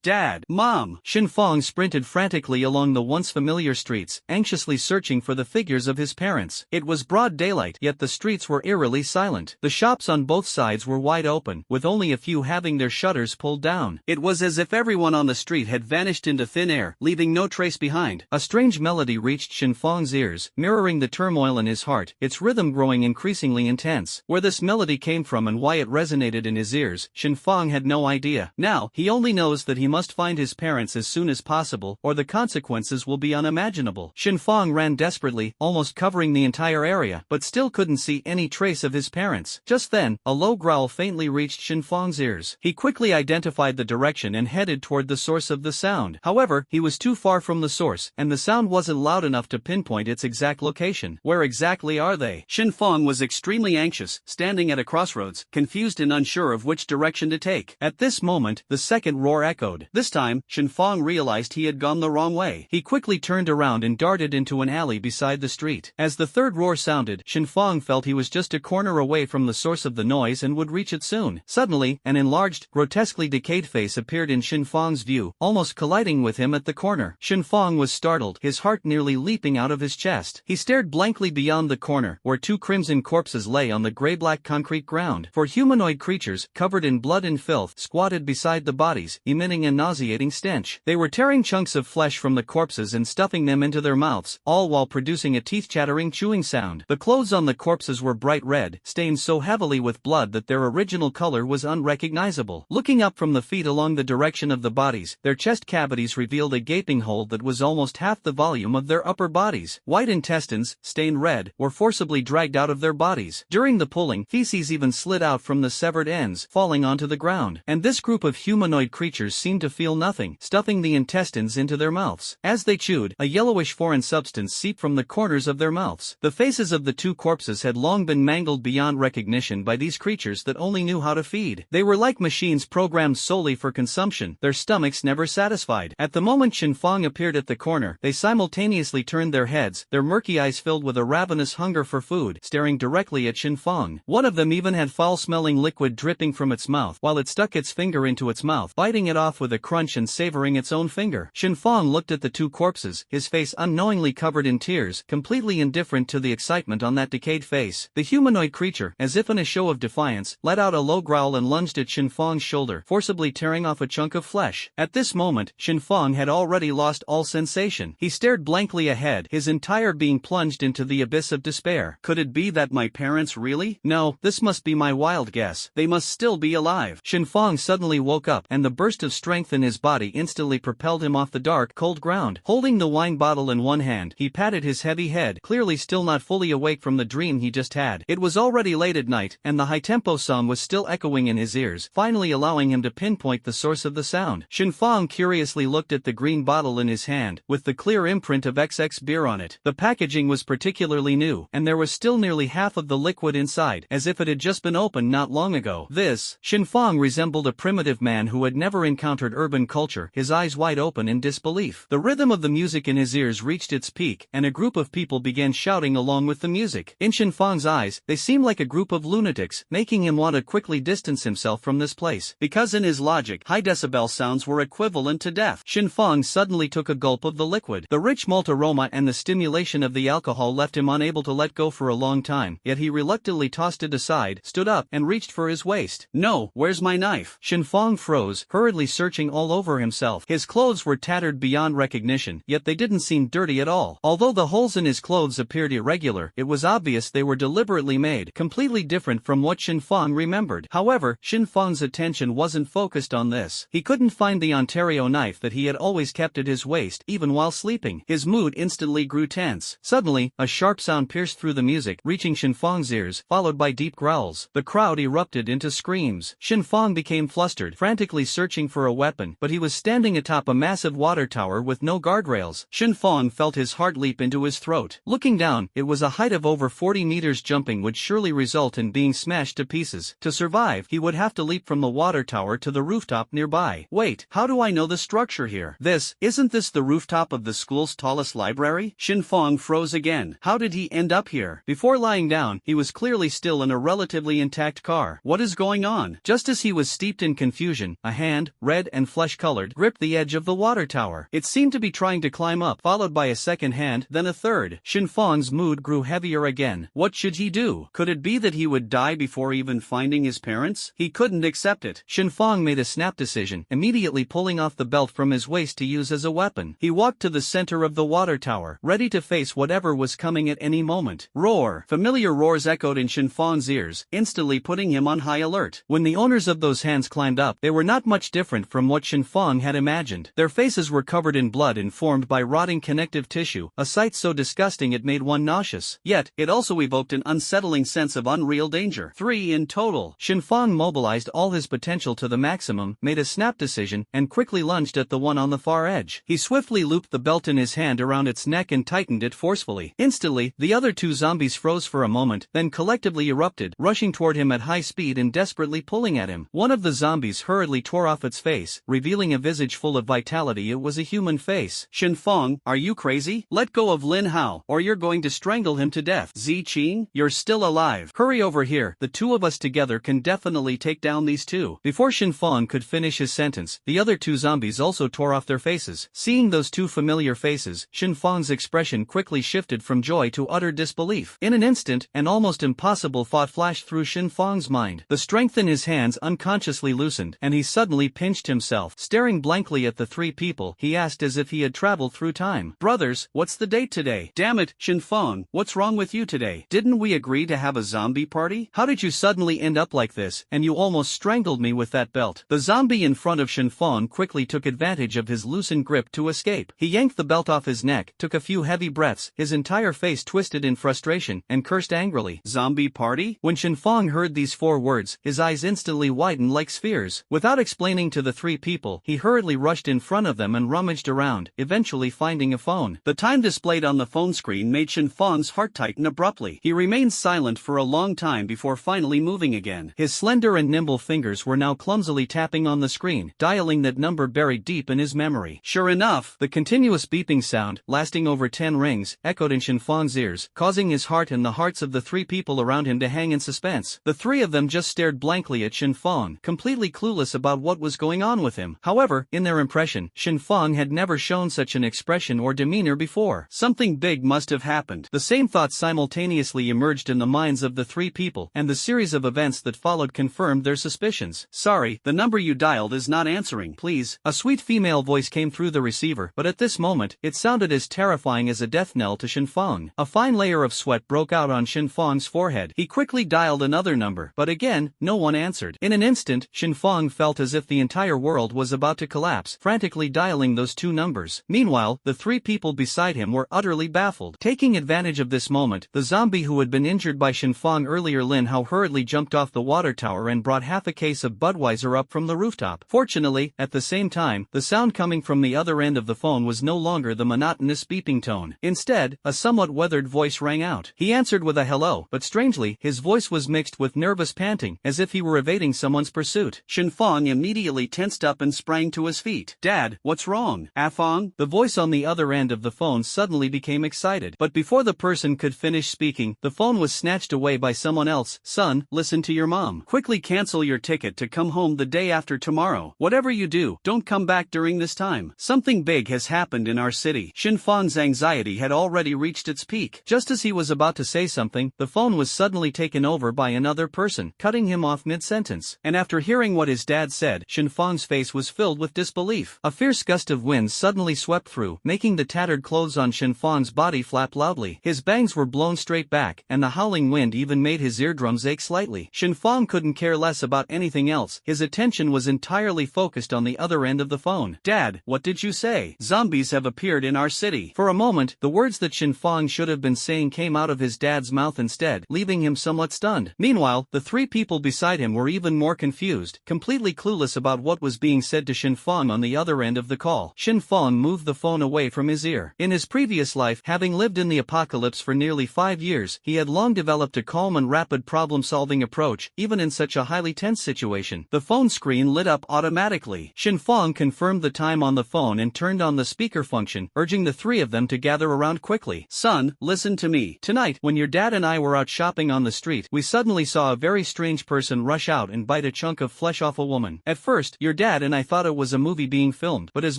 Dad, Mom! Shinfang sprinted frantically along the once familiar streets, anxiously searching for the figures of his parents. It was broad daylight, yet the streets were eerily silent. The shops on both sides were wide open, with only a few having their shutters pulled down. It was as if everyone on the street had vanished into thin air, leaving no trace behind. A strange melody reached Shinfang's ears, mirroring the turmoil in his heart, its rhythm growing increasingly intense. Where this melody came from and why it resonated in his ears, Shinfang had no idea. Now, he only knows that he must find his parents as soon as possible, or the consequences will be unimaginable. Shinfang ran desperately, almost covering the entire area, but still couldn't see any trace of his parents. Just then, a low growl faintly reached Shinfang's ears. He quickly identified the direction and headed toward the source of the sound. However, he was too far from the source, and the sound wasn't loud enough to pinpoint its exact location. Where exactly are they? Shinfang was extremely anxious, standing at a crossroads, confused and unsure of which direction to take. At this moment, the second roar echoed. This time, Shinfang realized he had gone the wrong way. He quickly turned around and darted into an alley beside the street. As the third roar sounded, Shinfang felt he was just a corner away from the source of the noise and would reach it soon. Suddenly, an enlarged, grotesquely decayed face appeared in Shinfang's view, almost colliding with him at the corner. Shinfang was startled, his heart nearly leaping out of his chest. He stared blankly beyond the corner, where two crimson corpses lay on the gray-black concrete ground. Four humanoid creatures, covered in blood and filth, squatted beside the bodies, emitting a nauseating stench. They were tearing chunks of flesh from the corpses and stuffing them into their mouths, all while producing a teeth-chattering chewing sound. The clothes on the corpses were bright red, stained so heavily with blood that their original color was unrecognizable. Looking up from the feet along the direction of the bodies, their chest cavities revealed a gaping hole that was almost half the volume of their upper bodies. White intestines, stained red, were forcibly dragged out of their bodies. During the pulling, feces even slid out from the severed ends, falling onto the ground. And this group of humanoid creatures seemed to feel nothing, stuffing the intestines into their mouths. As they chewed, a yellowish foreign substance seeped from the corners of their mouths. The faces of the two corpses had long been mangled beyond recognition by these creatures that only knew how to feed. They were like machines programmed solely for consumption, their stomachs never satisfied. At the moment Shinfang appeared at the corner, they simultaneously turned their heads, their murky eyes filled with a ravenous hunger for food, staring directly at Shinfang. One of them even had foul-smelling liquid dripping from its mouth, while it stuck its finger into its mouth, biting it off with a crunch and savoring its own finger. Shinfang looked at the two corpses, his face unknowingly covered in tears, completely indifferent to the excitement on that decayed face. The humanoid creature, as if in a show of defiance, let out a low growl and lunged at Shinfang's shoulder, forcibly tearing off a chunk of flesh. At this moment, Shinfang had already lost all sensation. He stared blankly ahead, his entire being plunged into the abyss of despair. Could it be that my parents really? No, this must be my wild guess. They must still be alive. Shinfang suddenly woke up, and the burst of strength in his body instantly propelled him off the dark, cold ground. Holding the wine bottle in one hand, he patted his heavy head, clearly still not fully awake from the dream he just had. It was already late at night, and the high-tempo song was still echoing in his ears, finally allowing him to pinpoint the source of the sound. Shinfang curiously looked at the green bottle in his hand, with the clear imprint of XX beer on it. The packaging was particularly new, and there was still nearly half of the liquid inside, as if it had just been opened not long ago. Shinfang resembled a primitive man who had never encountered urban culture, his eyes wide open in disbelief. The rhythm of the music in his ears reached its peak, and a group of people began shouting along with the music. In Shinfang's eyes, they seemed like a group of lunatics, making him want to quickly distance himself from this place. Because in his logic, high decibel sounds were equivalent to death. Shinfang suddenly took a gulp of the liquid. The rich malt aroma and the stimulation of the alcohol left him unable to let go for a long time, yet he reluctantly tossed it aside, stood up, and reached for his waist. No, where's my knife? Shinfang froze, hurriedly searching all over himself. His clothes were tattered beyond recognition, yet they didn't seem dirty at all. Although the holes in his clothes appeared irregular, it was obvious they were deliberately made, completely different from what Shinfang remembered. However, Shinfang's attention wasn't focused on this. He couldn't find the Ontario knife that he had always kept at his waist, even while sleeping. His mood instantly grew tense. Suddenly, a sharp sound pierced through the music, reaching Shinfang's ears, followed by deep growls. The crowd erupted into screams. Shinfang became flustered, frantically searching for a weapon, but he was standing atop a massive water tower with no guardrails. Shinfang felt his heart leap into his throat. Looking down, it was a height of over 40 meters. Jumping would surely result in being smashed to pieces. To survive, he would have to leap from the water tower to the rooftop nearby. Wait, how do I know the structure here? Isn't this the rooftop of the school's tallest library? Shinfang froze again. How did he end up here? Before lying down, he was clearly still in a relatively intact car. What is going on? Just as he was steeped in confusion, a hand, red and flesh-colored, gripped the edge of the water tower. It seemed to be trying to climb up, followed by a second hand, then a third. Shinfang's mood grew heavier again. What should he do? Could it be that he would die before even finding his parents? He couldn't accept it. Shinfang made a snap decision, immediately pulling off the belt from his waist to use as a weapon. He walked to the center of the water tower, ready to face whatever was coming at any moment. Roar! Familiar roars echoed in Shinfang's ears, instantly putting him on high alert. When the owners of those hands climbed up, they were not much different from what Shinfang had imagined. Their faces were covered in blood and formed by rotting connective tissue, a sight so disgusting it made one nauseous. Yet, it also evoked an unsettling sense of unreal danger. 3 in total. Shinfang mobilized all his potential to the maximum, made a snap decision, and quickly lunged at the one on the far edge. He swiftly looped the belt in his hand around its neck and tightened it forcefully. Instantly, the other two zombies froze for a moment, then collectively erupted, rushing toward him at high speed and desperately pulling at him. One of the zombies hurriedly tore off its face, revealing a visage full of vitality. It was a human face. Shinfang, are you crazy? Let go of Lin Hao, or you're going to strangle him to death. Zi Qing, you're still alive. Hurry over here, the two of us together can definitely take down these two. Before Shinfang could finish his sentence, the other two zombies also tore off their faces. Seeing those two familiar faces, Shinfang's expression quickly shifted from joy to utter disbelief. In an instant, an almost impossible thought flashed through Shinfang's mind. The strength in his hands unconsciously loosened, and he suddenly pinched himself. Staring blankly at the three people, he asked as if he had traveled through time. Brothers, what's the date today? Damn it, Shinfang, what's wrong with you today? Didn't we agree to have a zombie party? How did you suddenly end up like this, and you almost strangled me with that belt? The zombie in front of Shinfang quickly took advantage of his loosened grip to escape. He yanked the belt off his neck, took a few heavy breaths, his entire face twisted in frustration, and cursed angrily. Zombie party? When Shinfang heard these 4 words, his eyes instantly widened like spheres. Without explaining to the 3 people, he hurriedly rushed in front of them and rummaged around, eventually finding a phone. The time displayed on the phone screen made Shinfang's heart tighten abruptly. He remained silent for a long time before finally moving again. His slender and nimble fingers were now clumsily tapping on the screen, dialing that number buried deep in his memory. Sure enough, the continuous beeping sound, lasting over 10 rings, echoed in Shinfang's ears, causing his heart and the hearts of the 3 people around him to hang in suspense. The 3 of them just stared blankly at Shinfang, completely clueless about what was going on with him. However, in their impression, Shinfang had never shown such an expression or demeanor before. Something big must have happened. The same thoughts simultaneously emerged in the minds of the 3 people, and the series of events that followed confirmed their suspicions. Sorry, the number you dialed is not answering. Please. A sweet female voice came through the receiver, but at this moment, it sounded as terrifying as a death knell to Shinfang. A fine layer of sweat broke out on Shinfang's forehead. He quickly dialed another number, but again, no one answered. In an instant, Shinfang felt as if the entire world was about to collapse, frantically dialing those 2 numbers. Meanwhile, the 3 people beside him were utterly baffled. Taking advantage of this moment, the zombie who had been injured by Shinfang earlier, Lin Hao, hurriedly jumped off the water tower and brought half a case of Budweiser up from the rooftop. Fortunately, at the same time, the sound coming from the other end of the phone was no longer the monotonous beeping tone. Instead, a somewhat weathered voice rang out. He answered with a hello, but strangely, his voice was mixed with nervous panting, as if he were evading someone's pursuit. Shinfang immediately tensed up and sprang to his feet. Dad, what's wrong? Afong? The voice on the other end of the phone suddenly became excited, but before the person could finish speaking, the phone was snatched away by someone else. Son, listen to your mom. Quickly cancel your ticket to come home the day after tomorrow. Whatever you do, don't come back during this time. Something big has happened in our city. Shinfang's anxiety had already reached its peak. Just as he was about to say something, the phone was suddenly taken over by another person, cutting him off mid-sentence. And after hearing what his dad said, Shinfang's face was filled with disbelief. A fierce gust of wind suddenly swept through, making the tattered clothes on Shinfang's body flap loudly. His bangs were blown straight back, and the howling wind even made his eardrums ache slightly. Shinfang couldn't care less about anything else. His attention was entirely focused on the other end of the phone. Dad, what did you say? Zombies have appeared in our city. For a moment, the words that Shinfang should have been saying came out of his dad's mouth instead, leaving him somewhat stunned. Meanwhile, the 3 people beside him were even more confused, completely clueless about what was being said to Shinfang on the other end of the call. Shinfang moved the phone away from his ear. In his previous life, having lived in the apocalypse for nearly 5 years, he had long developed a calm and rapid problem-solving approach, even in such a highly tense situation. The phone screen lit up automatically. Shinfang confirmed the time on the phone and turned on the speaker function, urging the 3 of them to gather around quickly. Son, listen to me. Tonight, when your dad and I were out shopping on the street, we suddenly saw a very strange person rush out and bite a chunk of flesh off a woman. At first, your dad and I thought it was a movie being filmed, but as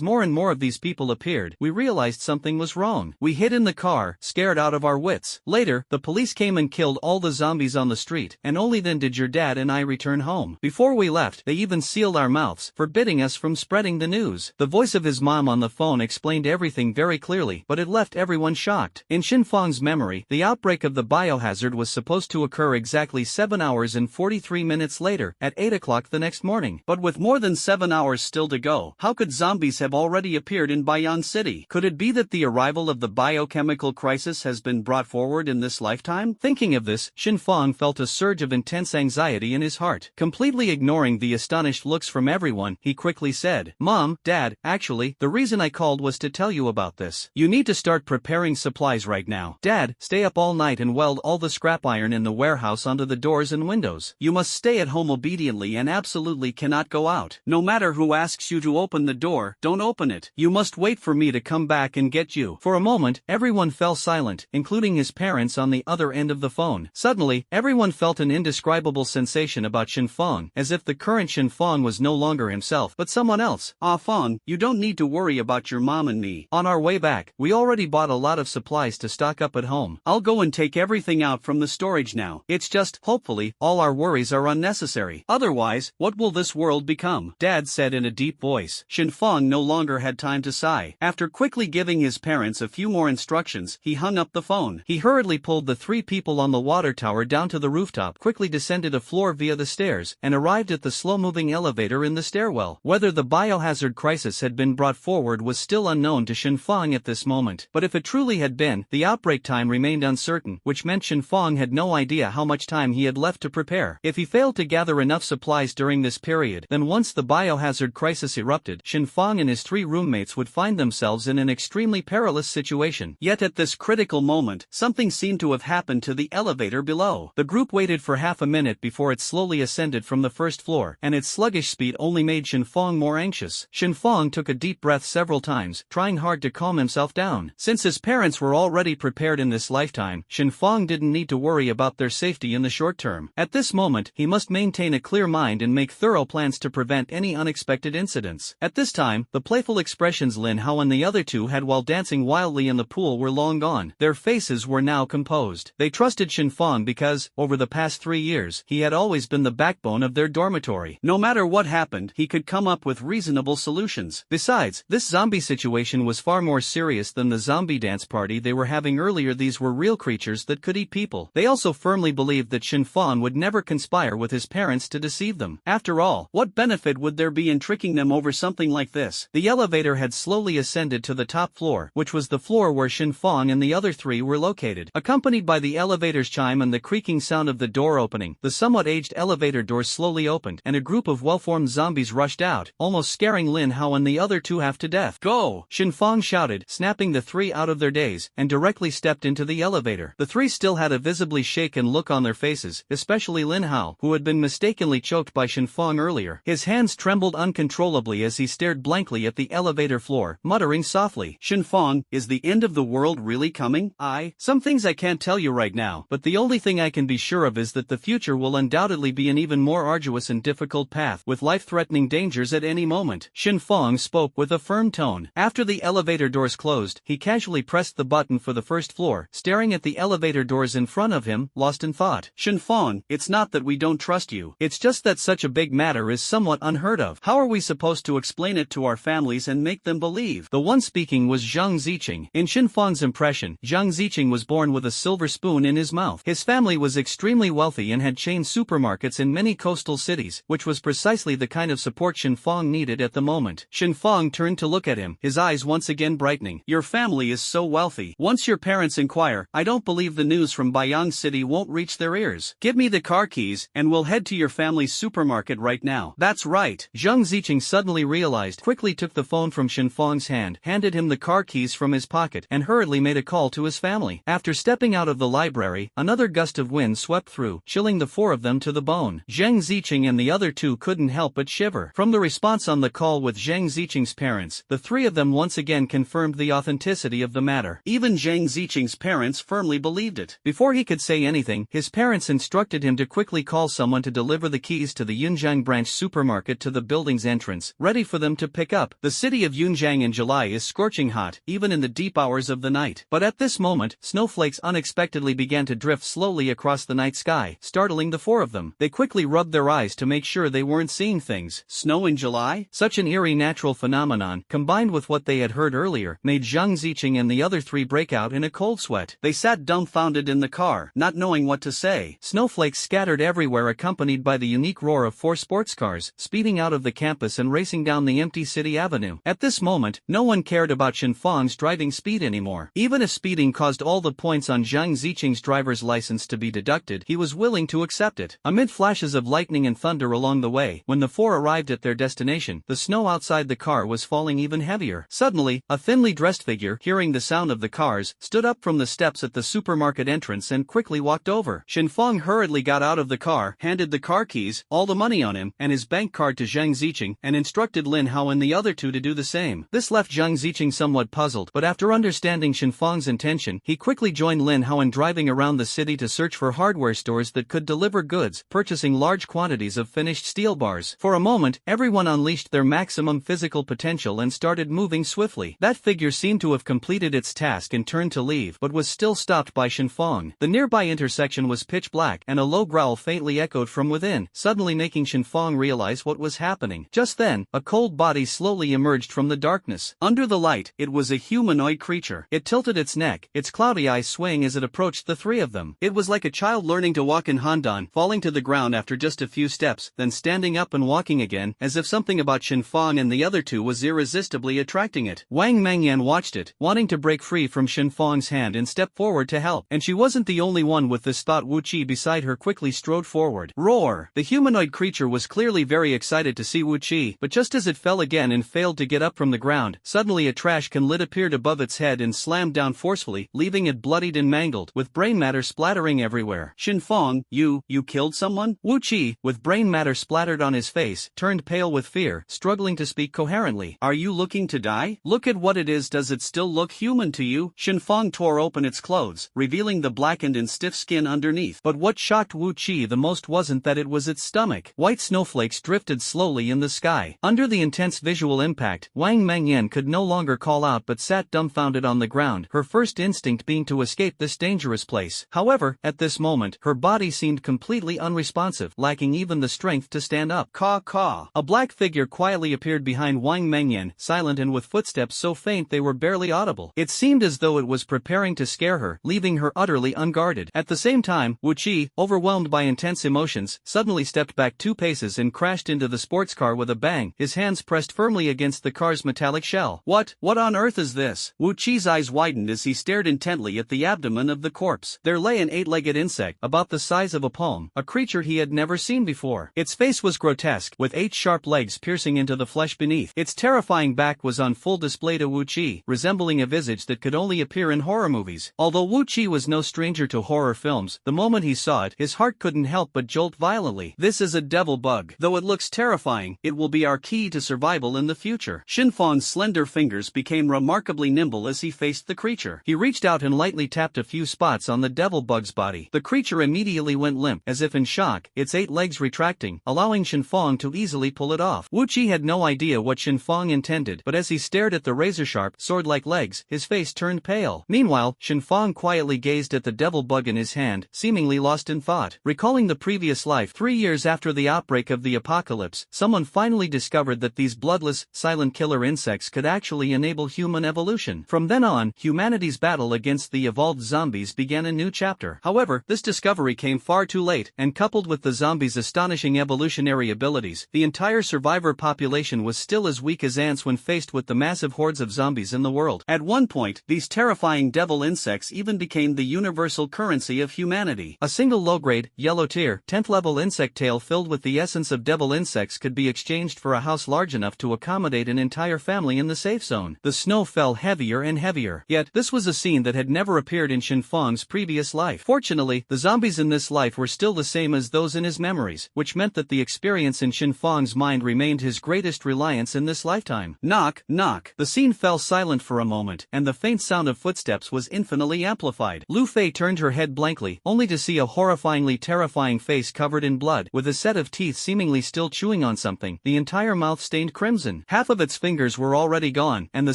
more and more of these people appeared, we realized something was wrong. We hid in the car, scared out of our wits. Later, the police came and killed all the zombies on the street, and only then did your dad and I return home. Before we left, they even sealed our mouths, forbidding us from spreading the news." The voice of his mom on the phone explained everything very clearly, but it left everyone shocked. In Shinfang's memory, the outbreak of the biohazard was supposed to occur exactly 7 hours and 43 minutes later, at 8 o'clock the next morning. But with more than 7 hours still to go, how could zombies have already appeared in Baiyang City? Could it be that the arrival of the biochemical crisis has been brought forward in this lifetime? Thinking of this, Shinfang felt a surge of intense anxiety in his heart. Completely ignoring the astonished looks from everyone, he quickly said, "Mom, Dad, actually, the reason I called was to tell you about this. You need to start preparing supplies right now. Dad, stay up all night and weld all the scrap iron in the warehouse onto the doors and windows. You must stay at home obediently and absolutely cannot go out. No matter who asks you to open the door, don't open it. You must wait for me to come back and get you." For a moment, everyone fell silent, including his parents on the other end of the phone. Suddenly, everyone felt an indescribable sensation about Shinfang, as if the current Shinfang was no longer himself, but someone else. "Ah Fang, you don't need to worry about your mom and me. On our way back, we already bought a lot of supplies to stock up at home. I'll go and take everything out from the storage now. It's just, hopefully, all our worries are unnecessary. Otherwise, what will this world become?" Dad said in a deep voice. Shinfang no longer had time to sigh. After quickly giving his parents a few more instructions, he hung up the phone. He hurriedly pulled the 3 people on the water tower down to the rooftop, quickly descended a floor via the stairs, and arrived at the slow-moving elevator in the stairwell. Whether the biohazard crisis had been brought forward was still unknown to Shinfang at this moment, but if it truly had been, the outbreak time remained uncertain, which meant Shinfang had no idea how much time he had left to prepare. If he failed to gather enough supplies during this period, then once the biohazard crisis erupted, Shinfang and his 3 roommates would find themselves in an extremely perilous situation. Yet at this critical moment, something seemed to have happened to the elevator below. The group waited for half a minute before it slowly ascended from the first floor, and its sluggish speed only made Shinfang more anxious. Shinfang took a deep breath several times, trying hard to calm himself down. Since his parents were already prepared in this lifetime, Shinfang didn't need to worry about their safety in the short term. At this moment, he must maintain a clear mind and make thorough plans to prevent any unexpected incidents. At this time, the playful expressions Lin Hao and the other 2 had while dancing wildly in the pool were long gone. Their faces were now composed. They trusted Shinfang because, over the past 3 years, he had always been the backbone of their dormitory. No matter what happened, he could come up with reasonable solutions. Besides, this zombie situation was far more serious than the zombie dance party they were having earlier. These were real creatures that could eat people. They also firmly believed that Shinfang would never conspire with his parents to deceive them. After all, what benefit would there be in tricking them over something like this? The elevator had slowly ascended to the top floor, which was the floor where Shinfang and the other 3 were located. Accompanied by the elevator's chime and the creaking sound of the door opening, the somewhat aged elevator doors slowly opened, and a group of well-formed zombies rushed out, almost scaring Lin Hao and the other 2 half to death. "Go!" Shinfang shouted, snapping the 3 out of their daze, and directly stepped into the elevator. The 3 still had a visibly shaken look on their faces, especially Lin Hao, who had been mistakenly choked by Shinfang earlier. His hands trembled uncontrollably as he stared blankly at the elevator floor, muttering softly, "Shinfang, is the end of the world really coming? Some things I can't tell you right now, but the only thing I can be sure of is that the future will undoubtedly be an even more arduous and difficult path, with life-threatening dangers at any moment." Shinfang spoke with a firm tone. After the elevator doors closed, he casually pressed the button for the first floor, staring at the elevator doors in front of him, lost in thought. "Shinfang, it's not that we don't trust you. It's just that such a big matter is somewhat unheard of. How are we supposed to explain it to our families and make them believe?" The one speaking was Zhang Ziqing. In Shinfang's impression, Zhang Ziqing was born with a silver spoon in his mouth. His family was extremely wealthy and had chain supermarkets in many coastal cities, which was precisely the kind of support Shinfang needed at the moment. Shinfang turned to look at him, his eyes once again brightening. "Your family is so wealthy. Once your parents inquire, I don't believe the news from Baiyang City won't reach their ears. Give me the car keys, and we'll head to your family's supermarket right now." "That's right." Zhang Ziqing suddenly realized, quickly took the phone from Shinfang's hand, handed him the car keys from his pocket, and hurriedly made a call to his family. After stepping out of the library, another gust of wind swept through, chilling the 4 of them to the bone. Zhang Ziqing and the other 2 couldn't help but shiver. From the response on the call with Zhang Ziqing's parents, the 3 of them once again confirmed the authenticity of the matter. Even Zhang Ziqing's parents firmly believed it. Before he could say anything, his parents instructed him to quickly call someone to deliver the keys to the Yunjiang branch supermarket to the building's entrance, ready for them to pick up. The city of Yunjiang in July is scorching hot, even in the deep hours of the night. But at this moment, snowflakes unexpectedly began to drift slowly across the night sky, startling the four of them. They quickly rubbed their eyes to make sure they weren't seeing things. Snow in July? Such an eerie natural phenomenon, combined with what they had heard earlier, made Zhang Ziqing and the other three break out in a cold sweat. They sat dumbfounded in the car, not knowing what to say. Snowflakes scattered everywhere, accompanied by the unique roar of four sports cars, speeding out of the campus and racing down the empty city avenue. At this moment, no one cared about Xinfang's driving speed anymore. Even if speeding caused all the points on Zhang Ziqing's driver's license to be deducted, he was willing to accept it. Amid flashes of lightning and thunder along the way, when the four arrived at their destination, the snow outside the car was falling even heavier. Suddenly, a thinly dressed figure, hearing the sound of the cars, stood up from the steps at the supermarket entrance and quickly walked over. Xinfang hurriedly got out of the car, handed the car keys, all the money on him, and his bank card to Zhang Ziqing, and instructed Lin Hao and the other two to do the same. This left Zhang Ziqing somewhat puzzled, but after understanding Xinfang's intention, he quickly joined Lin Hao in driving around the city to search for hardware stores that could deliver goods, purchasing large quantities of finished steel bars. For a moment, everyone unleashed their maximum physical potential and started moving swiftly. That figure seemed to have completed its task and turned to leave, but was still stopped by Xinfang. The nearby intersection was pitch black, and a low growl faintly echoed from within, suddenly making Xinfang realize what was happening. Just then, a cold body slowly emerged from the darkness. Under the light, it was a humanoid creature. It tilted its neck, its cloudy eyes swaying as it approached the three of them. It was like a child learning to walk in Handan, falling to the ground after just a few steps, then standing up and walking again, as if something about Xinfang and the other two was irresistibly attracting it. Wang Mengyan watched it, wanting to break free from Xinfang's hand and step forward to help. And she wasn't the only one with this thought. Wu Qi beside her quickly strode forward. Roar! The humanoid creature was clearly very excited to see Wu Qi, but just as it fell again and failed to get up from the ground, suddenly a trash can lid appeared above its head and slammed down forcefully, leaving it bloodied and mangled, with brain matter splattering everywhere. Xinfang, you killed someone? Wu Qi, with brain matter splattered on his face, turned pale with fear, struggling to speak coherently. Are you looking to die? Look at what it is. Does it still look human to you? Xinfang tore open its clothes, revealing the blackened and stiff skin underneath. But what shocked Wu Qi the most wasn't that it was its stomach. White snowflakes drifted slowly in the sky. Under the intense visual impact, Wang Mengyan could no longer call out but sat dumbfounded on the ground, her first instinct being to escape this dangerous place. However, at this moment, her body seemed completely unresponsive, lacking even the strength to stand up. Caw caw. A black figure quietly appeared behind Wang Mengyan, silent and with footsteps so faint they were barely audible. It seemed as though it was preparing to scare her, leaving her utterly unguarded. At the same time, Wu Qi, overwhelmed by intense emotions, suddenly stepped back 2 paces and crashed into the sports car with a bang, his hands pressed firmly against the car's metallic shell. What on earth is this? Wu Qi's eyes widened as he stared intently at the abdomen of the corpse. There lay an 8-legged insect, about the size of a palm, a creature he had never seen before. Its face was grotesque, with 8 sharp legs piercing into the flesh beneath. Its terrifying back was on full display to Wu Qi, resembling a visage that could only appear in horror movies. Although Wu Qi was no stranger to horror films, the moment he saw it, his heart couldn't help but jolt violently. This is a devil bug. Though it looks terrifying, it will be our key to survival in the future. Xinfang's slender fingers became remarkably nimble as he faced the creature. He reached out and lightly tapped a few spots on the devil bug's body. The creature immediately went limp, as if in shock, its 8 legs retracting, allowing Xinfang to easily pull it off. Wu Qi had no idea what Xinfang intended, but as he stared at the razor-sharp, sword-like legs, his face turned pale. Meanwhile, Xinfang quietly gazed at the devil bug in his hand, seemingly lost in thought. Recalling the previous life 3 years after the outbreak of the apocalypse, someone finally discovered that these bloodless, silent killer insects could actually enable human evolution. From then on, humanity's battle against the evolved zombies began a new chapter. However, this discovery came far too late, and coupled with the zombies' astonishing evolutionary abilities, the entire survivor population was still as weak as ants when faced with the massive hordes of zombies in the world. At one point, these terrifying devil insects even became the universal currency of humanity. A single low-grade, yellow-tier, 10th-level insect tail filled with the essence of devil insects could be exchanged for a house large enough to accommodate an entire family in the safe zone. The snow fell heavier and heavier. Yet, this was a scene that had never appeared in Xinfang's previous life. Fortunately, the zombies in this life were still the same as those in his memories, which meant that the experience in Xinfang's mind remained his greatest reliance in this lifetime. Knock, knock. The scene fell silent for a moment, and the faint sound of footsteps was infinitely amplified. Lu Fei turned her head blankly, only to see a horrifyingly terrifying face covered in blood, with a set of teeth seemingly still chewing chewing on something, the entire mouth stained crimson. Half of its fingers were already gone, and the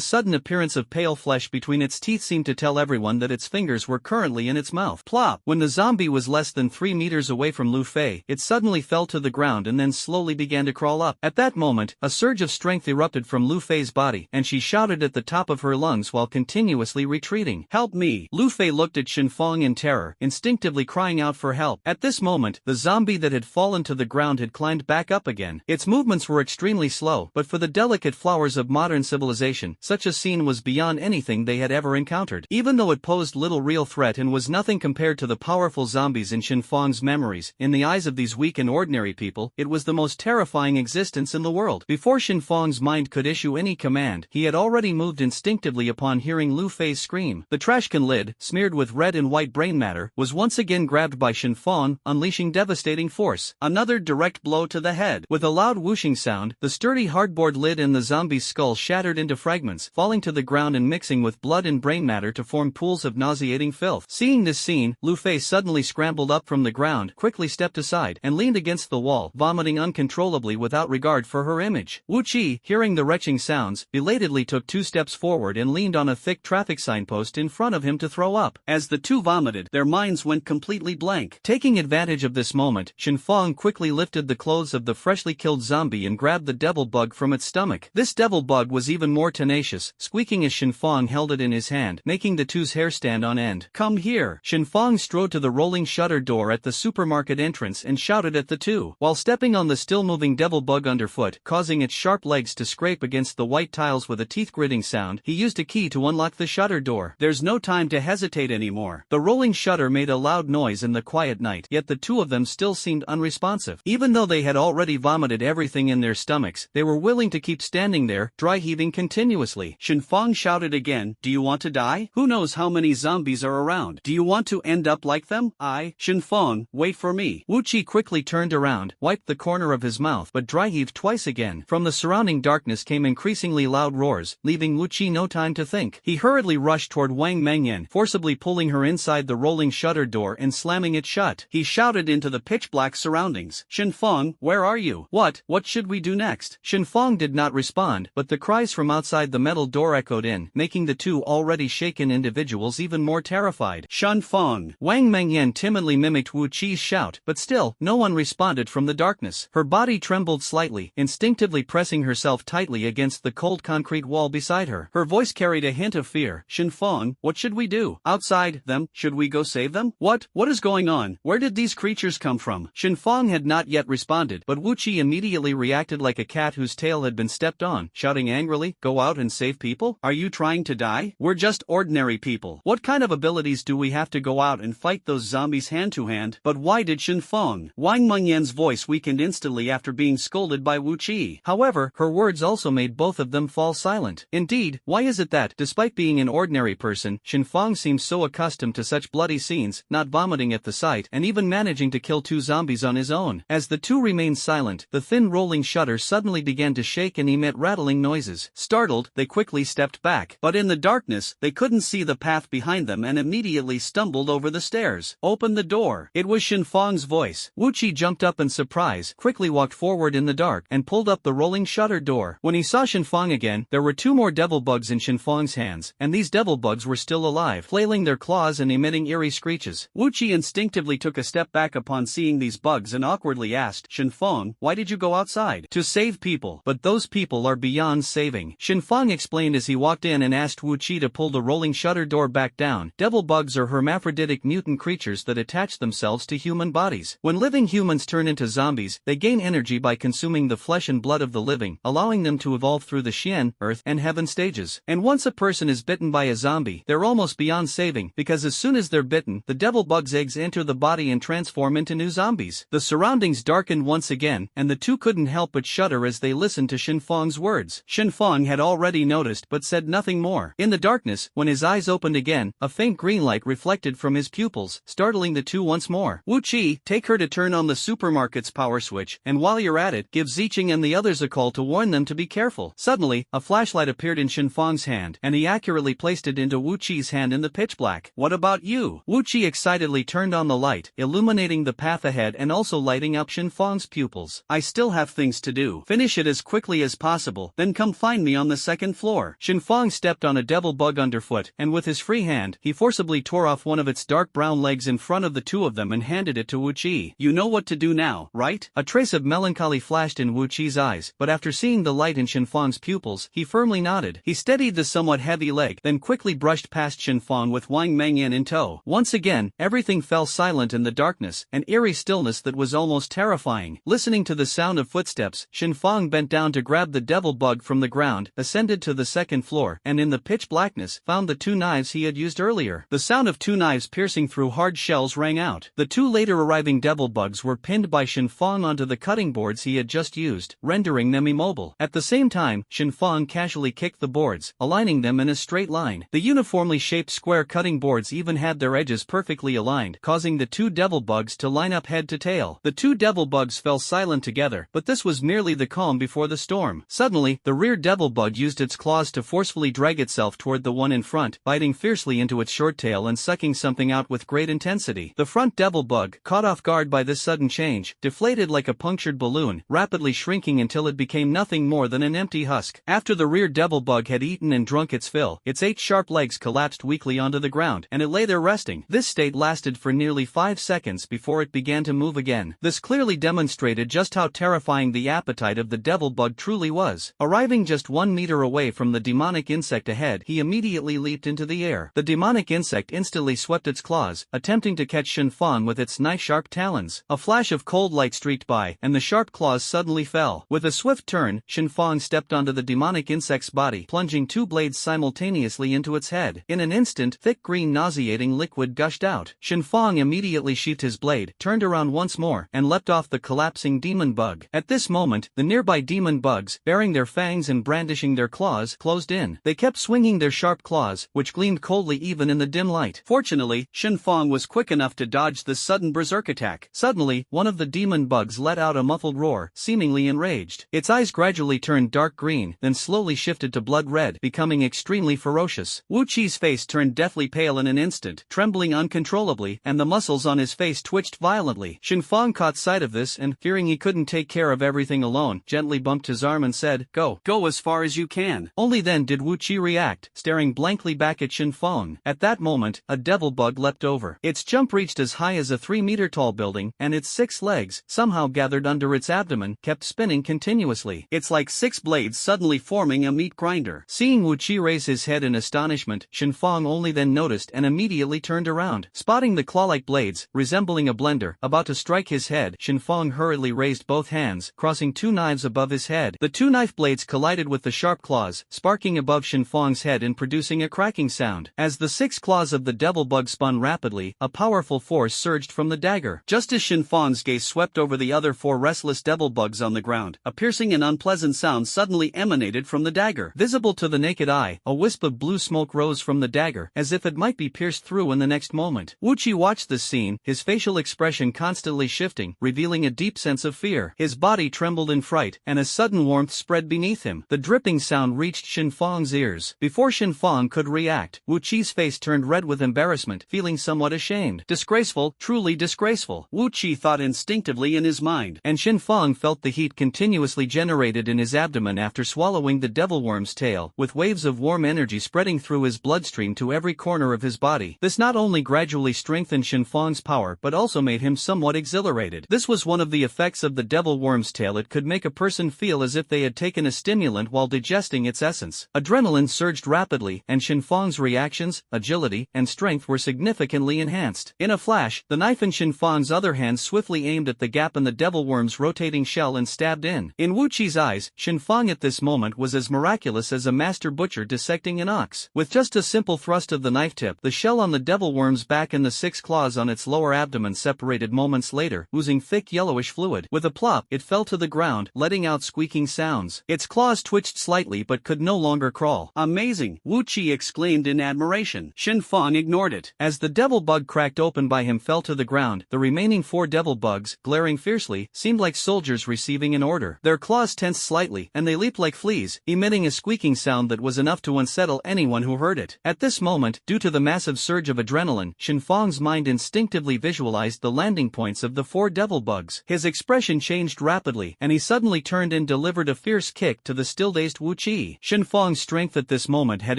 sudden appearance of pale flesh between its teeth seemed to tell everyone that its fingers were currently in its mouth. Plop! When the zombie was less than 3 meters away from Lu Fei, it suddenly fell to the ground and then slowly began to crawl up. At that moment, a surge of strength erupted from Lu Fei's body, and she shouted at the top of her lungs while continuously retreating. "Help me!" Lu Fei looked at Shen Fong in terror, instinctively crying out for help. At this moment, the zombie that had fallen to the ground had climbed back up again. Its movements were extremely slow, but for the delicate flowers of modern civilization, such a scene was beyond anything they had ever encountered. Even though it posed little real threat and was nothing compared to the powerful zombies in Shen Fong's memories, in the eyes of these weak and ordinary people, it was the most terrifying existence in the world. Before Shen Fong's mind could issue any command, he had already moved instinctively upon hearing Lu Fei's scream. The trashcan lid, smeared with red and white brain matter, was once again grabbed by Shen Fong, unleashing devastating force. Another direct blow to the head. With a loud whooshing sound, the sturdy hardboard lid in the zombie's skull shattered into fragments, falling to the ground and mixing with blood and brain matter to form pools of nauseating filth. Seeing this scene, Lu Fei suddenly scrambled up from the ground, quickly stepped aside, and leaned against the wall, vomiting uncontrollably without regard for her image. Wu Qi, hearing the retching sounds, belatedly took 2 steps forward and leaned on a thick traffic signpost in front of him to throw up. As the two vomited, their minds went completely blank. Taking advantage of this moment, Shen Fong quickly lifted the clothes of the freshly killed zombie and grabbed the devil bug from its stomach. This devil bug was even more tenacious, squeaking as Shen Fong held it in his hand, making the two's hair stand on end. "Come here!" Shen Fong strode to the rolling shutter door at the supermarket entrance and shouted at the two, while stepping on the still-moving devil bug underfoot, causing its sharp legs to scrape against the white tiles with a teeth-gritting sound. He used a key to unlock the shutter door. There's no time to hesitate anymore. The rolling shutter made a loud noise in the quiet night, yet the two of them still seemed unresponsive. Even though they had already vomited everything in their stomachs, they were willing to keep standing there, dry heaving continuously. Shen Fong shouted again, "Do you want to die? Who knows how many zombies are around? Do you want to end up like them? Shen Fong, wait for me." Wu Qi quickly turned around, wiped the corner of his mouth, but dry heaved twice again. From the surrounding darkness came increasingly loud roars, leaving Wu Qi no time to think. He hurriedly rushed toward Wang Mengyan, forcibly pulling her inside the rolling shutter door and slamming it shut. He shouted into the pitch-black surroundings, "Shen Fong, where are you? What should we do next?" Shen Fong did not respond, but the cries from outside the metal door echoed in, making the two already shaken individuals even more terrified. "Shen Fong!" Wang Mengyan timidly mimicked Wu Qi's shout, but still, no one responded from the darkness. Her body trembled slightly, instinctively pressing herself tightly against the cold concrete wall beside her. Her voice carried a hint of fear. "Shen Fong, what should we do? Outside them? Should we go save them? What is going on? Where did these creatures come from?" Shen Fong had not yet responded, but Wu Qi immediately reacted like a cat whose tail had been stepped on, shouting angrily, "Go out and save people? Are you trying to die? We're just ordinary people. What kind of abilities do we have to go out and fight those zombies hand to hand?" But why did Shen Fong? Wang Mengyan's voice weakened instantly after being scolded by Wu Qi. However, her words also made both of them fall silent. Indeed, why is it that, despite being an ordinary person, Shen Fong seems so accustomed to such bloody scenes, not vomiting at the sight, and even managing to kill 2 zombies on his own? As the two remained silent, the thin rolling shutter suddenly began to shake and emit rattling noises. Startled, they quickly stepped back. But in the darkness, they couldn't see the path behind them and immediately stumbled over the stairs. "Open the door." It was Shen Fong's voice. Wu Qi jumped up in surprise, quickly walked forward in the dark, and pulled up the rolling shutter door. When he saw Shen Fong again, there were 2 more devil bugs in Shen Fong's hands, and these devil bugs were still alive, flailing their claws and emitting eerie screeches. Wu Qi instinctively took a step back upon seeing these bugs and awkwardly asked, "Shen Fong, why did you go outside?" "To save people, but those people are beyond saving," Shen Fong explained as he walked in and asked Wu Qi to pull the rolling shutter door back down. Devil bugs are hermaphroditic mutant creatures that attach themselves to human bodies. When living humans turn into zombies, they gain energy by consuming the flesh and blood of the living, allowing them to evolve through the Xian, Earth, and Heaven stages. And once a person is bitten by a zombie, they're almost beyond saving, because as soon as they're bitten, the devil bug's eggs enter the body and transform into new zombies. The surroundings darkened once again, and the two couldn't help but shudder as they listened to Shen Fong's words. Shen Fong had already noticed but said nothing more. In the darkness, when his eyes opened again, a faint green light reflected from his pupils, startling the two once more. "Wu Qi, take her to turn on the supermarket's power switch, and while you're at it, give Zicheng and the others a call to warn them to be careful." Suddenly, a flashlight appeared in Shen Fong's hand, and he accurately placed it into Wu Qi's hand in the pitch black. "What about you?" Wu Qi excitedly turned on the light, illuminating the path ahead and also lighting up Shen Fong's pupils. I still have things to do. Finish it as quickly as possible, then come find me on the second floor. Shenfang stepped on a devil bug underfoot, and with his free hand, he forcibly tore off one of its dark brown legs in front of the two of them and handed it to Wu Qi. You know what to do now, right? A trace of melancholy flashed in Wu Qi's eyes, but after seeing the light in Shenfang's pupils, he firmly nodded. He steadied the somewhat heavy leg, then quickly brushed past Shenfang with Wang Mengyan in tow. Once again, everything fell silent in the darkness, an eerie stillness that was almost terrifying. Listening to the sound of footsteps, Shenfang bent down to grab the devil bug from the ground, ascended to the second floor, and in the pitch blackness, found the two knives he had used earlier. The sound of two knives piercing through hard shells rang out. The two later arriving devil bugs were pinned by Shenfang onto the cutting boards he had just used, rendering them immobile. At the same time, Shenfang casually kicked the boards, aligning them in a straight line. The uniformly shaped square cutting boards even had their edges perfectly aligned, causing the two devil bugs to line up head to tail. The two devil bugs fell silent together, but this was merely the calm before the storm. Suddenly, the rear devil bug used its claws to forcefully drag itself toward the one in front, biting fiercely into its short tail and sucking something out with great intensity. The front devil bug, caught off guard by this sudden change, deflated like a punctured balloon, rapidly shrinking until it became nothing more than an empty husk. After the rear devil bug had eaten and drunk its fill, its 8 sharp legs collapsed weakly onto the ground, and it lay there resting. This state lasted for nearly 5 seconds before it began to move again. This clearly demonstrated just how terrifying the appetite of the devil bug truly was. Arriving just 1 meter away from the demonic insect ahead, he immediately leaped into the air. The demonic insect instantly swept its claws, attempting to catch Shenfang with its knife-sharp talons. A flash of cold light streaked by, and the sharp claws suddenly fell. With a swift turn, Shenfang stepped onto the demonic insect's body, plunging 2 blades simultaneously into its head. In an instant, thick green nauseating liquid gushed out. Shenfang immediately sheathed his blade, turned around once more, and leapt off the collapsing demon bug. At this moment, the nearby demon bugs, baring their fangs and brandishing their claws, closed in. They kept swinging their sharp claws, which gleamed coldly even in the dim light. Fortunately, Shenfang was quick enough to dodge this sudden berserk attack. Suddenly, one of the demon bugs let out a muffled roar, seemingly enraged. Its eyes gradually turned dark green, then slowly shifted to blood red, becoming extremely ferocious. Wu Qi's face turned deathly pale in an instant, trembling uncontrollably, and the muscles on his face twitched violently. Shenfang caught sight of this and, fearing he couldn't take care of everything alone, gently bumped his arm and said, Go as far as you can." Only then did Wu Qi react, staring blankly back at Shenfang. At that moment, a devil bug leapt over. Its jump reached as high as a 3-meter-tall building, and its 6 legs, somehow gathered under its abdomen, kept spinning continuously. It's like 6 blades suddenly forming a meat grinder. Seeing Wu Qi raise his head in astonishment, Shenfang only then noticed and immediately turned around. Spotting the claw-like blades, resembling a blender, about to strike his head, Shenfang hurriedly raised both hands, crossing 2 knives above his head. The 2 knife blades collided with the sharp claws, sparking above Shenfang's head and producing a cracking sound. As the 6 claws of the devil bug spun rapidly, a powerful force surged from the dagger. Just as Shenfang's gaze swept over the other 4 restless devil bugs on the ground, a piercing and unpleasant sound suddenly emanated from the dagger. Visible to the naked eye, a wisp of blue smoke rose from the dagger, as if it might be pierced through in the next moment. Wu Qi watched this scene, his facial expression constantly shifting, revealing a deep sense of fear. His body trembled in fright, and a sudden warmth spread beneath him. The dripping sound reached Shenfang's ears. Before Shenfang could react, Wu Qi's face turned red with embarrassment, feeling somewhat ashamed. Disgraceful, truly disgraceful, Wu Qi thought instinctively in his mind, and Shenfang felt the heat continuously generated in his abdomen after swallowing the devil worm's tail, with waves of warm energy spreading through his bloodstream to every corner of his body. This not only gradually strengthened Shenfang's power but also made him somewhat exhilarated. This was one of the effects of the devil worm's tail. It could make a person feel as if they had taken a stimulant while digesting its essence. Adrenaline surged rapidly, and Shenfang's reactions, agility, and strength were significantly enhanced. In a flash, the knife in Shenfang's other hand swiftly aimed at the gap in the devil worm's rotating shell and stabbed in. In Wu Qi's eyes, Shenfang at this moment was as miraculous as a master butcher dissecting an ox. With just a simple thrust of the knife tip, the shell on the devil worm's back and the 6 claws on its lower abdomen separated moments later, oozing thick yellowish fluid. With a plop, it fell to the ground, letting out squeaking sounds. Its claws twitched slightly but could no longer crawl. "Amazing!" Wu Qi exclaimed in admiration. Shenfang ignored it. As the devil bug cracked open by him fell to the ground, the remaining 4 devil bugs, glaring fiercely, seemed like soldiers receiving an order. Their claws tensed slightly, and they leaped like fleas, emitting a squeaking sound that was enough to unsettle anyone who heard it. At this moment, due to the massive surge of adrenaline, Shenfang's mind instinctively visualized the landing points of the 4 devil bugs. His expression direction changed rapidly, and he suddenly turned and delivered a fierce kick to the still-dazed Wu Qi. Shenfang's strength at this moment had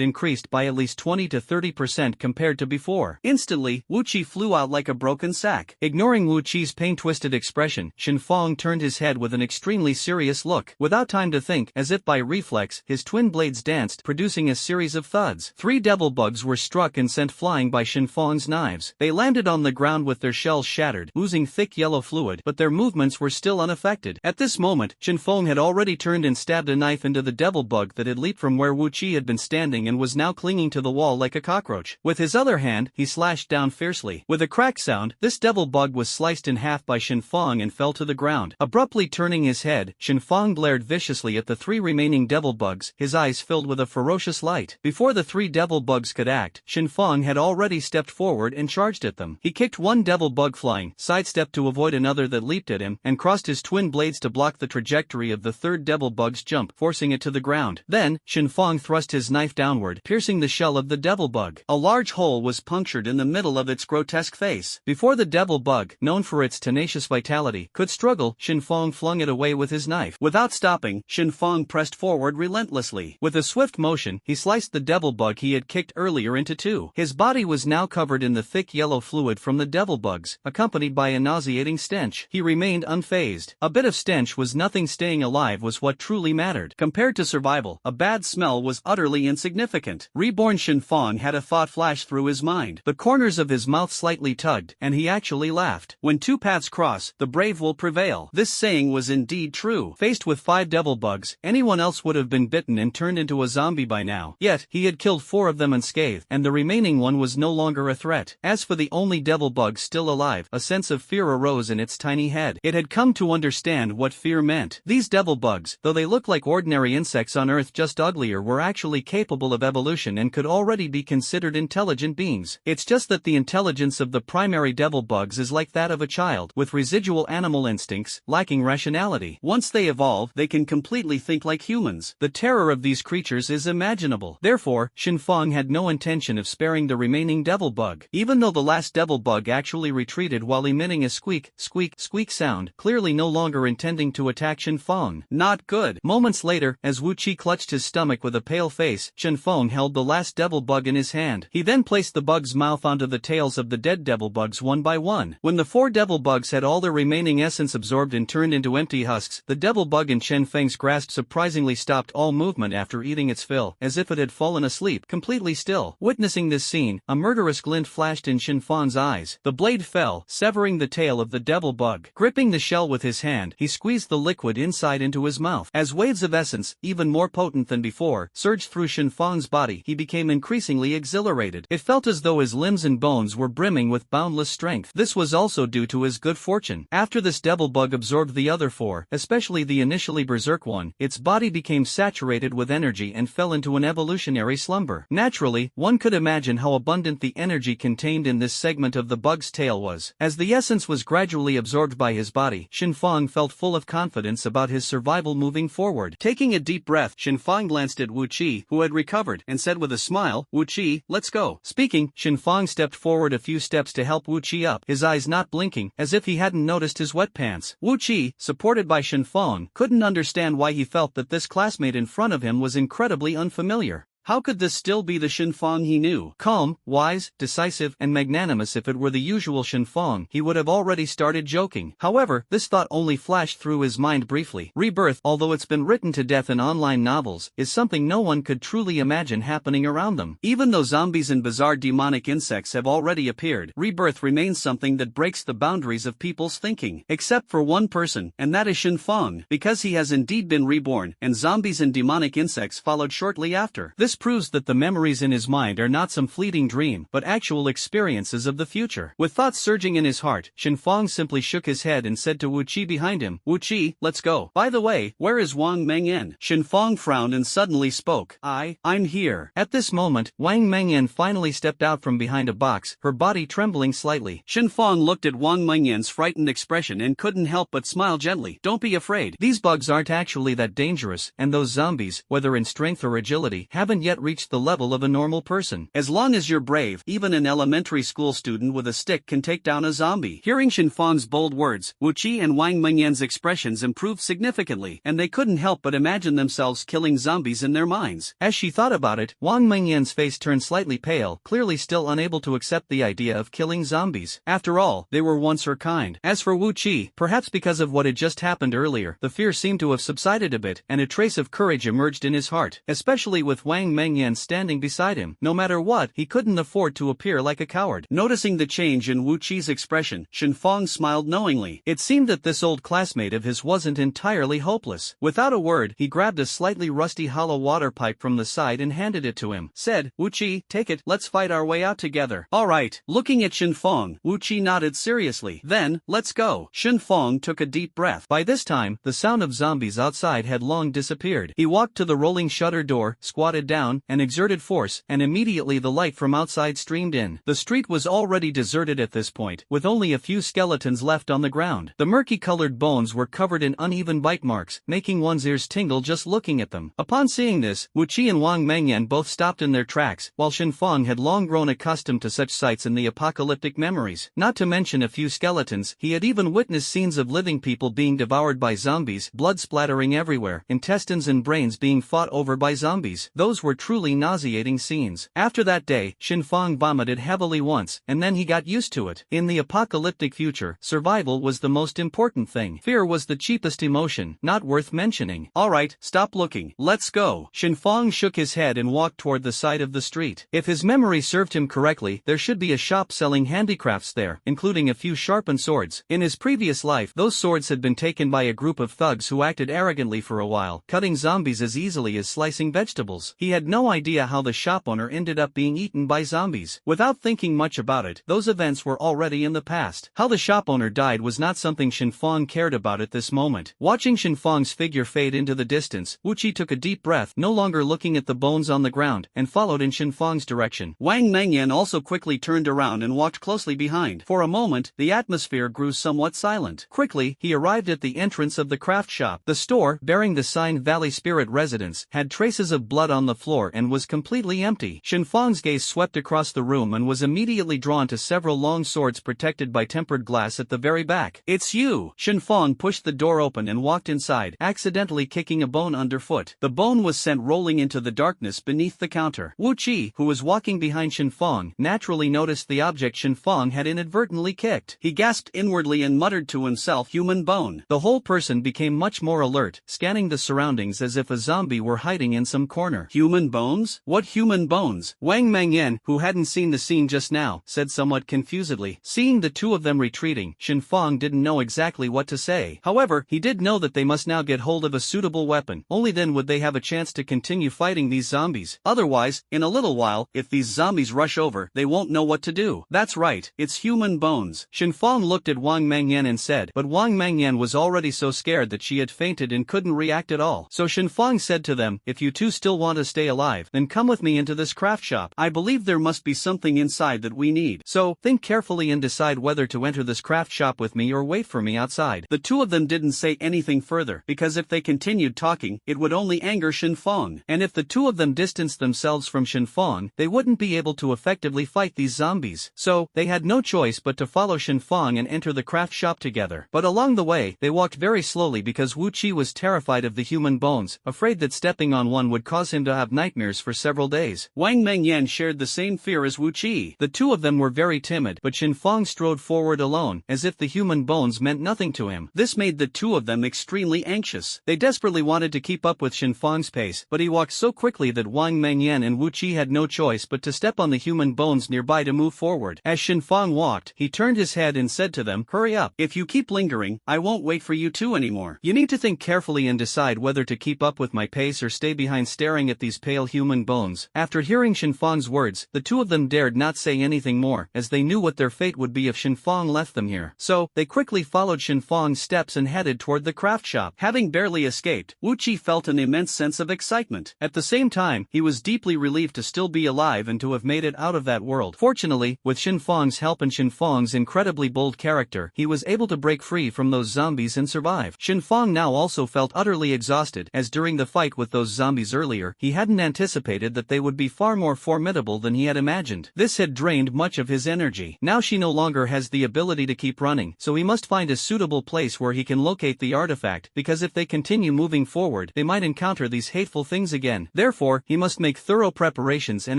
increased by at least 20 to 30% compared to before. Instantly, Wu Qi flew out like a broken sack. Ignoring Wu Qi's pain-twisted expression, Shenfang turned his head with an extremely serious look. Without time to think, as if by reflex, his twin blades danced, producing a series of thuds. 3 devil bugs were struck and sent flying by Shenfang's knives. They landed on the ground with their shells shattered, oozing thick yellow fluid, but their movements were still unaffected. At this moment, Shenfang had already turned and stabbed a knife into the devil bug that had leaped from where Wu Qi had been standing and was now clinging to the wall like a cockroach. With his other hand, he slashed down fiercely. With a crack sound, this devil bug was sliced in half by Shenfang and fell to the ground. Abruptly turning his head, Shenfang glared viciously at the 3 remaining devil bugs, his eyes filled with a ferocious light. Before the 3 devil bugs could act, Shenfang had already stepped forward and charged at them. He kicked one devil bug flying, sidestepped to avoid another that leaped at him, and crossed his twin blades to block the trajectory of the 3rd devil bug's jump, forcing it to the ground. Then, Shenfang thrust his knife downward, piercing the shell of the devil bug. A large hole was punctured in the middle of its grotesque face. Before the devil bug, known for its tenacious vitality, could struggle, Shenfang flung it away with his knife. Without stopping, Shenfang pressed forward relentlessly. With a swift motion, he sliced the devil bug he had kicked earlier into 2. His body was now covered in the thick yellow fluid from the devil bugs, accompanied by a nauseating stench. He remained unfazed. A bit of stench was nothing. Staying alive was what truly mattered. Compared to survival, a bad smell was utterly insignificant. Reborn Shenfang had a thought flash through his mind. The corners of his mouth slightly tugged, and he actually laughed. When 2 paths cross, the brave will prevail. This saying was indeed true. Faced with 5 devil bugs, anyone else would have been bitten and turned into a zombie by now. Yet, he had killed 4 of them unscathed, and the remaining one was no longer a threat. As for the only devil bug still alive, a sense of fear arose in its tiny head. It had come to understand what fear meant. These devil bugs, though they look like ordinary insects on Earth just uglier, were actually capable of evolution and could already be considered intelligent beings. It's just that the intelligence of the primary devil bugs is like that of a child, with residual animal instincts, lacking rationality. Once they evolve, they can completely think like humans. The terror of these creatures is imaginable. Therefore, Shenfang had no intention of sparing the remaining devil bug. Even though the last devil bug actually retreated while emitting a squeak, squeak, squeak sound, clearly no longer intending to attack Shenfang. Not good. Moments later, as Wu Qi clutched his stomach with a pale face, Shenfang held the last devil bug in his hand. He then placed the bug's mouth onto the tails of the dead devil bugs one by one. When the 4 devil bugs had all their remaining essence absorbed and turned into empty husks, the devil bug in Shenfang's grasp surprisingly stopped all movement after eating its fill, as if it had fallen asleep, completely still. Witnessing this scene, a murderous glint flashed in Shenfang's eyes. The blade fell, severing the tail of the devil bug. Gripping the shell with his hand, he squeezed the liquid inside into his mouth. As waves of essence, even more potent than before, surged through Shenfang's body, he became increasingly exhilarated. It felt as though his limbs and bones were brimming with boundless strength. This was also due to his good fortune. After this devil bug absorbed the other 4, especially the initially berserk one, its body became saturated with energy and fell into an evolutionary slumber. Naturally, one could imagine how abundant the energy contained in this segment of the bug's tail was. As the essence was gradually absorbed by his body, Shenfang felt full of confidence about his survival moving forward. Taking a deep breath, Shenfang glanced at Wu Qi, who had recovered, and said with a smile, "Wu Qi, let's go." Speaking, Shenfang stepped forward a few steps to help Wu Qi up, his eyes not blinking, as if he hadn't noticed his wet pants. Wu Qi, supported by Shenfang, couldn't understand why he felt that this classmate in front of him was incredibly unfamiliar. How could this still be the Shenfang he knew? Calm, wise, decisive, and magnanimous. If it were the usual Shenfang, he would have already started joking. However, this thought only flashed through his mind briefly. Rebirth, although it's been written to death in online novels, is something no one could truly imagine happening around them. Even though zombies and bizarre demonic insects have already appeared, rebirth remains something that breaks the boundaries of people's thinking. Except for one person, and that is Shenfang, because he has indeed been reborn, and zombies and demonic insects followed shortly after. This proves that the memories in his mind are not some fleeting dream, but actual experiences of the future. With thoughts surging in his heart, Shenfang simply shook his head and said to Wu Qi behind him, "Wu Qi, let's go. By the way, where is Wang Mengyan?" Shenfang frowned and suddenly spoke. I'm here." At this moment, Wang Mengyan finally stepped out from behind a box, her body trembling slightly. Shenfang looked at Wang Mengyan's frightened expression and couldn't help but smile gently. "Don't be afraid. These bugs aren't actually that dangerous, and those zombies, whether in strength or agility, haven't haven't yet reached the level of a normal person. As long as you're brave, even an elementary school student with a stick can take down a zombie. Hearing Shinfang's bold words, Wu Qi and Wang Mengyan's expressions improved significantly, and they couldn't help but imagine themselves killing zombies in their minds. As she thought about it, Wang Mengyan's face turned slightly pale, clearly still unable to accept the idea of killing zombies. After all, they were once her kind. As for Wu Qi, perhaps because of what had just happened earlier, the fear seemed to have subsided a bit, and a trace of courage emerged in his heart, especially with Wang Mengyan standing beside him. No matter what, he couldn't afford to appear like a coward. Noticing the change in Wu Qi's expression, Shinfang smiled knowingly. It seemed that this old classmate of his wasn't entirely hopeless. Without a word, he grabbed a slightly rusty hollow water pipe from the side and handed it to him. Said, Wu Qi, take it, let's fight our way out together. Alright. Looking at Shinfang, Wu Qi nodded seriously. Then, let's go. Shinfang took a deep breath. By this time, the sound of zombies outside had long disappeared. He walked to the rolling shutter door, squatted down, and exerted force, and immediately the light from outside streamed in. The street was already deserted at this point, with only a few skeletons left on the ground. The murky-colored bones were covered in uneven bite marks, making one's ears tingle just looking at them. Upon seeing this, Wu Qi and Wang Mengyan both stopped in their tracks, while Shinfang had long grown accustomed to such sights in the apocalyptic memories. Not to mention a few skeletons, he had even witnessed scenes of living people being devoured by zombies, blood splattering everywhere, intestines and brains being fought over by zombies. Those were truly nauseating scenes. After that day, Shinfang vomited heavily once, and then he got used to it. In the apocalyptic future, survival was the most important thing. Fear was the cheapest emotion, not worth mentioning. Alright, stop looking. Let's go. Shinfang shook his head and walked toward the side of the street. If his memory served him correctly, there should be a shop selling handicrafts there, including a few sharpened swords. In his previous life, those swords had been taken by a group of thugs who acted arrogantly for a while, cutting zombies as easily as slicing vegetables. He had no idea how the shop owner ended up being eaten by zombies. Without thinking much about it, those events were already in the past. How the shop owner died was not something Shinfang cared about at this moment. Watching Shinfang's figure fade into the distance, Wu Qi took a deep breath, no longer looking at the bones on the ground, and followed in Shinfang's direction. Wang Mengyan also quickly turned around and walked closely behind. For a moment, the atmosphere grew somewhat silent. Quickly, he arrived at the entrance of the craft shop. The store, bearing the sign Valley Spirit Residence, had traces of blood on the floor and was completely empty. Shinfang's gaze swept across the room and was immediately drawn to several long swords protected by tempered glass at the very back. It's you! Shinfang pushed the door open and walked inside, accidentally kicking a bone underfoot. The bone was sent rolling into the darkness beneath the counter. Wu Qi, who was walking behind Shinfang, naturally noticed the object Shinfang had inadvertently kicked. He gasped inwardly and muttered to himself, human bone. The whole person became much more alert, scanning the surroundings as if a zombie were hiding in some corner. Human bones? What human bones? Wang Mengyan, who hadn't seen the scene just now, said somewhat confusedly. Seeing the two of them retreating, Shinfang didn't know exactly what to say. However, he did know that they must now get hold of a suitable weapon. Only then would they have a chance to continue fighting these zombies. Otherwise, in a little while, if these zombies rush over, they won't know what to do. That's right, it's human bones. Shinfang looked at Wang Mengyan and said, but Wang Mengyan was already so scared that she had fainted and couldn't react at all. So Shinfang said to them, if you two still want to stay alive, then come with me into this craft shop. I believe there must be something inside that we need. So, think carefully and decide whether to enter this craft shop with me or wait for me outside. The two of them didn't say anything further, because if they continued talking, it would only anger Shinfang. And if the two of them distanced themselves from Shinfang, they wouldn't be able to effectively fight these zombies. So, they had no choice but to follow Shinfang and enter the craft shop together. But along the way, they walked very slowly because Wu Qi was terrified of the human bones, afraid that stepping on one would cause him to have nightmares for several days. Wang Mengyan shared the same fear as Wu Qi. The two of them were very timid, but Shinfang strode forward alone, as if the human bones meant nothing to him. This made the two of them extremely anxious. They desperately wanted to keep up with Shinfang's pace, but he walked so quickly that Wang Mengyan and Wu Qi had no choice but to step on the human bones nearby to move forward. As Shinfang walked, he turned his head and said to them, hurry up. If you keep lingering, I won't wait for you two anymore. You need to think carefully and decide whether to keep up with my pace or stay behind staring at these pale human bones. After hearing Shinfang's words, the two of them dared not say anything more, as they knew what their fate would be if Shinfang left them here. So, they quickly followed Shinfang's steps and headed toward the craft shop. Having barely escaped, Wu Qi felt an immense sense of excitement. At the same time, he was deeply relieved to still be alive and to have made it out of that world. Fortunately, with Shinfang's help and Shinfang's incredibly bold character, he was able to break free from those zombies and survive. Shinfang now also felt utterly exhausted, as during the fight with those zombies earlier, he hadn't hadn't anticipated that they would be far more formidable than he had imagined. This had drained much of his energy. Now she no longer has the ability to keep running, so he must find a suitable place where he can locate the artifact, because if they continue moving forward, they might encounter these hateful things again. Therefore, he must make thorough preparations and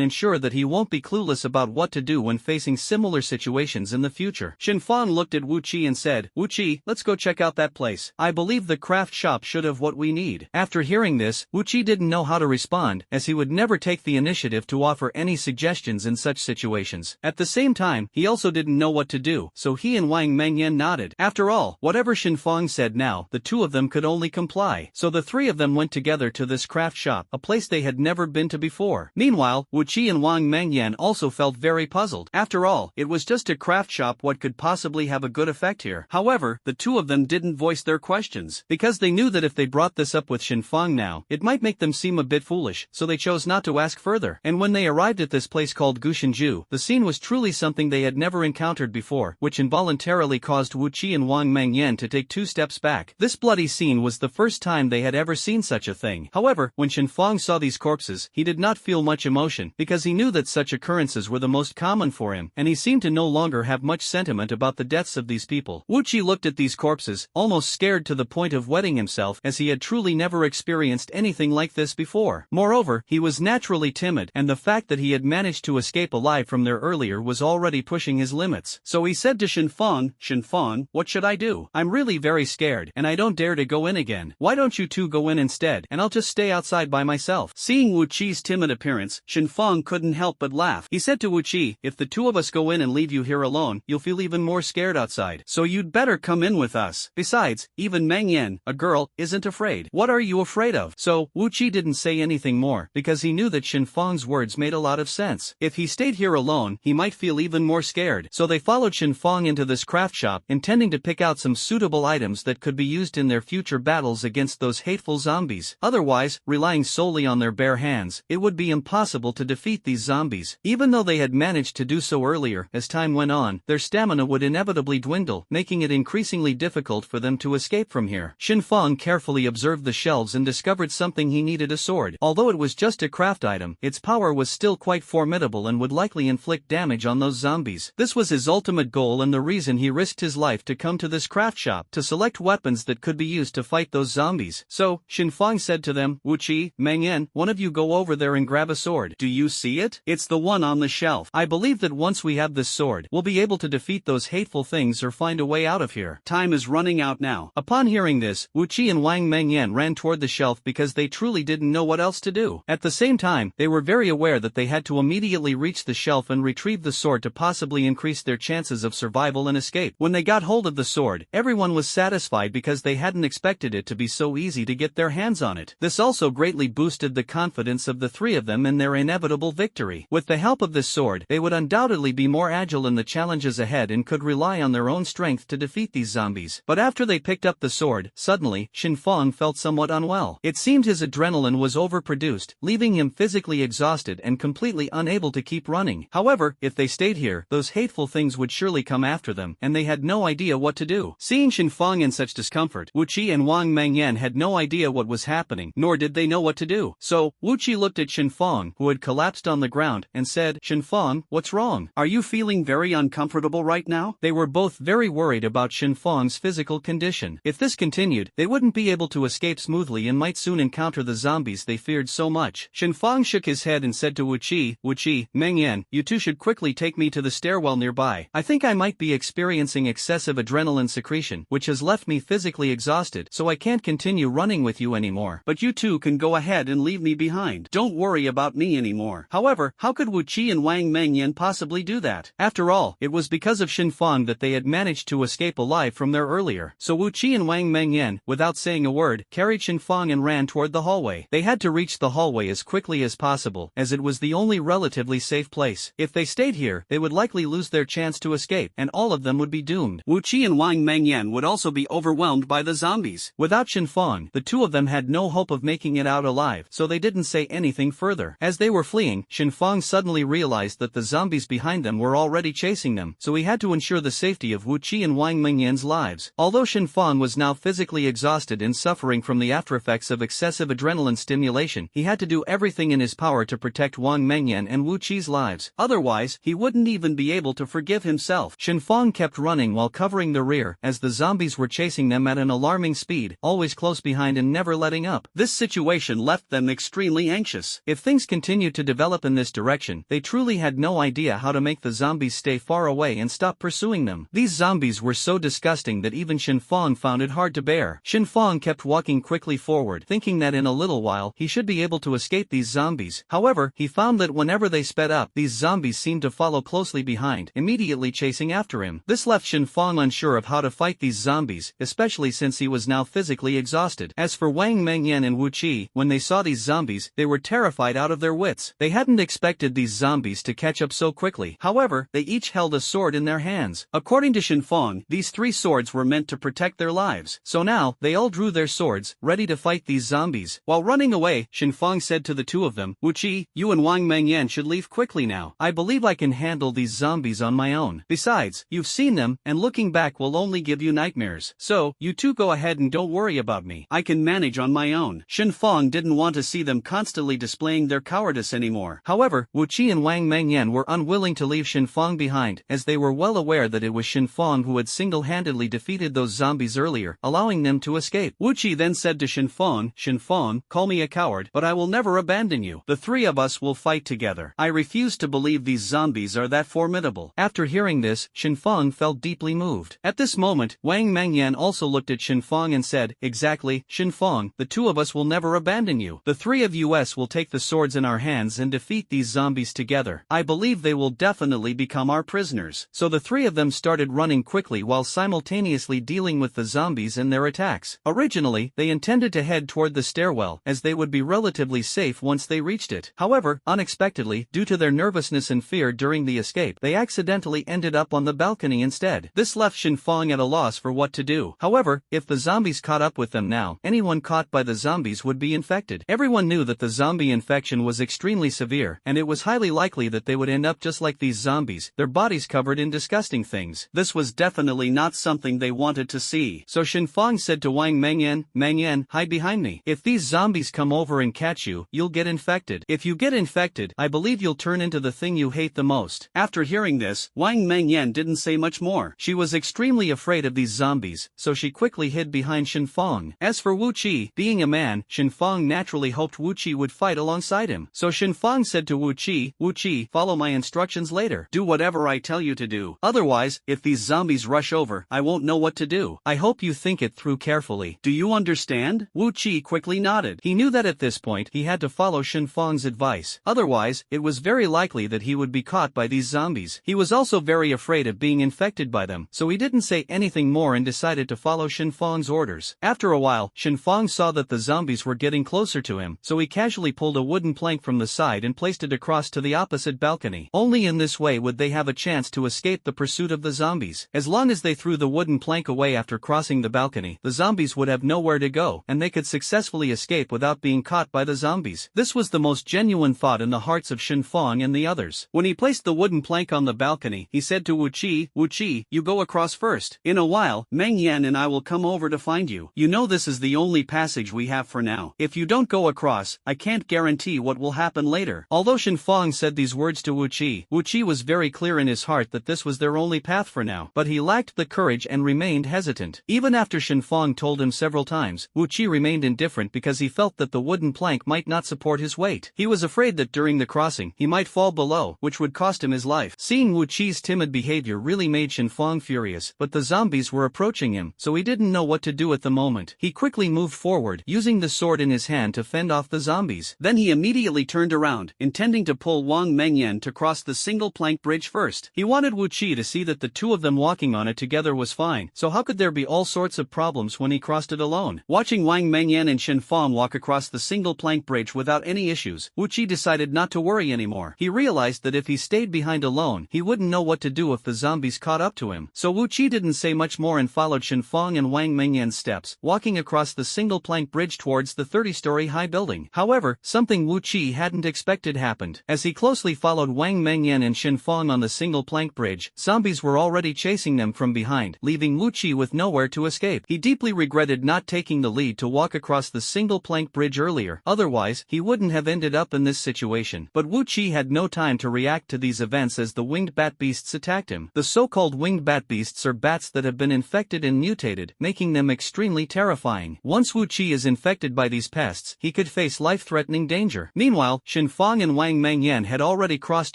ensure that he won't be clueless about what to do when facing similar situations in the future. Shinfang looked at Wu Qi and said, "Wu Qi, let's go check out that place. I believe the craft shop should have what we need." After hearing this, Wu Qi didn't know how to respond, as he would never take the initiative to offer any suggestions in such situations. At the same time, he also didn't know what to do, so he and Wang Mengyan nodded. After all, whatever Shinfang said now, the two of them could only comply. So the three of them went together to this craft shop, a place they had never been to before. Meanwhile, Wu Qi and Wang Mengyan also felt very puzzled. After all, it was just a craft shop. What could possibly have a good effect here? However, the two of them didn't voice their questions, because they knew that if they brought this up with Shinfang now, it might make them seem a bit foolish, so they chose not to ask further. And when they arrived at this place called Gushinju, the scene was truly something they had never encountered before, which involuntarily caused Wu Qi and Wang Mengyan to take 2 steps back. This bloody scene was the first time they had ever seen such a thing. However, when Shinfang saw these corpses, he did not feel much emotion, because he knew that such occurrences were the most common for him, and he seemed to no longer have much sentiment about the deaths of these people. Wu Qi looked at these corpses, almost scared to the point of wetting himself, as he had truly never experienced anything like this before. Moreover, he was naturally timid, and the fact that he had managed to escape alive from there earlier was already pushing his limits. So he said to Shinfang, "Shinfang, what should I do? I'm really very scared, and I don't dare to go in again. Why don't you two go in instead, and I'll just stay outside by myself?" Seeing Wu Qi's timid appearance, Shinfang couldn't help but laugh. He said to Wu Qi, "If the two of us go in and leave you here alone, you'll feel even more scared outside. So you'd better come in with us. Besides, even Meng Yan, a girl, isn't afraid. What are you afraid of?" So, Wu Qi didn't say anything more, because he knew that Shinfang's words made a lot of sense. If he stayed here alone, he might feel even more scared. So they followed Shinfang into this craft shop, intending to pick out some suitable items that could be used in their future battles against those hateful zombies. Otherwise, relying solely on their bare hands, it would be impossible to defeat these zombies. Even though they had managed to do so earlier, as time went on, their stamina would inevitably dwindle, making it increasingly difficult for them to escape from here. Shinfang carefully observed the shelves and discovered something: he needed a sword. Although it was just a craft item, its power was still quite formidable and would likely inflict damage on those zombies. This was his ultimate goal and the reason he risked his life to come to this craft shop, to select weapons that could be used to fight those zombies. So, Shinfang said to them, "Wu Qi, Meng Yan, one of you go over there and grab a sword. Do you see it? It's the one on the shelf. I believe that once we have this sword, we'll be able to defeat those hateful things or find a way out of here. Time is running out now." Upon hearing this, Wu Qi and Wang Mengyan ran toward the shelf because they truly didn't know what else to do. At the same time, they were very aware that they had to immediately reach the shelf and retrieve the sword to possibly increase their chances of survival and escape. When they got hold of the sword, everyone was satisfied because they hadn't expected it to be so easy to get their hands on it. This also greatly boosted the confidence of the three of them in their inevitable victory. With the help of this sword, they would undoubtedly be more agile in the challenges ahead and could rely on their own strength to defeat these zombies. But after they picked up the sword, suddenly, Shinfang felt somewhat unwell. It seemed his adrenaline was overproduced, leaving him physically exhausted and completely unable to keep running. However, if they stayed here, those hateful things would surely come after them, and they had no idea what to do. Seeing Shinfang in such discomfort, Wu Qi and Wang Mengyan had no idea what was happening, nor did they know what to do. So, Wu Qi looked at Shinfang, who had collapsed on the ground, and said, "Shinfang, what's wrong? Are you feeling very uncomfortable right now?" They were both very worried about Shinfang's physical condition. If this continued, they wouldn't be able to escape smoothly and might soon encounter the zombies they feared so much. Shinfang shook his head and said to Wu Qi, "Meng Yan, you two should quickly take me to the stairwell nearby. I think I might be experiencing excessive adrenaline secretion, which has left me physically exhausted, so I can't continue running with you anymore. But you two can go ahead and leave me behind. Don't worry about me anymore." However, how could Wu Qi and Wang Mengyan possibly do that? After all, it was because of Shinfang that they had managed to escape alive from there earlier. So Wu Qi and Wang Mengyan, without saying a word, carried Shinfang and ran toward the hallway. They had to reach the hallway as quickly as possible, as it was the only relatively safe place. If they stayed here, they would likely lose their chance to escape, and all of them would be doomed. Wu Qi and Wang Mengyan would also be overwhelmed by the zombies. Without Shinfang, the two of them had no hope of making it out alive, so they didn't say anything further. As they were fleeing, Shinfang suddenly realized that the zombies behind them were already chasing them, so he had to ensure the safety of Wu Qi and Wang Mengyan's lives. Although Shinfang was now physically exhausted and suffering from the aftereffects of excessive adrenaline stimulation, he he had to do everything in his power to protect Wang Mengyan and Wu Qi's lives. Otherwise, he wouldn't even be able to forgive himself. Shenfang kept running while covering the rear, as the zombies were chasing them at an alarming speed, always close behind and never letting up. This situation left them extremely anxious. If things continued to develop in this direction, they truly had no idea how to make the zombies stay far away and stop pursuing them. These zombies were so disgusting that even Shenfang found it hard to bear. Shenfang kept walking quickly forward, thinking that in a little while he should be able to escape these zombies. However, he found that whenever they sped up, these zombies seemed to follow closely behind, immediately chasing after him. This left Shenfang unsure of how to fight these zombies, especially since he was now physically exhausted. As for Wang Mengyan and Wu Qi, when they saw these zombies, they were terrified out of their wits. They hadn't expected these zombies to catch up so quickly. However, they each held a sword in their hands. According to Shenfang, these 3 swords were meant to protect their lives. So now, they all drew their swords, ready to fight these zombies. While running away, Shenfang said to the 2 of them, Wu Qi, you and Wang Mengyan should leave quickly now. I believe I can handle these zombies on my own. Besides, you've seen them, and looking back will only give you nightmares. So, you 2 go ahead and don't worry about me. I can manage on my own. Shenfang didn't want to see them constantly displaying their cowardice anymore. However, Wu Qi and Wang Mengyan were unwilling to leave Shenfang behind, as they were well aware that it was Shenfang who had single-handedly defeated those zombies earlier, allowing them to escape. Wu Qi then said to Shenfang, Shenfang, call me a coward, but I will never abandon you. The 3 of us will fight together. I refuse to believe these zombies are that formidable. After hearing this, Shenfang felt deeply moved. At this moment, Wang Mengyan also looked at Shenfang and said, exactly, Shenfang, the 2 of us will never abandon you. The 3 of us will take the swords in our hands and defeat these zombies together. I believe they will definitely become our prisoners. So the 3 of them started running quickly while simultaneously dealing with the zombies and their attacks. Originally, they intended to head toward the stairwell, as they would be relatively safe once they reached it. However, unexpectedly, due to their nervousness and fear during the escape, they accidentally ended up on the balcony instead. This left Shenfang at a loss for what to do. However, if the zombies caught up with them now, anyone caught by the zombies would be infected. Everyone knew that the zombie infection was extremely severe, and it was highly likely that they would end up just like these zombies, their bodies covered in disgusting things. This was definitely not something they wanted to see. So Shenfang said to Wang Mengyan, Mengyan, hide behind me. If these zombies come over and catch you, you'll get infected. If you get infected, I believe you'll turn into the thing you hate the most. After hearing this, Wang Mengyan didn't say much more. She was extremely afraid of these zombies, so she quickly hid behind Shenfang. As for Wu Qi, being a man, Shenfang naturally hoped Wu Qi would fight alongside him. So Shenfang said to Wu Qi, follow my instructions later. Do whatever I tell you to do. Otherwise, if these zombies rush over, I won't know what to do. I hope you think it through carefully. Do you understand? Wu Qi quickly nodded. He knew that at this point he had to follow Shenfang's advice. Otherwise, it was very likely that he would be caught by these zombies. He was also very afraid of being infected by them, so he didn't say anything more and decided to follow Shenfang's orders. After a while, Shenfang saw that the zombies were getting closer to him, so he casually pulled a wooden plank from the side and placed it across to the opposite balcony. Only in this way would they have a chance to escape the pursuit of the zombies. As long as they threw the wooden plank away after crossing the balcony, the zombies would have nowhere to go, and they could successfully escape without being caught by the zombies. This was the most genuine thought in the hearts of Shenfang and the others. When he placed the wooden plank on the balcony, he said to Wu Qi, you go across first. In a while, Meng Yan and I will come over to find you. You know this is the only passage we have for now. If you don't go across, I can't guarantee what will happen later. Although Shenfang said these words to Wu Qi was very clear in his heart that this was their only path for now, but he lacked the courage and remained hesitant. Even after Shenfang told him several times, Wu Qi remained indifferent because he felt that the wooden plank might not support his weight. He was afraid that during the crossing, he might fall below, which would cost him his life. Seeing Wu Qi's timid behavior really made Shenfang furious, but the zombies were approaching him, so he didn't know what to do at the moment. He quickly moved forward, using the sword in his hand to fend off the zombies. Then he immediately turned around, intending to pull Wang Mengyan to cross the single plank bridge first. He wanted Wu Qi to see that the two of them walking on it together was fine, so how could there be all sorts of problems when he crossed it alone? Watching Wang Mengyan and Shenfang walk across the single plank bridge without any issues, Wu Qi decided not to worry anymore. He realized that if he stayed behind alone, he wouldn't know what to do if the zombies caught up to him. So Wu Qi didn't say much more and followed Shenfang and Wang Mengyan's steps, walking across the single plank bridge towards the 30-story high building. However, something Wu Qi hadn't expected happened. As he closely followed Wang Mengyan and Shenfang on the single plank bridge, zombies were already chasing them from behind, leaving Wu Qi with nowhere to escape. He deeply regretted not taking the lead to walk across the single plank bridge earlier, otherwise he wouldn't have ended up in this situation. But Wu Qi had no time to react to these events as the winged bat beasts attacked him. The so-called winged bat beasts are bats that have been infected and mutated, making them extremely terrifying. Once Wu Qi is infected by these pests, he could face life-threatening danger. Meanwhile, Shen Fang and Wang Mengyan had already crossed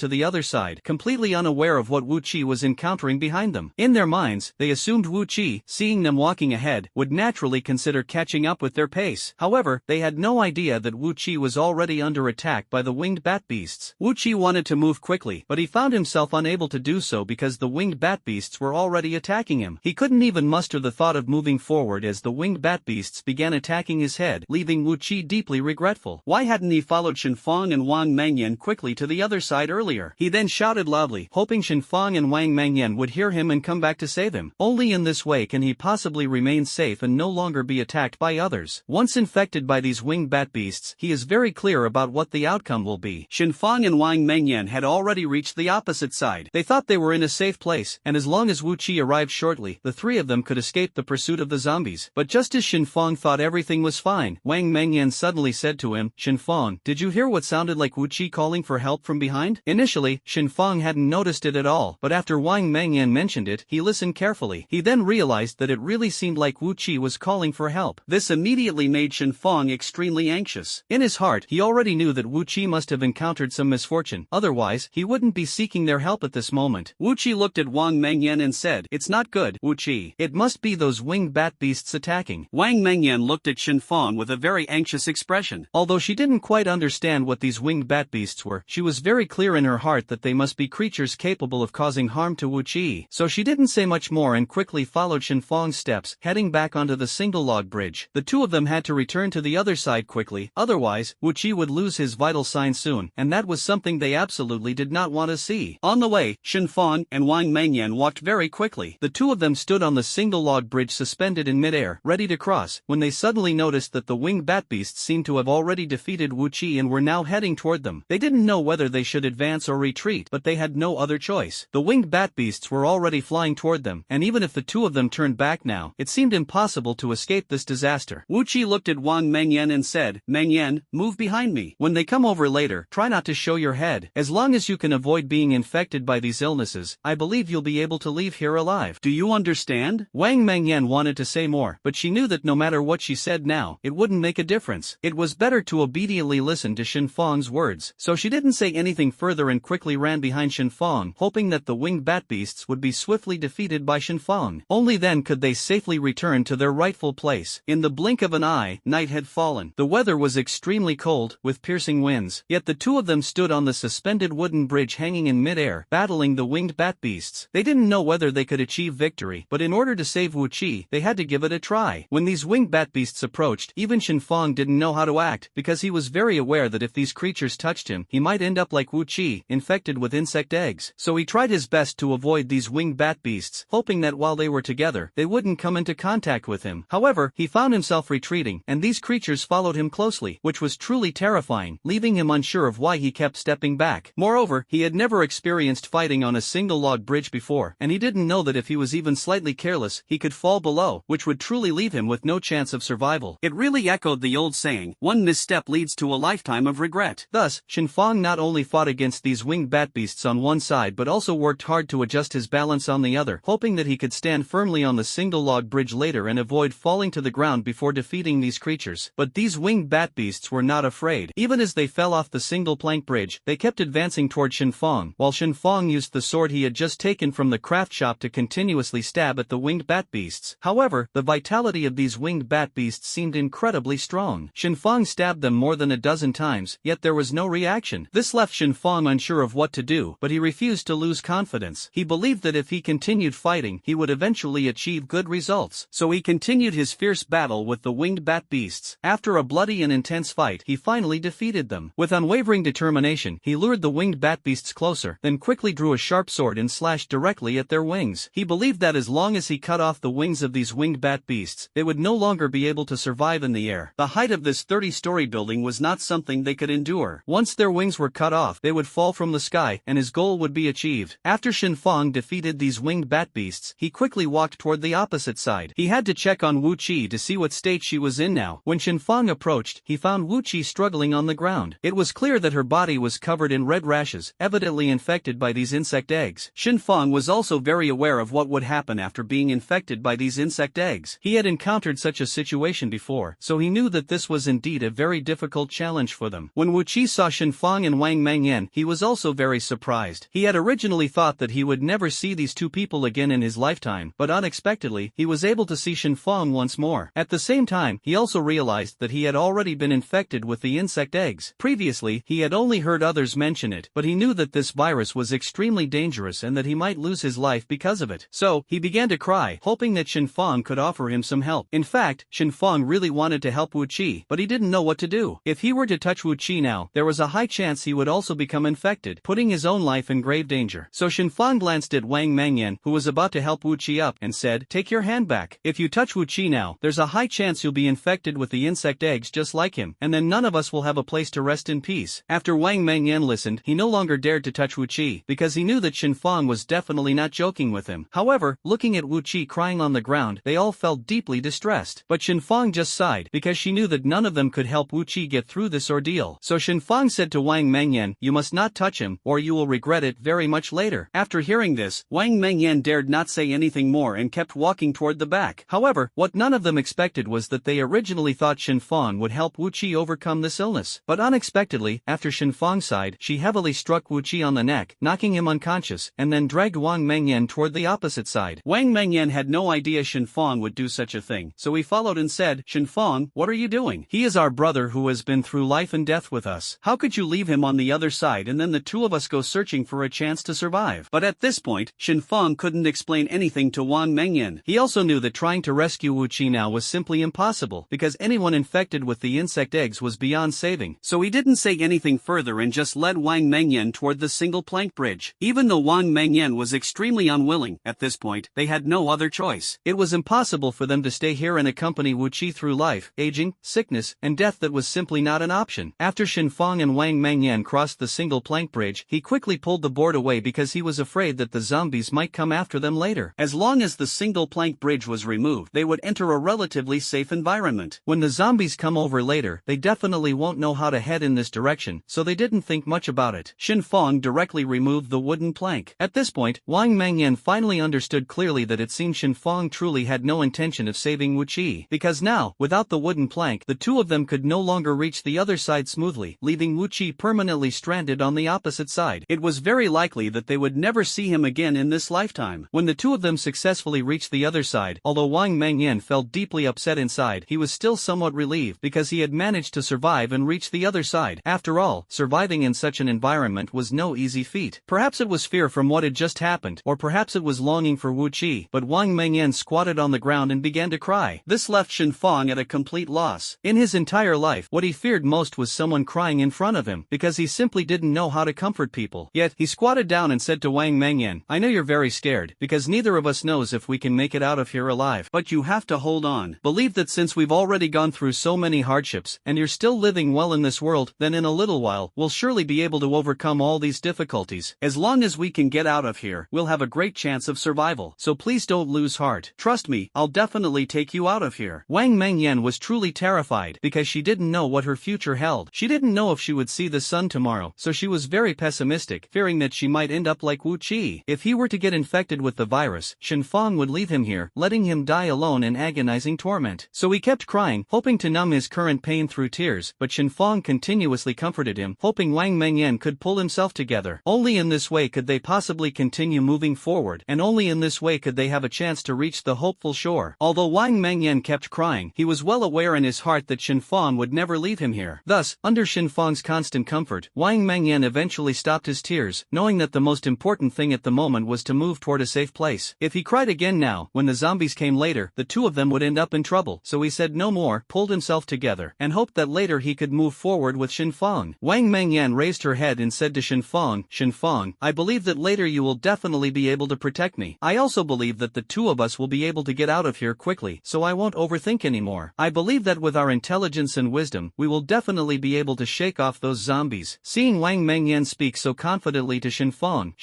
to the other side, completely unaware of what Wu Qi was encountering behind them. In their minds, they assumed Wu Qi, seeing them walking ahead, would naturally consider catching up with their pace. However, they had no idea that Wu Qi was already under attack by the winged bat beasts. Wu Qi wanted to move quickly, but he found himself unable to do so because the winged bat beasts were already attacking him. He couldn't even muster the thought of moving forward as the winged bat beasts began attacking his head, leaving Wu Qi deeply regretful. Why hadn't he followed Shen Fang and Wang Mengyan quickly to the other side earlier? He then shouted loudly, hoping Shen Fang and Wang Mengyan would hear him and come back to save him. Only in this way can he possibly remain safe and no longer be attacked by others. Once infected by these winged bat beasts, he is very clear about what the outcome will be. Shen Fang and Wang Mengyan had already reached the opposite side. They thought they were in a safe place, and as long as Wu Qi arrived shortly, the three of them could escape the pursuit of the zombies. But just as Shen Fang thought everything was fine, Wang Mengyan suddenly said to him, Shen Fang, did you hear what sounded like Wu Qi calling for help from behind? Initially, Shen Fang hadn't noticed it at all, but after Wang Mengyan mentioned it, he listened carefully. He then realized that it really seemed like Wu Qi was calling for help. This immediately made Shen Fang extremely anxious. In his heart, he already knew that Wu Qi must have encountered some misfortune, otherwise, he wouldn't be seeking their help at this moment. Wu Qi looked at Wang Mengyan and said, it's not good, Wu Qi. It must be those winged bat beasts attacking. Wang Mengyan looked at Shen Fang with a very anxious expression. Although she didn't quite understand what these winged bat beasts were, she was very clear in her heart that they must be creatures capable of causing harm to Wu Qi. So she didn't say much more and quickly followed Shen Fang's steps, heading back onto the single log bridge. The two of them had to return to the other side quickly, otherwise, Wu Qi would lose his vital signs soon, and that was something they absolutely did not want to see. On the way, Shen Fang and Wang Mengyan walked very quickly. The two of them stood on the single log bridge suspended in midair, ready to cross, when they suddenly noticed that the winged bat beasts seemed to have already defeated Wu Qi and were now heading toward them. They didn't know whether they should advance or retreat, but they had no other choice. The winged bat beasts were already flying toward them, and even if the two of them turned back now, it seemed impossible to escape this disaster. Wu Qi looked at Wang Mengyan and said, Mengyan, move behind me. When they come over later, try not to show your head. As long as you can avoid being infected by these illnesses, I believe you'll be able to leave here alive. Do you understand? Wang Mengyan wanted to say more, but she knew that no matter what she said now, it wouldn't make a difference. It was better to obediently listen to Shen Fang's words, so she didn't say anything further and quickly ran behind Shen Fang, hoping that the winged bat beasts would be swiftly defeated by Shen Fang. Only then could they safely return to their rightful place. In the blink of an eye, night had fallen. The weather was extremely cold, with piercing winds, yet the two of them stood on the suspended wooden bridge hanging in midair, battling the winged bat beasts. They didn't know whether they could achieve victory, but in order to save Wu Qi, they had to give it a try. When these winged bat beasts approached, even Shen Fang didn't know how to act, because he was very aware that if these creatures touched him, he might end up like Wu Qi, infected with insect eggs. So he tried his best to avoid these winged bat beasts, hoping that while they were together, they wouldn't come into contact with him. However, he found himself retreating, and these creatures followed him closely, which was truly terrifying, leaving him unsure of why he kept stepping back. Moreover, he had never experienced fighting on a single log bridge before, and he didn't know that if he was even slightly careless, he could fall below, which would truly leave him with no chance of survival. It really echoed the old saying, one misstep leads to a lifetime of regret. Thus, Shen Fang not only fought against these winged bat beasts on one side but also worked hard to adjust his balance on the other, hoping that he could stand firmly on the single log bridge later and avoid falling to the ground before defeating these creatures. But these winged bat beasts were not afraid. Even as they fell off the single plank bridge, they kept advancing toward Shen Fang, while Shen Fang used the sword he had just taken from the craft shop to continuously stab at the winged bat beasts. However, the vitality of these winged bat beasts seemed incredibly strong. Shen Fang stabbed them more than a dozen times, yet there was no reaction. This left Shen Fang unsure of what to do, but he refused to lose confidence. He believed that if he continued fighting, he would eventually achieve good results. So he continued his fierce battle with the winged bat beasts. After a bloody and intense fight, he finally defeated them. With unwavering determination, he lured the winged bat beasts closer, then quickly drew a sharp sword and slashed directly at their wings. He believed that as long as he cut off the wings of these winged bat beasts, they would no longer be able to survive in the air. The height of this 30-story building was not something they could endure. Once their wings were cut off, they would fall from the sky, and his goal would be achieved. After Shen Fang defeated these winged bat beasts, he quickly walked toward the opposite side. He had to check on Wu Qi to see what state she was in now. When Shen Fang approached, searched, he found Wu Qi struggling on the ground. It was clear that her body was covered in red rashes, evidently infected by these insect eggs. Shen Feng was also very aware of what would happen after being infected by these insect eggs. He had encountered such a situation before, so he knew that this was indeed a very difficult challenge for them. When Wu Qi saw Shen Feng and Wang Mengyan, he was also very surprised. He had originally thought that he would never see these two people again in his lifetime, but unexpectedly, he was able to see Shen Feng once more. At the same time, he also realized that he had already been infected with the insect eggs. Previously, he had only heard others mention it, but he knew that this virus was extremely dangerous and that he might lose his life because of it. So, he began to cry, hoping that Shen Feng could offer him some help. In fact, Shen Feng really wanted to help Wu Qi, but he didn't know what to do. If he were to touch Wu Qi now, there was a high chance he would also become infected, putting his own life in grave danger. So Shen Feng glanced at Wang Mengyan, who was about to help Wu Qi up, and said, "Take your hand back. If you touch Wu Qi now, there's a high chance you'll be infected with the insect eggs just like him, and then none of us will have a place to rest in peace." After Wang Mengyan listened, he no longer dared to touch Wu Qi, because he knew that Shen Feng was definitely not joking with him. However, looking at Wu Qi crying on the ground, they all felt deeply distressed. But Shen Feng just sighed, because she knew that none of them could help Wu Qi get through this ordeal. So Shen Feng said to Wang Mengyan, "You must not touch him, or you will regret it very much later." After hearing this, Wang Mengyan dared not say anything more and kept walking toward the back. However, what none of them expected was that they originally thought Shen Feng would help Wu Qi overcome this illness. But unexpectedly, after Shen Feng sighed, she heavily struck Wu Qi on the neck, knocking him unconscious, and then dragged Wang Mengyan toward the opposite side. Wang Mengyan had no idea Shen Feng would do such a thing, so he followed and said, "Shen Feng, what are you doing? He is our brother who has been through life and death with us. How could you leave him on the other side and then the two of us go searching for a chance to survive?" But at this point, Shen Feng couldn't explain anything to Wang Mengyan. He also knew that trying to rescue Wu Qi now was simply impossible, because anyone infected with the insect eggs was beyond saving. So he didn't say anything further and just led Wang Mengyan toward the single plank bridge. Even though Wang Mengyan was extremely unwilling, at this point, they had no other choice. It was impossible for them to stay here and accompany Wu Qi through life, aging, sickness, and death. That was simply not an option. After Shen Feng and Wang Mengyan crossed the single plank bridge, he quickly pulled the board away because he was afraid that the zombies might come after them later. As long as the single plank bridge was removed, they would enter a relatively safe environment. When the zombies come over later, they definitely won't know how to head in this direction, so they didn't think much about it. Shen Feng directly removed the wooden plank. At this point, Wang Mengyan finally understood clearly that it seemed Shen Feng truly had no intention of saving Wu Qi, because now, without the wooden plank, the two of them could no longer reach the other side smoothly, leaving Wu Qi permanently stranded on the opposite side. It was very likely that they would never see him again in this lifetime. When the two of them successfully reached the other side, although Wang Mengyan felt deeply upset inside, he was still somewhat relieved because he had managed to survive and reach the other side. After all, surviving in such an environment was no easy feat. Perhaps it was fear from what had just happened, or perhaps it was longing for Wu Qi, but Wang Mengyan squatted on the ground and began to cry. This left Shen Feng at a complete loss. In his entire life, what he feared most was someone crying in front of him, because he simply didn't know how to comfort people. Yet, he squatted down and said to Wang Mengyan, "I know you're very scared, because neither of us knows if we can make it out of here alive. But you have to hold on. Believe that since we've already gone through so many hardships, and you're still living well in this world, then in a little while, we'll surely be able to overcome all these difficulties. As long as we can get out of here, we'll have a great chance of survival. So please don't lose heart. Trust me, I'll definitely take you out of here." Wang Mengyan was truly terrified, because she didn't know what her future held. She didn't know if she would see the sun tomorrow, so she was very pessimistic, fearing that she might end up like Wu Qi. If he were to get infected with the virus, Shen Feng would leave him here, letting him die alone in agonizing torment. So he kept crying, hoping to numb his current pain through tears, but Shen Feng continuously comforted him, hoping Wang Mengyan could pull himself together. Only in this way could they possibly continue moving forward, and only in this way could they have a chance to reach the hopeful shore. Although Wang Mengyan kept crying, he was well aware in his heart that Shen Feng would never leave him here. Thus, under Shen Feng's constant comfort, Wang Mengyan eventually stopped his tears, knowing that the most important thing at the moment was to move toward a safe place. If he cried again now, when the zombies came later, the two of them would end up in trouble. So he said no more, pulled himself together, and hoped that later he could move forward with Shen Feng. Wang Mengyan raised her head and said to Shen Feng, "Shen Feng, I believe that later you will definitely be able to protect me. I also believe that the two of us will be able to get out of here quickly, so I won't overthink anymore. I believe that with our intelligence and wisdom, we will definitely be able to shake off those zombies." Seeing Wang Mengyan speak so confidently to Shen Feng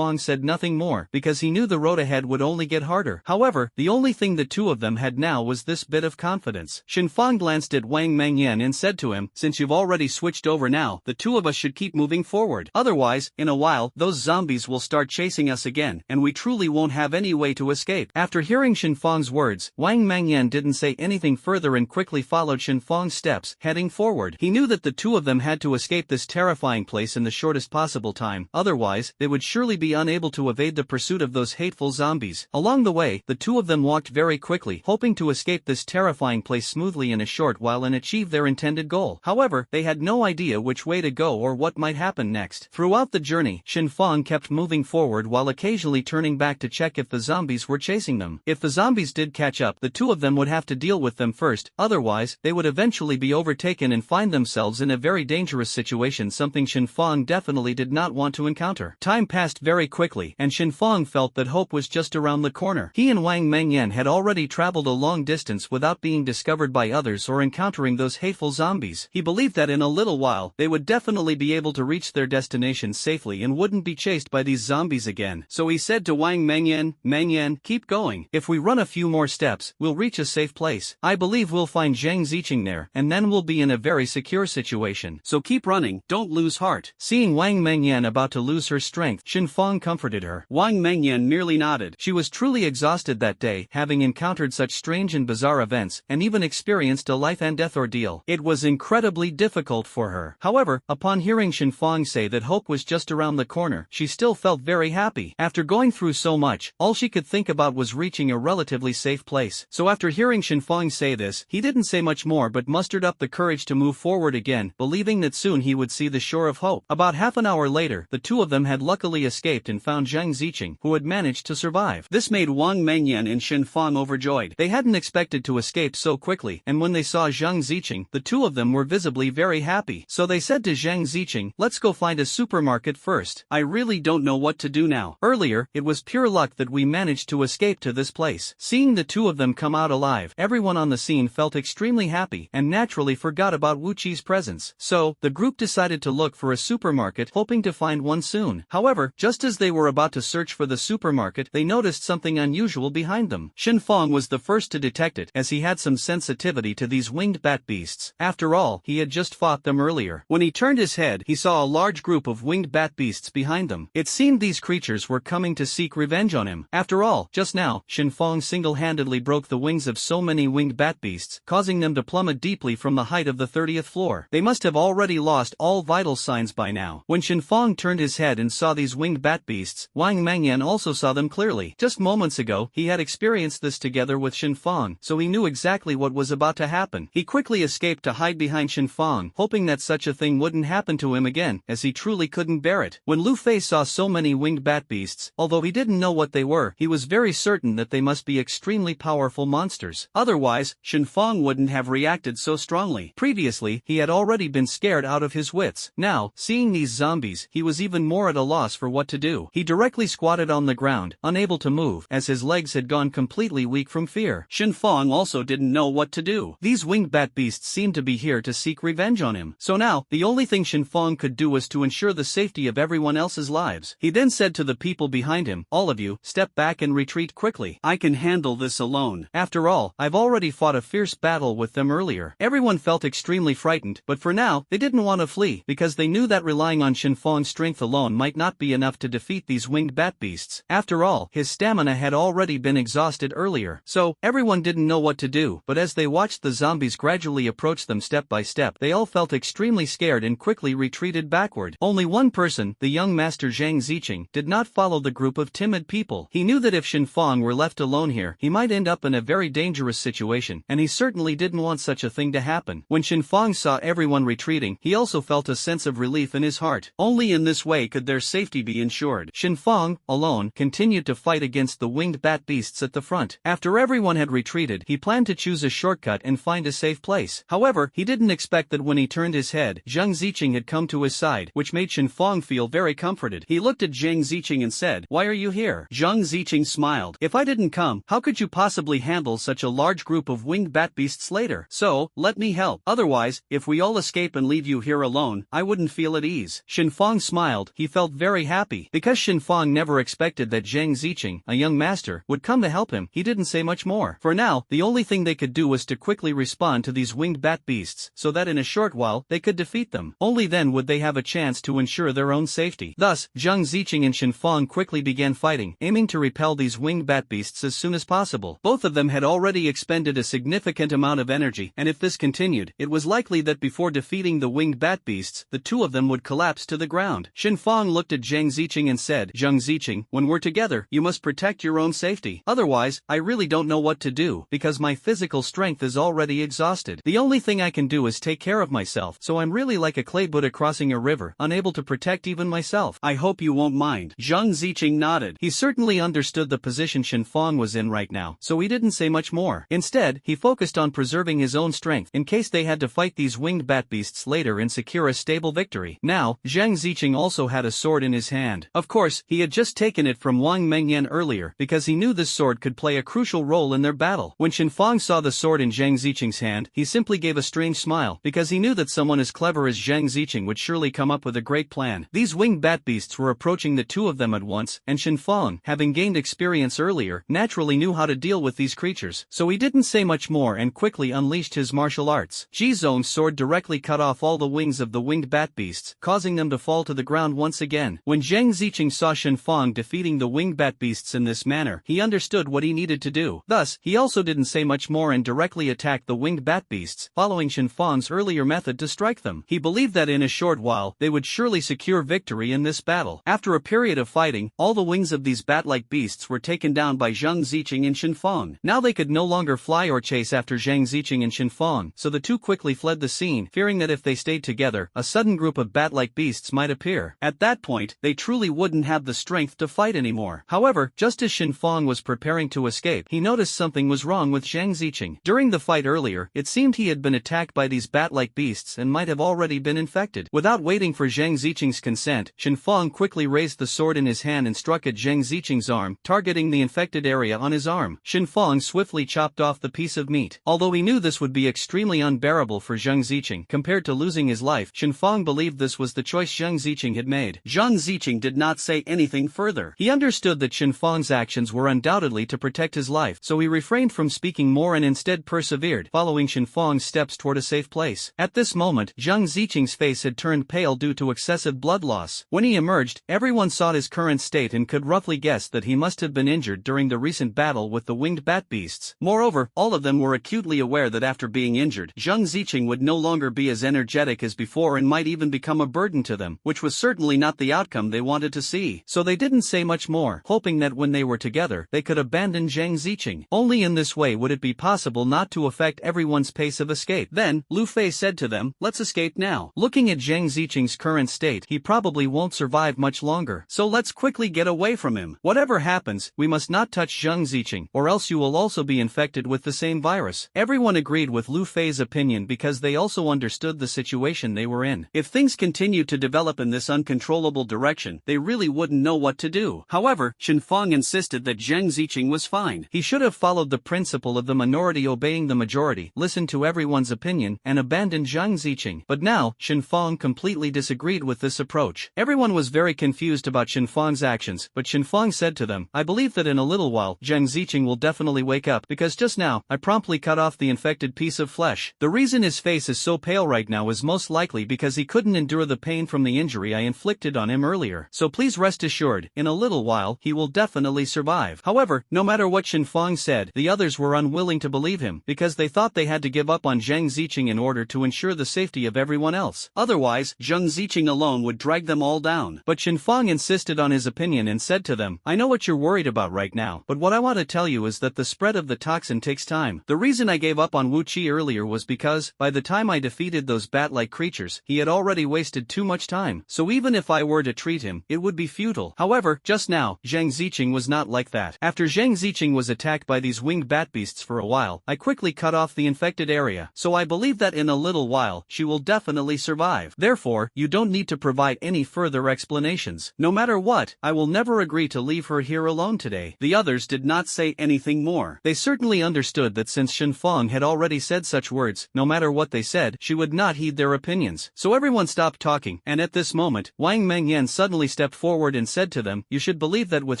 said nothing more, because he knew the road ahead would only get harder. However, the only thing the two of them had now was this bit of confidence. Shen Feng glanced at Wang Wang Mengyan and said to him, "Since you've already switched over now, the two of us should keep moving forward. Otherwise, in a while, those zombies will start chasing us again, and we truly won't have any way to escape." After hearing Shenfang's words, Wang Mengyan didn't say anything further and quickly followed Shenfang's steps, heading forward. He knew that the two of them had to escape this terrifying place in the shortest possible time, otherwise, they would surely be unable to evade the pursuit of those hateful zombies. Along the way, the two of them walked very quickly, hoping to escape this terrifying place smoothly in a short while and achieve their intended goal. However, they had no idea which way to go or what might happen next. Throughout the journey, Shenfang kept moving forward while occasionally turning back to check if the zombies were chasing them. If the zombies did catch up, the two of them would have to deal with them first, otherwise, they would eventually be overtaken and find themselves in a very dangerous situation, something Shenfang definitely did not want to encounter. Time passed very quickly, and Shenfang felt that hope was just around the corner. He and Wang Mengyan had already traveled a long distance without being discovered by others or encountering those hateful zombies. He believed that in a little while, they would definitely be able to reach their destination safely and wouldn't be chased by these zombies again. So he said to Wang Mengyan, "Mengyan, keep going. If we run a few more steps, we'll reach a safe place. I believe we'll find Zhang Ziqing there, and then we'll be in a very secure situation. So keep running, don't lose heart." Seeing Wang Mengyan about to lose her strength, Shenfang comforted her. Wang Mengyan merely nodded. She was truly exhausted that day, having encountered such strange and bizarre events, and even experienced a life-and-death ordeal. It was incredibly difficult for her. However, upon hearing Shenfang say that hope was just around the corner, she still felt very happy. After going through so much, all she could think about was reaching a relatively safe place. So after hearing Shenfang say this, he didn't say much more but mustered up the courage to move forward again, believing that soon he would see the shore of hope. About half an hour later, the two of them had luckily escaped and found Zhang Ziqing, who had managed to survive. This made Wang Mengyan and Shenfang overjoyed. They hadn't expected to escape so quickly, and when they saw Zhang Ziqing, the two of them were visibly very happy. So they said to Zhang Ziqing, "Let's go find a supermarket first. I really don't know what to do now. Earlier, it was pure luck that we managed to escape to this place." Seeing the two of them come out alive, everyone on the scene felt extremely happy and naturally forgot about Wu Qi's presence. So, the group decided to look for a supermarket, hoping to find one soon. However, just as they were about to search for the supermarket, they noticed something unusual behind them. Shenfang was the first to detect it, as he had some sensitivity to these winged bat beasts. After all, he had just fought them earlier. When he turned his head, he saw a large group of winged bat beasts behind them. It seemed these creatures were coming to seek revenge on him. After all, just now, Shenfang single-handedly broke the wings of so many winged bat beasts, causing them to plummet deeply from the height of the 30th floor. They must have already lost all vital signs by now. When Shenfang turned his head and saw these winged bat beasts, Wang Mengyan also saw them clearly. Just moments ago, he had experienced this together with Shenfang, so he knew exactly what was about to happen. He quickly escaped to hide behind Shenfang, hoping that such a thing wouldn't happen to him again, as he truly couldn't bear it. When Lu Fei saw so many winged bat beasts, although he didn't know what they were, he was very certain that they must be extremely powerful monsters. Otherwise, Shenfang wouldn't have reacted so strongly. Previously, he had already been scared out of his wits. Now, seeing these zombies, he was even more at a loss for what to do. He directly squatted on the ground, unable to move, as his legs had gone completely weak from fear. Shenfang also didn't know what to do. These winged bat beasts seemed to be here to seek revenge on him. So now, the only thing Shenfang could do was to ensure the safety of everyone else's lives. He then said to the people behind him, "All of you, step back and retreat quickly. I can handle this alone. After all, I've already fought a fierce battle with them earlier." Everyone felt extremely frightened, but for now, they didn't want to flee, because they knew that relying on Shenfang's strength alone might not be enough to defeat these winged bat beasts. After all, his stamina had already been exhausted earlier. So, everyone didn't know what to do, but as they watched the zombies gradually approach them step by step, they all felt extremely scared and quickly retreated backward. Only one person, the young master Zhang Ziqing, did not follow the group of timid people. He knew that if Shenfang were left alone here, he might end up in a very dangerous situation, and he certainly didn't want such a thing to happen. When Shenfang saw everyone retreating, he also felt a sense of relief in his heart. Only in this way could their safety be ensured. Shenfang, alone, continued to fight against the winged bat beasts at the front. After everyone had retreated, he planned to choose a shortcut and find a safe place. However, he didn't expect that when he turned his head, Zhang Ziqing had come to his side, which made Shenfang feel very comforted. He looked at Zhang Ziqing and said, "Why are you here?" Zhang Ziqing smiled. "If I didn't come, how could you possibly handle such a large group of winged bat beasts later? So, let me help. Otherwise, if we all escape and leave you here alone, I wouldn't feel at ease." Shenfang smiled. He felt very happy. Because Shenfang never expected that Zhang Ziqing, a young master, would come to help him, he didn't say much more. For now, the only thing they could do was to quickly respond to these these winged bat beasts so that in a short while they could defeat them. Only then would they have a chance to ensure their own safety. Thus, Zhang Ziqing and Shenfang quickly began fighting, aiming to repel these winged bat beasts as soon as possible. Both of them had already expended a significant amount of energy, and if this continued, it was likely that before defeating the winged bat beasts, the two of them would collapse to the ground. Shenfang looked at Zhang Ziqing and said, "Zhang Ziqing, when we're together, you must protect your own safety. Otherwise, I really don't know what to do, because my physical strength is already exhausted. The only thing I can do is take care of myself, so I'm really like a clay Buddha crossing a river, unable to protect even myself. I hope you won't mind." Zhang Ziqing nodded. He certainly understood the position Shenfang was in right now, so he didn't say much more. Instead, he focused on preserving his own strength in case they had to fight these winged bat beasts later and secure a stable victory. Now, Zhang Ziqing also had a sword in his hand. Of course, he had just taken it from Wang Mengyan earlier because he knew this sword could play a crucial role in their battle. When Shenfang saw the sword in Zhang Ziqing's hand, he simply gave a strange smile because he knew that someone as clever as Zhang Ziqing would surely come up with a great plan. These winged bat beasts were approaching the two of them at once, and Shenfang, having gained experience earlier, naturally knew how to deal with these creatures, so he didn't say much more and quickly unleashed his martial arts. Jizong's sword directly cut off all the wings of the winged bat beasts, causing them to fall to the ground once again. When Zhang Ziqing saw Shenfang defeating the winged bat beasts in this manner, he understood what he needed to do. Thus, he also didn't say much more and directly attacked the winged bat beasts, following Shenfang's earlier method to strike them. He believed that in a short while, they would surely secure victory in this battle. After a period of fighting, all the wings of these bat-like beasts were taken down by Zhang Ziqing and Shenfang. Now they could no longer fly or chase after Zhang Ziqing and Shenfang, so the two quickly fled the scene, fearing that if they stayed together, a sudden group of bat-like beasts might appear. At that point, they truly wouldn't have the strength to fight anymore. However, just as Shenfang was preparing to escape, he noticed something was wrong with Zhang Ziqing. During the fight earlier, it seemed he had been attacked by these bat-like beasts and might have already been infected. Without waiting for Zhang Ziqing's consent, Shenfang quickly raised the sword in his hand and struck at Zhang Ziqing's arm, targeting the infected area on his arm. Shenfang swiftly chopped off the piece of meat. Although he knew this would be extremely unbearable for Zhang Ziqing compared to losing his life, Shenfang believed this was the choice Zhang Ziqing had made. Zhang Ziqing did not say anything further. He understood that Shenfang's actions were undoubtedly to protect his life, so he refrained from speaking more and instead persevered, following Shenfang's steps toward a safe place. At this moment, Zhang Ziqing's face had turned pale due to excessive blood loss. When he emerged, everyone saw his current state and could roughly guess that he must have been injured during the recent battle with the winged bat beasts. Moreover, all of them were acutely aware that after being injured, Zhang Ziqing would no longer be as energetic as before and might even become a burden to them, which was certainly not the outcome they wanted to see. So they didn't say much more, hoping that when they were together, they could abandon Zhang Ziqing. Only in this way would it be possible not to affect everyone's pace of escape. Then, Lu Fei said to them, "Let's escape now. Looking at Zhang Ziqing's current state, he probably won't survive much longer. So let's quickly get away from him. Whatever happens, we must not touch Zhang Ziqing, or else you will also be infected with the same virus." Everyone agreed with Lu Fei's opinion because they also understood the situation they were in. If things continued to develop in this uncontrollable direction, they really wouldn't know what to do. However, Shenfang insisted that Zhang Ziqing was fine. He should have followed the principle of the minority obeying the majority, listened to everyone's opinion, and abandoned Zhang Ziqing. But now, Shenfang completely disagreed with this approach. Everyone was very confused about Shenfang's actions, but Shenfang said to them, "I believe that in a little while, Zhang Ziqing will definitely wake up, because just now, I promptly cut off the infected piece of flesh. The reason his face is so pale right now is most likely because he couldn't endure the pain from the injury I inflicted on him earlier. So please rest assured, in a little while, he will definitely survive." However, no matter what Shenfang said, the others were unwilling to believe him, because they thought they had to give up on Zhang Ziqing in order to ensure the safety of everyone else. Otherwise, Zhang Ziqing alone would drag them all down. But Shenfang insisted on his opinion and said to them, "I know what you're worried about right now, but what I want to tell you is that the spread of the toxin takes time. The reason I gave up on Wu Qi earlier was because, by the time I defeated those bat-like creatures, he had already wasted too much time. So even if I were to treat him, it would be futile." However, just now, Zhang Ziqing was not like that. After Zhang Ziqing was attacked by these winged bat beasts for a while, I quickly cut off the infected area, so I believe that in a little while, she will definitely survive. Therefore, you don't need to provide any further explanations. No matter what, I will never agree to leave her here alone today. The others did not say anything more. They certainly understood that since Shenfang had already said such words, no matter what they said, she would not heed their opinions. So everyone stopped talking, and at this moment, Wang Mengyan suddenly stepped forward and said to them, "You should believe that with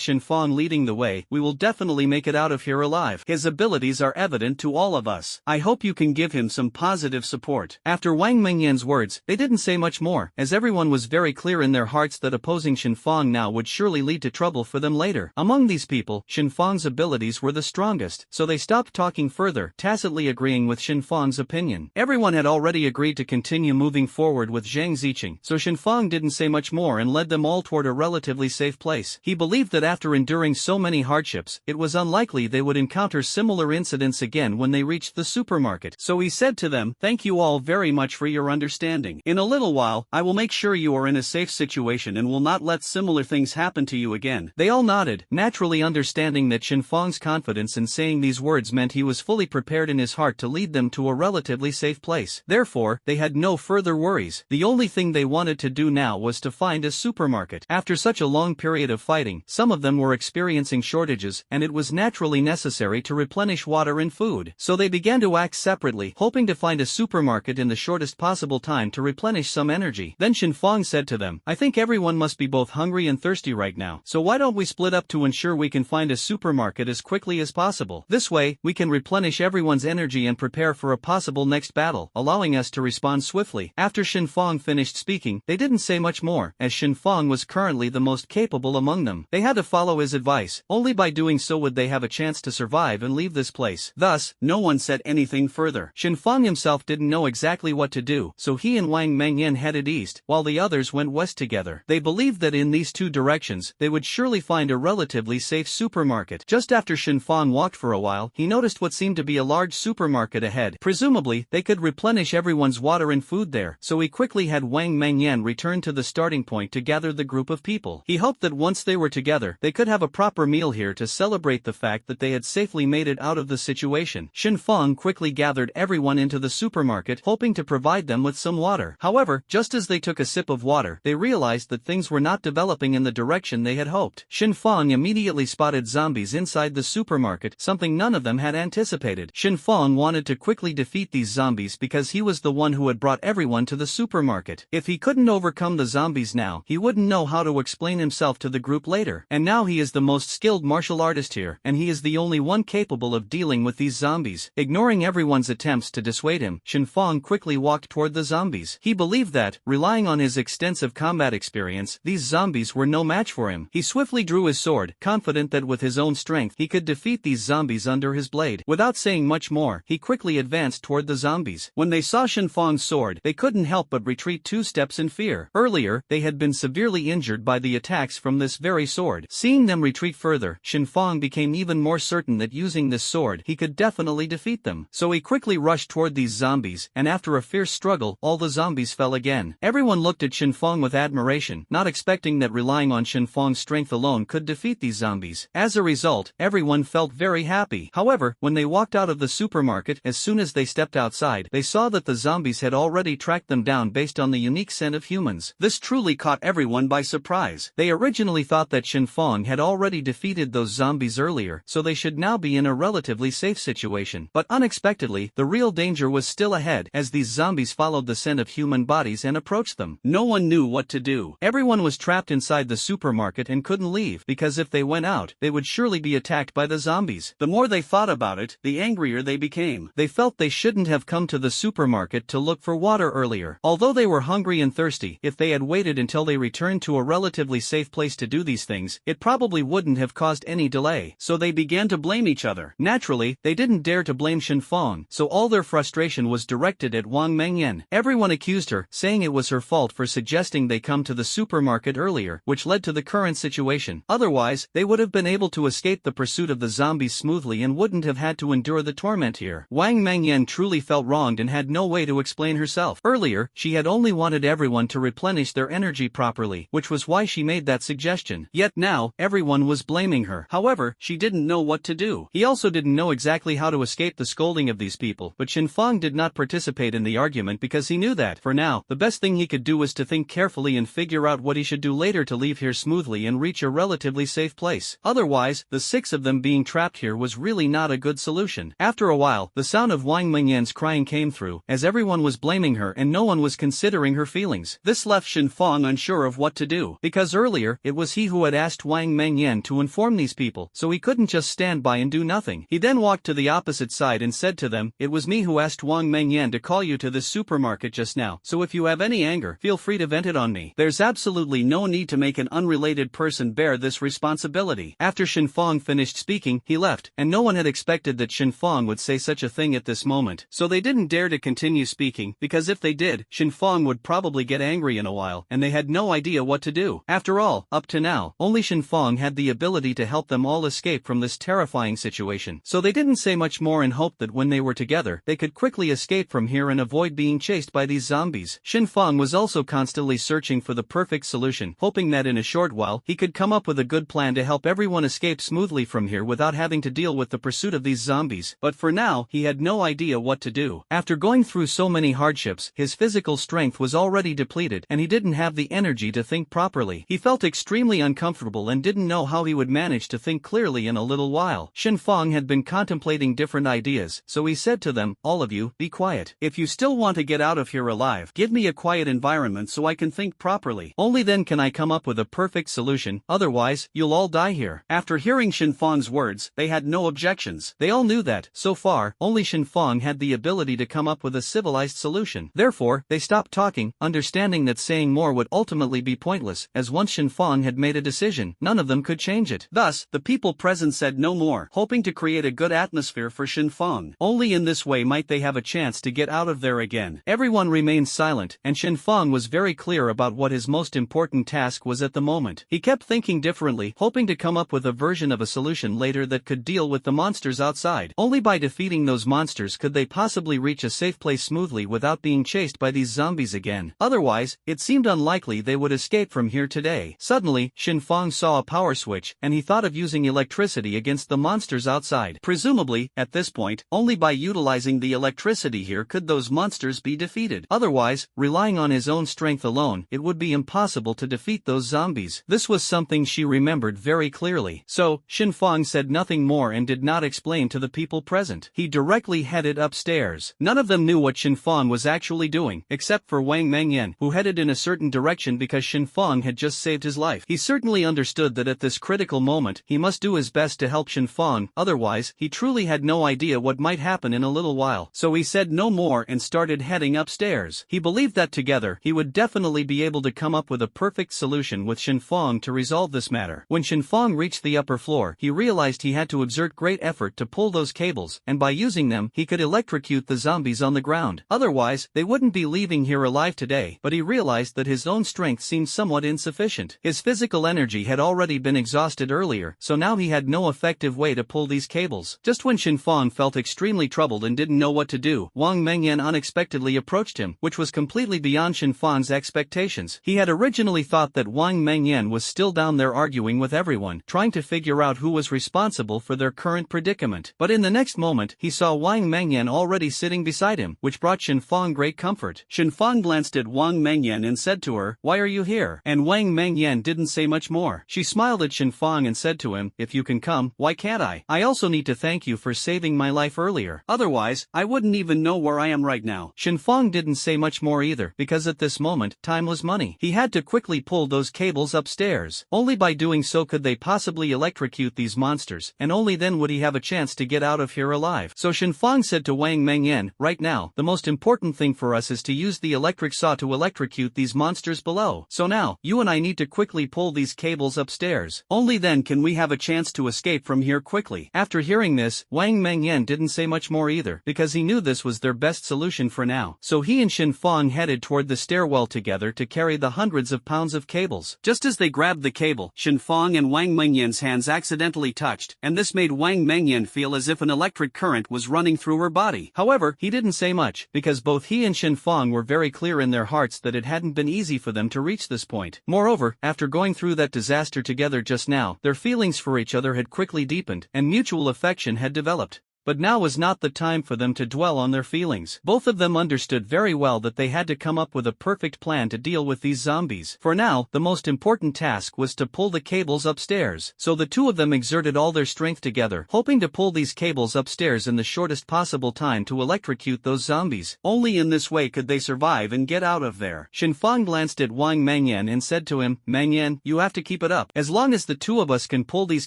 Shenfang leading the way, we will definitely make it out of here alive. His abilities are evident to all of us. I hope you you can give him some positive support. After Wang Mengyan's words, they didn't say much more, as everyone was very clear in their hearts that opposing Shenfang now would surely lead to trouble for them later. Among these people, Shenfang's abilities were the strongest, so they stopped talking further, tacitly agreeing with Shenfang's opinion. Everyone had already agreed to continue moving forward with Zhang Ziqing, so Shenfang didn't say much more and led them all toward a relatively safe place. He believed that after enduring so many hardships, it was unlikely they would encounter similar incidents again when they reached the supermarket. So he said to them, "Thank you all very much for your understanding. In a little while, I will make sure you are in a safe situation and will not let similar things happen to you again." They all nodded, naturally understanding that Shenfang's confidence in saying these words meant he was fully prepared in his heart to lead them to a relatively safe place. Therefore, they had no further worries. The only thing they wanted to do now was to find a supermarket. After such a long period of fighting, some of them were experiencing shortages, and it was naturally necessary to replenish water and food. So they began to act separately, hoping to find a supermarket in the shortest possible time to replenish some energy. Then Shenfang said to them, "I think everyone must be both hungry and thirsty right now, so why don't we split up to ensure we can find a supermarket as quickly as possible? This way, we can replenish everyone's energy and prepare for a possible next battle, allowing us to respond swiftly." After Shenfang finished speaking, they didn't say much more, as Shenfang was currently the most capable among them. They had to follow his advice. Only by doing so would they have a chance to survive and leave this place. Thus, no one said anything further. Shenfang himself didn't know exactly what to do, so he and Wang Mengyan headed east, while the others went west together. They believed that in these two directions, they would surely find a relatively safe supermarket. Just after Shenfang walked for a while, he noticed what seemed to be a large supermarket ahead. Presumably, they could replenish everyone's water and food there, so he quickly had Wang Mengyan return to the starting point to gather the group of people. He hoped that once they were together, they could have a proper meal here to celebrate the fact that they had safely made it out of the situation. Shenfang quickly gathered everyone into the supermarket, hoping to provide them with some water. However, just as they took a sip of water, they realized that things were not developing in the direction they had hoped. Shenfang immediately spotted zombies inside the supermarket, something none of them had anticipated. Shenfang wanted to quickly defeat these zombies because he was the one who had brought everyone to the supermarket. If he couldn't overcome the zombies now, he wouldn't know how to explain himself to the group later. And now he is the most skilled martial artist here, and he is the only one capable of dealing with these zombies. Ignoring everyone's attempts to dissuade him, Shenfang quickly walked toward the zombies. He believed that, relying on his extensive combat experience, these zombies were no match for him. He swiftly drew his sword, confident that with his own strength he could defeat these zombies under his blade. Without saying much more, he quickly advanced toward the zombies. When they saw Shenfang's sword, they couldn't help but retreat 2 steps in fear. Earlier, they had been severely injured by the attacks from this very sword. Seeing them retreat further, Shenfang became even more certain that using this sword he could definitely defeat them. So he quickly rushed toward these zombies, and after a fierce struggle, all the zombies fell again. Everyone looked at Shenfang with admiration, not expecting that relying on Shenfang's strength alone could defeat these zombies. As a result, everyone felt very happy. However, when they walked out of the supermarket, as soon as they stepped outside, they saw that the zombies had already tracked them down based on the unique scent of humans. This truly caught everyone by surprise. They originally thought that Shenfang had already defeated those zombies earlier, so they should now be in a relatively safe situation. But unexpectedly, the real danger was still ahead, as these zombies followed the scent of human bodies and approached them. No one knew what to do. Everyone was trapped inside the supermarket and couldn't leave, because if they went out, they would surely be attacked by the zombies. The more they thought about it, the angrier they became. They felt they shouldn't have come to the supermarket to look for water earlier. Although they were hungry and thirsty, if they had waited until they returned to a relatively safe place to do these things, it probably wouldn't have caused any delay. So they began to blame each other. Naturally, they didn't dare to blame Shenfang, so all their frustration was directed at Wang Mengyan. Everyone accused her, saying it was her fault for suggesting they come to the supermarket earlier, which led to the current situation. Otherwise, they would have been able to escape the pursuit of the zombies smoothly and wouldn't have had to endure the torment here. Wang Mengyan truly felt wronged and had no way to explain herself. Earlier, she had only wanted everyone to replenish their energy properly, which was why she made that suggestion. Yet now, everyone was blaming her. However, she didn't know what to do. He also didn't know exactly how to escape the scolding of these people, but Shenfang did not participate in the argument because he knew that, for now, the best thing he could do was to think carefully and figure out what he should do later to leave here smoothly and reach a relatively safe place. Otherwise, the 6 of them being trapped here was really not a good solution. After a while, the sound of Wang Mengyan's crying came through, as everyone was blaming her and no one was considering her feelings. This left Shenfang unsure of what to do, because earlier, it was he who had asked Wang Mengyan to inform these people, so he couldn't just stand by and do nothing. He then walked to the opposite side and said to them, them, "It was me who asked Wang Mengyan to call you to this supermarket just now, so if you have any anger, feel free to vent it on me. There's absolutely no need to make an unrelated person bear this responsibility." After Shen Fang finished speaking, he left, and no one had expected that Shen Fang would say such a thing at this moment, so they didn't dare to continue speaking, because if they did, Shen Fang would probably get angry in a while, and they had no idea what to do. After all, up to now, only Shen Fang had the ability to help them all escape from this terrifying situation, so they didn't say much more and hoped that when they were together, they could quickly escape from here and avoid being chased by these zombies. Shen Fang was also constantly searching for the perfect solution, hoping that in a short while, he could come up with a good plan to help everyone escape smoothly from here without having to deal with the pursuit of these zombies, but for now, he had no idea what to do. After going through so many hardships, his physical strength was already depleted and he didn't have the energy to think properly. He felt extremely uncomfortable and didn't know how he would manage to think clearly in a little while. Shen Fang had been contemplating different ideas, so he said to them, "All of you, be quiet. If you still want to get out of here alive, give me a quiet environment so I can think properly. Only then can I come up with a perfect solution, otherwise, you'll all die here." After hearing Shen Fang's words, they had no objections. They all knew that, so far, only Shen Fang had the ability to come up with a civilized solution. Therefore, they stopped talking, understanding that saying more would ultimately be pointless, as once Shen Fang had made a decision, none of them could change it. Thus, the people present said no more, hoping to create a good atmosphere for Shen Fang. Only in this way might they have a chance to get out of there again. Everyone remained silent, and Shen Fang was very clear about what his most important task was at the moment. He kept thinking differently, hoping to come up with a version of a solution later that could deal with the monsters outside. Only by defeating those monsters could they possibly reach a safe place smoothly without being chased by these zombies again. Otherwise, it seemed unlikely they would escape from here today. Suddenly, Shen Fang saw a power switch, and he thought of using electricity against the monsters outside. Presumably, at this point, only by utilizing the electricity here could those monsters be defeated. Otherwise, relying on his own strength alone, it would be impossible to defeat those zombies. This was something she remembered very clearly. So, Shen Fang said nothing more and did not explain to the people present. He directly headed upstairs. None of them knew what Shen Fang was actually doing, except for Wang Mengyan, who headed in a certain direction because Shen Fang had just saved his life. He certainly understood that at this critical moment, he must do his best to help Shen Fang, otherwise, he truly had no idea what might happen in a little while. So he said no more and started heading upstairs. He believed that together, he would definitely be able to come up with a perfect solution with Shen Fang to resolve this matter. When Shen Fang reached the upper floor, he realized he had to exert great effort to pull those cables, and by using them, he could electrocute the zombies on the ground. Otherwise, they wouldn't be leaving here alive today, but he realized that his own strength seemed somewhat insufficient. His physical energy had already been exhausted earlier, so now he had no effective way to pull these cables. Just when Shen Fang felt extremely troubled and didn't know what to do, Wang Mengyan unexpectedly approached him, which was completely beyond Shen Fang's expectations. He had originally thought that Wang Mengyan was still down there arguing with everyone, trying to figure out who was responsible for their current predicament. But in the next moment, he saw Wang Mengyan already sitting beside him, which brought Shen Fang great comfort. Shen Fang glanced at Wang Mengyan and said to her, "Why are you here?" And Wang Mengyan didn't say much more. She smiled at Shen Fang and said to him, "If you can come, why can't I? I also need to thank you for saving my life earlier. Otherwise, I wouldn't even know where I am right now." Shen Fang didn't say much more either, because at this moment, time was money. He had to quickly pull those cables upstairs. Only by doing so could they possibly electrocute these monsters, and only then would he have a chance to get out of here alive. So Shen Fang said to Wang Mengyan, "Right now, the most important thing for us is to use the electric saw to electrocute these monsters below. So now, you and I need to quickly pull these cables upstairs. Only then can we have a chance to escape from here quickly." After hearing this, Wang Mengyan didn't say much more either, because he knew this was their best solution for now. So he and Shen Fang headed toward the stairwell together to carry the hundreds of pounds of cables. Just as they grabbed the cable, Shen Fang and Wang Mengyan's hands accidentally touched, and this made Wang Mengyan feel as if an electric current was running through her body. However, he didn't say much, because both he and Shen Fang were very clear in their hearts that it hadn't been easy for them to reach this point. Moreover, after going through that disaster together just now, their feelings for each other had quickly deepened, and mutual affection had developed. But now was not the time for them to dwell on their feelings. Both of them understood very well that they had to come up with a perfect plan to deal with these zombies. For now, the most important task was to pull the cables upstairs. So the two of them exerted all their strength together, hoping to pull these cables upstairs in the shortest possible time to electrocute those zombies. Only in this way could they survive and get out of there. Shen Fang glanced at Wang Mengyan and said to him, "Mengyan, you have to keep it up. As long as the two of us can pull these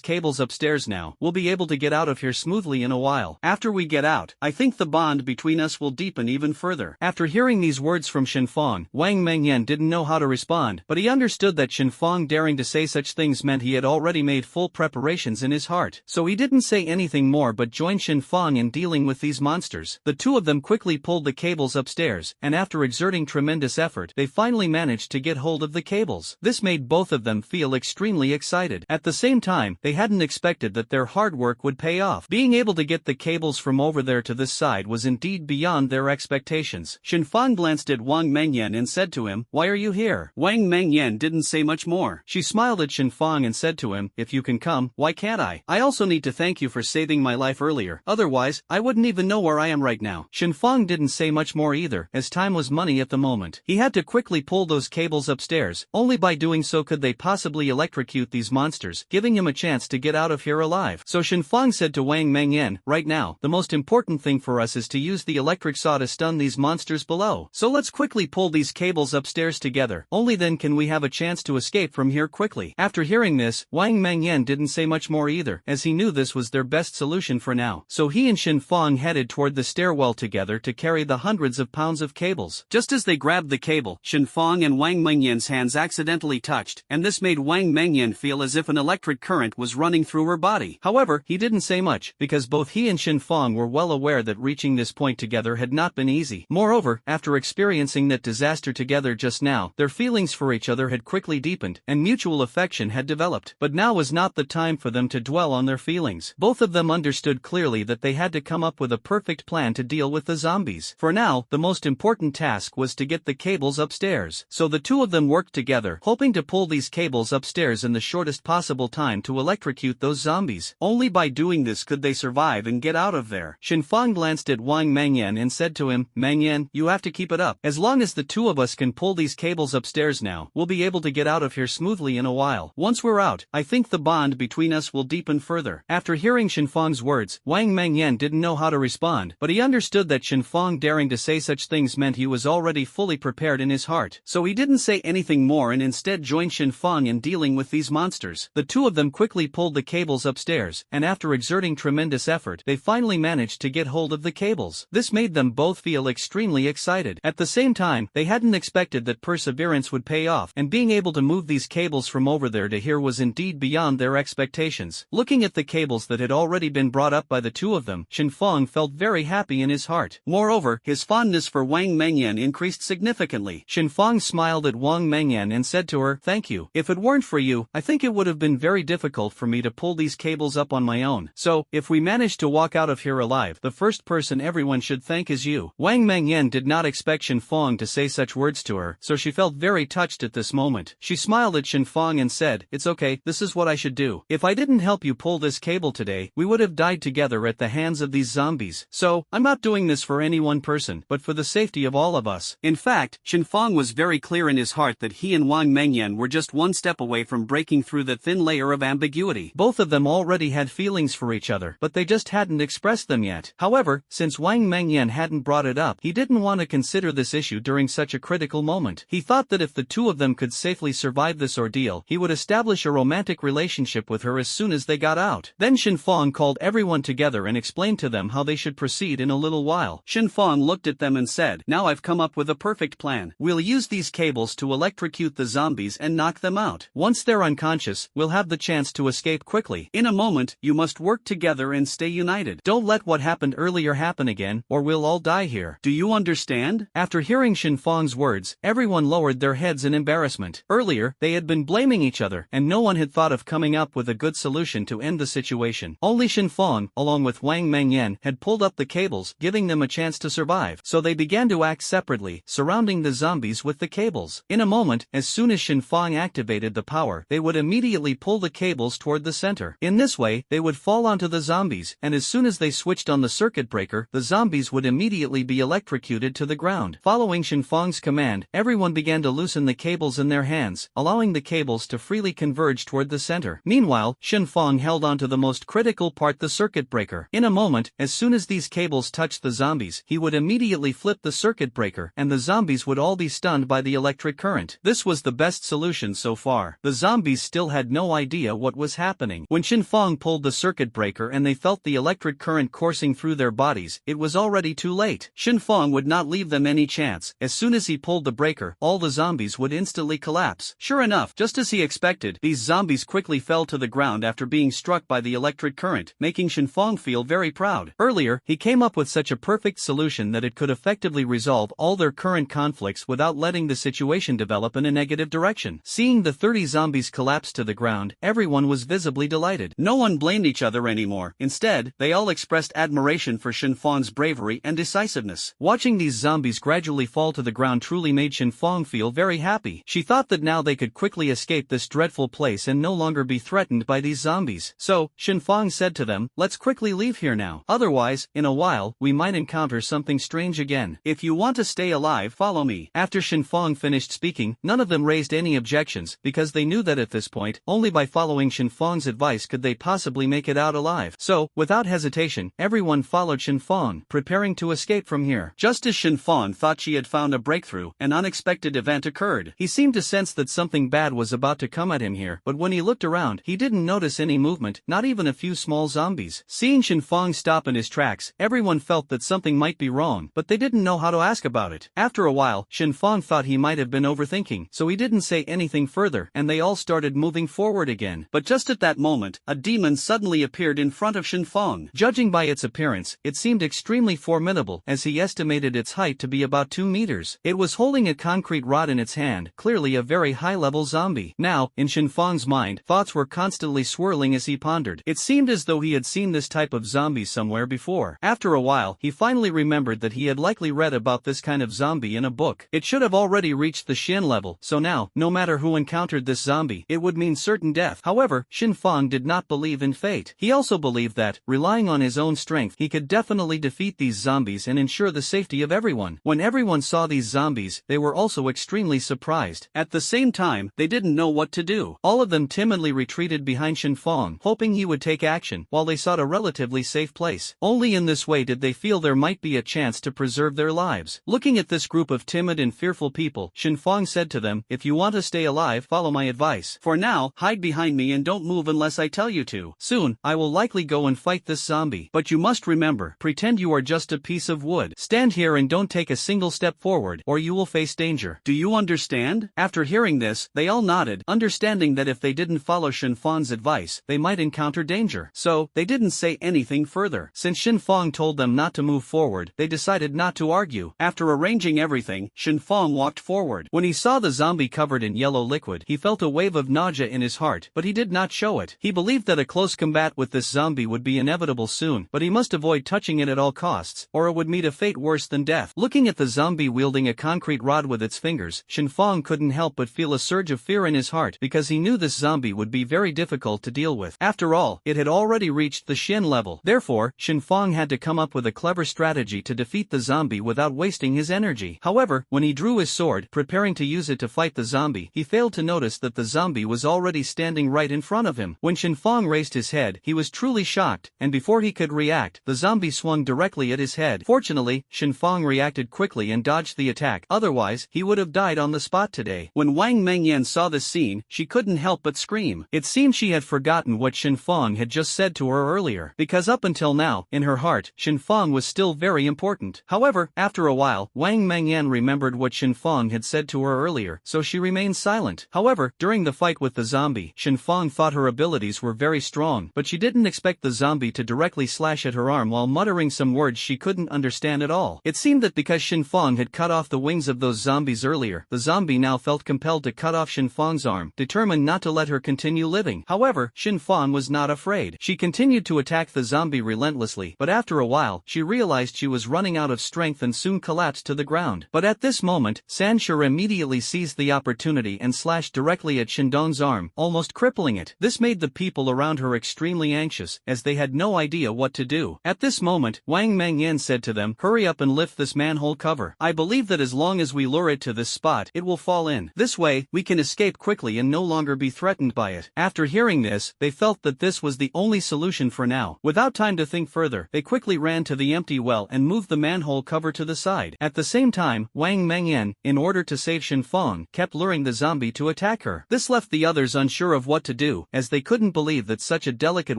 cables upstairs now, we'll be able to get out of here smoothly in a while. while. After we get out, I think the bond between us will deepen even further. After hearing these words from Shenfang, Wang Mengyan didn't know how to respond, but he understood that Shenfang daring to say such things meant he had already made full preparations in his heart. So he didn't say anything more but joined Shenfang in dealing with these monsters. The two of them quickly pulled the cables upstairs, and after exerting tremendous effort, they finally managed to get hold of the cables. This made both of them feel extremely excited. At the same time, they hadn't expected that their hard work would pay off. Being able to get the cables from over there to this side was indeed beyond their expectations. Shenfang glanced at Wang Mengyan and said to him, "Why are you here?" Wang Mengyan didn't say much more. She smiled at Shenfang and said to him, "If you can come, why can't I? I also need to thank you for saving my life earlier, otherwise, I wouldn't even know where I am right now." Shenfang didn't say much more either, as time was money at the moment. He had to quickly pull those cables upstairs, only by doing so could they possibly electrocute these monsters, giving him a chance to get out of here alive. So Shenfang said to Wang Mengyan, "Right now, the most important thing for us is to use the electric saw to stun these monsters below. So let's quickly pull these cables upstairs together, only then can we have a chance to escape from here quickly." After hearing this, Wang Mengyan didn't say much more either, as he knew this was their best solution for now. So he and Shenfang headed toward the stairwell together to carry the hundreds of pounds of cables. Just as they grabbed the cable, Shenfang and Wang Mengyan's hands accidentally touched, and this made Wang Mengyan feel as if an electric current was running through her body. However, he didn't say much, because both he and Shenfang were well aware that reaching this point together had not been easy. Moreover, after experiencing that disaster together just now, their feelings for each other had quickly deepened, and mutual affection had developed. But now was not the time for them to dwell on their feelings. Both of them understood clearly that they had to come up with a perfect plan to deal with the zombies. For now, the most important task was to get the cables upstairs. So the two of them worked together, hoping to pull these cables upstairs in the shortest possible time to electrocute those zombies. Only by doing this could they survive and get out of there. Shenfang glanced at Wang Mengyan and said to him, "Mengyan, you have to keep it up. As long as the two of us can pull these cables upstairs now, we'll be able to get out of here smoothly in a while. Once we're out, I think the bond between us will deepen further." After hearing Shenfang's words, Wang Mengyan didn't know how to respond, but he understood that Shenfang daring to say such things meant he was already fully prepared in his heart. So he didn't say anything more and instead joined Shenfang in dealing with these monsters. The two of them quickly pulled the cables upstairs, and after exerting tremendous effort, they finally managed to get hold of the cables. This made them both feel extremely excited. At the same time, they hadn't expected that perseverance would pay off, and being able to move these cables from over there to here was indeed beyond their expectations. Looking at the cables that had already been brought up by the two of them, Shenfang felt very happy in his heart. Moreover, his fondness for Wang Mengyan increased significantly. Shenfang smiled at Wang Mengyan and said to her, "Thank you. If it weren't for you, I think it would have been very difficult for me to pull these cables up on my own. So, if we manage to walk out of here alive, the first person everyone should thank is you." Wang Mengyan did not expect Shenfang to say such words to her, so she felt very touched at this moment. She smiled at Shenfang and said, "It's okay, this is what I should do. If I didn't help you pull this cable today, we would have died together at the hands of these zombies. So, I'm not doing this for any one person, but for the safety of all of us." In fact, Shenfang was very clear in his heart that he and Wang Mengyan were just one step away from breaking through the thin layer of ambiguity. Both of them already had feelings for each other, but they just hadn't expressed them yet. However, since Wang Mengyan hadn't brought it up, he didn't want to consider this issue during such a critical moment. He thought that if the two of them could safely survive this ordeal, he would establish a romantic relationship with her as soon as they got out. Then Shenfang called everyone together and explained to them how they should proceed in a little while. Shenfang looked at them and said, "Now I've come up with a perfect plan. We'll use these cables to electrocute the zombies and knock them out. Once they're unconscious, we'll have the chance to escape quickly. In a moment, you must work together and stay united. Don't let what happened earlier happen again, or we'll all die here. Do you understand?" After hearing Shenfang's words, everyone lowered their heads in embarrassment. Earlier, they had been blaming each other, and no one had thought of coming up with a good solution to end the situation. Only Shenfang, along with Wang Mengyan, had pulled up the cables, giving them a chance to survive. So they began to act separately, surrounding the zombies with the cables. In a moment, as soon as Shenfang activated the power, they would immediately pull the cables toward the center. In this way, they would fall onto the zombies, and as soon as they switched on the circuit breaker, the zombies would immediately be electrocuted to the ground. Following Shenfang's command, everyone began to loosen the cables in their hands, allowing the cables to freely converge toward the center. Meanwhile, Shenfang held onto the most critical part, the circuit breaker. In a moment, as soon as these cables touched the zombies, he would immediately flip the circuit breaker, and the zombies would all be stunned by the electric current. This was the best solution so far. The zombies still had no idea what was happening. When Shenfang pulled the circuit breaker and they felt the electric electric current coursing through their bodies, it was already too late. Shenfang would not leave them any chance. As soon as he pulled the breaker, all the zombies would instantly collapse. Sure enough, just as he expected, these zombies quickly fell to the ground after being struck by the electric current, making Shenfang feel very proud. Earlier, he came up with such a perfect solution that it could effectively resolve all their current conflicts without letting the situation develop in a negative direction. Seeing the 30 zombies collapse to the ground, everyone was visibly delighted. No one blamed each other anymore. Instead, they all expressed admiration for Shenfang's bravery and decisiveness. Watching these zombies gradually fall to the ground truly made Shenfang feel very happy. She thought that now they could quickly escape this dreadful place and no longer be threatened by these zombies. So, Shenfang said to them, "Let's quickly leave here now. Otherwise, in a while, we might encounter something strange again. If you want to stay alive, follow me." After Shenfang finished speaking, none of them raised any objections, because they knew that at this point, only by following Shenfang's advice could they possibly make it out alive. So, without hesitation, everyone followed Shenfang, preparing to escape from here. Just as Shenfang thought she had found a breakthrough, an unexpected event occurred. He seemed to sense that something bad was about to come at him here, but when he looked around, he didn't notice any movement, not even a few small zombies. Seeing Shenfang stop in his tracks, everyone felt that something might be wrong, but they didn't know how to ask about it. After a while, Shenfang thought he might have been overthinking, so he didn't say anything further, and they all started moving forward again. But just at that moment, a demon suddenly appeared in front of Shenfang. Judging by its appearance, it seemed extremely formidable, as he estimated its height to be about 2 meters. It was holding a concrete rod in its hand, clearly a very high-level zombie. Now, in Shenfang's mind, thoughts were constantly swirling as he pondered. It seemed as though he had seen this type of zombie somewhere before. After a while, he finally remembered that he had likely read about this kind of zombie in a book. It should have already reached the Shin level, so now, no matter who encountered this zombie, it would mean certain death. However, Shenfang did not believe in fate. He also believed that, relying on his own strength, he could definitely defeat these zombies and ensure the safety of everyone. When everyone saw these zombies, they were also extremely surprised. At the same time, they didn't know what to do. All of them timidly retreated behind Shenfang, hoping he would take action, while they sought a relatively safe place. Only in this way did they feel there might be a chance to preserve their lives. Looking at this group of timid and fearful people, Shenfang said to them, "If you want to stay alive, follow my advice. For now, hide behind me and don't move unless I tell you to. Soon, I will likely go and fight this zombie. But you must remember, pretend you are just a piece of wood. Stand here and don't take a single step forward, or you will face danger. Do you understand?" After hearing this, they all nodded, understanding that if they didn't follow Shenfang's advice, they might encounter danger. So, they didn't say anything further. Since Shenfang told them not to move forward, they decided not to argue. After arranging everything, Shenfang walked forward. When he saw the zombie covered in yellow liquid, he felt a wave of nausea in his heart, but he did not show it. He believed that a close combat with this zombie would be inevitable soon, but he must avoid touching it at all costs, or it would meet a fate worse than death. Looking at the zombie wielding a concrete rod with its fingers, Shenfang couldn't help but feel a surge of fear in his heart, because he knew this zombie would be very difficult to deal with. After all, it had already reached the Shin level. Therefore, Shenfang had to come up with a clever strategy to defeat the zombie without wasting his energy. However, when he drew his sword, preparing to use it to fight the zombie, he failed to notice that the zombie was already standing right in front of him. When Shenfang raised his head, he was truly shocked, and before he could react, the zombie swung directly at his head. Fortunately, Shenfang reacted quickly and dodged the attack, otherwise, he would have died on the spot today. When Wang Mengyan saw this scene, she couldn't help but scream. It seemed she had forgotten what Shenfang had just said to her earlier, because up until now, in her heart, Shenfang was still very important. However, after a while, Wang Mengyan remembered what Shenfang had said to her earlier, so she remained silent. However, during the fight with the zombie, Shenfang thought her abilities were very strong, but she didn't expect the zombie to directly slash at her arm while muttering some words she couldn't understand at all. It seemed that because Shenfang had cut off the wings of those zombies earlier, the zombie now felt compelled to cut off Shenfang's arm, determined not to let her continue living. However, Shenfang was not afraid. She continued to attack the zombie relentlessly, but after a while, she realized she was running out of strength and soon collapsed to the ground. But at this moment, Sanshur immediately seized the opportunity and slashed directly at Shindong's arm, almost crippling it. This made the people around her extremely anxious, as they had no idea what to do. At this moment, Wang Mengyan said to them, "Hurry up and lift this manhole cover. I believe that as long as we lure it to this spot, it will fall in. This way, we can escape quickly and no longer be threatened by it." After hearing this, they felt that this was the only solution for now. Without time to think further, they quickly ran to the empty well and moved the manhole cover to the side. At the same time, Wang Mengyan, in order to save Shenfang, kept luring the zombie to attack her. This left the others unsure of what to do, as they couldn't believe that such a delicate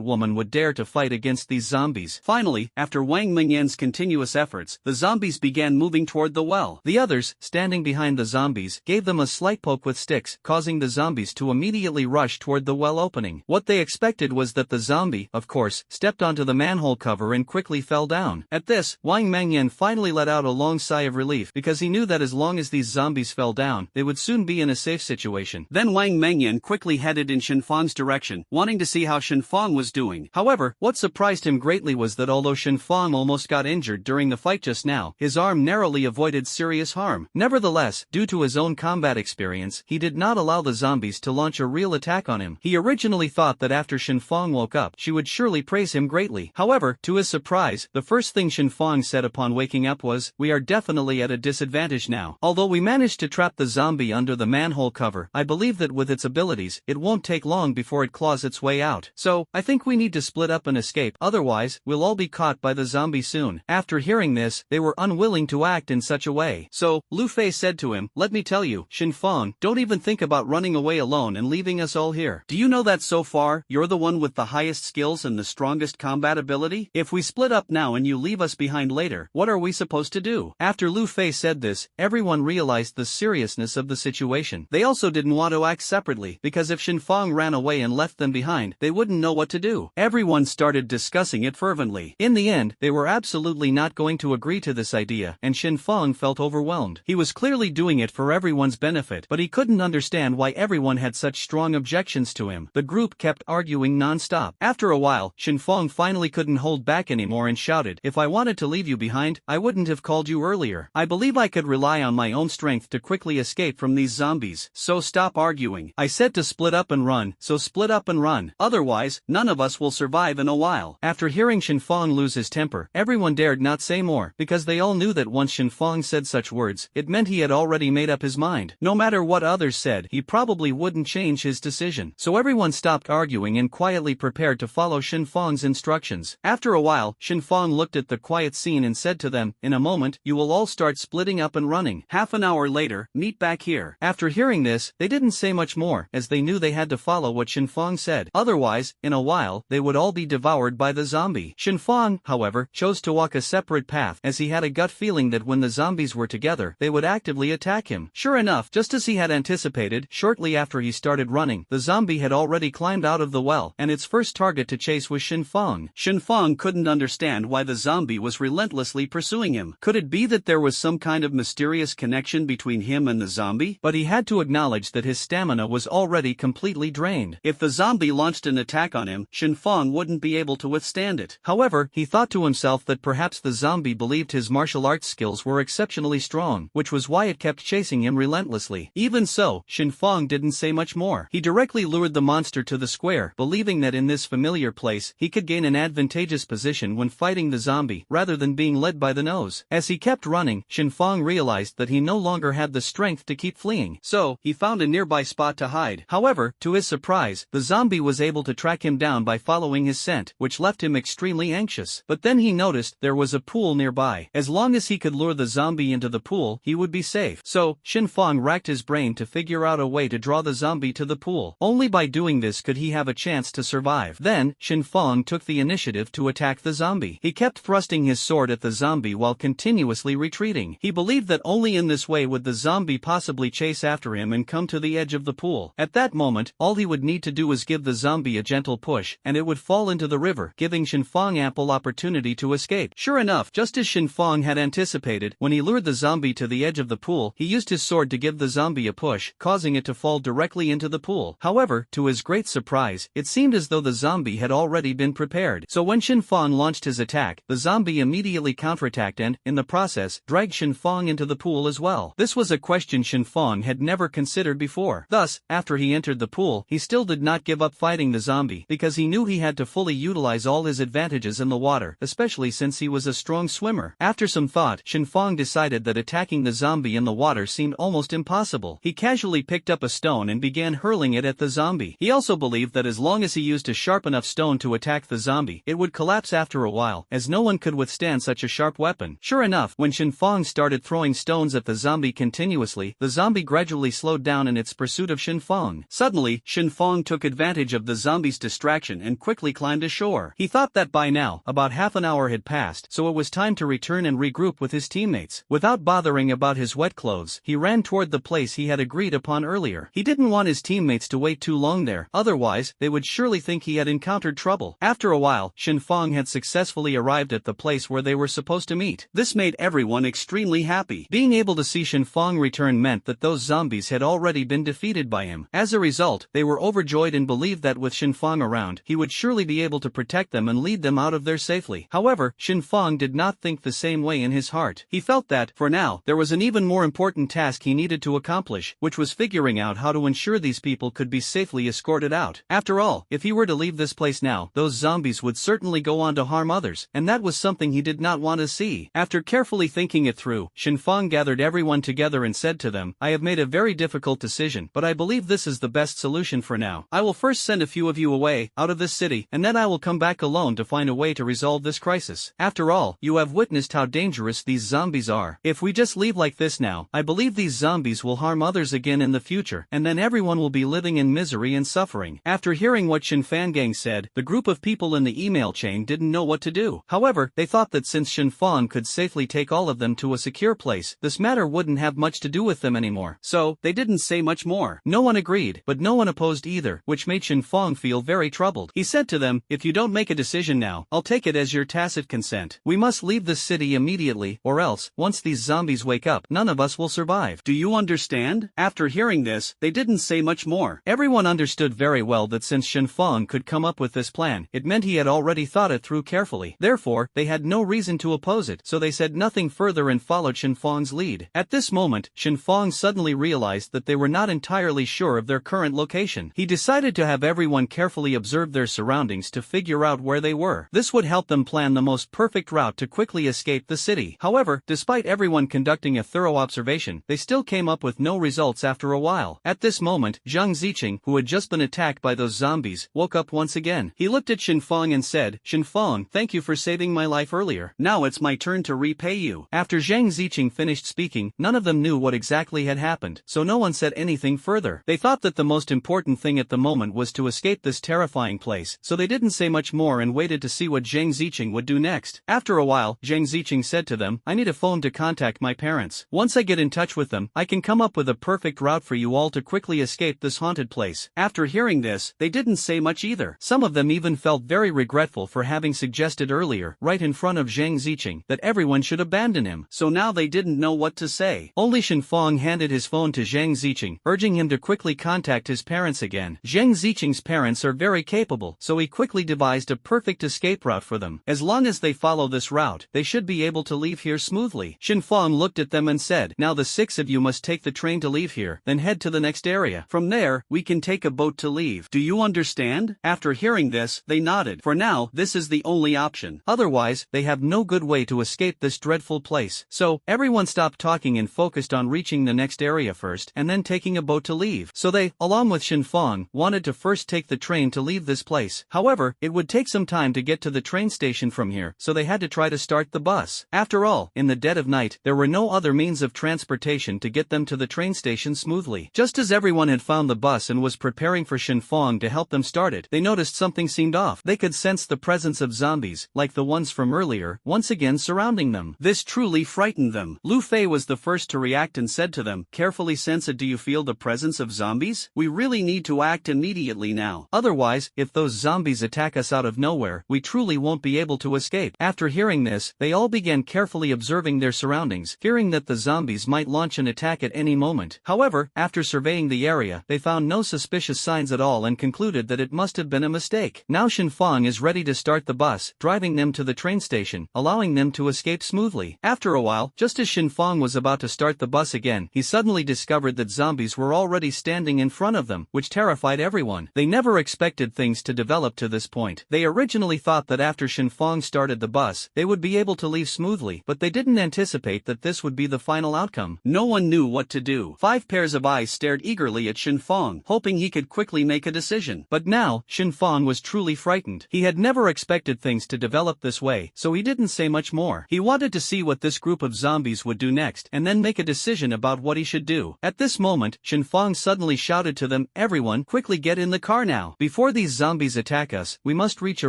woman would dare to fight against against these zombies. Finally, after Wang Mingyan's continuous efforts, the zombies began moving toward the well. The others, standing behind the zombies, gave them a slight poke with sticks, causing the zombies to immediately rush toward the well opening. What they expected was that the zombie, of course, stepped onto the manhole cover and quickly fell down. At this, Wang Mingyan finally let out a long sigh of relief because he knew that as long as these zombies fell down, they would soon be in a safe situation. Then Wang Mingyan quickly headed in Shenfang's direction, wanting to see how Shenfang was doing. However, what surprised him greatly was that although Shenfang almost got injured during the fight just now, his arm narrowly avoided serious harm. Nevertheless, due to his own combat experience, he did not allow the zombies to launch a real attack on him. He originally thought that after Shenfang woke up, she would surely praise him greatly. However, to his surprise, the first thing Shenfang said upon waking up was, "We are definitely at a disadvantage now. Although we managed to trap the zombie under the manhole cover, I believe that with its abilities, it won't take long before it claws its way out. So, I think we need to split up and escape, otherwise, we'll all be caught by the zombie soon." After hearing this, they were unwilling to act in such a way. So, Lu Fei said to him, "Let me tell you, Shenfang, don't even think about running away alone and leaving us all here. Do you know that so far, you're the one with the highest skills and the strongest combat ability? If we split up now and you leave us behind later, what are we supposed to do?" After Lu Fei said this, everyone realized the seriousness of the situation. They also didn't want to act separately, because if Shenfang ran away and left them behind, they wouldn't know what to do. Everyone started discussing it fervently. In the end, they were absolutely not going to agree to this idea, and Shenfang felt overwhelmed. He was clearly doing it for everyone's benefit, but he couldn't understand why everyone had such strong objections to him. The group kept arguing non-stop. After a while, Shenfang finally couldn't hold back anymore and shouted, "If I wanted to leave you behind, I wouldn't have called you earlier. I believe I could rely on my own strength to quickly escape from these zombies. So stop arguing. I said to split up and run, so split up and run. Otherwise, none of us will survive in a while." After hearing Shenfang lose his temper, everyone dared not say more, because they all knew that once Shenfang said such words, it meant he had already made up his mind. No matter what others said, he probably wouldn't change his decision. So everyone stopped arguing and quietly prepared to follow Shenfang's instructions. After a while, Shenfang looked at the quiet scene and said to them, "In a moment, you will all start splitting up and running. Half an hour later, meet back here." After hearing this, they didn't say much more, as they knew they had to follow what Shenfang said. Otherwise, in a while, they would all be devoured by the zombie. Shenfang, however, chose to walk a separate path, as he had a gut feeling that when the zombies were together, they would actively attack him. Sure enough, just as he had anticipated, shortly after he started running, the zombie had already climbed out of the well, and its first target to chase was Shenfang. Shenfang couldn't understand why the zombie was relentlessly pursuing him. Could it be that there was some kind of mysterious connection between him and the zombie? But he had to acknowledge that his stamina was already completely drained. If the zombie launched an attack on him, Shenfang wouldn't be able to withstand it. However, he thought to himself that perhaps the zombie believed his martial arts skills were exceptionally strong, which was why it kept chasing him relentlessly. Even so, Shenfang didn't say much more. He directly lured the monster to the square, believing that in this familiar place, he could gain an advantageous position when fighting the zombie, rather than being led by the nose. As he kept running, Shenfang realized that he no longer had the strength to keep fleeing, so he found a nearby spot to hide. However, to his surprise, the zombie was able to track him down by following his scent, which left him extremely anxious. But then he noticed there was a pool nearby. As long as he could lure the zombie into the pool, he would be safe. So, Shenfang racked his brain to figure out a way to draw the zombie to the pool. Only by doing this could he have a chance to survive. Then, Shenfang took the initiative to attack the zombie. He kept thrusting his sword at the zombie while continuously retreating. He believed that only in this way would the zombie possibly chase after him and come to the edge of the pool. At that moment, all he would need to do was give the zombie a gentle push, and it would fall into the river, giving Shenfang ample opportunity to escape. Sure enough, just as Shenfang had anticipated, when he lured the zombie to the edge of the pool, he used his sword to give the zombie a push, causing it to fall directly into the pool. However, to his great surprise, it seemed as though the zombie had already been prepared. So when Shenfang launched his attack, the zombie immediately counterattacked and, in the process, dragged Shenfang into the pool as well. This was a question Shenfang had never considered before. Thus, after he entered the pool, he still did not give up fighting the zombie, because he knew he had to fully utilize all his advantages in the water, especially since he was a strong swimmer. After some thought, Shenfang decided that attacking the zombie in the water seemed almost impossible. He casually picked up a stone and began hurling it at the zombie. He also believed that as long as he used a sharp enough stone to attack the zombie, it would collapse after a while, as no one could withstand such a sharp weapon. Sure enough, when Shenfang started throwing stones at the zombie continuously, the zombie gradually slowed down in its pursuit of Shenfang. Suddenly, Shenfang took advantage of the zombie's distraction and quickly climbed ashore. door. He thought that by now, about half an hour had passed, so it was time to return and regroup with his teammates. Without bothering about his wet clothes, he ran toward the place he had agreed upon earlier. He didn't want his teammates to wait too long there, otherwise, they would surely think he had encountered trouble. After a while, Shinfang had successfully arrived at the place where they were supposed to meet. This made everyone extremely happy. Being able to see Shinfang return meant that those zombies had already been defeated by him. As a result, they were overjoyed and believed that with Shinfang around, he would surely be able to protect them and lead them out of there safely. However, Shinfang did not think the same way in his heart. He felt that, for now, there was an even more important task he needed to accomplish, which was figuring out how to ensure these people could be safely escorted out. After all, if he were to leave this place now, those zombies would certainly go on to harm others, and that was something he did not want to see. After carefully thinking it through, Shinfang gathered everyone together and said to them, "I have made a very difficult decision, but I believe this is the best solution for now. I will first send a few of you away, out of this city, and then I will come back alone to find a way to resolve this crisis. After all, you have witnessed how dangerous these zombies are. If we just leave like this now, I believe these zombies will harm others again in the future, and then everyone will be living in misery and suffering." After hearing what Shinfang said, the group of people in the email chain didn't know what to do. However, they thought that since Shinfang could safely take all of them to a secure place, this matter wouldn't have much to do with them anymore. So, they didn't say much more. No one agreed, but no one opposed either, which made Shinfang feel very troubled. He said to them, "If you don't make a decision now, I'll take it as your tacit consent. We must leave this city immediately, or else, once these zombies wake up, none of us will survive. Do you understand?" After hearing this, they didn't say much more. Everyone understood very well that since Shinfang could come up with this plan, it meant he had already thought it through carefully. Therefore, they had no reason to oppose it, so they said nothing further and followed Shinfang's lead. At this moment, Shinfang suddenly realized that they were not entirely sure of their current location. He decided to have everyone carefully observe their surroundings to figure out where they were. This would help them plan the most perfect route to quickly escape the city. However, despite everyone conducting a thorough observation, they still came up with no results after a while. At this moment, Zhang Ziqing, who had just been attacked by those zombies, woke up once again. He looked at Shinfang and said, "Shinfang, thank you for saving my life earlier. Now it's my turn to repay you." After Zhang Ziqing finished speaking, none of them knew what exactly had happened, so no one said anything further. They thought that the most important thing at the moment was to escape this terrifying place, so they didn't say much more and waited to see what Zhang Ziqing would do next. After a while, Zhang Ziqing said to them, "I need a phone to contact my parents. Once I get in touch with them, I can come up with a perfect route for you all to quickly escape this haunted place." After hearing this, they didn't say much either. Some of them even felt very regretful for having suggested earlier, right in front of Zhang Ziqing, that everyone should abandon him. So now they didn't know what to say. Only Shinfang handed his phone to Zhang Ziqing, urging him to quickly contact his parents again. Zhang Ziqing's parents are very capable, so he quickly devised a perfect escape route for them. As long as they follow this route, they should be able to leave here smoothly. Shinfang looked at them and said, "Now the 6 of you must take the train to leave here, then head to the next area. From there, we can take a boat to leave. Do you understand?" After hearing this, they nodded. For now, this is the only option. Otherwise, they have no good way to escape this dreadful place. So, everyone stopped talking and focused on reaching the next area first, and then taking a boat to leave. So they, along with Shinfang, wanted to first take the train to leave this place. However, it would take some time to get to the train station from here, so they had to try to start the bus. After all, in the dead of night, there were no other means of transportation to get them to the train station smoothly. Just as everyone had found the bus and was preparing for Shinfang to help them start it, they noticed something seemed off. They could sense the presence of zombies, like the ones from earlier, once again surrounding them. This truly frightened them. Lu Fei was the first to react and said to them, "Carefully sense it. Do you feel the presence of zombies? We really need to act immediately now. Otherwise, if those zombies attack us out of nowhere, we truly won't be able to escape." After hearing this, they all began carefully observing their surroundings, fearing that the zombies might launch an attack at any moment. However, after surveying the area, they found no suspicious signs at all and concluded that it must have been a mistake. Now Shinfang is ready to start the bus, driving them to the train station, allowing them to escape smoothly. After a while, just as Shinfang was about to start the bus again, he suddenly discovered that zombies were already standing in front of them, which terrified everyone. They never expected things to develop to this point. They originally thought that after Shinfang started the bus, they would be able to leave smoothly, but they didn't anticipate that this would be the final outcome. No one knew what to do. 5 pairs of eyes stared eagerly at Shinfang, hoping he could quickly make a decision. But now, Shinfang was truly frightened. He had never expected things to develop this way, so he didn't say much more. He wanted to see what this group of zombies would do next, and then make a decision about what he should do. At this moment, Shinfang suddenly shouted to them, "Everyone, quickly get in the car now. Before these zombies attack us, we must reach a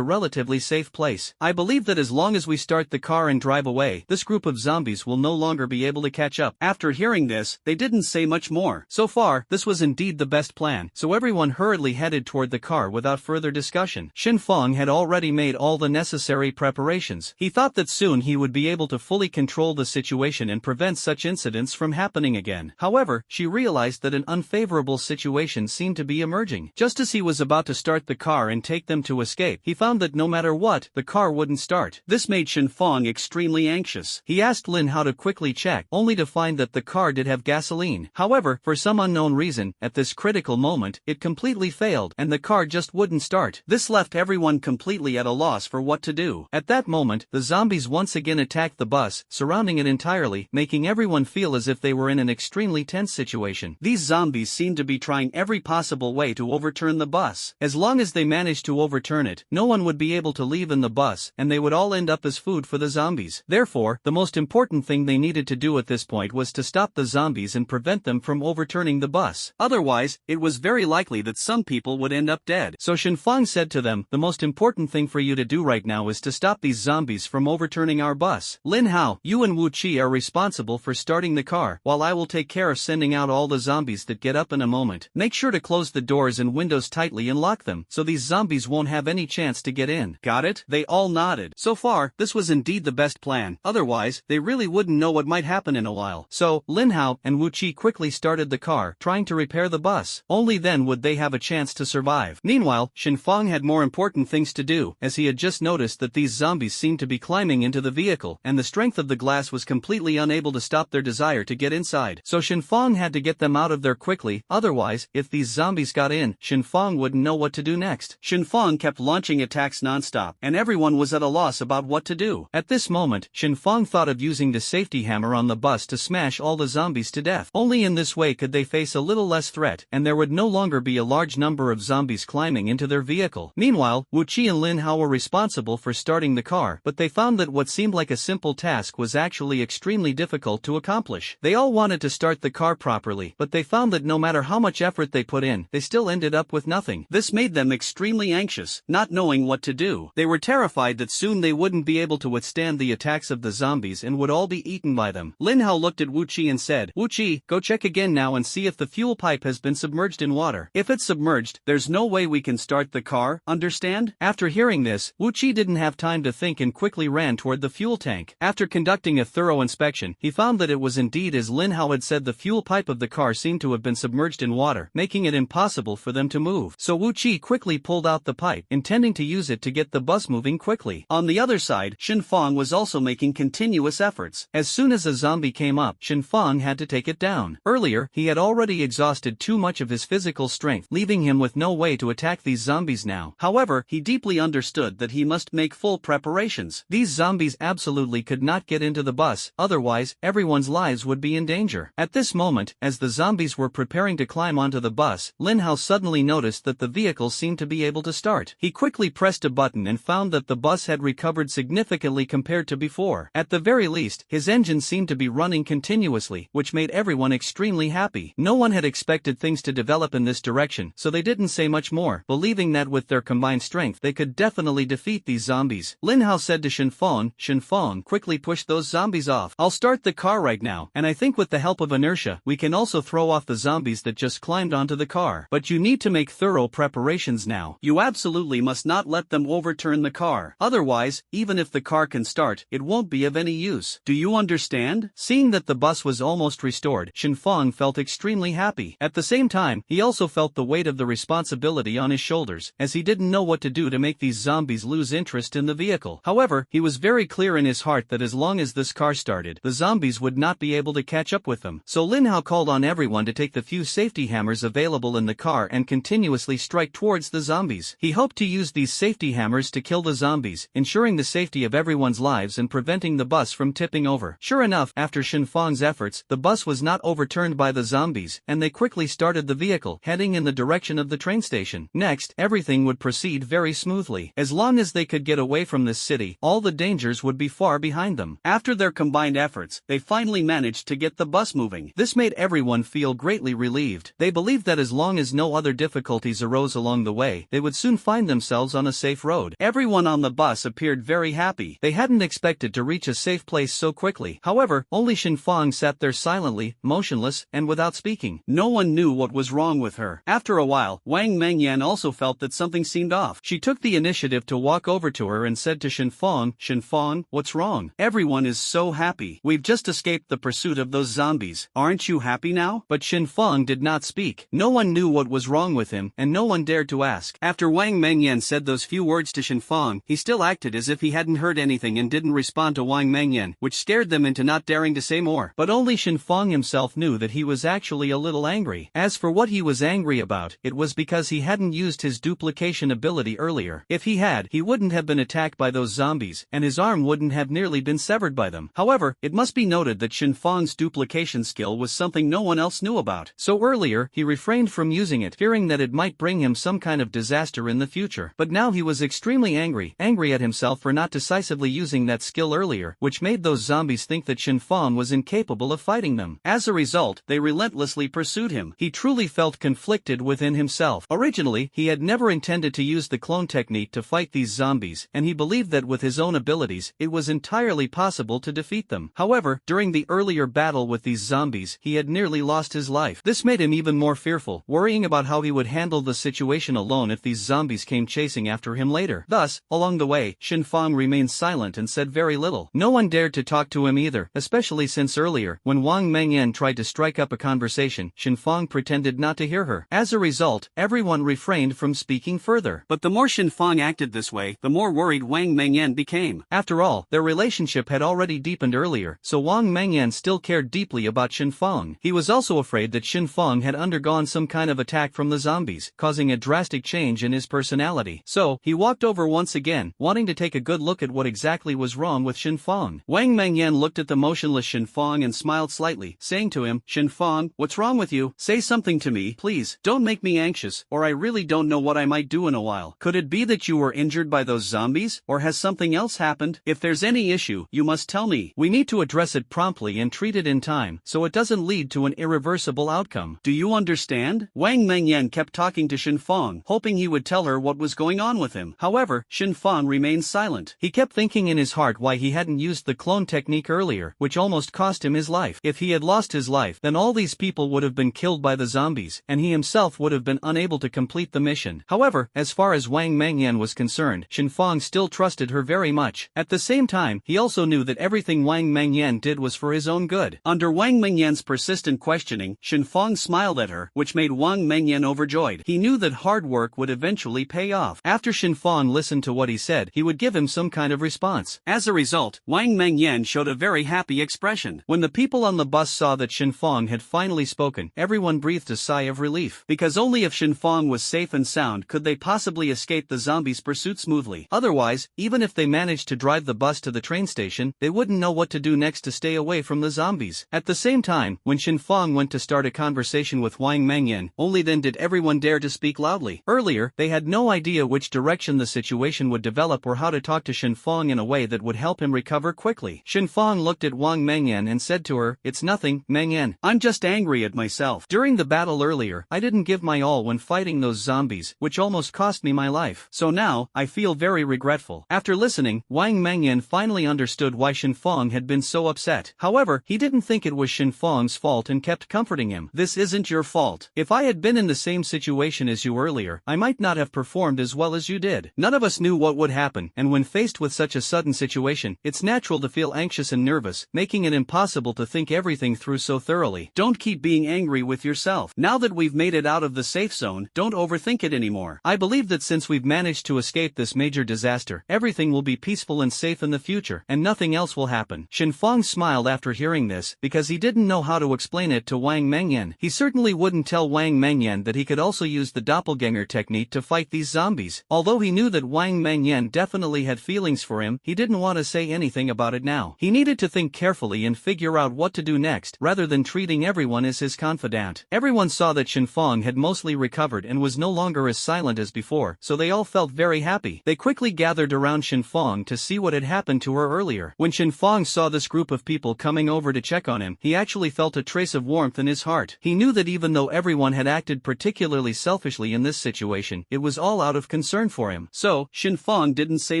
relatively safe place. I believe that as long as we start the car and drive away, this group of zombies will no longer be able to catch up. After hearing this, they didn't say much more. So far, this was indeed the best plan, so everyone hurriedly headed toward the car without further discussion. Shen Feng had already made all the necessary preparations. He thought that soon he would be able to fully control the situation and prevent such incidents from happening again. However, she realized that an unfavorable situation seemed to be emerging. Just as he was about to start the car and take them to escape, he found that no matter what, the car wouldn't start. This made Shen Feng extremely anxious. He asked Lin how to quickly check, only to find that the car did have gasoline. However, for some unknown reason, at this critical moment, it completely failed and the car just wouldn't start. This left everyone completely at a loss for what to do. At that moment, the zombies once again attacked the bus, surrounding it entirely, making everyone feel as if they were in an extremely tense situation. These zombies seemed to be trying every possible way to overturn the bus. As long as they managed to overturn it, no one would be able to leave in the bus, and they would all end up as food for the zombies. Therefore, the most important thing they needed to do at this point was to stop the zombies and prevent them from overturning the bus. Otherwise, it was very likely that some people would end up dead. So Shen Feng said to them, "The most important thing for you to do right now is to stop these zombies from overturning our bus. Lin Hao, you and Wu Qi are responsible for starting the car, while I will take care of sending out all the zombies that get up in a moment. Make sure to close the doors and windows tightly and lock them, so these zombies won't have any chance to get in." Got it? They all nodded. So far, this was indeed the best plan. Otherwise, they really wouldn't know what might happen in a while. So, Lin Hao and Wu Qi quickly started the car, trying to repair the bus. Only then would they have a chance to survive. Meanwhile, Shen Feng had more important things to do, as he had just noticed that these zombies seemed to be climbing into the vehicle, and the strength of the glass was completely unable to stop their desire to get inside. So Shen Feng had to get them out of there quickly, otherwise, if these zombies got in, Shen Feng wouldn't know what to do next. Shen Feng kept launching attacks non-stop, and everyone was at a loss about what to do. At this moment, Shen Feng thought of using the safety hammer on the bus to smash all the zombies to death. Only in this way could they face a little less threat, and there would no longer be a large number of zombies climbing into their vehicle. Meanwhile, Wu Qi and Lin Hao were responsible for starting the car, but they found that what seemed like a simple task was actually extremely difficult to accomplish. They all wanted to start the car properly, but they found that no matter how much effort they put in, they still ended up with nothing. This made them extremely anxious, not knowing what to do. They were terrified that soon they wouldn't be able to withstand the attacks of the zombies and would all be eaten by them. Lin Hao looked at Wu Qi and said, "Wu Qi, go check again now and see if the fuel pipe has been submerged in water. If it's submerged, there's no way we can start the car, understand?" After hearing this, Wu Qi didn't have time to think and quickly ran toward the fuel tank. After conducting a thorough inspection, he found that it was indeed as Lin Hao had said. The fuel pipe of the car seemed to have been submerged in water, making it impossible for them to move. So Wu Qi quickly pulled out the pipe, intending to use it to get the bus moving quickly. On the other side, Shen Feng was also making continuous efforts. As soon as a zombie came up, Shen Feng had to take it down. Earlier, he had already exhausted too much of his physical strength, leaving him with no way to attack these zombies now. However, he deeply understood that he must make full preparations. These zombies absolutely could not get into the bus, otherwise, everyone's lives would be in danger. At this moment, as the zombies were preparing to climb onto the bus, Lin Hao suddenly noticed that the vehicle seemed to be able to start. He quickly pressed a button and found that the bus had recovered significantly compared to before. At the very least, his engine seemed to be running continuously, which made everyone extremely happy. No one had expected things to develop in this direction, so they didn't say much more, believing that with their combined strength they could definitely defeat these zombies. Lin Hao said to Shen Feng, "Shen Feng, quickly push those zombies off. I'll start the car right now, and I think with the help of inertia, we can also throw off the zombies that just climbed onto the car. But you need to make thorough preparations now. You absolutely must not let them overturn the car. Otherwise, even if the car can start, it won't be of any use. Do you understand?" Seeing that the bus was almost restored, Shen Feng felt extremely happy. At the same time, he also felt the weight of the responsibility on his shoulders, as he didn't know what to do to make these zombies lose interest in the vehicle. However, he was very clear in his heart that as long as this car started, the zombies would not be able to catch up with them. So Lin Hao called on everyone to take the few safety hammers available in the car and continuously strike towards the zombies. He hoped to use these safety hammers to kill the zombies, ensuring the safety of everyone's lives and preventing the bus from tipping over. Sure enough, after Shen Feng's efforts, the bus was not overturned by the zombies, and they quickly started the vehicle, heading in the direction of the train station. Next, everything would proceed very smoothly. As long as they could get away from this city, all the dangers would be far behind them. After their combined efforts, they finally managed to get the bus moving. This made everyone feel greatly relieved. They believed that as long as no other difficulties arose along the way, they would soon find themselves themselves on a safe road. Everyone on the bus appeared very happy. They hadn't expected to reach a safe place so quickly. However, only Shinfang sat there silently, motionless, and without speaking. No one knew what was wrong with her. After a while, Wang Mengyan also felt that something seemed off. She took the initiative to walk over to her and said to Shinfang, "Shinfang, what's wrong? Everyone is so happy. We've just escaped the pursuit of those zombies. Aren't you happy now?" But Shinfang did not speak. No one knew what was wrong with him, and no one dared to ask. After Wang Mengyan said those few words to Shinfang, he still acted as if he hadn't heard anything and didn't respond to Wang Mengyan, which scared them into not daring to say more. But only Shinfang himself knew that he was actually a little angry. As for what he was angry about, it was because he hadn't used his duplication ability earlier. If he had, he wouldn't have been attacked by those zombies, and his arm wouldn't have nearly been severed by them. However, it must be noted that Shinfang's duplication skill was something no one else knew about. So earlier, he refrained from using it, fearing that it might bring him some kind of disaster in the future. But now he was extremely angry at himself for not decisively using that skill earlier, which made those zombies think that Shinfang was incapable of fighting them. As a result, they relentlessly pursued him. He truly felt conflicted within himself. Originally, he had never intended to use the clone technique to fight these zombies, and he believed that with his own abilities, it was entirely possible to defeat them. However, during the earlier battle with these zombies, he had nearly lost his life. This made him even more fearful, worrying about how he would handle the situation alone if these zombies came chasing after him later. Thus, along the way, Shinfang remained silent and said very little. No one dared to talk to him either, especially since earlier, when Wang Mengyan tried to strike up a conversation, Shinfang pretended not to hear her. As a result, everyone refrained from speaking further. But the more Shinfang acted this way, the more worried Wang Mengyan became. After all, their relationship had already deepened earlier, so Wang Mengyan still cared deeply about Shinfang. He was also afraid that Shinfang had undergone some kind of attack from the zombies, causing a drastic change in his personality. So, he walked over once again, wanting to take a good look at what exactly was wrong with Shinfang. Wang Mengyan looked at the motionless Shinfang and smiled slightly, saying to him, "Shinfang, what's wrong with you? Say something to me, please. Don't make me anxious, or I really don't know what I might do in a while. Could it be that you were injured by those zombies, or has something else happened? If there's any issue, you must tell me. We need to address it promptly and treat it in time, so it doesn't lead to an irreversible outcome. Do you understand?" Wang Mengyan kept talking to Shinfang, hoping he would tell her what was going on with him. However, Shinfang remained silent. He kept thinking in his heart why he hadn't used the clone technique earlier, which almost cost him his life. If he had lost his life, then all these people would have been killed by the zombies, and he himself would have been unable to complete the mission. However, as far as Wang Mengyan was concerned, Shinfang still trusted her very much. At the same time, he also knew that everything Wang Mengyan did was for his own good. Under Wang Mengyan's persistent questioning, Shinfang smiled at her, which made Wang Mengyan overjoyed. He knew that hard work would eventually pay off. After Shinfang listened to what he said, he would give him some kind of response. As a result, Wang Mengyan showed a very happy expression. When the people on the bus saw that Shinfang had finally spoken, everyone breathed a sigh of relief, because only if Shinfang was safe and sound could they possibly escape the zombies' pursuit smoothly. Otherwise, even if they managed to drive the bus to the train station, they wouldn't know what to do next to stay away from the zombies. At the same time, when Shinfang went to start a conversation with Wang Mengyan, only then did everyone dare to speak loudly. Earlier, they had no idea which direction the situation would develop or how to talk to Shinfang in a way that would help him recover quickly. Shinfang looked at Wang Mengyan and said to her, "It's nothing, Mengyan. I'm just angry at myself. During the battle earlier, I didn't give my all when fighting those zombies, which almost cost me my life. So now, I feel very regretful." After listening, Wang Mengyan finally understood why Shinfang had been so upset. However, he didn't think it was Shinfang's fault and kept comforting him. "This isn't your fault. If I had been in the same situation as you earlier, I might not have performed as well as you did. None of us knew what would happen, and when faced with such a sudden situation, it's natural to feel anxious and nervous, making it impossible to think everything through so thoroughly. Don't keep being angry with yourself. Now that we've made it out of the safe zone, don't overthink it anymore. I believe that since we've managed to escape this major disaster, everything will be peaceful and safe in the future, and nothing else will happen." Shinfang smiled after hearing this, because he didn't know how to explain it to Wang Mengyan. He certainly wouldn't tell Wang Mengyan that he could also use the doppelganger technique to fight these zombies. Although he knew that Wang Mengyan definitely had feelings for him, he didn't want to say anything about it now. He needed to think carefully and figure out what to do next, rather than treating everyone as his confidant. Everyone saw that Shinfang had mostly recovered and was no longer as silent as before, so they all felt very happy. They quickly gathered around Shinfang to see what had happened to her earlier. When Shinfang saw this group of people coming over to check on him, he actually felt a trace of warmth in his heart. He knew that even though everyone had acted particularly selfishly in this situation, it was all out out of concern for him. So, Shinfang didn't say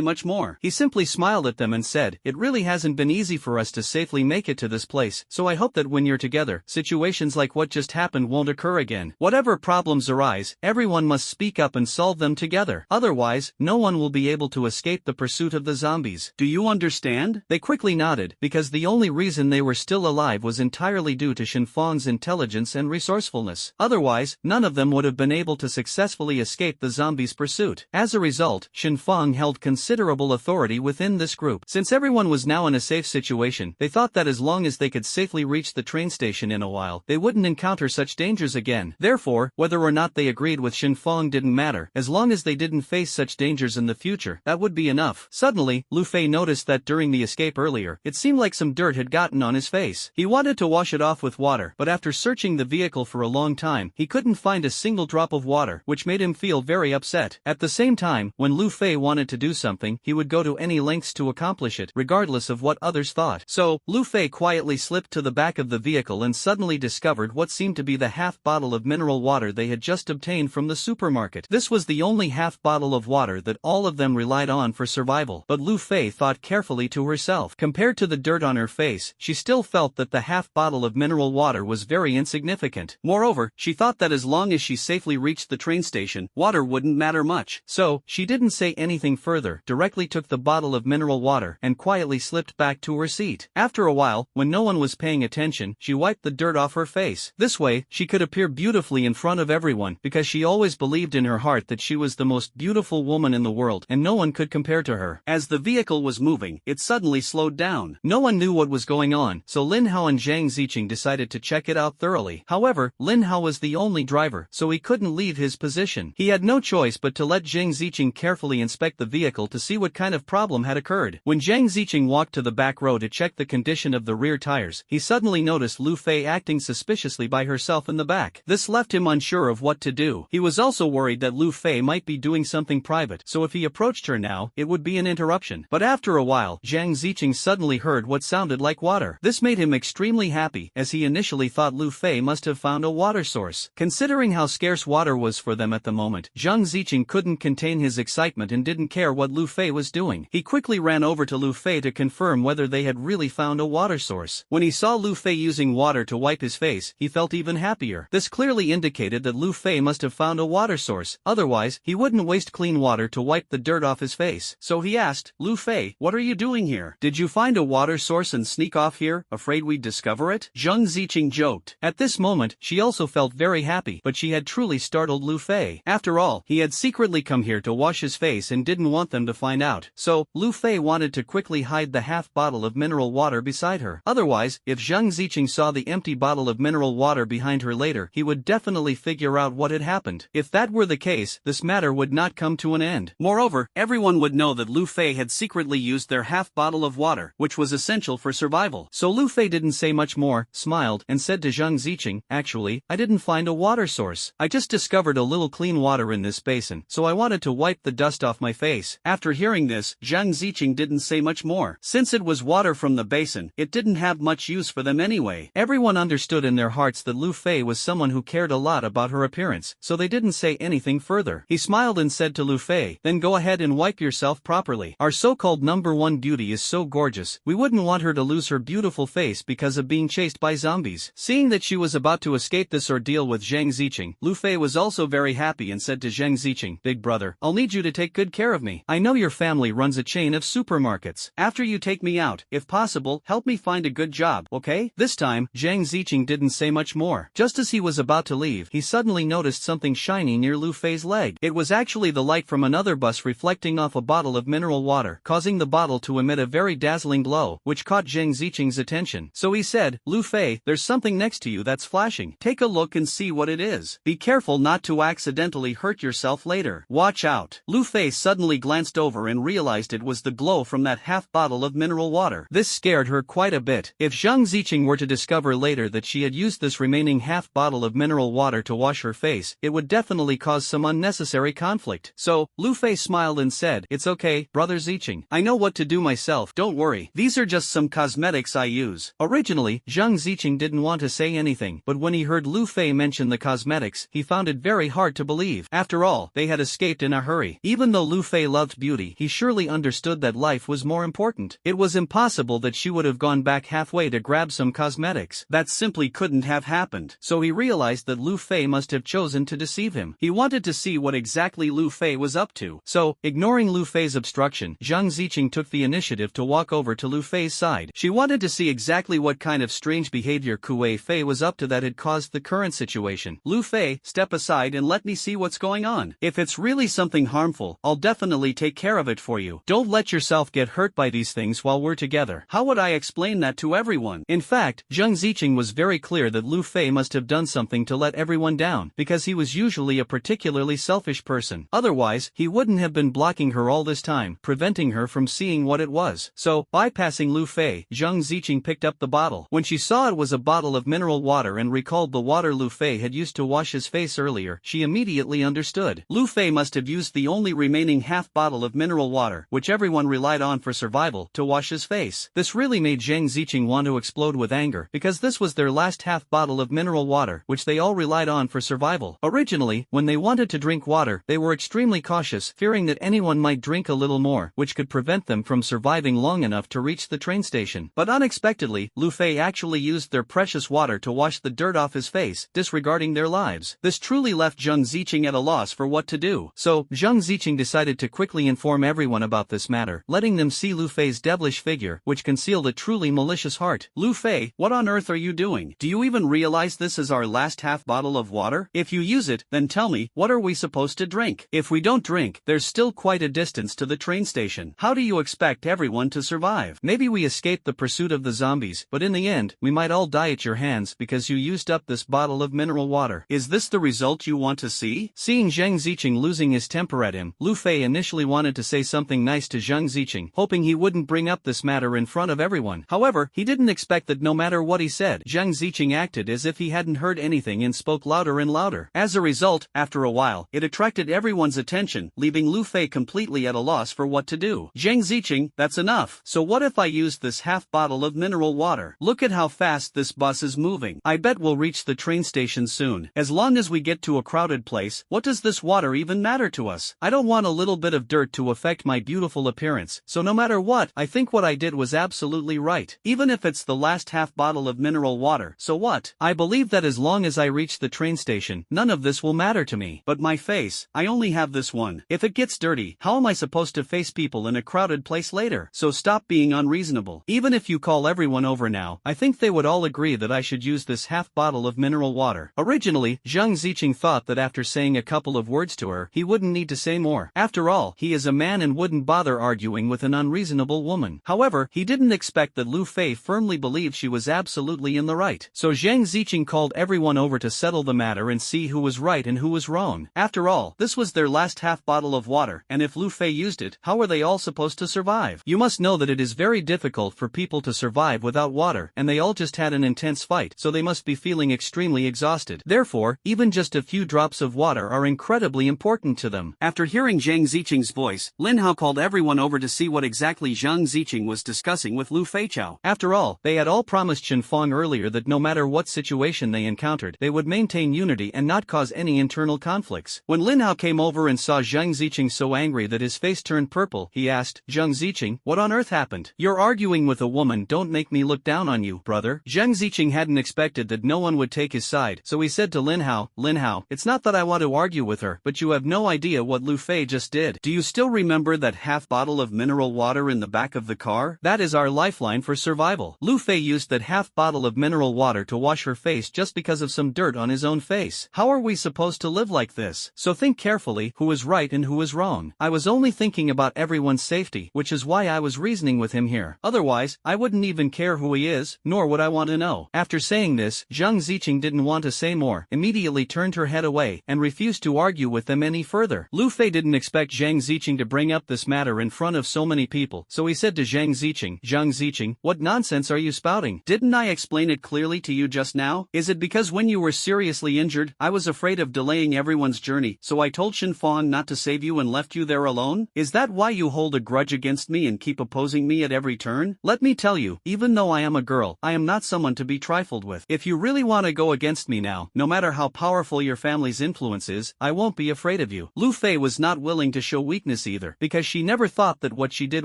much more. He simply smiled at them and said, "It really hasn't been easy for us to safely make it to this place, so I hope that when you're together, situations like what just happened won't occur again. Whatever problems arise, everyone must speak up and solve them together. Otherwise, no one will be able to escape the pursuit of the zombies. Do you understand?" They quickly nodded, because the only reason they were still alive was entirely due to Shinfang's intelligence and resourcefulness. Otherwise, none of them would have been able to successfully escape the zombies' pursuit. As a result, Shinfang held considerable authority within this group. Since everyone was now in a safe situation, they thought that as long as they could safely reach the train station in a while, they wouldn't encounter such dangers again. Therefore, whether or not they agreed with Shinfang didn't matter, as long as they didn't face such dangers in the future, that would be enough. Suddenly, Lu Fei noticed that during the escape earlier, it seemed like some dirt had gotten on his face. He wanted to wash it off with water, but after searching the vehicle for a long time, he couldn't find a single drop of water, which made him feel very upset. At the same time, when Lu Fei wanted to do something, he would go to any lengths to accomplish it, regardless of what others thought. So, Lu Fei quietly slipped to the back of the vehicle and suddenly discovered what seemed to be the half bottle of mineral water they had just obtained from the supermarket. This was the only half bottle of water that all of them relied on for survival. But Lu Fei thought carefully to herself. Compared to the dirt on her face, she still felt that the half bottle of mineral water was very insignificant. Moreover, she thought that as long as she safely reached the train station, water wouldn't matter much. So, she didn't say anything further, directly took the bottle of mineral water and quietly slipped back to her seat. After a while, when no one was paying attention, she wiped the dirt off her face. This way, she could appear beautifully in front of everyone, because she always believed in her heart that she was the most beautiful woman in the world and no one could compare to her. As the vehicle was moving, it suddenly slowed down. No one knew what was going on, so Lin Hao and Zhang Ziqing decided to check it out thoroughly. However, Lin Hao was the only driver, so he couldn't leave his position. He had no choice but to let Zhang Ziqing carefully inspect the vehicle to see what kind of problem had occurred. When Zhang Ziqing walked to the back row to check the condition of the rear tires, he suddenly noticed Lu Fei acting suspiciously by herself in the back. This left him unsure of what to do. He was also worried that Lu Fei might be doing something private, so if he approached her now, it would be an interruption. But after a while, Zhang Ziqing suddenly heard what sounded like water. This made him extremely happy, as he initially thought Lu Fei must have found a water source. Considering how scarce water was for them at the moment, Zhang Ziqing couldn't contain his excitement and didn't care what Lu Fei was doing. He quickly ran over to Lu Fei to confirm whether they had really found a water source. When he saw Lu Fei using water to wipe his face, he felt even happier. This clearly indicated that Lu Fei must have found a water source, otherwise, he wouldn't waste clean water to wipe the dirt off his face. So he asked, "Lu Fei, what are you doing here? Did you find a water source and sneak off here, afraid we'd discover it?" Zhang Ziqing joked. At this moment, she also felt very happy, but she had truly startled Lu Fei. After all, he had secretly come here to wash his face and didn't want them to find out. So, Lu Fei wanted to quickly hide the half bottle of mineral water beside her. Otherwise, if Zhang Ziqing saw the empty bottle of mineral water behind her later, he would definitely figure out what had happened. If that were the case, this matter would not come to an end. Moreover, everyone would know that Lu Fei had secretly used their half bottle of water, which was essential for survival. So Lu Fei didn't say much more, smiled, and said to Zhang Ziqing, "Actually, I didn't find a water source. I just discovered a little clean water in this basin, so I wanted to wipe the dust off my face." After hearing this, Zhang Ziqing didn't say much more. Since it was water from the basin, it didn't have much use for them anyway. Everyone understood in their hearts that Lu Fei was someone who cared a lot about her appearance, so they didn't say anything further. He smiled and said to Lu Fei, "Then go ahead and wipe yourself properly. Our so-called #1 beauty is so gorgeous, we wouldn't want her to lose her beautiful face because of being chased by zombies." Seeing that she was about to escape this ordeal with Zhang Ziqing, Lu Fei was also very happy and said to Zhang Ziqing, "Big brother, I'll need you to take good care of me. I know your family runs a chain of supermarkets. After you take me out, if possible, help me find a good job, okay?" This time, Zhang Ziqing didn't say much more. Just as he was about to leave, he suddenly noticed something shiny near Lu Fei's leg. It was actually the light from another bus reflecting off a bottle of mineral water, causing the bottle to emit a very dazzling glow, which caught Zhang Ziqing's attention. So he said, "Lu Fei, there's something next to you that's flashing. Take a look and see what it is. Be careful not to accidentally hurt yourself later. Watch out." Lu Fei suddenly glanced over and realized it was the glow from that half bottle of mineral water. This scared her quite a bit. If Zhang Ziqing were to discover later that she had used this remaining half bottle of mineral water to wash her face, it would definitely cause some unnecessary conflict. So, Lu Fei smiled and said, "It's okay, brother Ziqing. I know what to do myself, don't worry. These are just some cosmetics I use." Originally, Zhang Ziqing didn't want to say anything, but when he heard Lu Fei mention the cosmetics, he found it very hard to believe. After all, they they had escaped in a hurry. Even though Lu Fei loved beauty, he surely understood that life was more important. It was impossible that she would have gone back halfway to grab some cosmetics. That simply couldn't have happened. So he realized that Lu Fei must have chosen to deceive him. He wanted to see what exactly Lu Fei was up to. So, ignoring Lu Fei's obstruction, Zhang Ziqing took the initiative to walk over to Lu Fei's side. She wanted to see exactly what kind of strange behavior Kuei Fei was up to that had caused the current situation. Lu Fei, step aside and let me see what's going on. If it's really something harmful, I'll definitely take care of it for you. Don't let yourself get hurt by these things while we're together. How would I explain that to everyone? In fact, Zhang Ziqing was very clear that Lu Fei must have done something to let everyone down, because he was usually a particularly selfish person. Otherwise, he wouldn't have been blocking her all this time, preventing her from seeing what it was. So, bypassing Lu Fei, Zhang Ziqing picked up the bottle. When she saw it was a bottle of mineral water and recalled the water Lu Fei had used to wash his face earlier, she immediately understood. Lu Fei must have used the only remaining half bottle of mineral water, which everyone relied on for survival, to wash his face. This really made Zhang Ziqing want to explode with anger, because this was their last half bottle of mineral water, which they all relied on for survival. Originally, when they wanted to drink water, they were extremely cautious, fearing that anyone might drink a little more, which could prevent them from surviving long enough to reach the train station. But unexpectedly, Lu Fei actually used their precious water to wash the dirt off his face, disregarding their lives. This truly left Zhang Ziqing at a loss for what to do. So, Zhang Ziqing decided to quickly inform everyone about this matter, letting them see Lu Fei's devilish figure, which concealed a truly malicious heart. Lu Fei, what on earth are you doing? Do you even realize this is our last half bottle of water? If you use it, then tell me, what are we supposed to drink? If we don't drink, there's still quite a distance to the train station. How do you expect everyone to survive? Maybe we escaped the pursuit of the zombies, but in the end, we might all die at your hands because you used up this bottle of mineral water. Is this the result you want to see? Seeing Zhang Ziqing losing his temper at him, Lu Fei initially wanted to say something nice to Zhang Ziqing, hoping he wouldn't bring up this matter in front of everyone. However, he didn't expect that no matter what he said, Zhang Ziqing acted as if he hadn't heard anything and spoke louder and louder. As a result, after a while, it attracted everyone's attention, leaving Lu Fei completely at a loss for what to do. Zhang Ziqing, that's enough. So what if I use this half bottle of mineral water? Look at how fast this bus is moving. I bet we'll reach the train station soon. As long as we get to a crowded place, what does this water even matter to us? I don't want a little bit of dirt to affect my beautiful appearance, so no matter what, I think what I did was absolutely right. Even if it's the last half bottle of mineral water, so what? I believe that as long as I reach the train station, none of this will matter to me. But my face, I only have this one. If it gets dirty, how am I supposed to face people in a crowded place later? So stop being unreasonable. Even if you call everyone over now, I think they would all agree that I should use this half bottle of mineral water. Originally, Zhang Ziqing thought that after saying a couple of words to her, he wouldn't need to say more. After all, he is a man and wouldn't bother arguing with an unreasonable woman. However, he didn't expect that Lu Fei firmly believed she was absolutely in the right. So Zhang Ziqing called everyone over to settle the matter and see who was right and who was wrong. After all, this was their last half bottle of water, and if Lu Fei used it, how were they all supposed to survive? You must know that it is very difficult for people to survive without water, and they all just had an intense fight, so they must be feeling extremely exhausted. Therefore, even just a few drops of water are incredibly important to them. After hearing Zhang Ziqing's voice, Lin Hao called everyone over to see what exactly Zhang Ziqing was discussing with Lu Feiqiao. After all, they had all promised Chen Feng earlier that no matter what situation they encountered, they would maintain unity and not cause any internal conflicts. When Lin Hao came over and saw Zhang Ziqing so angry that his face turned purple, he asked, Zhang Ziqing, what on earth happened? You're arguing with a woman, don't make me look down on you, brother. Zhang Ziqing hadn't expected that no one would take his side, so he said to Lin Hao, it's not that I want to argue with her, but you have no idea what Lu Fei just did. Do you still remember that half bottle of mineral water in the back of the car? That is our lifeline for survival. Lu Fei used that half bottle of mineral water to wash her face just because of some dirt on his own face. How are we supposed to live like this? So think carefully, who is right and who is wrong. I was only thinking about everyone's safety, which is why I was reasoning with him here. Otherwise, I wouldn't even care who he is, nor would I want to know. After saying this, Zhang Ziqing didn't want to say more, immediately turned her head away, and refused to argue with them any further. Lu Fei didn't expect Zhang Ziqing to bring up this matter in front of so many people, so he said to Zhang Ziqing, what nonsense are you spouting? Didn't I explain it clearly to you just now? Is it because when you were seriously injured, I was afraid of delaying everyone's journey, so I told Shen Fang not to save you and left you there alone? Is that why you hold a grudge against me and keep opposing me at every turn? Let me tell you, even though I am a girl, I am not someone to be trifled with. If you really want to go against me now, no matter how powerful your family's influence is, I won't be be afraid of you. Lu Fei was not willing to show weakness either, because she never thought that what she did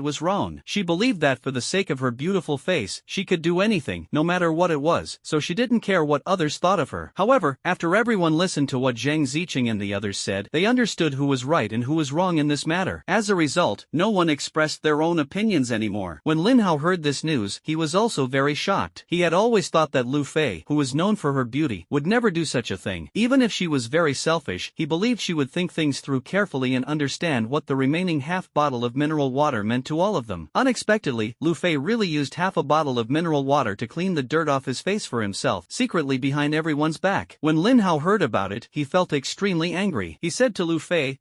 was wrong. She believed that for the sake of her beautiful face, she could do anything, no matter what it was, so she didn't care what others thought of her. However, after everyone listened to what Zhang Ziqing and the others said, they understood who was right and who was wrong in this matter. As a result, no one expressed their own opinions anymore. When Lin Hao heard this news, he was also very shocked. He had always thought that Lu Fei, who was known for her beauty, would never do such a thing. Even if she was very selfish, he believed she would think things through carefully and understand what the remaining half bottle of mineral water meant to all of them. Unexpectedly, Lu Fei really used half a bottle of mineral water to clean the dirt off his face for himself, secretly behind everyone's back. When Lin Hao heard about it, he felt extremely angry. He said to Lu Fei,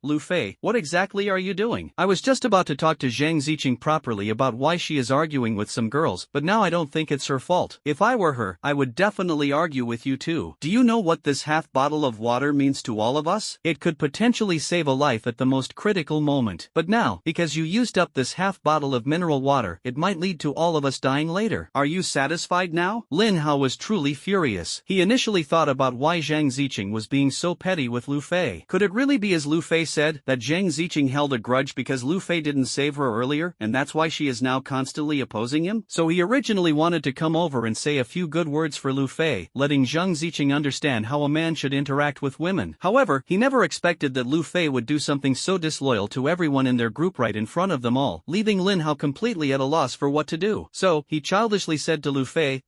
what exactly are you doing? I was just about to talk to Zhang Ziqing properly about why she is arguing with some girls, but now I don't think it's her fault. If I were her, I would definitely argue with you too. Do you know what this half bottle of water means to all of us? It could potentially save a life at the most critical moment. But now, because you used up this half bottle of mineral water, it might lead to all of us dying later. Are you satisfied now? Lin Hao was truly furious. He initially thought about why Zhang Ziqing was being so petty with Lu Fei. Could it really be as Lu Fei said, that Zhang Ziqing held a grudge because Lu Fei didn't save her earlier, and that's why she is now constantly opposing him? So he originally wanted to come over and say a few good words for Lu Fei, letting Zhang Ziqing understand how a man should interact with women. However, he never expected that Lu Fei would do something so disloyal to everyone in their group right in front of them all, leaving Lin Hao completely at a loss for what to do. So, he childishly said to Lu Fei,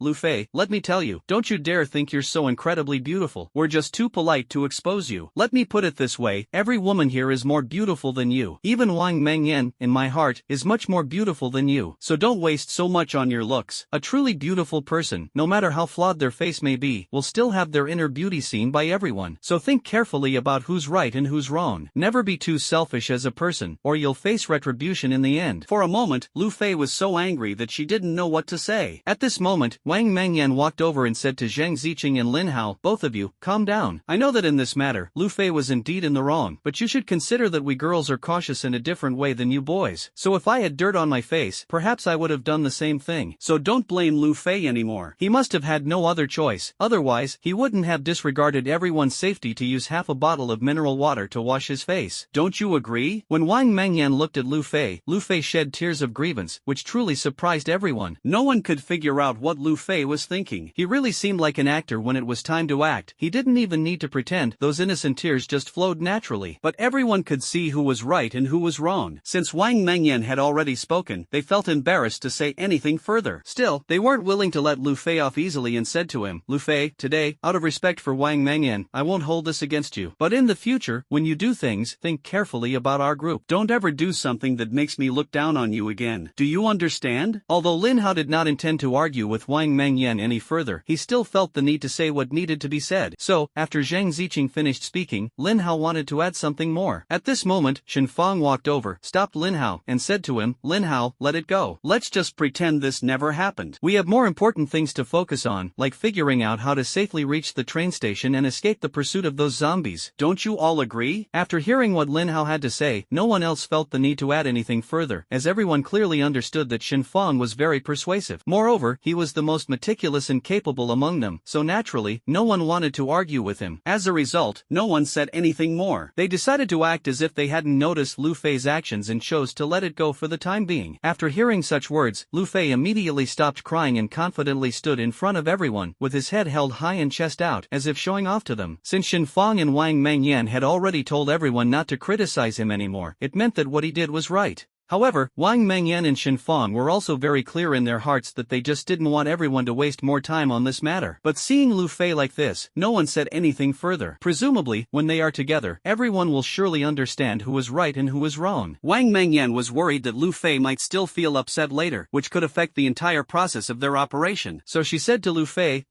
let me tell you, don't you dare think you're so incredibly beautiful. We're just too polite to expose you. Let me put it this way, every woman here is more beautiful than you. Even Wang Mengyan, in my heart, is much more beautiful than you. So don't waste so much on your looks. A truly beautiful person, no matter how flawed their face may be, will still have their inner beauty seen by everyone. So think carefully about who's right and who's wrong. Never be too selfish as a person, or you'll face retribution in the end. For a moment, Lu Fei was so angry that she didn't know what to say. At this moment, Wang Mengyan walked over and said to Zhang Ziqing and Lin Hao, both of you, calm down. I know that in this matter, Lu Fei was indeed in the wrong, but you should consider that we girls are cautious in a different way than you boys. So if I had dirt on my face, perhaps I would have done the same thing. So don't blame Lu Fei anymore. He must have had no other choice, otherwise, he wouldn't have disregarded everyone's safety to use half a bottle of mineral water to wash his face. Don't you agree? When Wang Mengyan looked at Lu Fei shed tears of grievance, which truly surprised everyone. No one could figure out what Lu Fei was thinking. He really seemed like an actor when it was time to act. He didn't even need to pretend, those innocent tears just flowed naturally. But everyone could see who was right and who was wrong. Since Wang Mengyan had already spoken, they felt embarrassed to say anything further. Still, they weren't willing to let Lu Fei off easily and said to him, Lu Fei, today, out of respect for Wang Mengyan, I won't hold this against you. But in the future, when you do things, think carefully about our group. Don't ever do something that makes me look down on you again. Do you understand? Although Lin Hao did not intend to argue with Wang Mengyan any further, he still felt the need to say what needed to be said. So, after Zhang Ziqing finished speaking, Lin Hao wanted to add something more. At this moment, Shen Fang walked over, stopped Lin Hao, and said to him, Lin Hao, let it go. Let's just pretend this never happened. We have more important things to focus on, like figuring out how to safely reach the train station and escape the pursuit of those zombies. Don't you all agree? After hearing what Lin Hao had to say, no one else felt the need to add anything further, as everyone clearly understood that Shen Fang was very persuasive. Moreover, he was the most meticulous and capable among them, so naturally, no one wanted to argue with him. As a result, no one said anything more. They decided to act as if they hadn't noticed Lu Fei's actions and chose to let it go for the time being. After hearing such words, Lu Fei immediately stopped crying and confidently stood in front of everyone, with his head held high and chest out, as if showing off to them. Since Shen Fang and Wang Mengyan had already told everyone not to criticize him anymore, it meant that what he did was right. However, Wang Mengyan and Shen Fang were also very clear in their hearts that they just didn't want everyone to waste more time on this matter. But seeing Lu Fei like this, no one said anything further. Presumably, when they are together, everyone will surely understand who was right and who was wrong. Wang Mengyan was worried that Lu Fei might still feel upset later, which could affect the entire process of their operation. So she said to Lu Fei,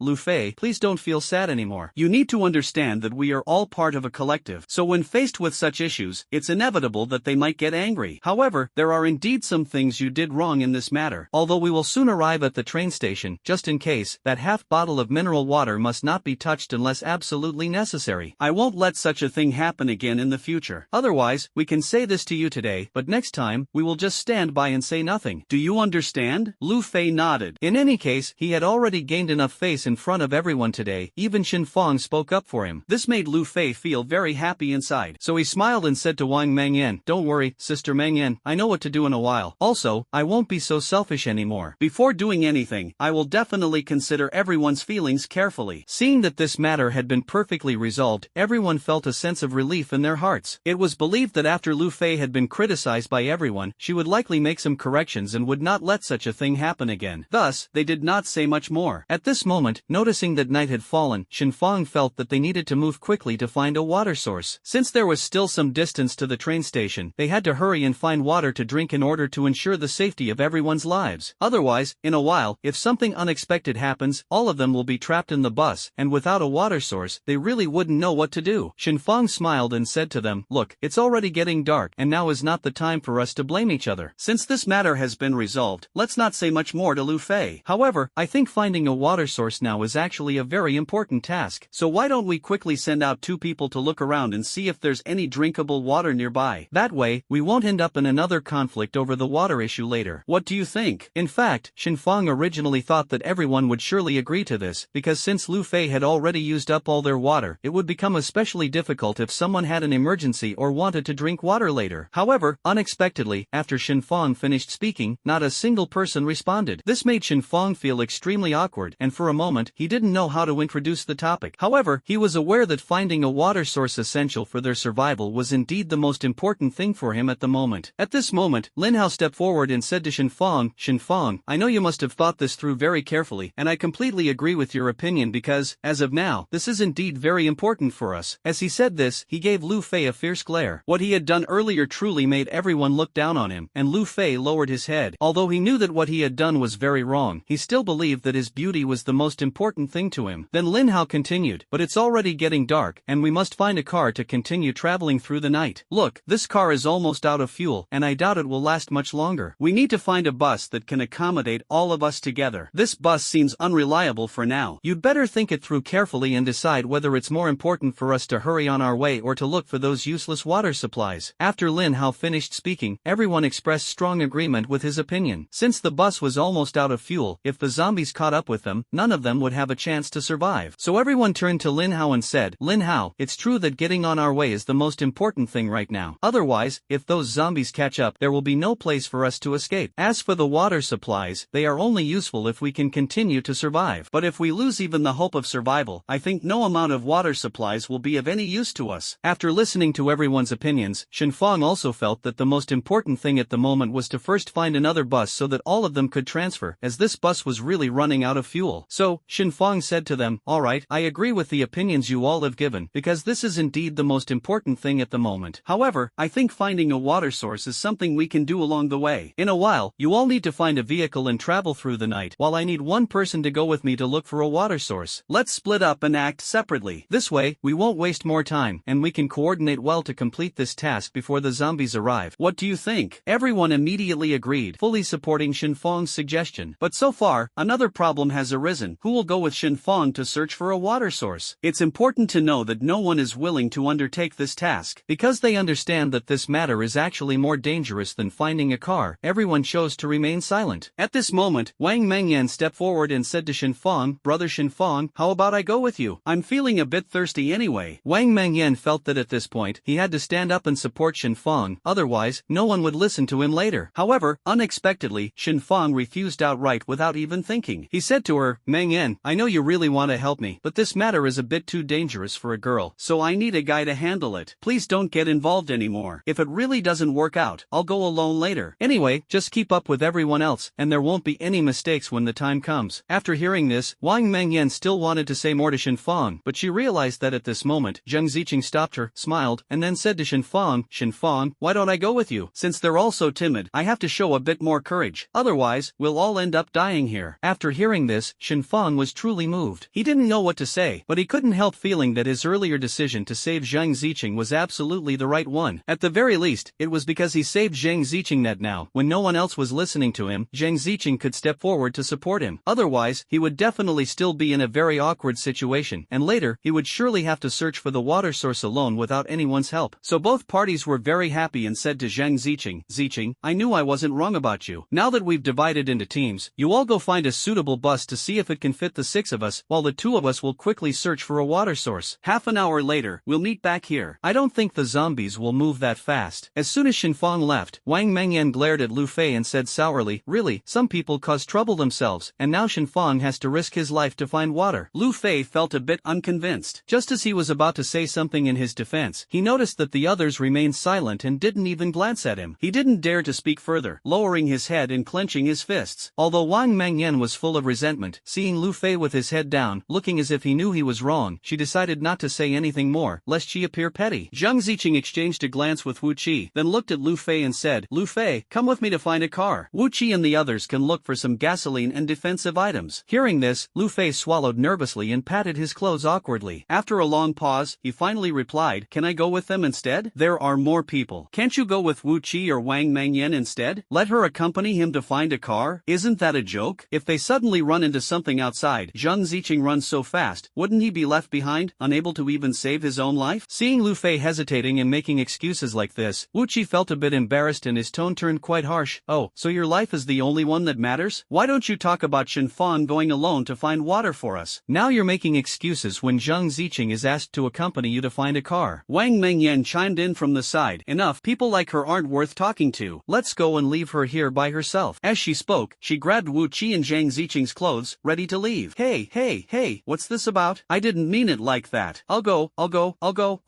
please don't feel sad anymore. You need to understand that we are all part of a collective. So when faced with such issues, it's inevitable that they might get angry. However, there there are indeed some things you did wrong in this matter. Although we will soon arrive at the train station, just in case, that half bottle of mineral water must not be touched unless absolutely necessary. I won't let such a thing happen again in the future. Otherwise, we can say this to you today, but next time, we will just stand by and say nothing. Do you understand? Lu Fei nodded. In any case, he had already gained enough face in front of everyone today. Even Shin Fong spoke up for him. This made Lu Fei feel very happy inside. So he smiled and said to Wang Mengyan, "Don't worry, Sister Mengyan, I know what to do in a while. Also, I won't be so selfish anymore. Before doing anything, I will definitely consider everyone's feelings carefully." Seeing that this matter had been perfectly resolved, everyone felt a sense of relief in their hearts. It was believed that after Lu Fei had been criticized by everyone, she would likely make some corrections and would not let such a thing happen again. Thus, they did not say much more. At this moment, noticing that night had fallen, Shin Fong felt that they needed to move quickly to find a water source. Since there was still some distance to the train station, they had to hurry and find water to drink in order to ensure the safety of everyone's lives. Otherwise, in a while, if something unexpected happens, all of them will be trapped in the bus, and without a water source, they really wouldn't know what to do. Shin Fong smiled and said to them, "Look, it's already getting dark, and now is not the time for us to blame each other. Since this matter has been resolved, let's not say much more to Lu Fei. However, I think finding a water source now is actually a very important task. So why don't we quickly send out 2 people to look around and see if there's any drinkable water nearby? That way, we won't end up in another conflict over the water issue later. What do you think?" In fact, Shin Fong originally thought that everyone would surely agree to this, because since Lu Fei had already used up all their water, it would become especially difficult if someone had an emergency or wanted to drink water later. However, unexpectedly, after Shin Fong finished speaking, not a single person responded. This made Shin Fong feel extremely awkward, and for a moment, he didn't know how to introduce the topic. However, he was aware that finding a water source essential for their survival was indeed the most important thing for him at the moment. At this moment, Lin Hao stepped forward and said to Shin Fong, "Shin Fong, I know you must have thought this through very carefully, and I completely agree with your opinion because, as of now, this is indeed very important for us." As he said this, he gave Lu Fei a fierce glare. What he had done earlier truly made everyone look down on him, and Lu Fei lowered his head. Although he knew that what he had done was very wrong, he still believed that his beauty was the most important thing to him. Then Lin Hao continued, "But it's already getting dark, and we must find a car to continue traveling through the night. Look, this car is almost out of fuel, and I doubt it will last much longer. We need to find a bus that can accommodate all of us together. This bus seems unreliable for now. You'd better think it through carefully and decide whether it's more important for us to hurry on our way or to look for those useless water supplies." After Lin Hao finished speaking, everyone expressed strong agreement with his opinion. Since the bus was almost out of fuel, if the zombies caught up with them, none of them would have a chance to survive. So everyone turned to Lin Hao and said, "Lin Hao, it's true that getting on our way is the most important thing right now. Otherwise, if those zombies catch up, there will be no place for us to escape. As for the water supplies, they are only useful if we can continue to survive. But if we lose even the hope of survival, I think no amount of water supplies will be of any use to us." After listening to everyone's opinions, Shin Fong also felt that the most important thing at the moment was to first find another bus so that all of them could transfer, as this bus was really running out of fuel. So, Shin Fong said to them, "Alright, I agree with the opinions you all have given, because this is indeed the most important thing at the moment. However, I think finding a water source is something we can do along the way. In a while, you all need to find a vehicle and travel through the night, while I need one person to go with me to look for a water source. Let's split up and act separately. This way, we won't waste more time, and we can coordinate well to complete this task before the zombies arrive. What do you think?" Everyone immediately agreed, fully supporting Shin Fong's suggestion. But so far, another problem has arisen. Who will go with Shin Fong to search for a water source? It's important to know that no one is willing to undertake this task. Because they understand that this matter is actually more dangerous than finding a car, everyone chose to remain silent. At this moment, Wang Mengyan stepped forward and said to Shin Fong, "Brother Shin Fong, how about I go with you? I'm feeling a bit thirsty anyway." Wang Mengyan felt that at this point, he had to stand up and support Shin Fong, otherwise, no one would listen to him later. However, unexpectedly, Shin Fong refused outright without even thinking. He said to her, "Mengyan, I know you really want to help me, but this matter is a bit too dangerous for a girl, so I need a guy to handle it. Please don't get involved anymore. If it really doesn't work out, I'll go alone later. Anyway, just keep up with everyone else, and there won't be any mistakes when the time comes." After hearing this, Wang Mengyan still wanted to say more to Shin Fong, but she realized that at this moment, Zheng Ziqing stopped her, smiled, and then said to Shin Fong, "Shin Fong, why don't I go with you? Since they're all so timid, I have to show a bit more courage. Otherwise, we'll all end up dying here." After hearing this, Shin Fong was truly moved. He didn't know what to say, but he couldn't help feeling that his earlier decision to save Zheng Ziqing was absolutely the right one. At the very least, it was because he saved Zhang Zicheng that now, when no one else was listening to him, Zhang Zicheng could step forward to support him. Otherwise, he would definitely still be in a very awkward situation, and later, he would surely have to search for the water source alone without anyone's help. So both parties were very happy and said to Zhang Zicheng, Zicheng, I knew I wasn't wrong about you. Now that we've divided into teams, you all go find a suitable bus to see if it can fit the 6 of us, while the 2 of us will quickly search for a water source. Half an hour later, we'll meet back here. I don't think the zombies will move that fast. As soon as Shinfang left, Wang Mengyan glared at Lu Fei and said sourly, really, some people cause trouble themselves, and now Shinfang has to risk his life to find water. Lu Fei felt a bit unconvinced. Just as he was about to say something in his defense, he noticed that the others remained silent and didn't even glance at him. He didn't dare to speak further, lowering his head and clenching his fists. Although Wang Mengyan was full of resentment, seeing Lu Fei with his head down, looking as if he knew he was wrong, she decided not to say anything more, lest she appear petty. Zhang Zicheng exchanged a glance with Wu Qi, then looked at Lu Fei and said, Lu Fei, come with me to find a car. Wu Qi and the others can look for some gasoline and defensive items. Hearing this, Lu Fei swallowed nervously and patted his clothes awkwardly. After a long pause, he finally replied, can I go with them instead? There are more people. Can't you go with Wu Qi or Wang Mengyan instead? Let her accompany him to find a car? Isn't that a joke? If they suddenly run into something outside, Zhang Zicheng runs so fast, wouldn't he be left behind, unable to even save his own life? Seeing Lu Fei hesitating and making excuses like this, Wu Qi felt a bit embarrassed and his tone turned quite harsh. Oh, so your life is the only one that matters? Why don't you talk about Shinfang going alone to find water for us? Now you're making excuses when Zhang Zicheng is asked to accompany you to find a car. Wang Mengyan chimed in from the side. Enough, people like her aren't worth talking to. Let's go and leave her here by herself. As she spoke, she grabbed Wu Qi and Zhang Zicheng's clothes, ready to leave. Hey, what's this about? I didn't mean it like that. I'll go,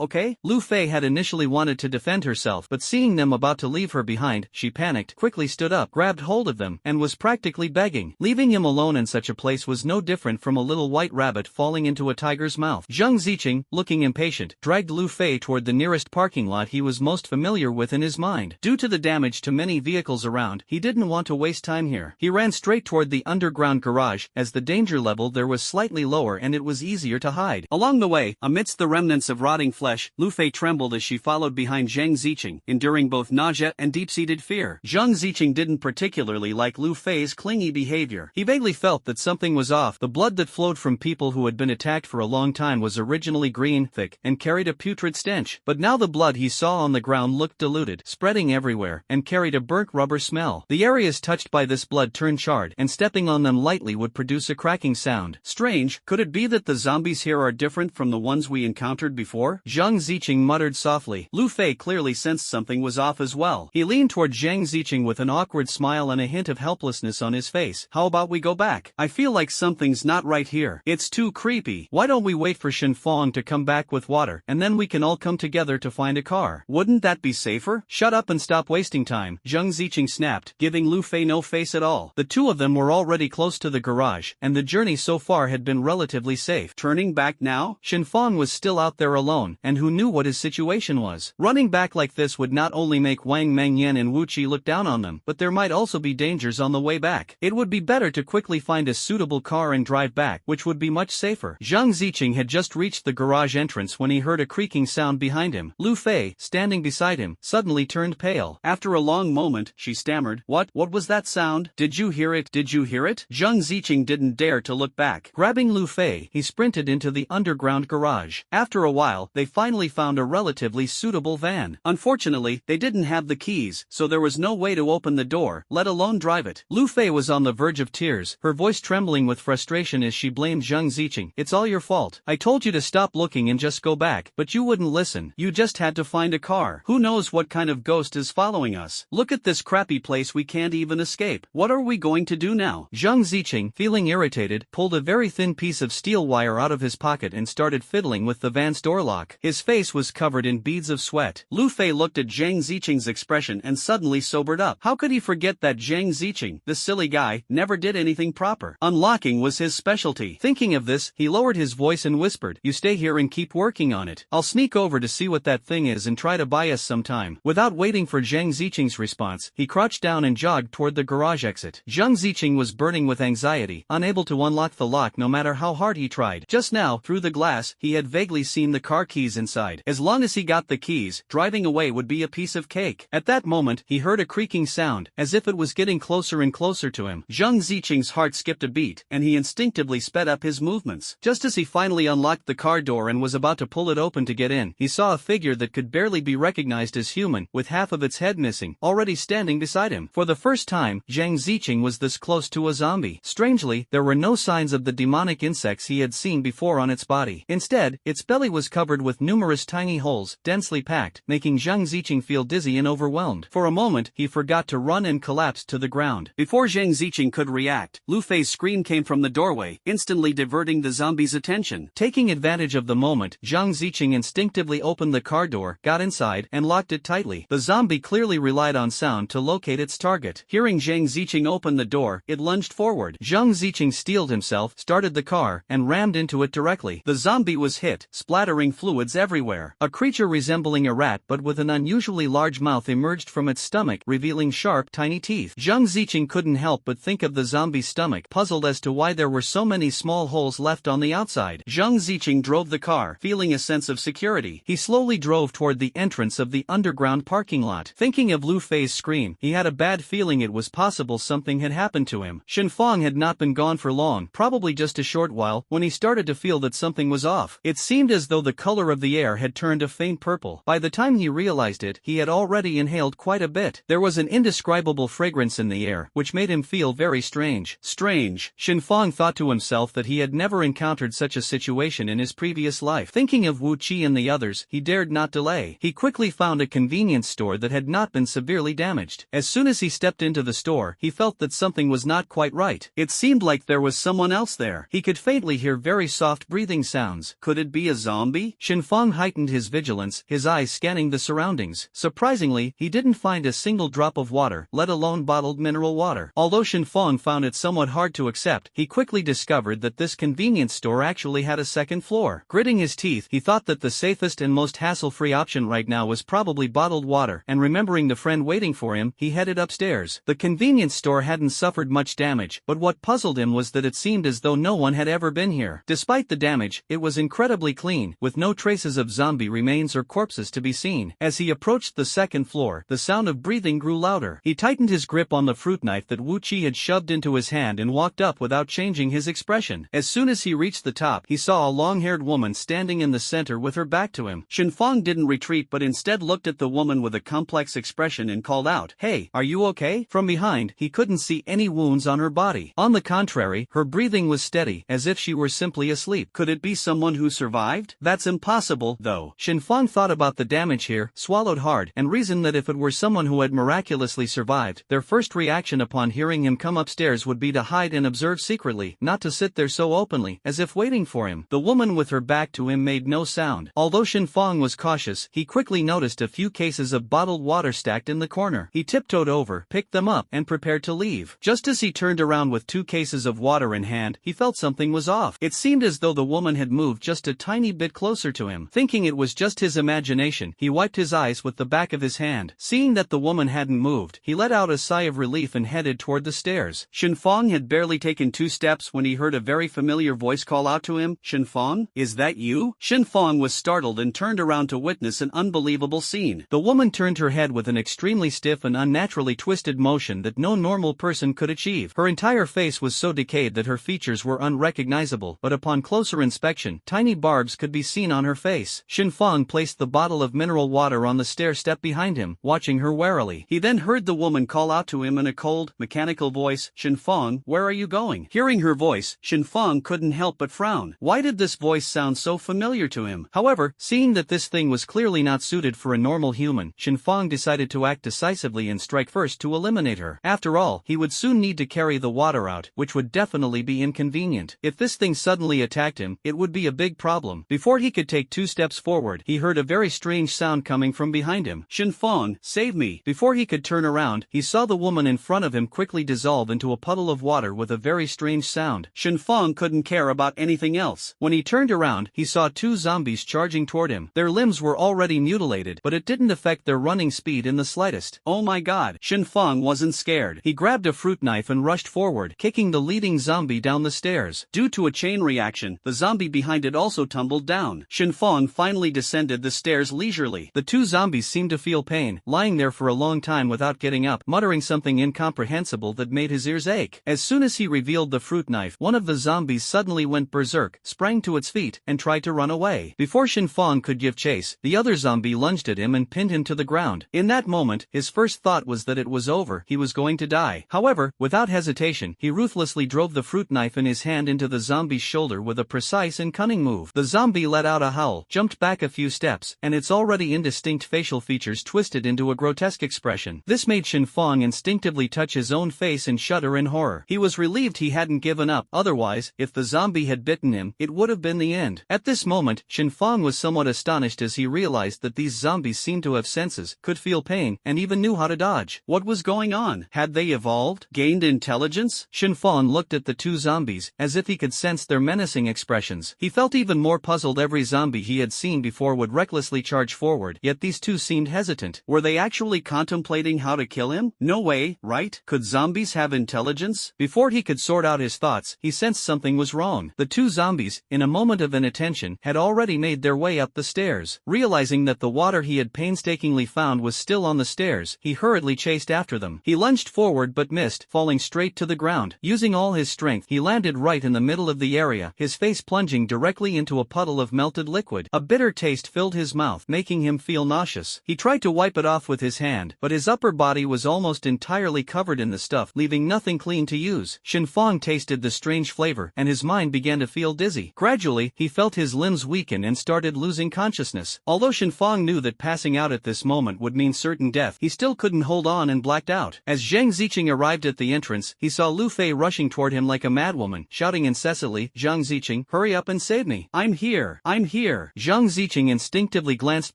okay? Lu Fei had initially wanted to defend herself, but seeing them about to leave her behind, she panicked, quickly stood up, grabbed hold of them, and was practically begging. Leaving him alone in such a place was no different from a little white rabbit falling into a tiger's mouth. Zhang Zicheng, looking impatient, dragged Lu Fei toward the nearest parking lot he was most familiar with in his mind. Due to the damage to many vehicles around, he didn't want to waste time here. He ran straight toward the underground garage, as the danger level there was slightly lower and it was easier to hide. Along the way, amidst the remnants of rotting flesh, Lu Fei trembled as she followed behind Zhang Zicheng, enduring both nausea and deep-seated fear. Zhang Zicheng didn't particularly like Lu Fei's clingy behavior. He vaguely felt that something was off. The blood that flowed from people who had been attacked for a long time was originally green, thick, and carried a putrid stench. But now the blood he saw on the ground looked diluted, spreading everywhere, and carried a burnt rubber smell. The areas touched by this blood turned charred, and stepping on them lightly would produce a cracking sound. Strange, could it be that the zombies here are different from the ones we encountered before? Zhang Zicheng muttered softly. Lu Fei clearly sensed something was off as well. He leaned toward Zhang Zicheng with an awkward smile and a hint of helplessness on his face. How about we go back? I feel like something's not right here. It's too creepy. Why don't we wait for Shinfang to come back with water, and then we can all come together to find a car? Wouldn't that be safer? Shut up and stop wasting time, Zhang Zicheng snapped, giving Lu Fei no face at all. The two of them were already close to the garage, and the journey so far had been relatively safe. Turning back now? Shinfang was still out there alone, and who knew what his situation was? Running back like this would not only make Wang Mengyan and Wu Qi look down on them, but there might also be dangers on the way back. It would be better to quickly find a suitable car and drive back, which would be much safer. Zhang Zicheng had just reached the garage entrance when he heard a creaking sound behind him. Lu Fei, standing beside him, suddenly turned pale. After a long moment, she stammered, What was that sound? Did you hear it? Zhang Zicheng didn't dare to look back. Grabbing Lu Fei, he sprinted into the underground garage. After a while, they finally found a relatively suitable van. Unfortunately, they didn't have the keys, so there was no way to open the door, let alone drive it. Lu Fei was on the verge of tears, her voice trembling with frustration as she blamed Zhang Zicheng. It's all your fault. I told you to stop looking and just go back, but you wouldn't listen. You just had to find a car. Who knows what kind of ghost is following us? Look at this crappy place, we can't even escape. What are we going to do now? Zhang Zicheng, feeling irritated, pulled a very thin piece of steel wire out of his pocket and started fiddling with the van's door lock. His face was covered in beads of sweat. Lu Fei looked at Zhang Zicheng's expression and suddenly sobered up. How could he forget that Zhang Zicheng, this silly guy, never did anything proper? Unlocking was his specialty. Thinking of this, he lowered his voice and whispered, You stay here and keep working on it. I'll sneak over to see what that thing is and try to buy us some time. Without waiting for Zhang Zicheng's response, he crouched down and jogged toward the garage exit. Zhang Zicheng was burning with anxiety, unable to unlock the lock no matter how hard he tried. Just now, through the glass, he had vaguely seen the car keys inside. As long as he got the keys, driving away would be a piece of cake. At At that moment, he heard a creaking sound, as if it was getting closer and closer to him. Zhang Ziqing's heart skipped a beat, and he instinctively sped up his movements. Just as he finally unlocked the car door and was about to pull it open to get in, he saw a figure that could barely be recognized as human, with half of its head missing, already standing beside him. For the first time, Zhang Ziqing was this close to a zombie. Strangely, there were no signs of the demonic insects he had seen before on its body. Instead, its belly was covered with numerous tiny holes, densely packed, making Zhang Ziqing feel dizzy and overwhelmed. For a moment, he forgot to run and collapsed to the ground. Before Zhang Ziqing could react, Lu Fei's scream came from the doorway, instantly diverting the zombie's attention. Taking advantage of the moment, Zhang Ziqing instinctively opened the car door, got inside, and locked it tightly. The zombie clearly relied on sound to locate its target. Hearing Zhang Ziqing open the door, it lunged forward. Zhang Ziqing steeled himself, started the car, and rammed into it directly. The zombie was hit, splattering fluids everywhere. A creature resembling a rat but with an unusually large mouth emerged from its stomach, revealing sharp, tiny teeth. Zhang Ziqing couldn't help but think of the zombie's stomach, puzzled as to why there were so many small holes left on the outside. Zhang Ziqing drove the car, feeling a sense of security. He slowly drove toward the entrance of the underground parking lot. Thinking of Lu Fei's scream, he had a bad feeling it was possible something had happened to him. Shenfang had not been gone for long, probably just a short while, when he started to feel that something was off. It seemed as though the color of the air had turned a faint purple. By the time he realized it, he had already inhaled quite a bit. There was an indescribable fragrance in the air, which made him feel very strange. Strange. Shenfang thought to himself that he had never encountered such a situation in his previous life. Thinking of Wu Qi and the others, he dared not delay. He quickly found a convenience store that had not been severely damaged. As soon as he stepped into the store, he felt that something was not quite right. It seemed like there was someone else there. He could faintly hear very soft breathing sounds. Could it be a zombie? Shenfang heightened his vigilance, his eyes scanning the surroundings. Surprisingly, he didn't find a single drop of water, let alone bottled mineral water. Although Shenfang found it somewhat hard to accept, he quickly discovered that this convenience store actually had a second floor. Gritting his teeth, he thought that the safest and most hassle-free option right now was probably bottled water, and remembering the friend waiting for him, he headed upstairs. The convenience store hadn't suffered much damage, but what puzzled him was that it seemed as though no one had ever been here. Despite the damage, it was incredibly clean, with no traces of zombie remains or corpses to be seen. As he approached the second floor, the sound of breathing grew louder. He tightened his grip on the fruit knife that Wu Qi had shoved into his hand and walked up without changing his expression. As soon as he reached the top, he saw a long-haired woman standing in the center with her back to him. Shenfang didn't retreat but instead looked at the woman with a complex expression and called out, "Hey, are you okay?" From behind, he couldn't see any wounds on her body. On the contrary, her breathing was steady, as if she were simply asleep. Could it be someone who survived? That's impossible, though. Shenfang thought about the damage here, swallowed hard, and reasoned that if it were someone who had miraculously survived, their first reaction upon hearing him come upstairs would be to hide and observe secretly, not to sit there so openly, as if waiting for him. The woman with her back to him made no sound. Although Shenfang was cautious, he quickly noticed a few cases of bottled water stacked in the corner. He tiptoed over, picked them up, and prepared to leave. Just as he turned around with 2 cases of water in hand, he felt something was off. It seemed as though the woman had moved just a tiny bit closer to him. Thinking it was just his imagination, he wiped his eyes with the back of his hand. Seeing that the woman hadn't moved, he let out a sigh of relief and headed toward the stairs. Shenfang had barely taken 2 steps when he heard a very familiar voice call out to him, "Shenfang, is that you?" Shenfang was startled and turned around to witness an unbelievable scene. The woman turned her head with an extremely stiff and unnaturally twisted motion that no normal person could achieve. Her entire face was so decayed that her features were unrecognizable, but upon closer inspection, tiny barbs could be seen on her face. Shenfang placed the bottle of mineral water on the stair step behind him, watching her warily. He then heard the woman call out to him in a cold, mechanical voice, "Shenfang, where are you going?" Hearing her voice, Shenfang couldn't help but frown. Why did this voice sound so familiar to him? However, seeing that this thing was clearly not suited for a normal human, Shenfang decided to act decisively and strike first to eliminate her. After all, he would soon need to carry the water out, which would definitely be inconvenient. If this thing suddenly attacked him, it would be a big problem. Before he could take 2 steps forward, he heard a very strange sound coming from behind him. "Shenfang, save me!" Before he could turn around, he saw the woman in front of him quickly dissolve into a puddle of water with a very strange sound. Shenfang couldn't care about anything else. When he turned around, he saw 2 zombies charging toward him. Their limbs were already mutilated, but it didn't affect their running speed in the slightest. Oh my god, Shenfang wasn't scared. He grabbed a fruit knife and rushed forward, kicking the leading zombie down the stairs. Due to a chain reaction, the zombie behind it also tumbled down. Shenfang finally descended the stairs leisurely. The 2 zombies seemed to feel pain pain, lying there for a long time without getting up, muttering something incomprehensible that made his ears ache. As soon as he revealed the fruit knife, one of the zombies suddenly went berserk, sprang to its feet, and tried to run away. Before Shinfang could give chase, the other zombie lunged at him and pinned him to the ground. In that moment, his first thought was that it was over, he was going to die. However, without hesitation, he ruthlessly drove the fruit knife in his hand into the zombie's shoulder with a precise and cunning move. The zombie let out a howl, jumped back a few steps, and its already indistinct facial features twisted into a grotesque expression. This made Shinfang instinctively touch his own face and shudder in horror. He was relieved he hadn't given up, otherwise, if the zombie had bitten him, it would have been the end. At this moment, Shinfang was somewhat astonished as he realized that these zombies seemed to have senses, could feel pain, and even knew how to dodge. What was going on? Had they evolved? Gained intelligence? Shinfang looked at the two zombies, as if he could sense their menacing expressions. He felt even more puzzled. Every zombie he had seen before would recklessly charge forward, yet these two seemed hesitant. Were they actually contemplating how to kill him? No way, right? Could zombies have intelligence? Before he could sort out his thoughts, he sensed something was wrong. The two zombies, in a moment of inattention, had already made their way up the stairs. Realizing that the water he had painstakingly found was still on the stairs, he hurriedly chased after them. He lunged forward but missed, falling straight to the ground. Using all his strength, he landed right in the middle of the area, his face plunging directly into a puddle of melted liquid. A bitter taste filled his mouth, making him feel nauseous. He tried to wipe it off with his hand, but his upper body was almost entirely covered in the stuff, leaving nothing clean to use. Shinfang tasted the strange flavor, and his mind began to feel dizzy. Gradually, he felt his limbs weaken and started losing consciousness. Although Shinfang knew that passing out at this moment would mean certain death, he still couldn't hold on and blacked out. As Zhang Ziqing arrived at the entrance, he saw Lu Fei rushing toward him like a madwoman, shouting incessantly, "Zhang Ziqing, hurry up and save me! I'm here! I'm here!" Zhang Ziqing instinctively glanced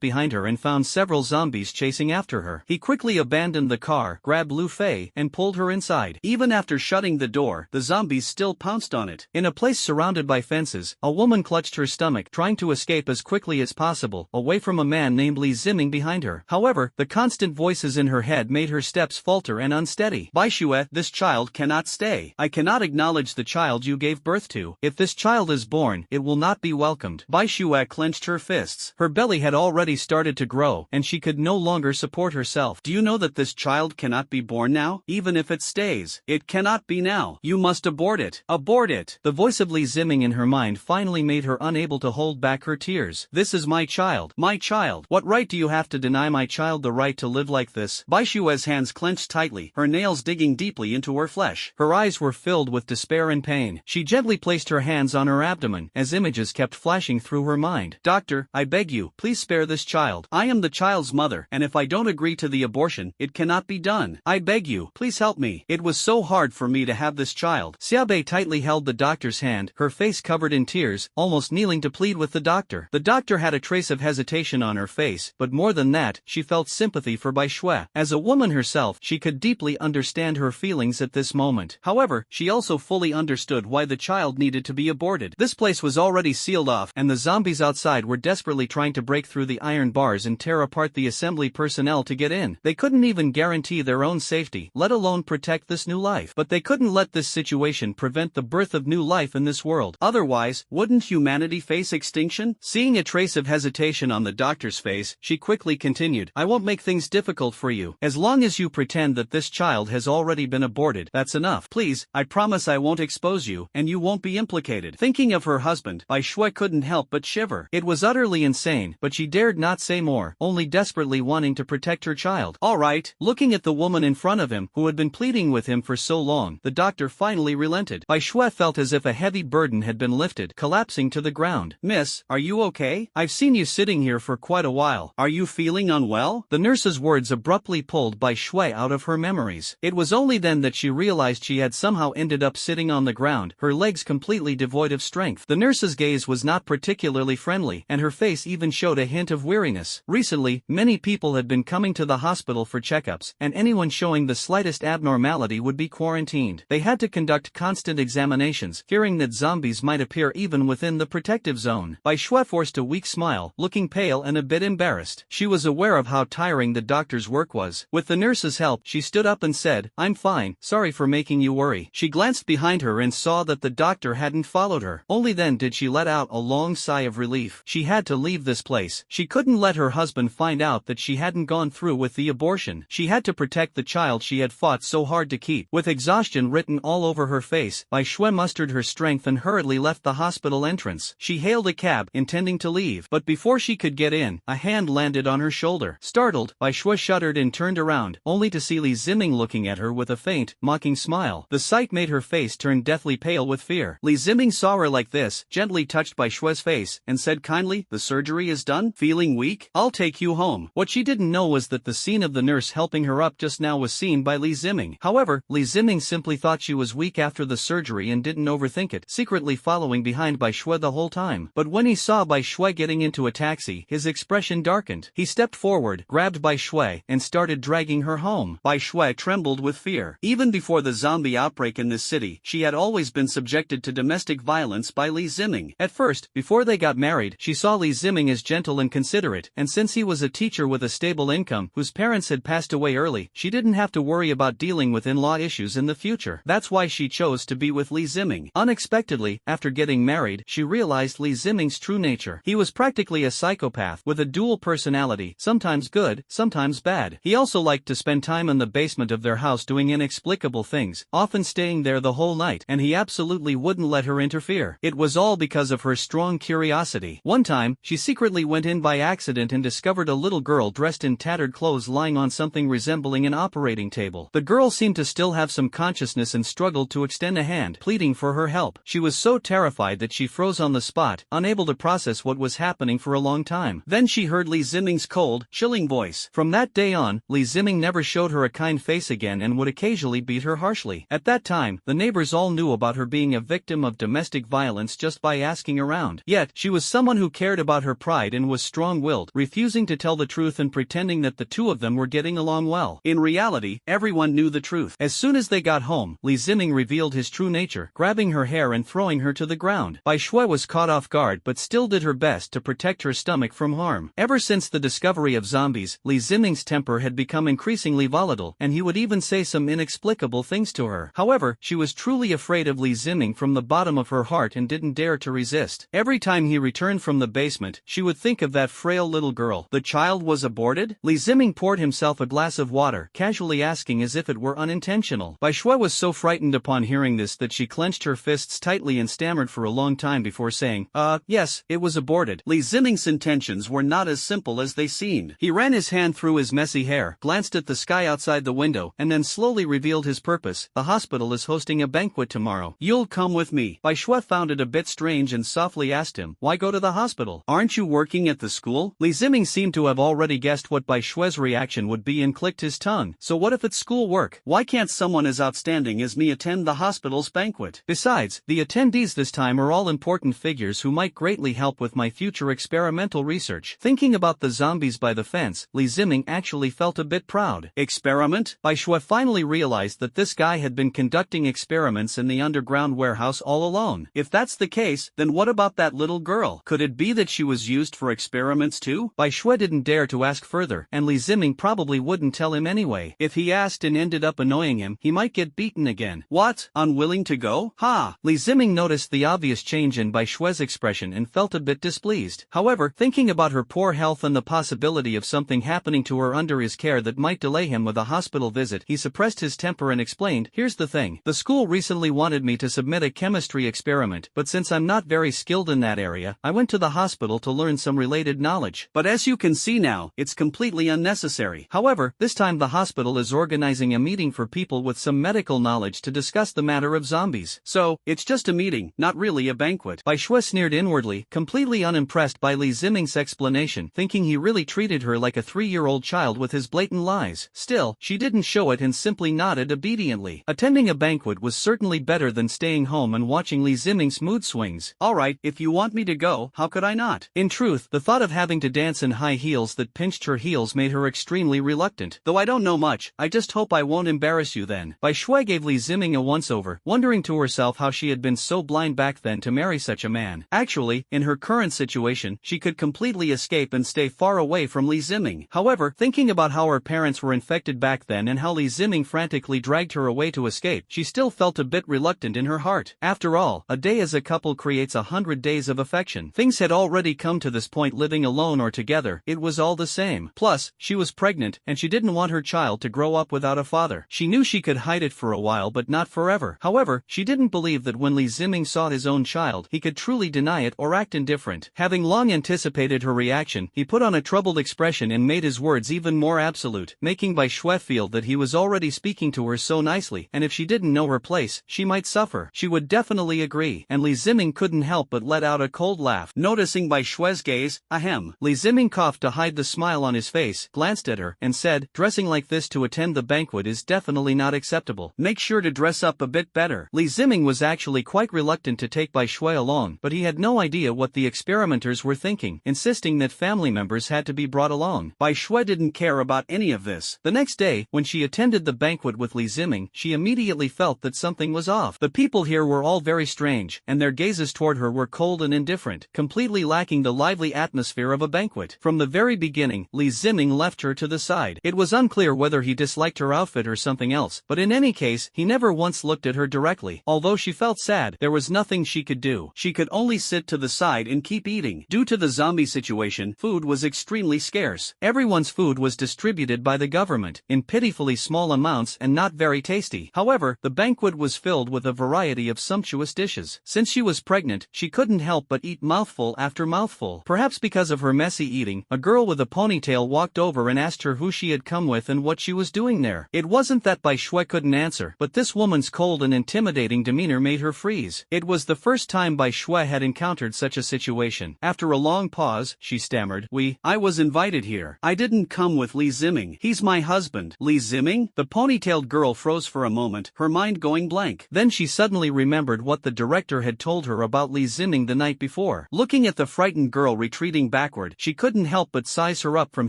behind her and found several zombies chasing after her. He quickly abandoned the car, grabbed Lu Fei, and pulled her inside. Even after shutting the door, the zombies still pounced on it. In a place surrounded by fences, a woman clutched her stomach, trying to escape as quickly as possible, away from a man named Li Ziming behind her. However, the constant voices in her head made her steps falter and unsteady. "Bai Shue, this child cannot stay. I cannot acknowledge the child you gave birth to. If this child is born, it will not be welcomed." Bai Shue clenched her fists. Her belly had already started to grow, and she could no longer support herself. "Do you know that this child cannot be born now? Even if it stays, it cannot be now. You must abort it. Abort it." The voice of Li Ziming in her mind finally made her unable to hold back her tears. "This is my child. My child. What right do you have to deny my child the right to live like this?" Bai Shue's hands clenched tightly, her nails digging deeply into her flesh. Her eyes were filled with despair and pain. She gently placed her hands on her abdomen, as images kept flashing through her mind. "Doctor, I beg you, please spare this child. I am the child's mother, and if I don't agree to the abortion, it cannot be done. I beg you, please help me. It was so hard for me to have this child." Xiaobei tightly held the doctor's hand, her face covered in tears, almost kneeling to plead with the doctor. The doctor had a trace of hesitation on her face, but more than that, she felt sympathy for Bai Shue. As a woman herself, she could deeply understand her feelings at this moment. However, she also fully understood why the child needed to be aborted. This place was already sealed off, and the zombies outside were desperately trying to break through the iron bars and tear apart the assembly personnel to get in. They couldn't even guarantee their own safety, let alone protect this new life. But they couldn't let this situation prevent the birth of new life in this world. Otherwise, wouldn't humanity face extinction? Seeing a trace of hesitation on the doctor's face, she quickly continued, "I won't make things difficult for you. As long as you pretend that this child has already been aborted, that's enough. Please, I promise I won't expose you, and you won't be implicated." Thinking of her husband, Bai Shue couldn't help but shiver. It was utterly insane, but she dared not say more, only desperately wanting to protect her child. "All right." Looking at the woman in front of him, who had been pleading with him for so long, the doctor finally relented. Bai Shue felt as if a heavy burden had been lifted, collapsing to the ground. "Miss, are you okay? I've seen you sitting here for quite a while. Are you feeling unwell?" The nurse's words abruptly pulled Bai Shue out of her memories. It was only then that she realized she had somehow ended up sitting on the ground, her legs completely devoid of strength. The nurse's gaze was not particularly friendly, and her face even showed a hint of weariness. Recently, many people had been coming to the hospital for checkups, and anyone showing the slightest abnormality would be quarantined. They had to conduct constant examinations, fearing that zombies might appear even within the protective zone. Bai Shue forced a weak smile, looking pale and a bit embarrassed. She was aware of how tiring the doctor's work was. With the nurse's help, she stood up and said, "I'm fine, sorry for making you worry." She glanced behind her and saw that the doctor hadn't followed her. Only then did she let out a long sigh of relief. She had to leave this place. She couldn't let her husband find out that she she hadn't gone through with the abortion. She had to protect the child she had fought so hard to keep. With exhaustion written all over her face, Bai Shui mustered her strength and hurriedly left the hospital entrance. She hailed a cab, intending to leave, but before she could get in, a hand landed on her shoulder. Startled, Bai Shui shuddered and turned around, only to see Li Ziming looking at her with a faint, mocking smile. The sight made her face turn deathly pale with fear. Li Ziming saw her like this, gently touched Bai Shui's face, and said kindly, "The surgery is done? Feeling weak? I'll take you home." What she didn't know was that the scene of the nurse helping her up just now was seen by Li Ziming. However, Li Ziming simply thought she was weak after the surgery and didn't overthink it, secretly following behind Bai Shui the whole time. But when he saw Bai Shui getting into a taxi, his expression darkened. He stepped forward, grabbed Bai Shui, and started dragging her home. Bai Shui trembled with fear. Even before the zombie outbreak in this city, she had always been subjected to domestic violence by Li Ziming. At first, before they got married, she saw Li Ziming as gentle and considerate, and since he was a teacher with a stable income, whose parents had passed away early, she didn't have to worry about dealing with in-law issues in the future. That's why she chose to be with Li Ziming. Unexpectedly, after getting married, she realized Li Ziming's true nature. He was practically a psychopath, with a dual personality, sometimes good, sometimes bad. He also liked to spend time in the basement of their house doing inexplicable things, often staying there the whole night, and he absolutely wouldn't let her interfere. It was all because of her strong curiosity. One time, she secretly went in by accident and discovered a little girl dressed in tattered clothes lying on something resembling an operating table. The girl seemed to still have some consciousness and struggled to extend a hand, pleading for her help. She was so terrified that she froze on the spot, unable to process what was happening for a long time. Then she heard Li Ziming's cold, chilling voice. From that day on, Li Ziming never showed her a kind face again and would occasionally beat her harshly. At that time, the neighbors all knew about her being a victim of domestic violence just by asking around. Yet, she was someone who cared about her pride and was strong-willed, refusing to tell the truth and pretending that the two of them were getting along well. In reality, everyone knew the truth. As soon as they got home, Li Ziming revealed his true nature, grabbing her hair and throwing her to the ground. Bai Shui was caught off guard but still did her best to protect her stomach from harm. Ever since the discovery of zombies, Li Ziming's temper had become increasingly volatile, and he would even say some inexplicable things to her. However, she was truly afraid of Li Ziming from the bottom of her heart and didn't dare to resist. Every time he returned from the basement, she would think of that frail little girl. The child was aborted? Li Ziming poured himself a glass of water, casually asking as if it were unintentional. Bai Shui was so frightened upon hearing this that she clenched her fists tightly and stammered for a long time before saying, yes, it was aborted. Li Ziming's intentions were not as simple as they seemed. He ran his hand through his messy hair, glanced at the sky outside the window, and then slowly revealed his purpose. The hospital is hosting a banquet tomorrow. You'll come with me. Bai Shui found it a bit strange and softly asked him, why go to the hospital? Aren't you working at the school? Li Ziming seemed to have already guessed what Bai Shui's reaction would be and clicked his tongue. So what if it's school work? Why can't someone as outstanding as me attend the hospital's banquet? Besides, the attendees this time are all important figures who might greatly help with my future experimental research. Thinking about the zombies by the fence, Li Ziming actually felt a bit proud. Experiment? Bai Shui finally realized that this guy had been conducting experiments in the underground warehouse all alone. If that's the case, then what about that little girl? Could it be that she was used for experiments too? Bai Shui didn't dare to ask further, and Li Ziming probably wouldn't tell him anyway. If he asked and ended up annoying him, he might get beaten again. What? Unwilling to go? Ha! Li Ziming noticed the obvious change in Bai Shui's expression and felt a bit displeased. However, thinking about her poor health and the possibility of something happening to her under his care that might delay him with a hospital visit, he suppressed his temper and explained, here's the thing. The school recently wanted me to submit a chemistry experiment, but since I'm not very skilled in that area, I went to the hospital to learn some related knowledge. But as you can see now, it's completely unnecessary. However, this time the hospital is organizing a meeting for people with some medical knowledge to discuss the matter of zombies. So, it's just a meeting, not really a banquet. Bai Shui sneered inwardly, completely unimpressed by Li Ziming's explanation, thinking he really treated her like a 3-year-old child with his blatant lies. Still, she didn't show it and simply nodded obediently. Attending a banquet was certainly better than staying home and watching Li Ziming's mood swings. Alright, if you want me to go, how could I not? In truth, the thought of having to dance in high heels that pinched her heels made her extremely reluctant. Though I don't know much, I just hope I won't embarrass you then. Bai Shui gave Li Ziming a once-over, wondering to herself how she had been so blind back then to marry such a man. Actually, in her current situation, she could completely escape and stay far away from Li Ziming. However, thinking about how her parents were infected back then and how Li Ziming frantically dragged her away to escape, she still felt a bit reluctant in her heart. After all, a day as a couple creates 100 days of affection. Things had already come to this point, living alone or together, it was all the same. same. Plus, she was pregnant, and she didn't want her child to grow up without a father. She knew she could hide it for a while but not forever. However, she didn't believe that when Li Ziming saw his own child, he could truly deny it or act indifferent. Having long anticipated her reaction, he put on a troubled expression and made his words even more absolute, making Bai Shui feel that he was already speaking to her so nicely, and if she didn't know her place, she might suffer. She would definitely agree, and Li Ziming couldn't help but let out a cold laugh. Noticing Bai Shui's gaze, ahem. Li Ziming coughed to hide the smile on his face, glanced at her, and said, dressing like this to attend the banquet is definitely not acceptable. Make sure to dress up a bit better. Li Ziming was actually quite reluctant to take Bai Shui along, but he had no idea what the experimenters were thinking, insisting that family members had to be brought along. Bai Shui didn't care about any of this. The next day, when she attended the banquet with Li Ziming, she immediately felt that something was off. The people here were all very strange, and their gazes toward her were cold and indifferent, completely lacking the lively atmosphere of a banquet. From the very beginning, Li Ziming left her to the side. It was unclear whether he disliked her outfit or something else, but in any case, he never once looked at her directly. Although she felt sad, there was nothing she could do. She could only sit to the side and keep eating. Due to the zombie situation, food was extremely scarce. Everyone's food was distributed by the government, in pitifully small amounts and not very tasty. However, the banquet was filled with a variety of sumptuous dishes. Since she was pregnant, she couldn't help but eat mouthful after mouthful. Perhaps because of her messy eating, a girl with a ponytail walked over and asked her who she had come with and what she was doing there. It wasn't that Bai Shui couldn't answer, but this woman's cold and intimidating demeanor made her freeze. It was the first time Bai Shui had encountered such a situation. After a long pause, she stammered, I was invited here. I didn't come with Li Ziming. He's my husband. Li Ziming? The ponytailed girl froze for a moment, her mind going blank. Then she suddenly remembered what the director had told her about Li Ziming the night before. Looking at the frightened girl retreating backward, she couldn't help but size her up from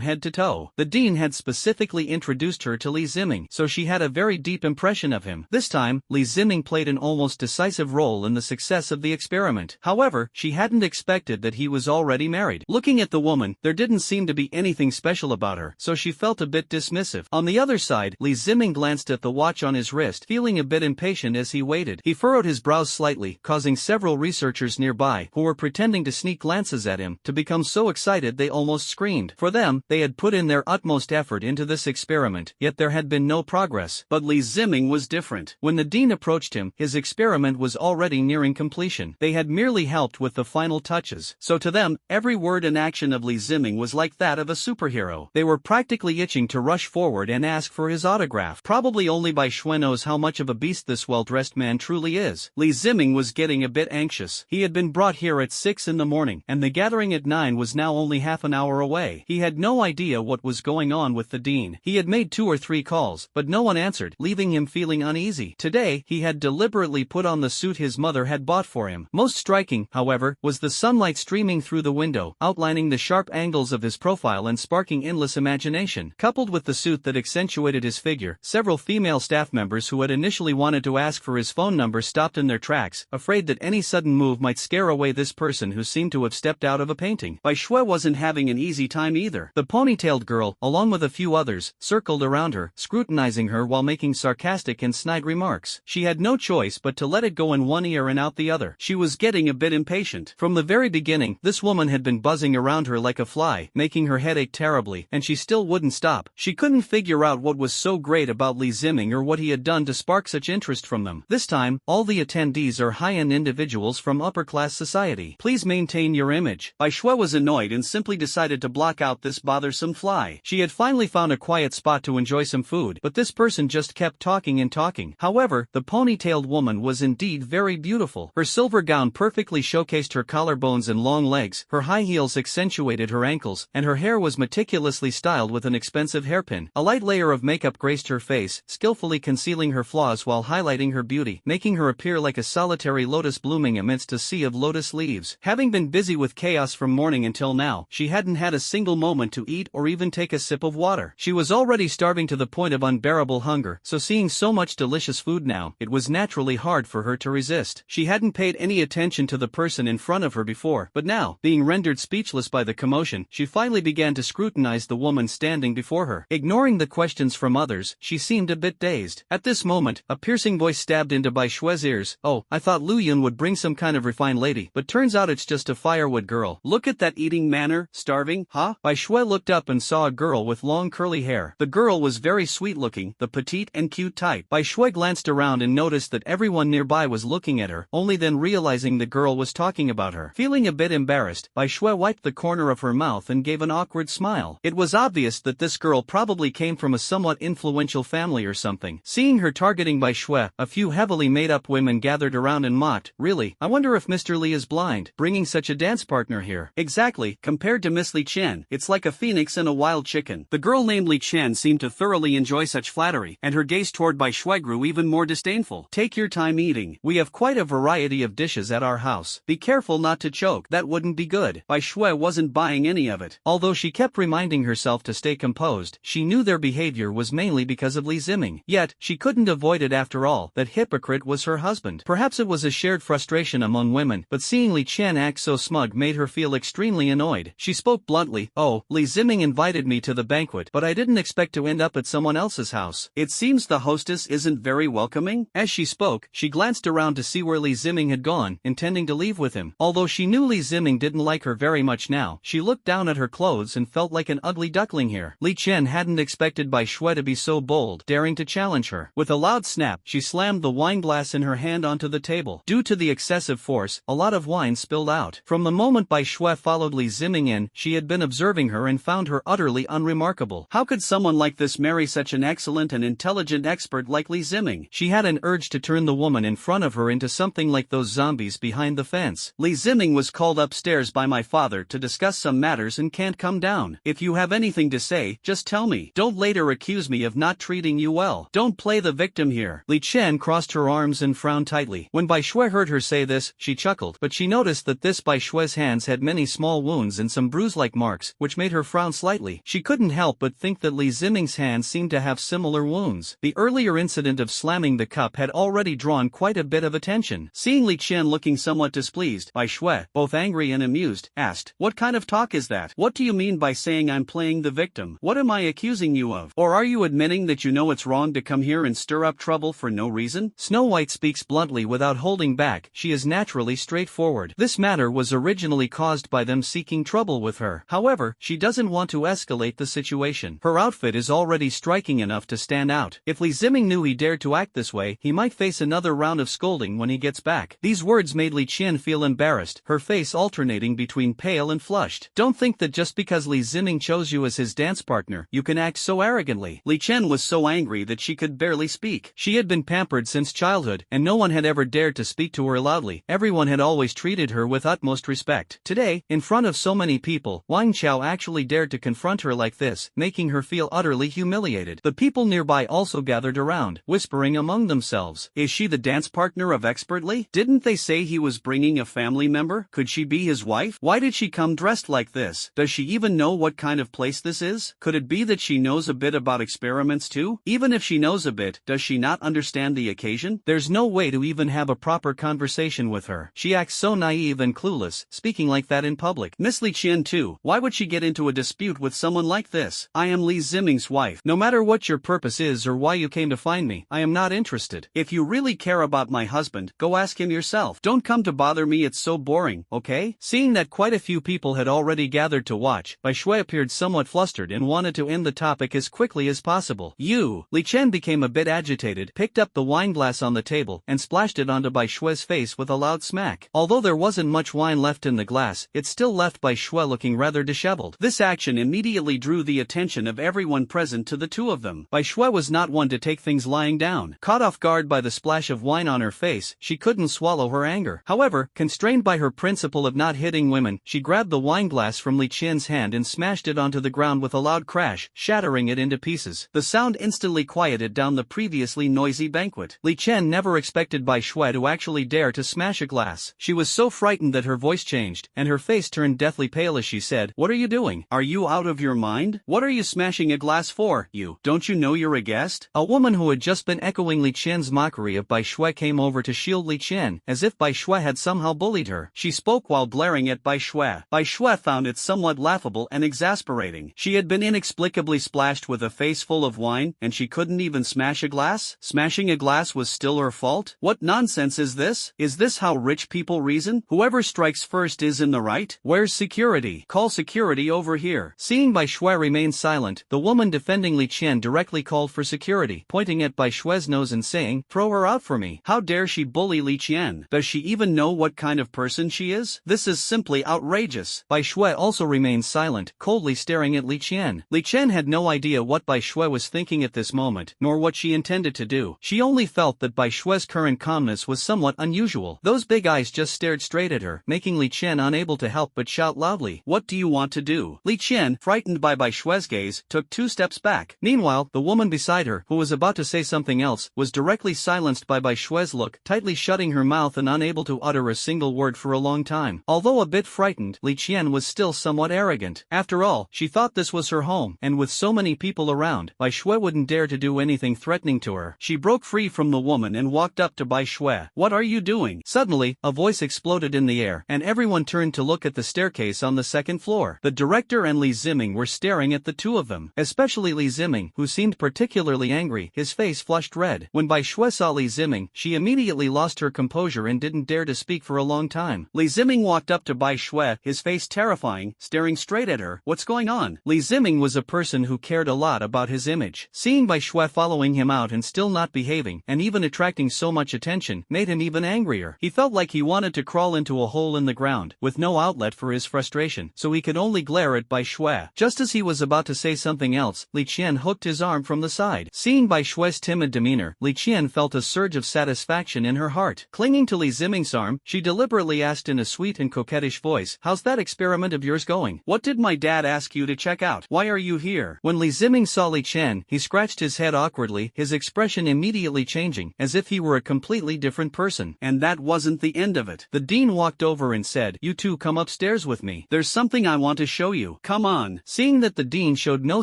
head to toe. The dean had specifically introduced her to Li Ziming, so she had a very deep impression of him. This time, Li Ziming played an almost decisive role in the success of the experiment. However, she hadn't expected that he was already married. Looking at the woman, there didn't seem to be anything special about her, so she felt a bit dismissive. On the other side, Li Ziming glanced at the watch on his wrist, feeling a bit impatient as he waited. He furrowed his brows slightly, causing several researchers nearby, who were pretending to sneak glances at him, to become so excited they almost screamed. For them, they had put in their utmost effort into this experiment, yet there had been no progress. But Li Ziming was different. When the dean approached him, his experiment was already nearing completion. They had merely helped with the final touches. So to them, every word and action of Li Ziming was like that of a superhero. They were practically itching to rush forward and ask for his autograph. Probably only Bai Shui knows how much of a beast this well-dressed man truly is. Li Ziming was getting a bit anxious. He had been brought here at 6 in the morning, and the gathering at 9 was now only half an hour away. He had no idea what was going on with the dean. He had made 2 or 3 calls, but no one answered, leaving him feeling uneasy. Today, he had deliberately put on the suit his mother had bought for him. Most striking, however, was the sunlight streaming through the window, outlining the sharp angles of his profile and sparking endless imagination. Coupled with the suit that accentuated his figure, several female staff members who had initially wanted to ask for his phone number stopped in their tracks, afraid that any sudden move might scare away this person who seemed to have stepped out of a painting. Bai Shui wasn't having an easy time either. The ponytailed girl, along with a few others, circled around her, scrutinizing her while making sarcastic and snide remarks. She had no choice but to let it go in one ear and out the other. She was getting a bit impatient. From the very beginning, this woman had been buzzing around her like a fly, making her head ache terribly, and she still wouldn't stop. She couldn't figure out what was so great about Li Ziming or what he had done to spark such interest from them. This time, all the attendees are high-end individuals from upper-class society. Please maintain your image. Bai Shui was annoyed and simply decided to block out this bothersome fly. She had finally found a quiet spot to enjoy some food, but this person just kept talking and talking. However, the ponytailed woman was indeed very beautiful. Her silver gown perfectly showcased her collarbones and long legs, her high heels accentuated her ankles, and her hair was meticulously styled with an expensive hairpin. A light layer of makeup graced her face, skillfully concealing her flaws while highlighting her beauty, making her appear like a solitary lotus blooming amidst a sea of lotus leaves. Having been busy with chaos from morning until now, she hadn't had a single moment to eat or even take a sip of water. She was already starving to the point of unbearable hunger, so seeing so much delicious food now, it was naturally hard for her to resist. She hadn't paid any attention to the person in front of her before, but now, being rendered speechless by the commotion, she finally began to scrutinize the woman standing before her. Ignoring the questions from others, she seemed a bit dazed. At this moment, a piercing voice stabbed into Bai Shui's ears. "Oh, I thought Lu Yun would bring some kind of refined lady, but turns out it's just a firewood girl. Look at that eating manner, starving, huh?" Bai Shui Shui looked up and saw a girl with long curly hair. The girl was very sweet-looking, the petite and cute type. Bai Shui glanced around and noticed that everyone nearby was looking at her, only then realizing the girl was talking about her. Feeling a bit embarrassed, Bai Shui wiped the corner of her mouth and gave an awkward smile. It was obvious that this girl probably came from a somewhat influential family or something. Seeing her targeting Bai Shui, a few heavily made-up women gathered around and mocked. Really, I wonder if Mr. Li is blind, bringing such a dance partner here. Exactly, compared to Miss Li Chen, it's like a phoenix and a wild chicken. The girl named Li Chen seemed to thoroughly enjoy such flattery, and her gaze toward Bai Shui grew even more disdainful. Take your time eating. We have quite a variety of dishes at our house. Be careful not to choke, that wouldn't be good. Bai Shui wasn't buying any of it. Although she kept reminding herself to stay composed, she knew their behavior was mainly because of Li Ziming. Yet, she couldn't avoid it after all. That hypocrite was her husband. Perhaps it was a shared frustration among women, but seeing Li Chen act so smug made her feel extremely annoyed. She spoke bluntly, "Oh, Li Ziming invited me to the banquet, but I didn't expect to end up at someone else's house. It seems the hostess isn't very welcoming." As she spoke, she glanced around to see where Li Ziming had gone, intending to leave with him. Although she knew Li Ziming didn't like her very much now, she looked down at her clothes and felt like an ugly duckling here. Li Chen hadn't expected Bai Shui to be so bold, daring to challenge her. With a loud snap, she slammed the wine glass in her hand onto the table. Due to the excessive force, a lot of wine spilled out. From the moment Bai Shui followed Li Ziming in, she had been observing her and found her utterly unremarkable. How could someone like this marry such an excellent and intelligent expert like Li Ziming? She had an urge to turn the woman in front of her into something like those zombies behind the fence. Li Ziming was called upstairs by my father to discuss some matters and can't come down. If you have anything to say, just tell me. Don't later accuse me of not treating you well. Don't play the victim here. Li Chen crossed her arms and frowned tightly. When Bai Shui heard her say this, she chuckled, but she noticed that this Bai Shui's hands had many small wounds and some bruise-like marks, which made her frown slightly. She couldn't help but think that Li Ziming's hands seemed to have similar wounds. The earlier incident of slamming the cup had already drawn quite a bit of attention. Seeing Li Chen looking somewhat displeased, Bai Shui, both angry and amused, asked, "What kind of talk is that? What do you mean by saying I'm playing the victim? What am I accusing you of? Or are you admitting that you know it's wrong to come here and stir up trouble for no reason?" Snow White speaks bluntly without holding back. She is naturally straightforward. This matter was originally caused by them seeking trouble with her. However, she doesn't want to escalate the situation. Her outfit is already striking enough to stand out. If Li Ziming knew he dared to act this way, he might face another round of scolding when he gets back. These words made Li Chen feel embarrassed, her face alternating between pale and flushed. Don't think that just because Li Ziming chose you as his dance partner, you can act so arrogantly. Li Chen was so angry that she could barely speak. She had been pampered since childhood, and no one had ever dared to speak to her loudly. Everyone had always treated her with utmost respect. Today, in front of so many people, Wang Chao actually dared to confront her like this, making her feel utterly humiliated. The people nearby also gathered around, whispering among themselves, "Is she the dance partner of Expertly? Didn't they say he was bringing a family member? Could she be his wife? Why did she come dressed like this? Does she even know what kind of place this is? Could it be that she knows a bit about experiments too? Even if she knows a bit, does she not understand the occasion? There's no way to even have a proper conversation with her. She acts so naive and clueless, speaking like that in public. Miss Li Qian too, why would she get into a dispute with someone like this? I am Li Ziming's wife. No matter what your purpose is or why you came to find me, I am not interested. If you really care about my husband, go ask him yourself. Don't come to bother me, it's so boring, okay?" Seeing that quite a few people had already gathered to watch, Bai Shui appeared somewhat flustered and wanted to end the topic as quickly as possible. "You!" Li Chen became a bit agitated, picked up the wine glass on the table, and splashed it onto Bai Shui's face with a loud smack. Although there wasn't much wine left in the glass, it still left Bai Shui looking rather disheveled. This action immediately drew the attention of everyone present to the two of them. Bai Shui was not one to take things lying down. Caught off guard by the splash of wine on her face, she couldn't swallow her anger. However, constrained by her principle of not hitting women, she grabbed the wine glass from Li Qian's hand and smashed it onto the ground with a loud crash, shattering it into pieces. The sound instantly quieted down the previously noisy banquet. Li Qian never expected Bai Shui to actually dare to smash a glass. She was so frightened that her voice changed, and her face turned deathly pale as she said, "What are you doing? Are you out of your mind? What are you smashing a glass for? Don't you know you're a guest?" A woman who had just been echoing Li Qian's mockery of Bai Shui came over to shield Li Qian, as if Bai Shui had somehow bullied her. She spoke while glaring at Bai Shui. Bai Shui found it somewhat laughable and exasperating. She had been inexplicably splashed with a face full of wine, and she couldn't even smash a glass? Smashing a glass was still her fault? What nonsense is this? Is this how rich people reason? Whoever strikes first is in the right? Where's security? Call security over here. Seeing Bai Shui remain silent, the woman defending Li Qian directly called for security, pointing at Bai Shui's nose and saying, "Throw her out for me." How dare she bully Li Qian? Does she even know what kind of person she is? This is simply outrageous. Bai Shui also remained silent, coldly staring at Li Qian. Li Qian had no idea what Bai Shui was thinking at this moment, nor what she intended to do. She only felt that Bai Shui's current calmness was somewhat unusual. Those big eyes just stared straight at her, making Li Qian unable to help but shout loudly, "What do you want to do?" Li Qian, frightened by Bai Shui's gaze, took 2 steps back. Meanwhile, the woman beside her, who was about to say something else, was directly silenced by Bai Shui's look, tightly shutting her mouth and unable to utter a single word for a long time. Although a bit frightened, Li Qian was still somewhat arrogant. After all, she thought this was her home, and with so many people around, Bai Shui wouldn't dare to do anything threatening to her. She broke free from the woman and walked up to Bai Shui. "What are you doing?" Suddenly, a voice exploded in the air, and everyone turned to look at the staircase on the 2nd floor. The director and Li Ziming were staring at the two of them, especially Li Ziming, who seemed particularly angry. His face flushed red. When Bai Shui saw Li Ziming, she immediately lost her composure and didn't dare to speak for a long time. Li Ziming walked up to Bai Shui, his face terrifying, staring straight at her. "What's going on?" Li Ziming was a person who cared a lot about his image. Seeing Bai Shui following him out and still not behaving, and even attracting so much attention, made him even angrier. He felt like he wanted to crawl into a hole in the ground, with no outlet for his frustration, so he could only glare at Bai Shui. Just as he was about to say something else, Li Qian hooked his arm from the side. Seeing Bai Shui's timid demeanor, Li Qian felt a surge of satisfaction in her heart. Clinging to Li Ziming's arm, she deliberately asked in a sweet and coquettish voice, "How's that experiment of yours going?" "What did my dad ask you to check out? Why are you here?" When Li Ziming saw Li Qian, he scratched his head awkwardly, his expression immediately changing, as if he were a completely different person. And that wasn't the end of it. The dean walked over and said, "You two come upstairs with me. There's something I want to show you. Come on." Seeing that the dean showed no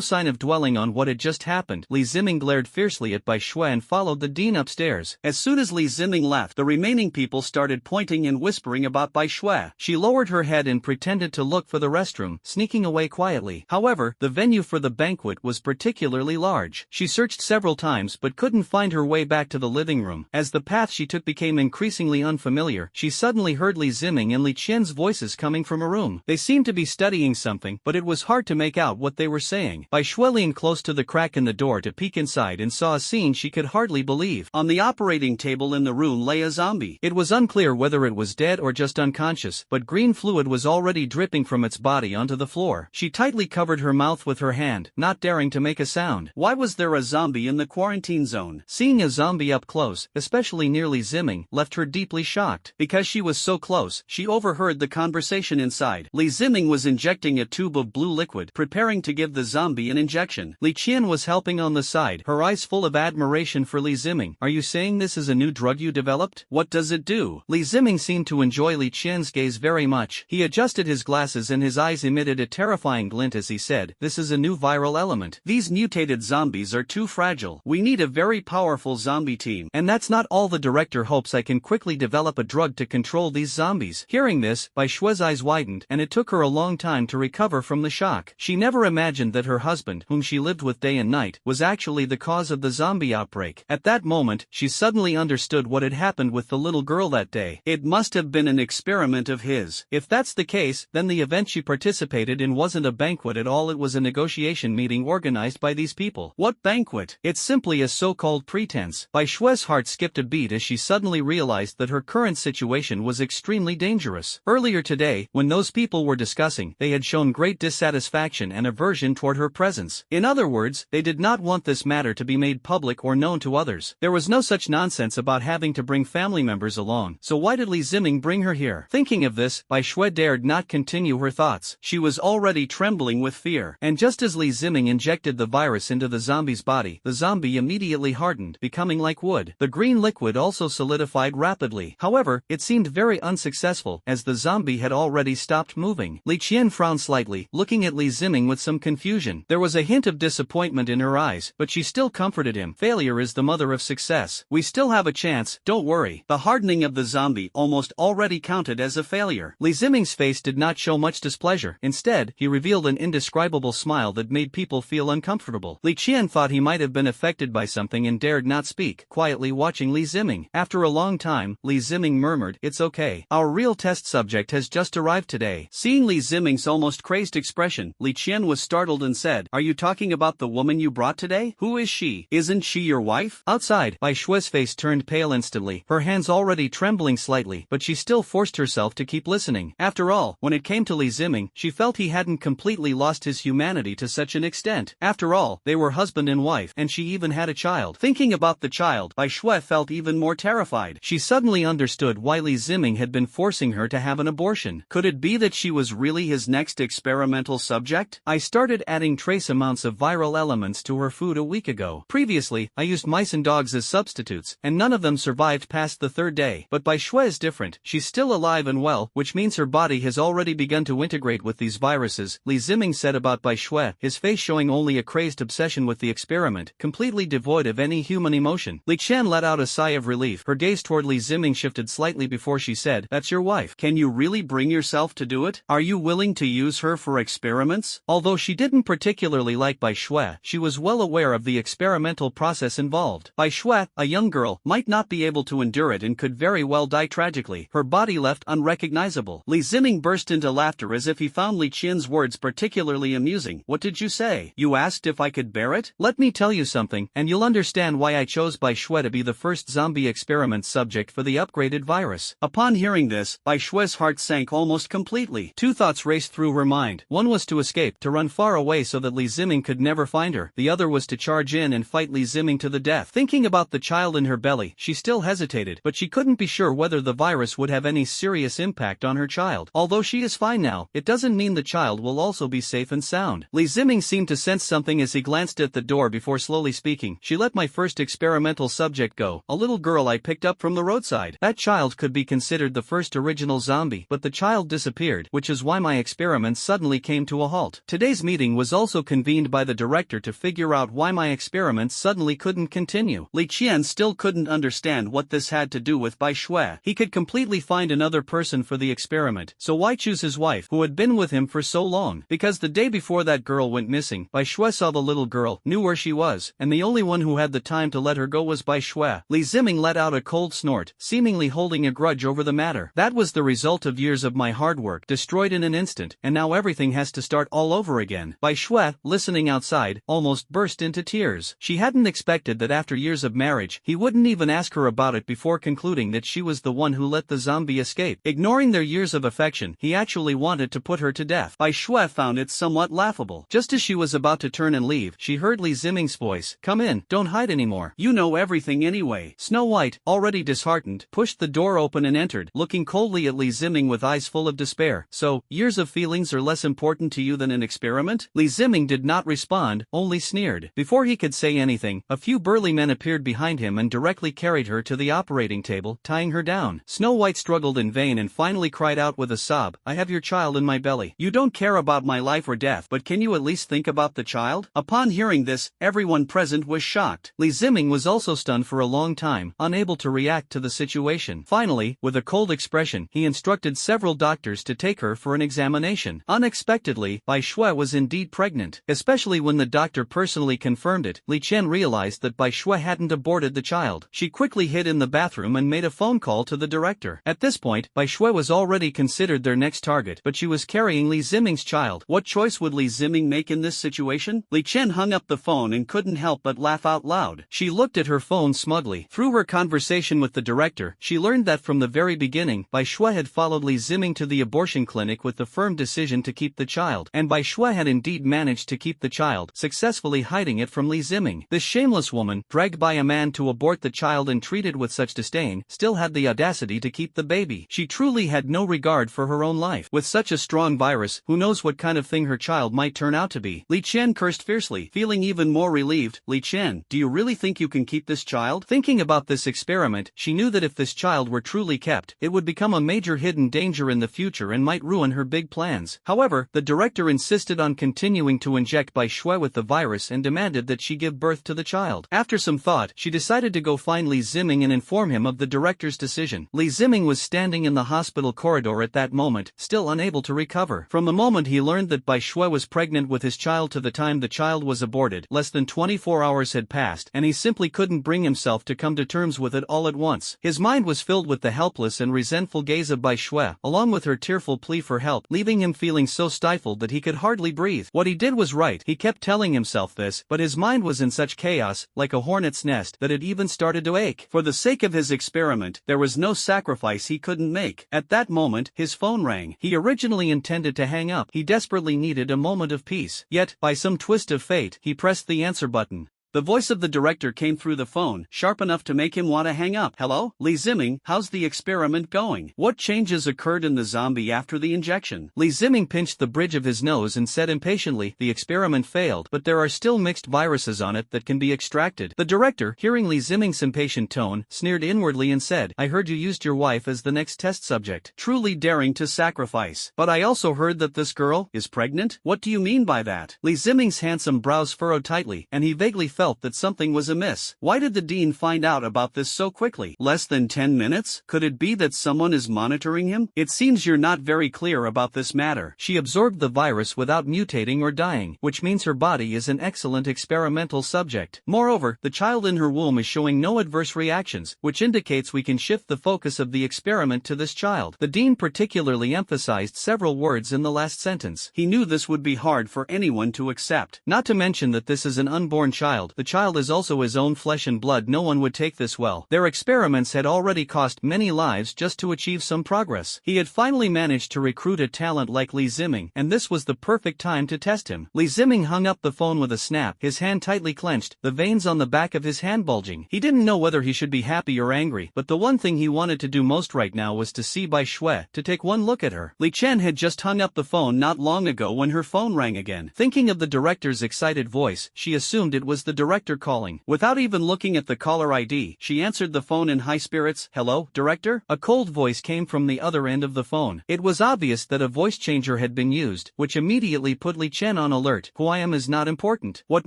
sign of dwelling on what had just happened, Li Ziming glared fiercely at Bai Shui and followed the dean upstairs. As soon as Li Ziming left, the remaining people started pointing and whispering about Bai Shui. She lowered her head and pretended to look for the restroom, sneaking away quietly. However, the venue for the banquet was particularly large. She searched several times but couldn't find her way back to the living room. As the path she took became increasingly unfamiliar, she suddenly heard Li Ziming and Li Qian's voices coming from a room. They seemed to be studying something, but it was hard to make out what they were saying. Bai Shui leaned close to the crack in the door to peek inside and saw a scene she could hardly believe. On the operating table in the room lay a zombie. It was unclear whether it was dead or just unconscious, but green fluid was already dripping from its body onto the floor. She tightly covered her mouth with her hand, not daring to make a sound. Why was there a zombie in the quarantine zone? Seeing a zombie up close, especially near Li Ziming, left her deeply shocked. Because she was so close, she overheard the conversation inside. Li Ziming was injecting a tube of blue liquid, preparing to give the zombie an injection. Li Qian was helping on the side, her eyes full of admiration for Li Ziming. "Are you saying this is a new drug you developed? What does it do?" Li Ziming seemed to enjoy Li Qian's gaze very much. He adjusted his glasses and his eyes emitted a terrifying glint as he said, "This is a new viral element. These mutated zombies are too fragile. We need a very powerful zombie team." "And that's not all. The director hopes I can quickly develop a drug to control these zombies." Hearing this, Bai Shui's eyes widened, and it took her a long time to recover from the shock. She never imagined that her husband, whom she lived with day and night, was actually the cause of the zombie outbreak. At that moment, she suddenly understood what had happened with the little girl that day. It must have been an experiment of his. If that's the case, then the event she participated in wasn't a banquet at all, it was a negotiation meeting organized by these people. What banquet? It's simply a so-called pretense. Bai Shui's heart skipped a beat as she suddenly realized that her current situation was extremely dangerous. Earlier today, when those people were discussing, they had shown great dissatisfaction and aversion toward her presence. In other words, they did not want this matter to be made public or known to others. There was no such nonsense about having to bring family members along, so why did Li Ziming bring her here? Thinking of this, Bai Shui dared not continue her thoughts. She was already trembling with fear. And just as Li Ziming injected the virus into the zombie's body, the zombie immediately hardened, becoming like wood. The green liquid also solidified rapidly. However, it seemed very unsuccessful, as the zombie had already stopped moving. Li Qian frowned slightly, looking at Li Ziming with some confusion. There was a hint of disappointment in her eyes, but she still comforted him. "Failure is the mother of success. We still have a chance, don't worry." The hardening of the zombie almost already counted as a failure. Li Ziming's face did not show much displeasure. Instead, he revealed an indescribable smile that made people feel uncomfortable. Li Qian thought he might have been affected by something and dared not speak, quietly watching Li Ziming. After a long time, Li Ziming murmured, "It's okay. Our real test subject has just arrived today." Seeing Li Ziming's almost almost crazed expression. Li Qian was startled and said, "Are you talking about the woman you brought today? Who is she? Isn't she your wife?" Outside, Bai Shue's face turned pale instantly, her hands already trembling slightly, but she still forced herself to keep listening. After all, when it came to Li Ziming, she felt he hadn't completely lost his humanity to such an extent. After all, they were husband and wife, and she even had a child. Thinking about the child, Bai Shue felt even more terrified. She suddenly understood why Li Ziming had been forcing her to have an abortion. Could it be that she was really his next experimental subject? I started adding trace amounts of viral elements to her food a week ago. Previously, I used mice and dogs as substitutes, and none of them survived past the third day. But Bai Shue is different. She's still alive and well, which means her body has already begun to integrate with these viruses, Li Ziming said about Bai Shue, his face showing only a crazed obsession with the experiment, completely devoid of any human emotion. Li Qian let out a sigh of relief. Her gaze toward Li Ziming shifted slightly before she said, "That's your wife. Can you really bring yourself to do it? Are you willing to use her for experiments?" Although she didn't particularly like Bai Shue, she was well aware of the experimental process involved. Bai Shue, a young girl, might not be able to endure it and could very well die tragically, her body left unrecognizable. Li Ziming burst into laughter as if he found Li Qian's words particularly amusing. "What did you say? You asked if I could bear it? Let me tell you something, and you'll understand why I chose Bai Shue to be the first zombie experiment subject for the upgraded virus." Upon hearing this, Bai Shue's heart sank almost completely. Two thoughts raced through her mind. One was to escape, to run far away so that Li Ziming could never find her. The other was to charge in and fight Li Ziming to the death. Thinking about the child in her belly, she still hesitated, but she couldn't be sure whether the virus would have any serious impact on her child. Although she is fine now, it doesn't mean the child will also be safe and sound. Li Ziming seemed to sense something as he glanced at the door before slowly speaking. "She let my first experimental subject go, a little girl I picked up from the roadside. That child could be considered the first original zombie, but the child disappeared, which is why my experiments suddenly came to a halt." Today's meeting was also convened by the director to figure out why my experiments suddenly couldn't continue. Li Qian still couldn't understand what this had to do with Bai Shue. He could completely find another person for the experiment, so why choose his wife, who had been with him for so long? Because the day before that girl went missing, Bai Shue saw the little girl, knew where she was, and the only one who had the time to let her go was Bai Shue. Li Ziming let out a cold snort, seemingly holding a grudge over the matter. "That was the result of years of my hard work, destroyed in an instant, and now everything has to start all over again." Bai Shue, listening outside, almost burst into tears. She hadn't expected that after years of marriage, he wouldn't even ask her about it before concluding that she was the one who let the zombie escape. Ignoring their years of affection, he actually wanted to put her to death. Bai Shue found it somewhat laughable. Just as she was about to turn and leave, she heard Li Ziming's voice, "Come in, don't hide anymore. You know everything anyway." Snow White, already disheartened, pushed the door open and entered, looking coldly at Li Ziming with eyes full of despair. "So, years of feelings are less important to you than an experiment?" Li Ziming did not respond, only sneered. Before he could say anything, a few burly men appeared behind him and directly carried her to the operating table, tying her down. Snow White struggled in vain and finally cried out with a sob, "I have your child in my belly. You don't care about my life or death, but can you at least think about the child?" Upon hearing this, everyone present was shocked. Li Ziming was also stunned for a long time, unable to react to the situation. Finally, with a cold expression, he instructed several doctors to take her for an examination. Unexpectedly, Bai Shue was indeed pregnant. Especially when the doctor personally confirmed it, Li Qian realized that Bai Shue hadn't aborted the child. She quickly hid in the bathroom and made a phone call to the director. At this point, Bai Shue was already considered their next target, but she was carrying Li Ziming's child. What choice would Li Ziming make in this situation? Li Qian hung up the phone and couldn't help but laugh out loud. She looked at her phone smugly. Through her conversation with the director, she learned that from the very beginning, Bai Shue had followed Li Ziming to the abortion clinic with the firm decision to keep the child, and Bai Shue had indeed managed to keep the child, successfully hiding it from Li Ziming. This shameless woman, dragged by a man to abort the child and treated with such disdain, still had the audacity to keep the baby. She truly had no regard for her own life. With such a strong virus, who knows what kind of thing her child might turn out to be? Li Qian cursed fiercely, feeling even more relieved. "Li Qian, do you really think you can keep this child?" Thinking about this experiment, she knew that if this child were truly kept, it would become a major hidden danger in the future and might ruin her big plans. However, the director insisted on continuing to inject Bai Shue with the virus and demanded that she give birth to the child. After some thought, she decided to go find Li Ziming and inform him of the director's decision. Li Ziming was standing in the hospital corridor at that moment, still unable to recover. From the moment he learned that Bai Shue was pregnant with his child to the time the child was aborted, less than 24 hours had passed, and he simply couldn't bring himself to come to terms with it all at once. His mind was filled with the helpless and resentful gaze of Bai Shue, along with her tearful plea for help, leaving him feeling feeling so stifled that he could hardly breathe. What he did was right, he kept telling himself this, but his mind was in such chaos, like a hornet's nest, that it even started to ache. For the sake of his experiment, there was no sacrifice he couldn't make. At that moment, his phone rang. He originally intended to hang up. He desperately needed a moment of peace. Yet, by some twist of fate, he pressed the answer button. The voice of the director came through the phone, sharp enough to make him want to hang up. Hello, Lee Zimming, how's the experiment going? What changes occurred in the zombie after the injection? Lee Zimming pinched the bridge of his nose and said impatiently, the experiment failed, but there are still mixed viruses on it that can be extracted. The director, hearing Lee Zimming's impatient tone, sneered inwardly and said, I heard you used your wife as the next test subject. Truly daring to sacrifice. But I also heard that this girl is pregnant? What do you mean by that? Lee Zimming's handsome brows furrowed tightly, and he vaguely felt that something was amiss. Why did the dean find out about this so quickly? Less than 10 minutes? Could it be that someone is monitoring him? It seems you're not very clear about this matter. She absorbed the virus without mutating or dying, which means her body is an excellent experimental subject. Moreover, the child in her womb is showing no adverse reactions, which indicates we can shift the focus of the experiment to this child. The dean particularly emphasized several words in the last sentence. He knew this would be hard for anyone to accept. Not to mention that this is an unborn child. The child is also his own flesh and blood. No one would take this well. Their experiments had already cost many lives just to achieve some progress. He had finally managed to recruit a talent like Lee Zimming, and this was the perfect time to test him. Lee Zimming hung up the phone with a snap, his hand tightly clenched, the veins on the back of his hand bulging. He didn't know whether he should be happy or angry, but the one thing he wanted to do most right now was to see Bai Shui, to take one look at her. Li Chen had just hung up the phone not long ago when her phone rang again. Thinking of the director's excited voice, she assumed it was the director calling. Without even looking at the caller ID, she answered the phone in high spirits. Hello, director? A cold voice came from the other end of the phone. It was obvious that a voice changer had been used, which immediately put Li Chen on alert. Who I am is not important. What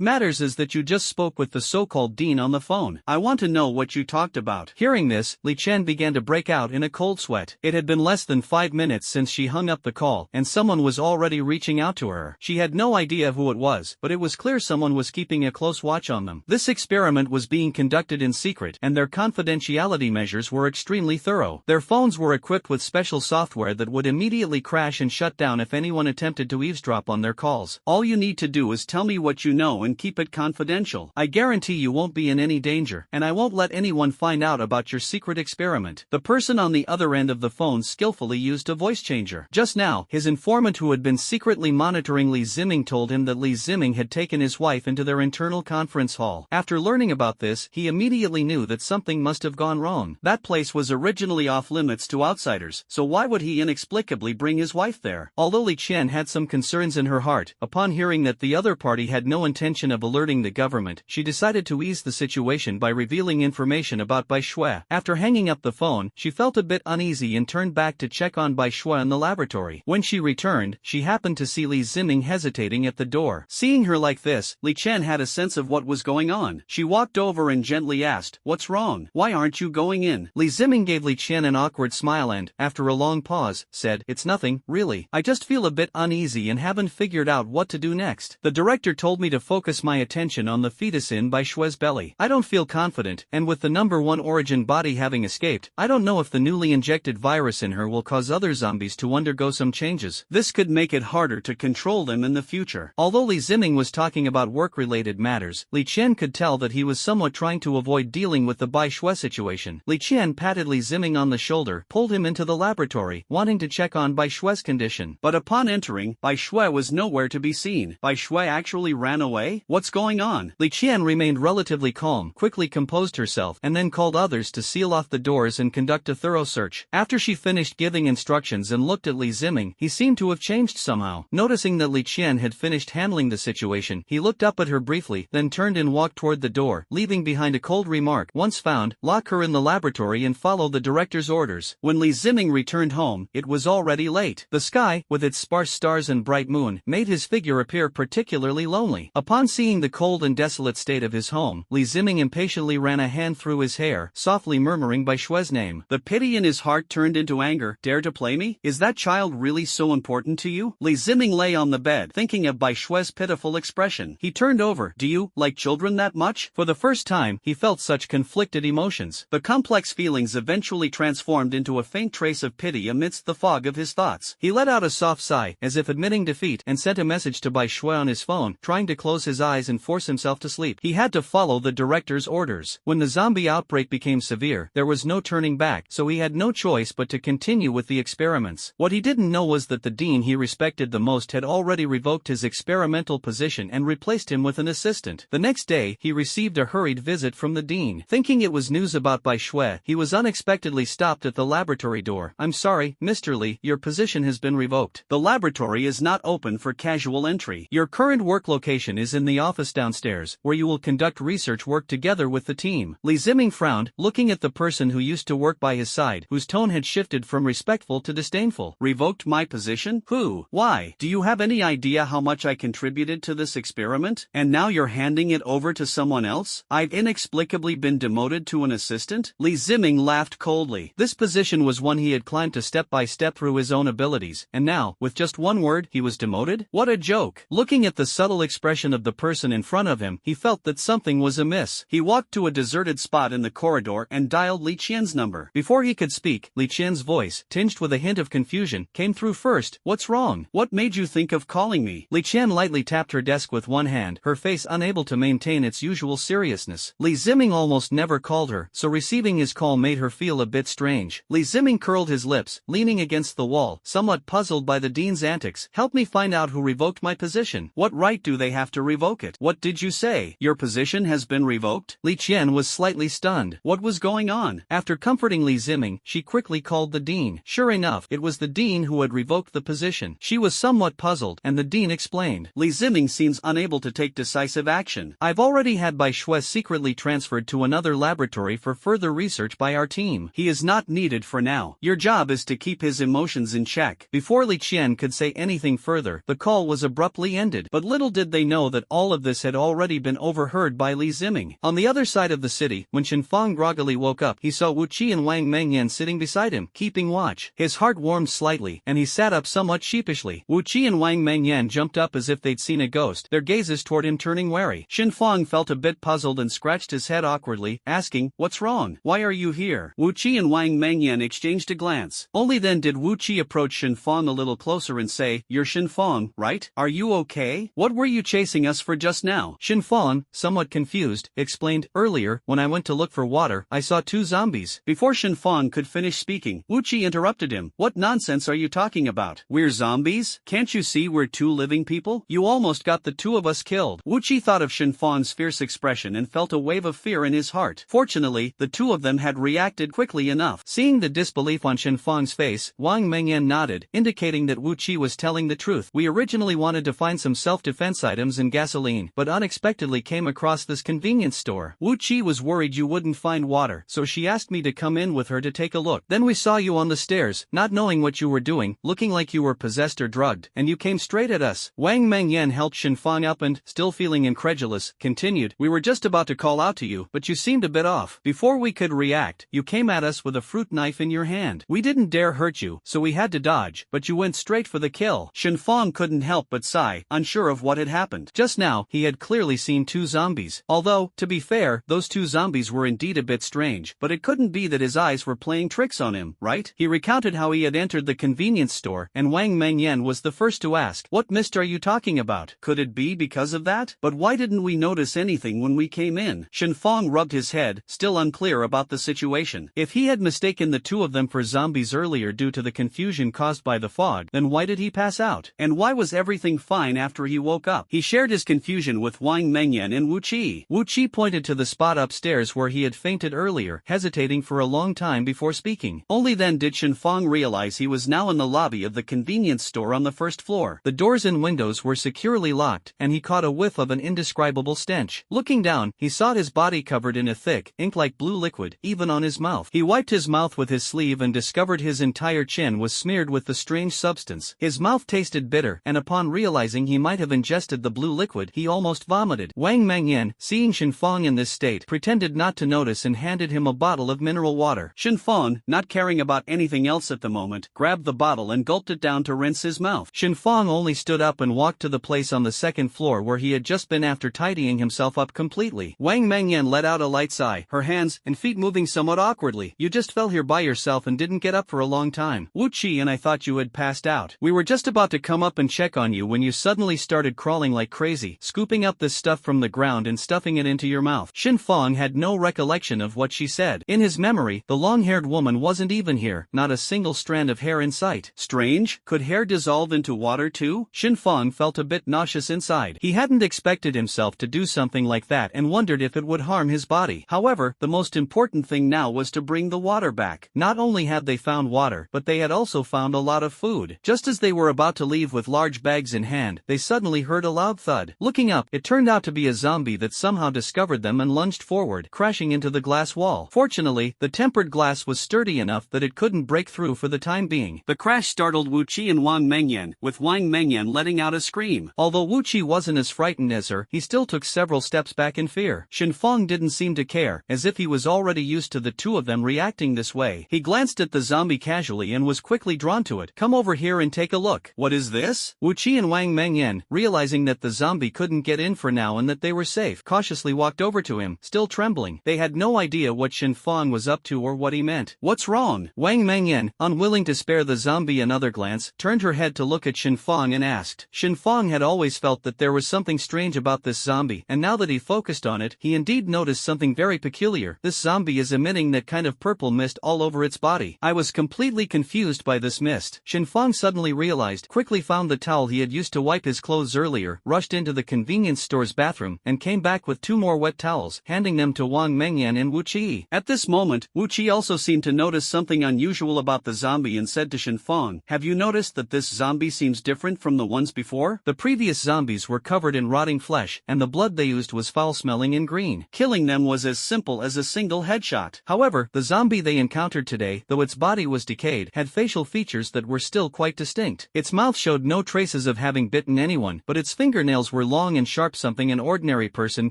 matters is that you just spoke with the so-called dean on the phone. I want to know what you talked about. Hearing this, Li Chen began to break out in a cold sweat. It had been less than 5 minutes since she hung up the call, and someone was already reaching out to her. She had no idea who it was, but it was clear someone was keeping a close watch on them. This experiment was being conducted in secret, and their confidentiality measures were extremely thorough. Their phones were equipped with special software that would immediately crash and shut down if anyone attempted to eavesdrop on their calls. All you need to do is tell me what you know and keep it confidential. I guarantee you won't be in any danger, and I won't let anyone find out about your secret experiment. The person on the other end of the phone skillfully used a voice changer. Just now, his informant who had been secretly monitoring Lee Zimming told him that Lee Zimming had taken his wife into their internal conference hall. After learning about this, he immediately knew that something must have gone wrong. That place was originally off limits to outsiders, so why would he inexplicably bring his wife there? Although Li Chen had some concerns in her heart, upon hearing that the other party had no intention of alerting the government, she decided to ease the situation by revealing information about Bai Shui. After hanging up the phone, she felt a bit uneasy and turned back to check on Bai Shui in the laboratory. When she returned, she happened to see Li Zimming hesitating at the door. Seeing her like this, Li Chen had a sense of what was going on. She walked over and gently asked, "What's wrong? Why aren't you going in?" Li Zimming gave Li Chen an awkward smile and, after a long pause, said, "It's nothing, really. I just feel a bit uneasy and haven't figured out what to do next. The director told me to focus my attention on the fetus in Bai Shui's belly. I don't feel confident, and with the number 1 origin body having escaped, I don't know if the newly injected virus in her will cause other zombies to undergo some changes. This could make it harder to control them in the future." Although Li Zimming was talking about work-related matters, Li Chen could tell that he was somewhat trying to avoid dealing with the Bai Shui situation. Li Chen patted Li Zimming on the shoulder, pulled him into the laboratory, wanting to check on Bai Shui's condition. But upon entering, Bai Shui was nowhere to be seen. Bai Shui actually ran away? What's going on? Li Chen remained relatively calm, quickly composed herself, and then called others to seal off the doors and conduct a thorough search. After she finished giving instructions and looked at Li Zimming, he seemed to have changed somehow. Noticing that Li Chen had finished handling the situation, he looked up at her briefly, then turned and walked toward the door, leaving behind a cold remark. "Once found, lock her in the laboratory and follow the director's orders." When Li Zimming returned home, it was already late. The sky, with its sparse stars and bright moon, made his figure appear particularly lonely. Upon seeing the cold and desolate state of his home, Li Zimming impatiently ran a hand through his hair, softly murmuring Bai Shui's name. The pity in his heart turned into anger. Dare to play me? Is that child really so important to you? Li Zimming lay on the bed, thinking of Bai Shui's pitiful expression. He turned over. "Do you, like like children that much? For the first time, he felt such conflicted emotions. The complex feelings eventually transformed into a faint trace of pity amidst the fog of his thoughts. He let out a soft sigh, as if admitting defeat, and sent a message to Bai Shui on his phone, trying to close his eyes and force himself to sleep. He had to follow the director's orders. When the zombie outbreak became severe, there was no turning back, so he had no choice but to continue with the experiments. What he didn't know was that the dean he respected the most had already revoked his experimental position and replaced him with an assistant. The next day, he received a hurried visit from the dean. Thinking it was news about Bai Shui, he was unexpectedly stopped at the laboratory door. "I'm sorry, Mr. Li, your position has been revoked. The laboratory is not open for casual entry. Your current work location is in the office downstairs, where you will conduct research work together with the team." Li Ziming frowned, looking at the person who used to work by his side, whose tone had shifted from respectful to disdainful. "Revoked my position? Who? Why? Do you have any idea how much I contributed to this experiment? And now you're handing it over to someone else? I've inexplicably been demoted to an assistant?" Li Ziming laughed coldly. This position was one he had climbed to step by step through his own abilities, and now, with just one word, he was demoted? What a joke! Looking at the subtle expression of the person in front of him, he felt that something was amiss. He walked to a deserted spot in the corridor and dialed Li Qian's number. Before he could speak, Li Qian's voice, tinged with a hint of confusion, came through first. "What's wrong? What made you think of calling me?" Li Qian lightly tapped her desk with one hand, her face unable to maintain its usual seriousness. Li Ziming almost never called her, so receiving his call made her feel a bit strange. Li Ziming curled his lips, leaning against the wall, somewhat puzzled by the dean's antics. "Help me find out who revoked my position. What right do they have to revoke it? What did you say? Your position has been revoked?" Li Qian was slightly stunned. What was going on? After comforting Li Ziming, she quickly called the dean. Sure enough, it was the dean who had revoked the position. She was somewhat puzzled, and the dean explained. "Li Ziming seems unable to take decisive action. I've already had Bai Shui secretly transferred to another laboratory for further research by our team. He is not needed for now. Your job is to keep his emotions in check." Before Li Qian could say anything further, the call was abruptly ended. But little did they know that all of this had already been overheard by Li Ziming. On the other side of the city, when Shenfang groggily woke up, he saw Wu Qi and Wang Mengyan sitting beside him, keeping watch. His heart warmed slightly, and he sat up somewhat sheepishly. Wu Qi and Wang Mengyan jumped up as if they'd seen a ghost, their gazes toward him turning wary. Shenfang felt a bit puzzled and scratched his head awkwardly, asking, "What's wrong? Why are you here?" Wu Qi and Wang Mengyan exchanged a glance. Only then did Wu Qi approach Shenfang a little closer and say, "You're Shenfang, right? Are you okay? What were you chasing us for just now?" Shenfang, somewhat confused, explained, "Earlier, when I went to look for water, I saw two zombies." Before Shenfang could finish speaking, Wu Qi interrupted him. "What nonsense are you talking about? We're zombies? Can't you see we're two living people? You almost got the two of us killed." Wu Qi thought of Shenfang's fierce expression and felt a wave of fear in his heart. Fortunately, the two of them had reacted quickly enough. Seeing the disbelief on Shenfang's face, Wang Mengyan nodded, indicating that Wu Qi was telling the truth. "We originally wanted to find some self-defense items and gasoline, but unexpectedly came across this convenience store. Wu Qi was worried you wouldn't find water, so she asked me to come in with her to take a look. Then we saw you on the stairs, not knowing what you were doing, looking like you were possessed or drugged, and you came straight at us." Wang Mengyan helped Shenfang up and, still feeling incredulous, continued, "We were just about to call out to you, but you seemed a bit off. Before we could react, you came at us with a fruit knife in your hand. We didn't dare hurt you, so we had to dodge, but you went straight for the kill." Shenfang couldn't help but sigh, unsure of what had happened. Just now, he had clearly seen two zombies. Although, to be fair, those two zombies were indeed a bit strange, but it couldn't be that his eyes were playing tricks on him, right? He recounted how he had entered the convenience store, and Wang Mengyan was the first to ask, "What mist are you talking about? Could it be because of that? But why didn't we notice anything when we came in?" Shenfang rubbed his head, still unclear about the situation. If he had mistaken the two of them for zombies earlier due to the confusion caused by the fog, then why did he pass out? And why was everything fine after he woke up? He shared his confusion with Wang Mengyan and Wu Qi. Wu Qi pointed to the spot upstairs where he had fainted earlier, hesitating for a long time before speaking. Only then did Shenfang realize he was now in the lobby of the convenience store on the first floor. The doors and windows were securely locked, and he caught a whiff of an indescribable stench. Looking down, he saw his body covered in a thick, ink-like blue liquid, even on his mouth. He wiped his mouth with his sleeve and discovered his entire chin was smeared with the strange substance. His mouth tasted bitter, and upon realizing he might have ingested the blue liquid, he almost vomited. Wang Mengyan, seeing Shenfang in this state, pretended not to notice and handed him a bottle of mineral water. Shenfang, not caring about anything else at the moment, grabbed the bottle and gulped it down to rinse his mouth. Shenfang only stood up and walked to the place on the second floor where he had just been after after tidying himself up completely. Wang Mengyan let out a light sigh, her hands and feet moving somewhat awkwardly. You just fell here by yourself and didn't get up for a long time. Wu Qi and I thought you had passed out. We were just about to come up and check on you when you suddenly started crawling like crazy, scooping up this stuff from the ground and stuffing it into your mouth. Shin Fang had no recollection of what she said. In his memory, the long-haired woman wasn't even here, not a single strand of hair in sight. Strange, could hair dissolve into water too? Shin Fang felt a bit nauseous inside. He hadn't expected himself to do something like that and wondered if it would harm his body. However, the most important thing now was to bring the water back. Not only had they found water, but they had also found a lot of food. Just as they were about to leave with large bags in hand, they suddenly heard a loud thud. Looking up, it turned out to be a zombie that somehow discovered them and lunged forward, crashing into the glass wall. Fortunately, the tempered glass was sturdy enough that it couldn't break through for the time being. The crash startled Wu Qi and Wang Mengyan, with Wang Mengyan letting out a scream. Although Wu Qi wasn't as frightened as her, he still took several steps back in fear. Shin Fang didn't seem to care, as if he was already used to the two of them reacting this way. He glanced at the zombie casually and was quickly drawn to it. Come over here and take a look. What is this? Wu Qi and Wang Mengyan, realizing that the zombie couldn't get in for now and that they were safe, cautiously walked over to him, still trembling. They had no idea what Shin Fang was up to or what he meant. What's wrong? Wang Mengyan, unwilling to spare the zombie another glance, turned her head to look at Shin Fang and asked. Shin Fang had always felt that there was something strange about this zombie, and now that he focused on it, he indeed noticed something very peculiar. This zombie is emitting that kind of purple mist all over its body. I was completely confused by this mist. Shin Fang suddenly realized, quickly found the towel he had used to wipe his clothes earlier, rushed into the convenience store's bathroom, and came back with 2 more wet towels, handing them to Wang Mengyan and Wu Qi. At this moment, Wu Qi also seemed to notice something unusual about the zombie and said to Shin Fang, have you noticed that this zombie seems different from the ones before? The previous zombies were covered in rotting flesh, and the blood they used was foul-smelling and green. Killing them was as simple as a single headshot. However, the zombie they encountered today, though its body was decayed, had facial features that were still quite distinct. Its mouth showed no traces of having bitten anyone, but its fingernails were long and sharp, something an ordinary person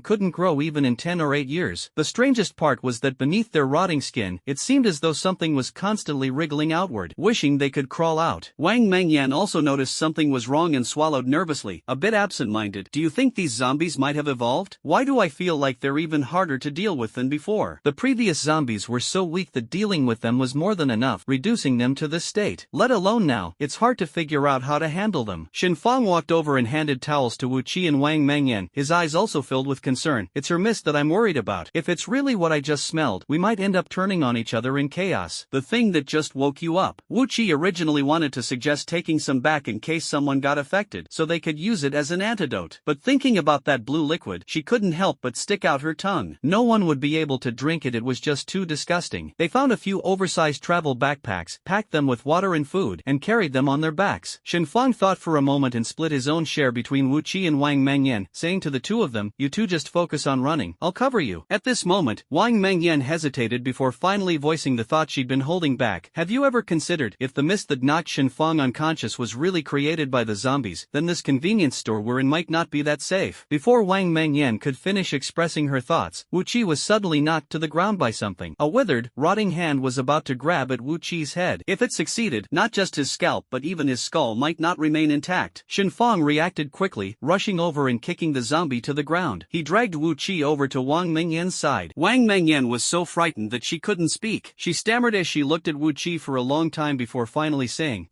couldn't grow even in 10 or 8 years. The strangest part was that beneath their rotting skin, it seemed as though something was constantly wriggling outward, wishing they could crawl out. Wang Mengyan also noticed something was wrong and swallowed nervously, a bit absent-minded. Do you think these zombies might have evolved? Why do I feel like they're even harder to deal with than before? The previous zombies were so weak that dealing with them was more than enough, reducing them to this state. Let alone now, it's hard to figure out how to handle them. Shin Fang walked over and handed towels to Wu Qi and Wang Mengyan, his eyes also filled with concern. It's her mist that I'm worried about. If it's really what I just smelled, we might end up turning on each other in chaos. The thing that just woke you up. Wu Qi originally wanted to suggest taking some back in case someone got affected, so they could use it as an antidote. But thinking about that blue liquid, she couldn't help but stick out her tongue. No one would be able to drink it, it was just too disgusting. They found a few oversized travel backpacks, packed them with water and food, and carried them on their backs. Shin Fang thought for a moment and split his own share between Wu Qi and Wang Mengyan, saying to the two of them, you two just focus on running, I'll cover you. At this moment, Wang Mengyan hesitated before finally voicing the thought she'd been holding back. Have you ever considered, if the mist that knocked Shin Fang unconscious was really created by the zombies, then this convenience store we're in might not be that safe? Before Wang Mengyan could finish expressing her thoughts, Wu Qi was suddenly knocked to the ground by something. A withered, rotting hand was about to grab at Wu Qi's head. If it succeeded, not just his scalp but even his skull might not remain intact. Shin Fang reacted quickly, rushing over and kicking the zombie to the ground. He dragged Wu Qi over to Wang Mengyan's side. Wang Mengyan was so frightened that she couldn't speak. She stammered as she looked at Wu Qi for a long time before finally saying,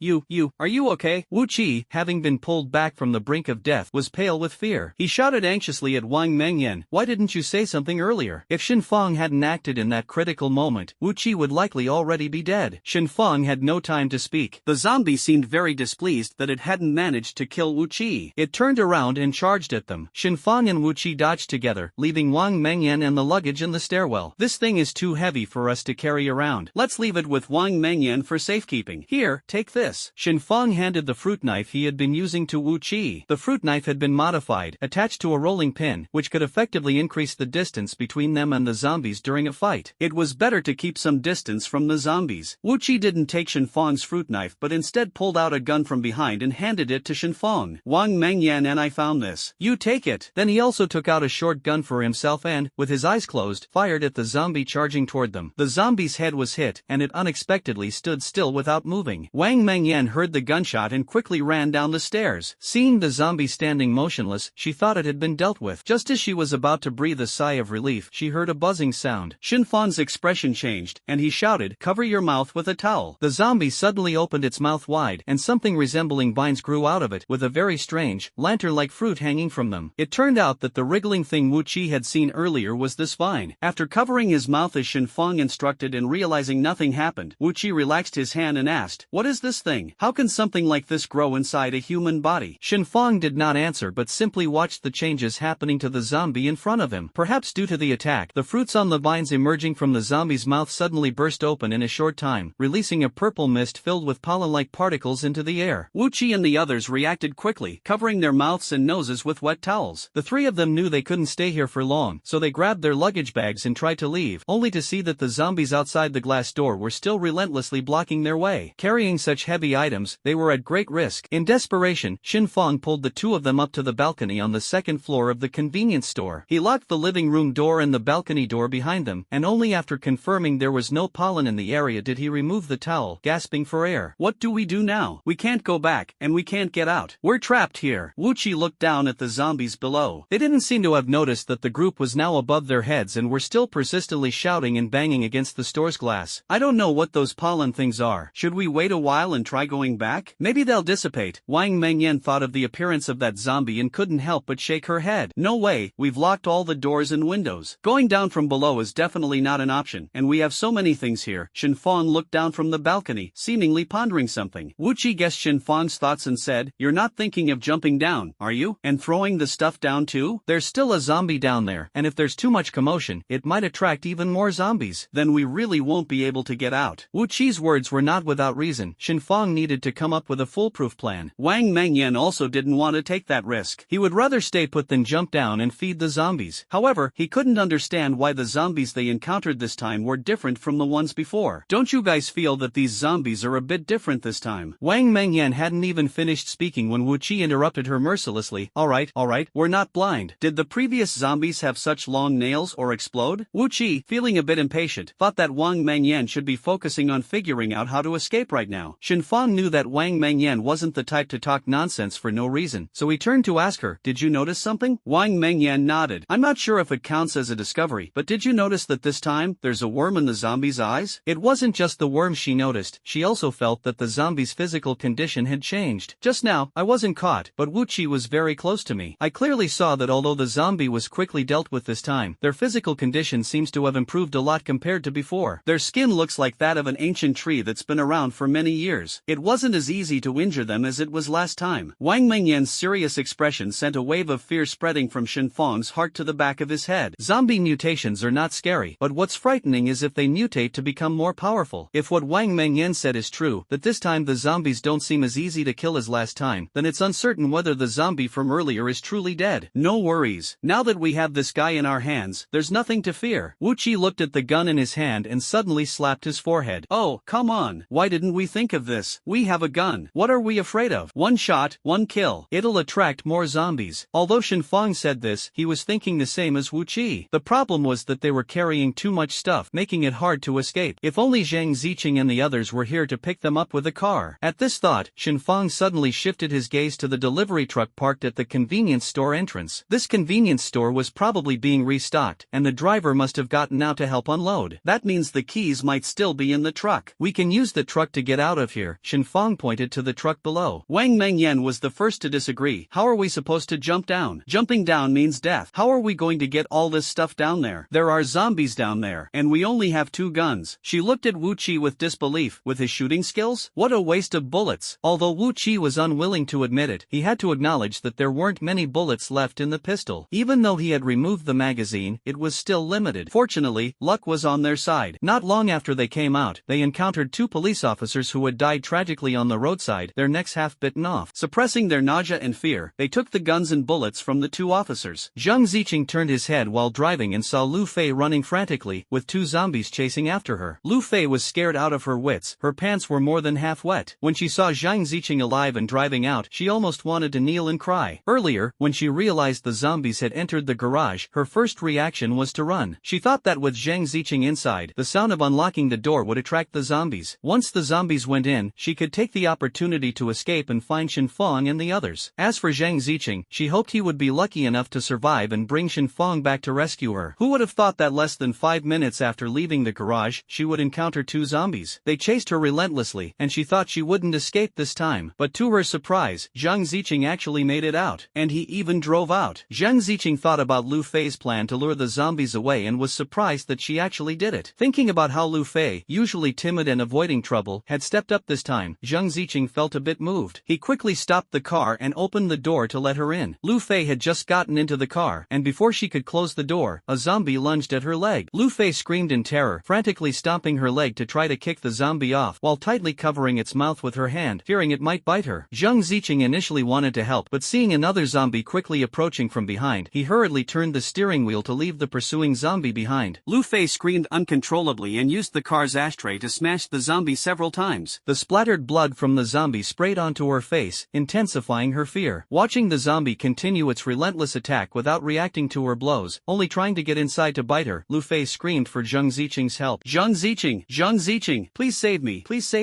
are you okay? Wu Qi, having been pulled back from the brink of death, was pale with fear. He shouted anxiously at Wang Mengyan, why didn't you say something earlier? If Shin Fang hadn't acted in that critical moment, Wu Qi would likely already be dead. Shin Fang had no time to speak. The zombie seemed very displeased that it hadn't managed to kill Wu Qi. It turned around and charged at them. Shin Fang and Wu Qi dodged together, leaving Wang Mengyan and the luggage in the stairwell. This thing is too heavy for us to carry around. Let's leave it with Wang Mengyan for safekeeping. Here, take this. Shin Fang handed the fruit knife he had been using to Wu Qi. The fruit knife had been modified, attached to a rolling pin, which could effectively increase the distance between them and the zombies during a fight. It was better to keep some distance from the zombies. Wu Qi didn't take Shin Fang's fruit knife but instead pulled out a gun from behind and handed it to Shin Fang. Wang Mengyan and I found this. You take it. Then he also took out a short gun for himself and, with his eyes closed, fired at the zombie charging toward them. The zombie's head was hit, and it unexpectedly stood still without moving. Wang Mengyan heard the gunshot and quickly ran down the stairs. Seeing the zombie standing motionless, she thought it had had been dealt with. Just as she was about to breathe a sigh of relief, she heard a buzzing sound. Shinfang's expression changed, and he shouted, "Cover your mouth with a towel." The zombie suddenly opened its mouth wide, and something resembling vines grew out of it, with a very strange, lantern-like fruit hanging from them. It turned out that the wriggling thing Wu Qi had seen earlier was this vine. After covering his mouth as Shinfang instructed and realizing nothing happened, Wu Qi relaxed his hand and asked, "What is this thing? How can something like this grow inside a human body?" Shinfang did not answer but simply watched the changes happening to the zombie in front of him. Perhaps due to the attack, the fruits on the vines emerging from the zombie's mouth suddenly burst open in a short time, releasing a purple mist filled with pollen-like particles into the air. Wu Qi and the others reacted quickly, covering their mouths and noses with wet towels. The three of them knew they couldn't stay here for long, so they grabbed their luggage bags and tried to leave, only to see that the zombies outside the glass door were still relentlessly blocking their way. Carrying such heavy items, they were at great risk. In desperation, Shinfang pulled the two of them up to the balcony on the second floor of the convenience store. He locked the living room door and the balcony door behind them, and only after confirming there was no pollen in the area did he remove the towel, gasping for air. "What do we do now? We can't go back, and we can't get out. We're trapped here." Wu Qi looked down at the zombies below. They didn't seem to have noticed that the group was now above their heads and were still persistently shouting and banging against the store's glass. "I don't know what those pollen things are. Should we wait a while and try going back? Maybe they'll dissipate." Wang Mengyan thought of the appearance of that zombie and couldn't help but shake her head. "No way, we've locked all the doors and windows. Going down from below is definitely not an option, and we have so many things here." Shinfang looked down from the balcony, seemingly pondering something. Wu Qi guessed Shinfang's thoughts and said, "You're not thinking of jumping down, are you? And throwing the stuff down too?" "There's still a zombie down there, and if there's too much commotion, it might attract even more zombies." "Then we really won't be able to get out." Wu Qi's words were not without reason. Shinfang needed to come up with a foolproof plan. Wang Mengyan also didn't want to take that risk. He would rather stay put than jump down and feed the zombies. However, he couldn't understand why the zombies they encountered this time were different from the ones before. "Don't you guys feel that these zombies are a bit different this time?" Wang Mengyan hadn't even finished speaking when Wu Qi interrupted her mercilessly. All right, we're not blind. Did the previous zombies have such long nails or explode?" Wu Qi, feeling a bit impatient, thought that Wang Mengyan should be focusing on figuring out how to escape right now. Shinfang knew that Wang Mengyan wasn't the type to talk nonsense for no reason, so he turned to ask her, "Did you notice something?" Wang Mengyan nodded. "I'm not sure if it counts as a discovery, but did you notice that this time, there's a worm in the zombie's eyes?" It wasn't just the worm she noticed, she also felt that the zombie's physical condition had changed. "Just now, I wasn't caught, but Wu Qi was very close to me. I clearly saw that although the zombie was quickly dealt with this time, their physical condition seems to have improved a lot compared to before. Their skin looks like that of an ancient tree that's been around for many years. It wasn't as easy to injure them as it was last time." Wang Mengyan's serious expression sent a wave of fear spreading from Shinfang's heart to the back of his head. Zombie mutations are not scary, but what's frightening is if they mutate to become more powerful. If what Wang Mengyan said is true, that this time the zombies don't seem as easy to kill as last time, then it's uncertain whether the zombie from earlier is truly dead. "No worries. Now that we have this guy in our hands, there's nothing to fear." Wu Qi looked at the gun in his hand and suddenly slapped his forehead. "Oh, come on. Why didn't we think of this? We have a gun. What are we afraid of? One shot, one kill. It'll attract more zombies." Although Shinfang said this, he was thinking the same as Wu Qi. The problem was that they were carrying too much stuff, making it hard to escape. If only Zhang Ziqing and the others were here to pick them up with a car. At this thought, Shinfang suddenly shifted his gaze to the delivery truck parked at the convenience store entrance. This convenience store was probably being restocked, and the driver must have gotten out to help unload. That means the keys might still be in the truck. "We can use the truck to get out of here." Shinfang pointed to the truck below. Wang Mengyan was the first to disagree. "How are we supposed to jump down? Jumping down means death. How are we going to get all this stuff down there? There are zombies down there, and we only have 2 guns." She looked at Wu Qi with disbelief. With his shooting skills? What a waste of bullets. Although Wu Qi was unwilling to admit it, he had to acknowledge that there weren't many bullets left in the pistol. Even though he had removed the magazine, it was still limited. Fortunately, luck was on their side. Not long after they came out, they encountered 2 police officers who had died tragically on the roadside, their necks half bitten off. Suppressing their nausea and fear, they took the guns and bullets from the 2 officers. Zhang Ziqing turned his head while driving and saw Lu Fei running frantically, with 2 zombies chasing after her. Lu Fei was scared out of her wits. Her pants were more than half wet. When she saw Zhang Ziqing alive and driving out, she almost wanted to kneel and cry. Earlier, when she realized the zombies had entered the garage, her first reaction was to run. She thought that with Zhang Ziqing inside, the sound of unlocking the door would attract the zombies. Once the zombies went in, she could take the opportunity to escape and find Shinfang and the others. As for Zhang Ziqing, she hoped he would would be lucky enough to survive and bring Shinfang back to rescue her. Who would have thought that less than 5 minutes after leaving the garage, she would encounter 2 zombies? They chased her relentlessly, and she thought she wouldn't escape this time. But to her surprise, Zhang Ziqing actually made it out, and he even drove out. Zhang Ziqing thought about Lu Fei's plan to lure the zombies away and was surprised that she actually did it. Thinking about how Lu Fei, usually timid and avoiding trouble, had stepped up this time, Zhang Ziqing felt a bit moved. He quickly stopped the car and opened the door to let her in. Lu Fei had just gotten into the car, and before she could close the door, a zombie lunged at her leg. Lu Fei screamed in terror, frantically stomping her leg to try to kick the zombie off while tightly covering its mouth with her hand, fearing it might bite her. Zhang Ziqing initially wanted to help, but seeing another zombie quickly approaching from behind, he hurriedly turned the steering wheel to leave the pursuing zombie behind. Lu Fei screamed uncontrollably and used the car's ashtray to smash the zombie several times. The splattered blood from the zombie sprayed onto her face, intensifying her fear. Watching the zombie continue its relentless attack without reacting to her blows, only trying to get inside to bite her, Lu Fei screamed for Zhang Ziqing's help. Zhang Ziqing, please save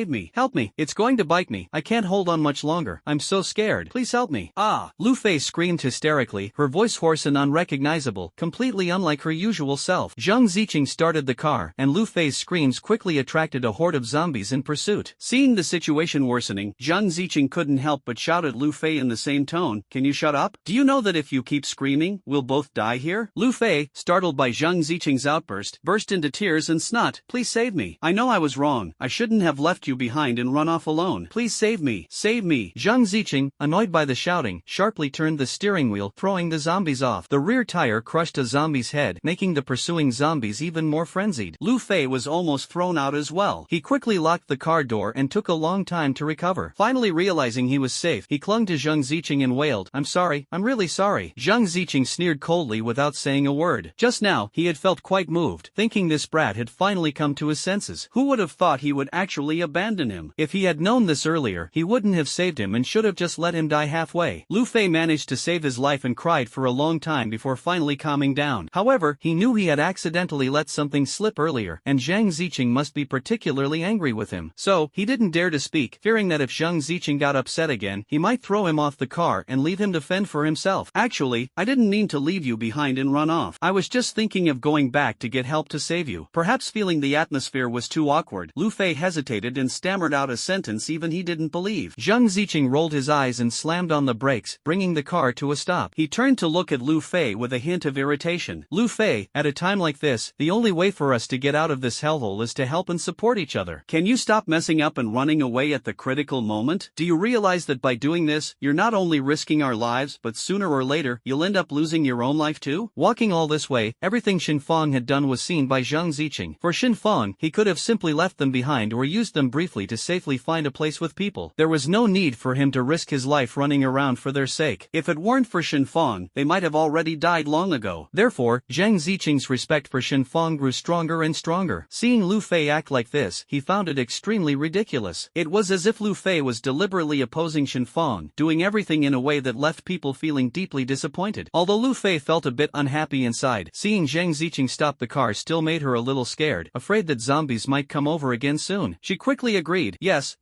me, help me, it's going to bite me, I can't hold on much longer, I'm so scared, please help me. Ah! Lu Fei screamed hysterically, her voice hoarse and unrecognizable, completely unlike her usual self. Zhang Ziqing started the car, and Lu Fei's screams quickly attracted a horde of zombies in pursuit. Seeing the situation worsening, Zhang Ziqing couldn't help but shout at Lu Fei in the same tone, can you shut up? Do you know that if you keep screaming, we'll both die here? Lu Fei, startled by Zhang Ziqing's outburst, burst into tears and snot, please save me. I know I was wrong, I shouldn't have left you behind and run off alone. Please save me, save me. Zhang Ziqing, annoyed by the shouting, sharply turned the steering wheel, throwing the zombies off. The rear tire crushed a zombie's head, making the pursuing zombies even more frenzied. Lu Fei was almost thrown out as well. He quickly locked the car door and took a long time to recover. Finally realizing he was safe, he clung to Zhang Ziqing and wailed, I'm sorry, I'm really sorry. Zhang Ziqing sneered coldly without saying a word. Just now, he had felt quite moved, thinking this brat had finally come to his senses. Who would have thought he would actually abandon him? If he had known this earlier, he wouldn't have saved him and should have just let him die halfway. Lu Fei managed to save his life and cried for a long time before finally calming down. However, he knew he had accidentally let something slip earlier, and Zhang Ziqing must be particularly angry with him. So, he didn't dare to speak, fearing that if Zhang Ziqing got upset again, he might throw him off the car and leave him to fend for himself. Actually, I didn't mean to leave you behind and run off. I was just thinking of going back to get help to save you. Perhaps feeling the atmosphere was too awkward, Lu Fei hesitated and stammered out a sentence even he didn't believe. Zhang Ziqing rolled his eyes and slammed on the brakes, bringing the car to a stop. He turned to look at Lu Fei with a hint of irritation. Lu Fei, at a time like this, the only way for us to get out of this hellhole is to help and support each other. Can you stop messing up and running away at the critical moment? Do you realize that by doing this, you're not only risking our lives, but sooner or later, you'll end up losing your own life too? Walking all this way, everything Shinfang had done was seen by Zhang Ziqing. For Shinfang, he could have simply left them behind or used them briefly to safely find a place with people. There was no need for him to risk his life running around for their sake. If it weren't for Shinfang, they might have already died long ago. Therefore, Zhang Ziqing's respect for Shinfang grew stronger and stronger. Seeing Lu Fei act like this, he found it extremely ridiculous. It was as if Lu Fei was deliberately opposing Shinfang, doing everything in a way that left people feeling deeply disappointed. Although Lu Fei felt a bit unhappy inside, seeing Zhang Ziqing stop the car still made her a little scared, afraid that zombies might come over again soon. She quickly agreed, yes,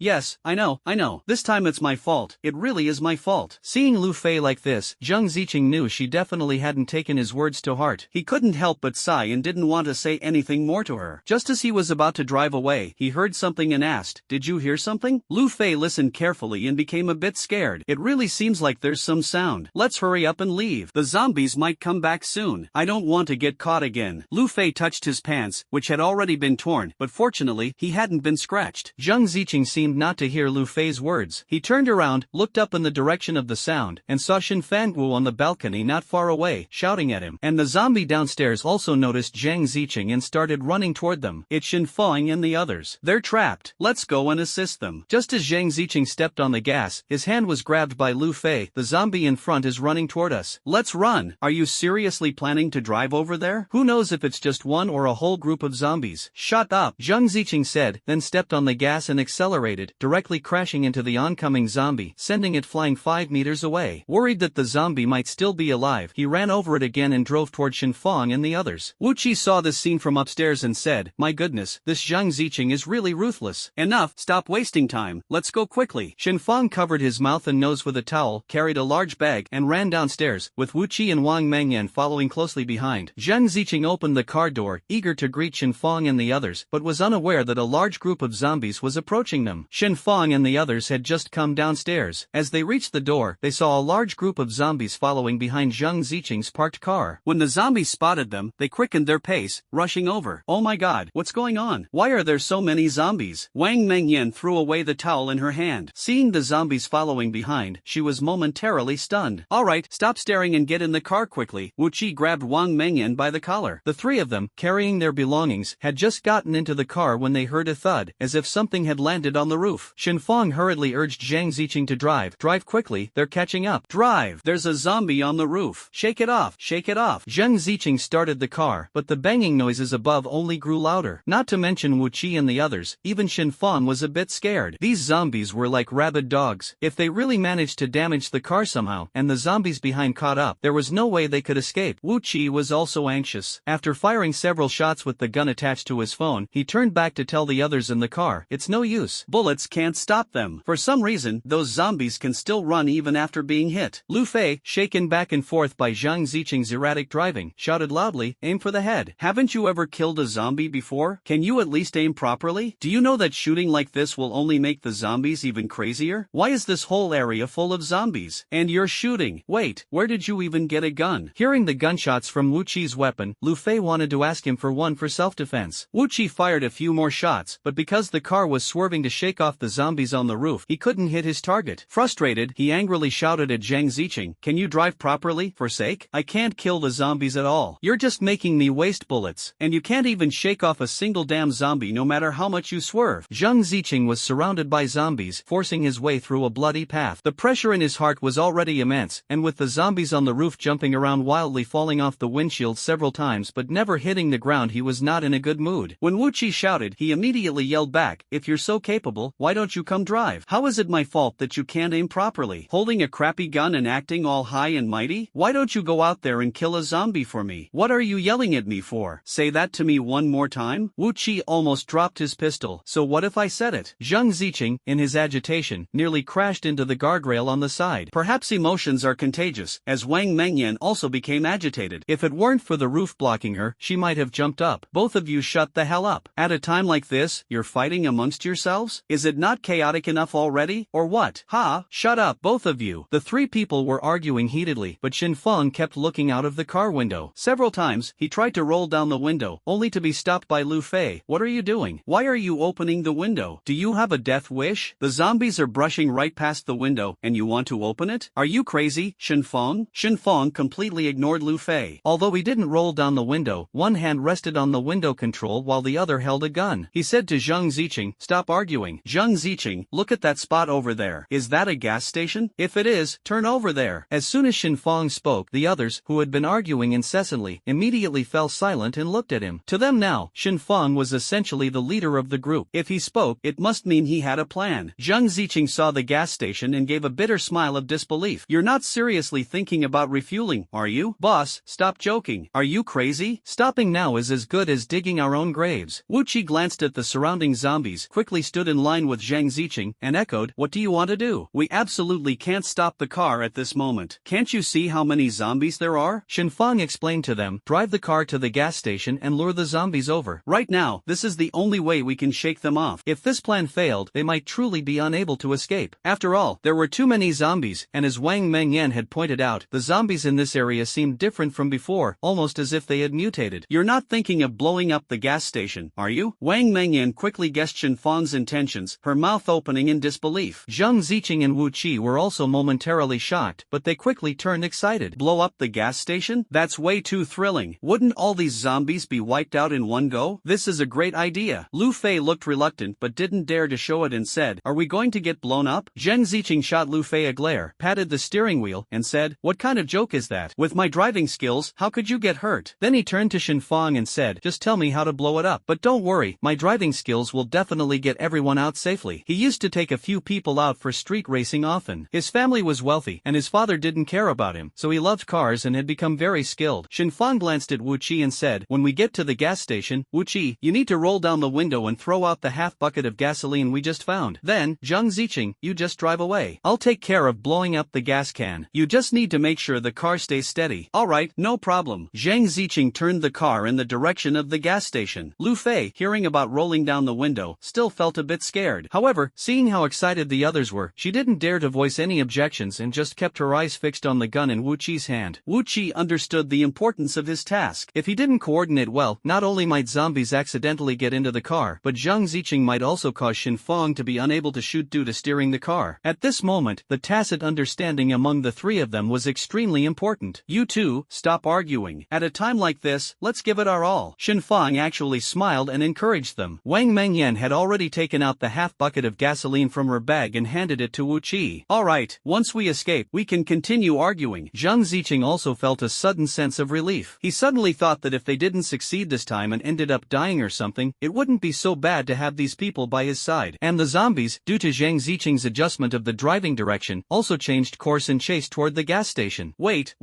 I know. This time it's my fault. It really is my fault. Seeing Lu Fei like this, Zhang Ziqing knew she definitely hadn't taken his words to heart. He couldn't help but sigh and didn't want to say anything more to her. Just as he was about to drive away, he heard something and asked, did you hear something? Lu Fei listened carefully and became a bit scared. It really seems like there's some sound. Let's hurry up and leave. The zombies might come back soon. I don't want to get caught again. Lu Fei touched his pants, which had already been torn, but fortunately, he hadn't been scratched. Zhang Ziqing seemed not to hear Lu Fei's words. He turned around, looked up in the direction of the sound, and saw Shin Fangwu on the balcony not far away, shouting at him. And the zombie downstairs also noticed Zhang Ziqing and started running toward them. It's Shin Fang and the others. They're trapped. Let's go and assist them. Just as Zhang Ziqing stepped on the gas, his hand was grabbed by Lu Fei. The zombie in front is running toward us. Let's run. Are you seriously planning to drive over there? Who knows if it's just one or a whole group of zombies? Shut up, Zhang Ziqing said, then stepped on the gas and accelerated, directly crashing into the oncoming zombie, sending it flying 5 meters away. Worried that the zombie might still be alive, he ran over it again and drove toward Shin Fang and the others. Wu Qi saw this scene from upstairs and said, my goodness, this Zhang Ziqing is really ruthless. Enough, stop wasting time, let's go quickly. Shin Fang covered his mouth and nose with a towel, carried a large bag, and ran downstairs, with Wu Qi and Wang Mengyan following closely behind. Zheng Ziqing opened the car door, eager to greet Shen Fong and the others, but was unaware that a large group of zombies was approaching them. Shen Fong and the others had just come downstairs. As they reached the door, they saw a large group of zombies following behind Zheng Ziqing's parked car. When the zombies spotted them, they quickened their pace, rushing over. Oh my god, what's going on? Why are there so many zombies? Wang Mengyan threw away the towel in her hand. Seeing the zombies following behind, she was momentarily stunned. Alright, stop staring and get in the car quickly. Wu Qi grabbed Wang Mengyan by the collar. The three of them, carrying their belongings, had just gotten into the car when they heard a thud, as if something had landed on the roof. Shen Fong hurriedly urged Zhang Ziqing to drive. Drive quickly, they're catching up. Drive! There's a zombie on the roof. Shake it off, shake it off. Zhang Ziqing started the car, but the banging noises above only grew louder. Not to mention Wu Qi and the others, even Shen Fong was a bit scared. These zombies were like rabid dogs. If they really managed to damage the car somehow, and the zombies behind caught up, there was no way they could escape. Wu Qi was also anxious. After firing several shots with the gun attached to his phone, he turned back to tell the others in the car, it's no use. Bullets can't stop them. For some reason, those zombies can still run even after being hit. Lu Fei, shaken back and forth by Zhang Ziqing's erratic driving, shouted loudly, aim for the head. Haven't you ever killed a zombie before? Can you at least aim properly? Do you know that shooting like this will only make the zombies even crazier? Why is this whole area full of zombies? And you're shooting. Wait, where did you even get a gun? Hearing the gunshots from Wu Qi's weapon, Lu Fei wanted to ask him for one for self-defense. Wu Qi fired a few more shots, but because the car was swerving to shake off the zombies on the roof, he couldn't hit his target. Frustrated, he angrily shouted at Zhang Ziqing, can you drive properly, for sake? I can't kill the zombies at all. You're just making me waste bullets, and you can't even shake off a single damn zombie no matter how much you swerve. Zhang Ziqing was surrounded by zombies, forcing his way through a bloody path. The pressure in his heart was already immense, and with the zombies on the roof jumping around wildly, falling off the windshield several times but never hitting the ground, he was not in a good mood. When Wu Qi shouted, he immediately yelled back, if you're so capable, why don't you come drive? How is it my fault that you can't aim properly? Holding a crappy gun and acting all high and mighty? Why don't you go out there and kill a zombie for me? What are you yelling at me for? Say that to me one more time? Wu Qi almost dropped his pistol. So what if I said it? Zhang Ziqing, in his agitation, nearly crashed into the guardrail on the side. Perhaps emotions are contagious, as Wang Mengyan also became agitated. If it weren't for the roof blocking her, she might have jumped up. Both of you shut the hell up. At a time like this, you're fighting amongst yourselves? Is it not chaotic enough already, or what? Ha! Shut up, both of you. The three people were arguing heatedly, but Shen Fong kept looking out of the car window. Several times, he tried to roll down the window, only to be stopped by Lu Fei. What are you doing? Why are you opening the window? Do you have a death wish? The zombies are brushing right past the window, and you want to open it? Are you crazy, Shen Fong? Shen Fong completely ignored Lu Fei. Although he didn't roll down the window, one hand rested on the window control while the other held a gun. He said to Zhang Ziqing, stop arguing. Zhang Ziqing, look at that spot over there. Is that a gas station? If it is, turn over there. As soon as Shen Fong spoke, the others, who had been arguing incessantly, immediately fell silent and looked at him. To them now, Shen Fong was essentially the leader of the group. If he spoke, it must mean he had a plan. Zhang Ziqing saw the gas station and gave a bitter smile of disbelief. You're not seriously thinking about refueling, are you? Boss, stop joking. Are you crazy? Stopping now is as good as digging our own graves. Wu Qi glanced at the surrounding zombies, quickly stood in line with Zhang Ziqing, and echoed, what do you want to do? We absolutely can't stop the car at this moment. Can't you see how many zombies there are? Shen Fong explained to them, drive the car to the gas station and lure the zombies over. Right now, this is the only way we can shake them off. If this plan failed, they might truly be unable to escape. After all, there were too many zombies, and as Wang Mengyan had pointed out, the zombies in this area seemed different from before, almost as if they had mutated. You're not thinking of blowing up the gas station, are you? Wang Mengyan quickly guessed Shen Fong's intentions, her mouth opening in disbelief. Zhang Ziqing and Wu Qi were also momentarily shocked, but they quickly turned excited. Blow up the gas station? That's way too thrilling. Wouldn't all these zombies be wiped out in one go? This is a great idea. Lu Fei looked reluctant but didn't dare to show it and said, are we going to get blown up? Zhang Ziqing shot Lu Fei a glare, patted the steering wheel, and said, what kind of joke is that? With my driving skills, how could you get hurt? Then he turned to Shen Fong and said, just tell me how to blow it up. But don't worry, my driving skills will definitely get everyone out safely. He used to take a few people out for street racing often. His family was wealthy, and his father didn't care about him, so he loved cars and had become very skilled. Shen Fong glanced at Wu Qi and said, when we get to the gas station, Wu Qi, you need to roll down the window and throw out the half bucket of gasoline we just found. Then, Zhang Ziqing, you just drive away. I'll take care of blowing up the gas can. man. You just need to make sure the car stays steady. Alright, no problem. Zhang Ziqing turned the car in the direction of the gas station. Lu Fei, hearing about rolling down the window, still felt a bit scared. However, seeing how excited the others were, she didn't dare to voice any objections and just kept her eyes fixed on the gun in Wu Qi's hand. Wu Qi understood the importance of his task. If he didn't coordinate well, not only might zombies accidentally get into the car, but Zhang Ziqing might also cause Xinfang to be unable to shoot due to steering the car. At this moment, the tacit understanding among the three of them was extremely important. You two, stop arguing. At a time like this, let's give it our all. Xinfang actually smiled and encouraged them. Wang Mengyan had already taken out the half bucket of gasoline from her bag and handed it to Wu Qi. Alright, once we escape, we can continue arguing. Zhang Ziqing also felt a sudden sense of relief. He suddenly thought that if they didn't succeed this time and ended up dying or something, it wouldn't be so bad to have these people by his side. And the zombies, due to Zhang Ziqing's adjustment of the driving direction, also changed course and chased toward the gas station. Wait.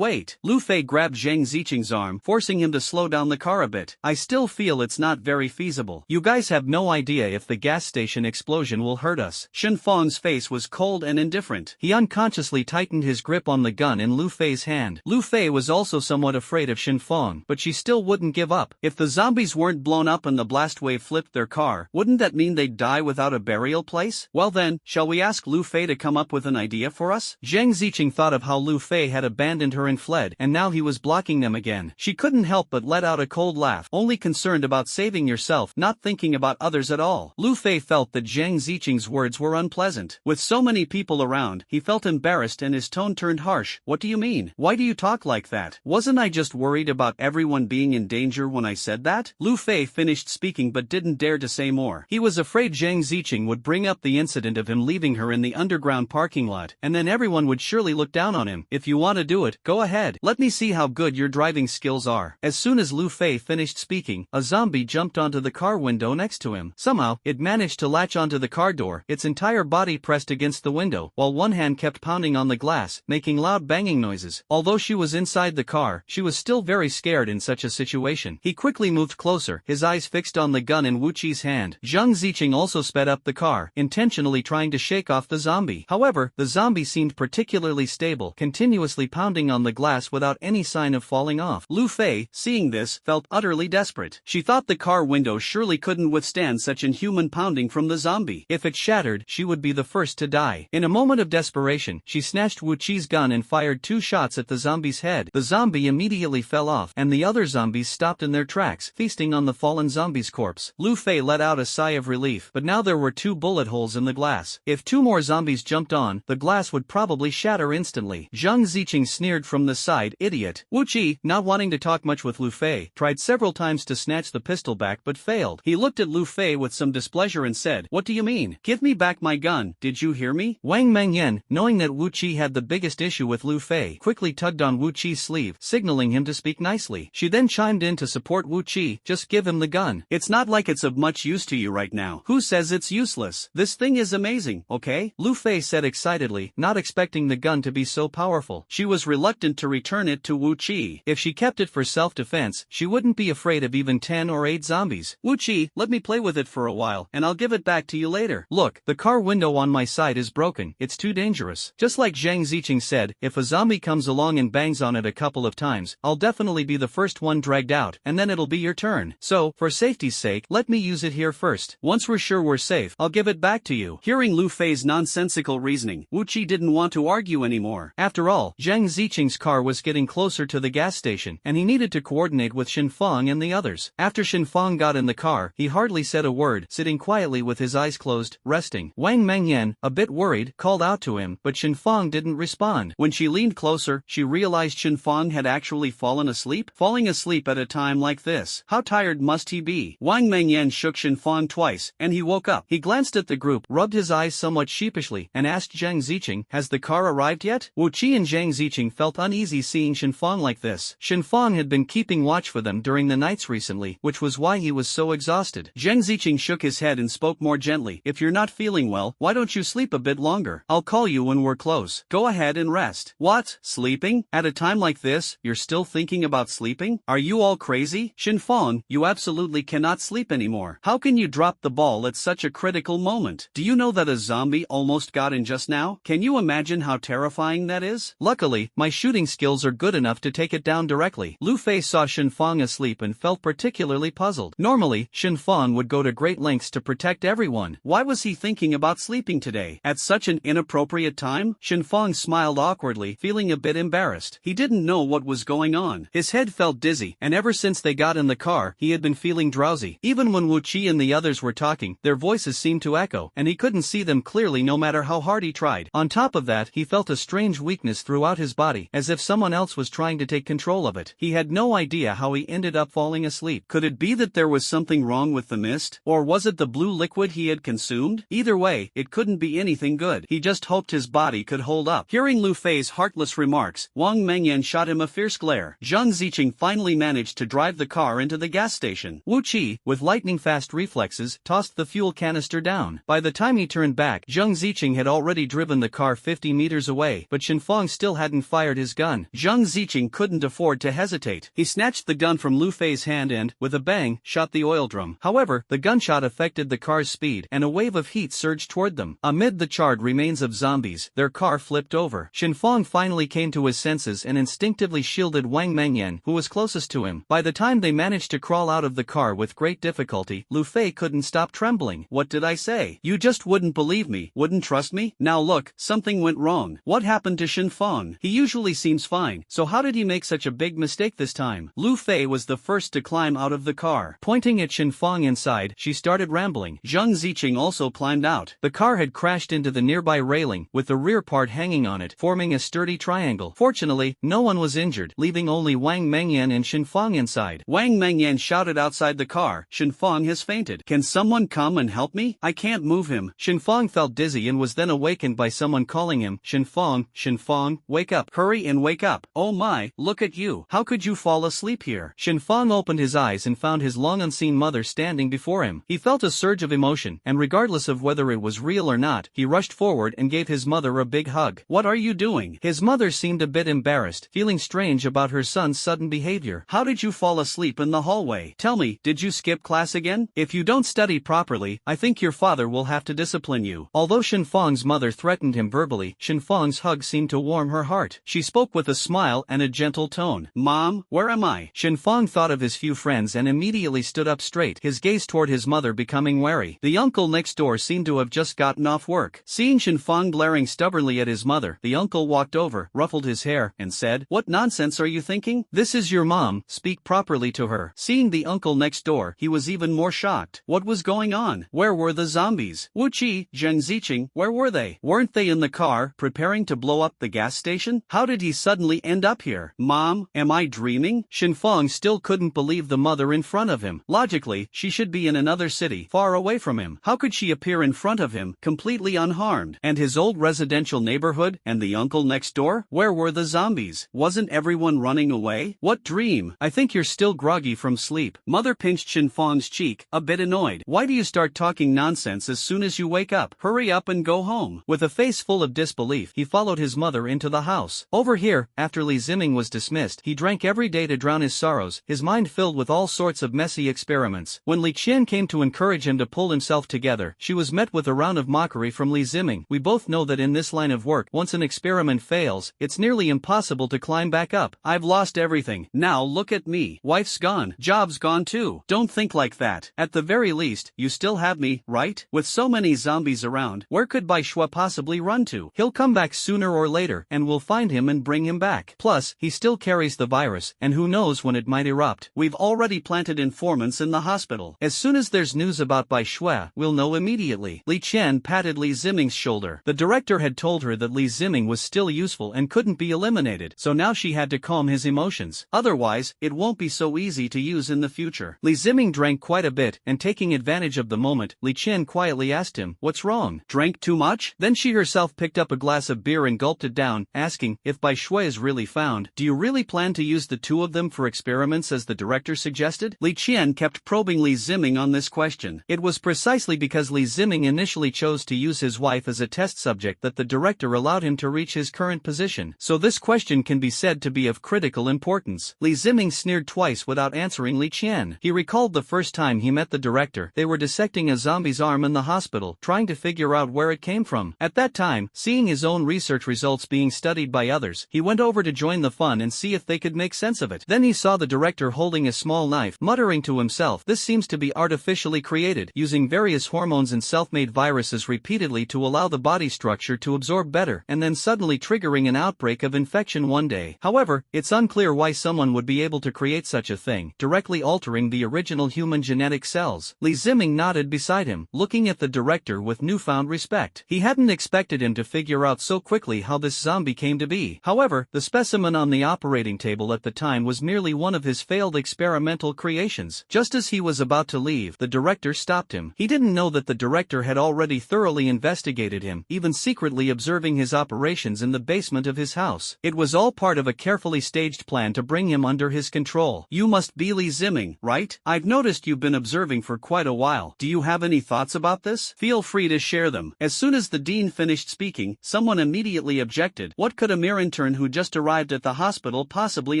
Lu Fei grabbed Zhang Ziqing's arm, forcing him to slow down the car a bit. I still feel it's not very feasible. You guys have no idea if the gas station explosion will hurt us. Xinfang's face was cold and indifferent. He unconsciously tightened his grip on the gun in Lu Fei's hand. Lu Fei was also somewhat afraid of Xinfang, but she still wouldn't give up. If the zombies weren't blown up and the blast wave flipped their car, wouldn't that mean they'd die without a burial place? Well then, shall we ask Lu Fei to come up with an idea for us? Zhang Ziqing thought of how Lu Fei had abandoned her and fled, and now he was blocking them again. She couldn't help but let out a cold laugh, only concerned about saving yourself, not thinking about others at all. Lu Fei felt that Zhang Ziqing's words were unpleasant. With so many people around, he felt embarrassed and his tone turned harsh. What do you mean? Why do you talk like that? Wasn't I just worried about everyone being in danger when I said that? Lu Fei finished speaking but didn't dare to say more. He was afraid Zhang Ziqing would bring up the incident of him leaving her in the underground parking lot, and then everyone would surely look down on him. If you want to do it, go ahead. Let me see how good your driving skills are. As soon as Lu Fei finished speaking, a zombie jumped onto the car window next to him. Somehow, it managed to latch onto the car door, its entire body pressed against the window, while one hand kept pounding on the glass, making loud banging noises. Although she was inside the car, she was still very scared in such a situation. He quickly moved closer, his eyes fixed on the gun in Wu Qi's hand. Zhang Ziqing also sped up the car, intentionally trying to shake off the zombie. However, the zombie seemed particularly stable, continuously pounding on the glass without any sign of falling off. Lu Fei, seeing this, felt utterly desperate. She thought the car window surely couldn't withstand such inhuman pounding from the zombie. If it shattered, she would be the first to die. In a moment of desperation, she snatched Wu Qi's gun and fired 2 shots at the zombie's head. The zombie immediately fell off, and the other zombies stopped in their tracks, feasting on the fallen zombie's corpse. Lu Fei let out a sigh of relief, but now there were 2 bullet holes in the glass. If 2 more zombies jumped on, the glass would probably shatter instantly. Zhang Ziqing sneered from the side, idiot. Wu Qi, not wanting to talk much with Lu Fei, tried several times to snatch the pistol back but failed. He looked at Lu Fei with some displeasure and said, "What do you mean? Give me back my gun, did you hear me?" Wang Mengyan, knowing that Wu Qi had the biggest issue with Lu Fei, quickly tugged on Wu Qi's sleeve, signaling him to speak nicely. She then chimed in to support Wu Qi, "Just give him the gun. It's not like it's of much use to you right now. Who says it's useless? This thing is amazing, okay?" Lu Fei said excitedly, not expecting the gun to be so powerful. She was reluctant to return it to Wu Qi. If she kept it for self-defense, she wouldn't be afraid of even 10 or 8 zombies. "Wu Qi, let me play with it for a while, and I'll give it back to you later. Look, the car window on my side is broken. It's too dangerous." Just like Zhang Ziqing said, if a zombie comes along and bangs on it a couple of times, I'll definitely be the first one dragged out, and then it'll be your turn. So, for safety's sake, let me use it here first. Once we're sure we're safe, I'll give it back to you. Hearing Lu Fei's nonsensical reasoning, Wu Qi didn't want to argue anymore. After all, Zhang Ziqing's car was getting closer to the gas station, and he needed to coordinate with Xinfang and the others. After Xinfang got in the car, he hardly said a word, sitting quietly with his eyes closed, resting. Wang Mengyan, a bit worried, called out to him, but Xinfang didn't respond. When she leaned closer, she realized Xinfang had actually fallen asleep. Falling asleep at a time like this. How tired must he be? Wang Mengyan shook Xinfang twice, and he woke up. He glanced at the group, rubbed his eyes somewhat sheepishly, and asked Zhang Ziqing, "Has the car arrived yet?" Wu Qi and Zhang Ziqing felt uneasy seeing Xinfang like this. Xinfang had been keeping watch for them during the nights recently, which was why he was so exhausted. Zhang Ziqing shook his head and spoke more gently. "If you're not feeling well, why don't you sleep a bit longer? I'll call you when we're close. Go ahead and rest." "What? Sleeping? At a time like this, you're still thinking about sleeping? Are you all crazy? Xinfang, you absolutely cannot sleep anymore. How can you drop the ball at such a critical moment? Do you know that a zombie almost got in just now? Can you imagine how terrifying terrifying that is? Luckily, my shooting skills are good enough to take it down directly. Lu Fei saw Shenfang asleep and felt particularly puzzled. Normally, Shenfang would go to great lengths to protect everyone. Why was he thinking about sleeping today? At such an inappropriate time? Shenfang smiled awkwardly, feeling a bit embarrassed. He didn't know what was going on. His head felt dizzy, and ever since they got in the car, he had been feeling drowsy. Even when Wu Qi and the others were talking, their voices seemed to echo, and he couldn't see them clearly no matter how hard he tried. On top of that, he felt a strange weakness throughout his body, as if someone else was trying to take control of it. He had no idea how he ended up falling asleep. Could it be that there was something wrong with the mist? Or was it the blue liquid he had consumed? Either way, it couldn't be anything good. He just hoped his body could hold up. Hearing Lu Fei's heartless remarks, Wang Mengyan shot him a fierce glare. Zhang Ziqing finally managed to drive the car into the gas station. Wu Qi, with lightning-fast reflexes, tossed the fuel canister down. By the time he turned back, Zhang Ziqing had already driven the car 50 meters away, but Shenfang still hadn't fired his gun. Zhang Ziqing couldn't afford to hesitate. He snatched the gun from Lu Fei's hand and, with a bang, shot the oil drum. However, the gunshot affected the car's speed, and a wave of heat surged toward them. Amid the charred remains of zombies, their car flipped over. Shenfang finally came to his senses and instinctively shielded Wang Mengyan, who was closest to him. By the time they managed to crawl out of the car with great difficulty, Lu Fei couldn't stop trembling. What did I say? You just wouldn't believe me, wouldn't trust me? Now look, something went wrong. What happened to Shenfang? He usually seems fine, so how did he make such a big mistake this time? Lu Fei was the first to climb out of the car. Pointing at Shenfang inside, she started rambling. Zhang Ziqing also climbed out. The car had crashed into the nearby railing, with the rear part hanging on it, forming a sturdy triangle. Fortunately, no one was injured, leaving only Wang Mengyan and Shenfang inside. Wang Mengyan shouted outside the car, "Shenfang has fainted. Can someone come and help me? I can't move him." Shenfang felt dizzy and was then awakened by someone calling him, "Shenfang, Shenfang, wake up. Hurry and wake up. Oh my, look at you. How could you fall asleep here?" Shenfang opened his eyes and found his long unseen mother standing before him. He felt a surge of emotion, and regardless of whether it was real or not, he rushed forward and gave his mother a big hug. "What are you doing?" His mother seemed a bit embarrassed, feeling strange about her son's sudden behavior. "How did you fall asleep in the hallway? Tell me, did you skip class again? If you don't study properly, I think your father will have to discipline you." Although Shenfang's mother threatened him verbally, Shenfang's hug seemed to warm her heart. She spoke with a smile and a gentle tone. "Mom, where am I?" Shenfang thought of his few friends and immediately stood up straight, his gaze toward his mother becoming wary. The uncle next door seemed to have just gotten off work. Seeing Shenfang glaring stubbornly at his mother, the uncle walked over, ruffled his hair, and said, "What nonsense are you thinking? This is your mom, speak properly to her." Seeing the uncle next door, he was even more shocked. What was going on? Where were the zombies? Wu Qi, Zhang Ziqing, where were they? Weren't they in the car, preparing to blow up the gas station? How did he suddenly end up here? Mom, am I dreaming? Shenfang still couldn't believe the mother in front of him. Logically, she should be in another city, far away from him. How could she appear in front of him, completely unharmed? And his old residential neighborhood, and the uncle next door? Where were the zombies? Wasn't everyone running away? What dream? I think you're still groggy from sleep. Mother pinched Shenfang's cheek, a bit annoyed. Why do you start talking nonsense as soon as you wake up? Hurry up and go home. With a face full of disbelief, he followed his mother into the house. Over here, after Li Ziming was dismissed, he drank every day to drown his sorrows, his mind filled with all sorts of messy experiments. When Li Qian came to encourage him to pull himself together, she was met with a round of mockery from Li Ziming. We both know that in this line of work, once an experiment fails, it's nearly impossible to climb back up. I've lost everything. Now look at me. Wife's gone. Job's gone too. Don't think like that. At the very least, you still have me, right? With so many zombies around, where could Bai Shui possibly run to? He'll come back sooner or later, and we'll find him and bring him back. Plus, he still carries the virus, and who knows when it might erupt. We've already planted informants in the hospital. As soon as there's news about Bai Shui, we'll know immediately. Li Qian patted Li Ziming's shoulder. The director had told her that Li Ziming was still useful and couldn't be eliminated, so now she had to calm his emotions. Otherwise, it won't be so easy to use in the future. Li Ziming drank quite a bit, and taking advantage of the moment, Li Qian quietly asked him, "What's wrong? Drank too much?" Then she herself picked up a glass of beer and gulped it down, asking, "If Bai Shui is really found, do you really plan to use the two of them for experiments as the director suggested?" Li Qian kept probing Li Ziming on this question. It was precisely because Li Ziming initially chose to use his wife as a test subject that the director allowed him to reach his current position. So this question can be said to be of critical importance. Li Ziming sneered twice without answering Li Qian. He recalled the first time he met the director. They were dissecting a zombie's arm in the hospital, trying to figure out where it came from. At that time, seeing his own research research results being studied by others. He went over to join the fun and see if they could make sense of it. Then he saw the director holding a small knife, muttering to himself, "This seems to be artificially created, using various hormones and self-made viruses repeatedly to allow the body structure to absorb better, and then suddenly triggering an outbreak of infection one day." However, it's unclear why someone would be able to create such a thing, directly altering the original human genetic cells. Li Ziming nodded beside him, looking at the director with newfound respect. He hadn't expected him to figure out so quickly how this zombie came to be. However, the specimen on the operating table at the time was merely one of his failed experimental creations. Just as he was about to leave, the director stopped him. He didn't know that the director had already thoroughly investigated him, even secretly observing his operations in the basement of his house. It was all part of a carefully staged plan to bring him under his control. "You must be Li Ziming, right? I've noticed you've been observing for quite a while. Do you have any thoughts about this? Feel free to share them." As soon as the dean finished speaking, someone immediately objected. What could a mere intern who just arrived at the hospital possibly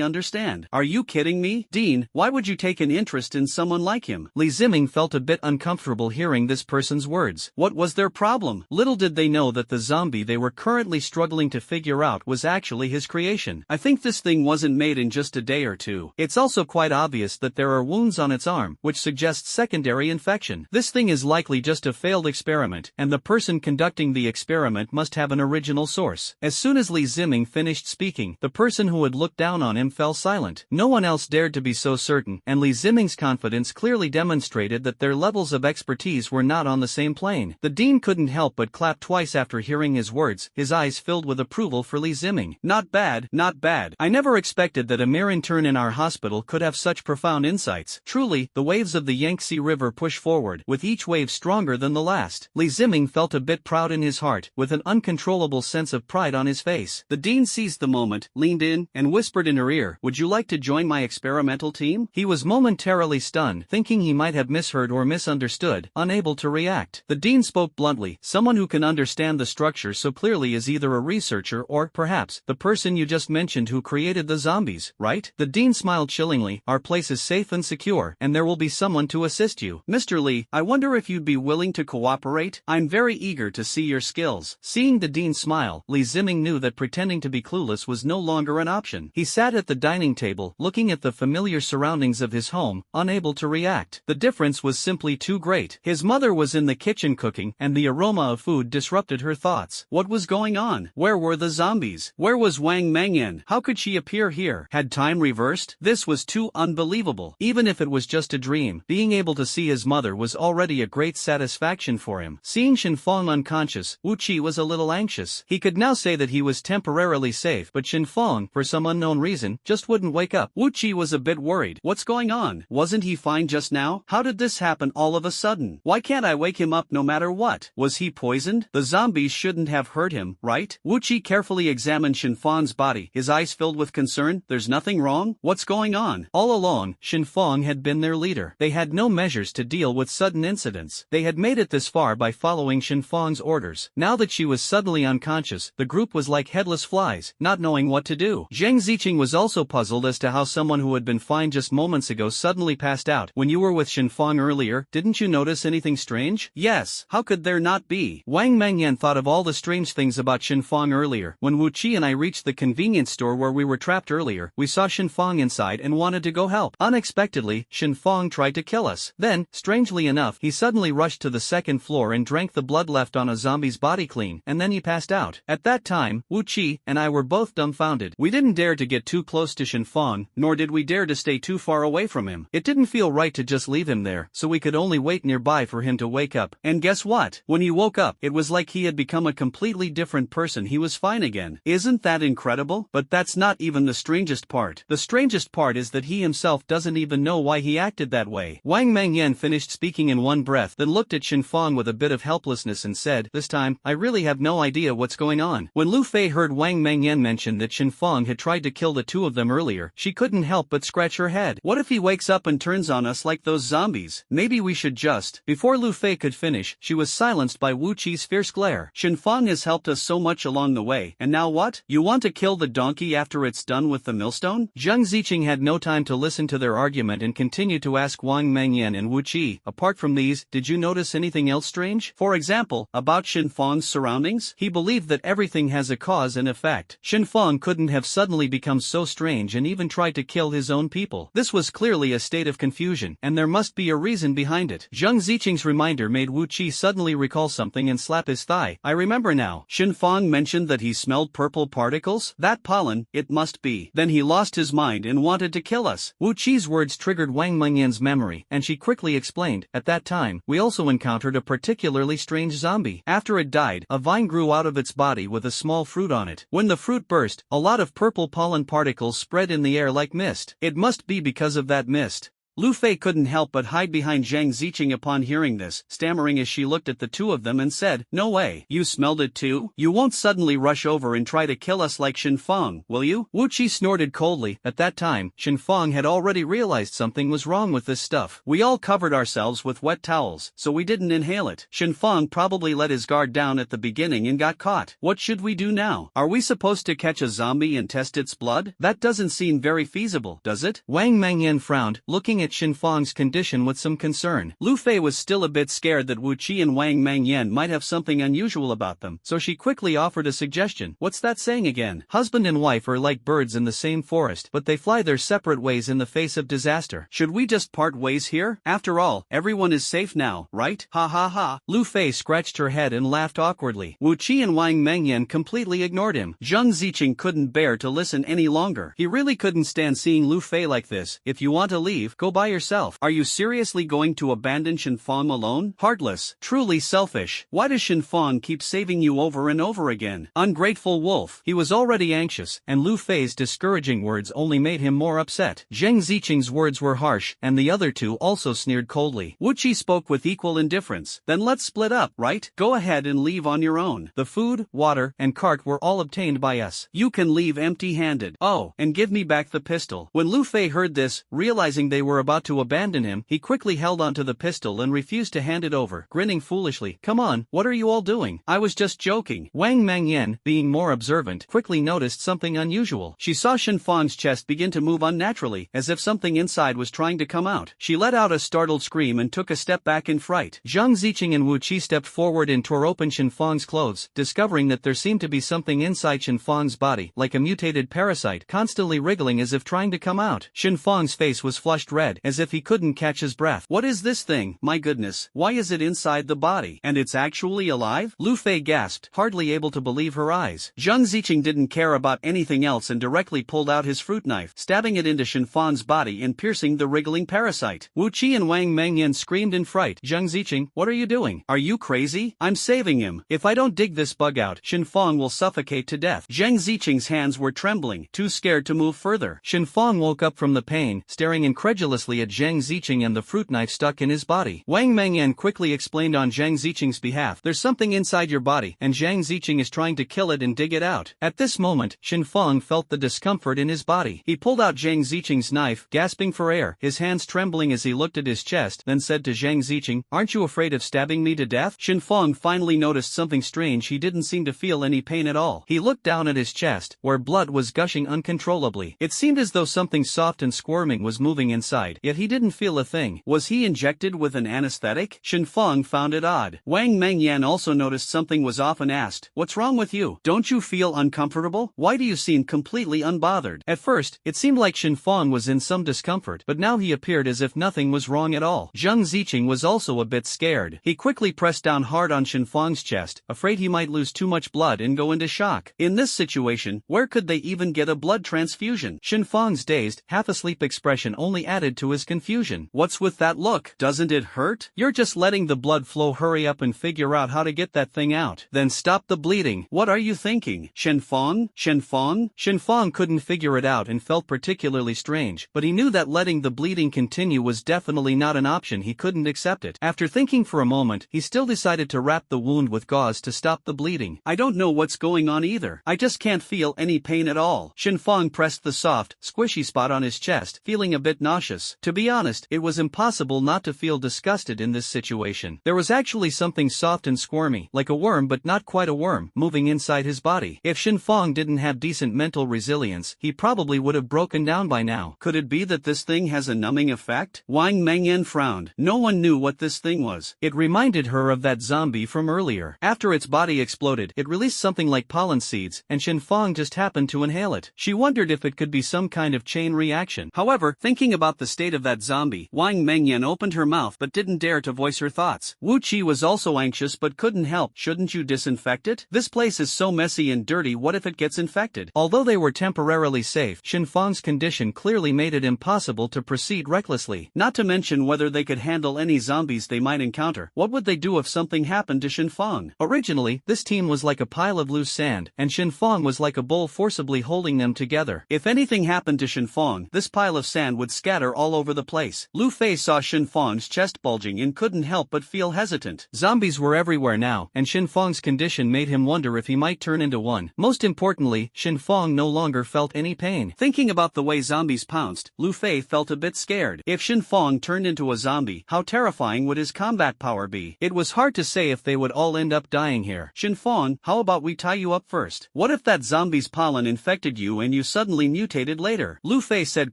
understand? "Are you kidding me? Dean, why would you take an interest in someone like him?" Li Ziming felt a bit uncomfortable hearing this person's words. What was their problem? Little did they know that the zombie they were currently struggling to figure out was actually his creation. "I think this thing wasn't made in just a day or two. It's also quite obvious that there are wounds on its arm, which suggests secondary infection. This thing is likely just a failed experiment, and the person conducting the experiment must have an original source." As soon as Li Ziming finished speaking, the person who had looked down on him fell silent. No one else dared to be so certain, and Li Ziming's confidence clearly demonstrated that their levels of expertise were not on the same plane. The dean couldn't help but clap twice after hearing his words, his eyes filled with approval for Li Ziming. "Not bad, not bad. I never expected that a mere intern in our hospital could have such profound insights." Truly, the waves of the Yangtze River push forward, with each wave stronger than the last. Li Ziming felt a bit proud in his heart, with an uncontrollable sense of pride on his face. The dean seized the moment, leaned in, and whispered in her ear, "Would you like to join my experimental team?" He was momentarily stunned, thinking he might have misheard or misunderstood, unable to react. The dean spoke bluntly, "Someone who can understand the structure so clearly is either a researcher or, perhaps, the person you just mentioned who created the zombies, right?" The dean smiled chillingly, "Our place is safe and secure, and there will be someone to assist you. Mr. Li, I wonder if you'd be willing to cooperate? I'm very eager to see your skills." Seeing the dean smile, Li Ziming knew that pretending to be clueless was no longer an option. He sat at the dining table, looking at the familiar surroundings of his home, unable to react. The difference was simply too great. His mother was in the kitchen cooking, and the aroma of food disrupted her thoughts. What was going on? Where were the zombies? Where was Wang Mengyan? How could she appear here? Had time reversed? This was too unbelievable. Even if it was just a dream, being able to see his mother was already a great satisfaction for him. Seeing Shinfang unconscious, Wu Qi was a little anxious. He could now say that he was temporarily safe, but Shinfang, for some unknown reason, just wouldn't wake up. Wu Qi was a bit worried. What's going on? Wasn't he fine just now? How did this happen all of a sudden? Why can't I wake him up no matter what? Was he poisoned? The zombies shouldn't have hurt him, right? Wu Qi carefully examined Shinfang's body, his eyes filled with concern. There's nothing wrong? What's going on? All along, Shinfang had been their leader. They had no measures to deal with sudden incidents. They had made it this far by following Shinfang's orders. Now that she was suddenly unconscious, the group was like headless flies, not knowing what to do. Zheng Ziqing was also puzzled as to how someone who had been fine just moments ago suddenly passed out. When you were with Shinfang earlier, didn't you notice anything strange? Yes, how could there not be? Wang Mengyan thought of all the strange things about Shinfang earlier. When Wu Qi and I reached the convenience store where we were trapped earlier, we saw Shinfang inside and wanted to go help. Unexpectedly, Shinfang tried to kill us. Then, strangely enough, he suddenly rushed to the second floor and drank the blood left on a zombie's body clean, and then he passed out. At that time, Wu Qi and I were both dumbfounded. We didn't dare to get too close to Shinfang, nor did we dare to stay too far away from him. It didn't feel right to just leave him there, so we could only wait nearby for him to wake up. And guess what? When he woke up, it was like he had become a completely different person. He was fine again. Isn't that incredible? But that's not even the strangest part. The strangest part is that he himself doesn't even know why he acted that way. Wang Mengyan finished speaking in one breath, then looked at Shinfang with a bit of helplessness and said, "This time, I really have no idea what's going on." When Lu Fei heard Wang Mengyan mention that Shinfang had tried to kill the two of them earlier, she couldn't help but scratch her head. What if he wakes up and turns on us like those zombies? Maybe we should just... Before Lu Fei could finish, she was silenced by Wu Qi's fierce glare. "Shinfang has helped us so much along the way, and now what? You want to kill the donkey after it's done with the millstone?" Zheng Ziqing had no time to listen to their argument and continued to ask Wang Mengyan and Wu Qi, "Apart from these, did you notice anything else strange? For example, about Shinfang's surroundings? He believed that that everything has a cause and effect. Shenfang couldn't have suddenly become so strange and even tried to kill his own people. This was clearly a state of confusion, and there must be a reason behind it. Zheng Ziqing's reminder made Wu Qi suddenly recall something and slap his thigh. I remember now. Shenfang mentioned that he smelled purple particles? That pollen, it must be. Then he lost his mind and wanted to kill us. Wu Qi's words triggered Wang Mengyan's memory, and she quickly explained, at that time, we also encountered a particularly strange zombie. After it died, a vine grew out of its body with a small fruit on it. When the fruit burst, a lot of purple pollen particles spread in the air like mist. It must be because of that mist. Lu Fei couldn't help but hide behind Zhang Ziqing upon hearing this, stammering as she looked at the two of them and said, no way, you smelled it too? You won't suddenly rush over and try to kill us like Shenfang, will you? Wu Qi snorted coldly. At that time, Shenfang had already realized something was wrong with this stuff. We all covered ourselves with wet towels, so we didn't inhale it. Shenfang probably let his guard down at the beginning and got caught. What should we do now? Are we supposed to catch a zombie and test its blood? That doesn't seem very feasible, does it? Wang Mengyan frowned, looking at Shenfang's condition with some concern. Lu Fei was still a bit scared that Wu Qi and Wang Mengyan might have something unusual about them, so she quickly offered a suggestion. What's that saying again? Husband and wife are like birds in the same forest, but they fly their separate ways in the face of disaster. Should we just part ways here? After all, everyone is safe now, right? Ha ha ha. Lu Fei scratched her head and laughed awkwardly. Wu Qi and Wang Mengyan completely ignored him. Zheng Ziqing couldn't bear to listen any longer. He really couldn't stand seeing Lu Fei like this. If you want to leave, go by yourself. Are you seriously going to abandon Shenfang alone? Heartless. Truly selfish. Why does Shenfang keep saving you over and over again? Ungrateful wolf. He was already anxious, and Lu Fei's discouraging words only made him more upset. Zheng Ziqing's words were harsh, and the other two also sneered coldly. Wu Qi spoke with equal indifference. Then let's split up, right? Go ahead and leave on your own. The food, water, and cart were all obtained by us. You can leave empty-handed. Oh, and give me back the pistol. When Lu Fei heard this, realizing they were about to abandon him, he quickly held onto the pistol and refused to hand it over, grinning foolishly. Come on, what are you all doing? I was just joking. Wang Mengyan, being more observant, quickly noticed something unusual. She saw Shenfang's chest begin to move unnaturally, as if something inside was trying to come out. She let out a startled scream and took a step back in fright. Zhang Ziqing and Wu Qi stepped forward and tore open Shenfang's clothes, discovering that there seemed to be something inside Shenfang's body, like a mutated parasite, constantly wriggling as if trying to come out. Shenfang's face was flushed red, as if he couldn't catch his breath. What is this thing? My goodness, why is it inside the body? And it's actually alive? Lu Fei gasped, hardly able to believe her eyes. Zheng Ziqing didn't care about anything else and directly pulled out his fruit knife, stabbing it into Shenfang's body and piercing the wriggling parasite. Wu Qi and Wang Mengyan screamed in fright. Zheng Ziqing, what are you doing? Are you crazy? I'm saving him. If I don't dig this bug out, Shenfang will suffocate to death. Zheng Ziqing's hands were trembling, too scared to move further. Shenfang woke up from the pain, staring incredulously at Zheng Ziqing and the fruit knife stuck in his body. Wang Mengyan quickly explained on Zhang Ziqing's behalf. There's something inside your body, and Zhang Ziqing is trying to kill it and dig it out. At this moment, Shenfang felt the discomfort in his body. He pulled out Zhang Ziqing's knife, gasping for air, his hands trembling as he looked at his chest, then said to Zhang Ziqing, aren't you afraid of stabbing me to death? Shenfang finally noticed something strange. He didn't seem to feel any pain at all. He looked down at his chest, where blood was gushing uncontrollably. It seemed as though something soft and squirming was moving inside, yet he didn't feel a thing. Was he injected with an anesthetic? Shenfang found it odd. Wang Mengyan also noticed something was off and asked, what's wrong with you? Don't you feel uncomfortable? Why do you seem completely unbothered? At first, it seemed like Shenfang was in some discomfort, but now he appeared as if nothing was wrong at all. Zheng Ziqing was also a bit scared. He quickly pressed down hard on Shenfang's chest, afraid he might lose too much blood and go into shock. In this situation, where could they even get a blood transfusion? Shenfang's dazed, half-asleep expression only added to his confusion. What's with that look? Doesn't it hurt? You're just letting the blood flow. Hurry up and figure out how to get that thing out. Then stop the bleeding. What are you thinking? Shenfang? Shenfang? Shenfang couldn't figure it out and felt particularly strange, but he knew that letting the bleeding continue was definitely not an option. He couldn't accept it. After thinking for a moment, he still decided to wrap the wound with gauze to stop the bleeding. I don't know what's going on either. I just can't feel any pain at all. Shenfang pressed the soft, squishy spot on his chest, feeling a bit nauseous. gross. To be honest, it was impossible not to feel disgusted in this situation. There was actually something soft and squirmy, like a worm but not quite a worm, moving inside his body. If Shinfong didn't have decent mental resilience, he probably would have broken down by now. Could it be that this thing has a numbing effect? Wang Mengyan frowned. No one knew what this thing was. It reminded her of that zombie from earlier. After its body exploded, it released something like pollen seeds, and Shinfong just happened to inhale it. She wondered if it could be some kind of chain reaction. However, thinking about the state of that zombie, Wang Mengyan opened her mouth but didn't dare to voice her thoughts. Wu Qi was also anxious but couldn't help. Shouldn't you disinfect it? This place is so messy and dirty, what if it gets infected? Although they were temporarily safe, Shinfong's condition clearly made it impossible to proceed recklessly. Not to mention whether they could handle any zombies they might encounter. What would they do if something happened to Shinfong? Originally, this team was like a pile of loose sand, and Shinfong was like a bull forcibly holding them together. If anything happened to Shinfong, this pile of sand would scatter all over the place. Lu Fei saw Shinfong's chest bulging and couldn't help but feel hesitant. Zombies were everywhere now, and Shinfong's condition made him wonder if he might turn into one. Most importantly, Shinfong no longer felt any pain. Thinking about the way zombies pounced, Lu Fei felt a bit scared. If Shinfong turned into a zombie, how terrifying would his combat power be? It was hard to say if they would all end up dying here. Shinfong, how about we tie you up first? What if that zombie's pollen infected you and you suddenly mutated later? Lu Fei said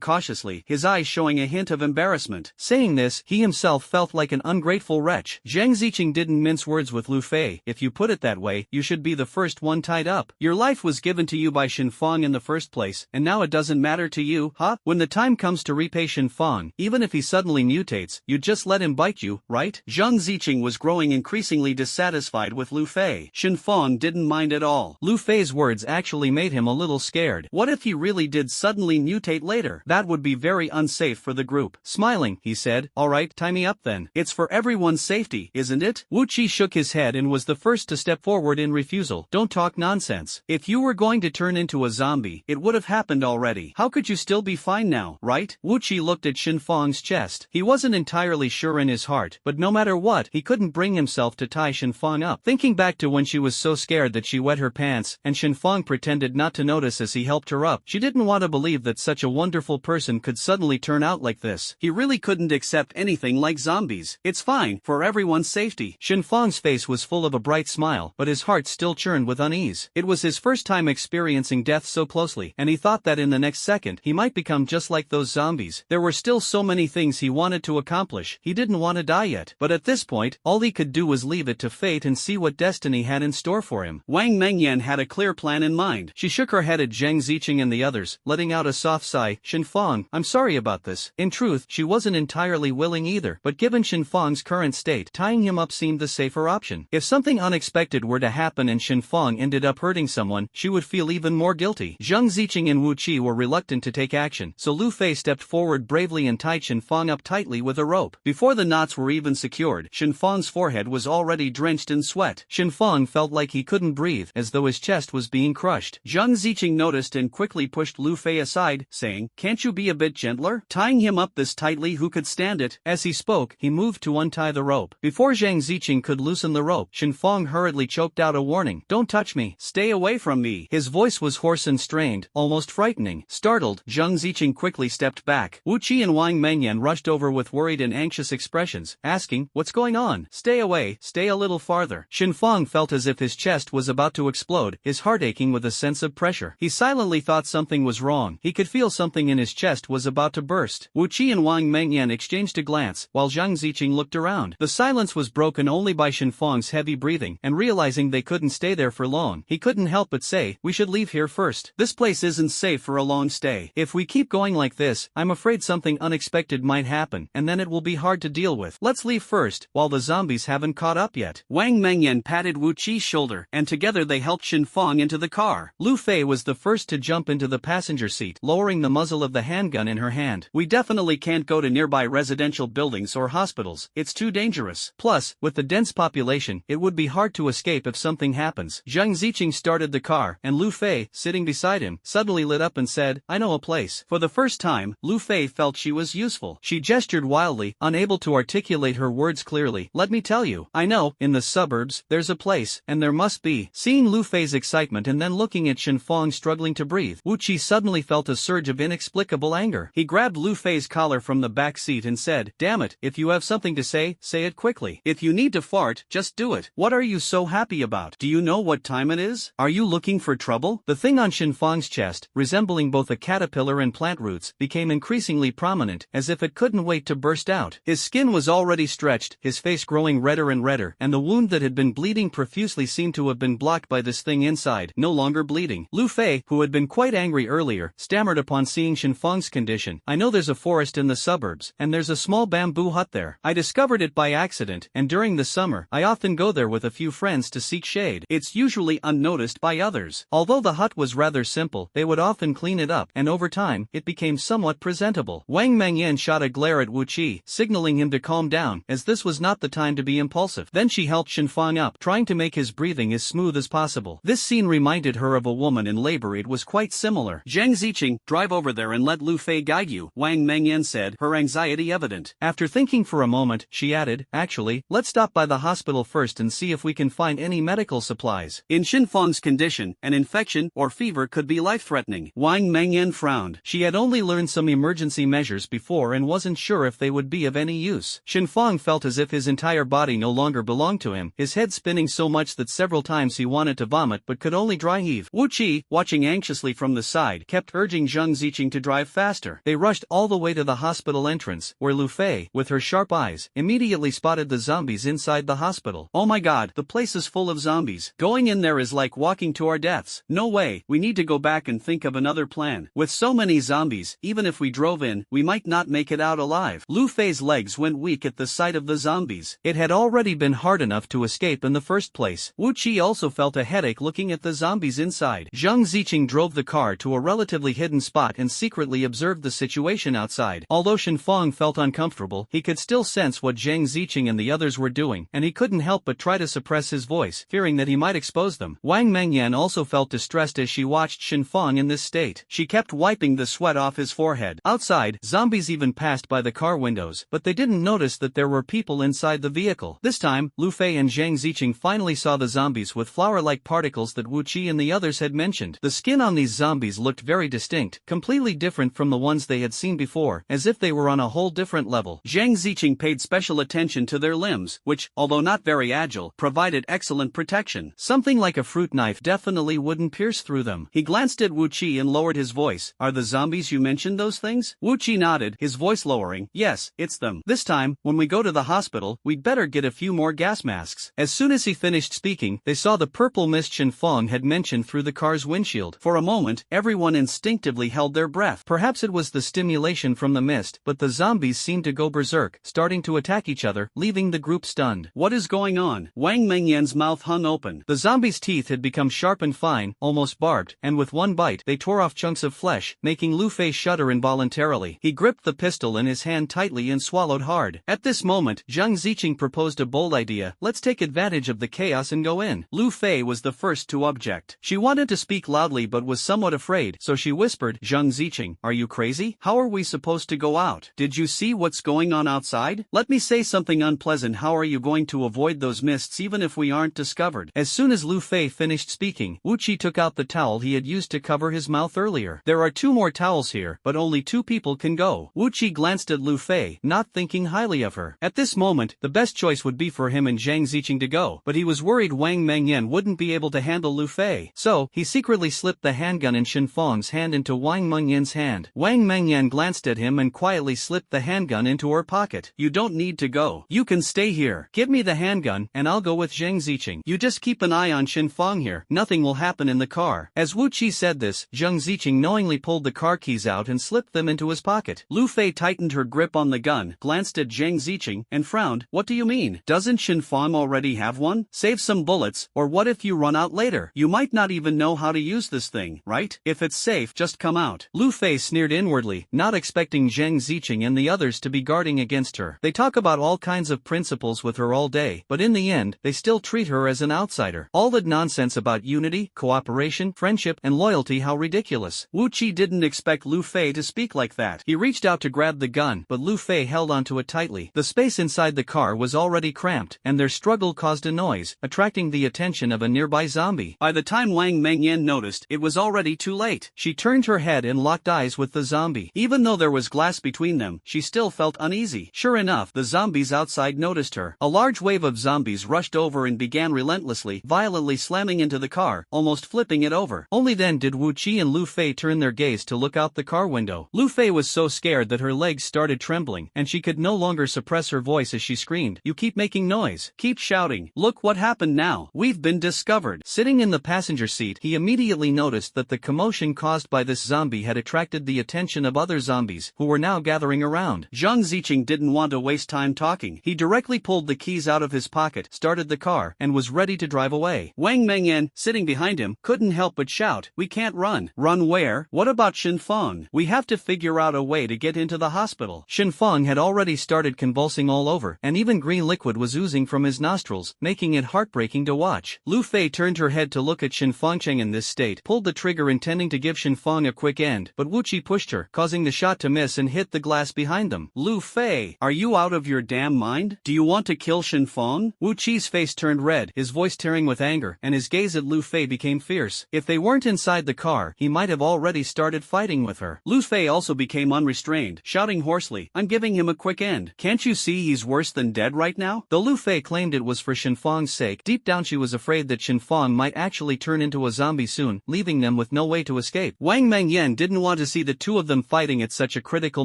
cautiously, his eyes showing a hint of embarrassment. Saying this, he himself felt like an ungrateful wretch. Zhang Ziqing didn't mince words with Lu Fei. If you put it that way, you should be the first one tied up. Your life was given to you by Shinfong in the first place, and now it doesn't matter to you, huh? When the time comes to repay Shinfong, even if he suddenly mutates, you just let him bite you, right? Zhang Ziqing was growing increasingly dissatisfied with Lu Fei. Shinfong didn't mind at all. Lu Fei's words actually made him a little scared. What if he really did suddenly mutate later? That would be very unsafe for the group. Smiling, he said, "Alright, tie me up then. It's for everyone's safety, isn't it?" Wu Qi shook his head and was the first to step forward in refusal. Don't talk nonsense. If you were going to turn into a zombie, it would have happened already. How could you still be fine now, right? Wu Qi looked at Shinfong's chest. He wasn't entirely sure in his heart, but no matter what, he couldn't bring himself to tie Shinfong up. Thinking back to when she was so scared that she wet her pants, and Shinfong pretended not to notice as he helped her up, she didn't want to believe that such a wonderful person could suddenly turn out like this. He really couldn't accept anything like zombies. It's fine, for everyone's safety. Shinfong's face was full of a bright smile, but his heart still churned with unease. It was his first time experiencing death so closely, and he thought that in the next second he might become just like those zombies. There were still so many things he wanted to accomplish. He didn't want to die yet, but at this point, all he could do was leave it to fate and see what destiny had in store for him. Wang Mengyan had a clear plan in mind. She shook her head at Zhang Ziqing and the others, letting out a soft sigh. Shinfong, I'm sorry about this. In truth, she wasn't entirely willing either, but given Shinfong's current state, tying him up seemed the safer option. If something unexpected were to happen and Shinfong ended up hurting someone, she would feel even more guilty. Zhang Ziqing and Wu Qi were reluctant to take action, so Lu Fei stepped forward bravely and tied Shinfong up tightly with a rope. Before the knots were even secured, Shinfong's forehead was already drenched in sweat. Shinfong felt like he couldn't breathe, as though his chest was being crushed. Zhang Ziqing noticed and quickly pushed Lu Fei aside, saying, "Can't you be a bit gentler? Tying him up this tightly, who could stand it?" As he spoke, he moved to untie the rope. Before Zhang Ziqing could loosen the rope, Shinfong hurriedly choked out a warning. "Don't touch me. Stay away from me." His voice was hoarse and strained, almost frightening. Startled, Zhang Ziqing quickly stepped back. Wu Qi and Wang Mengyan rushed over with worried and anxious expressions, asking, "What's going on? Stay away, stay a little farther." Shinfong felt as if his chest was about to explode, his heart aching with a sense of pressure. He silently thought something was wrong. He could feel something in his chest was about to burst. Wu Qi and Wang Mengyan exchanged a glance, while Zhang Ziqing looked around. The silence was broken only by Shinfong's heavy breathing, and realizing they couldn't stay there for long, he couldn't help but say, "We should leave here first. This place isn't safe for a long stay. If we keep going like this, I'm afraid something unexpected might happen, and then it will be hard to deal with. Let's leave first, while the zombies haven't caught up yet." Wang Mengyan patted Wu Qi's shoulder, and together they helped Shinfong into the car. Lu Fei was the first to jump into the passenger seat, lowering the muzzle of the handgun in her hand. "We definitely can't go to nearby residential buildings or hospitals. It's too dangerous. Plus, with the dense population, it would be hard to escape if something happens." Zhang Ziqing started the car, and Lu Fei, sitting beside him, suddenly lit up and said, "I know a place." For the first time, Lu Fei felt she was useful. She gestured wildly, unable to articulate her words clearly. "Let me tell you, I know, in the suburbs, there's a place, and there must be." Seeing Lu Fei's excitement and then looking at Shinfong struggling to breathe, Wu Qi suddenly felt a surge of inexplicable anger. He grabbed Lu Fei's collar from the back seat and said, "Damn it, if you have something to say, say it quickly. If you need to fart, just do it. What are you so happy about? Do you know what time it is? Are you looking for trouble?" The thing on Shinfang's chest, resembling both a caterpillar and plant roots, became increasingly prominent, as if it couldn't wait to burst out. His skin was already stretched, his face growing redder and redder, and the wound that had been bleeding profusely seemed to have been blocked by this thing inside, no longer bleeding. Lu Fei, who had been quite angry earlier, stammered upon seeing Shinfang's condition, "I know there's a forest in the suburbs, and there's a small bamboo hut there. I discovered it by accident, and during the summer, I often go there with a few friends to seek shade. It's usually unnoticed by others. Although the hut was rather simple, they would often clean it up, and over time, it became somewhat presentable." Wang Mengyan shot a glare at Wu Qi, signaling him to calm down, as this was not the time to be impulsive. Then she helped Shinfang up, trying to make his breathing as smooth as possible. This scene reminded her of a woman in labor. It was quite similar. "Zhang Ziqing, drive over there and let Lu Fei guide you," Wang Mengyan said, her anxiety evident. After thinking for a moment, she added, "Actually, let's stop by the hospital first and see if we can find any medical supplies. In Shinfang's condition, an infection or fever could be life-threatening." Wang Mengyan frowned. She had only learned some emergency measures before and wasn't sure if they would be of any use. Shinfang felt as if his entire body no longer belonged to him, his head spinning so much that several times he wanted to vomit but could only dry heave. Wu Qi, watching anxiously from the side, kept urging Zhang Ziqing to drive faster. They rushed all the way to the hospital entrance, where Lu Fei, with her sharp eyes, immediately spotted the zombies inside the hospital. "Oh my god, the place is full of zombies. Going in there is like walking to our deaths. No way, we need to go back and think of another plan. With so many zombies, even if we drove in, we might not make it out alive." Lu Fei's legs went weak at the sight of the zombies. It had already been hard enough to escape in the first place. Wu Qi also felt a headache looking at the zombies inside. Zhang Ziqing drove the car to a relatively hidden spot and secretly observed the situation outside. Although Shinfang felt uncomfortable, he could still sense what Zhang Ziqing and the others were doing, and he couldn't help but try to suppress his voice, fearing that he might expose them. Wang Mengyan also felt distressed as she watched Shinfang in this state. She kept wiping the sweat off his forehead. Outside, zombies even passed by the car windows, but they didn't notice that there were people inside the vehicle. This time, Lu Fei and Zhang Ziqing finally saw the zombies with flower-like particles that Wu Qi and the others had mentioned. The skin on these zombies looked very distinct, completely different from the ones they had seen before, as if they were on a whole different level. Zhang Ziqing paid special attention to their limbs, which, although not very agile, provided excellent protection. Something like a fruit knife definitely wouldn't pierce through them. He glanced at Wu Qi and lowered his voice. "Are the zombies you mentioned those things?" Wu Qi nodded, his voice lowering. "Yes, it's them. This time, when we go to the hospital, we'd better get a few more gas masks." As soon as he finished speaking, they saw the purple mist Shinfang had mentioned through the car's windshield. For a moment, everyone instinctively held their breath. Perhaps it was the stimulation from the mist, but the zombies seemed to go berserk, starting to attack each other, leaving the group stunned. "What is going on?" Wang Mengyan's mouth hung open. The zombies' teeth had become sharp and fine, almost barbed, and with one bite, they tore off chunks of flesh, making Lu Fei shudder involuntarily. He gripped the pistol in his hand tightly and swallowed hard. At this moment, Zhang Ziqing proposed a bold idea. "Let's take advantage of the chaos and go in." Lu Fei was the first to object. She wanted to speak loudly but was somewhat afraid, so she whispered, "Zhang Ziqing, are you crazy? How are we supposed to go out? Did you see what's going on outside? Let me say something unpleasant. How are you going to avoid those mists even if we aren't discovered?" As soon as Lu Fei finished speaking, Wu Qi took out the towel he had used to cover his mouth earlier. "There are 2 more towels here, but only 2 people can go." Wu Qi glanced at Lu Fei, not thinking highly of her. At this moment, the best choice would be for him and Zhang Ziqing to go, but he was worried Wang Mengyan wouldn't be able to handle Lu Fei. So, he secretly slipped the handgun in Shinfang's hand into Wang Mengyan's hand. Wang Mengyan glanced at him and quietly slipped the handgun into her pocket. "You don't need to go. You can stay here. Give me the handgun, and I'll go with Zhang Ziqing. You just keep an eye on Shinfang here. Nothing will happen in the car." As Wu Qi said this, Zhang Ziqing knowingly pulled the car keys out and slipped them into his pocket. Lu Fei tightened her grip on the gun, glanced at Zhang Ziqing, and frowned. "What do you mean? Doesn't Shinfang already have one? Save some bullets, or what if you run out later? You might not even know how to use this thing, right? If it's safe, just come out." Lu Fei sneered inwardly, not expecting Zhang Ziqing and the others to be guarding against her. They talk about all kinds of principles with her all day, but in the end, they still treat her as an outsider. All that nonsense about unity, cooperation, friendship, and loyalty, how ridiculous. Wu Qi didn't expect Lu Fei to speak like that. He reached out to grab the gun, but Lu Fei held onto it tightly. The space inside the car was already cramped, and their struggle caused a noise, attracting the attention of a nearby zombie. By the time Wang Mengyan noticed, it was already too late. She turned her head and locked eyes with the zombie. Even though though there was glass between them, she still felt uneasy. Sure enough, the zombies outside noticed her. A large wave of zombies rushed over and began relentlessly, violently slamming into the car, almost flipping it over. Only then did Wu Qi and Lu Fei turn their gaze to look out the car window. Lu Fei was so scared that her legs started trembling, and she could no longer suppress her voice as she screamed, "You keep making noise. Keep shouting. Look what happened now. We've been discovered." Sitting in the passenger seat, he immediately noticed that the commotion caused by this zombie had attracted the attention of other zombies, who were now gathering around. Zhang Ziqing didn't want to waste time talking. He directly pulled the keys out of his pocket, started the car, and was ready to drive away. Wang Mengyan, sitting behind him, couldn't help but shout, "We can't run." "Run where? What about Shenfeng? We have to figure out a way to get into the hospital." Shenfeng had already started convulsing all over, and even green liquid was oozing from his nostrils, making it heartbreaking to watch. Lu Fei turned her head to look at Shenfeng in this state, pulled the trigger intending to give Shenfeng a quick end, but Wu Qi pushed her, causing the shot to miss and hit the glass behind them. "Lu Fei, are you out of your damn mind? Do you want to kill Shenfeng?" Wu Qi's face turned red, his voice tearing with anger, and his gaze at Lu Fei became fierce. If they weren't inside the car, he might have already started fighting with her. Lu Fei also became unrestrained, shouting hoarsely, "I'm giving him a quick end. Can't you see he's worse than dead right now?" Though Lu Fei claimed it was for Shenfeng's sake, deep down she was afraid that Shenfeng might actually turn into a zombie soon, leaving them with no way to escape. Wang Mengyan didn't want to see the two of them fighting at such a critical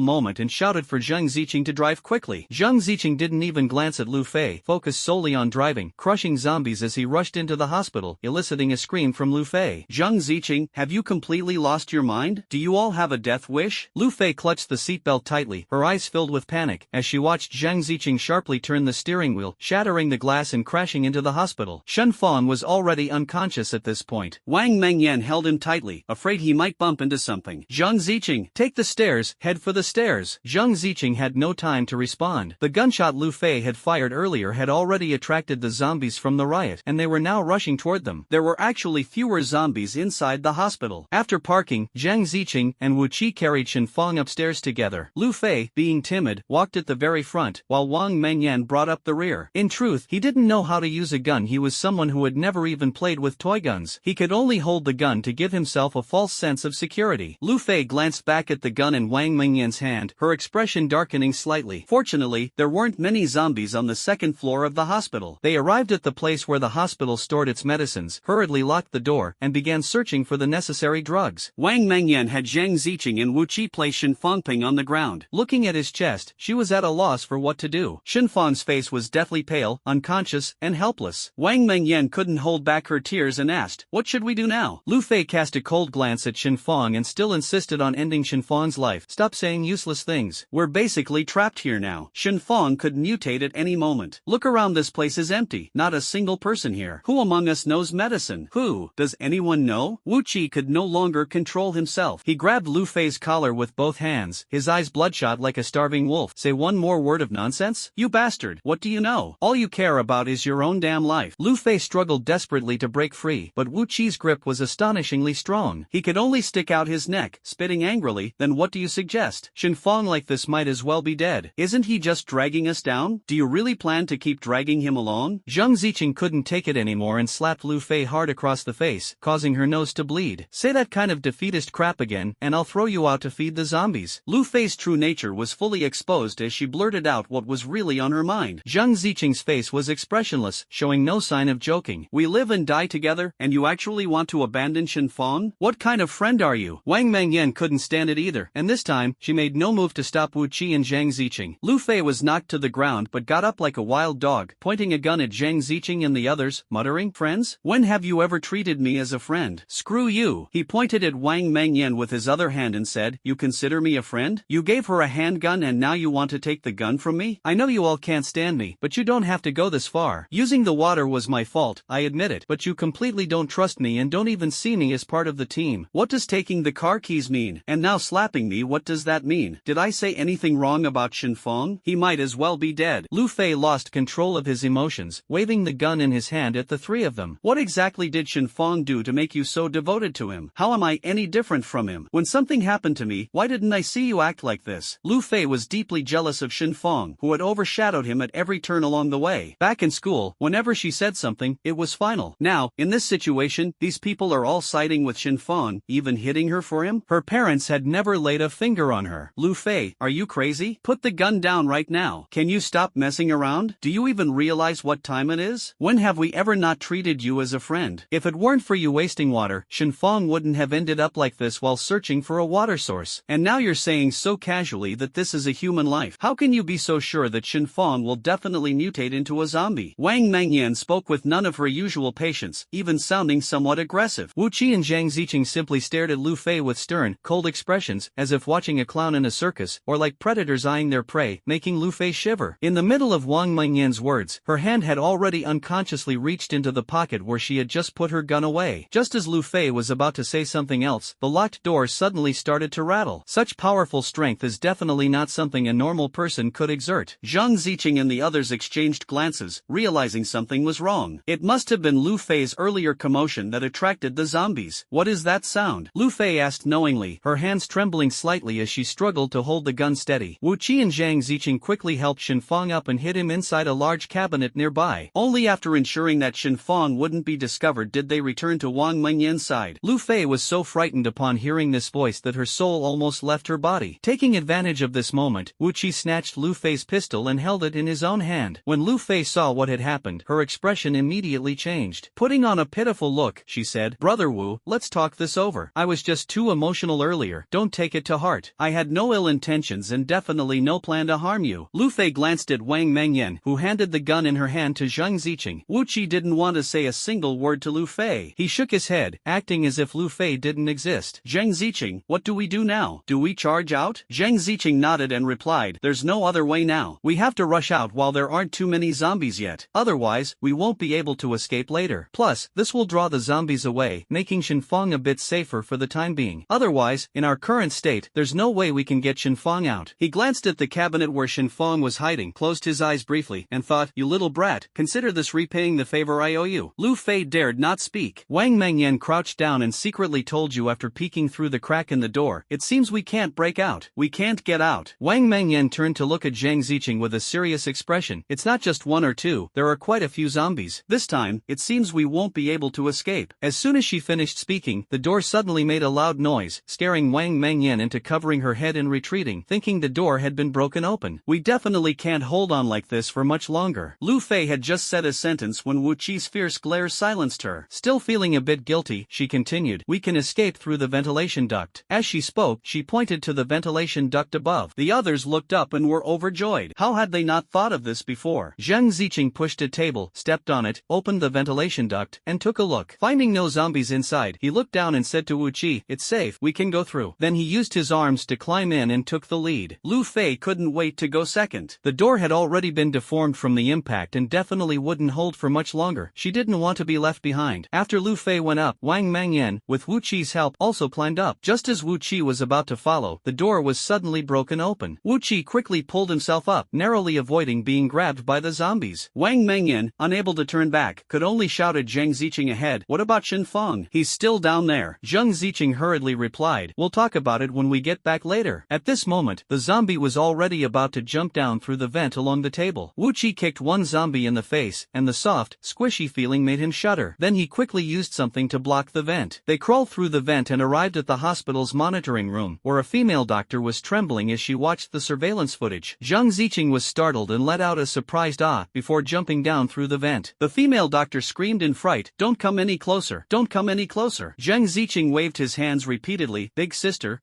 moment and shouted for Zhang Ziqing to drive quickly. Zhang Ziqing didn't even glance at Lu Fei, focused solely on driving, crushing zombies as he rushed into the hospital, eliciting a scream from Lu Fei. "Zhang Ziqing, have you completely lost your mind? Do you all have a death wish?" Lu Fei clutched the seatbelt tightly, her eyes filled with panic, as she watched Zhang Ziqing sharply turn the steering wheel, shattering the glass and crashing into the hospital. Shenfeng was already unconscious at this point. Wang Mengyan held him tightly, afraid he might bump into something. "Zhang Ziqing, take the stairs, head for the stairs." Zhang Ziqing had no time to respond. The gunshot Lu Fei had fired earlier had already attracted the zombies from the riot, and they were now rushing toward them. There were actually fewer zombies inside the hospital. After parking, Zhang Ziqing and Wu Qi carried Shenfeng upstairs together. Lu Fei, being timid, walked at the very front, while Wang Mengyan brought up the rear. In truth, he didn't know how to use a gun. He was someone who had never even played with toy guns. He could only hold the gun to give himself a false sense of security. Lu Fei glanced back at the gun in Wang Mengyan's hand, her expression darkening slightly. Fortunately, there weren't many zombies on the second floor of the hospital. They arrived at the place where the hospital stored its medicines, hurriedly locked the door, and began searching for the necessary drugs. Wang Mengyan had Zhang Ziqing and Wu Qi place Shenfeng on the ground. Looking at his chest, she was at a loss for what to do. Shenfeng's face was deathly pale, unconscious, and helpless. Wang Mengyan couldn't hold back her tears and asked, "What should we do now?" Lu Fei cast a cold glance at Shenfeng and still insisted on ending Shenfeng's life. "Stop saying useless things. We're basically trapped here now. Shenfeng could mutate at any moment. Look around, this place is empty. Not a single person here. Who among us knows medicine? Who? Does anyone know?" Wu Qi could no longer control himself. He grabbed Lu Fei's collar with both hands, his eyes bloodshot like a starving wolf. "Say one more word of nonsense? You bastard. What do you know? All you care about is your own damn life." Lu Fei struggled desperately to break free, but Wu Qi's grip was astonishingly strong. He could only stick out his neck, spitting angrily. "Then what do you suggest? Shenfeng like this might as well be dead. Isn't he just dragging us down? Do you really plan to keep dragging him along?" Zhang Ziqing couldn't take it anymore and slapped Lu Fei hard across the face, causing her nose to bleed. "Say that kind of defeatist crap again, and I'll throw you out to feed the zombies." Lu Fei's true nature was fully exposed as she blurted out what was really on her mind. Zhang Ziqing's face was expressionless, showing no sign of joking. "We live and die together, and you actually want to abandon Shenfeng? What kind of friend are you?" Wang Mengyan couldn't stand it either, and this time, she made no move to stop Wu Qi and Zhang Ziqing. Lu Fei was knocked to the ground but got up like a wild dog, pointing a gun at Zhang Ziqing and the others, muttering, "Friends? When have you ever treated me as a friend? Screw you." He pointed at Wang Mengyan with his other hand and said, "You consider me a friend? You gave her a handgun and now you want to take the gun from me? I know you all can't stand me, but you don't have to go this far. Using the water was my fault, I admit it, but you completely don't trust me and don't even see me as part of the team. What does taking the car keys mean? And now slapping me, what does that mean? Did I say anything wrong about Shenfeng? He might as well be dead." Lu Fei lost control of his emotions, waving the gun in his hand at the three of them. "What exactly did Shenfeng do to make you so devoted to him? How am I any different from him? When something happened to me, why didn't I see you act like this?" Lu Fei was deeply jealous of Shenfeng, who had overshadowed him at every turn along the way. Back in school, whenever she said something, it was final. Now, in this situation, these people are all siding with Shenfeng, even hitting her for him? Her parents had never laid a finger on her. Lu Fei, are you crazy? Put the gun down right now. Can you stop messing around? Do you even realize what time it is? When have we ever not treated you as a friend? If it weren't for you wasting water, Shenfang wouldn't have ended up like this while searching for a water source. And now you're saying so casually that this is a human life. How can you be so sure that Shenfang will definitely mutate into a zombie? Wang Mengyan spoke with none of her usual patience, even sounding somewhat aggressive. Wu Qi and Zhang Ziqing simply stared at Lu Fei with stern, cold expressions, as if watching a clown in a circus, or like predators eyeing their prey, making Lu Fei shiver. In the middle of Wang Mengyan's words, her hand had already unconsciously reached into the pocket where she had just put her gun away. Just as Lu Fei was about to say something else, the locked door suddenly started to rattle. Such powerful strength is definitely not something a normal person could exert. Zhang Ziqing and the others exchanged glances, realizing something was wrong. It must have been Lu Fei's earlier commotion that attracted the zombies. What is that sound? Lu Fei asked knowingly, her hands trembling slightly as she struggled to hold the gun steady. Wu Qi and Zhang Ziqing quickly helped Shenfang up and hid him inside a large cabinet nearby. Only after ensuring that Shenfang wouldn't be discovered did they return to Wang Mengyan's side. Lu Fei was so frightened upon hearing this voice that her soul almost left her body. Taking advantage of this moment, Wu Qi snatched Lu Fei's pistol and held it in his own hand. When Lu Fei saw what had happened, her expression immediately changed. Putting on a pitiful look, she said, "Brother Wu, let's talk this over. I was just too emotional earlier. Don't take it to heart. I had no ill intentions and definitely no plan to harm you." Lu Fei glanced at Wang Mengyan, who handed the gun in her hand to Zhang Ziqing. Wu Qi didn't want to say a single word to Lu Fei. He shook his head, acting as if Lu Fei didn't exist. "Zhang Ziqing, what do we do now? Do we charge out?" Zhang Ziqing nodded and replied, "There's no other way now. We have to rush out while there aren't too many zombies yet. Otherwise, we won't be able to escape later. Plus, this will draw the zombies away, making Shenfang a bit safer for the time being. Otherwise, in our current state, there's no way we can get Shenfang out." He glanced at the cabinet where Shenfang was hiding, closed his eyes briefly, and thought, "You little brat, consider this repaying the favor I owe you." Lu Fei dared not speak. "Wang Mengyan crouched down and secretly told you after peeking through the crack in the door, it seems we can't break out. We can't get out." Wang Mengyan turned to look at Zhang Ziqing with a serious expression. "It's not just one or two, there are quite a few zombies. This time, it seems we won't be able to escape." As soon as she finished speaking, the door suddenly made a loud noise, scaring Wang Mengyan into covering her head and retreating, thinking the door had been broken open. "We definitely can't hold on like this for much longer." Lu Fei had just said a sentence when Wu Qi's fierce glare silenced her. Still feeling a bit guilty, she continued, "We can escape through the ventilation duct." As she spoke, she pointed to the ventilation duct above. The others looked up and were overjoyed. How had they not thought of this before? Zhang Ziqing pushed a table, stepped on it, opened the ventilation duct, and took a look. Finding no zombies inside, he looked down and said to Wu Qi, "It's safe, we can go through." Then he used his arms to climb in and took the lead. Lu Fei couldn't wait to go second. The door had already been deformed from the impact and definitely wouldn't hold for much longer. She didn't want to be left behind. After Lu Fei went up, Wang Mengyan, with Wu Qi's help, also climbed up. Just as Wu Qi was about to follow, the door was suddenly broken open. Wu Qi quickly pulled himself up, narrowly avoiding being grabbed by the zombies. Wang Mengyan, unable to turn back, could only shout at Zhang Ziqing ahead, "What about Shenfang? He's still down there." Zhang Ziqing hurriedly replied, "We'll talk about it when we get back later." At this moment, the zombie was already about to jump down through the vent along the table. Wu Qi kicked one zombie in the face, and the soft, squishy feeling made him shudder. Then he quickly used something to block the vent. They crawled through the vent and arrived at the hospital's monitoring room, where a female doctor was trembling as she watched the surveillance footage. Zhang Ziqing was startled and let out a surprised ah before jumping down through the vent. The female doctor screamed in fright, "Don't come any closer, don't come any closer." Zhang Ziqing waved his hands repeatedly, big sister,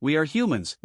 we are humans,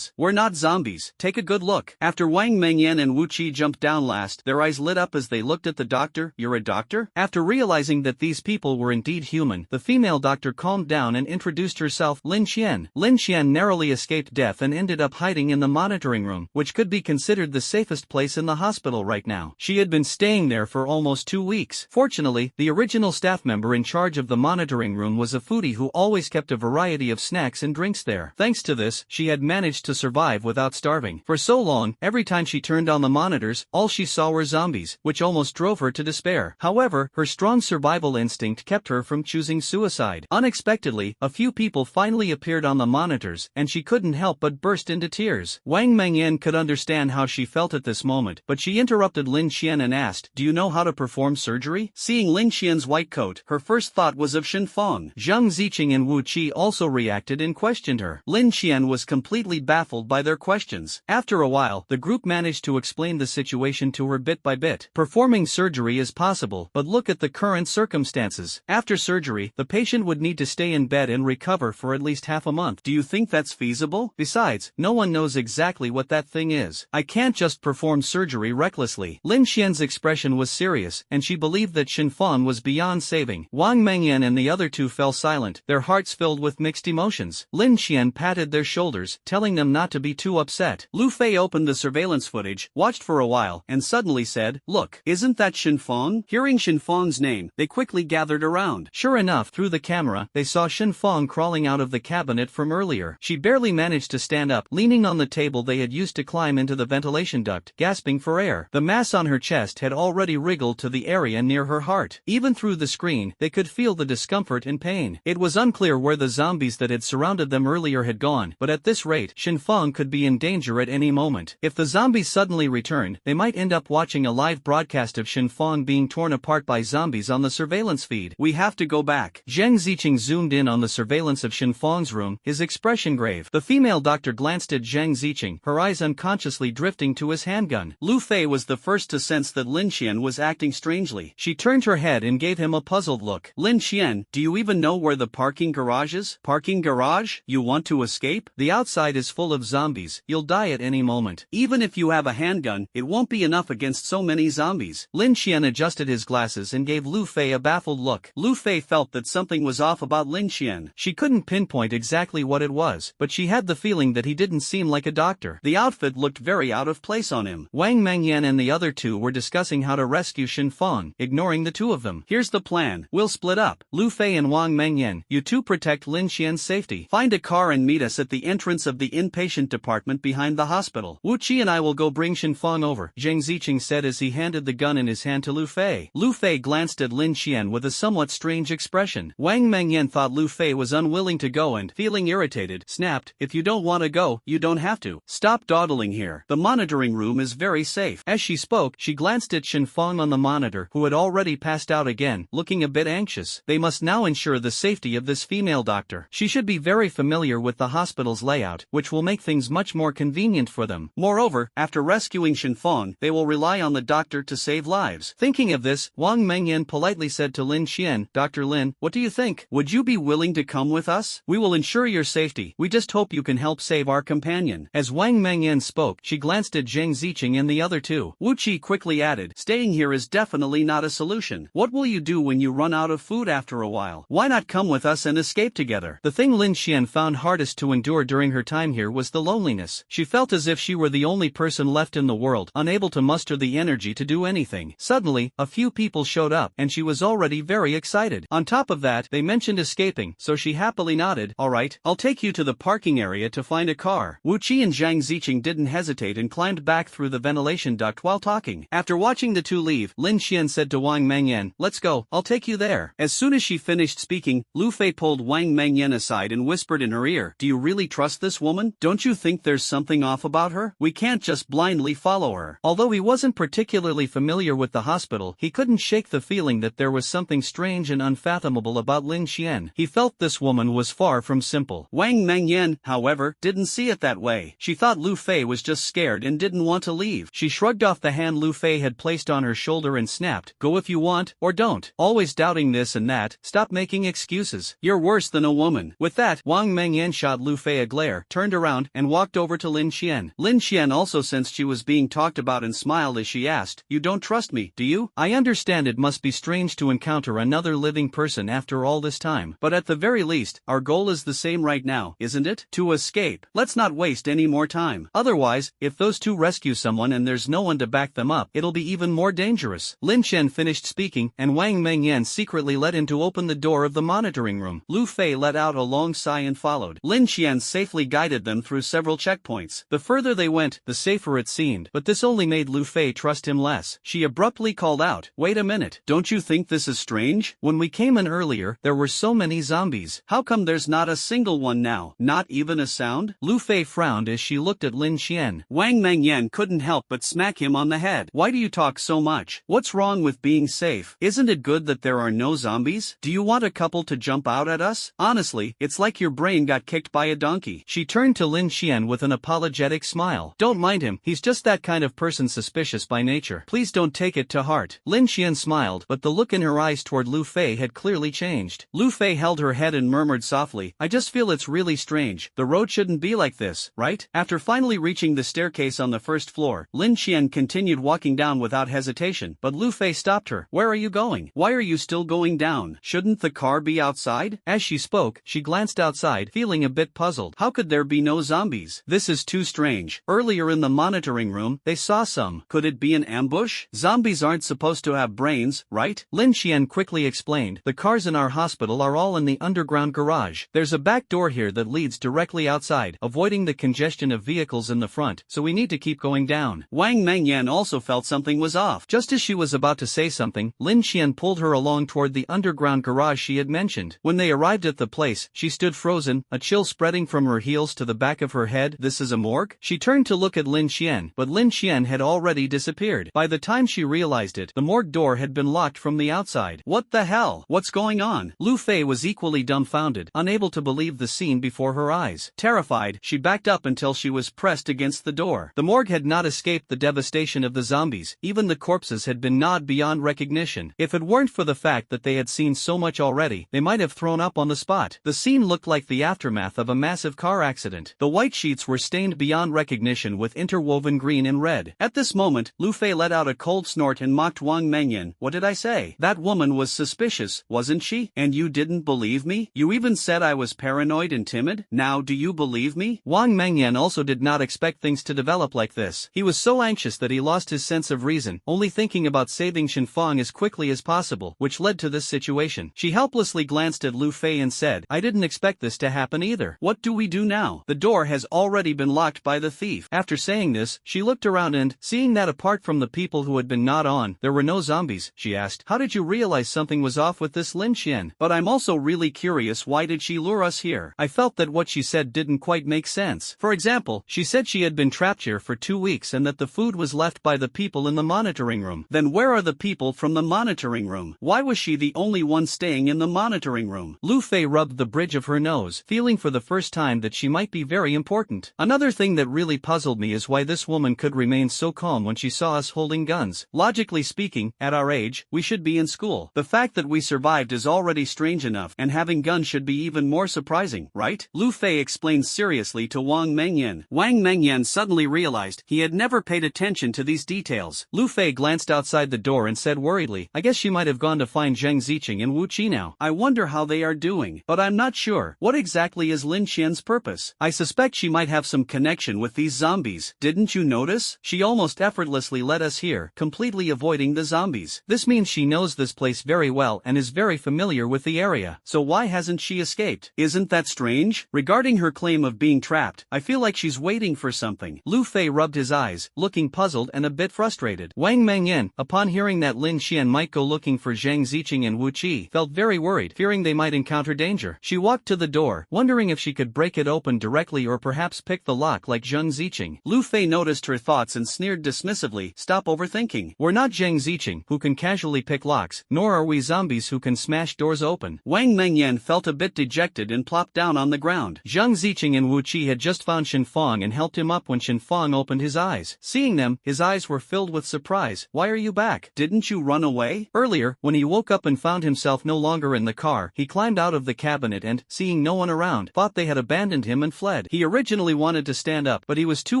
we're not zombies, take a good look." After Wang Mengyan and Wu Qi jumped down last, their eyes lit up as they looked at the doctor. "You're a doctor?" After realizing that these people were indeed human, the female doctor calmed down and introduced herself, Lin Qian. Lin Qian narrowly escaped death and ended up hiding in the monitoring room, which could be considered the safest place in the hospital right now. She had been staying there for almost 2 weeks. Fortunately, the original staff member in charge of the monitoring room was a foodie who always kept a variety of snacks and drinks there. Thanks to this, she had managed to survive without starving. For so long, every time she turned on the monitors, all she saw were zombies, which almost drove her to despair. However, her strong survival instinct kept her from choosing suicide. Unexpectedly, a few people finally appeared on the monitors, and she couldn't help but burst into tears. Wang Mengyan could understand how she felt at this moment, but she interrupted Lin Qian and asked, "Do you know how to perform surgery?" Seeing Lin Qian's white coat, her first thought was of Shenfang. Zhang Ziqing and Wu Qi also reacted and questioned behind her. Lin Qian was completely baffled by their questions. After a while, the group managed to explain the situation to her bit by bit. Performing surgery is possible, but look at the current circumstances. After surgery, the patient would need to stay in bed and recover for at least half a month. Do you think that's feasible? Besides, no one knows exactly what that thing is. I can't just perform surgery recklessly. Lin Qian's expression was serious, and she believed that Shinfang was beyond saving. Wang Mengyan and the other two fell silent, their hearts filled with mixed emotions. Lin Qian patted their shoulders, telling them not to be too upset. Lu Fei opened the surveillance footage, watched for a while, and suddenly said, "Look, isn't that Shinfang?" Hearing Shinfang's name, they quickly gathered around. Sure enough, through the camera, they saw Shinfang crawling out of the cabinet from earlier. She barely managed to stand up, leaning on the table they had used to climb into the ventilation duct, gasping for air. The mass on her chest had already wriggled to the area near her heart. Even through the screen, they could feel the discomfort and pain. It was unclear where the zombies that had surrounded them earlier had gone, but at this rate, Shinfang could be in danger at any moment. If the zombies suddenly returned, they might end up watching a live broadcast of Shinfang being torn apart by zombies on the surveillance feed. We have to go back. Zhang Ziqing zoomed in on the surveillance of Shinfang's room, his expression grave. The female doctor glanced at Zhang Ziqing, her eyes unconsciously drifting to his handgun. Lu Fei was the first to sense that Lin Qian was acting strangely. She turned her head and gave him a puzzled look. "Lin Qian, do you even know where the parking garage is?" "Parking garage? You want to escape? The outside is full of zombies, you'll die at any moment. Even if you have a handgun, it won't be enough against so many zombies." Lin Qian adjusted his glasses and gave Lu Fei a baffled look. Lu Fei felt that something was off about Lin Qian. She couldn't pinpoint exactly what it was, but she had the feeling that he didn't seem like a doctor. The outfit looked very out of place on him. Wang Mengyan and the other two were discussing how to rescue Shinfang, ignoring the two of them. "Here's the plan. We'll split up. Lu Fei and Wang Mengyan, you two protect Lin Qian's safety. Find a car and meet us at the entrance of the inpatient department behind the hospital. Wu Qi and I will go bring Shinfang over," Zhang Ziqing said as he handed the gun in his hand to Lu Fei. Lu Fei glanced at Lin Qian with a somewhat strange expression. Wang Mengyan thought Lu Fei was unwilling to go and, feeling irritated, snapped, "If you don't want to go, you don't have to. Stop dawdling here. The monitoring room is very safe." As she spoke, she glanced at Shinfang on the monitor, who had already passed out again, looking a bit anxious. They must now ensure the safety of this female doctor. She should be very familiar with the hospital's layout, which will make things much more convenient for them. Moreover, after rescuing Shinfang, they will rely on the doctor to save lives. Thinking of this, Wang Mengyan politely said to Lin Qian, "Dr. Lin, what do you think? Would you be willing to come with us? We will ensure your safety. We just hope you can help save our companion." As Wang Mengyan spoke, she glanced at Zhang Ziqing and the other two. Wu Qi quickly added, "Staying here is definitely not a solution. What will you do when you run out of food after a while? Why not come with us and escape together?" The thing Lin Qian found hardest to endure during her time here was the loneliness. She felt as if she were the only person left in the world, unable to muster the energy to do anything. Suddenly, a few people showed up, and she was already very excited. On top of that, they mentioned escaping, so she happily nodded, "All right, I'll take you to the parking area to find a car." Wu Qi and Zhang Ziqing didn't hesitate and climbed back through the ventilation duct while talking. After watching the two leave, Lin Qian said to Wang Mengyan, "Let's go, I'll take you there." As soon as she finished speaking, Lu Fei pulled Wang Mengyan aside and whispered in her ear, "Do you really trust this woman? Don't you think there's something off about her? We can't just blindly follow her." Although he wasn't particularly familiar with the hospital, he couldn't shake the feeling that there was something strange and unfathomable about Lin Qian. He felt this woman was far from simple. Wang Mengyan, however, didn't see it that way. She thought Lu Fei was just scared and didn't want to leave. She shrugged off the hand Lu Fei had placed on her shoulder and snapped, "Go if you want, or don't. Always doubting this and that, stop making excuses. You're worse than a woman." With that, Wang Mengyan shot Lu Fei a glare, turned around, and walked over to Lin Qian. Lin Qian also sensed she was being talked about and smiled as she asked, "You don't trust me, do you? I understand it must be strange to encounter another living person after all this time, but at the very least, our goal is the same right now, isn't it? To escape. Let's not waste any more time. Otherwise, if those two rescue someone and there's no one to back them up, it'll be even more dangerous." Lin Qian finished speaking, and Wang Mengyan secretly let him to open the door of the monitoring room. Lu Fei let out a long sigh and followed. Lin Qian safely guided them through several checkpoints. The further they went, the safer it seemed, but this only made Lu Fei trust him less. She abruptly called out, "Wait a minute, don't you think this is strange? When we came in earlier, there were so many zombies. How come there's not a single one now? Not even a sound?" Lu Fei frowned as she looked at Lin Qian. Wang Mengyan couldn't help but smack him on the head. "Why do you talk so much? What's wrong with being safe? Isn't it good that there are no zombies? Do you want a couple to jump out at us? Honestly, it's like your brain got kicked by a donkey. She turned to Lin Xian with an apologetic smile. Don't mind him, he's just that kind of person, suspicious by nature. Please don't take it to heart. Lin Xian smiled, but the look in her eyes toward Lu Fei had clearly changed. Lu Fei held her head and murmured softly, I just feel it's really strange. The road shouldn't be like this, right? After finally reaching the staircase on the first floor, Lin Xian continued walking down without hesitation, but Lu Fei stopped her. Where are you going? Why are you still going down? Shouldn't the car be outside? As she spoke, she glanced outside, feeling a bit puzzled. How could there be no zombies? This is too strange. Earlier in the monitoring room, they saw some. Could it be an ambush? Zombies aren't supposed to have brains, right? Lin Xian quickly explained. The cars in our hospital are all in the underground garage. There's a back door here that leads directly outside, avoiding the congestion of vehicles in the front, so we need to keep going down. Wang Mengyan also felt something was off. Just as she was about to say something, Lin Xian pulled her along toward the underground garage she had mentioned. When they arrived at the place, she stood frozen, a chill spreading from her heels to the back of her head. This is a morgue? She turned to look at Lin Xian, but Lin Xian had already disappeared. By the time she realized it, the morgue door had been locked from the outside. What the hell? What's going on? Lu Fei was equally dumbfounded, unable to believe the scene before her eyes. Terrified, she backed up until she was pressed against the door. The morgue had not escaped the devastation of the zombies. Even the corpses had been gnawed beyond recognition. If it weren't for the fact that they had seen so much already, they might have thrown up on the spot. The scene looked like the aftermath of a massive car accident. The white sheets were stained beyond recognition with interwoven green and red. At this moment, Lu Fei let out a cold snort and mocked Wang Mengyan. What did I say? That woman was suspicious, wasn't she? And you didn't believe me? You even said I was paranoid and timid? Now do you believe me? Wang Mengyan also did not expect things to develop like this. He was so anxious that he lost his sense of reason, only thinking about saving Shenfang as quickly as possible, which led to this situation. She helplessly glanced at Lu Fei and said, I didn't expect this to happen either. What do we do now? The door has already been locked by the thief. After saying this, she looked around and, seeing that apart from the people who had been gnawed on, there were no zombies, she asked, how did you realize something was off with this Lin Xian? But I'm also really curious, why did she lure us here? I felt that what she said didn't quite make sense. For example, she said she had been trapped here for 2 weeks and that the food was left by the people in the monitoring room. Then where are the people from the monitoring room? Why was she the only one staying in the monitoring room? Lu Fei rubbed the bridge of her nose, feeling for the first time that she might be very important. Another thing that really puzzled me is why this woman could remain so calm when she saw us holding guns. Logically speaking, at our age, we should be in school. The fact that we survived is already strange enough, and having guns should be even more surprising, right? Lu Fei explained seriously to Wang Mengyan. Wang Mengyan suddenly realized he had never paid attention to these details. Lu Fei glanced outside the door and said worriedly, I guess she might have gone to find Zheng Ziqing and Wu Qi now. I wonder how they are doing, but I'm not sure. What exactly is Lin Xian's purpose? I suspect she might have some connection with these zombies. Didn't you notice? She almost effortlessly led us here, completely avoiding the zombies. This means she knows this place very well and is very familiar with the area. So why hasn't she escaped? Isn't that strange? Regarding her claim of being trapped, I feel like she's waiting for something. Lu Fei rubbed his eyes, looking puzzled and a bit frustrated. Wang Mengyan, upon hearing that Lin Xian might go looking for Zheng Ziqing and Wu Qi, felt very worried, fearing they might encounter danger. She walked to the door, wondering if she could break it open directly or perhaps pick the lock like Zheng Ziqing. Lu Fei noticed her thoughts and sneered dismissively, stop overthinking. We're not Zheng Ziqing, who can casually pick locks, nor are we zombies who can smash doors open. Wang Mengyan felt a bit dejected and plopped down on the ground. Zheng Ziqing and Wu Qi had just found Shenfang and helped him up when Shenfang opened his eyes. Seeing them, his eyes were filled with surprise. Why are you back? Didn't you run away? Earlier, when he woke up and found himself no longer in the car, he climbed out of the cabinet and, seeing no one around, thought they had abandoned him and fled. He originally wanted to stand up, but he was too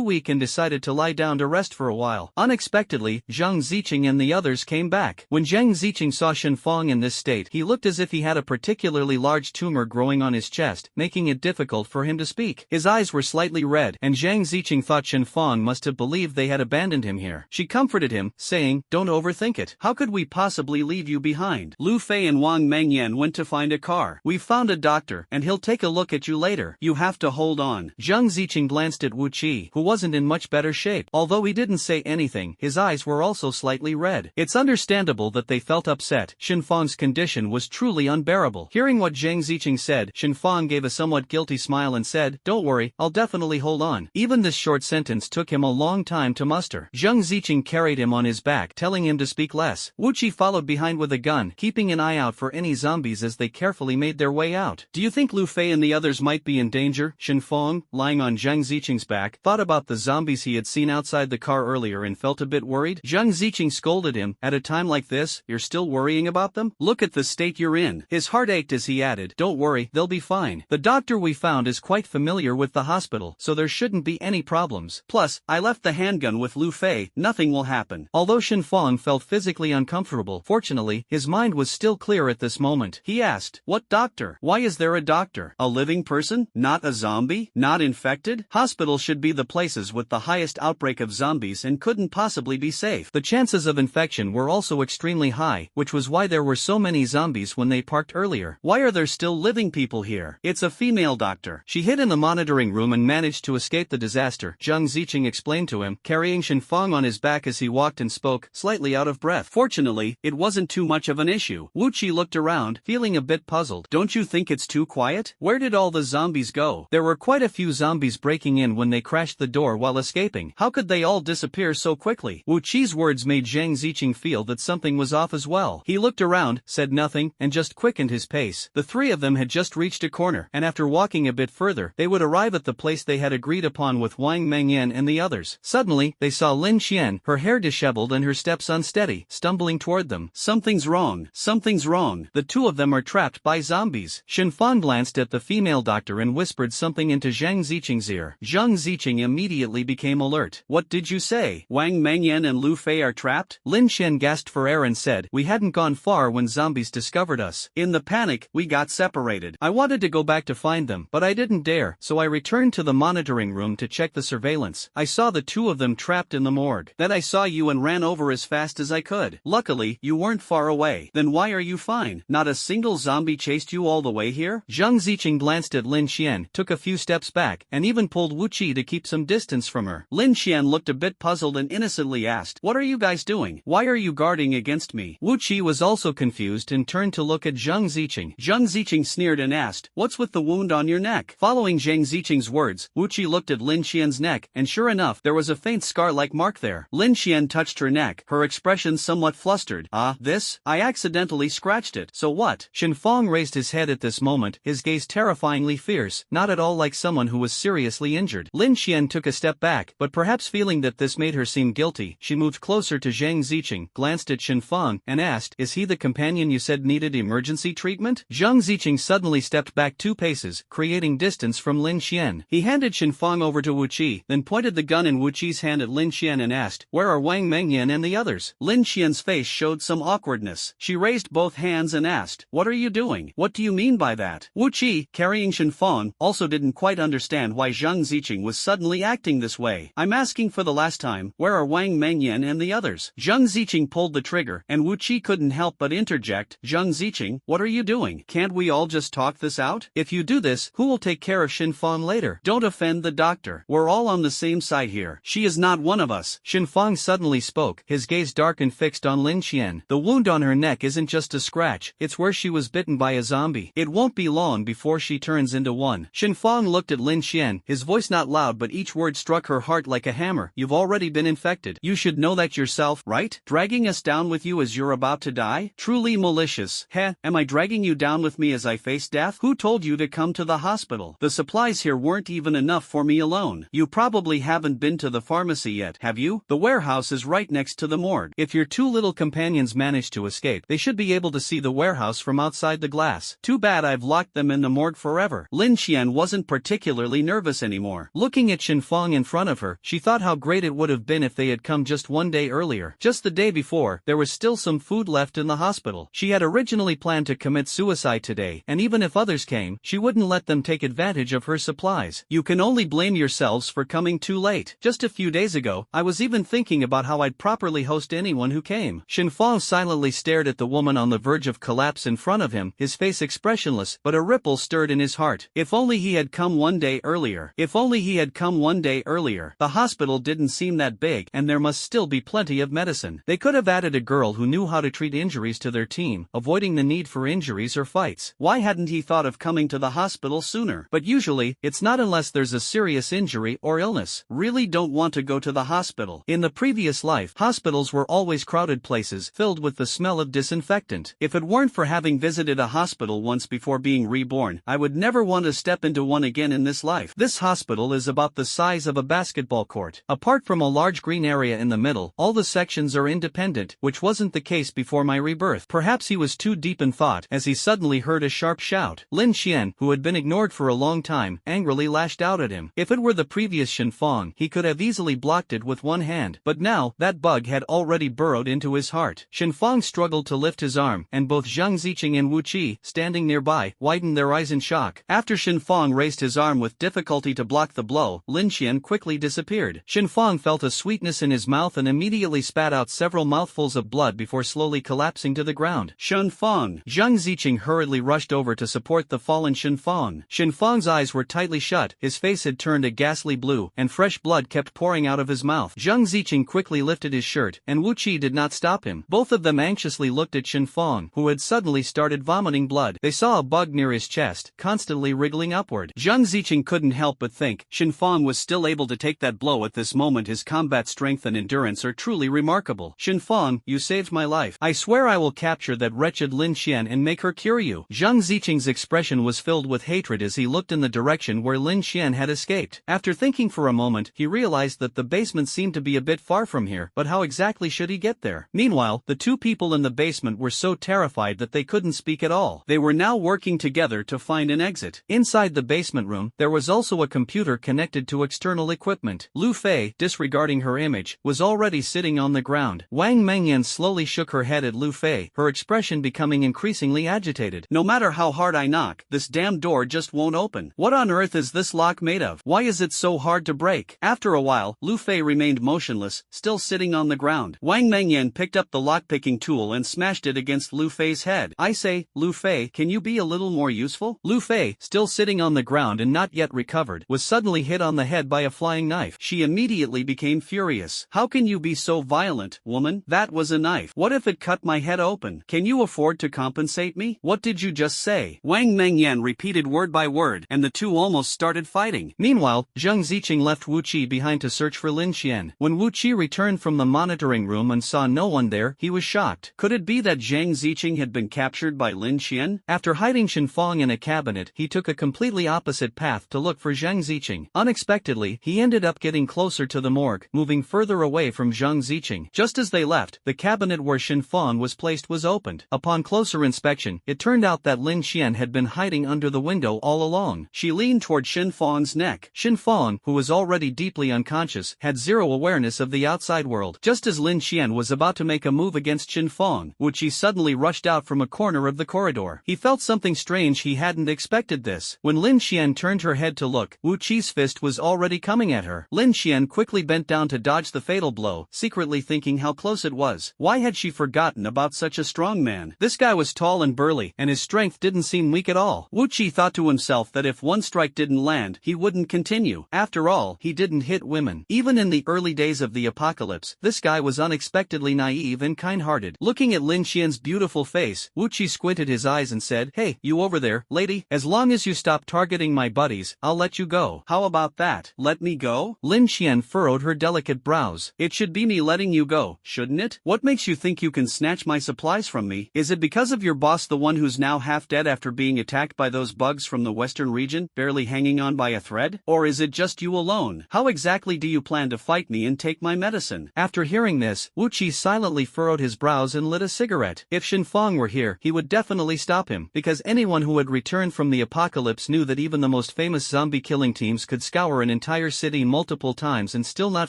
weak and decided to lie down to rest for a while. Unexpectedly, Zheng Ziqing and the others came back. When Zheng Ziqing saw Shenfang in this state, he looked as if he had a particularly large tumor growing on his chest, making it difficult for him to speak. His eyes were slightly red, and Zheng Ziqing thought Shenfang must have believed they had abandoned him here. She comforted him, saying, don't overthink it. How could we possibly leave you behind? Lu Fei and Wang Mengyan went to find a car. We've found a doctor, and he'll take a look at you later. You have to hold on. Zheng Ziqing glanced at Wu Qi, who wasn't in much better shape. Although he didn't say anything, his eyes were also slightly red. It's understandable that they felt upset. Shenfang's condition was truly unbearable. Hearing what Zheng Ziqing said, Shenfang gave a somewhat guilty smile and said, don't worry, I'll definitely hold on. Even this short sentence took him a long time to muster. Zheng Ziqing carried him on his back, telling him to speak less. Wu Qi followed behind with a gun, keeping an eye out for any zombies as they carefully made their way out. Do you think Lu Fei and and the others might be in danger. Shenfong, lying on Zhang Ziqing's back, thought about the zombies he had seen outside the car earlier and felt a bit worried. Zhang Ziqing scolded him, "At a time like this, you're still worrying about them? Look at the state you're in." His heart ached as he added, "Don't worry, they'll be fine. The doctor we found is quite familiar with the hospital, so there shouldn't be any problems. Plus, I left the handgun with Lu Fei, nothing will happen." Although Shenfong felt physically uncomfortable, fortunately, his mind was still clear at this moment. He asked, "What doctor? Why is there a doctor? A living person? Not a zombie? Not infected? Hospitals should be the places with the highest outbreak of zombies and couldn't possibly be safe." The chances of infection were also extremely high, which was why there were so many zombies when they parked earlier. "Why are there still living people here? It's a female doctor. She hid in the monitoring room and managed to escape the disaster," Zhang Ziqing explained to him, carrying Shenfong on his back as he walked and spoke, slightly out of breath. Fortunately, it wasn't too much of an issue. Wu Qi looked around, feeling a bit puzzled. "Don't you think it's too quiet? Where did all the zombies go?" There were quite a few zombies breaking in when they crashed the door while escaping. How could they all disappear so quickly? Wu Qi's words made Zhang Ziqing feel that something was off as well. He looked around, said nothing, and just quickened his pace. The three of them had just reached a corner, and after walking a bit further, they would arrive at the place they had agreed upon with Wang Mengyan and the others. Suddenly, they saw Lin Xian, her hair disheveled and her steps unsteady, stumbling toward them. "Something's wrong. Something's wrong. The two of them are trapped by zombies." Shenfong glanced at the female doctor and whispered something into Zhang Ziqing's ear. Zhang Ziqing immediately became alert. "What did you say? Wang Mengyan and Lu Fei are trapped?" Lin Xian gasped for air and said, "We hadn't gone far when zombies discovered us. In the panic, we got separated. I wanted to go back to find them, but I didn't dare, so I returned to the monitoring room to check the surveillance. I saw the two of them trapped in the morgue. Then I saw you and ran over as fast as I could. Luckily, you weren't far away. Then why are you fine? Not a single zombie chased you all the way here?" Zhang Ziqing glanced at Lin Xian, took a few steps back, and even pulled Wu Qi to keep some distance from her. Lin Xian looked a bit puzzled and innocently asked, "What are you guys doing? Why are you guarding against me?" Wu Qi was also confused and turned to look at Zhang Ziqing. Zhang Ziqing sneered and asked, "What's with the wound on your neck?" Following Zhang Ziqing's words, Wu Qi looked at Lin Xian's neck, and sure enough, there was a faint scar-like mark there. Lin Xian touched her neck, her expression somewhat flustered. "Ah, this? I accidentally scratched it. So what?" Shenfong raised his head at this moment, his gaze terrifyingly fierce, not at all like someone who was seriously injured. Lin Xian took a step back, but perhaps feeling that this made her seem guilty, she moved closer to Zhang Ziqing, glanced at Shenfong, and asked, "Is he the companion you said needed emergency treatment?" Zhang Ziqing suddenly stepped back 2 paces, creating distance from Lin Xian. He handed Shenfong over to Wu Qi, then pointed the gun in Wu Qi's hand at Lin Xian and asked, "Where are Wang Mengyan and the others?" Lin Xian's face showed some awkwardness. She raised both hands and asked, "What are you doing? What do you mean by that?" Wu Qi, carrying Shenfong, also didn't quite understand why Zhang Ziqing was suddenly acting this way. "I'm asking for the last time, where are Wang Mengyan and the others?" Zhang Ziqing pulled the trigger, and Wu Qi couldn't help but interject, "Zhang Ziqing, what are you doing? Can't we all just talk this out? If you do this, who will take care of Shenfong later? Don't offend the doctor. We're all on the same side here. She is not one of us." Shenfong suddenly spoke, his gaze dark and fixed on Lin Xian. "The wound on her neck isn't just a scratch, it's where she was bitten by a zombie. It won't be long before she turns into one." Shenfong looked at Lin Xian, his voice not loud but each word struck her heart like a hammer. "You've already been infected. You should know that yourself, right? Dragging us down with you as you're about to die? Truly malicious." "Heh, am I dragging you down with me as I face death? Who told you to come to the hospital? The supplies here weren't even enough for me alone. You probably haven't been to the pharmacy yet, have you? The warehouse is right next to the morgue. If your 2 little companions manage to escape, they should be able to see the warehouse from outside the glass. Too bad I've locked them in the morgue forever." Lin Xian wasn't particularly nervous anymore. Looking at Shenfong in front of her, she thought how great it would have been if they had come just 1 day earlier. Just the day before, there was still some food left in the hospital. She had originally planned to commit suicide today, and even if others came, she wouldn't let them take advantage of her supplies. "You can only blame yourselves for coming too late. Just a few days ago, I was even thinking about how I'd properly host anyone who came." Shenfong silently stared at the woman on the verge of collapse in front of him, his face expressionless, but a ripple stirred in his heart. If only he had come 1 day earlier. If only he had come 1 day earlier. The hospital didn't seem that big, and there must still be plenty of medicine. They could have added a girl who knew how to treat injuries to their team, avoiding the need for injuries or fights. Why hadn't he thought of coming to the hospital sooner? But usually, it's not unless there's a serious injury or illness. Really don't want to go to the hospital. In the previous life, hospitals were always crowded places filled with the smell of disinfectant. If it weren't for having visited a hospital once before being reborn, I would never want to step into one again in this life. This hospital is about the size of a basketball court. Apart from a large green area in the middle, all the sections are independent, which wasn't the case before my rebirth. Perhaps he was too deep in thought as he suddenly heard a sharp shout. Lin Xian, who had been ignored for a long time, angrily lashed out at him. If it were the previous Shen Fong, he could have easily blocked it with one hand, but now, that bug had already burrowed into his heart. Shen Fong struggled to lift his arm, and both Zhang Ziqing and Wu Qi, standing nearby, widened their eyes in shock. After Shen Fong raised his arm with difficulty to block the blow, Lin Xian quickly disappeared. Shen Fong felt a sweetness in his mouth and immediately spat out several mouthfuls of blood before slowly collapsing to the ground. Shen Fong! Zhang Ziqing hurriedly rushed over to support the fallen Shen Fong. Shen Fong's eyes were tightly shut, his face had turned a ghastly blue, and fresh blood kept pouring out of his mouth. Zhang Ziqing quickly lifted his shirt, and Wu Qi did not stop him. Both of them anxiously looked at Shen Fong, who had suddenly started vomiting blood. They saw a bug near his chest, constantly wriggling upward. Zhang Ziqing couldn't help but think, Shen Fong was still able to take that blow at this moment. His combat strength and endurance are truly remarkable. Shen Fong, you saved my life. I swear I will capture that wretched Lin Xian and make her cure you. Zhang Ziqing's expression was filled with hatred as he looked in the direction where Lin Xian had escaped. After thinking for a moment, he realized that the basement seemed to be a bit far from here, but how exactly should he get there? Meanwhile, the two people in the basement were so terrified that they couldn't speak at all. They were now working together to find an exit. Inside the basement room, there was also a computer connected to external equipment. Lu Fei, disregarding her image, was already sitting on the ground. Wang Mengyan slowly shook her head at Lu Fei, her expression becoming increasingly agitated. No matter how hard I knock, this damn door just won't open. What on earth is this lock made of? Why is it so hard to break? After a while, Lu Fei remained motionless, still sitting on the ground. Wang Mengyan picked up the lockpicking tool and smashed it against Lu Fei's head. I say, Lu Fei, can you be a little more useful? Lu Fei, still sitting on the ground and not yet recovered, was suddenly hit on the head by a flying knife. She immediately became furious. How can you be so violent, woman? That was a knife. What if it cut my head open? Can you afford to compensate me? What did you just say? Wang Mengyan repeated word by word, and the two almost started fighting. Meanwhile, Zhang Ziqing left Wu Qi behind to search for Lin Xian. When Wu Qi returned from the monitoring room and saw no one there, he was shocked. Could it be that Zhang Ziqing had been captured by Lin Xian? After hiding Shen Fong in a cabinet, he took a completely opposite path to look for Zhang Ziqing. Unexpectedly, he ended up getting closer to the morgue, moving further away from Zhang Ziqing. Just as they left, the cabinet where Shen Fong was placed was opened. Upon closer inspection, it turned out that Lin Xian had been hiding under the window all along. She leaned toward Shen Fong's neck. Shen Fong, who was already deeply unconscious, had zero awareness of the outside world. Just as Lin Xian was about to make a move against Shen Fong, Wu Qi suddenly rushed out from a corner of the corridor. He felt something strange. He hadn't expected this. When Lin Xian turned her head to look, Wu Qi's fist was already coming at her. Lin Xian quickly bent down to dodge the fatal blow, secretly thinking how close it was. Why had she forgotten about such a strong man? This guy was tall and burly, and his strength didn't seem weak at all. Wu Qi thought to himself that if one strike didn't land, he wouldn't continue. After all, he didn't hit women. Even in the early days of the apocalypse, this guy was unexpectedly naive and kind-hearted. Looking at Lin Xian's beautiful face, Wu Qi squinted his eyes and said, "Hey, you over there, lady, as long as you stop targeting my buddies, I'll let you go." "How about that? Let me go?" Lin Xian furrowed her delicate brows. "It should be me letting you go, shouldn't it? What makes you think you can snatch my supplies from me? Is it because of your boss, the one who's now half dead after being attacked by those bugs from the western region, barely hanging on by a thread? Or is it just you alone? How exactly do you plan to fight me and take my medicine?" After hearing this, Wu Qi silently furrowed his brows and lit a cigarette. If Shen Fong were here, he would definitely stop him, because anyone who had returned from the apocalypse knew that even the most famous zombie-killing teams could scour an entire city multiple times and still not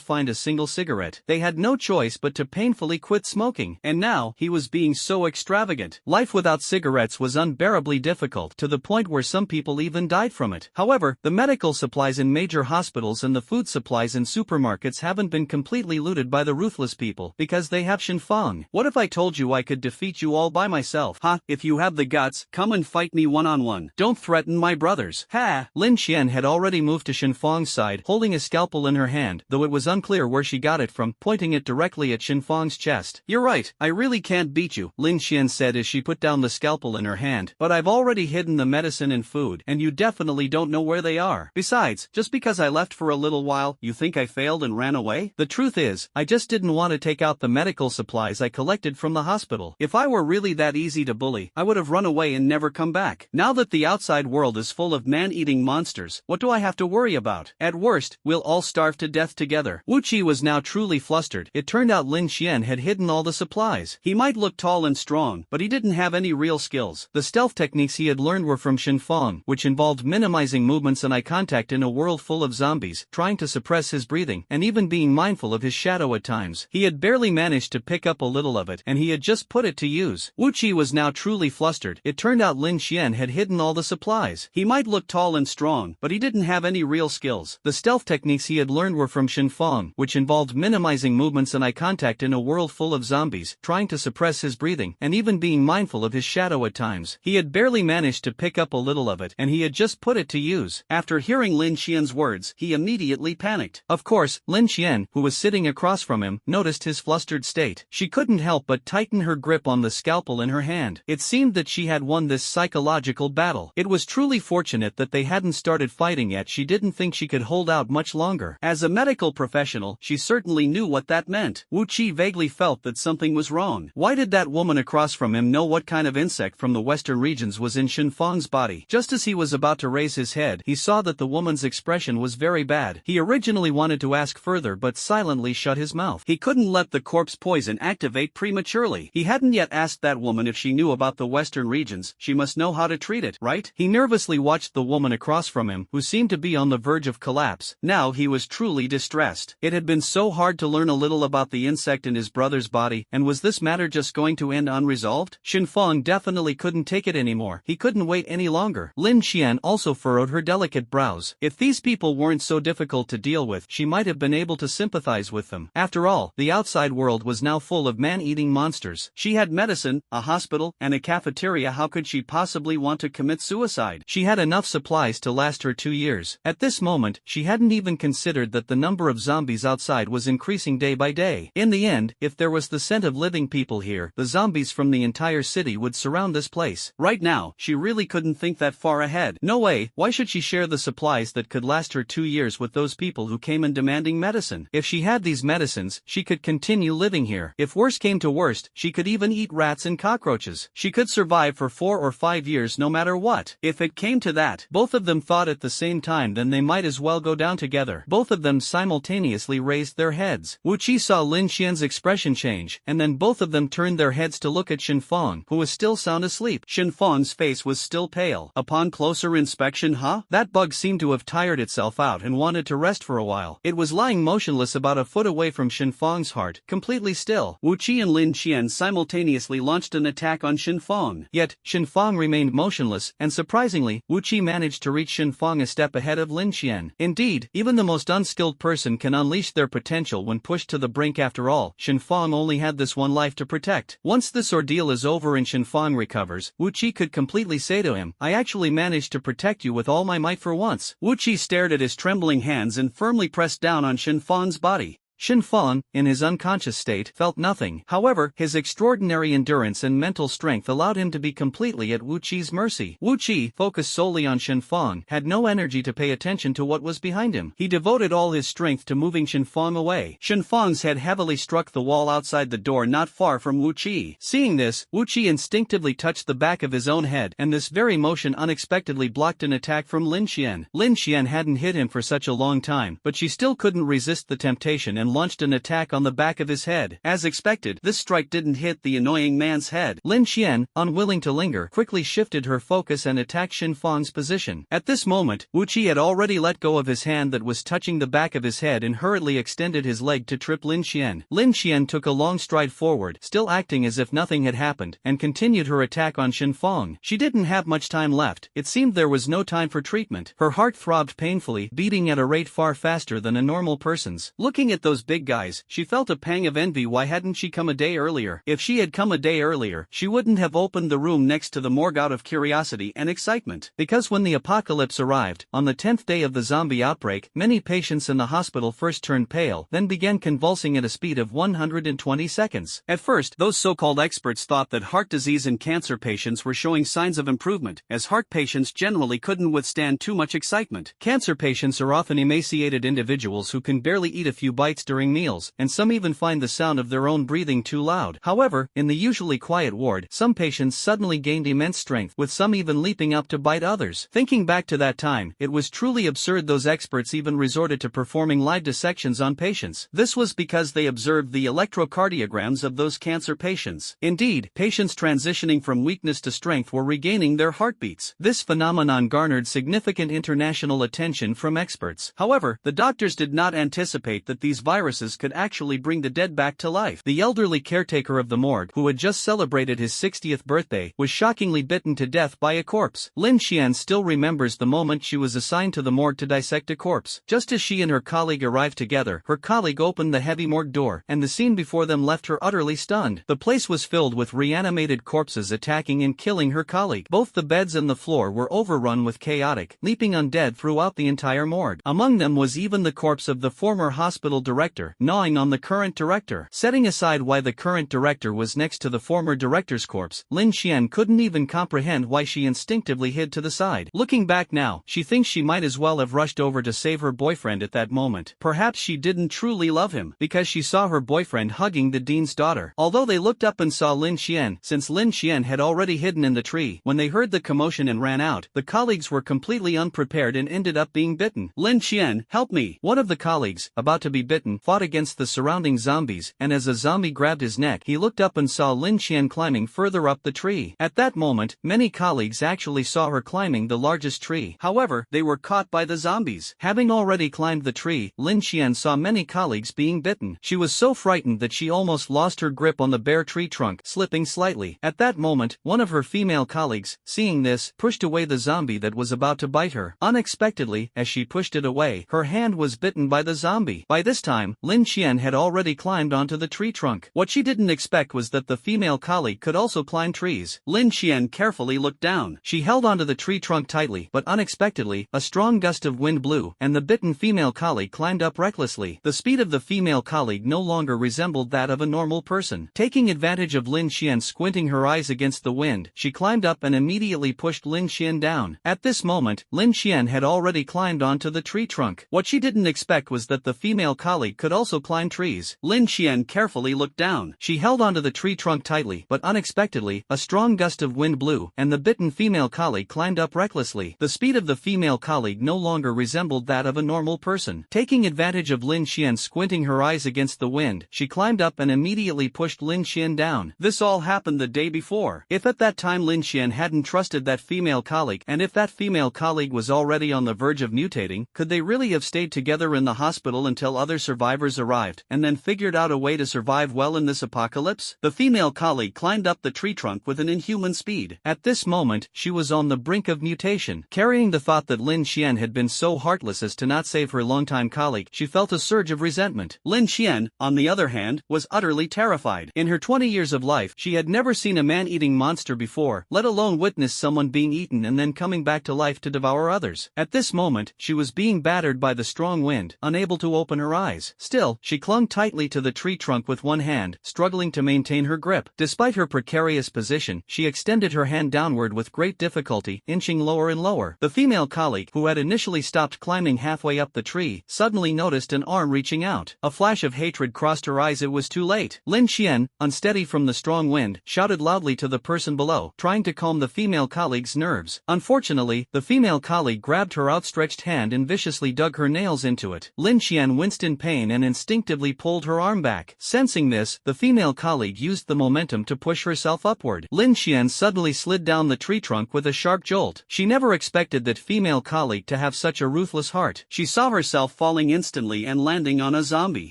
find a single cigarette. They had no choice but to painfully quit smoking. And now, he was being so extravagant. Life without cigarettes was unbearably difficult, to the point where some people even died from it. However, the medical supplies in major hospitals and the food supplies in supermarkets haven't been completely looted by the ruthless people, because they have Shen Fong. What if I told you I could defeat you all by myself? If you have the guts, come and fight me one-on-one. Don't threaten my brothers. Ha! Lin Xian had already moved to Shen Fong's side, holding a scalpel in her hand, though it was unclear where she got it from, pointing it directly at Shen Fong's chest. "You're right, I really can't beat you," Lin Xian said as she put down the scalpel in her hand, "but I've already hidden the medicine and food, and you definitely don't know where they are. Besides, just because I left for a little while, you think I failed and ran away? The truth is, I just didn't want to take out the medical supplies I collected from the hospital. If I were really that easy to bully, I would have run away and never come back. Now that if the outside world is full of man-eating monsters, what do I have to worry about? At worst, we'll all starve to death together. Wu Qi was now truly flustered. It turned out Lin Xian had hidden all the supplies. He might look tall and strong, but he didn't have any real skills. The stealth techniques he had learned were from Shenfang, which involved minimizing movements and eye contact in a world full of zombies, trying to suppress his breathing, and even being mindful of his shadow at times. He had barely managed to pick up a little of it, and he had just put it to use. Wu Qi was now truly flustered. It turned out Lin Xian had hidden all the supplies. He might look tall and strong, but he didn't have any real skills. The stealth techniques he had learned were from Shenfang, which involved minimizing movements and eye contact in a world full of zombies, trying to suppress his breathing, and even being mindful of his shadow at times. He had barely managed to pick up a little of it, and he had just put it to use. After hearing Lin Xian's words, he immediately panicked. Of course, Lin Xian, who was sitting across from him, noticed his flustered state. She couldn't help but tighten her grip on the scalpel in her hand. It seemed that she had won this psychological battle. It was truly fortunate that they hadn't started fighting yet. She didn't think she could hold out much longer. As a medical professional, she certainly knew what that meant. Wu Qi vaguely felt that something was wrong. Why did that woman across from him know what kind of insect from the western regions was in Shenfang's body? Just as he was about to raise his head, he saw that the woman's expression was very bad. He originally wanted to ask further but silently shut his mouth. He couldn't let the corpse poison activate prematurely. He hadn't yet asked that woman if she knew about the western regions. She must know how to treat it, right? He nervously watched the woman across from him, who seemed to be on the verge of collapse. Now he was truly distressed. It had been so hard to learn a little about the insect in his brother's body, and was this matter just going to end unresolved? Shenfang definitely couldn't take it anymore. He couldn't wait any longer. Lin Xian also furrowed her delicate brows. If these people weren't so difficult to deal with, she might have been able to sympathize with them. After all, the outside world was now full of man-eating monsters. She had medicine, a hospital, and a cafeteria. How could she possibly want to commit suicide? She had enough supplies to last her 2 years. At this moment, she hadn't even considered that the number of zombies outside was increasing day by day. In the end, if there was the scent of living people here, the zombies from the entire city would surround this place. Right now, she really couldn't think that far ahead. No way. Why should she share the supplies that could last her 2 years with those people who came in demanding medicine? If she had these medicines, she could continue living here. If worse came to worst, she could even eat rats and cockroaches. She could survive for 4 or 5 years no matter what. If it came to that, both of them thought at the same time, then they might as well go down together. Both of them simultaneously raised their heads. Wu Qi saw Lin Xian's expression change, and then both of them turned their heads to look at Shenfang, who was still sound asleep. Shenfang's face was still pale. Upon closer inspection, that bug seemed to have tired itself out and wanted to rest for a while. It was lying motionless about a foot away from Shenfang's heart, completely still. Wu Qi and Lin Xian simultaneously launched an attack on Shenfang. Yet, Shenfang remained motionless, and surprisingly, Wu Qi managed to reach Shenfang a step ahead of Lin Xian. Indeed, even the most unskilled person can unleash their potential when pushed to the brink. After all, Shenfang only had this one life to protect. Once this ordeal is over and Shenfang recovers, Wu Qi could completely say to him, "I actually managed to protect you with all my might for once." Wu Qi stared at his trembling hands and firmly pressed down on Shenfang's body. Shenfang, in his unconscious state, felt nothing. However, his extraordinary endurance and mental strength allowed him to be completely at Wu Qi's mercy. Wu Qi, focused solely on Shenfang, had no energy to pay attention to what was behind him. He devoted all his strength to moving Shenfang away. Shenfang's head heavily struck the wall outside the door not far from Wu Qi. Seeing this, Wu Qi instinctively touched the back of his own head, and this very motion unexpectedly blocked an attack from Lin Xian. Lin Xian hadn't hit him for such a long time, but she still couldn't resist the temptation and launched an attack on the back of his head. As expected, this strike didn't hit the annoying man's head. Lin Xian, unwilling to linger, quickly shifted her focus and attacked Shenfang's position. At this moment, Wu Qi had already let go of his hand that was touching the back of his head and hurriedly extended his leg to trip Lin Xian. Lin Xian took a long stride forward, still acting as if nothing had happened, and continued her attack on Shenfang. She didn't have much time left. It seemed there was no time for treatment. Her heart throbbed painfully, beating at a rate far faster than a normal person's. Looking at those big guys, she felt a pang of envy. Why hadn't she come a day earlier? If she had come a day earlier, she wouldn't have opened the room next to the morgue out of curiosity and excitement. Because when the apocalypse arrived, on the 10th day of the zombie outbreak, many patients in the hospital first turned pale, then began convulsing at a speed of 120 seconds. At first, those so-called experts thought that heart disease and cancer patients were showing signs of improvement, as heart patients generally couldn't withstand too much excitement. Cancer patients are often emaciated individuals who can barely eat a few bites during meals, and some even find the sound of their own breathing too loud. However, in the usually quiet ward, some patients suddenly gained immense strength, with some even leaping up to bite others. Thinking back to that time, it was truly absurd those experts even resorted to performing live dissections on patients. This was because they observed the electrocardiograms of those cancer patients. Indeed, patients transitioning from weakness to strength were regaining their heartbeats. This phenomenon garnered significant international attention from experts. However, the doctors did not anticipate that these viruses could actually bring the dead back to life. The elderly caretaker of the morgue, who had just celebrated his 60th birthday, was shockingly bitten to death by a corpse. Lin Xian still remembers the moment she was assigned to the morgue to dissect a corpse. Just as she and her colleague arrived together, her colleague opened the heavy morgue door, and the scene before them left her utterly stunned. The place was filled with reanimated corpses attacking and killing her colleague. Both the beds and the floor were overrun with chaotic, leaping undead throughout the entire morgue. Among them was even the corpse of the former hospital director, gnawing on the current director. Setting aside why the current director was next to the former director's corpse, Lin Xian couldn't even comprehend why she instinctively hid to the side. Looking back now, she thinks she might as well have rushed over to save her boyfriend at that moment. Perhaps she didn't truly love him, because she saw her boyfriend hugging the dean's daughter. Although they looked up and saw Lin Xian, since Lin Xian had already hidden in the tree, when they heard the commotion and ran out, the colleagues were completely unprepared and ended up being bitten. Lin Xian, help me! One of the colleagues, about to be bitten, fought against the surrounding zombies, and as a zombie grabbed his neck, he looked up and saw Lin Xian climbing further up the tree. At that moment, many colleagues actually saw her climbing the largest tree. However, they were caught by the zombies. Having already climbed the tree, Lin Xian saw many colleagues being bitten. She was so frightened that she almost lost her grip on the bare tree trunk, slipping slightly. At that moment, one of her female colleagues, seeing this, pushed away the zombie that was about to bite her. Unexpectedly, as she pushed it away, her hand was bitten by the zombie. By this time, Lin Xian had already climbed onto the tree trunk. What she didn't expect was that the female colleague could also climb trees. Lin Xian carefully looked down. She held onto the tree trunk tightly, but unexpectedly, a strong gust of wind blew, and the bitten female colleague climbed up recklessly. The speed of the female colleague no longer resembled that of a normal person. Taking advantage of Lin Xian squinting her eyes against the wind, she climbed up and immediately pushed Lin Xian down. At this moment, Lin Xian had already climbed onto the tree trunk. What she didn't expect was that the female colleague could also climb trees. Lin Xian carefully looked down. She held onto the tree trunk tightly, but unexpectedly, a strong gust of wind blew, and the bitten female colleague climbed up recklessly. The speed of the female colleague no longer resembled that of a normal person. Taking advantage of Lin Xian squinting her eyes against the wind, she climbed up and immediately pushed Lin Xian down. This all happened the day before. If at that time Lin Xian hadn't trusted that female colleague, and if that female colleague was already on the verge of mutating, could they really have stayed together in the hospital until other survivors arrived, and then figured out a way to survive well in this apocalypse? The female colleague climbed up the tree trunk with an inhuman speed. At this moment, she was on the brink of mutation. Carrying the thought that Lin Xian had been so heartless as to not save her longtime colleague, she felt a surge of resentment. Lin Xian, on the other hand, was utterly terrified. In her 20 years of life, she had never seen a man-eating monster before, let alone witness someone being eaten and then coming back to life to devour others. At this moment, she was being battered by the strong wind, unable to open her eyes. Still, she clung tightly to the tree trunk with one hand, struggling to maintain her grip. Despite her precarious position, she extended her hand downward with great difficulty, inching lower and lower. The female colleague, who had initially stopped climbing halfway up the tree, suddenly noticed an arm reaching out. A flash of hatred crossed her eyes. It was too late. Lin Xian, unsteady from the strong wind, shouted loudly to the person below, trying to calm the female colleague's nerves. Unfortunately, the female colleague grabbed her outstretched hand and viciously dug her nails into it. Lin Xian winced in pain and instinctively pulled her arm back. Sensing this, the female colleague used the momentum to push herself upward. Lin Xian suddenly slid down the tree trunk with a sharp jolt. She never expected that female colleague to have such a ruthless heart. She saw herself falling instantly and landing on a zombie.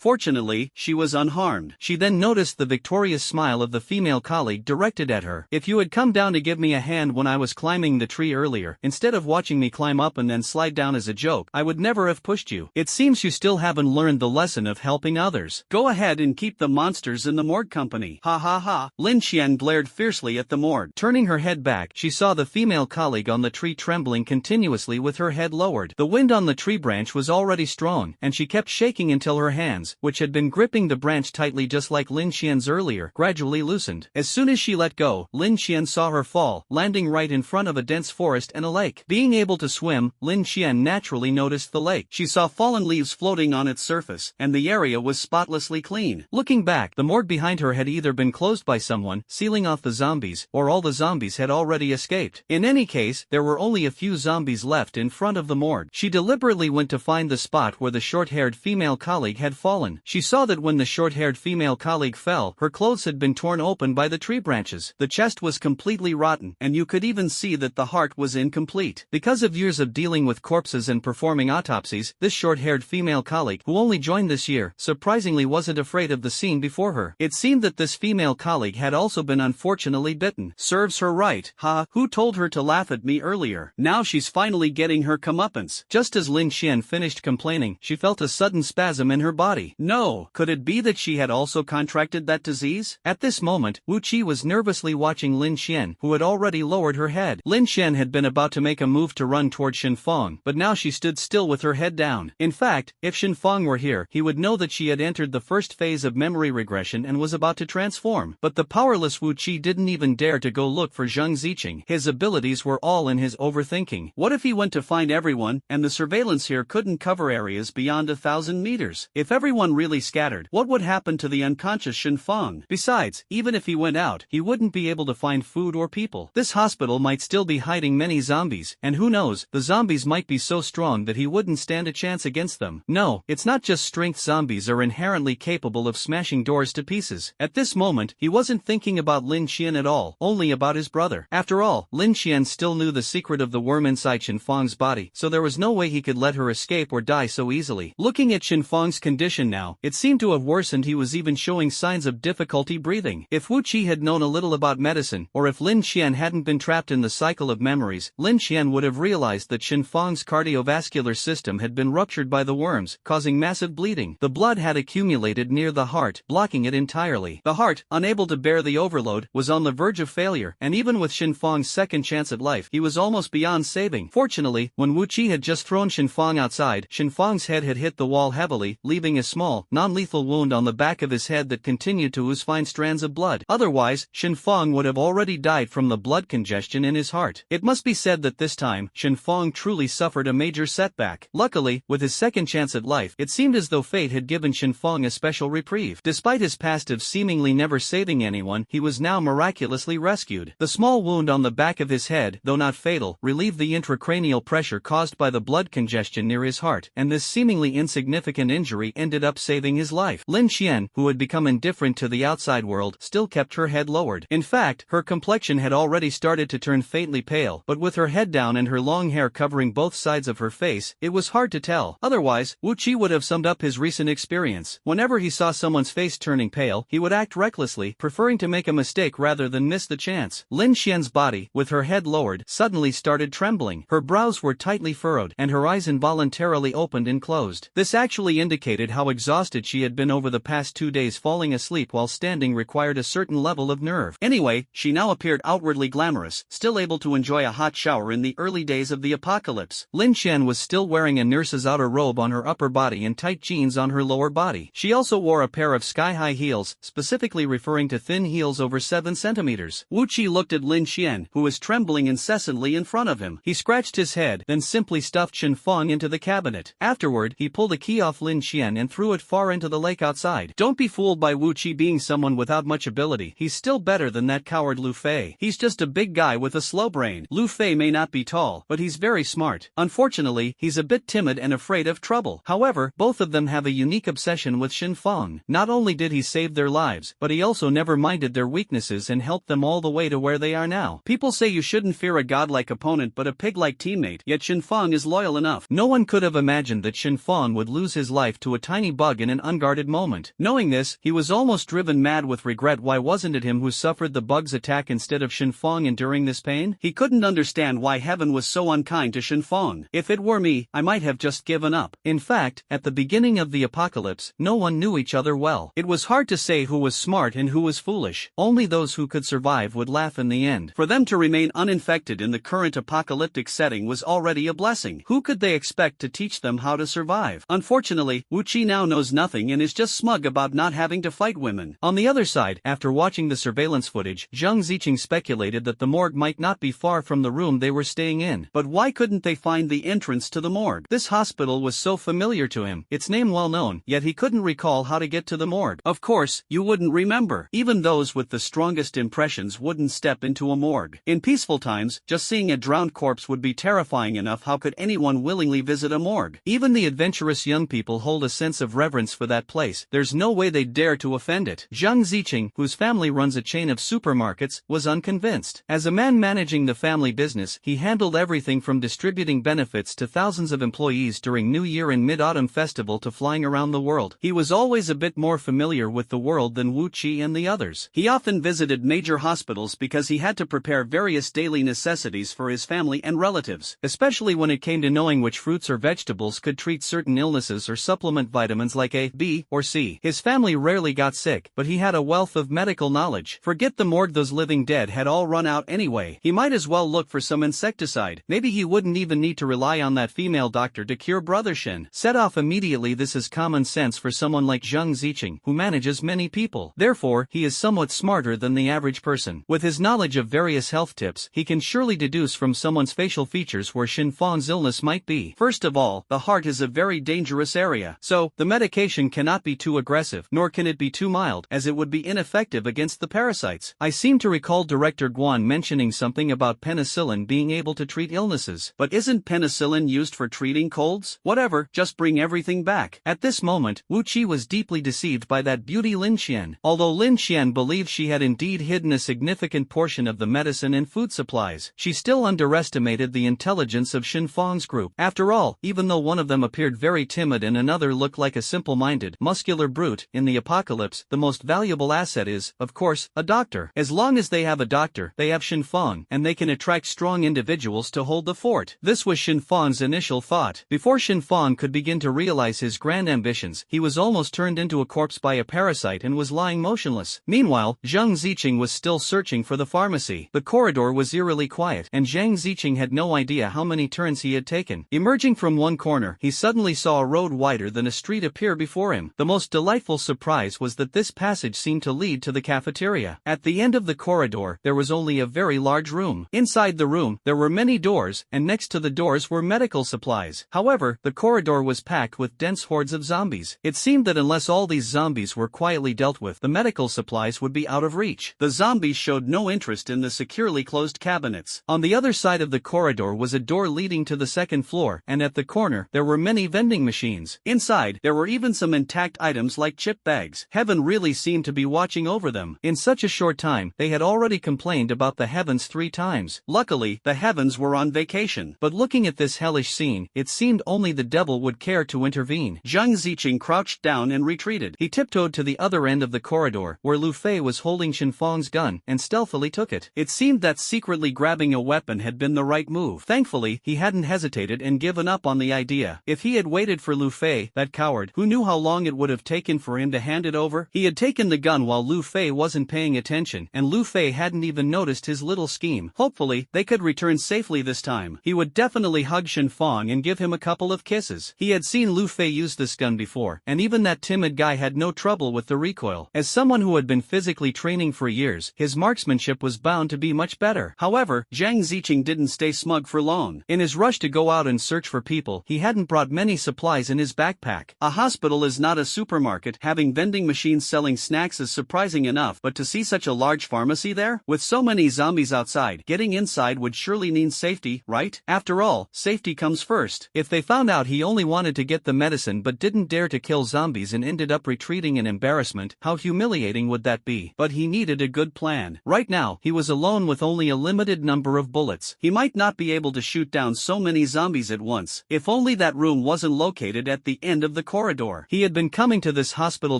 Fortunately, she was unharmed. She then noticed the victorious smile of the female colleague directed at her. If you had come down to give me a hand when I was climbing the tree earlier, instead of watching me climb up and then slide down as a joke, I would never have pushed you. It seems you still haven't learned the lesson of helping others. Go ahead and keep the monsters in the morgue company. Ha ha ha. Lin Xian glared fiercely at the morgue. Turning her head back, she saw the female colleague on the tree trembling continuously with her head lowered. The wind on the tree branch was already strong, and she kept shaking until her hands, which had been gripping the branch tightly just like Lin Xian's earlier, gradually loosened. As soon as she let go, Lin Xian saw her fall, landing right in front of a dense forest and a lake. Being able to swim, Lin Xian naturally noticed the lake. She saw fallen leaves floating on its surface, walls, and the area was spotlessly clean. Looking back, the morgue behind her had either been closed by someone, sealing off the zombies, or all the zombies had already escaped. In any case, there were only a few zombies left in front of the morgue. She deliberately went to find the spot where the short-haired female colleague had fallen. She saw that when the short-haired female colleague fell, her clothes had been torn open by the tree branches. The chest was completely rotten, and you could even see that the heart was incomplete. Because of years of dealing with corpses and performing autopsies, this short-haired female colleague, who only joined this year, surprisingly wasn't afraid of the scene before her. It seemed that this female colleague had also been unfortunately bitten. Serves her right. Ha, who told her to laugh at me earlier? Now she's finally getting her comeuppance. Just as Lin Xian finished complaining, she felt a sudden spasm in her body. No, could it be that she had also contracted that disease? At this moment, Wu Qi was nervously watching Lin Xian, who had already lowered her head. Lin Xian had been about to make a move to run toward Shenfang, but now she stood still with her head down. In fact, if Shenfang were here, he would know that she had entered the first phase of memory regression and was about to transform. But the powerless Wu Qi didn't even dare to go look for Zheng Ziqing. His abilities were all in his overthinking. What if he went to find everyone, and the surveillance here couldn't cover areas beyond 1,000 meters? If everyone really scattered, what would happen to the unconscious Shenfang? Besides, even if he went out, he wouldn't be able to find food or people. This hospital might still be hiding many zombies, and who knows, the zombies might be so strong that he wouldn't stand a chance against them. No, it's not just strength. Zombies are inherently capable of smashing doors to pieces. At this moment, he wasn't thinking about Lin Xian at all, only about his brother. After all, Lin Xian still knew the secret of the worm inside Shenfang's body, so there was no way he could let her escape or die so easily. Looking at Shenfang's condition now, it seemed to have worsened. He was even showing signs of difficulty breathing. If Wu Qi had known a little about medicine, or if Lin Xian hadn't been trapped in the cycle of memories, Lin Xian would have realized that Shenfang's cardiovascular system had been ruptured by the worms, causing massive bleeding. The blood had accumulated near the heart, blocking it entirely. The heart, unable to bear the overload, was on the verge of failure, and even with Shenfang's second chance at life, he was almost beyond saving. Fortunately, when Wu Qi had just thrown Shenfang outside, Shenfang's head had hit the wall heavily, leaving a small, non-lethal wound on the back of his head that continued to ooze fine strands of blood. Otherwise, Shenfang would have already died from the blood congestion in his heart. It must be said that this time, Shenfang truly suffered a major setback. Luckily, with his second chance at life, it seemed as though fate had given Shenfang a special reprieve. Despite his past of seemingly never saving anyone, he was now miraculously rescued. The small wound on the back of his head, though not fatal, relieved the intracranial pressure caused by the blood congestion near his heart, and this seemingly insignificant injury ended up saving his life. Lin Xian, who had become indifferent to the outside world, still kept her head lowered. In fact, her complexion had already started to turn faintly pale, but with her head down and her long hair covering both sides of her face, it was hard to tell. Otherwise, Wu Qi would have summed up his recent experience. Whenever he saw someone's face turning pale, he would act recklessly, preferring to make a mistake rather than miss the chance. Lin Xian's body, with her head lowered, suddenly started trembling. Her brows were tightly furrowed, and her eyes involuntarily opened and closed. This actually indicated how exhausted she had been over the past 2 days. Falling asleep while standing required a certain level of nerve. Anyway, she now appeared outwardly glamorous, still able to enjoy a hot shower in the early days of the apocalypse. Lin Xian was still wearing a nurse's outer robe on her upper body and tight jeans on her lower body. She also wore a pair of sky-high heels, specifically referring to thin heels over 7 centimeters. Wu Qi looked at Lin Xian, who was trembling incessantly in front of him. He scratched his head, then simply stuffed Shenfang into the cabinet. Afterward, he pulled a key off Lin Xian and threw it far into the lake outside. Don't be fooled by Wu Qi being someone without much ability. He's still better than that coward Lu Fei. He's just a big guy with a slow brain. Lu Fei may not be tall, but he's very smart. Unfortunately, he's a bit timid and afraid of trouble. However, both of them have a unique obsession with Shenfang. Not only did he save their lives, but he also never minded their weaknesses and helped them all the way to where they are now. People say you shouldn't fear a godlike opponent but a pig-like teammate, yet Shenfang is loyal enough. No one could have imagined that Shenfang would lose his life to a tiny bug in an unguarded moment. Knowing this, he was almost driven mad with regret. Why wasn't it him who suffered the bug's attack instead of Shenfang enduring this pain? He couldn't understand why heaven was so unkind to Shenfang. If it were me, I might have just given up. In fact, at the beginning of the apocalypse, no one knew each other well. It was hard to say who was smart and who was foolish. Only those who could survive would laugh in the end. For them to remain uninfected in the current apocalyptic setting was already a blessing. Who could they expect to teach them how to survive? Unfortunately, Wu Qi now knows nothing and is just smug about not having to fight women. On the other side, after watching the surveillance footage, Zheng Ziqing speculated that the morgue might not be far from the room they were staying in. But why couldn't they find the entrance to the morgue? This hospital was so familiar to him. It's its name well known, yet he couldn't recall how to get to the morgue. Of course, you wouldn't remember. Even those with the strongest impressions wouldn't step into a morgue. In peaceful times, just seeing a drowned corpse would be terrifying enough. How could anyone willingly visit a morgue? Even the adventurous young people hold a sense of reverence for that place. There's no way they'd dare to offend it. Zhang Ziqing, whose family runs a chain of supermarkets, was unconvinced. As a man managing the family business, he handled everything from distributing benefits to thousands of employees during New Year and Mid-Autumn Festival to flying around the world. He was always a bit more familiar with the world than Wu Qi and the others. He often visited major hospitals because he had to prepare various daily necessities for his family and relatives, especially when it came to knowing which fruits or vegetables could treat certain illnesses or supplement vitamins like A, B, or C. His family rarely got sick, but he had a wealth of medical knowledge. Forget the morgue, those living dead had all run out anyway. He might as well look for some insecticide. Maybe he wouldn't even need to rely on that female doctor to cure Brother Shen. Set off immediately. This is common sense for someone like Zhang Ziqing, who manages many people. Therefore, he is somewhat smarter than the average person. With his knowledge of various health tips, he can surely deduce from someone's facial features where Shen Fang's illness might be. First of all, the heart is a very dangerous area, so the medication cannot be too aggressive, nor can it be too mild, as it would be ineffective against the parasites. I seem to recall Director Guan mentioning something about penicillin being able to treat illnesses, but isn't penicillin used for treating colds? Whatever, just bring everything back. At this moment, Wu Qi was deeply deceived by that beauty Lin Xian. Although Lin Xian believed she had indeed hidden a significant portion of the medicine and food supplies, she still underestimated the intelligence of Shen Fang's group. After all, even though one of them appeared very timid and another looked like a simple-minded, muscular brute, in the apocalypse, the most valuable asset is, of course, a doctor. As long as they have a doctor, they have Shen Fang, and they can attract strong individuals to hold the fort. This was Shen Fang's initial thought. Before Shen Fang could begin to realize his grand ambitions, he was almost turned into a corpse by a parasite and was lying motionless. Meanwhile, Zhang Ziqing was still searching for the pharmacy. The corridor was eerily quiet, and Zhang Ziqing had no idea how many turns he had taken. Emerging from one corner, he suddenly saw a road wider than a street appear before him. The most delightful surprise was that this passage seemed to lead to the cafeteria. At the end of the corridor, there was only a very large room. Inside the room, there were many doors, and next to the doors were medical supplies. However, the corridor was packed with dense hordes of zombies. It seemed that unless all these zombies were quietly dealt with, the medical supplies would be out of reach. The zombies showed no interest in the securely closed cabinets. On the other side of the corridor was a door leading to the second floor, and at the corner, there were many vending machines. Inside, there were even some intact items like chip bags. Heaven really seemed to be watching over them. In such a short time, they had already complained about the heavens 3 times. Luckily, the heavens were on vacation. But looking at this hellish scene, it seemed only the devil would care to intervene. Zhang Ziqing crouched down and retreated. He tiptoed to the other end of the corridor, where Lu Fei was holding Shen Fang's gun, and stealthily took it. It seemed that secretly grabbing a weapon had been the right move. Thankfully, he hadn't hesitated and given up on the idea. If he had waited for Lu Fei, that coward, who knew how long it would have taken for him to hand it over, he had taken the gun while Lu Fei wasn't paying attention, and Lu Fei hadn't even noticed his little scheme. Hopefully, they could return safely this time. He would definitely hug Shen Fang and give him a couple of kisses. He had seen Lu Fei use this gun before, and even that timid guy had no trouble with the recoil. As someone who had been physically training for years, his marksmanship was bound to be much better. However, Zhang Ziqing didn't stay smug for long. In his rush to go out and search for people, he hadn't brought many supplies in his backpack. A hospital is not a supermarket. Having vending machines selling snacks is surprising enough, but to see such a large pharmacy there, with so many zombies outside, getting inside would surely mean safety, right? After all, safety comes first. If they found out he only wanted to get the medicine but didn't dare to kill zombies and ended up retreating in embarrassment, how humiliating would that be? But he needed a good plan. Right now, he was alone with only a limited number of bullets. He might not be able to shoot down so many zombies at once. If only that room wasn't located at the end of the corridor. He had been coming to this hospital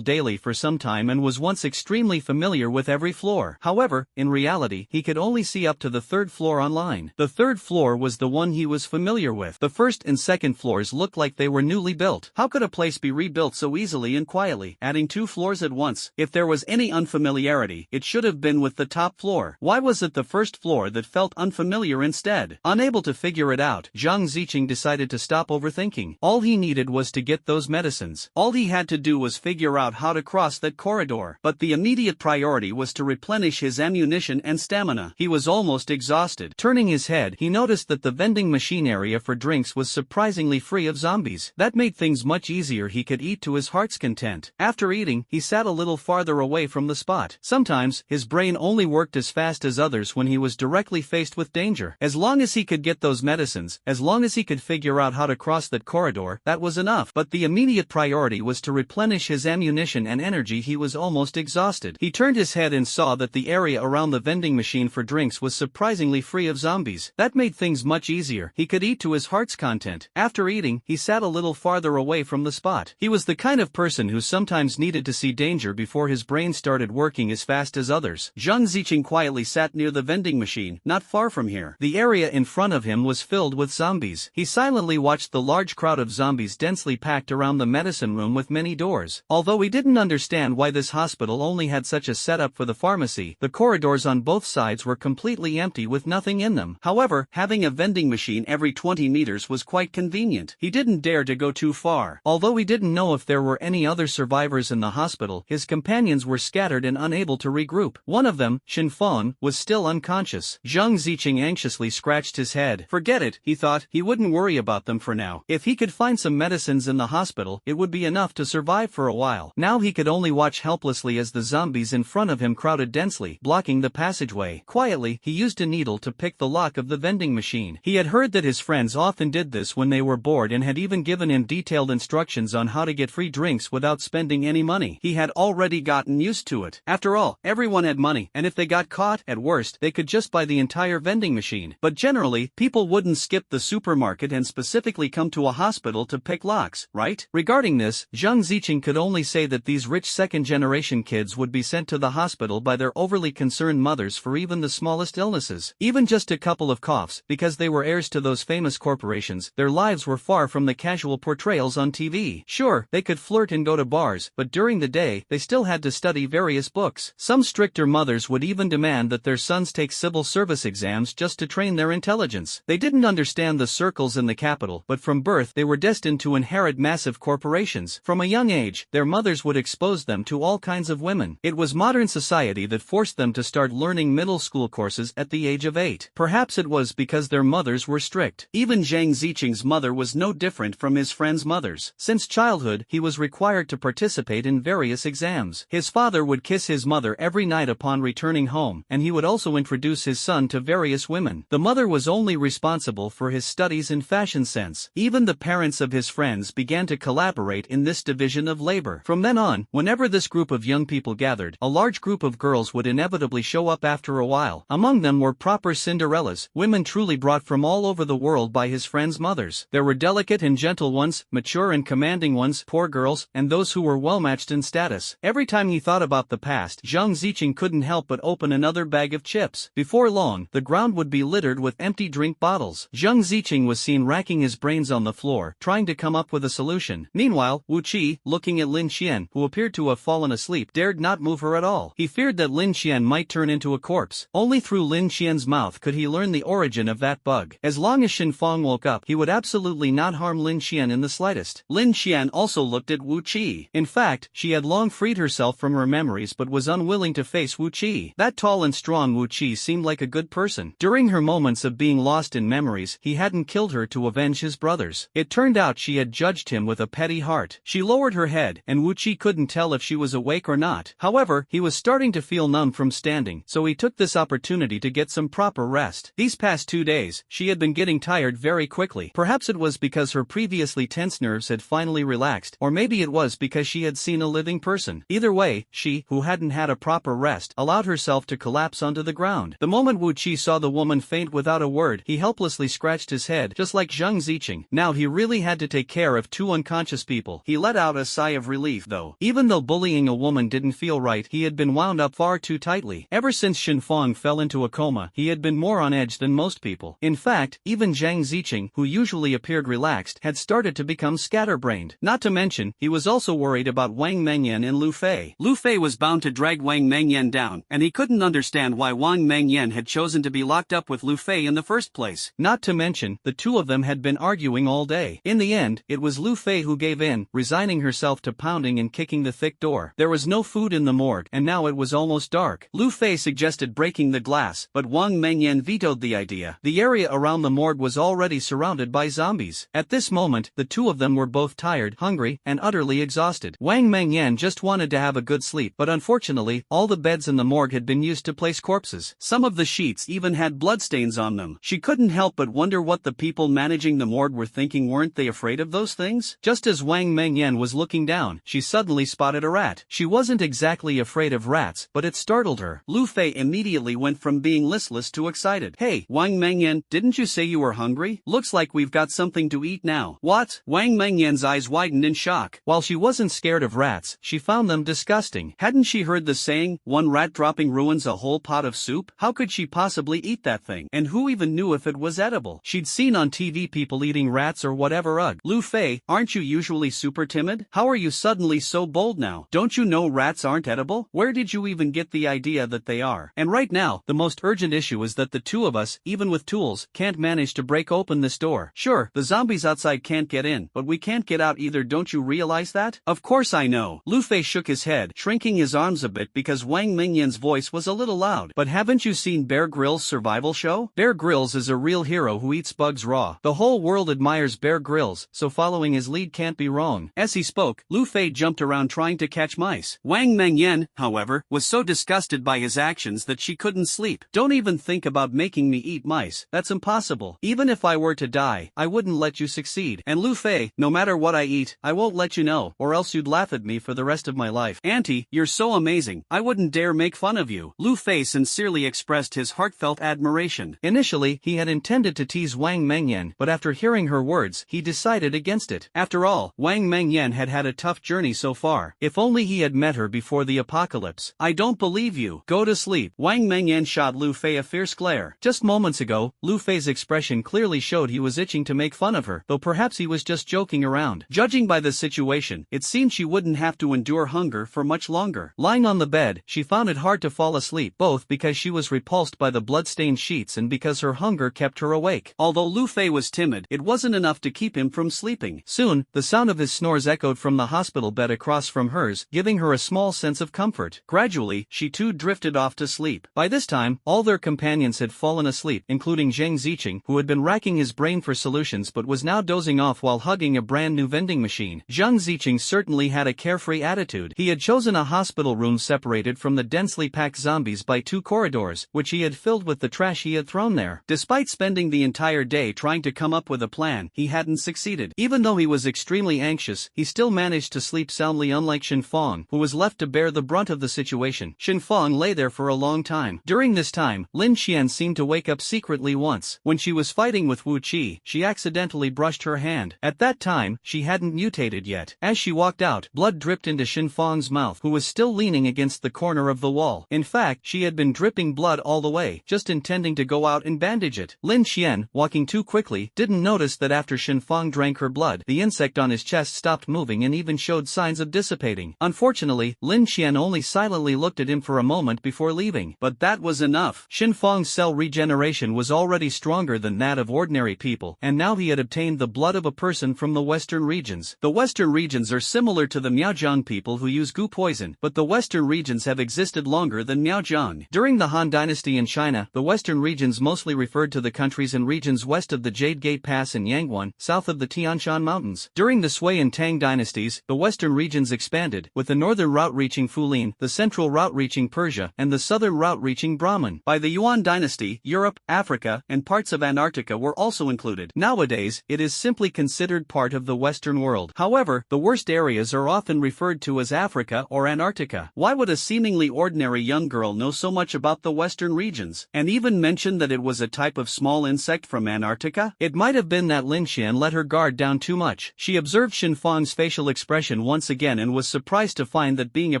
daily for some time and was once extremely familiar with every floor. However, in reality, he could only see up to the 3rd floor online. The 3rd floor was the one he was familiar with. The 1st and 2nd floors looked like they were newly built. How could a place be rebuilt so easily and quietly, adding 2 floors at once? If there was any unfamiliarity, it should have been with the top floor. Why was it the 1st floor that felt unfamiliar instead? Unable to figure it out, Zhang Ziqing decided to stop overthinking. All he needed was to get those medicines. All he had to do was figure out how to cross that corridor. But the immediate priority was to replenish his ammunition and stamina. He was almost exhausted. Turning his head, he noticed that the vending machine area for drinks was surprisingly free of zombies. That made things things much easier. He could eat to his heart's content. After eating, he sat a little farther away from the spot. Sometimes, his brain only worked as fast as others when he was directly faced with danger. As long as he could get those medicines, as long as he could figure out how to cross that corridor, that was enough. But the immediate priority was to replenish his ammunition and energy. He was almost exhausted. He turned his head and saw that the area around the vending machine for drinks was surprisingly free of zombies. That made things much easier. He could eat to his heart's content. After eating, he sat a little farther away from the spot. He was the kind of person who sometimes needed to see danger before his brain started working as fast as others. Zhang Ziqing quietly sat near the vending machine, not far from here. The area in front of him was filled with zombies. He silently watched the large crowd of zombies densely packed around the medicine room with many doors. Although he didn't understand why this hospital only had such a setup for the pharmacy, the corridors on both sides were completely empty with nothing in them. However, having a vending machine every 20 meters was quite convenient. He didn't dare to go too far. Although he didn't know if there were any other survivors in the hospital, his companions were scattered and unable to regroup. One of them, Shinfeng, was still unconscious. Zhang Ziqing anxiously scratched his head. Forget it, he thought. He wouldn't worry about them for now. If he could find some medicines in the hospital, it would be enough to survive for a while. Now he could only watch helplessly as the zombies in front of him crowded densely, blocking the passageway. Quietly, he used a needle to pick the lock of the vending machine. He had heard that his friends often did this when they were bored and had even given him detailed instructions on how to get free drinks without spending any money. He had already gotten used to it. After all, everyone had money, and if they got caught, at worst, they could just buy the entire vending machine. But generally, people wouldn't skip the supermarket and specifically come to a hospital to pick locks, right? Regarding this, Zhang Ziqing could only say that these rich second-generation kids would be sent to the hospital by their overly concerned mothers for even the smallest illnesses. Even just a couple of coughs, because they were heirs to those famous corporations, their lives were far from the casual portrayals on TV. Sure, they could flirt and go to bars, but during the day, they still had to study various books. Some stricter mothers would even demand that their sons take civil service exams just to train their intelligence. They didn't understand the circles in the capital, but from birth they were destined to inherit massive corporations. From a young age, their mothers would expose them to all kinds of women. It was modern society that forced them to start learning middle school courses at the age of 8. Perhaps it was because their mothers were strict. Even Zhang Ziqing's mother was no different from his friends' mothers. Since childhood, he was required to participate in various exams. His father would kiss his mother every night upon returning home, and he would also introduce his son to various women. The mother was only responsible for his studies and fashion sense. Even the parents of his friends began to collaborate in this division of labor. From then on, whenever this group of young people gathered, a large group of girls would inevitably show up after a while. Among them were proper Cinderellas, women truly brought from all over the world by his friends' mothers. There were delicate and gentle ones, mature and commanding ones, poor girls, and those who were well-matched in status. Every time he thought about the past, Zhang Ziqing couldn't help but open another bag of chips. Before long, the ground would be littered with empty drink bottles. Zhang Ziqing was seen racking his brains on the floor, trying to come up with a solution. Meanwhile, Wu Qi, looking at Lin Xian, who appeared to have fallen asleep, dared not move her at all. He feared that Lin Xian might turn into a corpse. Only through Lin Xian's mouth could he learn the origin of that bug. As long as Shinfeng woke up, he would absolutely not harm Lin Xian in the slightest. Lin Xian also looked at Wu Qi. In fact, she had long freed herself from her memories but was unwilling to face Wu Qi. That tall and strong Wu Qi seemed like a good person. During her moments of being lost in memories, he hadn't killed her to avenge his brothers. It turned out she had judged him with a petty heart. She lowered her head, and Wu Qi couldn't tell if she was awake or not. However, he was starting to feel numb from standing, so he took this opportunity to get some proper rest. These past 2 days, she had been getting tired very quickly. Perhaps it was because her previously tense nerves had finally relaxed, or maybe it was because she had seen a living person. Either way, she, who hadn't had a proper rest, allowed herself to collapse onto the ground. The moment Wu Qi saw the woman faint without a word, he helplessly scratched his head, just like Zhang Ziqing. Now he really had to take care of 2 unconscious people. He let out a sigh of relief though. Even though bullying a woman didn't feel right, he had been wound up far too tightly. Ever since Shinfeng fell into a coma, he had been more on edge than most people. In fact, even Zhang Ziqing, who usually appeared relaxed, had started to become scatterbrained. Not to mention, he was also worried about Wang Mengyan and Lu Fei. Lu Fei was bound to drag Wang Mengyan down, and he couldn't understand why Wang Mengyan had chosen to be locked up with Lu Fei in the first place. Not to mention, the 2 of them had been arguing all day. In the end, it was Lu Fei who gave in, resigning herself to pounding and kicking the thick door. There was no food in the morgue, and now it was almost dark. Lu Fei suggested breaking the glass, but Wang Mengyan vetoed the idea. The area around the morgue was already surrounded by zombies. At this moment, the 2 of them them were both tired, hungry, and utterly exhausted. Wang Mengyan just wanted to have a good sleep, but unfortunately, all the beds in the morgue had been used to place corpses. Some of the sheets even had bloodstains on them. She couldn't help but wonder what the people managing the morgue were thinking. Weren't they afraid of those things? Just as Wang Mengyan was looking down, she suddenly spotted a rat. She wasn't exactly afraid of rats, but it startled her. Lu Fei immediately went from being listless to excited. "Hey, Wang Mengyan, didn't you say you were hungry? Looks like we've got something to eat now." "What?" Wang Mengyan's eyes widened in shock. While she wasn't scared of rats, she found them disgusting. Hadn't she heard the saying, "One rat dropping ruins a whole pot of soup"? How could she possibly eat that thing? And who even knew if it was edible? She'd seen on TV people eating rats or whatever. Ugh. "Lu Fei, aren't you usually super timid? How are you suddenly so bold now? Don't you know rats aren't edible? Where did you even get the idea that they are? And right now, the most urgent issue is that the two of us, even with tools, can't manage to break open this door. Sure, the zombies outside can't get in, but we can't get out either. Don't you realize that?" "Of course I know." Lu Fei shook his head, shrinking his arms a bit because Wang Mingyan's voice was a little loud. "But haven't you seen Bear Grylls' survival show? Bear Grylls is a real hero who eats bugs raw. The whole world admires Bear Grylls, so following his lead can't be wrong." As he spoke, Lu Fei jumped around trying to catch mice. Wang Mengyan, however, was so disgusted by his actions that she couldn't sleep. "Don't even think about making me eat mice. That's impossible. Even if I were to die, I wouldn't let you succeed. And Lu Fei, no matter what I eat, I won't let you know, or else you'd laugh at me for the rest of my life. Auntie, you're so amazing. I wouldn't dare make fun of you." Lu Fei sincerely expressed his heartfelt admiration. Initially, he had intended to tease Wang Mengyan, but after hearing her words, he decided against it. After all, Wang Mengyan had had a tough journey so far. If only he had met her before the apocalypse. "I don't believe you. Go to sleep." Wang Mengyan shot Lu Fei a fierce glare. Just moments ago, Lu Fei's expression clearly showed he was itching to make fun of her, though perhaps he was just joking around. Judging by the situation, it seemed she wouldn't have to endure hunger for much longer. Lying on the bed, she found it hard to fall asleep, both because she was repulsed by the blood-stained sheets and because her hunger kept her awake. Although Lu Fei was timid, it wasn't enough to keep him from sleeping. Soon, the sound of his snores echoed from the hospital bed across from hers, giving her a small sense of comfort. Gradually, she too drifted off to sleep. By this time, all their companions had fallen asleep, including Zheng Ziqing, who had been racking his brain for solutions but was now dozing off while hugging a brand new vending machine. Zheng Ziqing certainly had a carefree attitude. He had chosen a hospital room separated from the densely packed zombies by 2 corridors, which he had filled with the trash he had thrown there. Despite spending the entire day trying to come up with a plan, he hadn't succeeded. Even though he was extremely anxious, he still managed to sleep soundly, unlike Xin Fang, who was left to bear the brunt of the situation. Xin Fang lay there for a long time. During this time, Lin Qian seemed to wake up secretly once. When she was fighting with Wu Qi, she accidentally brushed her hand. At that time, she hadn't mutated yet. As she walked out, blood dripped into Xin Fang's mouth, who was still leaning against the corner of the wall. In fact, she had been dripping blood all the way, just intending to go out and bandage it. Lin Qian, walking too quickly, didn't notice that after Xin Fang drank her blood, the insect on his chest stopped moving and even showed signs of dissipating. Unfortunately, Lin Qian only silently looked at him for a moment before leaving. But that was enough. Xin Fang's cell regeneration was already stronger than that of ordinary people, and now he had obtained the blood of a person from the western regions. The western regions are similar to the Miaozhong people who use goo poison, but the western regions have existed longer than Miaozhong. During the Han Dynasty in China, the western regions mostly referred to the countries and regions west of the Jade Gate Pass and Yangguan, south of the Tian Shan Mountains. During the Sui and Tang dynasties, the western regions expanded, with the northern route reaching Fulin, the central route reaching Persia, and the southern route reaching Brahman. By the Yuan dynasty, Europe, Africa, and parts of Antarctica were also included. Nowadays, it is simply considered part of the Western world. However, the worst areas are often referred to as Africa or Antarctica. Why would a seemingly ordinary young girl know so much about the Western regions, and even mention that it was a type of small insect from Antarctica? It might have been that Lin Qian let her guard down too much. She observed Xin Fang's facial expression once again and was surprised to find that being a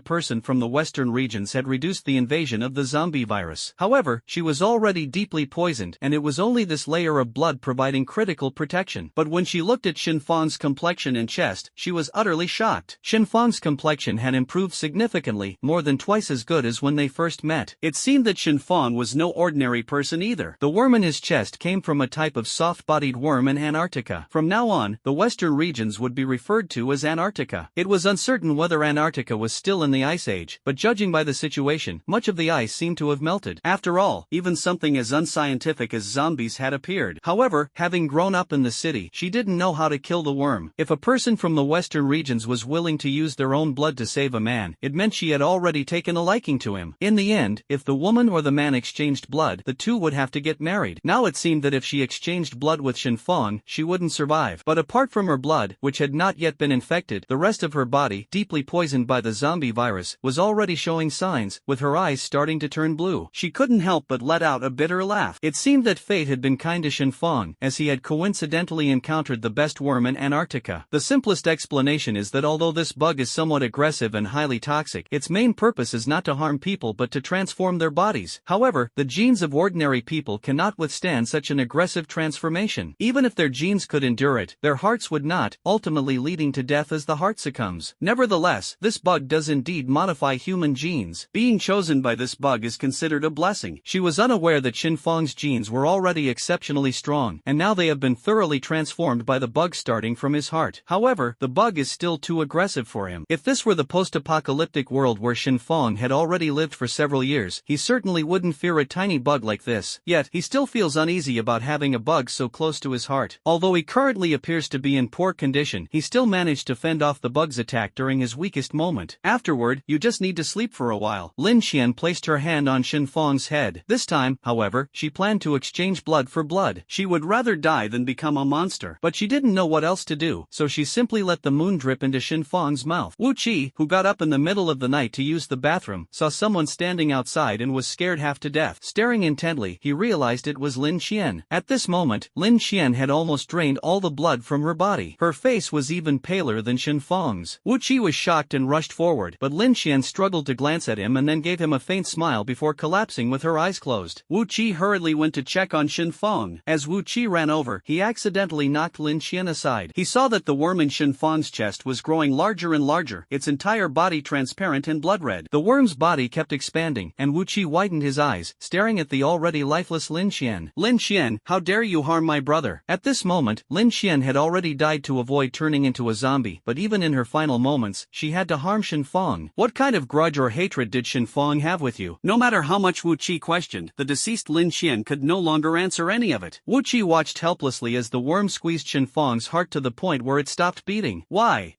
person from the Western regions had reduced the invasion of the zombie virus. However, she was already deeply poisoned, and it was only this layer of blood providing critical protection. But when she looked at Xin Fang's complexion and chest, she was utterly shocked. Xin Fang's complexion had improved significantly, more than twice as good as when they first met. It seemed that Xin Fang was no ordinary person either. The worm in his chest came from a type of soft-bodied worm in Antarctica. From now on, the western regions would be referred to as Antarctica. It was uncertain whether Antarctica was still in the Ice Age, but judging by the situation, much of the ice seemed to have melted. After all, even something as unscientific as zombies had appeared. However, having grown up in the city, she didn't know how to kill kill the worm. If a person from the western regions was willing to use their own blood to save a man, it meant she had already taken a liking to him. In the end, if the woman or the man exchanged blood, the two would have to get married. Now it seemed that if she exchanged blood with Shenfang, she wouldn't survive. But apart from her blood, which had not yet been infected, the rest of her body, deeply poisoned by the zombie virus, was already showing signs, with her eyes starting to turn blue. She couldn't help but let out a bitter laugh. It seemed that fate had been kind to Shenfang, as he had coincidentally encountered the best worm in Antarctica. The simplest explanation is that although this bug is somewhat aggressive and highly toxic, its main purpose is not to harm people but to transform their bodies. However, the genes of ordinary people cannot withstand such an aggressive transformation. Even if their genes could endure it, their hearts would not, ultimately leading to death as the heart succumbs. Nevertheless, this bug does indeed modify human genes. Being chosen by this bug is considered a blessing. She was unaware that Shenfang's genes were already exceptionally strong, and now they have been thoroughly transformed by the bug starting from his heart. However, the bug is still too aggressive for him. If this were the post-apocalyptic world where Shenfang had already lived for several years, he certainly wouldn't fear a tiny bug like this. Yet, he still feels uneasy about having a bug so close to his heart. Although he currently appears to be in poor condition, he still managed to fend off the bug's attack during his weakest moment. Afterward, you just need to sleep for a while. Lin Qian placed her hand on Shenfang's head. This time, however, she planned to exchange blood for blood. She would rather die than become a monster. But she didn't know what else to do, so she simply let the moon drip into Shenfang's mouth. Wu Qi, who got up in the middle of the night to use the bathroom, saw someone standing outside and was scared half to death. Staring intently, he realized it was Lin Qian. At this moment, Lin Qian had almost drained all the blood from her body. Her face was even paler than Shenfang's. Wu Qi was shocked and rushed forward, but Lin Qian struggled to glance at him and then gave him a faint smile before collapsing with her eyes closed. Wu Qi hurriedly went to check on Shenfang. As Wu Qi ran over, he accidentally knocked Lin Qian aside. He saw that the worm in Shenfang's chest was growing larger and larger, its entire body transparent and blood red. The worm's body kept expanding, and Wu Qi widened his eyes, staring at the already lifeless Lin Qian. Lin Qian, how dare you harm my brother? At this moment, Lin Qian had already died to avoid turning into a zombie, but even in her final moments, she had to harm Shenfang. What kind of grudge or hatred did Shenfang have with you? No matter how much Wu Qi questioned, the deceased Lin Qian could no longer answer any of it. Wu Qi watched helplessly as the worm squeezed Shenfang's heart to the point where it stopped beating. Why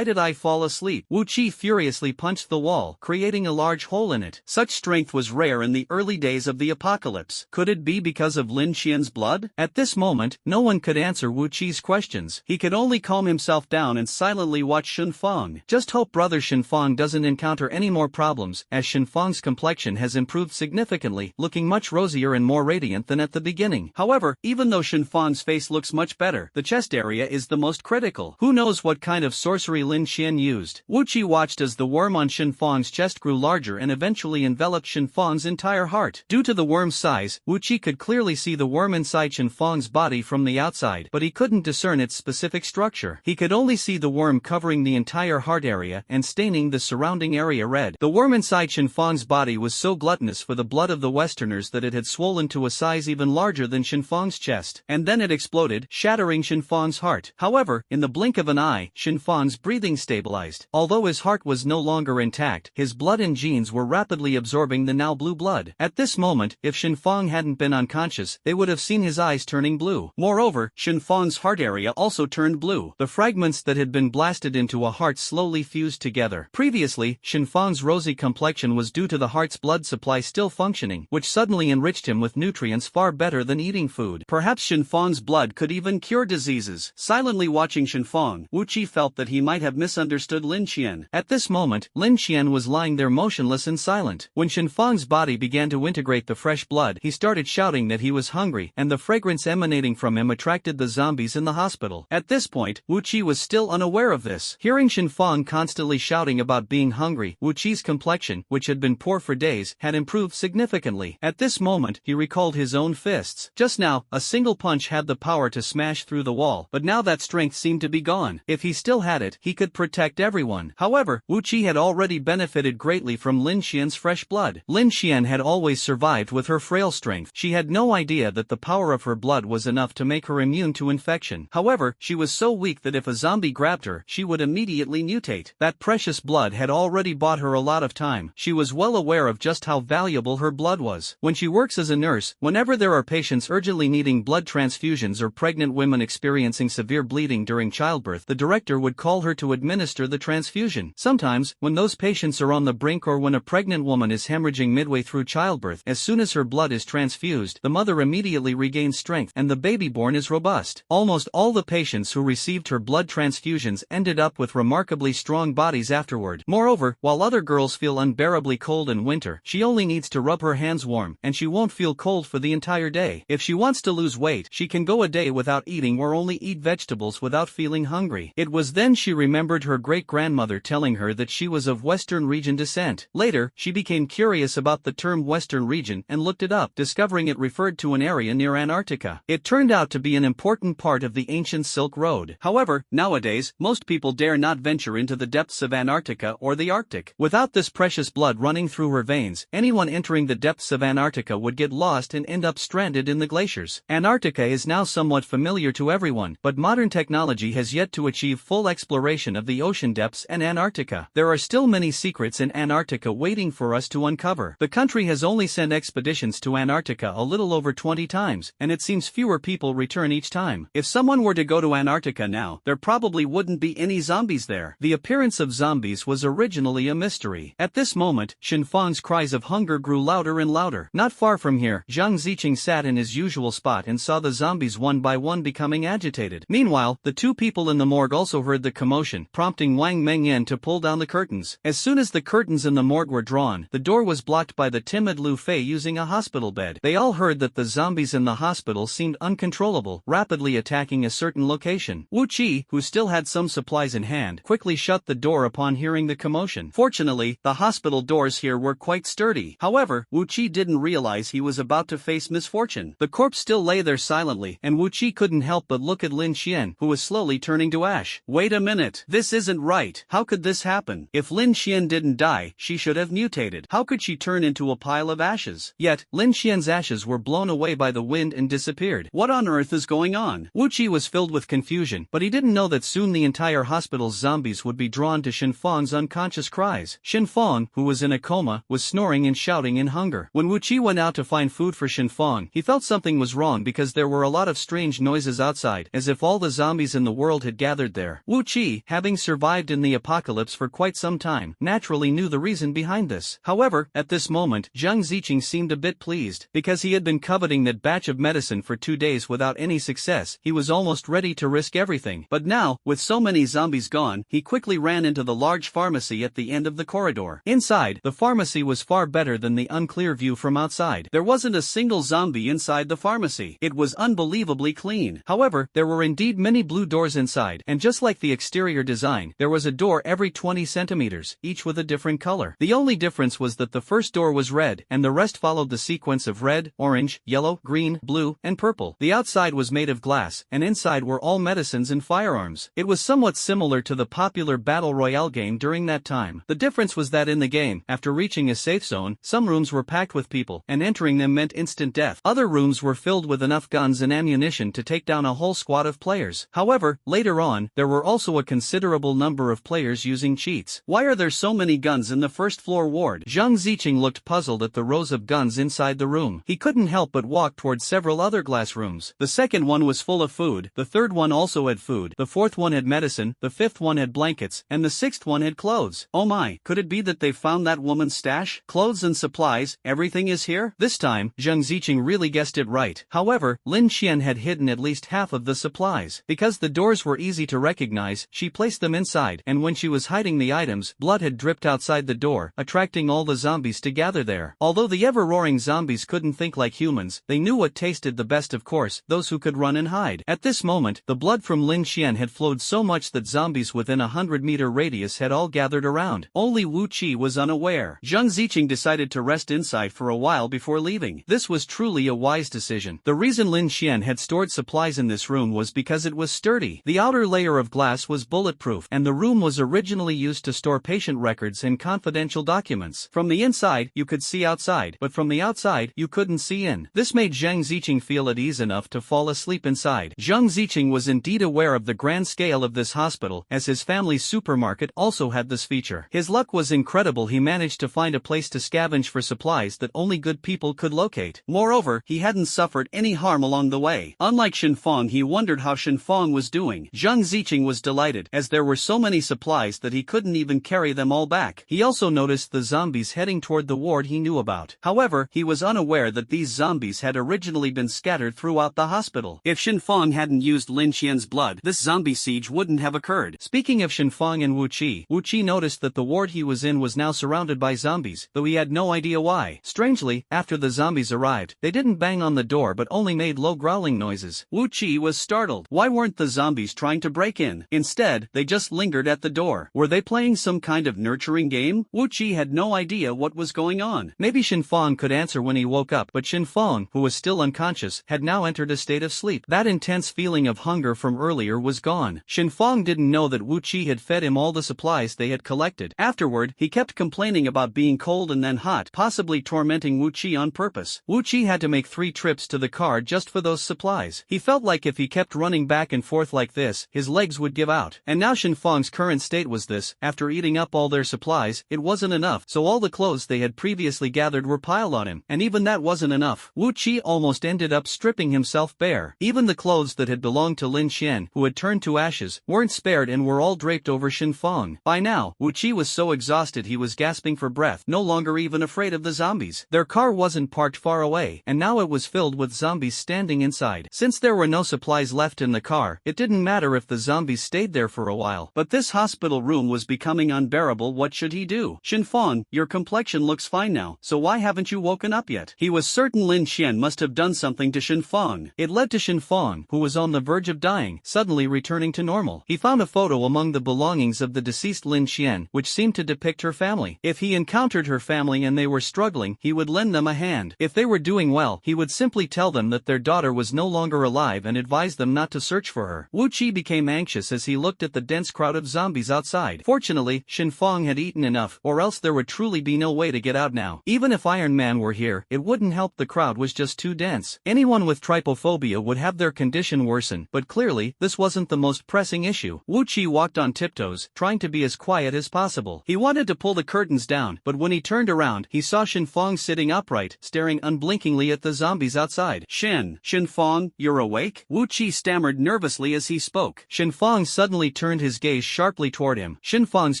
did I fall asleep? Wu Qi furiously punched the wall, creating a large hole in it. Such strength was rare in the early days of the apocalypse. Could it be because of Lin Qian's blood? At this moment, no one could answer Wu Qi's questions. He could only calm himself down and silently watch Shenfang. Just hope brother Shenfang doesn't encounter any more problems, as Shenfang's complexion has improved significantly, looking much rosier and more radiant than at the beginning. However, even though Shenfang's face looks much better, the chest area is the most critical. Who knows what kind of sorcery Lin Qian used? Wu Qi watched as the worm on Shenfang's chest grew larger and eventually enveloped Shenfang's entire heart. Due to the worm's size, Wu Qi could clearly see the worm inside Shenfang's body from the outside, but he couldn't discern its specific structure. He could only see the worm covering the entire heart area and staining the surrounding area red. The worm inside Shenfang's body was so gluttonous for the blood of the Westerners that it had swollen to a size even larger than Shenfang's chest, and then it exploded, shattering Shenfang's heart. However, in the blink of an eye, Shenfang's breathing stabilized. Although his heart was no longer intact, his blood and genes were rapidly absorbing the now blue blood. At this moment, if Shenfang hadn't been unconscious, they would have seen his eyes turning blue. Moreover, Shenfang's heart area also turned blue. The fragments that had been blasted into a heart slowly fused together. Previously, Shenfang's rosy complexion was due to the heart's blood supply still functioning, which suddenly enriched him with nutrients far better than eating food. Perhaps Shenfang's blood could even cure diseases. Silently watching Shenfang, Wu Qi felt that he might have misunderstood Lin Qian. At this moment, Lin Qian was lying there motionless and silent. When Shenfang's body began to integrate the fresh blood, he started shouting that he was hungry, and the fragrance emanating from him attracted the zombies in the hospital. At this point, Wu Qi was still unaware of this. Hearing Shenfang constantly shouting about being hungry, Wu Qi's complexion, which had been poor for days, had improved significantly. At this moment, he recalled his own fists. Just now, a single punch had the power to smash through the wall, but now that strength seemed to be gone. If he still had it, he could protect everyone. However, Wu Qi had already benefited greatly from Lin Qian's fresh blood. Lin Qian had always survived with her frail strength. She had no idea that the power of her blood was enough to make her immune to infection. However, she was so weak that if a zombie grabbed her, she would immediately mutate. That precious blood had already bought her a lot of time. She was well aware of just how valuable her blood was. When she works as a nurse, whenever there are patients urgently needing blood transfusions or pregnant women experiencing experiencing severe bleeding during childbirth, the director would call her to administer the transfusion. Sometimes, when those patients are on the brink or when a pregnant woman is hemorrhaging midway through childbirth, as soon as her blood is transfused, the mother immediately regains strength and the baby born is robust. Almost all the patients who received her blood transfusions ended up with remarkably strong bodies afterward. Moreover, while other girls feel unbearably cold in winter, she only needs to rub her hands warm, and she won't feel cold for the entire day. If she wants to lose weight, she can go a day without eating or only eat vegetables without feeling hungry. It was then she remembered her great-grandmother telling her that she was of Western region descent. Later, she became curious about the term Western region and looked it up, discovering it referred to an area near Antarctica. It turned out to be an important part of the ancient Silk Road. However, nowadays, most people dare not venture into the depths of Antarctica or the Arctic. Without this precious blood running through her veins, anyone entering the depths of Antarctica would get lost and end up stranded in the glaciers. Antarctica is now somewhat familiar to everyone, but modern technology has yet to achieve full exploration of the ocean depths and Antarctica. There are still many secrets in Antarctica waiting for us to uncover. The country has only sent expeditions to Antarctica a little over 20 times, and it seems fewer people return each time. If someone were to go to Antarctica now, there probably wouldn't be any zombies there. The appearance of zombies was originally a mystery. At this moment, Shenfang's cries of hunger grew louder and louder. Not far from here, Zhang Ziqing sat in his usual spot and saw the zombies one by one becoming agitated. Meanwhile, the two people in the morgue also heard the commotion, prompting Wang Mengyan to pull down the curtains. As soon as the curtains in the morgue were drawn, the door was blocked by the timid Lu Fei using a hospital bed. They all heard that the zombies in the hospital seemed uncontrollable, rapidly attacking a certain location. Wu Qi, who still had some supplies in hand, quickly shut the door upon hearing the commotion. Fortunately, the hospital doors here were quite sturdy. However, Wu Qi didn't realize he was about to face misfortune. The corpse still lay there silently, and Wu Qi couldn't help but look at Lin Xian, who was slowly turning to ash. Wait a minute. This isn't right. How could this happen? If Lin Xian didn't die, she should have mutated. How could she turn into a pile of ashes? Yet, Lin Xian's ashes were blown away by the wind and disappeared. What on earth is going on? Wu Qi was filled with confusion, but he didn't know that soon the entire hospital's zombies would be drawn to Shenfang's unconscious cries. Shenfang, who was in a coma, was snoring and shouting in hunger. When Wu Qi went out to find food for Shenfang, he felt something was wrong because there were a lot of strange noises outside, as if all the zombies in the world had gathered there. Wu Qi, having survived in the apocalypse for quite some time, naturally knew the reason behind this. However, at this moment, Zhang Ziqing seemed a bit pleased. Because he had been coveting that batch of medicine for 2 days without any success, he was almost ready to risk everything. But now, with so many zombies gone, he quickly ran into the large pharmacy at the end of the corridor. Inside, the pharmacy was far better than the unclear view from outside. There wasn't a single zombie inside the pharmacy. It was unbelievably clean. However, there were indeed many blue doors inside, and just like the exterior design, there was a door every 20 centimeters, each with a different color. The only difference was that the first door was red, and the rest followed the sequence of red, orange, yellow, green, blue, and purple. The outside was made of glass, and inside were all medicines and firearms. It was somewhat similar to the popular Battle Royale game during that time. The difference was that in the game, after reaching a safe zone, some rooms were packed with people, and entering them meant instant death. Other rooms were filled with enough guns and ammunition to take down a whole squad of players. However, later on, there were also a considerable number of players using cheats. Why are there so many guns in the first floor ward? Zhang Ziqing looked puzzled at the rows of guns inside the room. He couldn't help but walk towards several other glass rooms. The second one was full of food, the third one also had food, the fourth one had medicine, the fifth one had blankets, and the sixth one had clothes. Oh my, could it be that they found that woman's stash? Clothes and supplies, everything is here? This time, Zhang Ziqing really guessed it right. However, Lin Xian had hidden at least half of the supplies. Because the doors were easy to recognize, she placed them inside, and when she was hiding the items, blood had dripped outside the door, attracting all the zombies to gather there. Although the ever-roaring zombies couldn't think like humans, they knew what tasted the best, of course, those who could run and hide. At this moment, the blood from Lin Xian had flowed so much that zombies within a 100-meter radius had all gathered around. Only Wu Qi was unaware. Zhang Ziqing decided to rest inside for a while before leaving. This was truly a wise decision. The reason Lin Xian had stored supplies in this room was because it was sturdy. The outer layer of glass was bulletproof, and the room was originally used to store patient records and confidential documents. From the inside, you could see outside, but from the outside, you couldn't see in. This made Zhang Ziqing feel at ease enough to fall asleep inside. Zhang Ziqing was indeed aware of the grand scale of this hospital, as his family's supermarket also had this feature. His luck was incredible. He managed to find a place to scavenge for supplies that only good people could locate. Moreover, he hadn't suffered any harm along the way. Unlike Shenfang, he wondered wondered how Shenfang was doing. Zhang Ziqing was delighted, as there were so many supplies that he couldn't even carry them all back. He also noticed the zombies heading toward the ward he knew about. However, he was unaware that these zombies had originally been scattered throughout the hospital. If Shenfang hadn't used Lin Qian's blood, this zombie siege wouldn't have occurred. Speaking of Shenfang and Wu Qi noticed that the ward he was in was now surrounded by zombies, though he had no idea why. Strangely, after the zombies arrived, they didn't bang on the door but only made low growling noises. Wu Qi was startled. Why weren't the zombies trying to break in? Instead, they just lingered at the door. Were they playing some kind of nurturing game? Wu Qi had no idea what was going on. Maybe Shenfang could answer when he woke up, but Shenfang, who was still unconscious, had now entered a state of sleep. That intense feeling of hunger from earlier was gone. Shenfang didn't know that Wu Qi had fed him all the supplies they had collected. Afterward, he kept complaining about being cold and then hot, possibly tormenting Wu Qi on purpose. Wu Qi had to make 3 trips to the car just for those supplies. He felt like if he kept running back and forth like this, his legs would give out. And now Shenfang's current state was this: after eating up all their supplies, it wasn't enough, so all the clothes they had previously gathered were piled on him, and even that wasn't enough. Wu Qi almost ended up stripping himself bare. Even the clothes that had belonged to Lin Qian, who had turned to ashes, weren't spared and were all draped over Shenfang. By now, Wu Qi was so exhausted he was gasping for breath, no longer even afraid of the zombies. Their car wasn't parked far away, and now it was filled with zombies standing inside. Since there were no supplies left in the car, it didn't matter if the zombies stayed there for a while. But this hospital room was becoming unbearable. What should he do? Shenfang, your complexion looks fine now, so why haven't you woken up yet? He was certain Lin Qian must have done something to Shenfang. It led to Shenfang, who was on the verge of dying, suddenly returning to normal. He found a photo among the belongings of the deceased Lin Qian, which seemed to depict her family. If he encountered her family and they were struggling, he would lend them a hand. If they were doing well, he would simply tell them that their daughter was no longer alive and advise them not to search for her. Wu Qi became anxious as he looked at the dense crowd of zombies outside. Fortunately, Shenfang had eaten enough, or else there would truly be no way to get out now. Even if Iron Man were here, it wouldn't help. The crowd was just too dense. Anyone with trypophobia would have their condition worsen, but clearly, this wasn't the most pressing issue. Wu Qi walked on tiptoes, trying to be as quiet as possible. He wanted to pull the curtains down, but when he turned around, he saw Shenfang sitting upright, staring unblinkingly at the zombies outside. Shenfang, you're awake? Wu Qi stammered nervously as he spoke. Shenfang suddenly turned his gaze sharply toward him. Shenfang's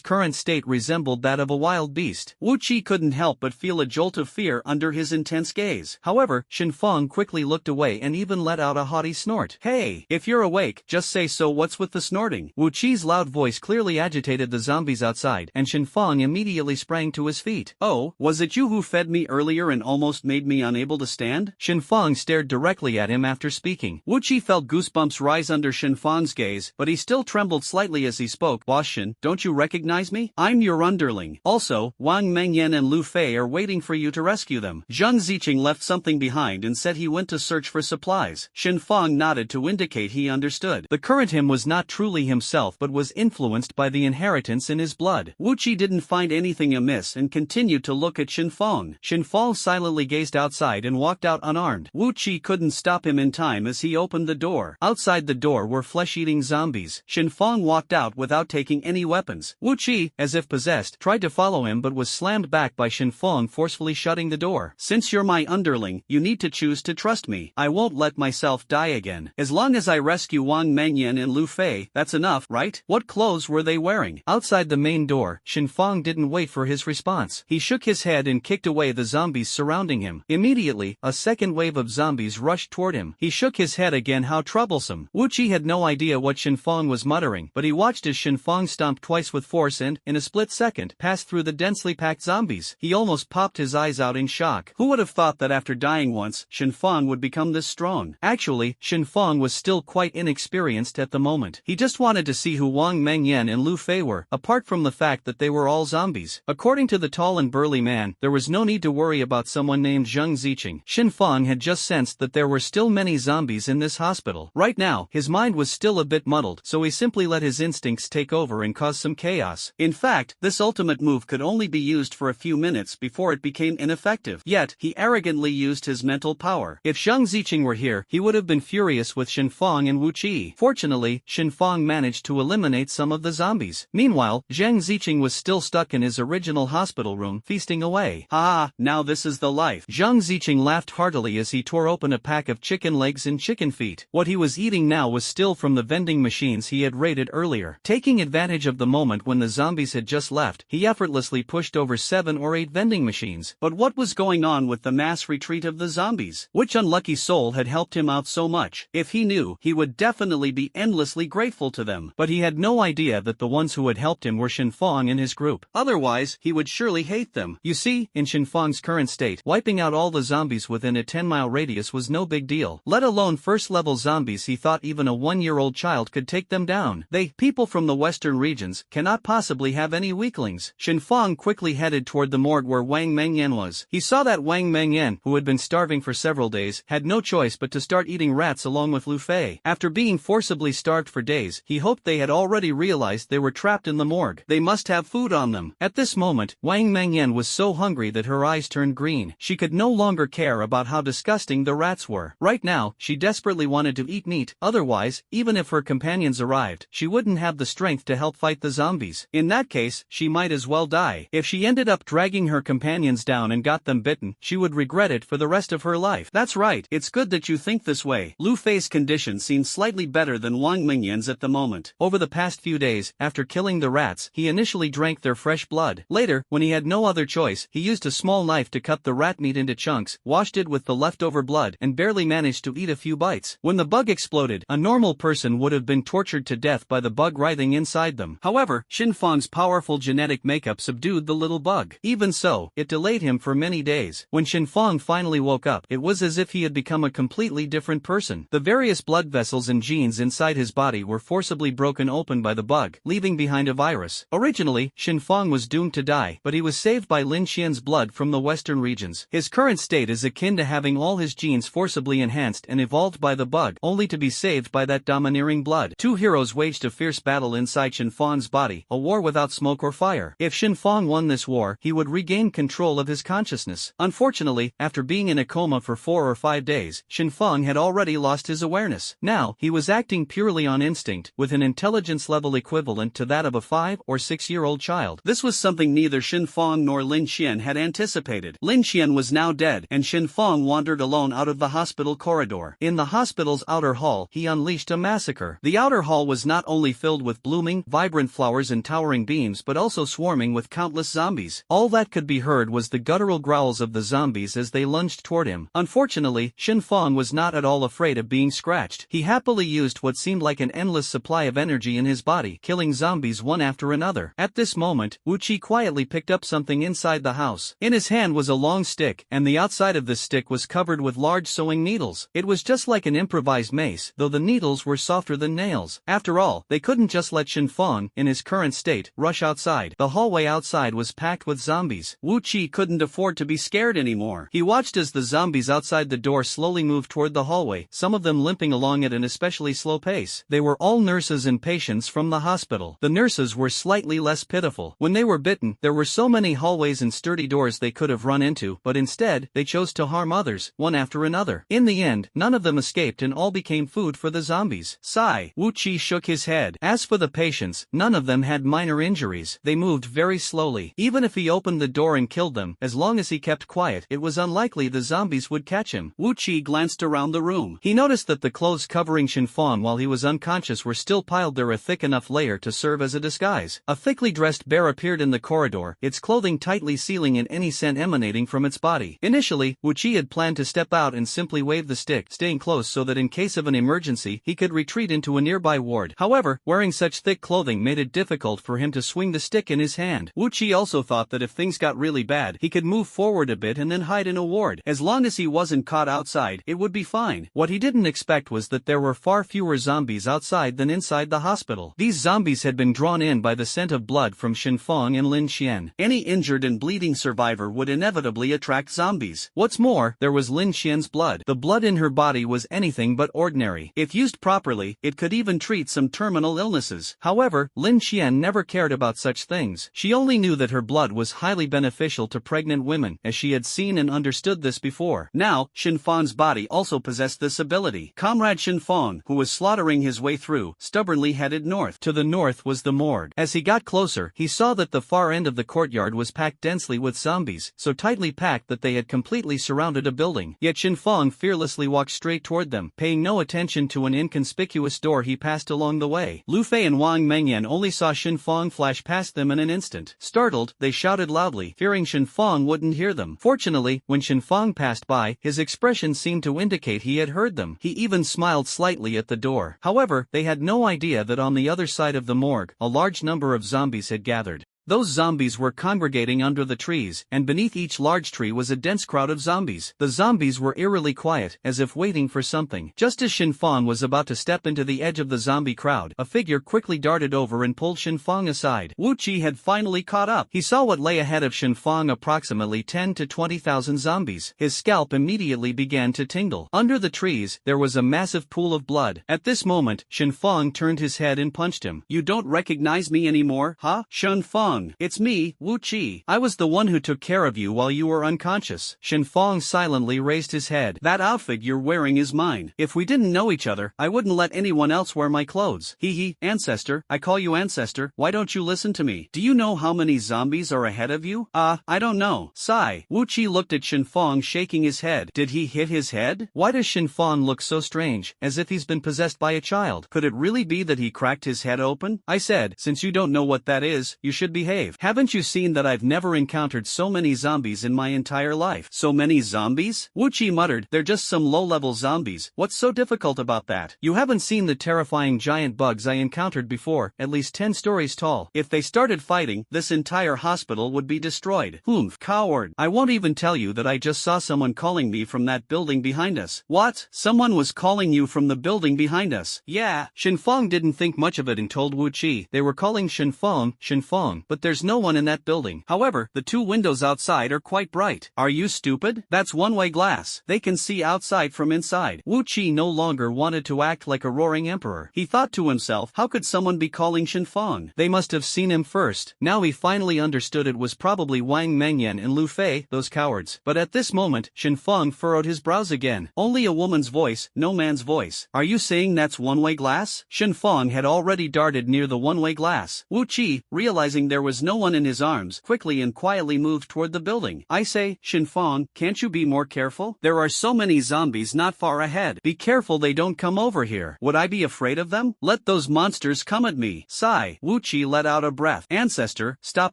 current state resembled that of a wild beast. Wu Qi couldn't help but feel a jolt of fear under his intense gaze. However, Shenfang quickly looked away and even let out a haughty snort. Hey, if you're awake, just say so. What's with the snorting? Wu Qi's loud voice clearly agitated the zombies outside, and Shenfang immediately sprang to his feet. Oh, was it you who fed me earlier and almost made me unable to stand? Shenfang stared directly at him after speaking. Wu Qi felt goosebumps rise under Shenfang's gaze, but he still trembled slightly as he spoke. Boss Shen, don't you recognize me? I'm your underling. Also, Wang Mengyan and Lu Fei are waiting for you to rescue them. Zhang Ziqing left something behind and said he went to search for supplies. Shenfang nodded to indicate he understood. The current him was not truly himself but was influenced by the inheritance in his blood. Wu Qi didn't find anything amiss and continued to look at Shenfang. Shenfang silently gazed outside and walked out unarmed. Wu Qi couldn't stop him in time as he opened the door. Outside the door were flesh-eating zombies. Shenfang walked out without taking any weapons. Wu Qi, as if possessed, tried to follow him but was slammed back by Shenfang forcefully shutting the door. Since you're my underling, you need to choose to trust me. I won't let myself die again. As long as I rescue Wang Mengyan and Lu Fei, that's enough, right? What clothes were they wearing? Outside the main door, Shenfang didn't wait for his response. He shook his head and kicked away the zombies surrounding him. Immediately, a second wave of zombies rushed toward him. He shook his head again. How troublesome. Wu Qi had no idea what Shenfang was muttering, but he watched as Shenfang stomped twice with force and, in a split second, passed through the densely packed zombies. He almost popped his eyes out in shock. Who would have thought that after dying once, Shenfang would become this strong? Actually, Shenfang was still quite inexperienced at the moment. He just wanted to see who Wang Mengyan and Lu Fei were, apart from the fact that they were all zombies. According to the tall and burly man, there was no need to worry about someone named Zhang Ziqing. Shenfang had just sensed that there were still many zombies in this hospital. Right now, his mind was still a bit muddled, so he simply let his instincts take over and cause some chaos. In fact, this ultimate move could only be used for a few minutes before it became ineffective. Yet, he arrogantly used his mental power. If Zhang Ziqing were here, he would have been furious with Shenfang and Wu Qi. Fortunately, Shenfang managed to eliminate some of the zombies. Meanwhile, Zhang Ziqing was still stuck in his original hospital room, feasting away. Ha! Now this is the life. Zhang Ziqing laughed heartily as he tore open a pack of chicken legs and chicken feet. What he he was eating now was still from the vending machines he had raided earlier. Taking advantage of the moment when the zombies had just left, he effortlessly pushed over 7 or 8 vending machines. But what was going on with the mass retreat of the zombies? Which unlucky soul had helped him out so much? If he knew, he would definitely be endlessly grateful to them. But he had no idea that the ones who had helped him were Shinfang and his group. Otherwise, he would surely hate them. You see, in Shinfang's current state, wiping out all the zombies within a 10-mile radius was no big deal. Let alone first-level zombies. He thought even a 1-year-old child could take them down. People from the western regions, cannot possibly have any weaklings. Shinfang quickly headed toward the morgue where Wang Mengyan was. He saw that Wang Mengyan, who had been starving for several days, had no choice but to start eating rats along with Lu Fei. After being forcibly starved for days, he hoped they had already realized they were trapped in the morgue. They must have food on them. At this moment, Wang Mengyan was so hungry that her eyes turned green. She could no longer care about how disgusting the rats were. Right now, she desperately wanted to eat meat. Otherwise, even if her companions arrived, she wouldn't have the strength to help fight the zombies. In that case, she might as well die. If she ended up dragging her companions down and got them bitten, she would regret it for the rest of her life. That's right, it's good that you think this way. Lu Fei's condition seemed slightly better than Wang Mengyan's at the moment. Over the past few days, after killing the rats, he initially drank their fresh blood. Later, when he had no other choice, he used a small knife to cut the rat meat into chunks, washed it with the leftover blood, and barely managed to eat a few bites. When the bug exploded, a normal person would have been tortured to death by the bug writhing inside them. However, Shinfang's powerful genetic makeup subdued the little bug. Even so, it delayed him for many days. When Shinfang finally woke up, it was as if he had become a completely different person. The various blood vessels and genes inside his body were forcibly broken open by the bug, leaving behind a virus. Originally, Shinfang was doomed to die, but he was saved by Lin Xian's blood from the western regions. His current state is akin to having all his genes forcibly enhanced and evolved by the bug, only to be saved by that domineering blood. Two heroes waged a fierce battle inside Shinfang's body, a war without smoke or fire. If Shinfang won this war, he would regain control of his consciousness. Unfortunately, after being in a coma for 4 or 5 days, Shinfang had already lost his awareness. Now, he was acting purely on instinct, with an intelligence level equivalent to that of a 5 or 6-year-old child. This was something neither Shinfang nor Lin Xian had anticipated. Lin Xian was now dead, and Shinfang wandered alone out of the hospital corridor. In the hospital's outer hall, he unleashed a massacre. The outer hall was not only filled with blooming, vibrant flowers and towering beams but also swarming with countless zombies. All that could be heard was the guttural growls of the zombies as they lunged toward him. Unfortunately, Shinfang was not at all afraid of being scratched. He happily used what seemed like an endless supply of energy in his body, killing zombies one after another. At this moment, Wu Qi quietly picked up something inside the house. In his hand was a long stick, and the outside of this stick was covered with large sewing needles. It was just like an improvised mace, though the needles were softer than nails. After all, they couldn't just let Shinfang, in his current state, rush outside. The hallway outside was packed with zombies. Wu Qi couldn't afford to be scared anymore. He watched as the zombies outside the door slowly moved toward the hallway, some of them limping along at an especially slow pace. They were all nurses and patients from the hospital. The nurses were slightly less pitiful. When they were bitten, there were so many hallways and sturdy doors they could have run into, but instead, they chose to harm others, one after another. In the end, none of them escaped and all became food for the zombies. Sigh. Wu Qi shook his head. As for the patients, none of them had minor injuries. They moved very slowly. Even if he opened the door and killed them, as long as he kept quiet, it was unlikely the zombies would catch him. Wu Qi glanced around the room. He noticed that the clothes covering Shinfang while he was unconscious were still piled there, a thick enough layer to serve as a disguise. A thickly dressed bear appeared in the corridor, its clothing tightly sealing in any scent emanating from its body. Initially, Wu Qi had planned to step out and simply wave the stick, staying close so that in case of an emergency he could retreat into a nearby ward. However, wearing such thick clothing made it difficult for him to swing the stick in his hand. Wu Qi also thought that if things got really bad, he could move forward a bit and then hide in a ward. As long as he wasn't caught outside, it would be fine. What he didn't expect was that there were far fewer zombies outside than inside the hospital. These zombies had been drawn in by the scent of blood from Shinfang and Lin Xian. Any injured and bleeding survivor would inevitably attract zombies. What's more, there was Lin Xian's blood. The blood in her body was anything but ordinary. If used properly, it could even treat some terminal illnesses. However, Lin Xian never cared about such things. She only knew that her blood was highly beneficial to pregnant women, as she had seen and understood this before. Now, Shinfang's body also possessed this ability. Comrade Shinfang, who was slaughtering his way through, stubbornly headed north. To the north was the morgue. As he got closer, he saw that the far end of the courtyard was packed densely with zombies, so tightly packed that they had completely surrounded a building. Yet Shinfang fearlessly walked straight toward them, paying no attention to an inconspicuous door he passed along the way. Lu Fei and Wang Mengyan only saw Shen Fang flash past them in an instant. Startled, they shouted loudly, fearing Shen Fang wouldn't hear them. Fortunately, when Shen Fang passed by, his expression seemed to indicate he had heard them. He even smiled slightly at the door. However, they had no idea that on the other side of the morgue, a large number of zombies had gathered. Those zombies were congregating under the trees, and beneath each large tree was a dense crowd of zombies. The zombies were eerily quiet, as if waiting for something. Just as Shen Fang was about to step into the edge of the zombie crowd, a figure quickly darted over and pulled Shen Fang aside. Wu Qi had finally caught up. He saw what lay ahead of Shen Fang, approximately 10 to 20,000 zombies. His scalp immediately began to tingle. Under the trees, there was a massive pool of blood. At this moment, Shen Fang turned his head and punched him. "You don't recognize me anymore, huh? Shen Fang. It's me, Wu Qi. I was the one who took care of you while you were unconscious." Shen Fang silently raised his head. "That outfit you're wearing is mine. If we didn't know each other, I wouldn't let anyone else wear my clothes." "Hee, ancestor, I call you ancestor, why don't you listen to me? Do you know how many zombies are ahead of you?" I don't know." Sigh. Wu Qi looked at Shen Fang, shaking his head. Did he hit his head? Why does Shen Fang look so strange, as if he's been possessed by a child? Could it really be that he cracked his head open? "I said, since you don't know what that is, you should behave. Haven't you seen that I've never encountered so many zombies in my entire life?" "So many zombies?" Wu Qi muttered. "They're just some low-level zombies. What's so difficult about that? You haven't seen the terrifying giant bugs I encountered before, at least 10 stories tall. If they started fighting, this entire hospital would be destroyed." "Humph, coward. I won't even tell you that I just saw someone calling me from that building behind us." "What? Someone was calling you from the building behind us?" "Yeah." Shen Fang didn't think much of it and told Wu Qi they were calling Shen Fang, but there's no one in that building. However, the 2 windows outside are quite bright. "Are you stupid? That's one-way glass. They can see outside from inside." Wu Qi no longer wanted to act like a roaring emperor. He thought to himself, how could someone be calling Shen Fang? They must have seen him first. Now he finally understood it was probably Wang Mengyan and Lu Fei, those cowards. But at this moment, Shen Fang furrowed his brows again. "Only a woman's voice, no man's voice. Are you saying that's one-way glass?" Shen Fang had already darted near the one-way glass. Wu Qi, realizing there was no one in his arms, quickly and quietly moved toward the building. "I say, Shen Fang, can't you be more careful? There are so many zombies not far ahead. Be careful they don't come over here." "Would I be afraid of them? Let those monsters come at me." Sigh. Wu Qi let out a breath. "Ancestor, stop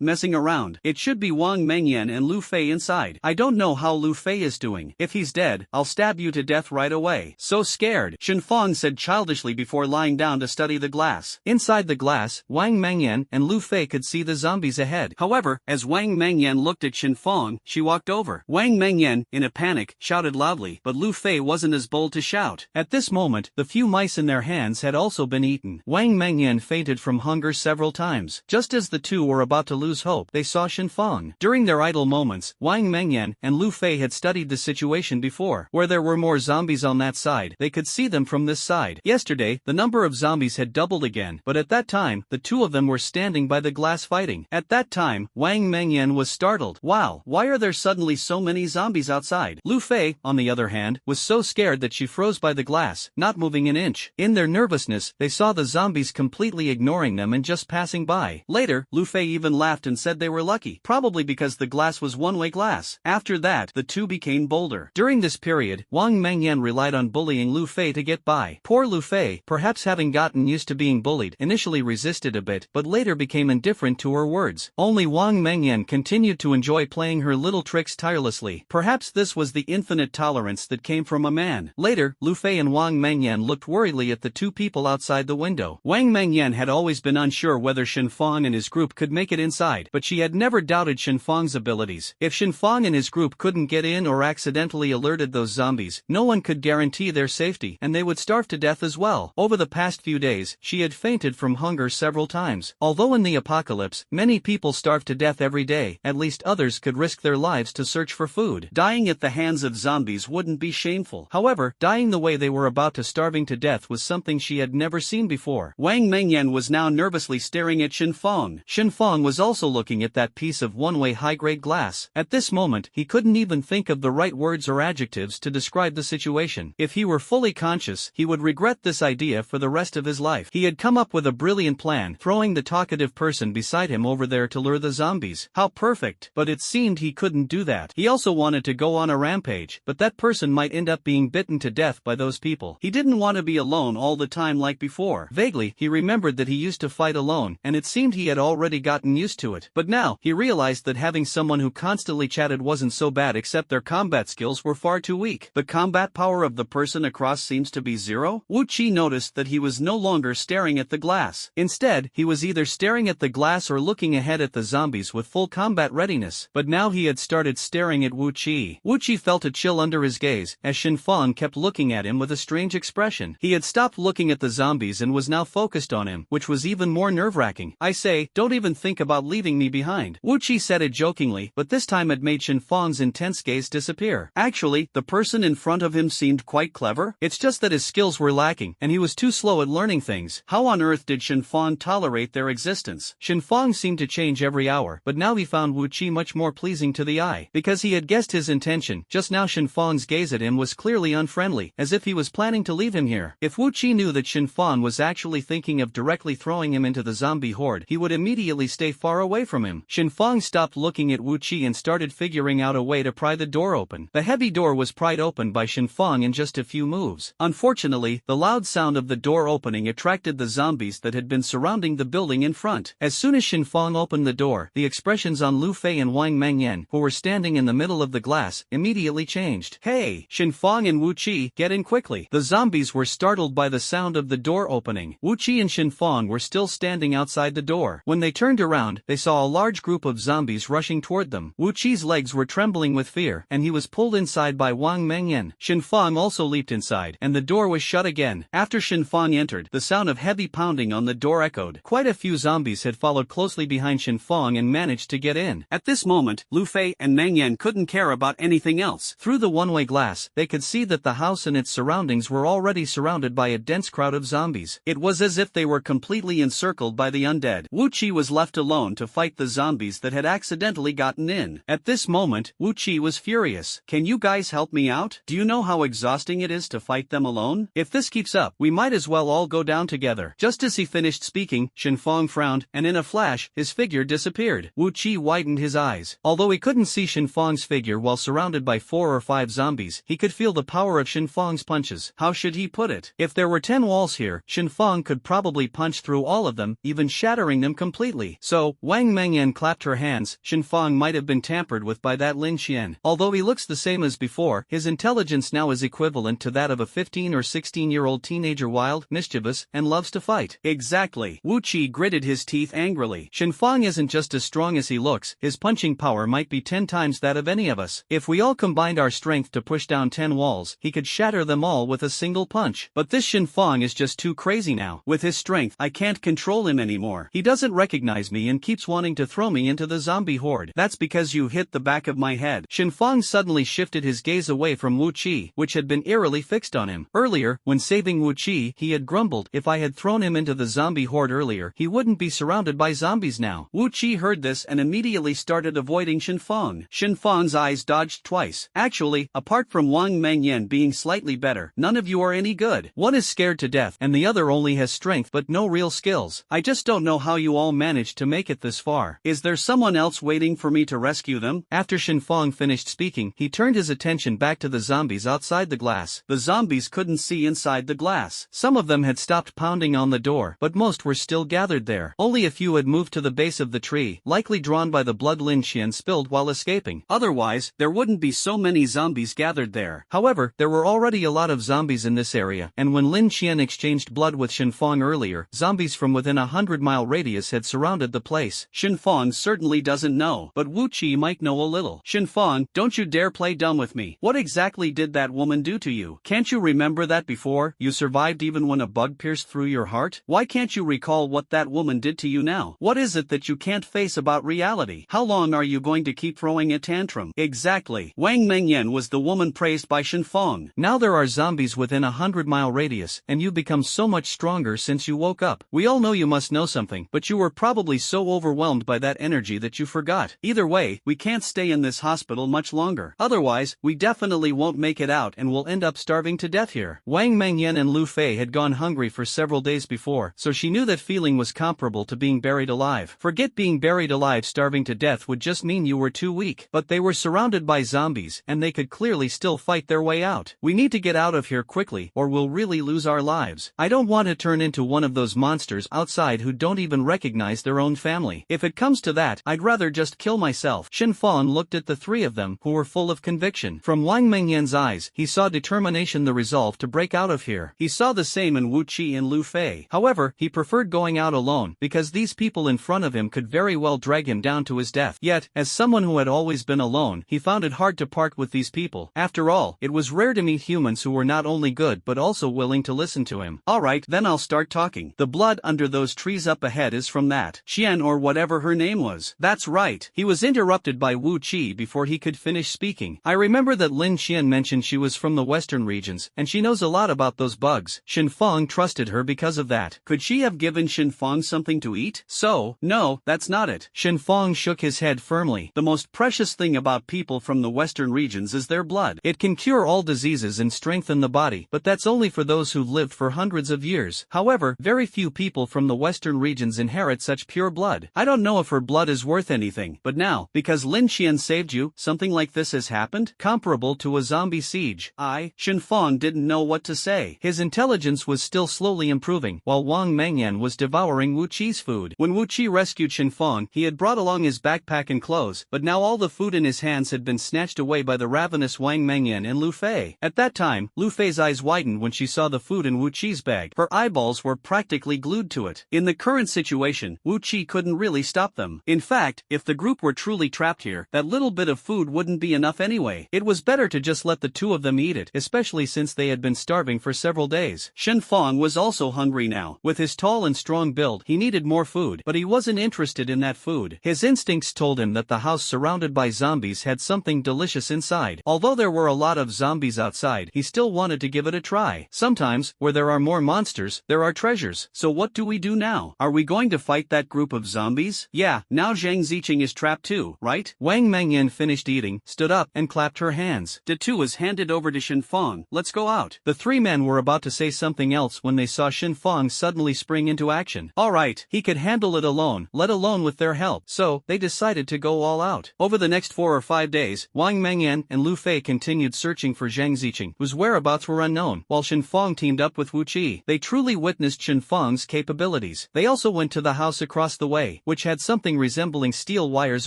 messing around. It should be Wang Mengyan and Lu Fei inside. I don't know how Lu Fei is doing. If he's dead, I'll stab you to death right away." "So scared," Shen Fang said childishly before lying down to study the glass. Inside the glass, Wang Mengyan and Lu Fei could see the zombies ahead. However, as Wang Mengyan looked at Shen Fang, she walked over. Wang Mengyan, in a panic, shouted loudly, but Lu Fei wasn't as bold to shout. At this moment, the few mice in their hands had also been eaten. Wang Mengyan fainted from hunger several times. Just as the two were about to lose hope, they saw Shen Fang. During their idle moments, Wang Mengyan and Lu Fei had studied the situation before. Where there were more zombies on that side, they could see them from this side. Yesterday, the number of zombies had doubled again, but at that time, the two of them were standing by the glass fighting. At that time, Wang Mengyan was startled. "Wow, why are there suddenly so many zombies outside?" Lu Fei, on the other hand, was so scared that she froze by the glass, not moving an inch. In their nervousness, they saw the zombies completely ignoring them and just passing by. Later, Lu Fei even laughed and said they were lucky, probably because the glass was one-way glass. After that, the two became bolder. During this period, Wang Mengyan relied on bullying Lu Fei to get by. Poor Lu Fei, perhaps having gotten used to being bullied, initially resisted a bit, but later became indifferent to her words. Only Wang Mengyan continued to enjoy playing her little tricks tirelessly. Perhaps this was the infinite tolerance that came from a man. Later, Lu Fei and Wang Mengyan looked worriedly at the two people outside the window. Wang Mengyan had always been unsure whether Shen Fang and his group could make it inside, but she had never doubted Shen Fang's abilities. If Shen Fang and his group couldn't get in or accidentally alerted those zombies, no one could guarantee their safety, and they would starve to death as well. Over the past few days, she had fainted from hunger several times. Although in the apocalypse, many people starve to death every day, at least others could risk their lives to search for food. Dying at the hands of zombies wouldn't be shameful. However, dying the way they were about to, starving to death, was something she had never seen before. Wang Mengyan was now nervously staring at Shen Fang. Shen Fang was also looking at that piece of one-way high-grade glass. At this moment, he couldn't even think of the right words or adjectives to describe the situation. If he were fully conscious, he would regret this idea for the rest of his life. He had come up with a brilliant plan, throwing the talkative person beside fight him over there to lure the zombies. How perfect. But it seemed he couldn't do that. He also wanted to go on a rampage, but that person might end up being bitten to death by those people. He didn't want to be alone all the time like before. Vaguely, he remembered that he used to fight alone, and it seemed he had already gotten used to it. But now, he realized that having someone who constantly chatted wasn't so bad, except their combat skills were far too weak. The combat power of the person across seems to be zero. Wu Qi noticed that he was no longer staring at the glass. Instead, he was either staring at the glass or looking ahead at the zombies with full combat readiness. But now he had started staring at Wu Qi. Wu Qi felt a chill under his gaze, as Shen Fang kept looking at him with a strange expression. He had stopped looking at the zombies and was now focused on him, which was even more nerve-wracking. "I say, don't even think about leaving me behind." Wu Qi said it jokingly, but this time it made Shen Fang's intense gaze disappear. Actually, the person in front of him seemed quite clever. It's just that his skills were lacking, and he was too slow at learning things. How on earth did Shen Fang tolerate their existence? Shen Fang seemed to change every hour, but now he found Wu Qi much more pleasing to the eye. Because he had guessed his intention, just now Shen Fang's gaze at him was clearly unfriendly, as if he was planning to leave him here. If Wu Qi knew that Shen Fang was actually thinking of directly throwing him into the zombie horde, he would immediately stay far away from him. Shen Fang stopped looking at Wu Qi and started figuring out a way to pry the door open. The heavy door was pried open by Shen Fang in just a few moves. Unfortunately, the loud sound of the door opening attracted the zombies that had been surrounding the building in front. As soon as Shen Fang opened the door, the expressions on Lu Fei and Wang Mengyan, who were standing in the middle of the glass, immediately changed. "Hey, Shen Fang and Wu Qi, get in quickly." The zombies were startled by the sound of the door opening. Wu Qi and Shen Fang were still standing outside the door. When they turned around, they saw a large group of zombies rushing toward them. Wu Qi's legs were trembling with fear, and he was pulled inside by Wang Mengyan. Shen Fang also leaped inside, and the door was shut again. After Shen Fang entered, the sound of heavy pounding on the door echoed. Quite a few zombies had followed closely behind Shen Fang and managed to get in. At this moment, Lu Fei and Mengyan couldn't care about anything else. Through the one-way glass, they could see that the house and its surroundings were already surrounded by a dense crowd of zombies. It was as if they were completely encircled by the undead. Wu Qi was left alone to fight the zombies that had accidentally gotten in. At this moment, Wu Qi was furious. "Can you guys help me out? Do you know how exhausting it is to fight them alone? If this keeps up, we might as well all go down together." Just as he finished speaking, Shen Fang frowned, and in a flash, his figure disappeared. Wu Qi widened his eyes. Although he couldn't see Shen Fang's figure while surrounded by 4 or 5 zombies, he could feel the power of Shen Fang's punches. How should he put it? If there were 10 walls here, Shen Fang could probably punch through all of them, even shattering them completely. So, Wang Mengyan clapped her hands. Shen Fang might have been tampered with by that Lin Xian. Although he looks the same as before, his intelligence now is equivalent to that of a 15 or 16-year-old teenager, wild, mischievous, and loves to fight. Exactly. Wu Qi gritted his teeth angrily. Shen Fang isn't just as strong as he looks, his punching power might be 10 times that of any of us. If we all combined our strength to push down 10 walls, he could shatter them all with a single punch. But this Shen Fang is just too crazy now. With his strength, I can't control him anymore. He doesn't recognize me and keeps wanting to throw me into the zombie horde. That's because you hit the back of my head. Shen Fang suddenly shifted his gaze away from Wu Qi, which had been eerily fixed on him. Earlier, when saving Wu Qi, he had grumbled, "If I had thrown him into the zombie horde earlier, he wouldn't be surrounded by zombies now." Wu Qi heard this and immediately started avoiding Shen Fang. Shen Fang's eyes dodged twice. "Actually, apart from Wang Mengyan being slightly better, none of you are any good. One is scared to death, and the other only has strength but no real skills. I just don't know how you all managed to make it this far. Is there someone else waiting for me to rescue them?" After Shen Fang finished speaking, he turned his attention back to the zombies outside the glass. The zombies couldn't see inside the glass. Some of them had stopped pounding on the door, but most were still gathered there. Only a few had moved to the base of the tree, likely drawn by the blood Lin Xian spilled while escaping. Otherwise, there wouldn't be so many zombies gathered there. However, there were already a lot of zombies in this area, and when Lin Xian exchanged blood with Shen Fang earlier, zombies from within a 100-mile radius had surrounded the place. Shen Fang certainly doesn't know, but Wu Qi might know a little. "Shen Fang, don't you dare play dumb with me. What exactly did that woman do to you? Can't you remember that before? You survived even when a bug pierced through your heart? Why can't you recall what that woman did to you now? What is it that you can't face about reality? How long are you going to keep throwing a tantrum?" Exactly. Wang Mengyan was the woman praised by Shen Fang. "Now there are zombies within a 100-mile radius, and you've become so much stronger since you woke up. We all know you must know something, but you were probably so overwhelmed by that energy that you forgot. Either way, we can't stay in this hospital much longer. Otherwise, we definitely won't make it out and will end up starving to death here." Wang Mengyan and Lu Fei had gone hungry for several days before, so she knew that feeling was comparable to being buried alive. alive. Forget being buried alive. Starving to death would just mean you were too weak. But they were surrounded by zombies, and they could clearly still fight their way out. We need to get out of here quickly, or we'll really lose our lives. I don't want to turn into one of those monsters outside who don't even recognize their own family. If it comes to that, I'd rather just kill myself. Shen Fong looked at the three of them, who were full of conviction. From Wang Mengyan's eyes, he saw determination, the resolve to break out of here. He saw the same in Wu Qi and Lu Fei. However, he preferred going out alone, because these people in front of him could very well drag him down to his death. Yet, as someone who had always been alone, he found it hard to part with these people. After all, it was rare to meet humans who were not only good but also willing to listen to him. Alright, then I'll start talking. The blood under those trees up ahead is from that Xian, or whatever her name was. That's right. He was interrupted by Wu Qi before he could finish speaking. I remember that Lin Xian mentioned she was from the western regions, and she knows a lot about those bugs. Shen Fong trusted her because of that. Could she have given Shen Fong something to eat? So, no, that's not it. Shen Fong shook his head firmly. The most precious thing about people from the western regions is their blood. It can cure all diseases and strengthen the body, but that's only for those who've lived for hundreds of years. However, very few people from the western regions inherit such pure blood. I don't know if her blood is worth anything, but now, because Lin Xian saved you, something like this has happened? Comparable to a zombie siege. Shen Fong didn't know what to say. His intelligence was still slowly improving, while Wang Mengyan was devouring Wu Qi's food. When Wu Qi rescued Shen Fong, he had brought along his backpack and clothes, but now all the food in his hands had been snatched away by the ravenous Wang Mengyan and Lu Fei. At that time, Lu Fei's eyes widened when she saw the food in Wu Qi's bag. Her eyeballs were practically glued to it. In the current situation, Wu Qi couldn't really stop them. In fact, if the group were truly trapped here, that little bit of food wouldn't be enough anyway. It was better to just let the two of them eat it, especially since they had been starving for several days. Shen Fong was also hungry now. With his tall and strong build, he needed more food, but he wasn't interested in that food. His instincts told him that the house surrounded by zombies had something delicious inside. Although there were a lot of zombies outside, he still wanted to give it a try. Sometimes, where there are more monsters, there are treasures. So what do we do now? Are we going to fight that group of zombies? Yeah, now Zhang Ziqing is trapped too, right? Wang Mengyan finished eating, stood up, and clapped her hands. The two was handed over to Shen Fong. Let's go out. The three men were about to say something else when they saw Shen Fong suddenly spring into action. Alright, he could handle it alone, let alone with their help. So, they decided to go all out. Over the next 4 or 5 days, Wang Mengyan and Lu Fei continued searching for Zhang Ziqing, whose whereabouts were unknown, while Shen Fong teamed up with Wu Qi. They truly witnessed Shen Fong's capabilities. They also went to the house across the way, which had something resembling steel wires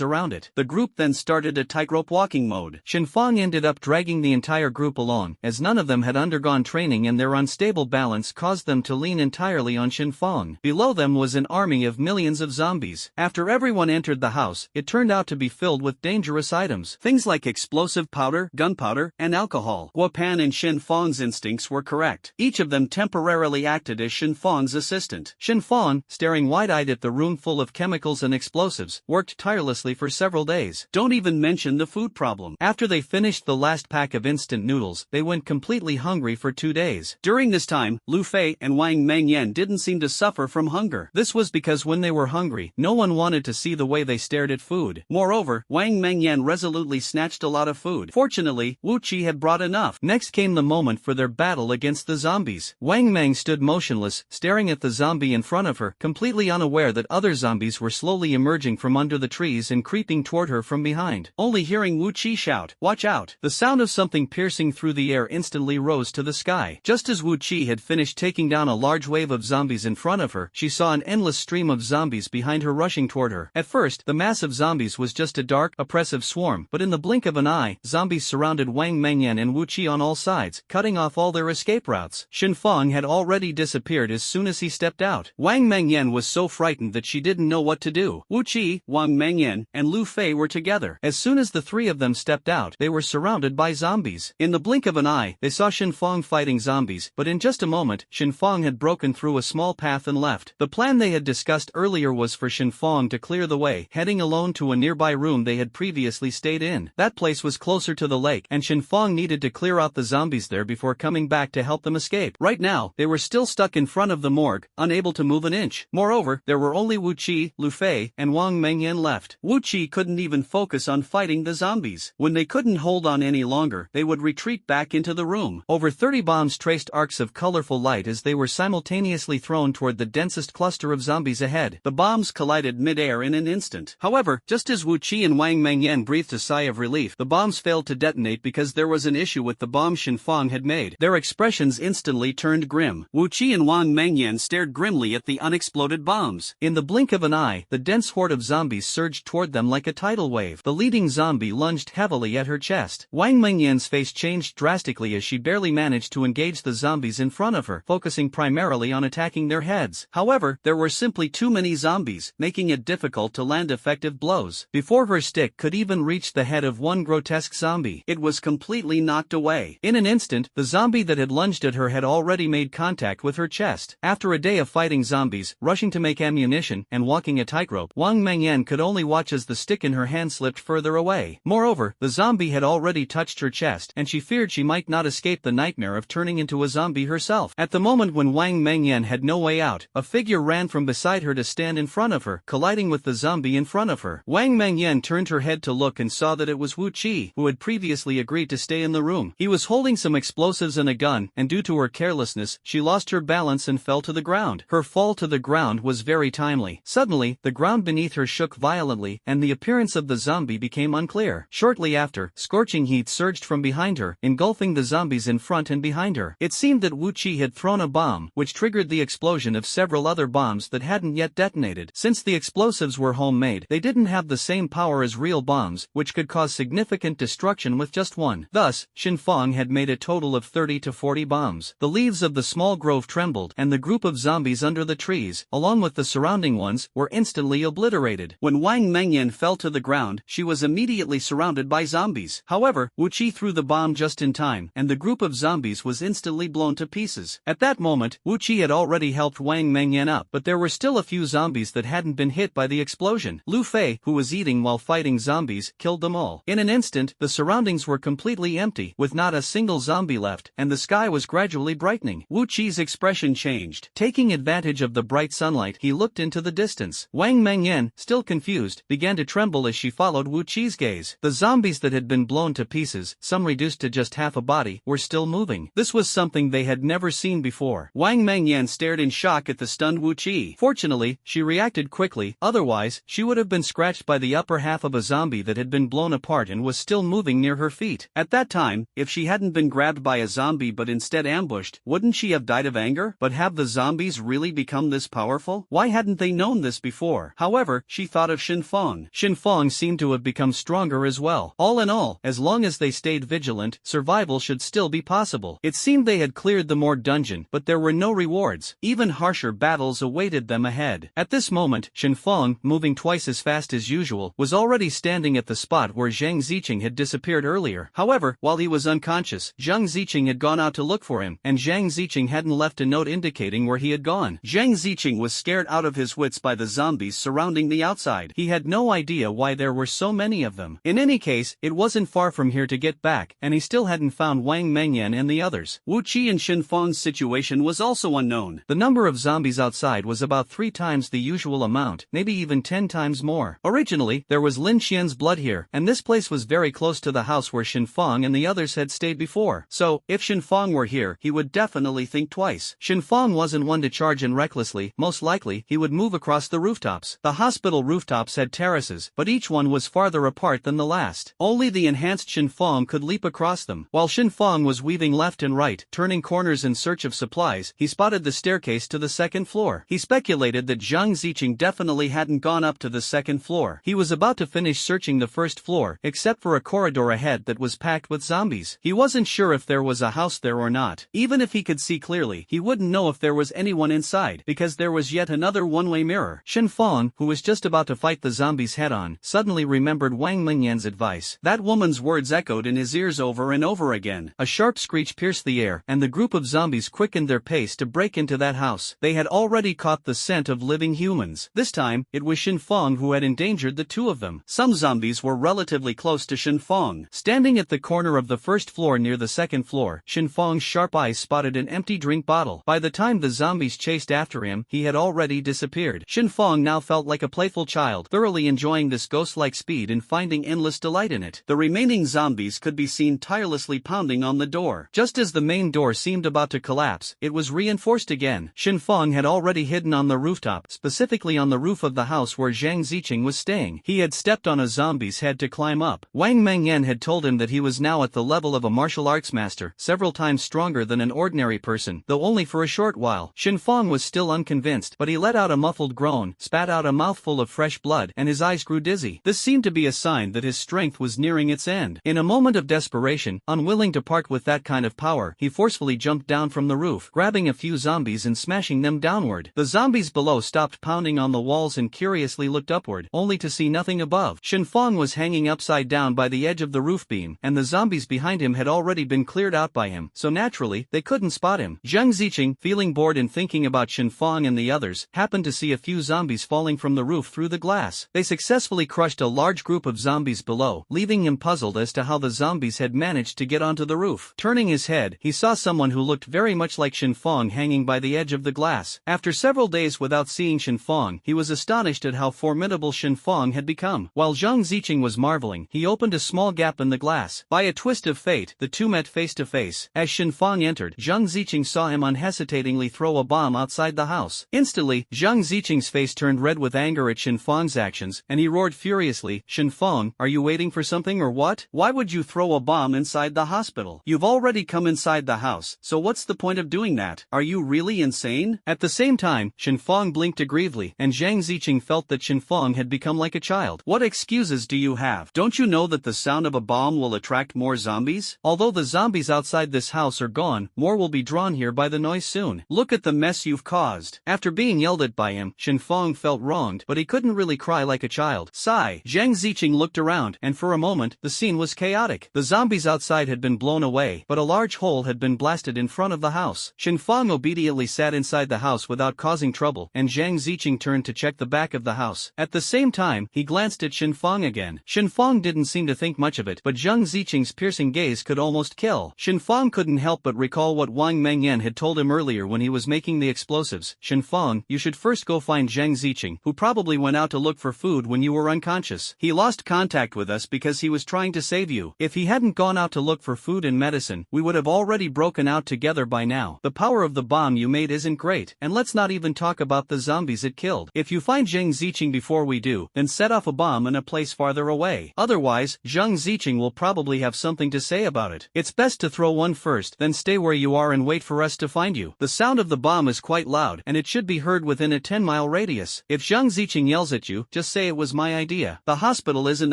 around it. The group then started a tightrope walking mode. Shen Fong ended up dragging the entire group along, as none of them had undergone training and their unstable balance caused them to lean entirely on Shen Fong. Below them was an army of millions of zombies. After everyone entered the house, it turned out to be filled with dangerous items. Things like explosive powder, gunpowder, and alcohol. Guo Pan and Shen Fong's instincts were correct. Each of them temporarily acted as Shen Fong's assistant. Shen Fong, staring wide-eyed at the room full of chemicals and explosives, worked tirelessly for several days. Don't even mention the food problem. After they finished the last pack of instant noodles, they went completely hungry for 2 days. During this time, Lu Fei and Wang Mengyan didn't seem to suffer from hunger. This was because when they were hungry, no one wanted to see the way they stared at food. Moreover, Wang Mengyan resolutely snatched a lot of food. Fortunately, Wu Qi had brought enough. Next came the moment for their battle against the zombies. Wang Meng stood motionless, staring at the zombie in front of her, completely unaware that other zombies were slowly emerging from under the trees and creeping toward her from behind. Only hearing Wu Qi shout, "Watch out!" the sound of something piercing through the air instantly rose to the sky. Just as Wu Qi had finished taking down a large wave of zombies in front of her, she saw an endless stream of zombies behind her rushing toward her. At first, the mass of zombies was just a dark, oppressive swarm, but in the blink of an eye, zombies surrounded Wang Mengyan and Wu Qi on all sides, cutting off all their escape routes. Shen Fong had already disappeared as soon as he stepped out. Wang Mengyan was so frightened that she didn't know what to do. Wu Qi, Wang Mengyan, and Lu Fei were together. As soon as the three of them stepped out, they were surrounded by zombies. In the blink of an eye, they saw Shen Fong fighting zombies, but in just a moment, Shen Fong had broken through a small path and left. The plan they had discussed earlier was for Shen Fong to clear the way, heading alone to a nearby room they had previously stayed in. That place was closer to the lake, and Shen Fong needed to clear out the zombies there before coming back to help them escape. Right now, they were still stuck in front of the morgue, unable to move an inch. Moreover, there were only Wu Qi, Lu Fei, and Wang Mengyan left. Wu Qi couldn't even focus on fighting the zombies. When they couldn't hold on any longer, they would retreat back into the room. Over 30 bombs traced arcs of colorful light as they were simultaneously thrown toward the densest cluster of zombies ahead. head. The bombs collided mid-air in an instant. However, just as Wu Qi and Wang Mengyan breathed a sigh of relief, the bombs failed to detonate because there was an issue with the bomb Xinfang had made. Their expressions instantly turned grim. Wu Qi and Wang Mengyan stared grimly at the unexploded bombs. In the blink of an eye, the dense horde of zombies surged toward them like a tidal wave. The leading zombie lunged heavily at her chest. Wang Mengyan's face changed drastically as she barely managed to engage the zombies in front of her, focusing primarily on attacking their heads. However, there were simply too many zombies, making it difficult to land effective blows. Before her stick could even reach the head of one grotesque zombie, it was completely knocked away. In an instant, the zombie that had lunged at her had already made contact with her chest. After a day of fighting zombies, rushing to make ammunition, and walking a tightrope, Wang Mengyan could only watch as the stick in her hand slipped further away. Moreover, the zombie had already touched her chest, and she feared she might not escape the nightmare of turning into a zombie herself. At the moment when Wang Mengyan had no way out, a figure ran from beside her to stand in front of her, colliding with the zombie in front of her. Wang Mengyan turned her head to look and saw that it was Wu Qi, who had previously agreed to stay in the room. He was holding some explosives and a gun, and due to her carelessness, she lost her balance and fell to the ground. Her fall to the ground was very timely. Suddenly, the ground beneath her shook violently, and the appearance of the zombie became unclear. Shortly after, scorching heat surged from behind her, engulfing the zombies in front and behind her. It seemed that Wu Qi had thrown a bomb, which triggered the explosion of several other bombs that hadn't yet detonated. Since the explosives were homemade, they didn't have the same power as real bombs, which could cause significant destruction with just one. Thus, Xinfang had made a total of 30 to 40 bombs. The leaves of the small grove trembled, and the group of zombies under the trees, along with the surrounding ones, were instantly obliterated. When Wang Mengyan fell to the ground, she was immediately surrounded by zombies. However, Wu Qi threw the bomb just in time, and the group of zombies was instantly blown to pieces. At that moment, Wu Qi had already helped Wang Mengyan up, but there were still a few zombies that hadn't been hit by the explosion. Lu Fei, who was eating while fighting zombies, killed them all. In an instant, the surroundings were completely empty, with not a single zombie left, and the sky was gradually brightening. Wu Qi's expression changed. Taking advantage of the bright sunlight, he looked into the distance. Wang Mengyan, still confused, began to tremble as she followed Wu Qi's gaze. The zombies that had been blown to pieces, some reduced to just half a body, were still moving. This was something they had never seen before. Wang Mengyan stared in shock at the stunned Wu Qi. Fortunately, she reacted quickly, otherwise, she would have been scratched by the upper half of a zombie that had been blown apart and was still moving near her feet. At that time, if she hadn't been grabbed by a zombie but instead ambushed, wouldn't she have died of anger? But have the zombies really become this powerful? Why hadn't they known this before? However, she thought of Xinfang. Xinfang seemed to have become stronger as well. All in all, as long as they stayed vigilant, survival should still be possible. It seemed they had cleared the Morgue dungeon, but there were no rewards. Even harsher battles awaited them ahead. At this moment, Xinfang, moving twice as fast as usual, was already standing at the spot where Zhang Ziqing had disappeared earlier. However, while he was unconscious, Zhang Ziqing had gone out to look for him, and Zhang Ziqing hadn't left a note indicating where he had gone. Zhang Ziqing was scared out of his wits by the zombies surrounding the outside. He had no idea why there were so many of them. In any case, it wasn't far from here to get back, and he still hadn't found Wang Mengyan and the others. Wu Qi and Xinfang's situation was also unknown. The number of zombies outside was about 3 times the usual amount, maybe even 10 times more. Originally, there was Lin Xian's blood here, and this place was very close to the house where Xinfang and the others had stayed before. So, if Xinfang were here, he would definitely think twice. Xinfang wasn't one to charge in recklessly. Most likely, he would move across the rooftops. The hospital rooftops had terraces, but each one was farther apart than the last. Only the enhanced Xinfang could leap across them. While Xinfang was weaving left and right, turning corners in search of supplies, he spotted the staircase to the second floor. He speculated that Zhang Ziqing definitely hadn't gone up to the second floor. He was about to finish searching the first floor, except for a corridor ahead that was packed with zombies. He wasn't sure if there was a house there or not. Even if he could see clearly, he wouldn't know if there was anyone inside, because there was yet another one-way mirror. Xinfang, who was just about to fight the zombies head-on, suddenly remembered Wang Mengyan's advice. That woman's words echoed in his ears over and over again. A sharp screech pierced the air, and the group of zombies quickened their pace to break into that house. They had already caught the scent of living humans. This time, it was Xinfang who had endangered the two of them. Some zombies were relatively close to Xinfang. Standing at the corner of the first floor near the second floor, Xinfang's sharp eyes spotted an empty drink bottle. By the time the zombies chased after him, he had already disappeared. Xinfang now felt like a playful child, thoroughly enjoying this ghost-like speed and finding endless delight in it. The remaining zombies could be seen tirelessly pounding on the door. Just as the main door seemed about to collapse, it was reinforced again. Xinfang had already hidden on the rooftop, rooftop, specifically on the roof of the house where Zhang Ziqing was staying. He had stepped on a zombie's head to climb up. Wang Mengyan had told him that he was now at the level of a martial arts master, several times stronger than an ordinary person, though only for a short while. Shenfang was still unconvinced, but he let out a muffled groan, spat out a mouthful of fresh blood, and his eyes grew dizzy. This seemed to be a sign that his strength was nearing its end. In a moment of desperation, unwilling to part with that kind of power, he forcefully jumped down from the roof, grabbing a few zombies and smashing them downward. The zombies below stopped pounding on the walls and curiously looked upward, only to see nothing above. Shenfang was hanging upside down by the edge of the roof beam, and the zombies behind him had already been cleared out by him, so naturally, they couldn't spot him. Zhang Ziqing, feeling bored and thinking about Shenfang and the others, happened to see a few zombies falling from the roof through the glass. They successfully crushed a large group of zombies below, leaving him puzzled as to how the zombies had managed to get onto the roof. Turning his head, he saw someone who looked very much like Shenfang hanging by the edge of the glass. After several days without seeing Shenfang, he was astonished at how formidable Shenfang had become. While Zhang Ziqing was marveling, he opened a small gap in the glass. By a twist of fate, the two met face to face. As Shenfang entered, Zhang Ziqing saw him unhesitatingly throw a bomb outside the house. Instantly, Zhang Ziqing's face turned red with anger at Shenfang's actions, and he roared furiously, "Shenfang, are you waiting for something or what? Why would you throw a bomb inside the hospital? You've already come inside the house, so what's the point of doing that? Are you really insane?" At the same time, Shenfang blinked aggrievedly, and Zhang Ziqing felt that Shenfang had become like a child. "What excuses do you have? Don't you know that the sound of a bomb will attract more zombies? Although the zombies outside this house are gone, more will be drawn here by the noise soon. Look at the mess you've caused." After being yelled at by him, Shenfang felt wronged, but he couldn't really cry like a child. Sigh. Zhang Ziqing looked around, and for a moment, the scene was chaotic. The zombies outside had been blown away, but a large hole had been blasted in front of the house. Shenfang obediently sat inside the house without causing trouble, and Zhang Ziqing turned to check the back of the house. At the same time, he glanced at Shenfang again. Shenfang didn't seem to think much of it, but Zhang Ziqing's piercing gaze could almost kill. Shenfang couldn't help but recall what Wang Mengyan had told him earlier when he was making the explosives. "Shenfang, you should first go find Zhang Ziqing, who probably went out to look for food when you were unconscious. He lost contact with us because he was trying to save you. If he hadn't gone out to look for food and medicine, we would have already broken out together by now. The power of the bomb you made isn't great, and let's not even talk about the zombies it killed. If you find Zhang Ziqing before we do, then set off a bomb in a place farther away. Otherwise, Zhang Ziqing will probably have something to say about it. It's best to throw one first, then stay where you are and wait for us to find you. The sound of the bomb is quite loud, and it should be heard within a 10-mile radius. If Zhang Ziqing yells at you, just say it was my idea. The hospital isn't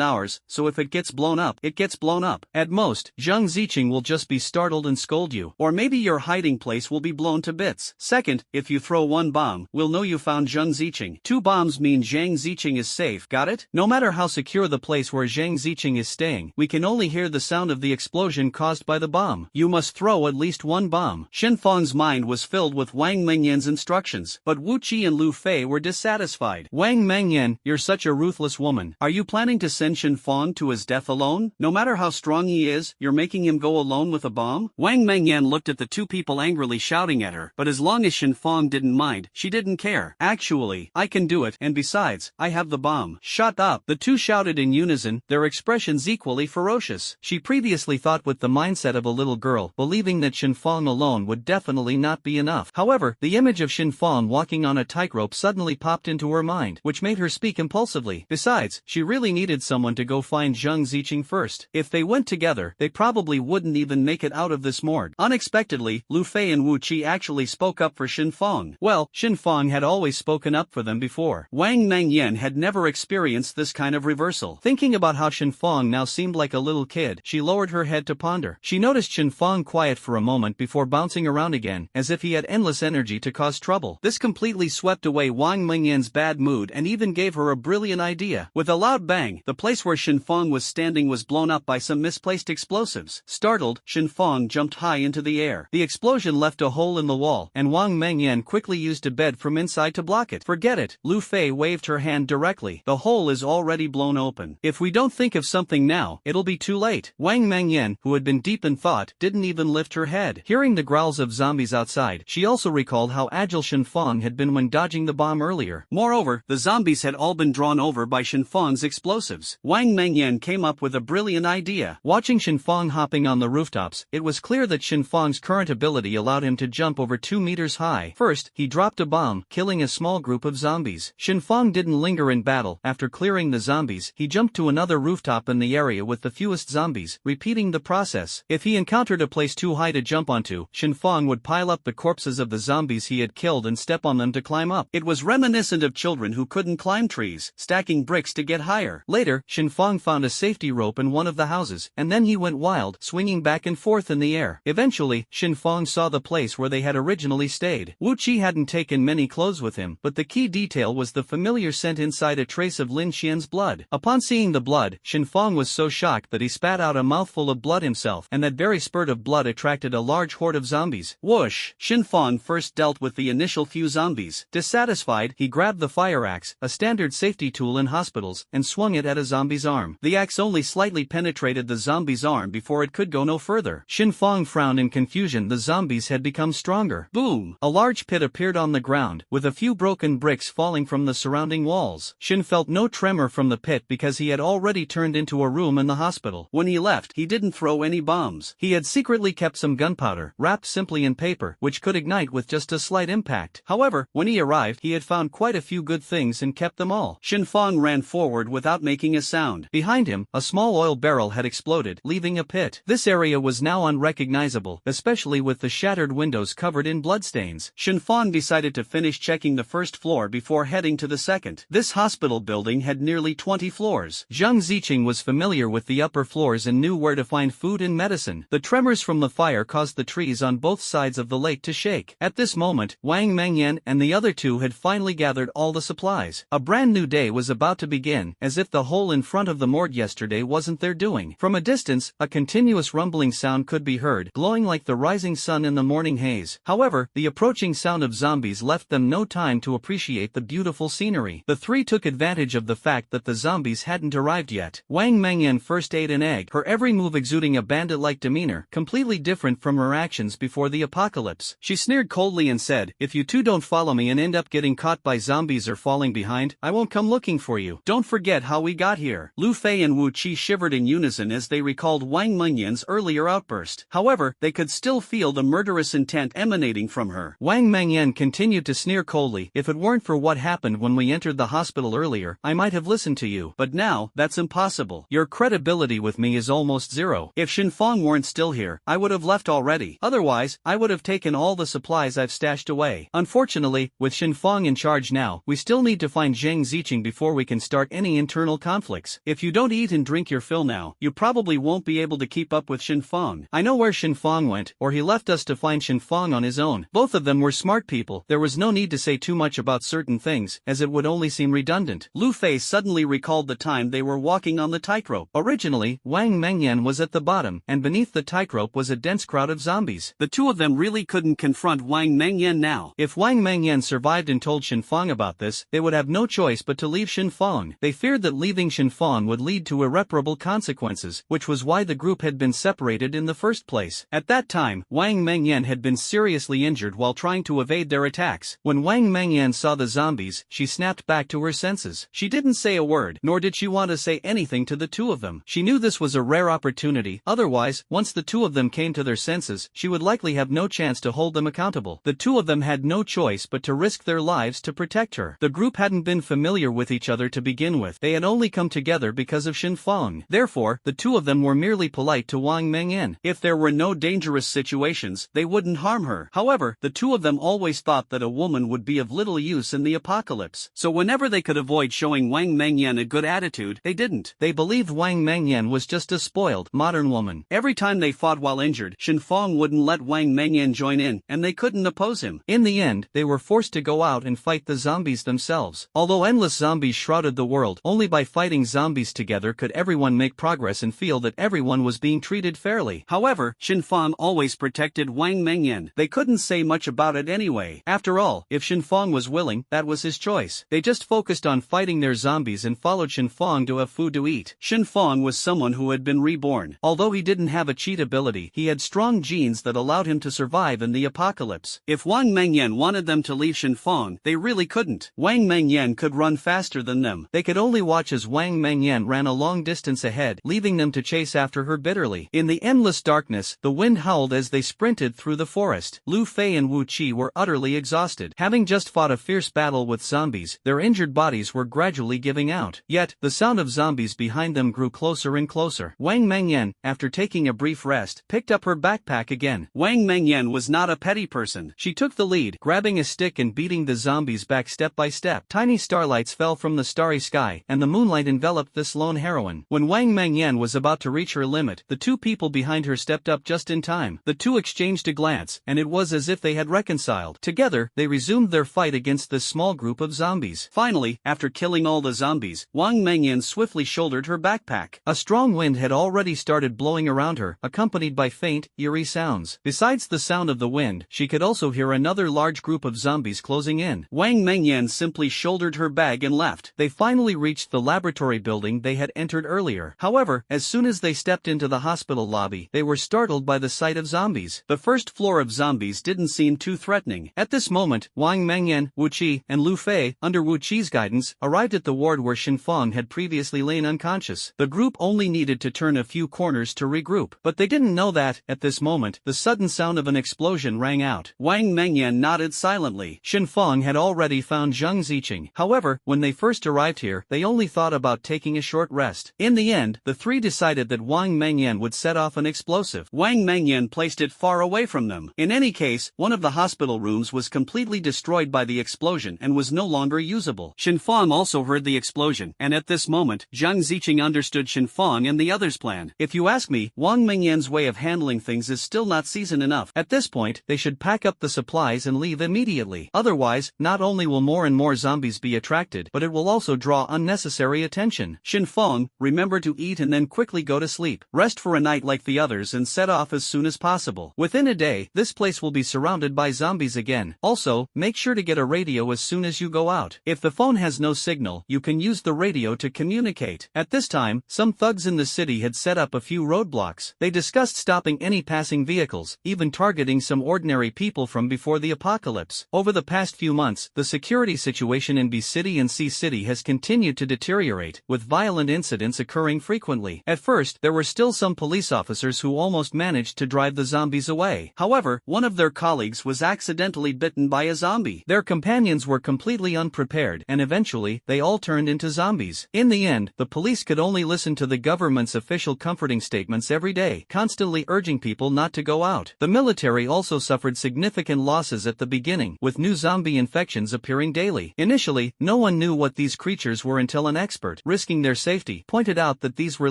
ours, so if it gets blown up, it gets blown up. At most, Zhang Ziqing will just be startled and scold you. Or maybe your hiding place will be blown to bits. Second, if you throw one bomb, we'll know you found Zhang Ziqing. Two bombs mean Zhang Ziqing is safe, got it? No matter how secure the place where Zhang Ziqing is staying, we can only hear the sound of the explosion caused by the bomb. You must throw at least one bomb." Shenfang's mind was filled with Wang Mengyan's instructions, but Wu Qi and Lu Fei were dissatisfied. "Wang Mengyan, you're such a ruthless woman. Are you planning to send Shenfang to his death alone? No matter how strong he is, you're making him go alone with a bomb?" Wang Mengyan looked at the two people angrily shouting at her, but as long as Shenfang didn't mind, she didn't care. "Actually, I can do it, and besides, I have the bomb." "Shut up," the two shouted in unison, their expressions equally ferocious. She previously thought with the mindset of a little girl, believing that Shenfang alone would definitely not be enough. However, the image of Shenfang walking on a tightrope suddenly popped into her mind, which made her speak impulsively. Besides, she really needed someone to go find Zhang Ziqing first. If they went together, they probably wouldn't even make it out of this morgue. Unexpectedly, Lu Fei and Wu Qi actually spoke up for Shenfang. Well, Shenfang had always spoken up for them before. Wang Mengyan had never experienced this kind of reversal. Thinking about how Shenfang now seemed like a little kid, she lowered her head to ponder. She noticed Shenfang quiet for a moment before bouncing around again, as if he had endless energy to cause trouble. This completely swept away Wang Mengyan's bad mood and even gave her a brilliant idea. With a loud bang, the place where Shenfang was standing was blown up by some misplaced explosives. Startled, Shenfang jumped high into the air. The explosion left a hole in the wall, and Wang Mengyan quickly used a bed from inside to block it. "Forget it," Lu Fei waved her hand directly. "The hole is already blown open. If we don't think of something now, it'll be too late." Wang Mengyan, who had been deep in thought, didn't even lift her head. Hearing the growls of zombies outside, she also recalled how agile Shenfang had been when dodging the bomb earlier. Moreover, the zombies had all been drawn over by Shenfang's explosives. Wang Mengyan came up with a brilliant idea. Watching Shenfang hopping on the rooftops, it was clear that Shenfang's current ability allowed him to jump over 2 meters high. First, he dropped a bomb, killing defeating a small group of zombies. Shenfang didn't linger in battle. After clearing the zombies, he jumped to another rooftop in the area with the fewest zombies, repeating the process. If he encountered a place too high to jump onto, Shenfang would pile up the corpses of the zombies he had killed and step on them to climb up. It was reminiscent of children who couldn't climb trees, stacking bricks to get higher. Later, Shenfang found a safety rope in one of the houses, and then he went wild, swinging back and forth in the air. Eventually, Shenfang saw the place where they had originally stayed. Wu Qi hadn't taken many clothes with him, but the key detail was the familiar scent inside a trace of Lin Xian's blood. Upon seeing the blood, Shenfang was so shocked that he spat out a mouthful of blood himself, and that very spurt of blood attracted a large horde of zombies. Whoosh! Shenfang first dealt with the initial few zombies. Dissatisfied, he grabbed the fire axe, a standard safety tool in hospitals, and swung it at a zombie's arm. The axe only slightly penetrated the zombie's arm before it could go no further. Shenfang frowned in confusion. The zombies had become stronger. Boom! A large pit appeared on the ground, with a few broken bricks falling from the surrounding walls. Shin felt no tremor from the pit because he had already turned into a room in the hospital. When he left, he didn't throw any bombs. He had secretly kept some gunpowder, wrapped simply in paper, which could ignite with just a slight impact. However, when he arrived, he had found quite a few good things and kept them all. Shenfang ran forward without making a sound. Behind him, a small oil barrel had exploded, leaving a pit. This area was now unrecognizable, especially with the shattered windows covered in bloodstains. Shenfang decided to finish checking the first floor before heading to the second. This hospital building had nearly 20 floors. Zhang Ziqing was familiar with the upper floors and knew where to find food and medicine. The tremors from the fire caused the trees on both sides of the lake to shake. At this moment, Wang Mengyan and the other two had finally gathered all the supplies. A brand new day was about to begin, as if the hole in front of the morgue yesterday wasn't their doing. From a distance, a continuous rumbling sound could be heard, glowing like the rising sun in the morning haze. However, the approaching sound of zombies left them no time to appreciate the beautiful scenery. The three took advantage of the fact that the zombies hadn't arrived yet. Wang Mengyan first ate an egg, her every move exuding a bandit-like demeanor, completely different from her actions before the apocalypse. She sneered coldly and said, "If you two don't follow me and end up getting caught by zombies or falling behind, I won't come looking for you. Don't forget how we got here." Lu Fei and Wu Qi shivered in unison as they recalled Wang Mengyan's earlier outburst. However, they could still feel the murderous intent emanating from her. Wang Mengyan continued to sneer coldly, "If it weren't for what happened when we entered the hospital earlier, I might have listened to you. But now, that's impossible. Your credibility with me is almost zero. If Shenfang weren't still here, I would have left already. Otherwise, I would have taken all the supplies I've stashed away. Unfortunately, with Shenfang in charge now, we still need to find Zhang Ziqing before we can start any internal conflicts. If you don't eat and drink your fill now, you probably won't be able to keep up with Shenfang. I know where Shenfang went, or he left us to find Shenfang on his own." Both of them were smart people. There was no need to say too much about certain things, as it would only seem redundant. Lu Fei suddenly recalled the time they were walking on the tightrope. Originally, Wang Mengyan was at the bottom, and beneath the tightrope was a dense crowd of zombies. The two of them really couldn't confront Wang Mengyan now. If Wang Mengyan survived and told Shenfang about this, they would have no choice but to leave Shenfang. They feared that leaving Shenfang would lead to irreparable consequences, which was why the group had been separated in the first place. At that time, Wang Mengyan had been seriously injured while trying to evade their attacks. When Wang Mengyan saw the zombies, she snapped back to her senses. She didn't say a word, nor did she want to say anything to the two of them. She knew this was a rare opportunity, otherwise, once the two of them came to their senses, she would likely have no chance to hold them accountable. The two of them had no choice but to risk their lives to protect her. The group hadn't been familiar with each other to begin with. They had only come together because of Shenfang. Therefore, the two of them were merely polite to Wang Mengyan. If there were no dangerous situations, they wouldn't harm her. However, the two of them always thought that a woman would be of little use in the apocalypse. So whenever they could avoid showing Wang Mengyan a good attitude, they didn't. They believed Wang Mengyan was just a spoiled, modern woman. Every time they fought while injured, Shenfang wouldn't let Wang Mengyan join in, and they couldn't oppose him. In the end, they were forced to go out and fight the zombies themselves. Although endless zombies shrouded the world, only by fighting zombies together could everyone make progress and feel that everyone was being treated fairly. However, Shenfang always protected Wang Mengyan. They couldn't say much about it anyway. After all, if Shenfang was willing, that was his choice. They just focused on fighting their zombies and followed Shenfang to have food to eat. Shenfang was someone who had been reborn. Although he didn't have a cheat ability, he had strong genes that allowed him to survive in the apocalypse. If Wang Mengyan wanted them to leave Shenfang, they really couldn't. Wang Mengyan could run faster than them. They could only watch as Wang Mengyan ran a long distance ahead, leaving them to chase after her bitterly. In the endless darkness, the wind howled as they sprinted through the forest. Lu Fei and Wu Qi were utterly exhausted. Having just fought a fierce battle with zombies, their injured bodies were gradually giving out. Yet, the sound of zombies behind them grew closer and closer. Wang Mengyan, after taking a brief rest, picked up her backpack again. Wang Mengyan was not a petty person. She took the lead, grabbing a stick and beating the zombies back step by step. Tiny starlights fell from the starry sky, and the moonlight enveloped this lone heroine. When Wang Mengyan was about to reach her limit, the two people behind her stepped up just in time. The two exchanged a glance, and it was as if they had reconciled. Together, they resumed their fight against this small group of zombies. Finally, after killing all the zombies, Wang Mengyan swiftly shouldered her backpack. A strong wind had already started blowing around her, accompanied by faint, eerie sounds. Besides the sound of the wind, she could also hear another large group of zombies closing in. Wang Mengyan simply shouldered her bag and left. They finally reached the laboratory building they had entered earlier. However, as soon as they stepped into the hospital lobby, they were startled by the sight of zombies. The first floor of zombies didn't seem too threatening. At this moment, Wang Mengyan, Wu Qi, and Lu Fei, under Wu Qi's guidance, arrived at the ward where Shinfeng had previously lain unconscious. The group only needed to turn a few corners to regroup. But they didn't know that, at this moment, the sudden sound of an explosion rang out. Wang Mengyan nodded silently. Shinfeng had already found Zhang Ziqing. However, when they first arrived here, they only thought about taking a short rest. In the end, the three decided that Wang Mengyan would set off an explosive. Wang Mengyan placed it far away from them. In any case, one of the hospital rooms was completely destroyed by the explosion and was no longer usable. Shinfeng also heard the explosion, and at this moment, Zhang Ziqing understood Shinfeng and the others' plan. If you ask me, Wang Mengyan's way of handling things is still not seasoned enough. At this point, they should pack up the supplies and leave immediately. Otherwise, not only will more and more zombies be attracted, but it will also draw unnecessary attention. Shinfeng, remember to eat and then quickly go to sleep. Rest for a night like the others and set off as soon as possible. Within a day, this place will be surrounded by zombies again. Also, make sure to get a radio as soon as you go out. If the phone has no signal, you can use the radio to communicate. At this time, some thugs in the city had set up a few roadblocks. They discussed stopping any passing vehicles, even targeting some ordinary people from before the apocalypse. Over the past few months, the security situation in B City and C City has continued to deteriorate, with violent incidents occurring frequently. At first, there were still some police officers who almost managed to drive the zombies away. However, one of their colleagues was accidentally bitten by a zombie. Their companions were completely unprepared, and eventually, they all turned into zombies. In the end, the police could only listen to the government's official comforting statements every day, constantly urging people not to go out. The military also suffered significant losses at the beginning, with new zombie infections appearing daily. Initially, no one knew what these creatures were until an expert, risking their safety, pointed out that these were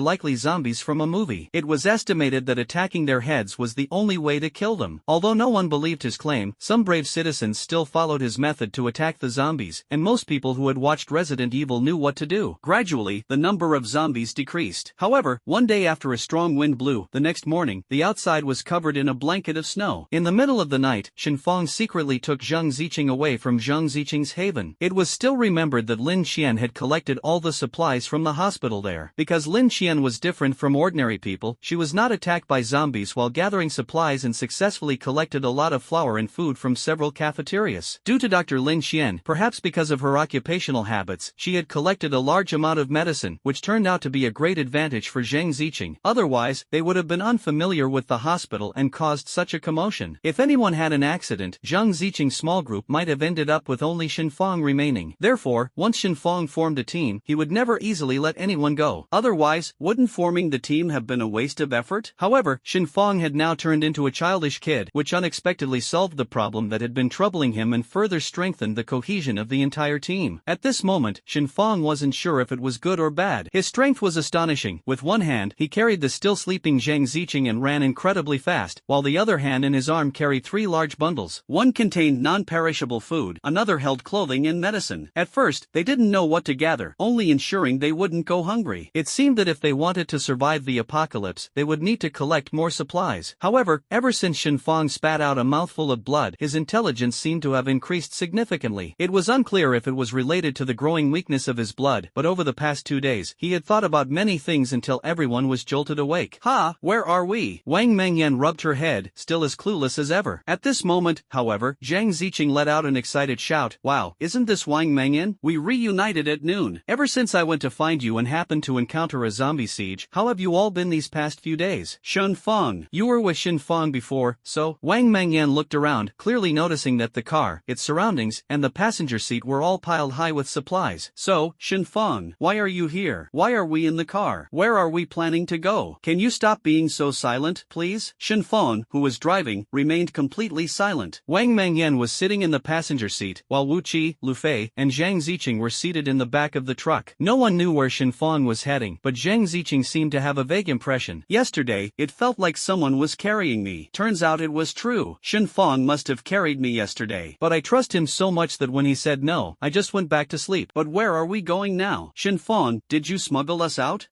likely zombies from a movie. It was estimated that attacking their heads was the only way to kill them. Although no one believed his claim, some brave citizens still followed his method to attack the zombies, and most people who had watched Resident Evil knew what to do. Gradually, the number of zombies decreased. However, one day after a strong wind blew, the next morning, the outside was covered in a blanket of snow. In the middle of the night, Shinfeng secretly took Zhang Ziqing away from Zhang Ziqing's haven. It was still remembered that Lin Qian had collected all the supplies from the hospital there. Because Lin Qian was different from ordinary people, she was not attacked by zombies while gathering supplies and successfully collected a lot of flour and food from several cafeterias. Due to Dr. Lin Qian, perhaps because of her occupational habits, she had collected a large amount of medicine, which turned out to be a great advantage for Zhang Ziqing. Otherwise, they would have been unfamiliar with the hospital and caused such a commotion. If anyone had an accident, Zhang Ziqing's small group might have ended up with only Shinfeng remaining. Therefore, once Shinfeng formed a team, he would never easily let anyone go. Otherwise, wouldn't forming the team have been a waste of effort? However, Shinfeng had now turned into a childish kid, which unexpectedly solved the problem that had been troubling him and further strengthened the cohesion of the entire team. At this moment, Shinfeng wasn't sure if it was good or bad. His strength was astonishing. With one hand, he carried the still sleeping Zhang Ziqing and ran incredibly fast, while the other hand in his arm carried 3 large bundles. One contained non-perishable food, another held clothing and medicine. At first, they didn't know what to gather, only ensuring they wouldn't go hungry. It seemed that if they wanted to survive the apocalypse, they would need to collect more supplies. However, ever since Shinfeng spat out a mouthful of blood, his intelligence seemed to have increased significantly. It was unclear if it was related to the growing weakness of his blood, but over the past 2 days, he had thought about many things until everyone was jolted awake. Ha! Where are we? Wang Mengyan rubbed her head, still as clueless as ever. At this moment, however, Zhang Ziqing let out an excited shout. Wow, isn't this Wang Mengyan? We reunited at noon. Ever since I went to find you and happened to encounter a zombie siege, how have you all been these past few days? Shinfeng. You were with Shinfeng before, so? Wang Mengyan looked around, clearly noticing that the car, its surroundings, and the passenger seat were all piled high with supplies. So, Shenfeng, why are you here? Why are we in the car? Where are we planning to go? Can you stop being so silent, please? Shenfeng, who was driving, remained completely silent. Wang Mengyan was sitting in the passenger seat, while Wu Qi, Lu Fei, and Zhang Ziqing were seated in the back of the truck. No one knew where Shenfeng was heading, but Zhang Ziqing seemed to have a vague impression. Yesterday, it felt like someone was carrying me. Turns out it was true. Shenfeng must have carried me yesterday. But I trust him so much that when he said no, I just went back to sleep. But where are we going now? Shenfeng, did you smuggle us out?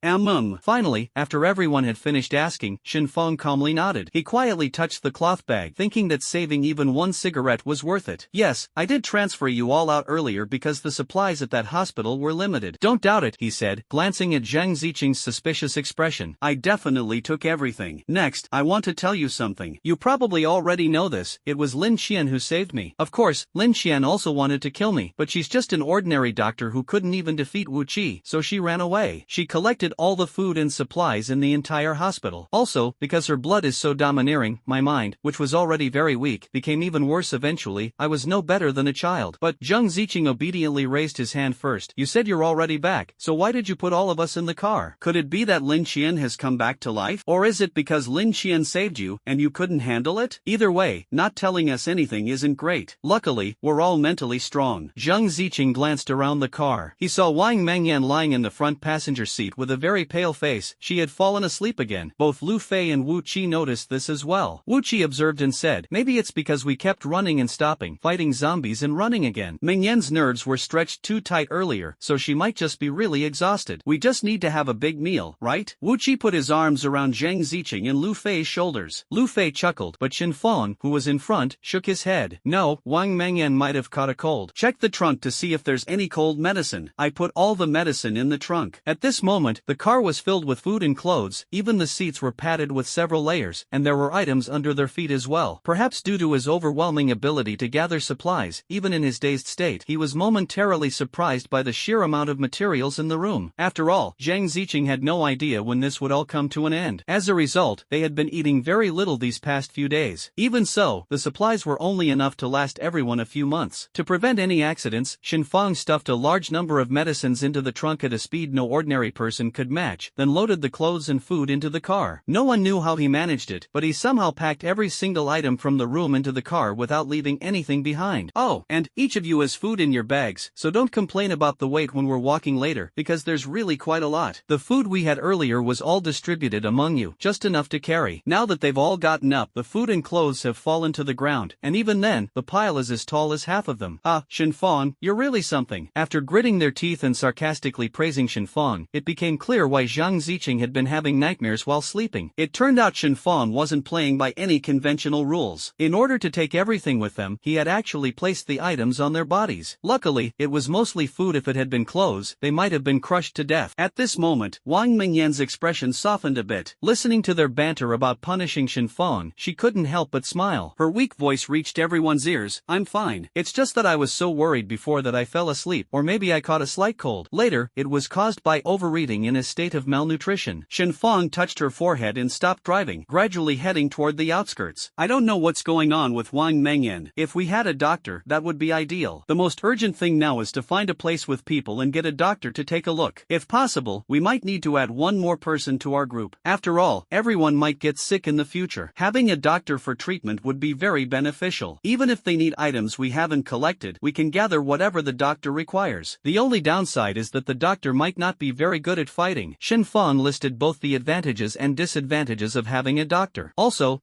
Finally, after everyone had finished asking, Shenfeng calmly nodded. He quietly touched the cloth bag, thinking that saving even one cigarette was worth it. Yes, I did transfer you all out earlier because the supplies at that hospital were limited. Don't doubt it, he said, glancing at Zhang Ziqing's suspicious expression. I definitely took everything. Next, I want to tell you something. You probably already know this, it was Lin Qian who saved me. Of course, Lin Qian also wanted to kill me, but she's just an ordinary doctor who couldn't even defeat Wu Qi, so she ran away. She collected all the food and supplies in the entire hospital. Also, because her blood is so domineering, my mind, which was already very weak, became even worse eventually. I was no better than a child. But Zhang Ziqing obediently raised his hand first. You said you're already back, so why did you put all of us in the car? Could it be that Lin Qian has come back to life? Or is it because Lin Qian saved you, and you couldn't handle it? Either way, not telling us anything isn't great. Luckily, we're all mentally strong. Zhang Ziqing glanced around the car. He saw Wang Mengyan lying in the front passenger seat with a very pale face. She had fallen asleep again. Both Lu Fei and Wu Qi noticed this as well. Wu Qi observed and said, maybe it's because we kept running and stopping, fighting zombies and running again. Mengyan's nerves were stretched too tight earlier, so she might just be really exhausted. We just need to have a big meal, right? Wu Qi put his arms around Zhang Ziqing and Lu Fei's shoulders. Lu Fei chuckled, but Shenfeng, who was in front, shook his head. No, Wang Mengyan might have caught a cold. Check the trunk to see if there's any cold medicine. I put all the medicine in the trunk. At this moment, the car was filled with food and clothes, even the seats were padded with several layers, and there were items under their feet as well. Perhaps due to his overwhelming ability to gather supplies, even in his dazed state, he was momentarily surprised by the sheer amount of materials in the room. After all, Zhang Ziqing had no idea when this would all come to an end. As a result, they had been eating very little these past few days. Even so, the supplies were only enough to last everyone a few months. To prevent any accidents, Shenfeng stuffed a large number of medicines into the trunk at a speed no ordinary person could match, then loaded the clothes and food into the car. No one knew how he managed it, but he somehow packed every single item from the room into the car without leaving anything behind. Oh, and each of you has food in your bags, so don't complain about the weight when we're walking later, because there's really quite a lot. The food we had earlier was all distributed among you, just enough to carry. Now that they've all gotten up, the food and clothes have fallen to the ground, and even then, the pile is as tall as half of them. Ah, Shenfeng, you're really something. After gritting their teeth and sarcastically praising Shenfeng, it became clear why Zhang Ziqing had been having nightmares while sleeping. It turned out Shenfeng wasn't playing by any conventional rules. In order to take everything with them, he had actually placed the items on their bodies. Luckily, it was mostly food. If it had been clothes, they might have been crushed to death. At this moment, Wang Mengyan's expression softened a bit. Listening to their banter about punishing Shenfeng, she couldn't help but smile. Her weak voice reached everyone's ears. I'm fine. It's just that I was so worried before that I fell asleep, or maybe I caught a slight cold. Later, it was caused by overeating in a state of malnutrition. Shenfeng touched her forehead and stopped driving, gradually heading toward the outskirts. I don't know what's going on with Wang Mengyan. If we had a doctor, that would be ideal. The most urgent thing now is to find a place with people and get a doctor to take a look. If possible, we might need to add one more person to our group. After all, everyone might get sick in the future. Having a doctor for treatment would be very beneficial. Even if they need items we haven't collected, we can gather whatever the doctor requires. The only downside is that the doctor might not be very good at fighting. Shenfeng listed both the advantages and disadvantages of having a doctor. Also,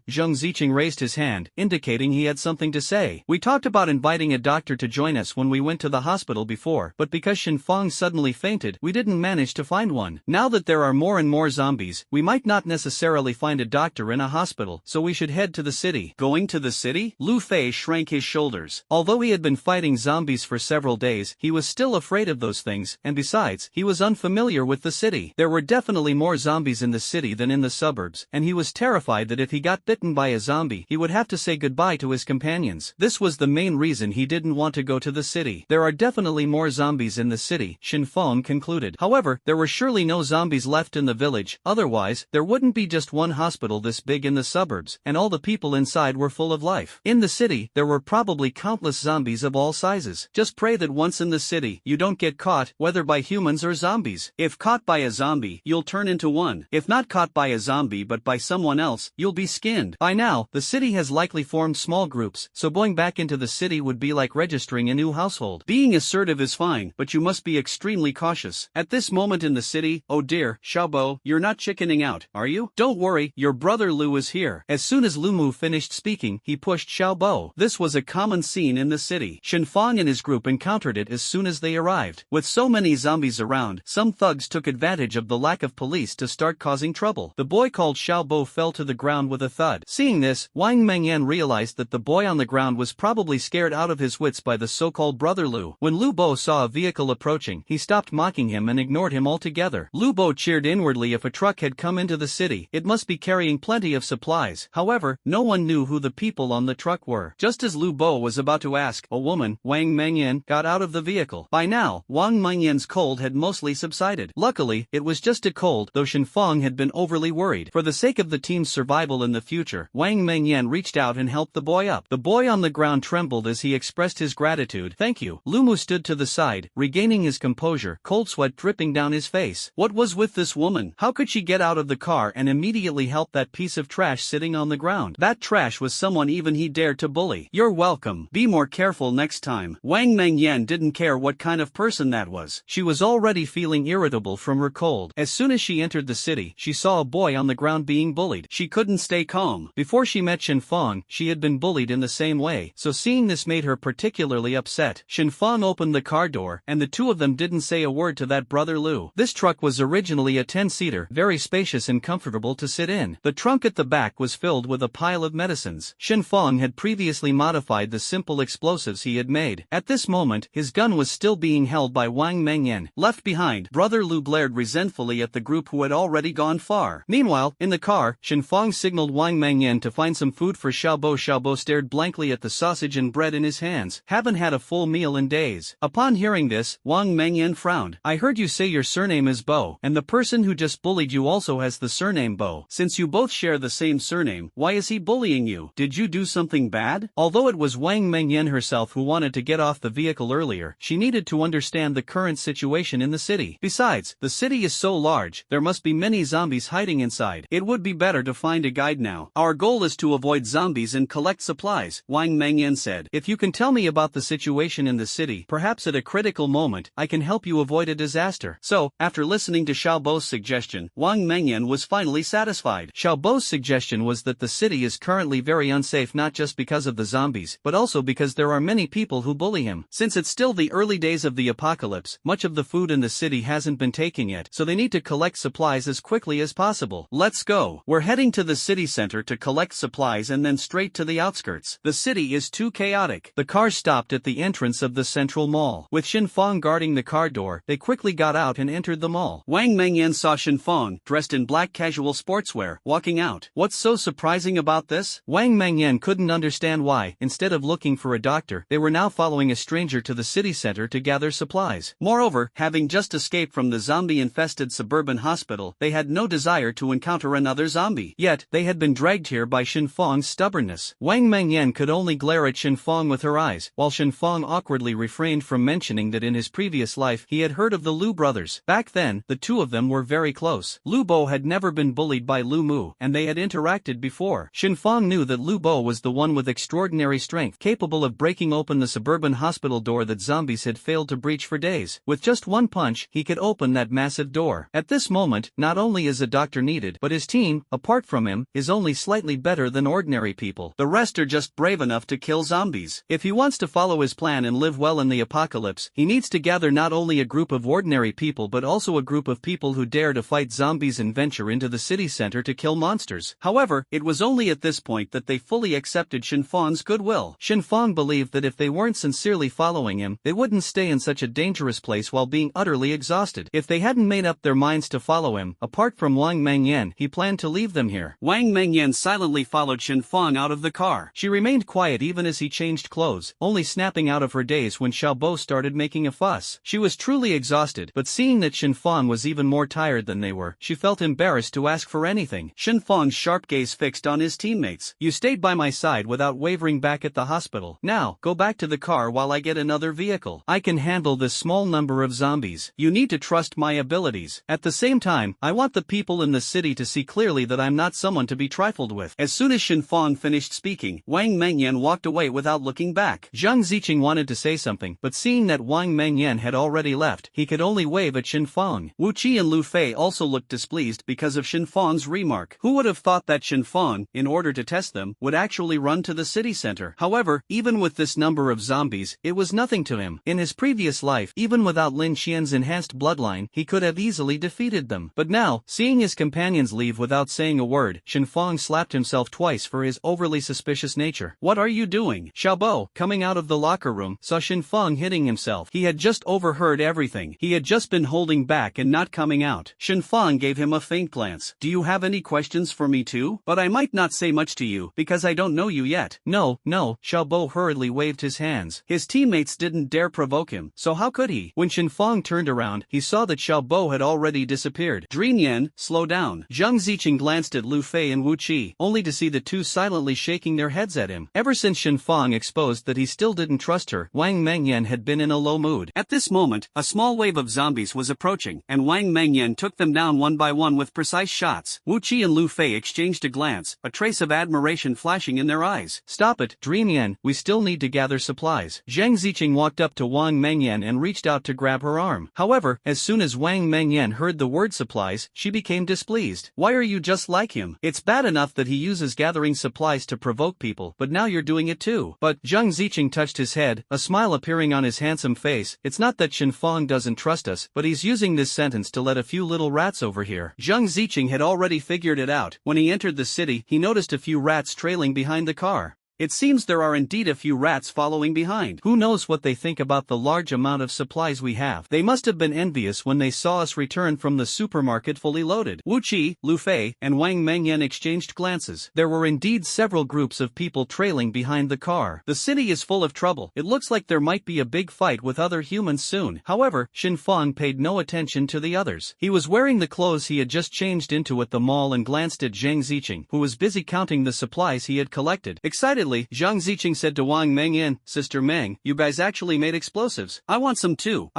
Zhang Ziqing raised his hand, indicating he had something to say. We talked about inviting a doctor to join us when we went to the hospital before, but because Shenfeng suddenly fainted, we didn't manage to find one. Now that there are more and more zombies, we might not necessarily find a doctor in a hospital, so we should head to the city. Going to the city? Lu Fei shrank his shoulders. Although he had been fighting zombies for several days, he was still afraid of those things, and besides, he was unfamiliar with the city. There were definitely more zombies in the city than in the suburbs, and he was terrified that if he got bitten by a zombie, he would have to say goodbye to his companions. This was the main reason he didn't want to go to the city. There are definitely more zombies in the city, Shenfeng concluded. However, there were surely no zombies left in the village, otherwise, there wouldn't be just one hospital this big in the suburbs, and all the people inside were full of life. In the city, there were probably countless zombies of all sizes. Just pray that once in the city, you don't get caught, whether by humans or zombies. If caught by a zombie, you'll turn into one. If not caught by a zombie but by someone else, you'll be skinned. By now, the city has likely formed small groups, so going back into the city would be like registering a new household. Being assertive is fine, but you must be extremely cautious. At this moment in the city, oh dear, Xiaobo, you're not chickening out, are you? Don't worry, your brother Lu is here. As soon as Lu Mu finished speaking, he pushed Xiaobo. This was a common scene in the city. Shenfang and his group encountered it as soon as they arrived. With so many zombies around, some thugs took advantage of the lack of police to start causing trouble. The boy called Xiaobo fell to the ground with a thud. Seeing this, Wang Mengyan realized that the boy on the ground was probably scared out of his wits by the so-called brother Lu. When Lu Bo saw a vehicle approaching, he stopped mocking him and ignored him altogether. Lu Bo cheered inwardly. If a truck had come into the city, it must be carrying plenty of supplies. However, no one knew who the people on the truck were. Just as Lu Bo was about to ask, a woman, Wang Mengyan, got out of the vehicle. By now, Wang Mengyan's cold had mostly subsided. Luckily, it was just a cold, though Shenfang had been overly worried. For the sake of the team's survival in the future, Wang Mengyan reached out and helped the boy up. The boy on the ground trembled as he expressed his gratitude. Thank you. Lu Mu stood to the side, regaining his composure, cold sweat dripping down his face. What was with this woman? How could she get out of the car and immediately help that piece of trash sitting on the ground? That trash was someone even he dared to bully. You're welcome. Be more careful next time. Wang Mengyan didn't care what kind of person that was. She was already feeling irritable from her cold. As soon as she entered the city, she saw a boy on the ground being bullied. She couldn't stay calm. Before she met Shenfang, she had been bullied in the same way, so seeing this made her particularly upset. Shenfang opened the car door, and the two of them didn't say a word to that brother Lu. This truck was originally a 10-seater, very spacious and comfortable to sit in. The trunk at the back was filled with a pile of medicines. Shenfang had previously modified the simple explosives he had made. At this moment, his gun was still being held by Wang Mengyan. Left behind, brother Lu glared resentfully at the group who had already gone far. Meanwhile, in the car, Shenfang signaled Wang Mengyan to find some food for Xiaobo. Xiaobo stared blankly at the sausage and bread in his hands. Haven't had a full meal in days. Upon hearing this, Wang Mengyan frowned. I heard you say your surname is Bo, and the person who just bullied you also has the surname Bo. Since you both share the same surname, why is he bullying you? Did you do something bad? Although it was Wang Mengyan herself who wanted to get off the vehicle earlier, she needed to understand the current situation in the city. Besides, the city is so large, there must be many zombies hiding inside. It would be better to find a guide now. Our goal is to avoid zombies and collect supplies, Wang Mengyan said. If you can tell me about the situation in the city, perhaps at a critical moment, I can help you avoid a disaster. So, after listening to Xiaobo's suggestion, Wang Mengyan was finally satisfied. Xiaobo's suggestion was that the city is currently very unsafe, not just because of the zombies, but also because there are many people who bully him. Since it's still the early days of the apocalypse, much of the food in the city hasn't been taken yet, so they need to collect supplies as quickly as possible. Let's go. We're heading to the city center to collect supplies and then straight to the outskirts. The city is too chaotic. The car stopped at the entrance of the central mall. With Shenfang guarding the car door, they quickly got out and entered the mall. Wang Mengyan saw Shenfang, dressed in black casual sportswear, walking out. What's so surprising about this? Wang Mengyan couldn't understand why, instead of looking for a doctor, they were now following a stranger to the city center to gather supplies. Moreover, having just escaped from the zombie-infested suburban hospital, they had no desire to encounter another zombie. Yet, they had been dragged here by Shenfang's stubbornness. Wang Mengyan could only glare at Shenfang with her eyes, while Shenfang awkwardly refrained from mentioning that in his previous life he had heard of the Lu brothers. Back then, the two of them were very close. Lu Bo had never been bullied by Lu Mu, and they had interacted before. Shenfang knew that Lu Bo was the one with extraordinary strength, capable of breaking open the suburban hospital door that zombies had failed to breach for days. With just one punch, he could open that massive door. At this moment, not only is a doctor needed, but his team, apart from him, is only slightly better than ordinary people. The rest are just brave enough to kill zombies. If he wants to follow his plan and live well in the apocalypse, he needs to gather not only a group of ordinary people but also a group of people who dare to fight zombies and venture into the city center to kill monsters. However, it was only at this point that they fully accepted Shenfang's goodwill. Shenfang believed that if they weren't sincerely following him, they wouldn't stay in such a dangerous place while being utterly exhausted. If they hadn't made up their minds to follow him, apart from Wang Mengyan, he planned to leave them here. Wang Mengyan silently followed Shenfang out of the car. She remained quiet even as he changed clothes, only snapping out of her daze when Xiaobo started making a fuss. She was truly exhausted, but seeing that Shenfang was even more tired than they were, she felt embarrassed to ask for anything. Shenfang's sharp gaze fixed on his teammates. You stayed by my side without wavering looking back at the hospital. Now, go back to the car while I get another vehicle. I can handle this small number of zombies. You need to trust my abilities. At the same time, I want the people in the city to see clearly that I'm not someone to be trifled with. As soon as Shen Fong finished speaking, Wang Mengyan walked away without looking back. Zhang Ziqing wanted to say something, but seeing that Wang Mengyan had already left, he could only wave at Shen Fong. Wu Qi and Lu Fei also looked displeased because of Shen Fong's remark. Who would have thought that Shen Fong, in order to test them, would actually run to the city center? However, even with this number of zombies, it was nothing to him. In his previous life, even without Lin Qian's enhanced bloodline, he could have easily defeated them. But now, seeing his companions leave without saying a word, Shen Fong slapped himself twice for his overly suspicious nature. What are you doing? Xiaobo, coming out of the locker room, saw Shen Fong hitting himself. He had just overheard everything. He had just been holding back and not coming out. Shen Fong gave him a faint glance. Do you have any questions for me too? But I might not say much to you, because I don't know you yet. No, Xiaobo hurriedly waved his hands. His teammates didn't dare provoke him, so how could he? When Shen Fong turned around, he saw that Xiaobo had already disappeared. Dreamyan, slow down. Zhang Ziqing glanced at Lu Fei and Wu Qi, only to see the two silently shaking their heads at him. Ever since Shen Fong exposed that he still didn't trust her, Wang Mengyan had been in a low mood. At this moment, a small wave of zombies was approaching, and Wang Mengyan took them down one by one with precise shots. Wu Qi and Lu Fei exchanged a glance, a trace of admiration flashing in their eyes. Stop it, Dreamyan, we still need to gather supplies. Zhang Ziqing walked up to Wang Mengyan and reached out to grab her arm. However, as soon as Wang Mengyan heard the word supplies, she became displeased. Why are you just like him? It's bad enough that he uses gathering supplies to provoke people, but now you're doing it too. But Zhang Ziqing touched his head, a smile appearing on his handsome face. It's not that Shen Fong doesn't trust us, but he's using this sentence to let a few little rats over here. Zhang Ziqing had already figured it out. When he entered the city, he noticed a few rats trailing behind the car. It seems there are indeed a few rats following behind. Who knows what they think about the large amount of supplies we have. They must have been envious when they saw us return from the supermarket fully loaded. Wu Qi, Lu Fei, and Wang Mengyan exchanged glances. There were indeed several groups of people trailing behind the car. The city is full of trouble. It looks like there might be a big fight with other humans soon. However, Shen Fong paid no attention to the others. He was wearing the clothes he had just changed into at the mall and glanced at Zhang Ziqing, who was busy counting the supplies he had collected. Excitedly, Zhang Ziqing said to Wang Mengyan, Sister Meng, you guys actually made explosives. I want some too.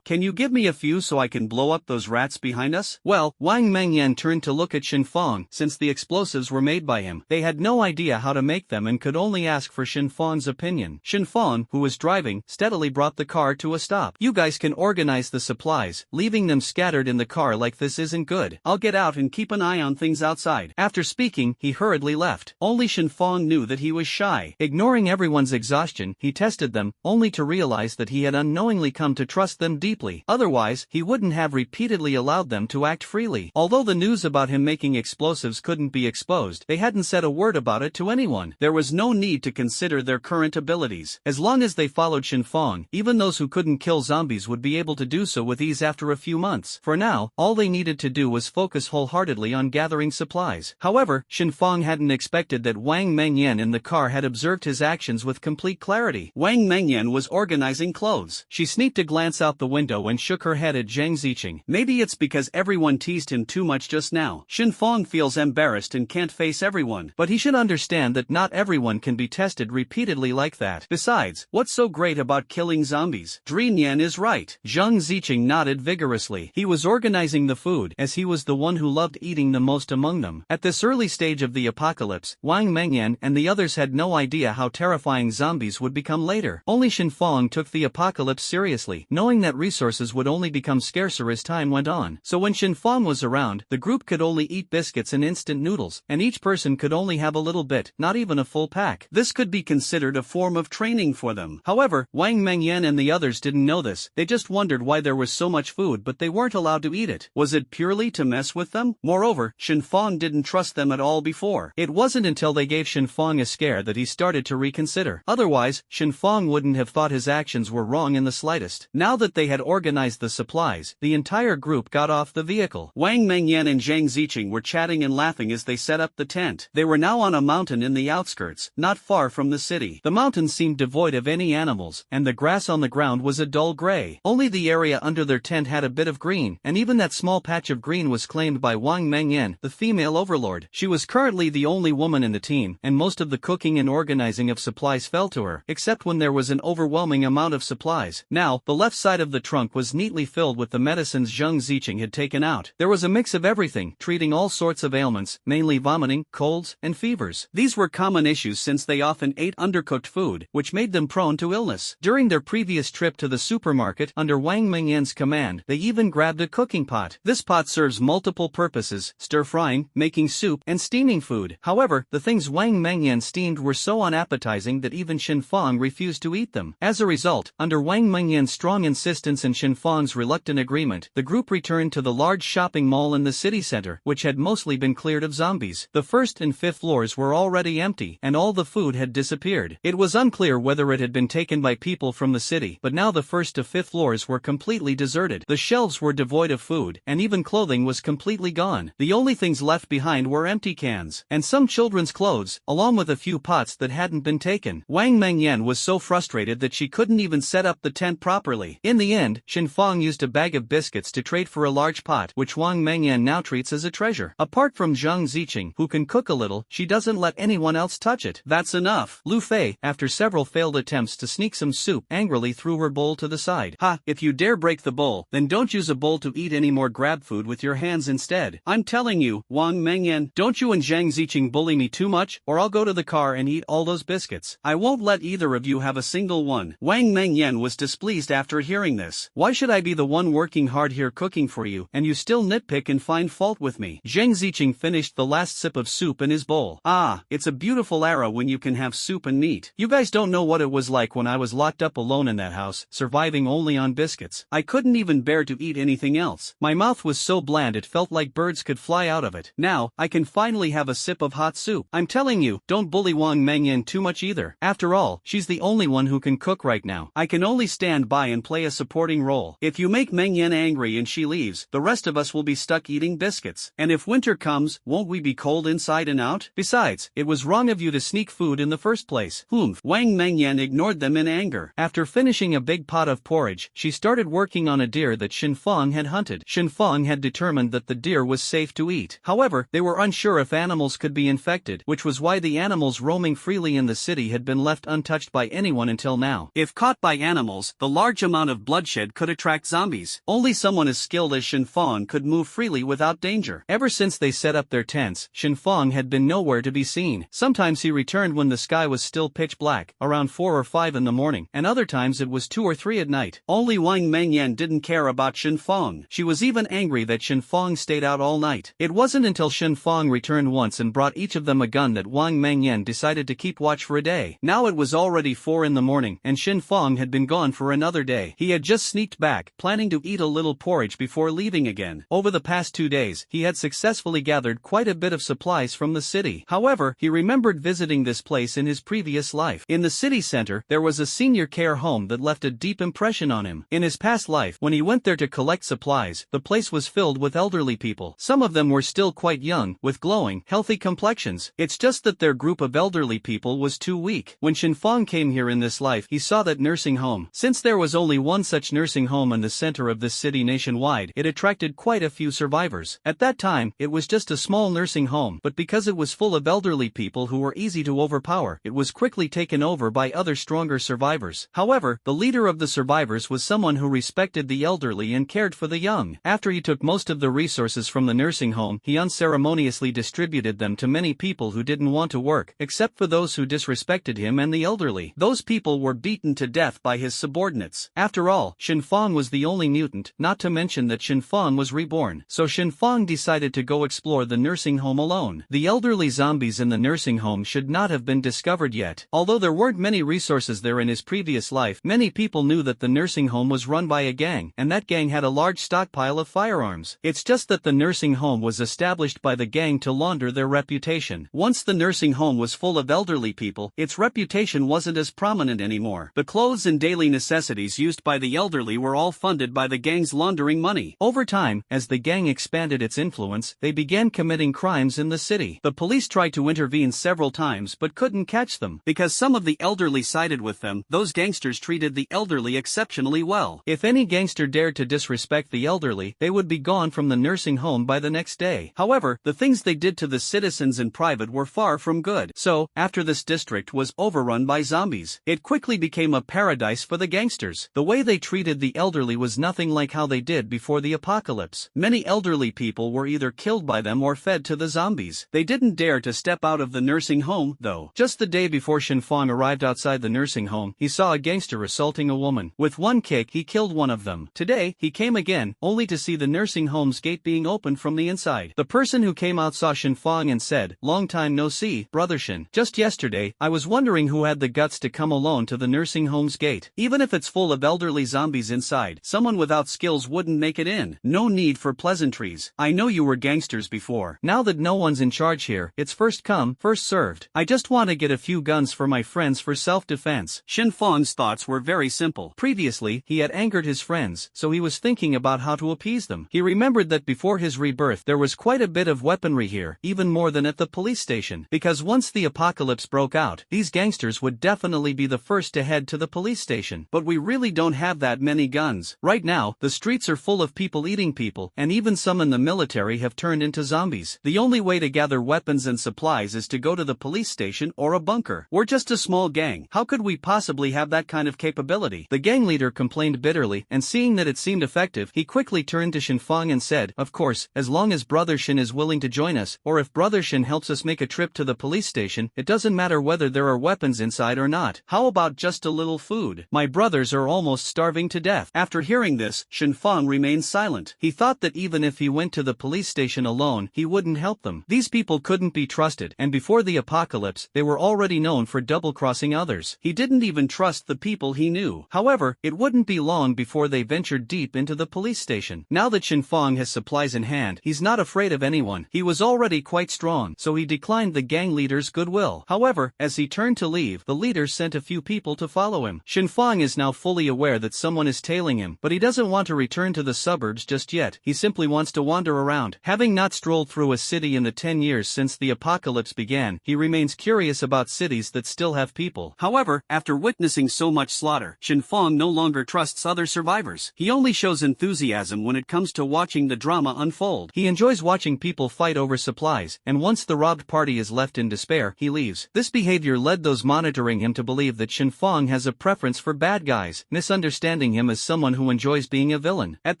Can you give me a few so I can blow up those rats behind us? Well, Wang Mengyan turned to look at Shen Fong. Since the explosives were made by him, they had no idea how to make them and could only ask for Shen Fong's opinion. Shen Fong, who was driving, steadily brought the car to a stop. You guys can organize the supplies. Leaving them scattered in the car like this isn't good. I'll get out and keep an eye on things outside. After speaking, he hurriedly left. Only Shen Fong knew that he was shy. Ignoring everyone's exhaustion, he tested them, only to realize that he had unknowingly come to trust them deeply. Otherwise, he wouldn't have repeatedly allowed them to act freely. Although the news about him making explosives couldn't be exposed, they hadn't said a word about it to anyone. There was no need to consider their current abilities. As long as they followed Shen Fong, even those who couldn't kill zombies would be able to do so with ease after a few months. For now, all they needed to do was focus wholeheartedly on gathering supplies. However, Shen Fong hadn't expected that Wang Mengyan in the car had observed his actions with complete clarity. Wang Mengyan was organizing clothes. She sneaked a glance out the window and shook her head at Zhang Ziqing. Maybe it's because everyone teased him too much just now. Shen Fong feels embarrassed and can't face everyone. But he should understand that not everyone can be tested repeatedly like that. Besides, what's so great about killing zombies? Dreamyan is right. Zhang Ziqing nodded vigorously. He was organizing the food, as he was the one who loved eating the most among them. At this early stage of the apocalypse, Wang Mengyan and the others had no idea how terrifying zombies would become later. Only Shen Fong took the apocalypse seriously, knowing that resources would only become scarcer as time went on. So when Shen Fong was around, the group could only eat biscuits and instant noodles, and each person could only have a little bit, not even a full pack. This could be considered a form of training for them. However, Wang Mengyan and the others didn't know this. They just wondered why there was so much food but they weren't allowed to eat it. Was it purely to mess with them? Moreover, Shen Fong didn't trust them at all before. It wasn't until they gave Shen Fong a scare that he started to reconsider. Otherwise, Shen Fong wouldn't have thought his actions were wrong in the slightest. Now that they had organized the supplies, the entire group got off the vehicle. Wang Mengyan and Zhang Ziqing were chatting and laughing as they set up the tent. They were now on a mountain in the outskirts, not far from the city. The mountain seemed devoid of any animals, and the grass on the ground was a dull gray. Only the area under their tent had a bit of green, and even that small patch of green was claimed by Wang Mengyan, the female overlord. She was currently the only woman in the team, and most of the cooking and organizing of supplies fell to her, except when there was an overwhelming amount of supplies. Now, the left side of the trunk was neatly filled with the medicines Zheng Ziqing had taken out. There was a mix of everything, treating all sorts of ailments, mainly vomiting, colds, and fevers. These were common issues since they often ate undercooked food, which made them prone to illness. During their previous trip to the supermarket, under Wang Mengyan's command, they even grabbed a cooking pot. This pot serves multiple purposes: stir-frying, making soup, and steaming food. However, the things Wang Mengyan steamed were so unappetizing that even Xinfang refused to eat them. As a result, under Wang Mengyan's strong insistence and Xinfang's reluctant agreement, the group returned to the large shopping mall in the city center, which had mostly been cleared of zombies. The first and fifth floors were already empty, and all the food had disappeared. It was unclear whether it had been taken by people from the city, but now the first to fifth floors were completely deserted. The shelves were devoid of food, and even clothing was completely gone. The only things left behind were empty cans, and some children's clothes, along with a few pots that hadn't been taken. Wang Mengyan was so frustrated that she couldn't even set up the tent properly. In the end, Xinfang used a bag of biscuits to trade for a large pot, which Wang Mengyan now treats as a treasure. Apart from Zheng Ziqing, who can cook a little, she doesn't let anyone else touch it. That's enough. Lu Fei, after several failed attempts to sneak some soup, angrily threw her bowl to the side. Ha, if you dare break the bowl, then don't use a bowl to eat any more. Grab food with your hands instead. I'm telling you, Wang Mengyan, don't you and Zhang Ziqing bully me too much, or I'll go to the car and eat all those biscuits. I won't let either of you have a single one. Wang Mengyan was displeased after hearing this. Why should I be the one working hard here cooking for you, and you still nitpick and find fault with me? Zhang Ziqing finished the last sip of soup in his bowl. Ah, it's a beautiful era when you can have soup and meat. You guys don't know what it was like when I was locked up alone in that house, surviving only on biscuits. I couldn't even bear to eat anything else. My mouth was so bland it felt like birds could fly out of it. Now, I can finally have a sip of hot soup. I'm telling you, don't bully Wang Mengyan too much either. After all, she's the only one who can cook right now. I can only stand by and play a supporting role. If you make Mengyan angry and she leaves, the rest of us will be stuck eating biscuits. And if winter comes, won't we be cold inside and out? Besides, it was wrong of you to sneak food in the first place. Humph. Wang Mengyan ignored them in anger. After finishing a big pot of porridge, she started working on a deer that Xinfang had hunted. Xinfang had determined that the deer was safe to eat. However, they were unsure if animals could be infected, which was why the animals roaming freely in the city had been left untouched by anyone until now. If caught by animals, the large amount of bloodshed could attract zombies. Only someone as skilled as Xinfang could move freely without danger. Ever since they set up their tents, Xinfang had been nowhere to be seen. Sometimes he returned when the sky was still pitch black, around 4 or 5 in the morning, and other times it was 2 or 3 at night. Only Wang Mengyan didn't care about Xinfang. She was even angry that Xinfang stayed out all night. It wasn't until Xinfang returned once and brought each of them a gun that Wang Mengyan decided to keep watch for a day. Now it was already 4 in the morning, and Xinfang had been gone for another day. He had just sneaked back, planning to eat a little porridge before leaving again. Over the past 2 days, he had successfully gathered quite a bit of supplies from the city. However, he remembered visiting this place in his previous life. In the city center, there was a senior care home that left a deep impression on him. In his past life, when he went there to collect supplies, the place was filled with elderly people. Some of them were still quite young, with glowing, healthy complexions. It's just that their group of elderly people was too weak. When Xinfang came here in this life, he saw that nursing home. Since there was only one such nursing home in the center of this city nationwide, it attracted quite a few survivors. At that time, it was just a small nursing home, but because it was full of elderly people who were easy to overpower, it was quickly taken over by other stronger survivors. However, the leader of the survivors was someone who respected the elderly and cared for the young. After he took most of the resources from the nursing home, he unceremoniously distributed them to many people who didn't want to work, except for those who disrespected him and the elderly. Those people were beaten to death by his subordinates. After all, Xinfang was the only mutant, not to mention that Xinfang was reborn. So Xinfang decided to go explore the nursing home alone. The elderly zombies in the nursing home should not have been discovered yet. Although there weren't many resources there in his previous life, many people knew that the nursing home was run by a gang, and that gang had a large stockpile of firearms. It's just that the nursing home was established by the gang to launder their reputation. Once the nursing home was full of elderly people, its reputation wasn't as prominent anymore. The clothes and daily necessities used by the elderly were all funded by the gang's laundering money. Over time, as the gang expanded its influence, they began committing crimes in the city. The police tried to intervene several times but couldn't catch them. Because some of the elderly sided with them, those gangsters treated the elderly exceptionally well. If any gangster dared to disrespect the elderly, they would be gone from the nursing home by the next day. However, the things they did to the citizens in private were far from good. good. So, after this district was overrun by zombies, it quickly became a paradise for the gangsters. The way they treated the elderly was nothing like how they did before the apocalypse. Many elderly people were either killed by them or fed to the zombies. They didn't dare to step out of the nursing home, though. Just the day before Shinfang arrived outside the nursing home, he saw a gangster assaulting a woman. With one kick, he killed one of them. Today, he came again, only to see the nursing home's gate being opened from the inside. The person who came out saw Shinfang and said, "Long time no see, brother Shin. Just yesterday, I was wondering who had the guts to come alone to the nursing home's gate. Even if it's full of elderly zombies inside, someone without skills wouldn't make it in. No need for pleasantries. I know you were gangsters before. Now that no one's in charge here, it's first come, first served. I just want to get a few guns for my friends for self-defense." Shinfang's thoughts were very simple. Previously, he had angered his friends, so he was thinking about how to appease them. He remembered that before his rebirth there was quite a bit of weaponry here, even more than at the police station, because once the apocalypse broke out, these gangsters would definitely be the first to head to the police station. But we really don't have that many guns. Right now, the streets are full of people eating people, and even some in the military have turned into zombies. The only way to gather weapons and supplies is to go to the police station or a bunker. We're just a small gang. How could we possibly have that kind of capability? The gang leader complained bitterly, and seeing that it seemed effective, he quickly turned to Shinfang and said, "Of course, as long as Brother Shin is willing to join us, or if Brother Shin helps us make a trip to the police station, it doesn't matter whether there are weapons inside or not. How about just a little food? My brothers are almost starving to death." After hearing this, Shinfang remained silent. He thought that even if he went to the police station alone, he wouldn't help them. These people couldn't be trusted, and before the apocalypse, they were already known for double-crossing others. He didn't even trust the people he knew. However, it wouldn't be long before they ventured deep into the police station. Now that Shinfang has supplies in hand, he's not afraid of anyone. He was already quite strong, so he declined the gang leader's goodwill. However, as he turned to leave, the leader sent a few people to follow him. Shinfang is now fully aware that someone is tailing him, but he doesn't want to return to the suburbs just yet. He simply wants to wander around. Having not strolled through a city in the 10 years since the apocalypse began, he remains curious about cities that still have people. However, after witnessing so much slaughter, Shinfang no longer trusts other survivors. He only shows enthusiasm when it comes to watching the drama unfold. He enjoys watching people fight over supplies, and once the robbed party is left in despair, he leaves. This behavior led those monitoring him to believe that Shinfang has a preference for bad guys, misunderstanding him as someone who enjoys being a villain. At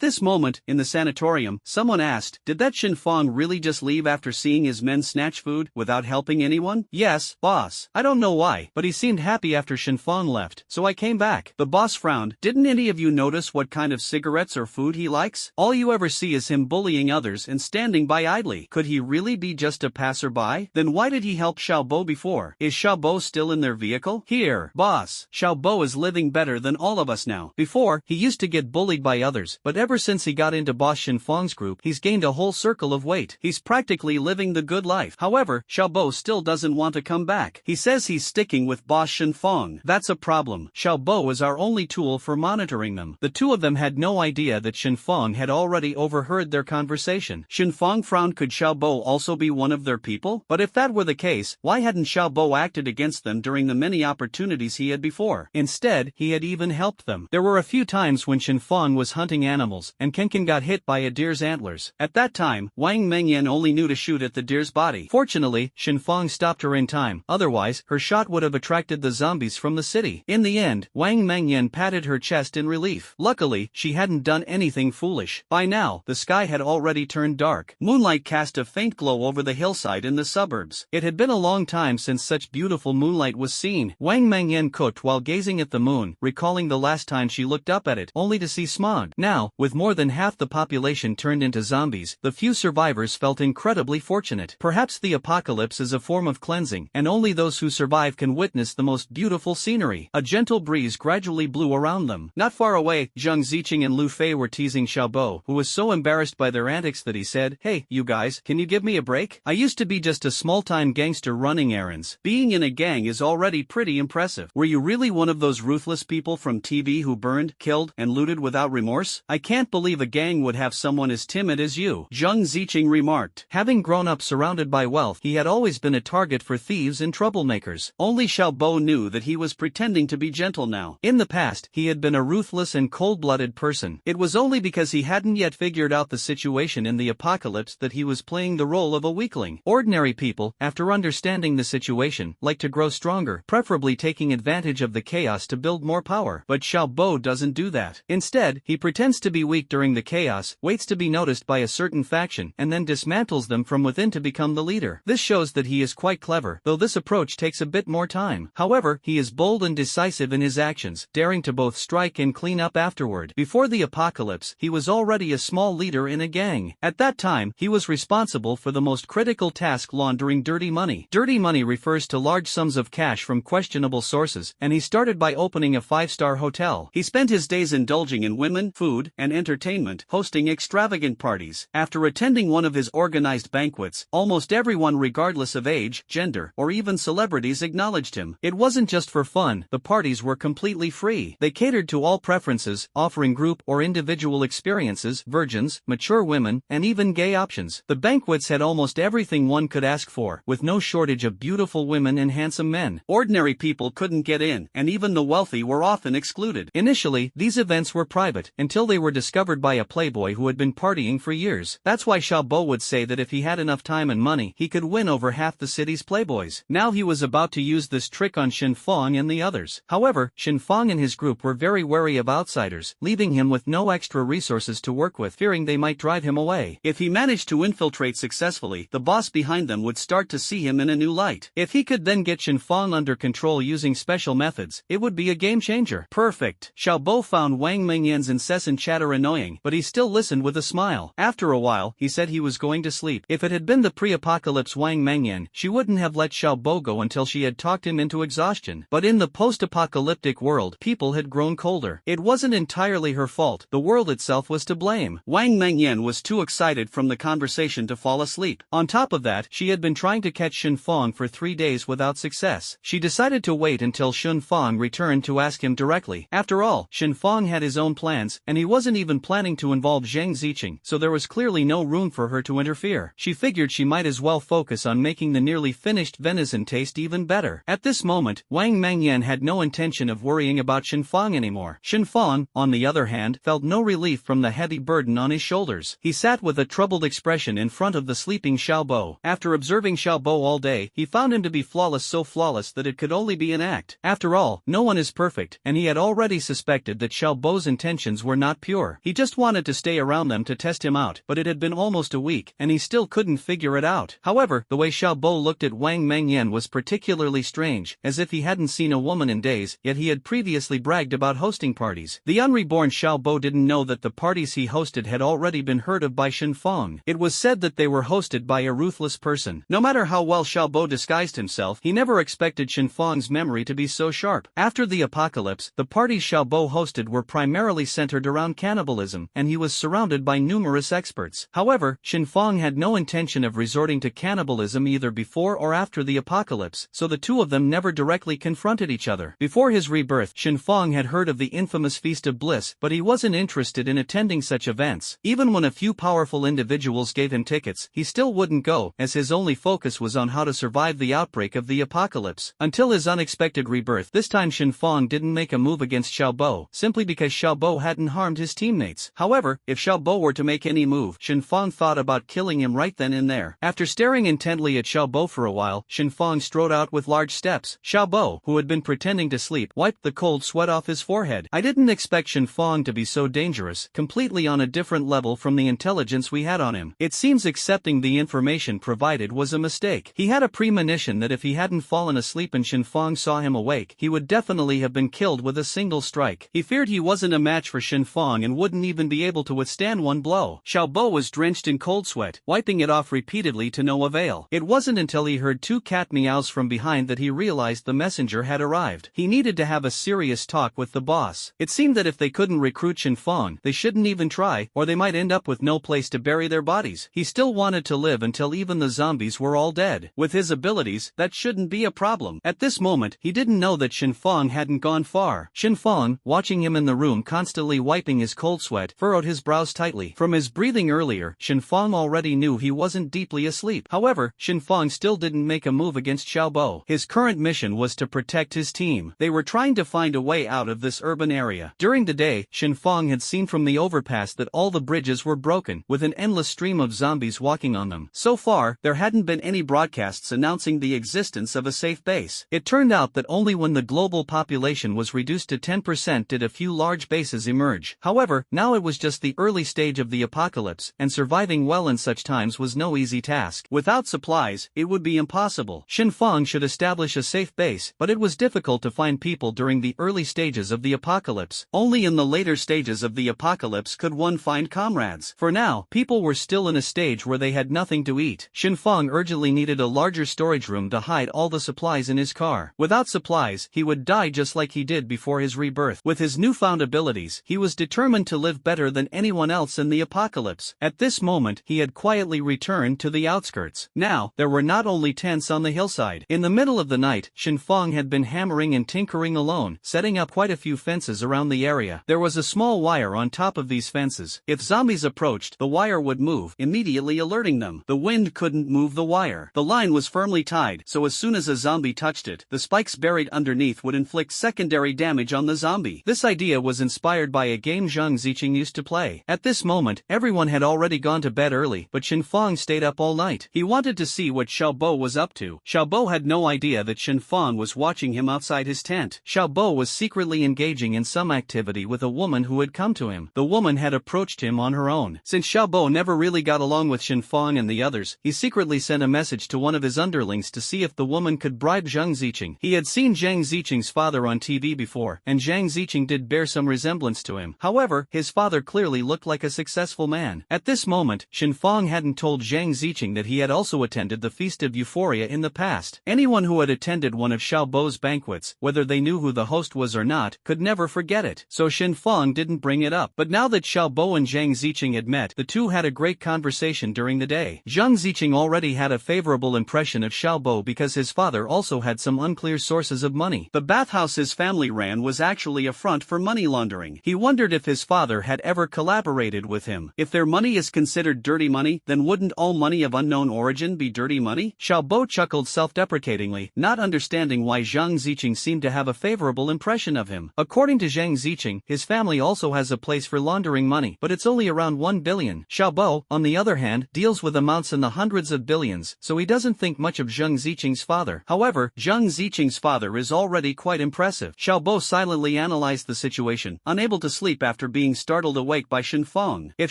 this moment, in the sanatorium, someone asked, "Did that Shinfang really just leave after seeing his men snatch food, without helping anyone?" "Yes, boss. I don't know why, but he seemed happy after Shinfang left, so I came back." The boss frowned. "Didn't any of you notice what kind of cigarettes or food he likes? All you ever see is him bullying others and standing by idly. Could he really be just a passerby? Then why did he help Xiaobo before? Is Xiaobo still in their vehicle?" "Here, boss. Xiaobo is living better than all of us now. Before, he used to get bullied by others, but ever since he got into boss Shinfang's group, he's gained a whole circle of weight. He's practically living the good life." However, Xiaobo still doesn't want to come back. He says he's sticking with boss Shinfang. That's a problem. Xiaobo is our only tool for monitoring them. The two of them had no idea that Shinfang had already overheard their conversation. Shinfang frowned. Could Xiaobo also be one of their people? But if that were the case, why hadn't Xiaobo acted against them during the many opportunities he had before? Instead, he had even helped them. There were a few times when Shinfang was hunting animals, and Kenken got hit by a deer's antlers. At that time, Wang Mengyan only knew to shoot at the deer's body. Fortunately, Shinfang stopped her in time, otherwise, her shot would have attracted the zombies from the city. In the end, Wang Mengyan patted her chest in relief. Luckily, she hadn't done anything foolish. By now, the sky had already turned dark. Moonlight cast a faint glow over the hillside in the suburbs. It had been a long time since such beautiful moonlight was seen. Wang Mengyan cooked while gazing at the moon, recalling the last time she looked up at it, only to see smog. Now, with more than half the population turned into zombies, the few survivors felt incredibly fortunate. Perhaps the apocalypse is a form of cleansing, and only those who survive can witness the most beautiful scenery. A gentle breeze gradually blew around them. Not far away, Zhang Ziqing and Lu Fei were teasing Xiaobo, who was so embarrassed by their antics that he said, "Hey, you guys, can you give me a break? I used to be just a small-time gangster running errands. Being in a gang is already pretty impressive. Were you really one of those ruthless people from TV who burned, killed, and looted without remorse? I can't believe a gang would have someone as timid as you," Zhang Ziqing remarked. Having grown up surrounded by wealth, he had always been a target for thieves and troublemakers. Only Xiaobo knew that he was pretending to be gentle now. In the past, he had been a ruthless and cold-blooded person. It was only because he hadn't yet figured out the situation in the apocalypse that he was playing the role of a weakling. Ordinary people, after understanding understanding the situation, like to grow stronger, preferably taking advantage of the chaos to build more power. But Xiao Bo doesn't do that. Instead, he pretends to be weak during the chaos, waits to be noticed by a certain faction, and then dismantles them from within to become the leader. This shows that he is quite clever, though this approach takes a bit more time. However, he is bold and decisive in his actions, daring to both strike and clean up afterward. Before the apocalypse, he was already a small leader in a gang. At that time, he was responsible for the most critical task: laundering dirty money. Dirty money refers to large sums of cash from questionable sources, and he started by opening a 5-star hotel. He spent his days indulging in women, food, and entertainment, hosting extravagant parties. After attending one of his organized banquets, almost everyone, regardless of age, gender, or even celebrities, acknowledged him. It wasn't just for fun, the parties were completely free. They catered to all preferences, offering group or individual experiences, virgins, mature women, and even gay options. The banquets had almost everything one could ask for, with no shortage of beautiful women and handsome men. Ordinary people couldn't get in, and even the wealthy were often excluded. Initially, these events were private, until they were discovered by a playboy who had been partying for years. That's why Xiao Bo would say that if he had enough time and money, he could win over half the city's playboys. Now he was about to use this trick on Xin Fang and the others. However, Xin Fang and his group were very wary of outsiders, leaving him with no extra resources to work with, fearing they might drive him away. If he managed to infiltrate successfully, the boss behind them would start to see him in a new light. If he could then get Xin Fang under control using special methods, it would be a game changer. Perfect. Xiao Bo found Wang Mengyan's incessant chatter annoying, but he still listened with a smile. After a while, he said he was going to sleep. If it had been the pre-apocalypse Wang Mengyan, she wouldn't have let Xiao Bo go until she had talked him into exhaustion. But in the post-apocalyptic world, people had grown colder. It wasn't entirely her fault, the world itself was to blame. Wang Mengyan was too excited from the conversation to fall asleep. On top of that, she had been trying to catch Xin Fang for 3 days without success. She decided to wait until Xin Fang returned to ask him directly. After all, Xin Fang had his own plans, and he wasn't even planning to involve Zhang Ziqing, so there was clearly no room for her to interfere. She figured she might as well focus on making the nearly finished venison taste even better. At this moment, Wang Mengyan had no intention of worrying about Xin Fang anymore. Xin Fang, on the other hand, felt no relief from the heavy burden on his shoulders. He sat with a troubled expression in front of the sleeping Xiao Bo. After observing Xiao Bo all day, he found him to be flawless, so flawless that it could only be an act. After all, no one is perfect, and he had already suspected that Xiao Bo's intentions were not pure. He just wanted to stay around them to test him out, but it had been almost a week, and he still couldn't figure it out. However, the way Xiao Bo looked at Wang Mengyan was particularly strange, as if he hadn't seen a woman in days, yet he had previously bragged about hosting parties. The unreborn Xiao Bo didn't know that the parties he hosted had already been heard of by Xin Fang. It was said that they were hosted by a ruthless person. No matter how well Xiao Bo disguised himself, he never expected Xin Fang's memory to be so sharp. After the apocalypse, the parties Xiao Bo hosted were primarily centered around cannibalism, and he was surrounded by numerous experts. However, Xin Fang had no intention of resorting to cannibalism either before or after the apocalypse, so the two of them never directly confronted each other. Before his rebirth, Xin Fang had heard of the infamous Feast of Bliss, but he wasn't interested in attending such events. Even when a few powerful individuals gave him tickets, he still wouldn't go, as his only focus was on how to survive the outbreak of the apocalypse. Until his unexpected rebirth. This time Xin Fang didn't make a move against Xiao Bo, simply because Xiao Bo hadn't harmed his teammates. However, if Xiao Bo were to make any move, Xin Fang thought about killing him right then and there. After staring intently at Xiao Bo for a while, Xin Fang strode out with large steps. Xiao Bo, who had been pretending to sleep, wiped the cold sweat off his forehead. I didn't expect Xin Fang to be so dangerous, completely on a different level from the intelligence we had on him. It seems accepting the information provided was a mistake. He had a premonition that if he hadn't fallen asleep and Xin Fang saw him awake, he would definitely have been killed with a single strike. He feared he wasn't a match for Xin Fang and wouldn't even be able to withstand one blow. Xiao Bo was drenched in cold sweat, wiping it off repeatedly to no avail. It wasn't until he heard 2 cat meows from behind that he realized the messenger had arrived. He needed to have a serious talk with the boss. It seemed that if they couldn't recruit Xin Fang, they shouldn't even try, or they might end up with no place to bury their bodies. He still wanted to live until even the zombies were all dead. With his abilities, that shouldn't be a problem. At this moment, he didn't know that Xin Fang hadn't gone far. Xin Fang, watching him in the room constantly wiping his cold sweat, furrowed his brows tightly. From his breathing earlier, Xin Fang already knew he wasn't deeply asleep. However, Xin Fang still didn't make a move against Xiao Bo. His current mission was to protect his team. They were trying to find a way out of this urban area. During the day, Xin Fang had seen from the overpass that all the bridges were broken, with an endless stream of zombies walking on them. So far, there hadn't been any broadcast broadcasts announcing the existence of a safe base. It turned out that only when the global population was reduced to 10% did a few large bases emerge. However, now it was just the early stage of the apocalypse, and surviving well in such times was no easy task. Without supplies, it would be impossible. Shinfang should establish a safe base, but it was difficult to find people during the early stages of the apocalypse. Only in the later stages of the apocalypse could one find comrades. For now, people were still in a stage where they had nothing to eat. Shinfang urgently needed a larger storage room to hide all the supplies in his car. Without supplies, he would die just like he did before his rebirth. With his newfound abilities, he was determined to live better than anyone else in the apocalypse. At this moment, he had quietly returned to the outskirts. Now, there were not only tents on the hillside. In the middle of the night, Shinfang had been hammering and tinkering alone, setting up quite a few fences around the area. There was a small wire on top of these fences. If zombies approached, the wire would move, immediately alerting them. The wind couldn't move the wire. The line was firmly tied, so as soon as a zombie touched it, the spikes buried underneath would inflict secondary damage on the zombie. This idea was inspired by a game Zhang Ziqing used to play. At this moment, everyone had already gone to bed early, but Shinfang stayed up all night. He wanted to see what Xiaobo was up to. Xiaobo had no idea that Shinfang was watching him outside his tent. Xiaobo was secretly engaging in some activity with a woman who had come to him. The woman had approached him on her own. Since Xiaobo never really got along with Shinfang and the others, he secretly sent a message to one of his underlings to see if the woman could bribe Zhang Ziqing. He had seen Zhang Ziqing's father on TV before, and Zhang Ziqing did bear some resemblance to him. However, his father clearly looked like a successful man. At this moment, Shinfang hadn't told Zhang Ziqing that he had also attended the Feast of Euphoria in the past. Anyone who had attended one of Xiaobo's banquets, whether they knew who the host was or not, could never forget it. So Shinfang didn't bring it up. But now that Xiaobo and Zhang Ziqing had met, the two had a great conversation during the day. Zhang Ziqing already had a favorable impression of Xiaobo because his father also had some unclear sources of money. The bathhouse his family ran was actually a front for money laundering. He wondered if his father had ever collaborated with him. If their money is considered dirty money, then wouldn't all money of unknown origin be dirty money? Xiaobo chuckled self-deprecatingly, not understanding why Zhang Ziqing seemed to have a favorable impression of him. According to Zhang Ziqing, his family also has a place for laundering money, but it's only around 1 billion. Xiaobo, on the other hand, deals with amounts in the hundreds of billions, so he doesn't think much of Zhang Ziqing's father. However, Zhang Ziqing's father is already quite impressive. Xiaobo silently analyzed the situation, unable to sleep after being startled awake by Shinfang. If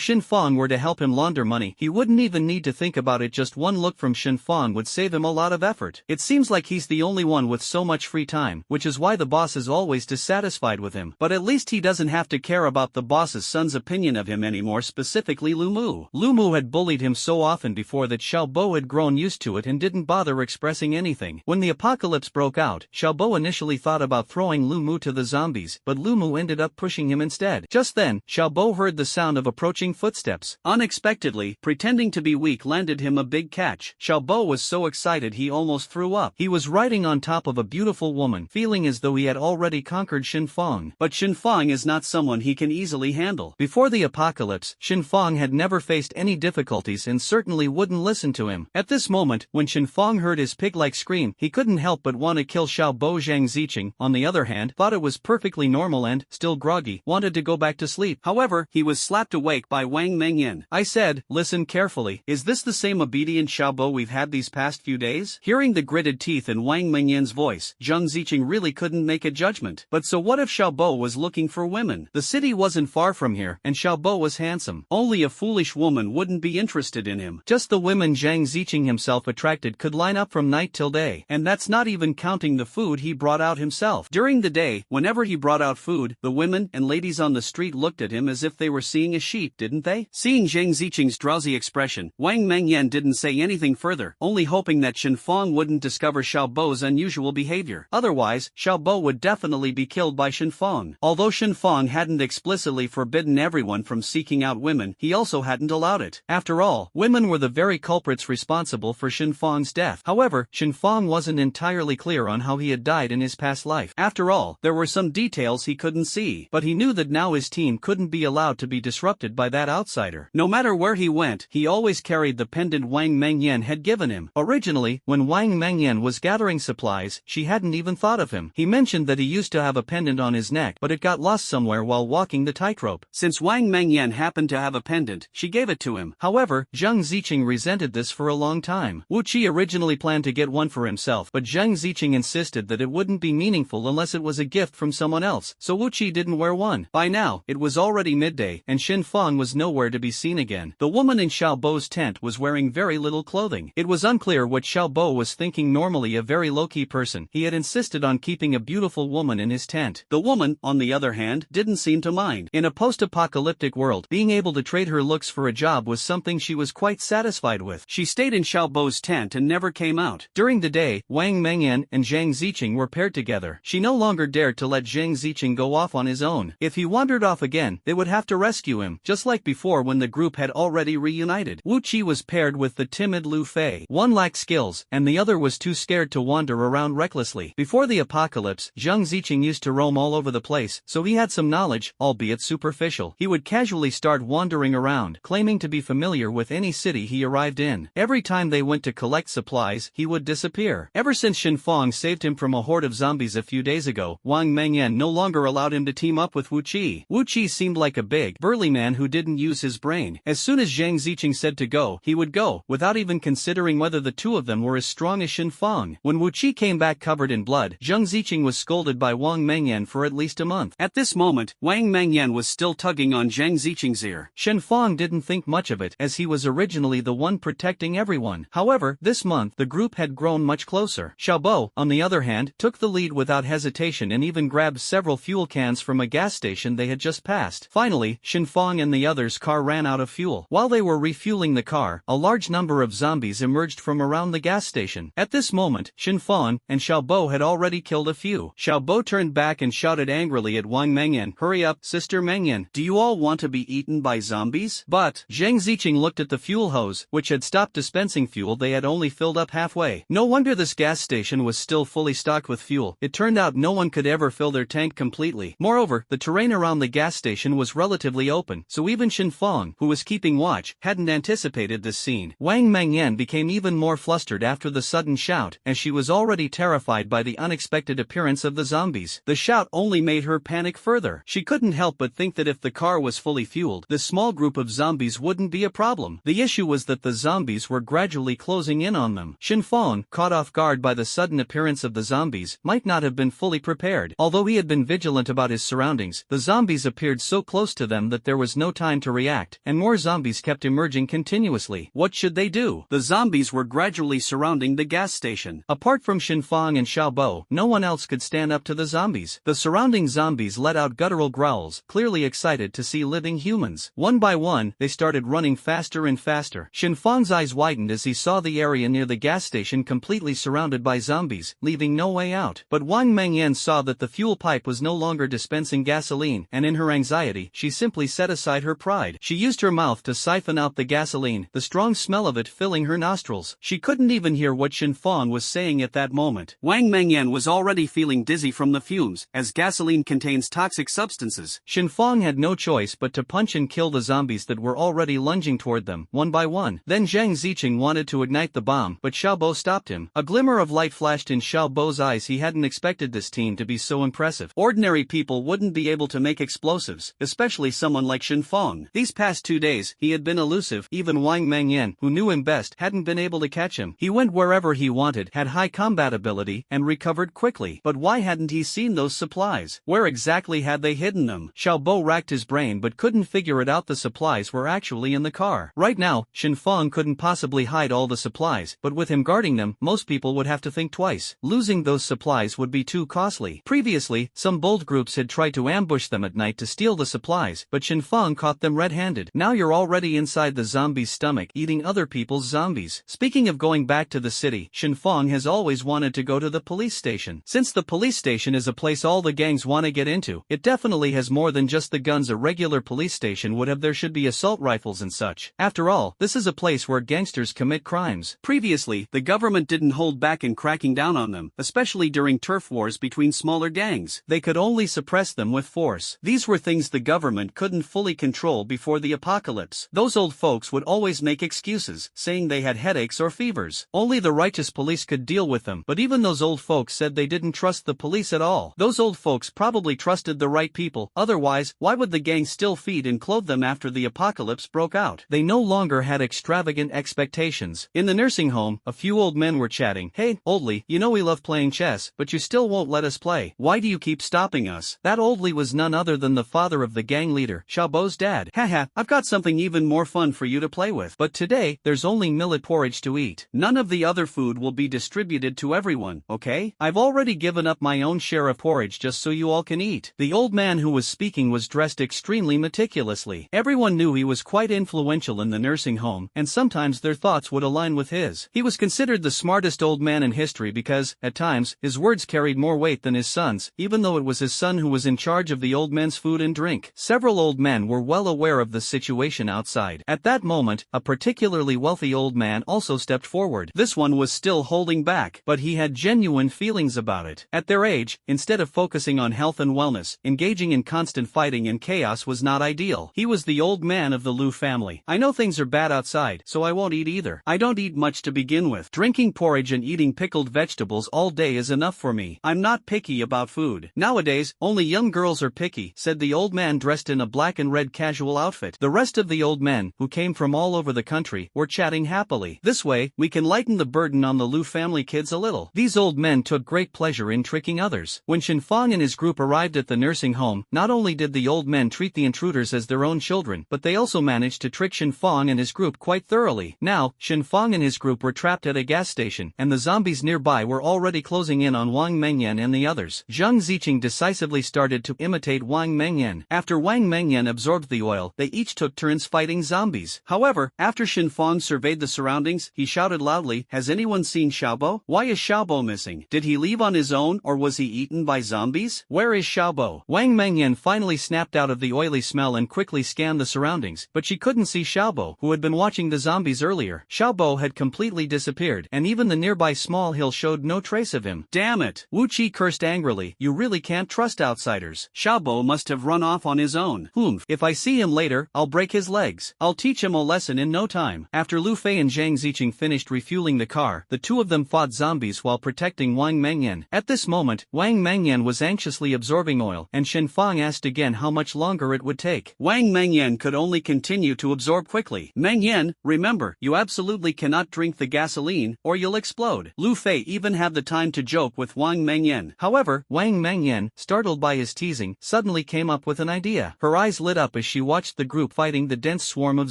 Shinfang were to help him launder money, he wouldn't even need to think about it. Just one look from Shinfang would save him a lot of effort. It seems like he's the only one with so much free time, which is why the boss is always dissatisfied with him. But at least he doesn't have to care about the boss's son's opinion of him anymore, specifically Lu Mu. Lu Mu had bullied him so often before that Xiaobo had grown used to it and didn't bother expressing anything. When the apocalypse broke out, Xiaobo initially thought about throwing Lu Mu to the zombies, but Lu Mu ended up pushing him instead. Just then, Xiaobo heard the sound of approaching footsteps. Unexpectedly, pretending to be weak landed him a big catch. Xiaobo was so excited he almost threw up. He was riding on top of a beautiful woman, feeling as though he had already conquered Shinfang. But Shinfang is not someone he can easily handle. Before the apocalypse, Shinfang had never faced any difficulties and certainly wouldn't listen to him. At this moment, when Shinfang heard his pig-like scream, he couldn't help but want to kill Xiaobo. Zhang Ziqing, on the other hand, thought it was perfectly normal and, still groggy, wanted to go back to sleep. However, he was slapped awake by Wang Mengyan. I said, listen carefully, is this the same obedient Xiaobo we've had these past few days? Hearing the gritted teeth in Wang Mengyan's voice, Zhang Ziqing really couldn't make a judgment. But so what if Xiaobo was looking for women? The city wasn't far from here, and Xiaobo was handsome. Only a foolish woman wouldn't be interested in him. Just the women Zhang Ziqing himself attracted could line up from night till day, and that's not even counting the food he brought out himself. During the day, whenever he brought out food, the women and ladies on the street looked at him as if they were seeing a sheep, didn't they? Seeing Zhang Ziqing's drowsy expression, Wang Mengyan didn't say anything further, only hoping that Shinfang wouldn't discover Xiaobo's unusual behavior. Otherwise, Xiaobo would definitely be killed by Shinfang. Although Shinfang hadn't explicitly forbidden everyone from seeking out women, he also hadn't allowed it. After all, women were the very culprits responsible for Shinfang's death. However, Shinfang wasn't entirely clear on how he had died in his past life. After all, there were some details he couldn't see, but he knew that now his team couldn't be allowed to be disrupted by that outsider. No matter where he went, he always carried the pendant Wang Mengyan had given him. Originally, when Wang Mengyan was gathering supplies, she hadn't even thought of him. He mentioned that he used to have a pendant on his neck, but it got lost somewhere while walking the tightrope. Since Wang Mengyan happened to have a pendant, she gave it to him. However, Zhang Ziqing resented this for a long time. Wu Qi originally planned to get one for himself, but Zhang Ziqing insisted that it wouldn't be meaningful unless it was a gift from someone else, so Wu Qi didn't wear one. By now, it was already midday, and Xin Fang was nowhere to be seen again. The woman in Xiao Bo's tent was wearing very little clothing. It was unclear what Xiao Bo was thinking. Normally a very low-key person, he had insisted on keeping a beautiful woman in his tent. The woman, on the other hand, didn't seem to mind. In a post-apocalyptic world, being able to trade her looks for a job was something she was quite satisfied with. She stayed in Xiao Bo's tent and never came out. During the day, Wang Mengyan and Zhang Ziqing were paired together. She no longer dared to let Zhang Ziqing go off on his own. If he wandered off again, they would have to rescue him, just like before when the group had already reunited. Wu Qi was paired with the timid Lu Fei. One lacked skills, and the other was too scared to wander around recklessly. Before the apocalypse, Zhang Ziqing used to roam all over the place, so he had some knowledge, albeit superficial. He would casually start wandering around, claiming to be familiar with any city he arrived in. Every time they went to collect supplies, he would disappear. Ever since Xin Fang saved him from a horde of zombies a few days ago, Wang Mengyan no longer allowed him to team up with Wu Qi. Wu Qi seemed like a big, burly man who didn't use his brain. As soon as Zhang Ziqing said to go, he would go, without even considering whether the two of them were as strong as Xin Fang. When Wu Qi came back covered in blood, Zhang Ziqing was scolded by Wang Mengyan for at least a month. At this moment, Wang Mengyan was still tugging on Zhang Ziqing's ear. Xin Fang didn't think much of it, as he was originally the one protecting everyone. However, this month, the group had grown much closer. Xiao Bo, on the other hand, took the lead without hesitation and even grabbed several fuel cans from a gas station they had just passed. Finally, Xin Fang and the others' car ran out of fuel. While they were refueling the car, a large number of zombies emerged from around the gas station. At this moment, Xin Fang and Xiao Bo had already killed a few. Xiao Bo turned back and shouted angrily at Wang Mengyan, "Hurry up, Sister Mengyan, do you all want to be eaten by zombies?" But Zhang Ziqing looked at the fuel hose, which had stopped dispensing fuel. They had only filled up halfway. No wonder this gas station was still fully stocked with fuel. It turned out no one could ever fill their tank completely. Moreover, the terrain around the gas station was relatively open, so even Xin Fang, who was keeping watch, hadn't anticipated this scene. Wang Mengyan became even more flustered after the sudden shout, as she was already terrified by the unexpected appearance of the zombies. The shout only made her panic further. She couldn't help but think that if the car was fully fueled, this small group of zombies wouldn't be a problem. The issue was that the zombies were gradually closing in on them. Xin Fang, caught off guard by the sudden appearance of the zombies, might not have been fully prepared. Although he had been vigilant about his surroundings, the zombies appeared so close to them that there was no time to react, and more zombies kept emerging continuously. What should they do? The zombies were gradually surrounding the gas station. Apart from Xin Fang and Xiao Bo, no one else could stand up to the zombies. The surrounding zombies let out guttural growls, clearly excited to see living humans. One by one, they started running faster and faster. Xin Fang's eyes widened as he saw the area near the gas station completely surrounded by zombies, leaving no way out. But Wang Mengyan saw that the fuel pipe was no longer dispensing gasoline, and in her anxiety, she simply set aside her pride. She used her mouth to siphon out the gasoline, the strong smell of it filling her nostrils. She couldn't even hear what Xin Fang was saying at that moment. Wang Mengyan was already feeling dizzy from the fumes, as gasoline contains toxic substances. Xin Fang had no choice but to punch and kill the zombies that were already lunging toward them, one by one. Then Zhang Ziqing wanted to ignite the bomb, but Xiao Bo stopped him. A glimmer of light flashed in Xiao Bo's eyes. He hadn't expected this team to be so impressive. Ordinary people wouldn't be able to make explosives, especially someone like Xin Fang. These past 2 days, he had been elusive. Even Wang Mengyan, who knew him best, hadn't been able to catch him. He went wherever he wanted, had high combat ability, and recovered quickly. But why hadn't he seen those supplies? Where exactly had they hidden them? Xiao Bo racked his brain but couldn't figure it out. The supplies were actually in the car. Right now, Xin Fang couldn't possibly hide all the supplies, but with him guarding them, most people would have to think twice. Losing those supplies would be too costly. Previously, some bold groups had tried to ambush them at night to steal the supplies, but Xin Fang caught them red-handed. Now you're already inside the zombie's stomach, eating other people's zombies. Speaking of going back to the city, Xin Fang has always wanted to go to the police station. Since the police station is a place all the gangs want to get into, it definitely has more than just the guns a regular police station would have. There should be assault rifles and such. After all, this is a place where gangsters commit crimes. Previously, the government didn't hold back in cracking down on them, especially during turf wars between smaller gangs. They could only suppress them with force. These were things the government couldn't fully control before the apocalypse. Those old folks would always make excuses, saying they had headaches or fevers. Only the righteous police could deal with them, but even those old folks said they didn't trust the police at all. Those old folks probably trusted the right people, otherwise, why would the gang still feed and clothe them after the apocalypse broke out? They no longer had extravagant expectations. In the nursing home, a few old men were chatting. Hey, oldly, you know we love playing chess, but you still won't let us play. Why do you keep stopping us? That oldly was none other than the father of the gang leader, Xiaobo's dad. Haha, I've got something even more fun for you to play with. But today, there's only millet porridge to eat. None of the other food will be distributed to everyone, okay? I've already given up my own share of porridge just so you all can eat. The old man who was speaking was dressed extremely meticulously. Everyone knew he was quite influential in the nursing home, and sometimes their thoughts would align with his. He was considered the smartest old man in history because, at times, his words carried more weight than his son's, even though it was his son who was in charge of the old man's food and drink. Several old men were well aware of the situation outside. At that moment, a particularly wealthy old man also stepped forward. This one was still holding back, but he had genuine feelings about it. At their age, instead of focusing on health and wellness, engaging in constant fighting and chaos was not ideal. He was the old man of the Liu family. I know things are bad outside, so I won't eat either. I don't eat much to begin with. Drinking porridge and eating pickled vegetables all day is enough for me. I'm not picky about food. Nowadays, only young girls are picky, said the old man dressed in a black and red casual outfit. The rest of the old men, who came from all over the country, were chatting happily. This way, we can lighten the burden on the Liu family kids a little. These old men took great pleasure in tricking others. When Shenfang and his group arrived at the nursing home, not only did the old men treat the intruders as their own children, but they also managed to trick Shenfang and his group quite thoroughly. Now, Shenfang and his group were trapped at a gas station, and the zombies nearby were already closing in on Wang Mengyan and the others. Zhang Ziqing decisively started to imitate Wang Mengyan. After Wang Mengyan absorbed the oil, they each took turns fighting zombies. However, after Shenfang surveyed the surroundings, he shouted loudly, "Has anyone seen Xiaobo? Why is Xiaobo missing? Did he leave on his own or was he eaten by zombies? Where is Xiaobo?" Wang Mengyan finally snapped out of the oily smell and quickly scanned the surroundings, but she couldn't see Xiaobo, who had been watching the zombies earlier. Xiaobo had completely disappeared, and even the nearby small hill showed no trace of him. Damn it! Wu Qi cursed angrily. You really can't trust outsiders. Xiaobo must have run off on his own. If I see him later, I'll break his legs. I'll teach him a lesson in no time. After Lu Fei and Zhang Ziqing finished refueling the car, the two of them fought zombies while protecting Wang Mengyan. At this moment, Wang Mengyan was anxiously absorbing oil, and Shenfang asked again how much longer it would take. Wang Mengyan could only continue to absorb quickly. Mengyan, remember, you absolutely cannot drink the gasoline, or you'll explode. Lu Fei even had the time to joke with Wang Mengyan. However, Wang Mengyan, startled by his teasing, suddenly came up with an idea. Her eyes lit up as she watched the group fighting the dense swarm of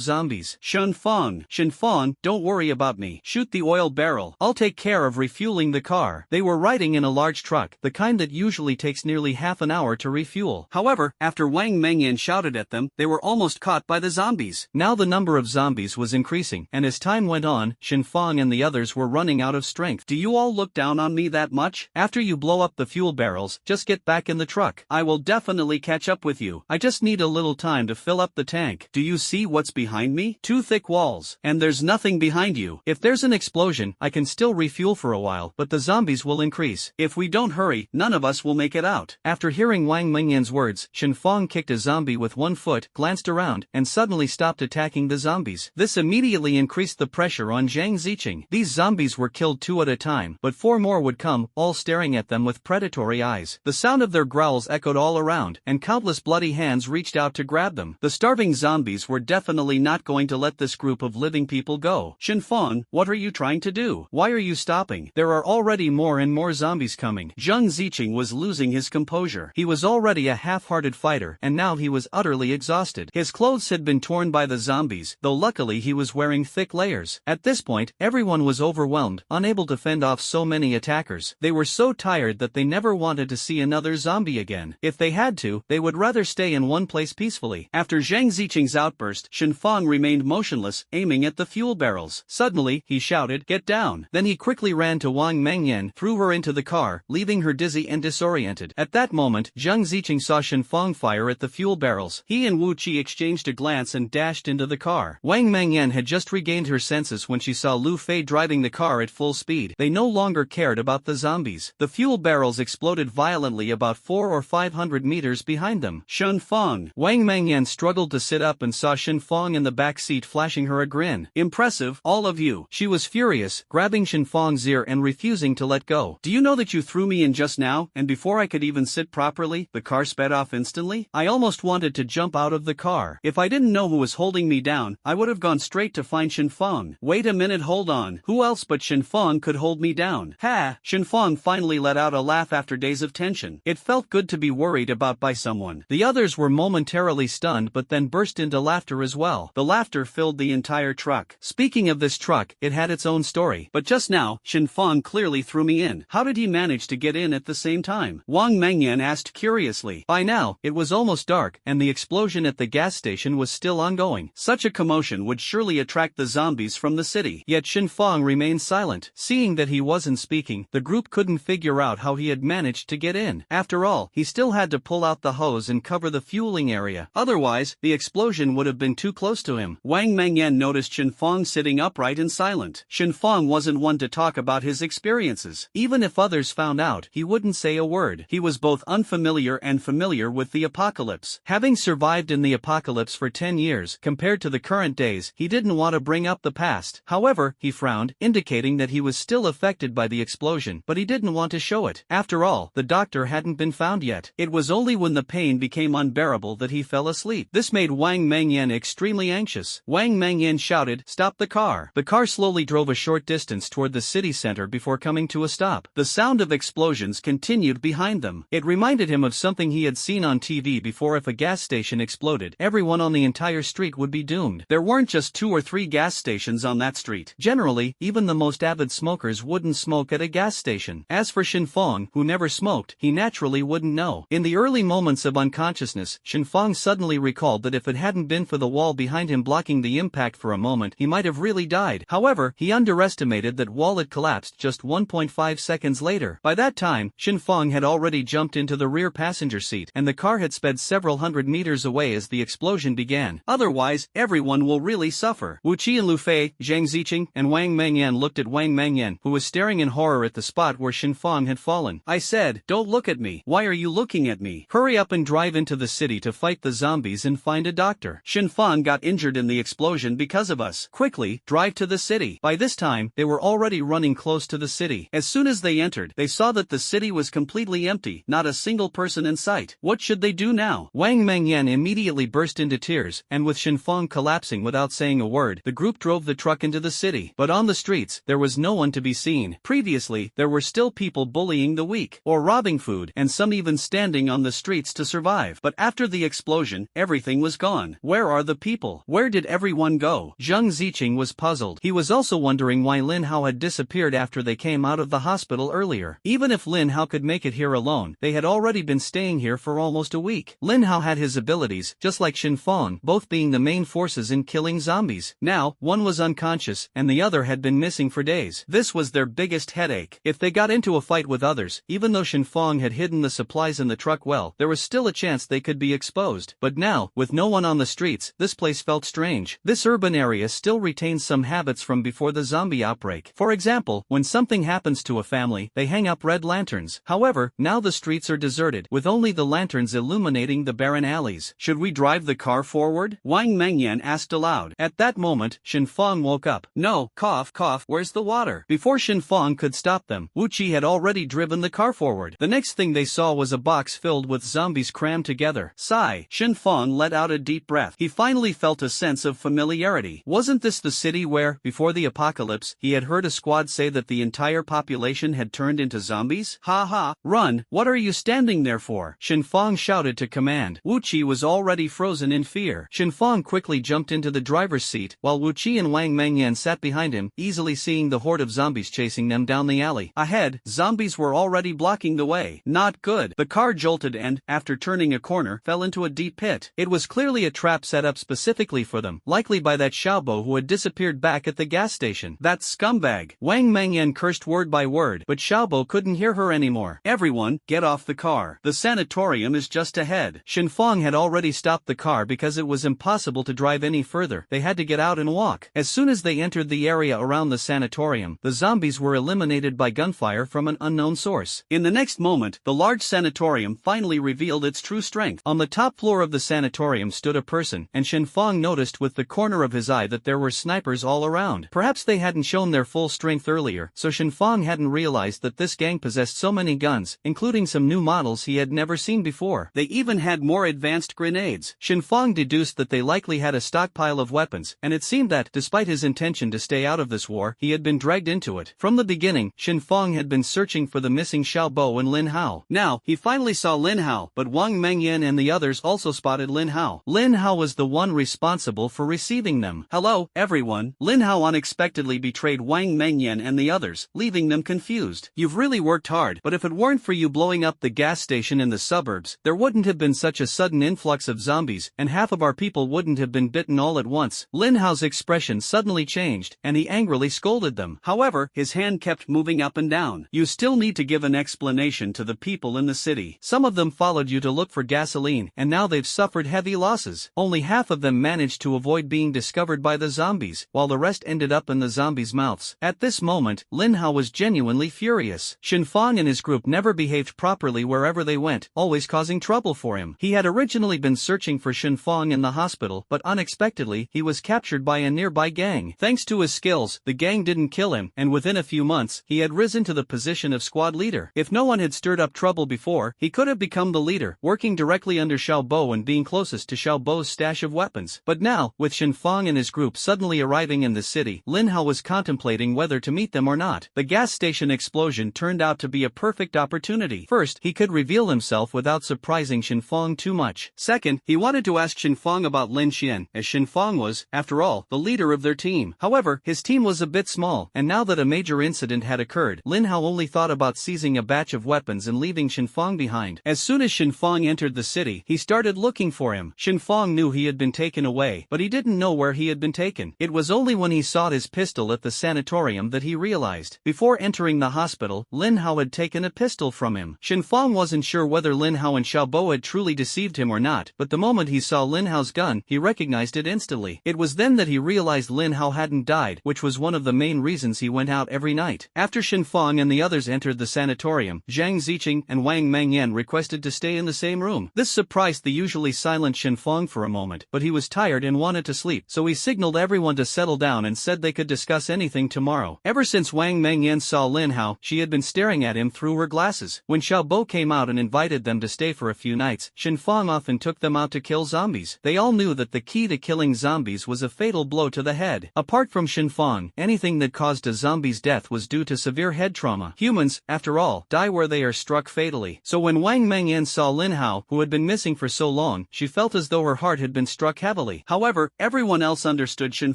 zombies. Shenfang, don't worry about me. Shoot the oil barrel. I'll take care of refueling the car. They were riding in a large truck, the kind that usually takes nearly half an hour to refuel. However, after Wang Mengyan shouted at them, they were almost caught by the zombies. Now the number of zombies was increasing, and as time went on, Shenfang and the others were running out of strength. Do you all look down on me that much? After you blow up the fuel barrels, just get back in the truck. I will definitely catch up with you. I just need a little time to fill up the tank. Do you see what's behind me? Two thick walls. And there's nothing behind you. If there's an explosion, I can still refuel for a while, but the zombies will increase. If we don't hurry, none of us will make it out. After hearing Wang Mengyan's words, Shenfang kicked a zombie with one foot, glanced around, and suddenly stopped attacking the zombies. This immediately increased the pressure on Zhang Ziqing. These zombies were killed two at a time, but four more would come, all staring at them with predatory eyes. The sound of their growls echoed all around, and countless bloody hands reached out to grab them. The starving zombies were definitely not going to let this group of living people go. Shenfang, what are you trying to do? Why are you stopping? There are already more and more zombies coming. Zhang Ziqing was losing his composure. He was already a half-hearted fighter, and now he was utterly exhausted. His clothes had been torn by the zombies, though luckily he was wearing thick layers. At this point, everyone was overwhelmed, unable to fend off so many attackers. They were so tired that they never wanted to see another zombie again. If they had to, they would rather stay in one place peacefully. After Zhang Ziqing's outburst, Shenfang remained motionless, aiming at the fuel barrels. Suddenly, he shouted, "Get down!" Then he quickly ran to Wang Mengyan, threw her into the car, leaving her dizzy and disoriented. At that moment, Zhang Ziqing saw Shenfang fire at the fuel barrels. He and Wu Qi exchanged a glance and dashed into the car. Wang Mengyan had just regained her senses when she saw Lu Fei driving the car at full speed. They no longer cared about the zombies. The fuel barrels exploded violently about 400 or 500 meters behind them. Shenfang. Wang Mengyan struggled to sit up and saw Shenfang in the back seat flashing her a grin. Impressive, all of you. She was furious, grabbing Shenfang's ear and refusing to let go. Do you know that you threw me in just now, and before I could even sit properly, the car sped off instantly? I almost wanted to jump out of the car. If I didn't know who was holding me down, I would have gone straight to find Shenfang. Wait Wait a minute, hold on. Who else but Shinfang could hold me down? Ha! Shinfang finally let out a laugh after days of tension. It felt good to be worried about by someone. The others were momentarily stunned but then burst into laughter as well. The laughter filled the entire truck. Speaking of this truck, it had its own story. But just now, Shinfang clearly threw me in. How did he manage to get in at the same time? Wang Mengyan asked curiously. By now, it was almost dark, and the explosion at the gas station was still ongoing. Such a commotion would surely attract the zombies from the city. Yet Shinfang remained silent. Seeing that he wasn't speaking, the group couldn't figure out how he had managed to get in. After all, he still had to pull out the hose and cover the fueling area. Otherwise, the explosion would have been too close to him. Wang Mengyan noticed Shinfang sitting upright and silent. Shinfang wasn't one to talk about his experiences. Even if others found out, he wouldn't say a word. He was both unfamiliar and familiar with the apocalypse. Having survived in the apocalypse for 10 years, compared to the current days, he didn't want to bring up the past. However, he frowned, indicating that he was still affected by the explosion, but he didn't want to show it. After all, the doctor hadn't been found yet. It was only when the pain became unbearable that he fell asleep. This made Wang Mengyan extremely anxious. Wang Mengyan shouted, "Stop the car!" The car slowly drove a short distance toward the city center before coming to a stop. The sound of explosions continued behind them. It reminded him of something he had seen on TV before. If a gas station exploded, everyone on the entire street would be doomed. There weren't just 2 or 3 gas stations on that street. Generally, even the most avid smokers wouldn't smoke at a gas station. As for Shinfang, who never smoked, he naturally wouldn't know. In the early moments of unconsciousness, Shinfang suddenly recalled that if it hadn't been for the wall behind him blocking the impact for a moment, he might have really died. However, he underestimated that wall had collapsed just 1.5 seconds later. By that time, Shinfang had already jumped into the rear passenger seat, and the car had sped several hundred meters away as the explosion began. Otherwise, everyone will really suffer. Wu Qi and Lu Fei, Zhang Ziqing, and Wang Mengyan looked at Wang Mengyan, who was staring in horror at the spot where Shinfang had fallen. "I said, don't look at me. Why are you looking at me? Hurry up and drive into the city to fight the zombies and find a doctor. Shinfang got injured in the explosion because of us. Quickly, drive to the city." By this time, they were already running close to the city. As soon as they entered, they saw that the city was completely empty, not a single person in sight. What should they do now? Wang Mengyan immediately burst into tears, and with Shinfang collapsing without saying a word, the group drove the truck into the city. But on the streets, there was no one to be seen. Previously, there were still people bullying the weak, or robbing food, and some even standing on the streets to survive. But after the explosion, everything was gone. Where are the people? Where did everyone go? Zhang Ziqing was puzzled. He was also wondering why Lin Hao had disappeared after they came out of the hospital earlier. Even if Lin Hao could make it here alone, they had already been staying here for almost a week. Lin Hao had his abilities, just like Shinfang, both being the main forces in killing zombies. Now, one was unconscious, and the other had been missing for days. This was their biggest headache. If they got into a fight with others, even though Shinfang had hidden the supplies in the truck well, there was still a chance they could be exposed. But now, with no one on the streets, this place felt strange. This urban area still retains some habits from before the zombie outbreak. For example, when something happens to a family, they hang up red lanterns. However, now the streets are deserted, with only the lanterns illuminating the barren alleys. Should we drive the car forward? Wang Mengyan asked aloud. At that moment, Shinfang woke up. No, cough, cough, where's the water? Before Shinfang could stop them, Wu Qi had already driven the car forward. The next thing they saw was a box filled with zombies crammed together. Sigh. Shinfang let out a deep breath. He finally felt a sense of familiarity. Wasn't this the city where, before the apocalypse, he had heard a squad say that the entire population had turned into zombies? Ha ha, run, what are you standing there for? Shinfang shouted to command. Wu Qi was already frozen in fear. Shinfang quickly jumped into the driver's seat, while Wu Qi and Wang Mengyan sat behind him, easily seeing the horde of zombies chasing them down the alley. Ahead, zombies were already blocking the way. Not good. The car jolted and, after turning a corner, fell into a deep pit. It was clearly a trap set up specifically for them, likely by that Xiaobo who had disappeared back at the gas station. That scumbag. Wang Mengyan cursed word by word, but Xiaobo couldn't hear her anymore. Everyone, get off the car. The sanatorium is just ahead. Shinfang had already stopped the car because it was impossible to drive any further. They had to get out and walk. As soon as they entered the area around the sanatorium, the zombies were eliminated by gunfire from an unknown source. In the next moment, the large sanatorium finally revealed its true strength. On the top floor of the sanatorium stood a person, and Shinfang noticed with the corner of his eye that there were snipers all around. Perhaps they hadn't shown their full strength earlier, so Shinfang hadn't realized that this gang possessed so many guns, including some new models he had never seen before. They even had more advanced grenades. Shinfang deduced that they likely had a stockpile of weapons, and it seemed that, despite his intention to stay out of this war, he had been dragged into it. From the beginning, Shin Fong had been searching for the missing Xiao Bo and Lin Hao. Now, he finally saw Lin Hao, but Wang Mengyan and the others also spotted Lin Hao. Lin Hao was the one responsible for receiving them. "Hello, everyone." Lin Hao unexpectedly betrayed Wang Mengyan and the others, leaving them confused. "You've really worked hard, but if it weren't for you blowing up the gas station in the suburbs, there wouldn't have been such a sudden influx of zombies, and half of our people wouldn't have been bitten all at once." Lin Hao's expression suddenly changed, and he angrily scolded them. However, his hand kept moving up and down. "You still need to give an explanation to the people in the city. Some of them followed you to look for gasoline, and now they've suffered heavy losses. Only half of them managed to avoid being discovered by the zombies, while the rest ended up in the zombies' mouths." At this moment, Lin Hao was genuinely furious. Shin Fong and his group never behaved properly wherever they went, always causing trouble for him. He had originally been searching for Shin Fong in the hospital, but unexpectedly, he was captured by a nearby gang. Thanks to his skills, the gang didn't kill him, and within a few months, he had risen to the position of squad leader. If no one had stirred up trouble before, he could have become the leader, working directly under Xiao Bo and being closest to Xiao Bo's stash of weapons. But now, with Shin Fong and his group suddenly arriving in the city, Lin Hao was contemplating whether to meet them or not. The gas station explosion turned out to be a perfect opportunity. First, he could reveal himself without surprising Shin Fong too much. Second, he wanted to ask Shin Fong about Lin Xian, as Shin Fong was, after all, the leader of their team. However, his team was a bit small, and now that a major incident had occurred, Lin Hao only thought about seizing a batch of weapons and leaving Shin Fong behind. As soon as Shin Fong entered the city, he started looking for him. Shin Fong knew he had been taken away, but he didn't know where he had been taken. It was only when he saw his pistol at the sanatorium that he realized. Before entering the hospital, Lin Hao had taken a pistol from him. Shin Fong wasn't sure whether Lin Hao and Xiao Bo had truly deceived him or not, but the moment he saw Lin Hao's gun, he recognized it instantly. It was then that he realized Lin Hao hadn't died, which was one of the main reasons he went out every night. After Shin Fong and the others entered the sanatorium, Zhang Ziqing and Wang Mengyan requested to stay in the same room. This surprised the usually silent Shin Fong for a moment, but he was tired and wanted to sleep, so he signaled everyone to settle down and said they could discuss anything tomorrow. Ever since Wang Mengyan saw Lin Hao, she had been staring at him through her glasses. When Xiao Bo came out and invited them to stay for a few nights, Shin Fong often took them out to kill zombies. They all knew that the key to killing zombies was a fatal blow to the head. Apart from Shin Fong, anything that caused a zombie's death was due to severe head trauma. Humans, after all, die where they are struck fatally. So when Wang Mengyan saw Lin Hao, who had been missing for so long, she felt as though her heart had been struck heavily. However, everyone else understood Shin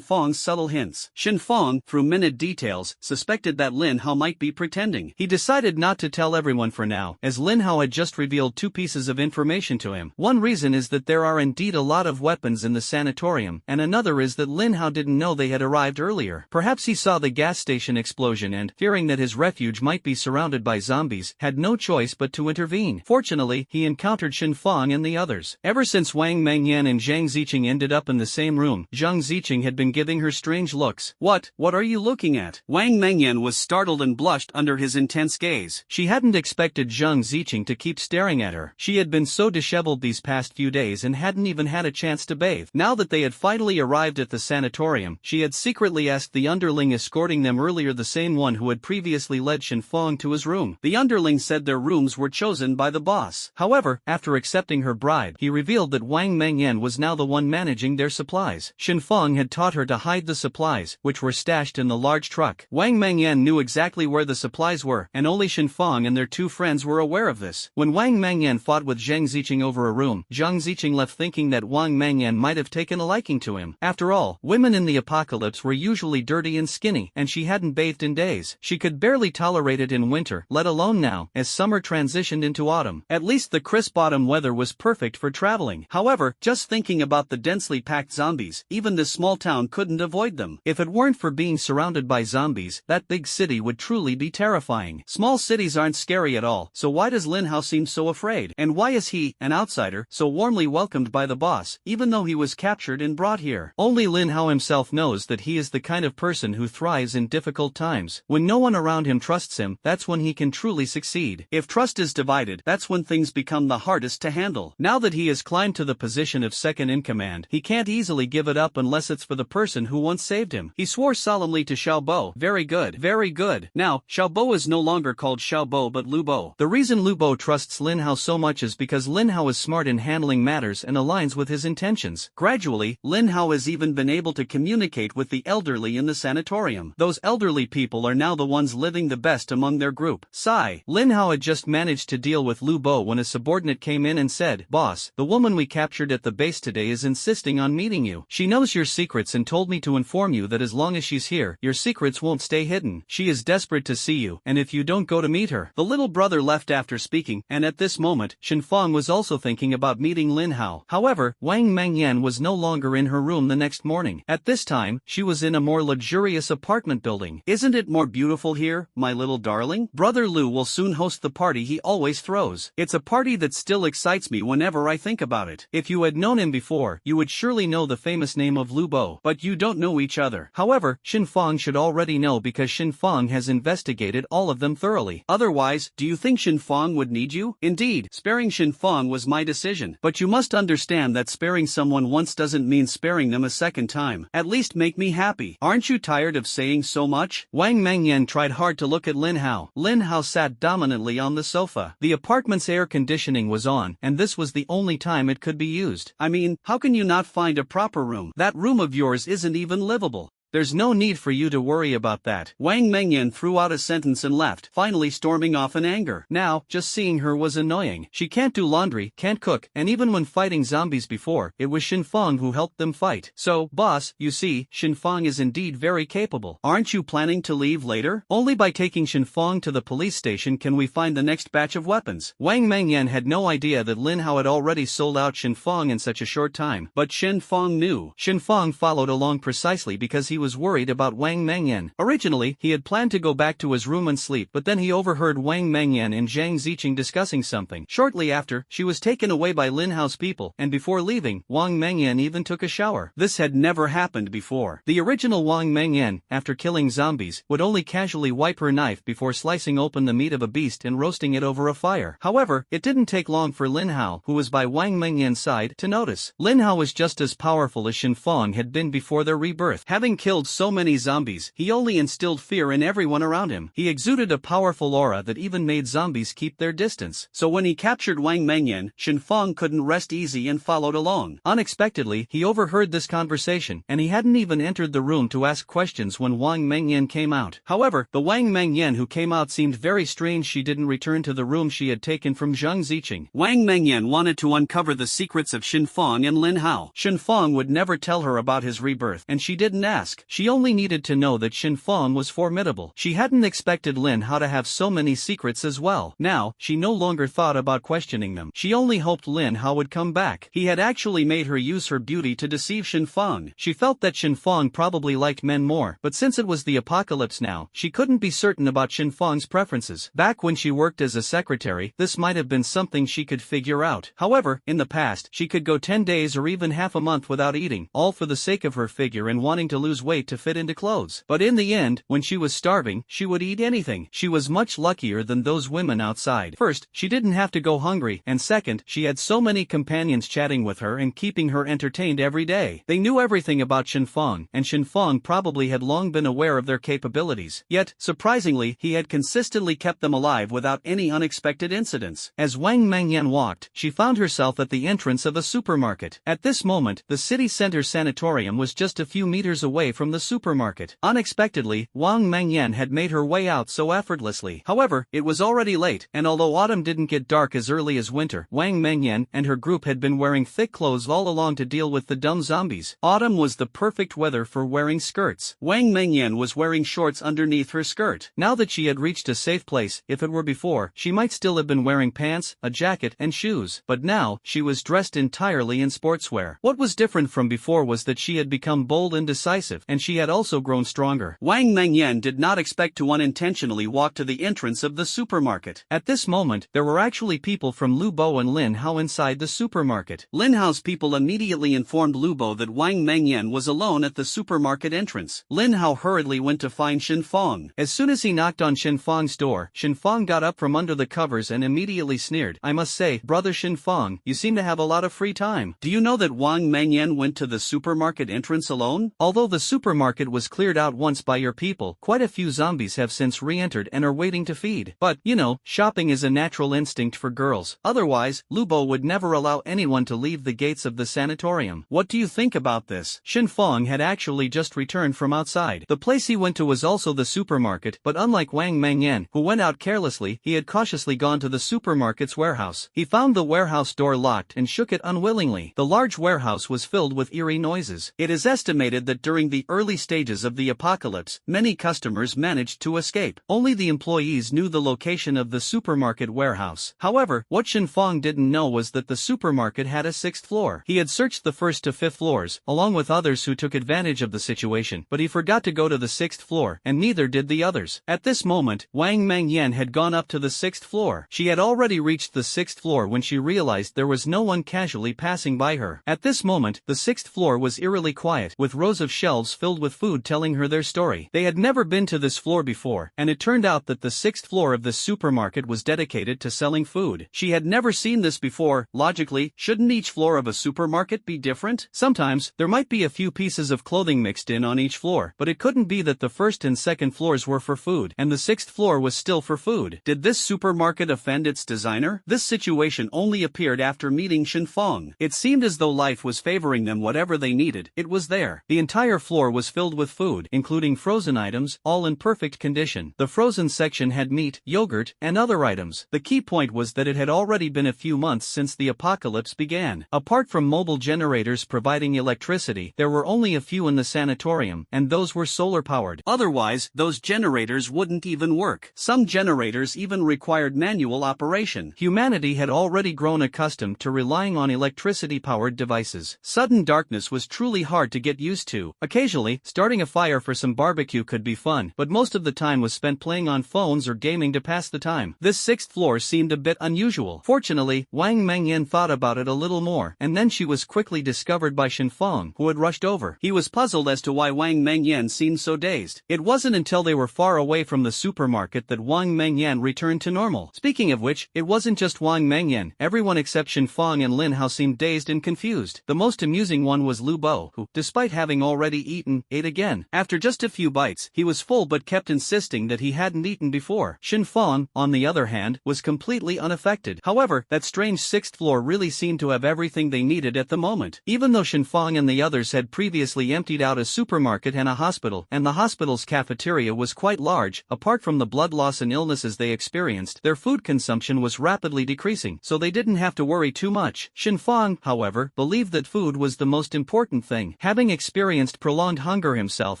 Fong's subtle hints. Shin Fong, through minute details, suspected that Lin Hao might be pretending. He decided not to tell everyone for now, as Lin Hao had just revealed two pieces of information to him. One reason is that there are indeed a lot of weapons in the sanatorium, and another is that Lin Hao didn't know they had arrived earlier. Perhaps he saw the gas station explosion and, fearing that his refuge might be surrounded by zombies, had no choice but to intervene. Fortunately, he encountered Shin Fong and the others. Ever since Wang Mengyan and Zhang Ziqing ended up in the same room, Zhang Ziqing had been giving her strange looks. What are you looking at?" Wang Mengyan was startled and blushed under his intense gaze. She hadn't expected Zhang Ziqing to keep staring at her. She had been so disheveled these past few days and hadn't even had a chance to bathe. Now that they had finally arrived at the sanatorium, she had secretly asked the underling escorting them earlier, the same one who had previously led Shin Fong to his room. The underling said their rooms were chosen by the boss. However, after accepting her bribe, he revealed that Wang Mengyan was now the one managing their supplies. Shin Fong had taught her to hide the supplies, which were stashed in the large truck. Wang Mengyan knew exactly where the supplies were, and only Shin Fong and their two friends were aware of this. When Wang Mengyan fought with Zhang Ziqing over a room, Zhang Ziqing left thinking that Wang Mengyan might have taken a liking to him. After all, women in the apocalypse were usually dirty and skinny, and she hadn't bathed in days. She could barely tolerate it in winter, let alone now, as summer transitioned into autumn. At least the crisp autumn weather was perfect for traveling. However, just thinking about the densely packed zombies, even this small town couldn't avoid them. If it weren't for being surrounded by zombies, that big city would truly be terrifying. Small cities aren't scary at all, so why does Lin Hao seem so afraid? And why is he, an outsider, so warmly welcomed by the boss, even though he was captured and brought here? Only Lin Hao himself knows that he is the kind of person who thrives in difficult times. When no one around him trusts him, that's when he can truly succeed. If trust is divided, that's when things become the hardest to handle. Now that he has climbed to the position of second in command, he can't easily give it up unless it's for the person who once saved him. He swore solemnly to Xiao Bo. Very good, very good. Now, Xiao Bo is no longer called Xiao Bo but Lu Bo. The reason Lu Bo trusts Lin Hao so much is because Lin Hao is smart in handling matters and aligns with his intentions. Gradually, Lin Hao has even been able to communicate associate with the elderly in the sanatorium. Those elderly people are now the ones living the best among their group. Sigh. Lin Hao had just managed to deal with Lu Bo when a subordinate came in and said, "Boss, the woman we captured at the base today is insisting on meeting you. She knows your secrets and told me to inform you that as long as she's here, your secrets won't stay hidden. She is desperate to see you, and if you don't go to meet her." The little brother left after speaking, and at this moment, Shenfang was also thinking about meeting Lin Hao. However, Wang Mengyan was no longer in her room the next morning. At this time, she was in a more luxurious apartment building. "Isn't it more beautiful here, my little darling? Brother Lu will soon host the party he always throws. It's a party that still excites me whenever I think about it. If you had known him before, you would surely know the famous name of Lu Bo, but you don't know each other." However, Shenfang should already know because Shenfang has investigated all of them thoroughly. Otherwise, do you think Shenfang would need you? Indeed, sparing Shenfang was my decision. But you must understand that sparing someone once doesn't mean sparing them a second time. At least make me happy. Aren't you tired of saying so much? Wang Mengyan tried hard to look at Lin Hao. Lin Hao sat dominantly on the sofa. The apartment's air conditioning was on, and this was the only time it could be used. I mean, how can you not find a proper room? That room of yours isn't even livable. There's no need for you to worry about that. Wang Mengyan threw out a sentence and left, finally storming off in anger. Now, just seeing her was annoying. She can't do laundry, can't cook, and even when fighting zombies before, it was Shenfang who helped them fight. So, boss, you see, Shenfang is indeed very capable. Aren't you planning to leave later? Only by taking Shenfang to the police station can we find the next batch of weapons. Wang Mengyan had no idea that Lin Hao had already sold out Shenfang in such a short time, but Shenfang knew. Shenfang followed along precisely because he was worried about Wang Mengyan. Originally, he had planned to go back to his room and sleep, but then he overheard Wang Mengyan and Zhang Ziqing discussing something. Shortly after, she was taken away by Lin Hao's people, and before leaving, Wang Mengyan even took a shower. This had never happened before. The original Wang Mengyan, after killing zombies, would only casually wipe her knife before slicing open the meat of a beast and roasting it over a fire. However, it didn't take long for Lin Hao, who was by Wang Mengyan's side, to notice. Lin Hao was just as powerful as Shenfang had been before their rebirth. Having killed so many zombies, he only instilled fear in everyone around him. He exuded a powerful aura that even made zombies keep their distance. So when he captured Wang Mengyan, Shenfang couldn't rest easy and followed along. Unexpectedly, he overheard this conversation, and he hadn't even entered the room to ask questions when Wang Mengyan came out. However, the Wang Mengyan who came out seemed very strange. She didn't return to the room she had taken from Zhang Ziqing. Wang Mengyan wanted to uncover the secrets of Shenfang and Lin Hao. Shenfang would never tell her about his rebirth, and she didn't ask. She only needed to know that Shenfang was formidable. She hadn't expected Lin Hao to have so many secrets as well. Now, she no longer thought about questioning them. She only hoped Lin Hao would come back. He had actually made her use her beauty to deceive Shenfang. She felt that Shenfang probably liked men more, but since it was the apocalypse now, she couldn't be certain about Shenfang's preferences. Back when she worked as a secretary, this might have been something she could figure out. However, in the past, she could go 10 days or even half a month without eating, all for the sake of her figure and wanting to lose weight to fit into clothes. But in the end, when she was starving, she would eat anything. She was much luckier than those women outside. First, she didn't have to go hungry, and second, she had so many companions chatting with her and keeping her entertained every day. They knew everything about Shenfang, and Shenfang probably had long been aware of their capabilities. Yet, surprisingly, he had consistently kept them alive without any unexpected incidents. As Wang Mengyan walked, she found herself at the entrance of a supermarket. At this moment, the city center sanatorium was just a few meters away from the supermarket. Unexpectedly, Wang Mengyan had made her way out so effortlessly. However, it was already late, and although autumn didn't get dark as early as winter, Wang Mengyan and her group had been wearing thick clothes all along to deal with the dumb zombies. Autumn was the perfect weather for wearing skirts. Wang Mengyan was wearing shorts underneath her skirt. Now that she had reached a safe place, if it were before, she might still have been wearing pants, a jacket, and shoes, but now, she was dressed entirely in sportswear. What was different from before was that she had become bold and decisive, and she had also grown stronger. Wang Mengyan did not expect to unintentionally walk to the entrance of the supermarket. At this moment, there were actually people from Lu Bo and Lin Hao inside the supermarket. Lin Hao's people immediately informed Lu Bo that Wang Mengyan was alone at the supermarket entrance. Lin Hao hurriedly went to find Shenfang. As soon as he knocked on Shenfang's door, Shenfang got up from under the covers and immediately sneered. "I must say, brother Shenfang, you seem to have a lot of free time. Do you know that Wang Mengyan went to the supermarket entrance alone?" Although the supermarket was cleared out once by your people. Quite a few zombies have since re-entered and are waiting to feed. But, you know, shopping is a natural instinct for girls. Otherwise, Lubo would never allow anyone to leave the gates of the sanatorium. What do you think about this? Shinfeng had actually just returned from outside. The place he went to was also the supermarket, but unlike Wang Mengyan, who went out carelessly, he had cautiously gone to the supermarket's warehouse. He found the warehouse door locked and shook it unwillingly. The large warehouse was filled with eerie noises. It is estimated that during the early stages of the apocalypse, many customers managed to escape. Only the employees knew the location of the supermarket warehouse. However, what Shinfeng didn't know was that the supermarket had a 6th floor. He had searched the 1st to 5th floors, along with others who took advantage of the situation, but he forgot to go to the 6th floor, and neither did the others. At this moment, Wang Mengyan had gone up to the 6th floor. She had already reached the 6th floor when she realized there was no one casually passing by her. At this moment, the 6th floor was eerily quiet, with rows of shelves filled with food telling her their story. They had never been to this floor before, and it turned out that the 6th floor of the supermarket was dedicated to selling food. She had never seen this before. Logically, shouldn't each floor of a supermarket be different? Sometimes, there might be a few pieces of clothing mixed in on each floor, but it couldn't be that the 1st and 2nd floors were for food, and the 6th floor was still for food. Did this supermarket offend its designer? This situation only appeared after meeting Shinfeng. It seemed as though life was favoring them. Whatever they needed, it was there. The entire floor was filled with food, including frozen items, all in perfect condition. The frozen section had meat, yogurt, and other items. The key point was that it had already been a few months since the apocalypse began. Apart from mobile generators providing electricity, there were only a few in the sanatorium, and those were solar-powered. Otherwise, those generators wouldn't even work. Some generators even required manual operation. Humanity had already grown accustomed to relying on electricity-powered devices. Sudden darkness was truly hard to get used to. Occasionally, starting a fire for some barbecue could be fun, but most of the time was spent playing on phones or gaming to pass the time. This 6th floor seemed a bit unusual. Fortunately, Wang Mengyan thought about it a little more, and then she was quickly discovered by Shinfeng, who had rushed over. He was puzzled as to why Wang Mengyan seemed so dazed. It wasn't until they were far away from the supermarket that Wang Mengyan returned to normal. Speaking of which, it wasn't just Wang Mengyan. Everyone except Shinfeng and Lin Hao seemed dazed and confused. The most amusing one was Lu Bo, who, despite having already eaten, ate again. After just a few bites, he was full but kept insisting that he hadn't eaten before. Shinfeng, on the other hand, was completely unaffected. However, that strange 6th floor really seemed to have everything they needed at the moment. Even though Shinfeng and the others had previously emptied out a supermarket and a hospital, and the hospital's cafeteria was quite large, apart from the blood loss and illnesses they experienced, their food consumption was rapidly decreasing, so they didn't have to worry too much. Shinfeng, however, believed that food was the most important thing. Having experienced prolonged hunger himself,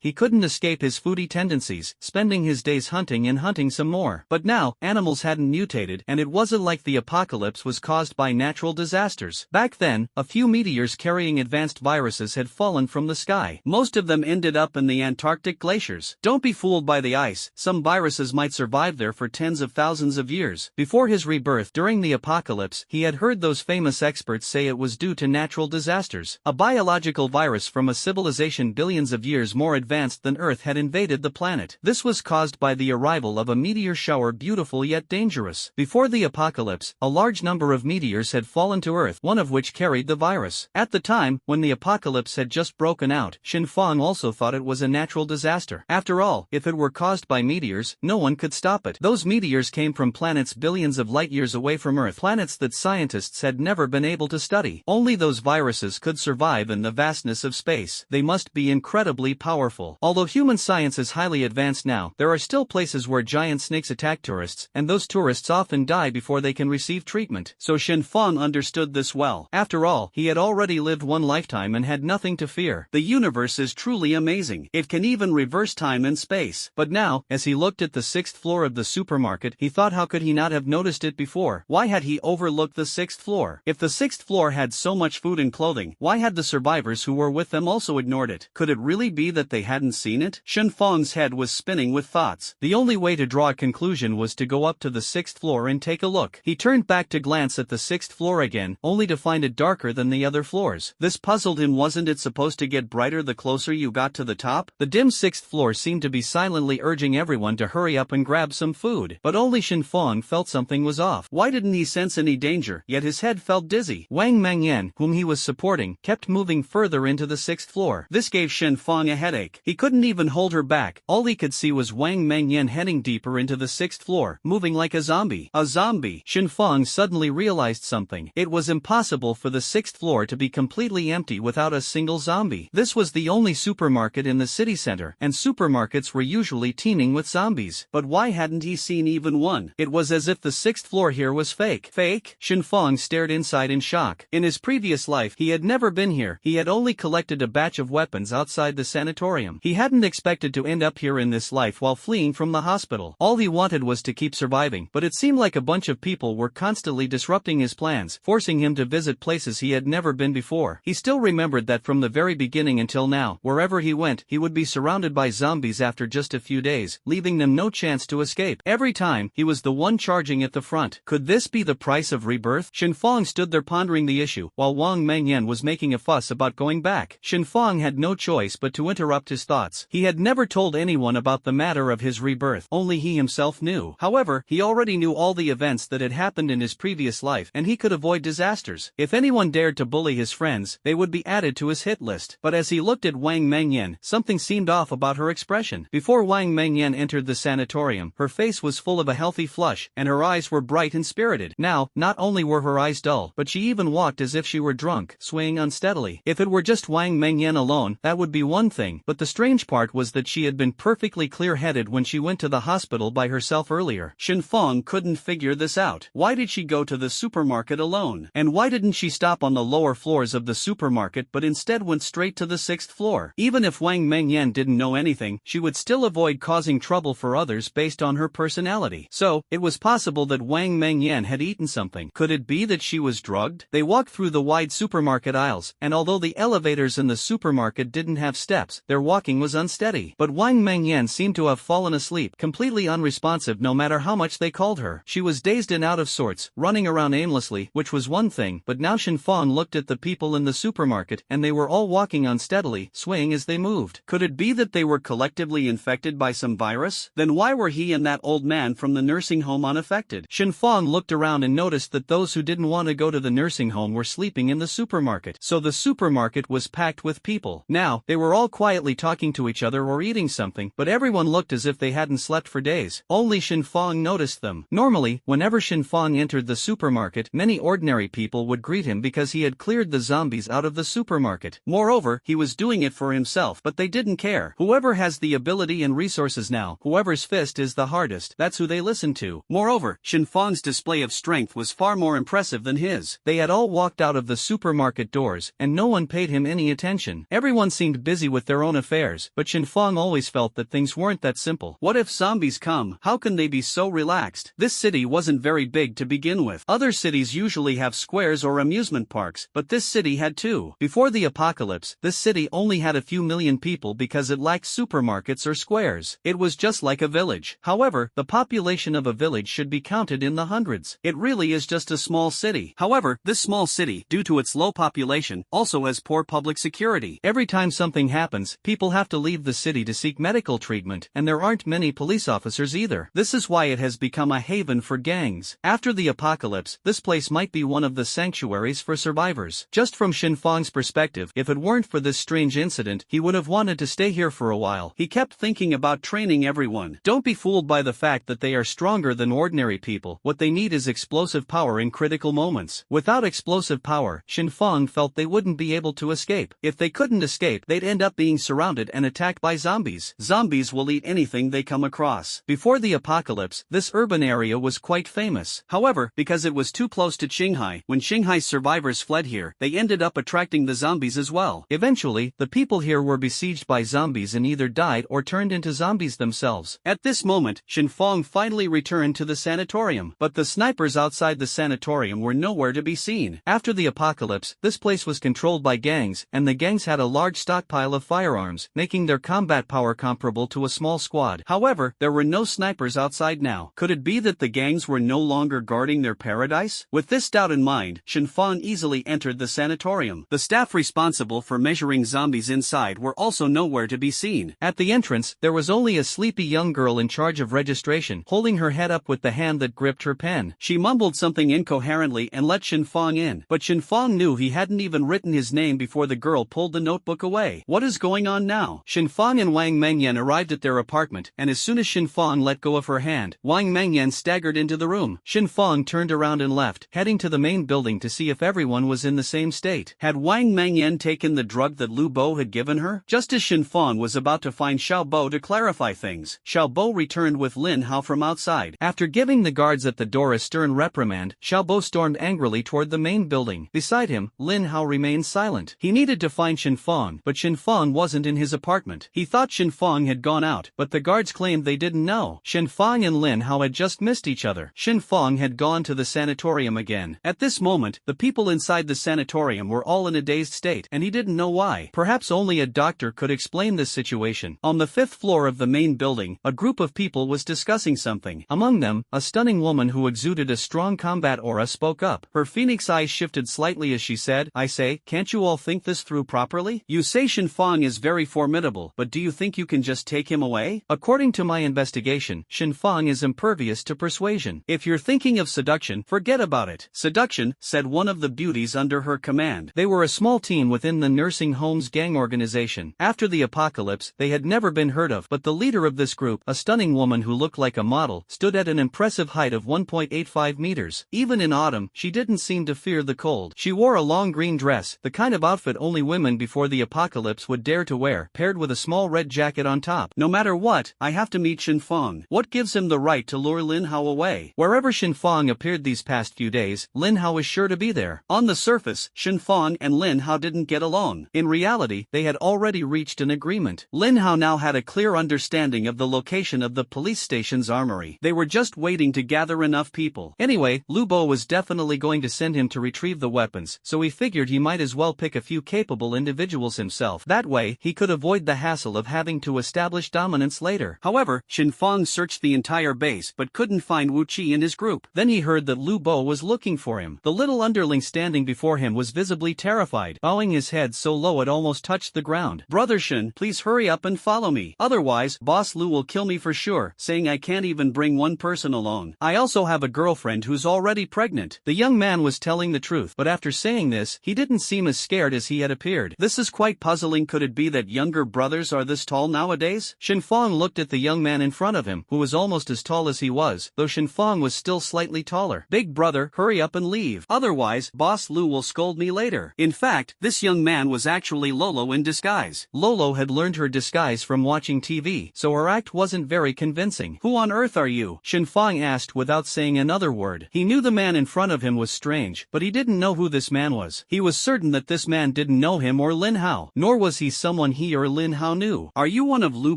he couldn't escape his foodie tendencies, spending his days hunting and hunting some more. But now, animals hadn't mutated, and it wasn't like the apocalypse was caused by natural disasters. Back then, a few meteors carrying advanced viruses had fallen from the sky. Most of them ended up in the Antarctic glaciers. Don't be fooled by the ice. Some viruses might survive there for tens of thousands of years. Before his rebirth during the apocalypse, he had heard those famous experts say it was due to natural disasters. A biological virus from a civilization billions of years more advanced than Earth had invaded the planet. This was caused by the arrival of a meteor shower, beautiful yet dangerous. Before the apocalypse, a large number of meteors had fallen to Earth, one of which carried the virus. At the time, when the apocalypse had just broken out, Shinfeng also thought it was a natural disaster. After all, if it were caused by meteors, no one could stop it. Those meteors came from planets billions of light years away from Earth, planets that scientists had never been able to study. Only those viruses could survive in the vastness of space. They must be incredibly powerful. Although human science is highly advanced now, there are still places where giant snakes attack tourists, and those tourists often die before they can receive treatment. So Shinfeng understood this well. After all, he had already lived one lifetime and had nothing to fear. The universe is truly amazing. It can even reverse time and space. But now, as he looked at the 6th floor of the supermarket, he thought, how could he not have noticed it before? Why had he overlooked the 6th floor? If the 6th floor had so much food and clothing, why had the survivors who were with them also ignored it? Could it really be that they hadn't seen it? Shinfeng's head was spinning with thoughts. The only way to draw a conclusion was to go up to the 6th floor and take a look. He turned back to glance at the 6th floor again, only to find it darker than the other floors. This puzzled him. Wasn't it supposed to get brighter the closer you got to the top? The dim 6th floor seemed to be silently urging everyone to hurry up and grab some food. But only Shinfeng felt something was off. Why didn't he sense any danger? Yet his head felt dizzy. Wang Mengyan, whom he was supporting, kept moving further into the 6th floor. This gave Shen Fong a headache. He couldn't even hold her back. All he could see was Wang Mengyan heading deeper into the 6th floor, moving like a zombie. A zombie! Shen Fong suddenly realized something. It was impossible for the 6th floor to be completely empty without a single zombie. This was the only supermarket in the city center, and supermarkets were usually teeming with zombies. But why hadn't he seen even one? It was as if the 6th floor here was fake. Fake? Shen Fong stared inside in shock. In his previous life, he had never been here. He had only collected a batch of weapons outside the sanatorium. He hadn't expected to end up here in this life while fleeing from the hospital. All he wanted was to keep surviving, but it seemed like a bunch of people were constantly disrupting his plans, forcing him to visit places he had never been before. He still remembered that from the very beginning until now, wherever he went, he would be surrounded by zombies after just a few days, leaving them no chance to escape. Every time, he was the one charging at the front. Could this be the price of rebirth? Shen Fong stood there pondering the issue, while Wang Mengyan was making a fuss about going back. Shen Fong had no choice but to interrupt his thoughts. He had never told anyone about the matter of his rebirth. Only he himself knew. However, he already knew all the events that had happened in his previous life, and he could avoid disasters. If anyone dared to bully his friends, they would be added to his hit list. But as he looked at Wang Mengyan, something seemed off about her expression. Before Wang Mengyan entered the sanatorium, her face was full of a healthy flush, and her eyes were bright and spirited. Now, not only were her eyes dull, but she even walked as if she were drunk, swaying unsteadily. If it were just Wang Mengyan alone, that would be one thing, but the strange part was that she had been perfectly clear-headed when she went to the hospital by herself earlier. Shen Fong couldn't figure this out. Why did she go to the supermarket alone? And why didn't she stop on the lower floors of the supermarket but instead went straight to the 6th floor? Even if Wang Mengyan didn't know anything, she would still avoid causing trouble for others based on her personality. So, it was possible that Wang Mengyan had eaten something. Could it be that she was drugged? They walked through the wide supermarket aisles, and although the elevators in the supermarket didn't have steps, their walking was unsteady. But Wang Mengyan seemed to have fallen asleep, completely unresponsive no matter how much they called her. She was dazed and out of sorts, running around aimlessly, which was one thing, but now Shen Fong looked at the people in the supermarket, and they were all walking unsteadily, swaying as they moved. Could it be that they were collectively infected by some virus? Then why were he and that old man from the nursing home unaffected? Shen Fong looked around and noticed that those who didn't want to go to the nursing home were sleeping in the supermarket. So the supermarket was packed with people. Now, they were all quietly talking to each other or eating something, but everyone looked as if they hadn't slept for days. Only Shen Fong noticed them. Normally, whenever Shen Fong entered the supermarket, many ordinary people would greet him because he had cleared the zombies out of the supermarket. Moreover, he was doing it for himself, but they didn't care. Whoever has the ability and resources now, whoever's fist is the hardest, that's who they listen to. Moreover, Shen Fong's display of strength was far more impressive than his. They had all walked out of the supermarket doors, and no one paid him any attention. Everyone seemed busy with their own affairs, but Shen Fong always felt that things weren't that simple. What if zombies come? How can they be so relaxed? This city wasn't very big to begin with. Other cities usually have squares or amusement parks, but this city had two. Before the apocalypse, this city only had a few million people because it lacked supermarkets or squares. It was just like a village. However, the population of a village should be counted in the hundreds. It really is just a small city. However, this small city, due to its low population, also has poor public security. Every time something happens, people have to leave the city to seek medical treatment, and there aren't many police officers either. This is why it has become a haven for gangs. After the apocalypse, this place might be one of the sanctuaries for survivors. Just from Shen Fong's perspective, if it weren't for this strange incident, he would have wanted to stay here for a while. He kept thinking about training everyone. Don't be fooled by the fact that they are stronger than ordinary people. What they need is explosive power in critical moments. Without explosive power, Shen Fong felt they wouldn't be able to escape. If they couldn't escape, they'd end up being surrounded and attacked by zombies. Zombies will eat anything they come across. Before the apocalypse, this urban area was quite famous. However, because it was too close to Qinghai, when Qinghai's survivors fled here, they ended up attracting the zombies as well. Eventually, the people here were besieged by zombies and either died or turned into zombies themselves. At this moment, Shen Fong finally returned to the sanatorium, but the snipers outside the sanatorium were nowhere to be seen. After the apocalypse, this place was controlled by gangs, and the gangs had a large stockpile of firearms, making their combat power comparable to a small squad. However, there were no snipers outside now. Could it be that the gangs were no longer guarding their paradise? With this doubt in mind, Shen Fong easily entered the sanatorium. The staff responsible for measuring zombies inside were also nowhere to be seen. At the entrance, there was only a sleepy young girl in charge of registration, holding her head up with the hand that gripped her pen. She mumbled something incoherently and let Shen Fong in, but Shen Fong knew he hadn't even written his name before the girl pulled the notebook away. away. What is going on now? Shinfang and Wang Mengyan arrived at their apartment, and as soon as Shinfang let go of her hand, Wang Mengyan staggered into the room. Shinfang turned around and left, heading to the main building to see if everyone was in the same state. Had Wang Mengyan taken the drug that Lu Bo had given her? Just as Shinfang was about to find Xiao Bo to clarify things, Xiao Bo returned with Lin Hao from outside. After giving the guards at the door a stern reprimand, Xiao Bo stormed angrily toward the main building. Beside him, Lin Hao remained silent. He needed to find Shinfang, but Shinfang wasn't in his apartment. He thought Shinfang had gone out, but the guards claimed they didn't know. Shinfang and Lin Hao had just missed each other. Shinfang had gone to the sanatorium again. At this moment, the people inside the sanatorium were all in a dazed state, and he didn't know why. Perhaps only a doctor could explain this situation. On the 5th floor of the main building, a group of people was discussing something. Among them, a stunning woman who exuded a strong combat aura spoke up. Her phoenix eyes shifted slightly as she said, "I say, can't you all think this through properly? You say Shinfang is very formidable, but do you think you can just take him away? According to my investigation, Shinfang is impervious to persuasion. If you're thinking of seduction, forget about it." "Seduction," said one of the beauties under her command. They were a small team within the nursing home's gang organization. After the apocalypse, they had never been heard of, but the leader of this group, a stunning woman who looked like a model, stood at an impressive height of 1.85 meters. Even in autumn, she didn't seem to fear the cold. She wore a long green dress, the kind of outfit only women before the apocalypse would dare to wear, paired with a small red jacket on top. "No matter what, I have to meet Shinfang. What gives him the right to lure Lin Hao away?" Wherever Shinfang appeared these past few days, Lin Hao was sure to be there. On the surface, Shinfang and Lin Hao didn't get along. In reality, they had already reached an agreement. Lin Hao now had a clear understanding of the location of the police station's armory. They were just waiting to gather enough people. Anyway, Lu Bo was definitely going to send him to retrieve the weapons, so he figured he might as well pick a few capable individuals himself. That way, he could avoid the hassle of having to establish dominance later. However, Shinfang searched the entire base but couldn't find Wu Qi and his group. Then he heard that Lu Bo was looking for him. The little underling standing before him was visibly terrified, bowing his head so low it almost touched the ground. "Brother Shin, please hurry up and follow me. Otherwise, Boss Lu will kill me for sure," saying I can't even bring one person along. "I also have a girlfriend who's already pregnant." The young man was telling the truth, but after saying this, he didn't seem as scared as he had appeared. This is quite puzzling. Could it be that younger brothers are this tall nowadays? Shinfang looked at the young man in front of him, who was almost as tall as he was, though Shinfang was still slightly taller. "Big brother, hurry up and leave. Otherwise, Boss Lu will scold me later." In fact, this young man was actually Lolo in disguise. Lolo had learned her disguise from watching TV, so her act wasn't very convincing. "Who on earth are you?" Shinfang asked without saying another word. He knew the man in front of him was strange, but he didn't know who this man was. He was certain that this man didn't know him or Lin Hao, nor was he someone he or Lin Hao knew. "Are you one of Lu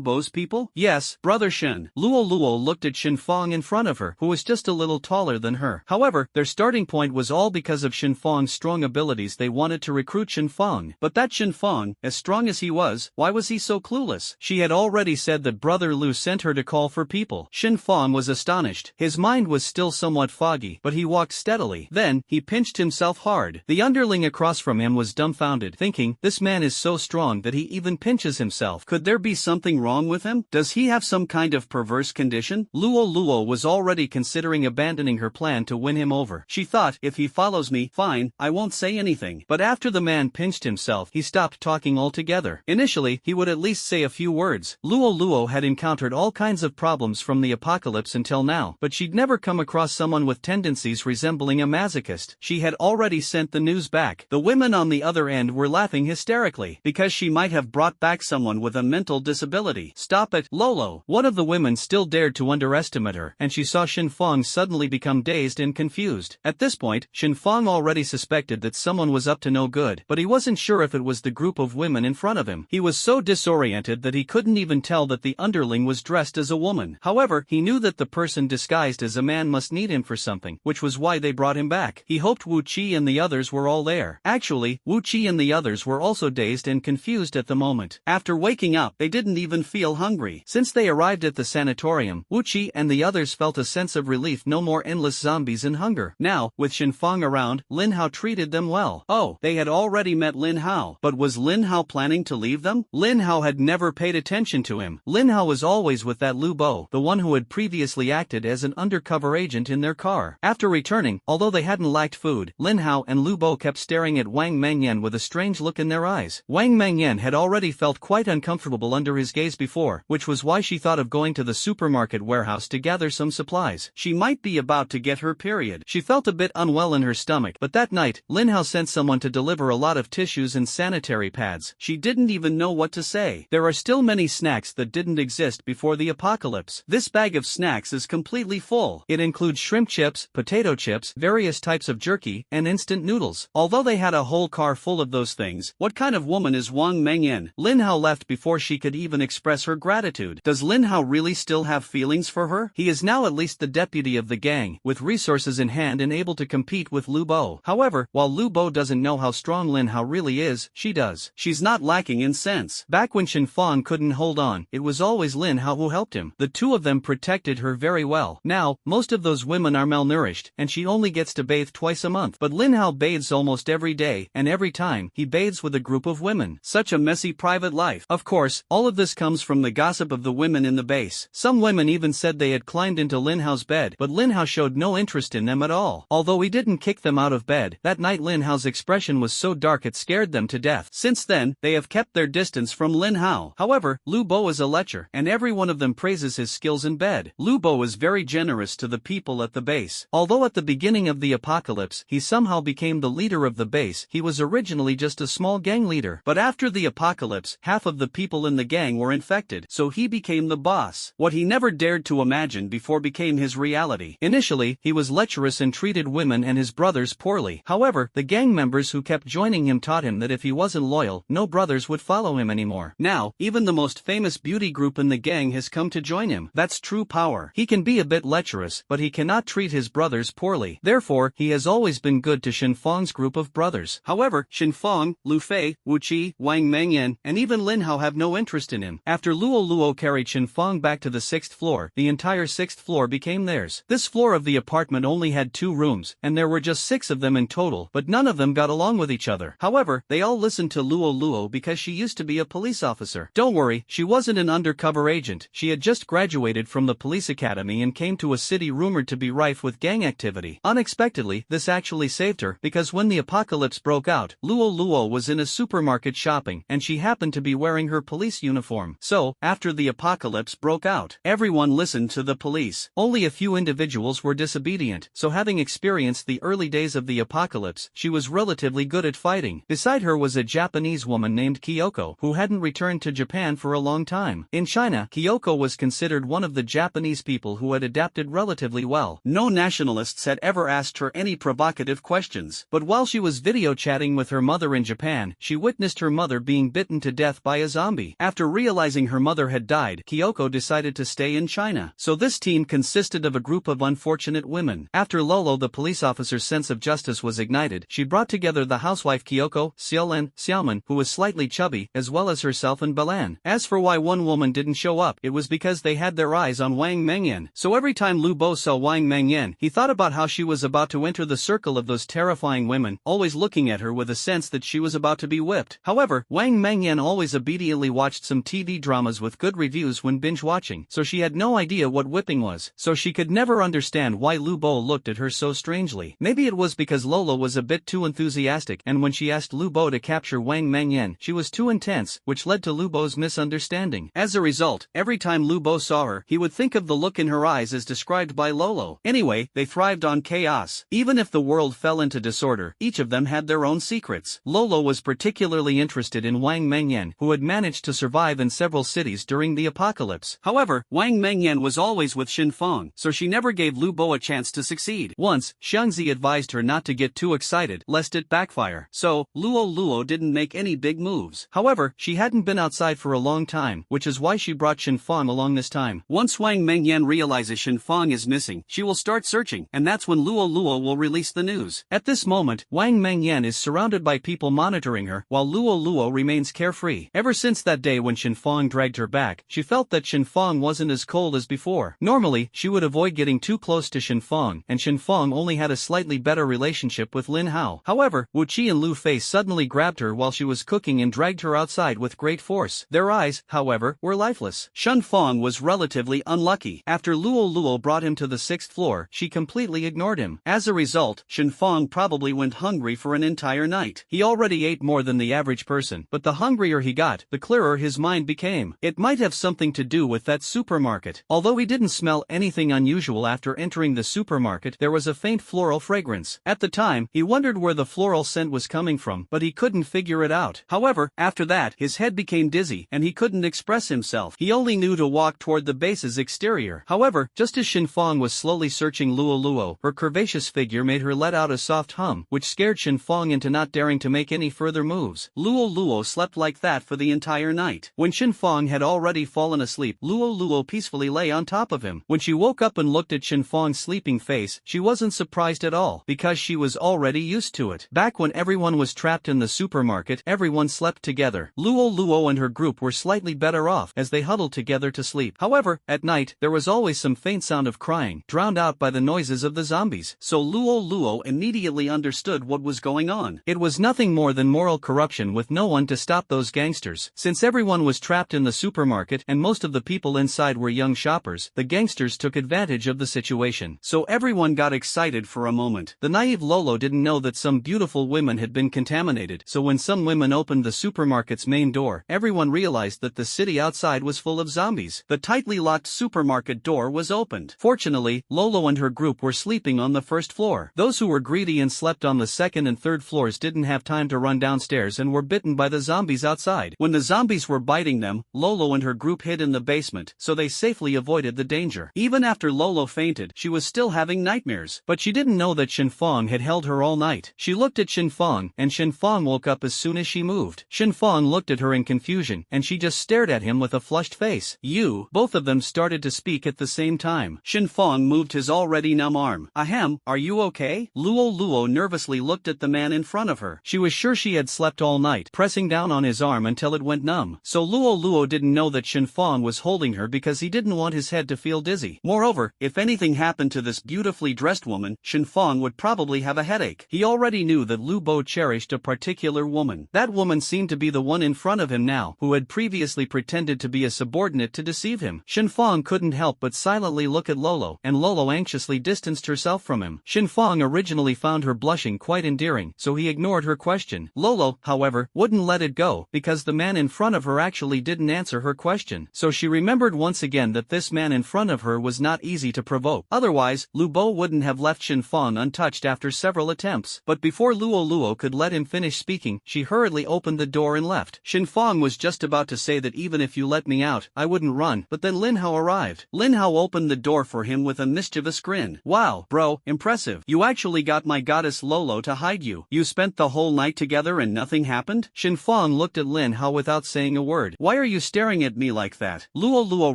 Bo's people?" "Yes, Brother Shin." Luo looked at Shinfang in front of her, who was just a little taller than her. However, their starting point was all because of Shinfang's strong abilities. They wanted to recruit Shinfang. But that Shinfang, as strong as he was, why was he so clueless? She had already said that Brother Lu sent her to call for people. Shinfang was astonished. His mind was still somewhat foggy, but he walked steadily. Then, he pinched himself hard. The underling across from him was dumbfounded, thinking, this man is so strong that he even pinches himself. Could there be something wrong with him? Does he have some kind of perverse condition? Luo was already considering abandoning her plan to win him over. She thought, if he follows me, fine, I won't say anything. But after the man pinched himself, he stopped talking altogether. Initially, he would at least say a few words. Luo had encountered all kinds of problems from the apocalypse until now, but she'd never come across someone with tendencies resembling a masochist. She had already sent the news back. The women on the other end were laughing hysterically, because she might have brought back someone with a mental disability. "Stop it, Lolo." One of the women still dared to underestimate her, and she saw Shinfang suddenly become dazed and confused. At this point, Shinfang already suspected that someone was up to no good, but he wasn't sure if it was the group of women in front of him. He was so disoriented that he couldn't even tell that the underling was dressed as a woman. However, he knew that the person disguised as a man must need him for something, which was why they brought him back. He hoped Wu Qi and the others were all there. Actually, Wu Qi and the others were also dazed and confused at the moment. After waking up, they didn't even feel hungry. Since they arrived at the sanatorium, Wu Qi and the others felt a sense of relief. No more endless zombies and hunger. Now, with Shinfang around, Lin Hao treated them well. Oh, they had already met Lin Hao. But was Lin Hao planning to leave them? Lin Hao had never paid attention to him. Lin Hao was always with that Lu Bo, the one who had previously acted as an undercover agent in their car. After returning, although they hadn't lacked food, Lin Hao and Lu Bo kept staring at Wang Mengyan with a strange look in their eyes. Wang Mengyan had already felt quite uncomfortable under his gaze before, which was why she thought of going to the supermarket warehouse to gather some supplies. She might be about to get her period. She felt a bit unwell in her stomach, but that night, Lin Hao sent someone to deliver a lot of tissues and sanitary pads. She didn't even know what to say. There are still many snacks that didn't exist before the apocalypse. This bag of snacks is completely full. It includes shrimp chips, potato chips, various types of jerky, and instant noodles. Although they had a whole car full of those things, what kind of woman is Wang Mengyan? Lin Hao left before she could even express her gratitude. Does Lin Hao really still have feelings for her? He is now at least the deputy of the gang, with resources in hand and able to compete with Lu Bo. However, while Lu Bo doesn't know how strong Lin Hao really is, she does. She's not lacking in sense. Back when Shen Fang couldn't hold on, it was always Lin Hao who helped him. The two of them protected her very well. Now, most of those women are malnourished, and she only gets to bathe twice a month. But Lin Hao bathes almost every day, and every time, he bathes with a group of women. Such a messy private life. Of course, all of this comes from the gossip of the women in the base. Some women even said they had climbed into Lin Hao's bed, but Lin Hao showed no interest in them at all. Although he didn't kick them out of bed, that night Lin Hao's expression was so dark it scared them to death. Since then, they have kept their distance from Lin Hao. However, Lu Bo is a lecher, and every one of them praises his skills in bed. Lu Bo is very generous to the people at the base. Although at the beginning of the apocalypse, he somehow became the leader of the base, he was originally just a small gang leader. But after the apocalypse, half of the people in the gang were infected, so he became the boss. What he never dared to imagine before became his reality. Initially, he was lecherous and treated women and his brothers poorly. However, the gang members who kept joining him taught him that if he wasn't loyal, no brothers would follow him anymore. Now, even the most famous beauty group in the gang has come to join him. That's true power. He can be a bit lecherous, but he cannot treat his brothers poorly. Therefore, he has always been good to Shen Fang's group of brothers. However, Shen Fang, Lu Fei, Wu Qi, Wang Mengyan, and even Lin Hao have no interest in him. After Luo carried Shen Fang back to the 6th floor, the entire 6th floor became theirs. This floor of the apartment only had 2 rooms, and there were just 6 of them in total, but none of them got along with each other. However, they all listened to Luo because she used to be a police officer. Don't worry, she wasn't an undercover agent. She had just graduated from the police academy and came to a city rumored to be rife with gang activity. Unexpectedly, this actually saved her, because when the apocalypse broke out, Luo was in a supermarket shopping, and she happened to be wearing her police uniform. So, after the apocalypse broke out, everyone listened to the police. Only a few individuals were disobedient, so having experienced the early days of the apocalypse, she was relatively good at fighting. Beside her was a Japanese woman named Kyoko, who hadn't returned to Japan for a long time. In China, Kyoko was considered one of the Japanese people who had adapted relatively well. No nationalists had ever asked her any provocative questions. But while she was video chatting with her mother in Japan, she witnessed her mother being bitten to death by a zombie. After realizing her mother had died, Kyoko decided to stay in China. So this team consisted of a group of unfortunate women. After Lolo the police officer's sense of justice was ignited, she brought together the housewife Kyoko, Xiaolan, Xiaoman, who was slightly chubby, as well as herself and Balan. As for why one woman didn't show up, it was because they had their eyes on Wang Mengyan. So every time Lu Bo saw Wang Mengyan, he thought about how she was about to enter the circle of those terrifying women, always looking at her with a sense that she was about to be whipped. However, Wang Mengyan always obediently watched some TV dramas with good reviews when binge watching, so she had no idea what whipping was, so she could never understand why Lu Bo looked at her so strangely. Maybe it was because Lolo was a bit too enthusiastic, and when she asked Lu Bo to capture Wang Mengyan, she was too intense, which led to Lu Bo's misunderstanding. As a result, every time Lu Bo saw her, he would think of the look in her eyes as described by Lolo. Anyway, they thrived on chaos. Even if the world fell into disorder, each of them had their own secrets. Lolo was particularly interested in Wang Mengyan, who had managed to survive in several cities during the apocalypse. However, Wang Mengyan was always with Shen Fang, so she never gave Lu Bo a chance to succeed. Once, Xiangzi advised her not to get too excited, lest it backfire. So, Luo didn't make any big moves. However, she hadn't been outside for a long time, which is why she brought Shen Fang along this time. Once Wang Mengyan realizes Shen Fang is missing, she will start searching, and that's when Luo will release the news. At this moment, Wang Mengyan is surrounded by people monitoring her, while Luo remains carefree. Ever since that day when Shen Fang dragged her back, she felt that Shen Fang wasn't as cold as before. Normally, she would avoid getting too close to Shen Fang, and Shen Fang only had a slightly better relationship with Lin Hao. However, Wu Qi and Lu Fei suddenly grabbed her while she was cooking and dragged her outside with great force. Their eyes, however, were lifeless. Shen Fang was relatively unlucky. After Luo brought him to the 6th floor, she completely ignored him. As a result, Shen Fang probably went hungry for an entire night. He already ate more than the average average person, but the hungrier he got, the clearer his mind became. It might have something to do with that supermarket. Although he didn't smell anything unusual after entering the supermarket, there was a faint floral fragrance. At the time, he wondered where the floral scent was coming from, but he couldn't figure it out. However, after that, his head became dizzy, and he couldn't express himself. He only knew to walk toward the base's exterior. However, just as Shinfang was slowly searching Luo Luo, her curvaceous figure made her let out a soft hum, which scared Shinfang into not daring to make any further moves. Luo Luo slept like that for the entire night. When Shinfang had already fallen asleep, Luo Luo peacefully lay on top of him. When she woke up and looked at Shinfang's sleeping face, she wasn't surprised at all, because she was already used to it. Back when everyone was trapped in the supermarket, everyone slept together. Luo Luo and her group were slightly better off as they huddled together to sleep. However, at night, there was always some faint sound of crying, drowned out by the noises of the zombies. So Luo Luo immediately understood what was going on. It was nothing more than moral corruption with no one to stop those gangsters. Since everyone was trapped in the supermarket and most of the people inside were young shoppers, the gangsters took advantage of the situation. So everyone got excited for a moment. The naive Lolo didn't know that some beautiful women had been contaminated, so when some women opened the supermarket's main door, everyone realized that the city outside was full of zombies. The tightly locked supermarket door was opened. Fortunately, Lolo and her group were sleeping on the first floor. Those who were greedy and slept on the second and third floors didn't have time to run downstairs and were bitten by the zombies outside. When the zombies were biting them, Lolo and her group hid in the basement, so they safely avoided the danger. Even after Lolo fainted, she was still having nightmares. But she didn't know that Shinfang had held her all night. She looked at Shinfang, and Shinfang woke up as soon as she moved. Shinfang looked at her in confusion, and she just stared at him with a flushed face. You. Both of them started to speak at the same time. Shinfang moved his already numb arm. Ahem, are you okay? Luo Luo nervously looked at the man in front of her. She was sure she had slept all night, pressing down on his arm until it went numb. So Luo Luo didn't know that Shinfang was holding her because he didn't want his head to feel dizzy. Moreover, if anything happened to this beautifully dressed woman, Shinfang would probably have a headache. He already knew that Lu Bo cherished a particular woman. That woman seemed to be the one in front of him now, who had previously pretended to be a subordinate to deceive him. Shinfang couldn't help but silently look at Lolo, and Lolo anxiously distanced herself from him. Shinfang originally found her blushing quite endearing, so he ignored her question. Lolo, however, wouldn't let it go, because the man in front of her actually didn't answer her question. So she remembered once again that this man in front of her was not easy to provoke. Otherwise, Lu Bo wouldn't have left Shinfang untouched after several attempts. But before Luo Luo could let him finish speaking, she hurriedly opened the door and left. Shinfang was just about to say that even if you let me out, I wouldn't run, but then Lin Hao arrived. Lin Hao opened the door for him with a mischievous grin. Wow, bro, impressive. You actually got my goddess Lolo to hide you. You spent the whole night together and nothing happened? Shinfang looked at Lin Hao without saying a word. Why are you staring at me like that? Luo Luo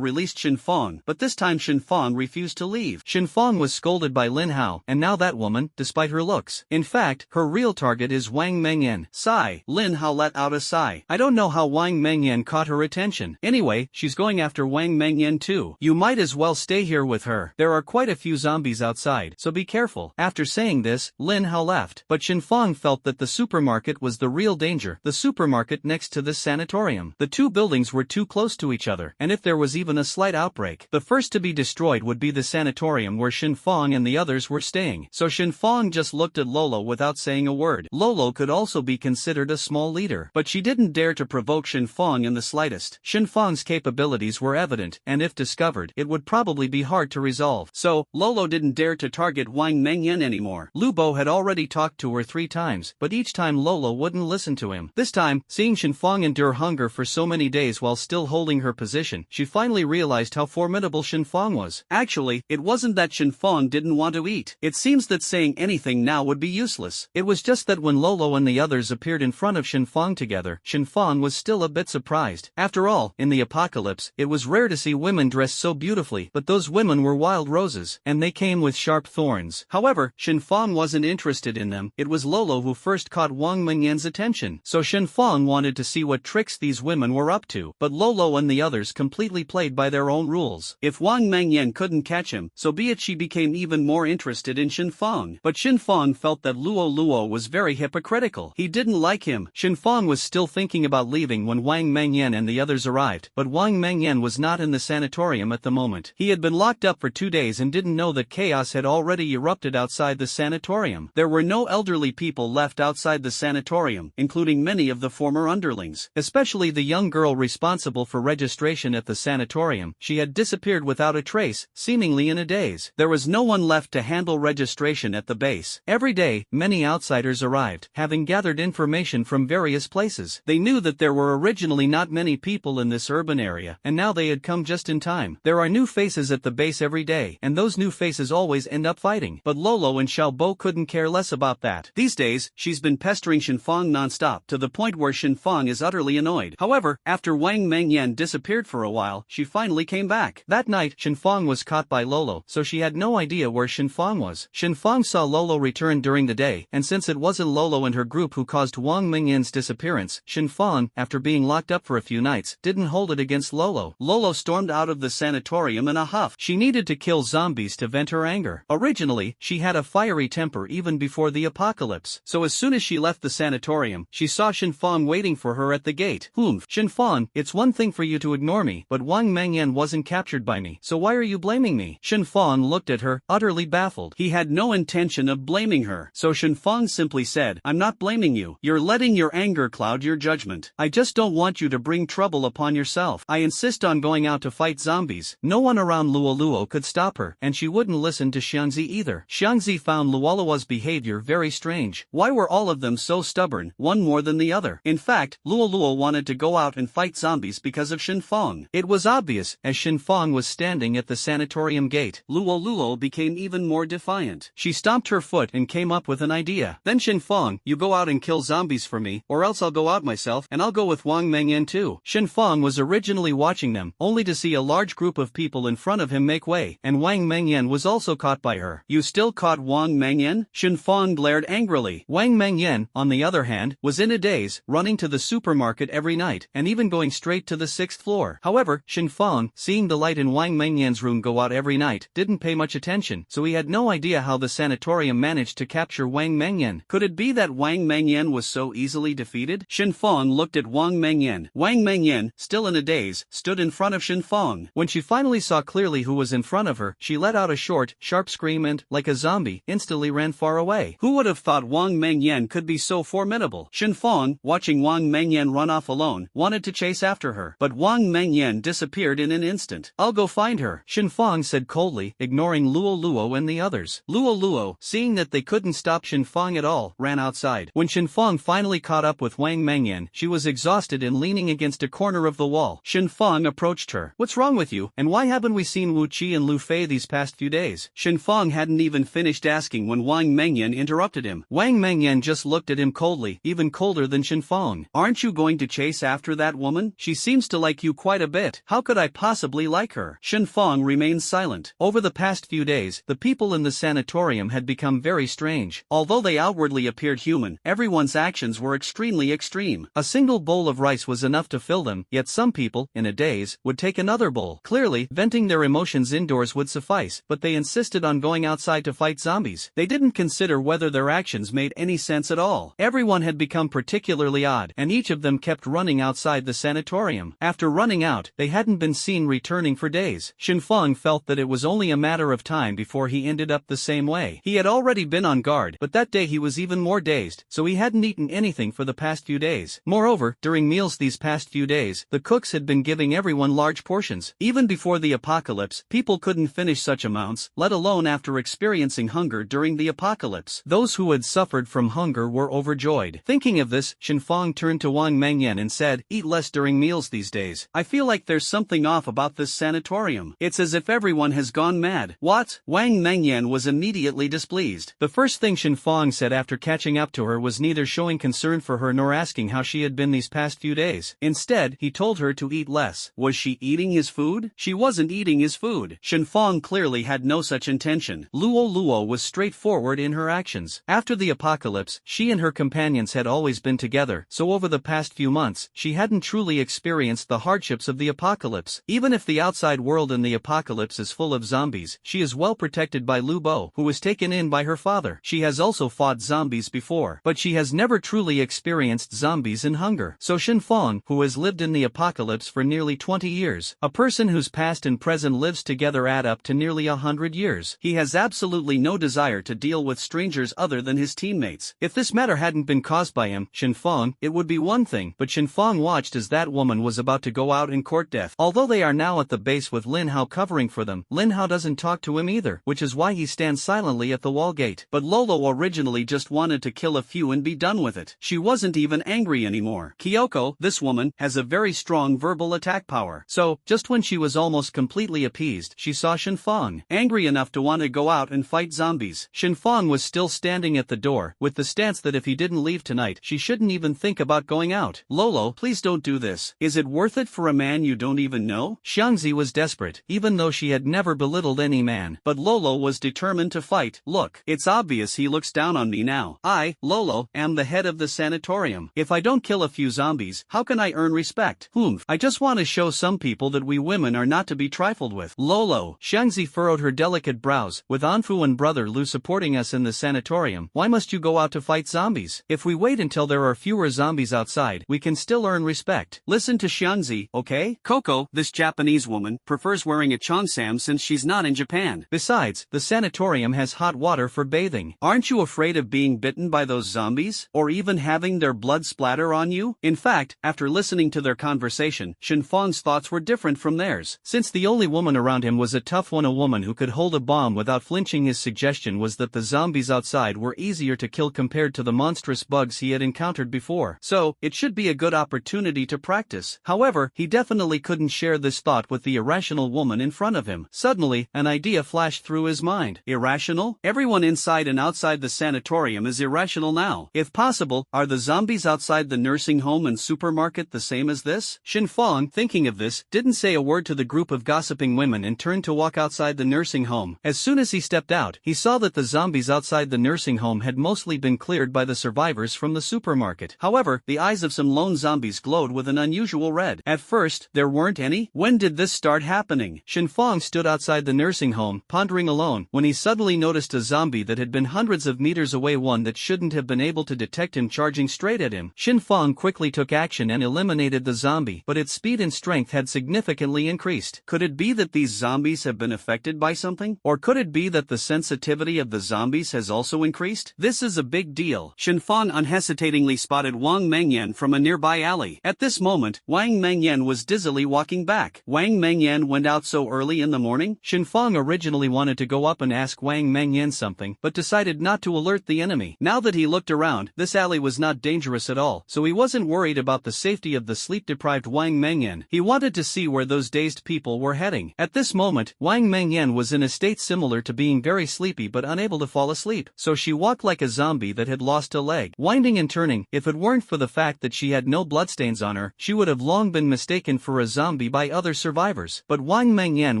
released Shinfang, but this time Shinfang refused to leave. Shinfang was scolded by Lin Hao, and now that woman, despite her looks. In fact, her real target is Wang Mengyan. Sigh. Lin Hao let out a sigh. I don't know how Wang Mengyan caught her attention. Anyway, she's going after Wang Mengyan too. You might as well stay here with her. There are quite a few zombies outside, so be careful. After saying this, Lin Hao left. But Shinfang felt that the supermarket was the real danger. The supermarket next to this sanatorium. The two buildings were too close to each other, and if there was even a slight outbreak, the first to be destroyed would be the sanatorium where Shinfang and the others were staying. So Shinfang just looked at Lolo without saying a word. Lolo could also be considered a small leader, but she didn't dare to provoke Shinfang in the slightest. Shinfang's capabilities were evident, and if discovered, it would probably be hard to resolve. So, Lolo didn't dare to target Wang Mengyan anymore. Lu Bo had already talked to her 3 times, but each time Lolo wouldn't listen to him. This time, seeing Shinfang endure hunger for so many days while still holding her position, she finally realized how formidable Shinfang was. Actually, it wasn't that Shinfang didn't want to eat. It seems that saying anything now would be useless. It was just that when Lolo and the others appeared in front of Shinfang together, Shinfang was still a bit surprised. After all, in the apocalypse, it was rare to see women dressed so beautifully, but those women were wild roses, and they came with sharp thorns. However, Shinfang wasn't interested in them. It was Lolo who first caught Wang Mengyan's attention, so Shinfang wanted to see what tricks these women were up to, but Lolo and the others completely played by their own rules. If Wang Mengyan couldn't catch him, so be it. She became even more interested in Shinfang. But Shinfang felt that Luo Luo was very hypocritical. He didn't like him. Shinfang was still thinking about leaving when Wang Mengyan and the others arrived, but Wang Mengyan was not in the sanatorium at the moment. He had been locked up for 2 days and didn't know that chaos had already erupted outside the sanatorium. There were no elderly people left outside the sanatorium, including including many of the former underlings. Especially the young girl responsible for registration at the sanatorium. She had disappeared without a trace, seemingly in a daze. There was no one left to handle registration at the base. Every day, many outsiders arrived, having gathered information from various places. They knew that there were originally not many people in this urban area, and now they had come just in time. There are new faces at the base every day, and those new faces always end up fighting. But Lolo and Xiaobo couldn't care less about that. These days, she's been pestering Shinfang non-stop, to the point where Shinfang is utterly annoyed. However, after Wang Mengyan disappeared for a while, she finally came back. That night, Shinfang was caught by Lolo, so she had no idea where Shinfang was. Shinfang saw Lolo return during the day, and since it wasn't Lolo and her group who caused Wang Mengyan's disappearance, Shinfang, after being locked up for a few nights, didn't hold it against Lolo. Lolo stormed out of the sanatorium in a huff. She needed to kill zombies to vent her anger. Originally, she had a fiery temper even before the apocalypse, so as soon as she left the sanatorium, she saw Shinfang waiting for her at the gate. Shinfang, it's one thing for you to ignore me, but Wang Mengyan wasn't captured by me, so why are you blaming me? Shinfang looked at her, utterly baffled. He had no intention of blaming her, so Shinfang simply said, I'm not blaming you. You're letting your anger cloud your judgment. I just don't want you to bring trouble upon yourself. I insist on going out to fight zombies. No one around Luoluo could stop her, and she wouldn't listen to Xiangzi either. Xiangzi found Luoluo's behavior very strange. Why were all of them so stubborn, one more than the other? In fact, Luoluo wanted to go out and fight zombies because of Shinfang. It was obvious, as Shinfang was standing at the sanatorium gate. Luoluo became even more defiant. She stomped her foot and came up with an idea. Then Shinfang, you go out and kill zombies for me, or else I'll go out myself, and I'll go with Wang Mengyan too. Shinfang was originally watching them, only to see a large group of people in front of him make way, and Wang Mengyan was also caught by her. You still caught Wang Mengyan? Shinfang glared angrily. Wang Mengyan, on the other hand, was in a daze, running to the supermarket every night, and even going straight to the 6th floor. However, Shinfang, seeing the light in Wang Mengyan's room go out every night, didn't pay much attention, so he had no idea how the sanatorium managed to capture Wang Mengyan. Could it be that Wang Mengyan was so easily defeated? Shinfang looked at Wang Mengyan. Wang Mengyan, still in a daze, stood in front of Shinfang. When she finally saw clearly who was in front of her, she let out a short, sharp scream and, like a zombie, instantly ran far away. Who would have thought Wang Mengyan could be so formidable? Shinfang, watching Wang Mengyan run off alone, wanted to chase after her, but Wang Mengyan disappeared in an instant. I'll go find her, Shinfang said coldly, ignoring Luoluo and the others. Luoluo, seeing that they couldn't stop Shinfang at all, ran outside. When Shinfang finally caught up with Wang Mengyan, she was exhausted and leaning against a corner of the wall. Shinfang approached her. What's wrong with you, and why haven't we seen Wu Qi and Lu Fei these past few days? Shinfang hadn't even finished asking when Wang Mengyan interrupted him. Wang Mengyan just looked at him coldly, even colder than Shinfang. Aren't you going to chase after that woman? She seems to like you quite a bit. How could I possibly like her? Shinfang remained silent. Over the past few days, the people in the sanatorium had become very strange. Although they outwardly appeared human, everyone's actions were extremely extreme. A single bowl of rice was enough to fill them, yet some people, in a daze, would take another bowl. Clearly, venting their emotions indoors would suffice, but they insisted on going outside to fight zombies. They didn't consider whether their actions made any sense at all. Everyone had become particularly odd, and each of them kept running outside the sanatorium. After running out, they hadn't been seen returning for days. Shinfang felt that it was only a matter of time before he ended up the same way. He had already been on guard, but that day he was even more dazed, so he hadn't eaten anything for the past few days. Moreover, during meals these past few days, the cooks had been giving everyone large portions. Even before the apocalypse, people couldn't finish such amounts, let alone after experiencing hunger during the apocalypse. Those who had suffered from hunger were overjoyed. Thinking of this, Shinfang turned to Wang Mengyan and said, eat less during meals these days. I feel like there's something off about this sanatorium. It's as if everyone has gone mad. What? Wang Mengyan was immediately displeased. The first thing Shinfang said after catching up to her was neither showing concern for her nor asking how she had been these past few days. Instead, he told her to eat less. Was she eating his food? She wasn't eating his food. Shinfang clearly had no such intention. Luoluo was straightforward in her actions. After the apocalypse, she and her companions had always been together, so over the past few months, she hadn't truly experienced the hardships of the apocalypse. Even if the outside world in the apocalypse is full of zombies, she is well protected by Lu Bo, who was taken in by her father. She has also fought zombies before, but she has never truly experienced zombies and hunger. So Shinfang, who has lived in the apocalypse for nearly 20 years, a person whose past and present lives together add up to nearly 100 years, he has absolutely no desire to deal with strangers other than his teammates. If this matter hadn't been caused by by him, Shenfeng, it would be one thing, but Shenfeng watched as that woman was about to go out in court death. Although they are now at the base with Lin Hao covering for them, Lin Hao doesn't talk to him either, which is why he stands silently at the wall gate. But Lolo originally just wanted to kill a few and be done with it. She wasn't even angry anymore. Kyoko, this woman, has a very strong verbal attack power. So, just when she was almost completely appeased, she saw Shenfeng, angry enough to want to go out and fight zombies. Shenfeng was still standing at the door, with the stance that if he didn't leave tonight, she shouldn't even think about going out. Lolo, please don't do this. Is it worth it for a man you don't even know? Xiangzi was desperate, even though she had never belittled any man. But Lolo was determined to fight. Look, it's obvious he looks down on me now. I, Lolo, am the head of the sanatorium. If I don't kill a few zombies, how can I earn respect? I just want to show some people that we women are not to be trifled with. Lolo, Xiangzi furrowed her delicate brows. With Anfu and brother Lu supporting us in the sanatorium, why must you go out to fight zombies? If we wait until there are fewer zombies outside, we can still earn respect. Listen to Xiangzi, okay? Coco, this Japanese woman, prefers wearing a cheongsam since she's not in Japan. Besides, the sanatorium has hot water for bathing. Aren't you afraid of being bitten by those zombies? Or even having their blood splatter on you? In fact, after listening to their conversation, Shenfeng's thoughts were different from theirs. Since the only woman around him was a tough one, a woman who could hold a bomb without flinching, his suggestion was that the zombies outside were easier to kill compared to the monstrous bugs he had encountered before. So, it should be a good opportunity to practice. However, he definitely couldn't share this thought with the irrational woman in front of him. Suddenly, an idea flashed through his mind. Irrational? Everyone inside and outside the sanatorium is irrational now. If possible, are the zombies outside the nursing home and supermarket the same as this? Shenfeng, thinking of this, didn't say a word to the group of gossiping women and turned to walk outside the nursing home. As soon as he stepped out, he saw that the zombies outside the nursing home had mostly been cleared by the survivors from the supermarket. However, the eyes of some lone zombies glowed with an unusual red. At first, there weren't any. When did this start happening? Shenfeng stood outside the nursing home, pondering alone, when he suddenly noticed a zombie that had been hundreds of meters away, one that shouldn't have been able to detect him charging straight at him. Shenfeng quickly took action and eliminated the zombie, but its speed and strength had significantly increased. Could it be that these zombies have been affected by something? Or could it be that the sensitivity of the zombies has also increased? This is a big deal. Shenfeng unhesitatingly spotted Wang Mengyan from a nearby alley. At this moment, Wang Mengyan was dizzily walking back. Wang Mengyan went out so early in the morning? Shenfeng originally wanted to go up and ask Wang Mengyan something, but decided not to alert the enemy. Now that he looked around, this alley was not dangerous at all, so he wasn't worried about the safety of the sleep-deprived Wang Mengyan. He wanted to see where those dazed people were heading. At this moment, Wang Mengyan was in a state similar to being very sleepy but unable to fall asleep, so she walked like a zombie that had lost a leg. Winding and turning, if it weren't for the fact that she had no bloodstains on her, she would have long been mistaken for a zombie by other survivors. But Wang Mengyan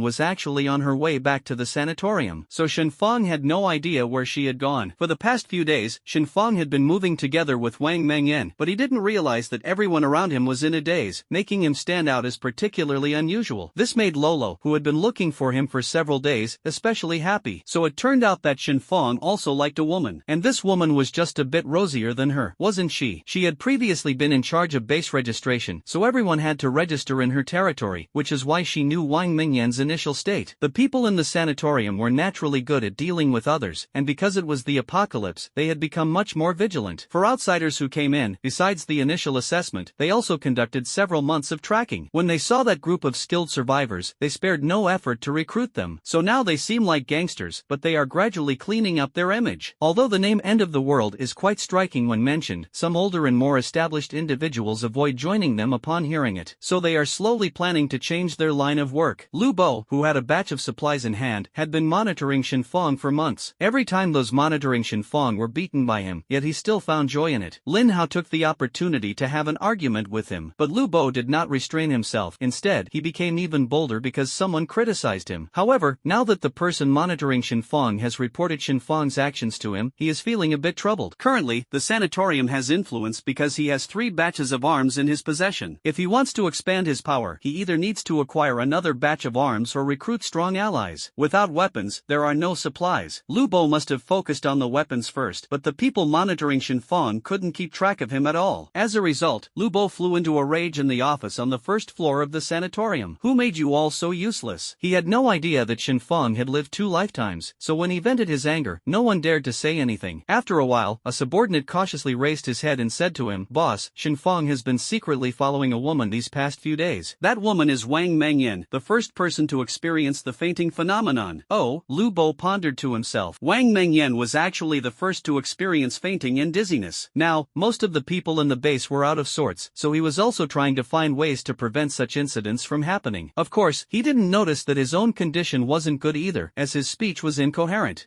was actually on her way back to the sanatorium, so Shenfeng had no idea where she had gone. For the past few days, Shenfeng had been moving together with Wang Mengyan, but he didn't realize that everyone around him was in a daze, making him stand out as particularly unusual. This made Lolo, who had been looking for him for several days, especially happy. So it turned out that Shenfeng also liked a woman, and this woman was just a bit rosier than her, wasn't she? She had previously been in charge of base registration, so everyone had to register in her territory, which is why she knew Wang Mengyan's initial state. The people in the sanatorium were naturally good at dealing with others, and because it was the apocalypse, they had become much more vigilant. For outsiders who came in, besides the initial assessment, they also conducted several months of tracking. When they saw that group of skilled survivors, they spared no effort to recruit them. So now they seem like gangsters, but they are gradually cleaning up their image. Although the name End of the World is quite striking when mentioned, some older and more established individuals avoid joining them upon hearing it. So they are slowly planning to change their line of work. Lu Bo, who had a batch of supplies in hand, had been monitoring Shenfeng for months. Every time those monitoring Shenfeng were beaten by him, yet he still found joy in it. Lin Hao took the opportunity to have an argument with him, but Lu Bo did not restrain himself. Instead, he became even bolder because someone criticized him. However, now that the person monitoring Shenfeng has reported Shenfeng's actions to him, he is feeling a bit troubled. Currently, the sanatorium has influence because he has 3 batches of arms in his possession. If he wants to expand his power, he either needs to acquire another batch of arms or recruit strong allies. Without weapons, there are no supplies. Lu Bo must have focused on the weapons first, but the people monitoring Shenfeng couldn't keep track of him at all. As a result, Lu Bo flew into a rage in the office on the first floor of the sanatorium. Who made you all so useless? He had no idea that Shenfeng had lived 2 lifetimes, so when he vented his anger, no one dared to say anything. After a while, a subordinate cautiously raised his head and said to him, "Boss, Shenfeng has been secretly following a woman these past few days." That woman is Wang Mengyan, the first person to experience the fainting phenomenon. Oh, Lu Bo pondered to himself. Wang Mengyan was actually the first to experience fainting and dizziness. Now, most of the people in the base were out of sorts, so he was also trying to find ways to prevent such incidents from happening. Of course, he didn't notice that his own condition wasn't good either, as his speech was incoherent.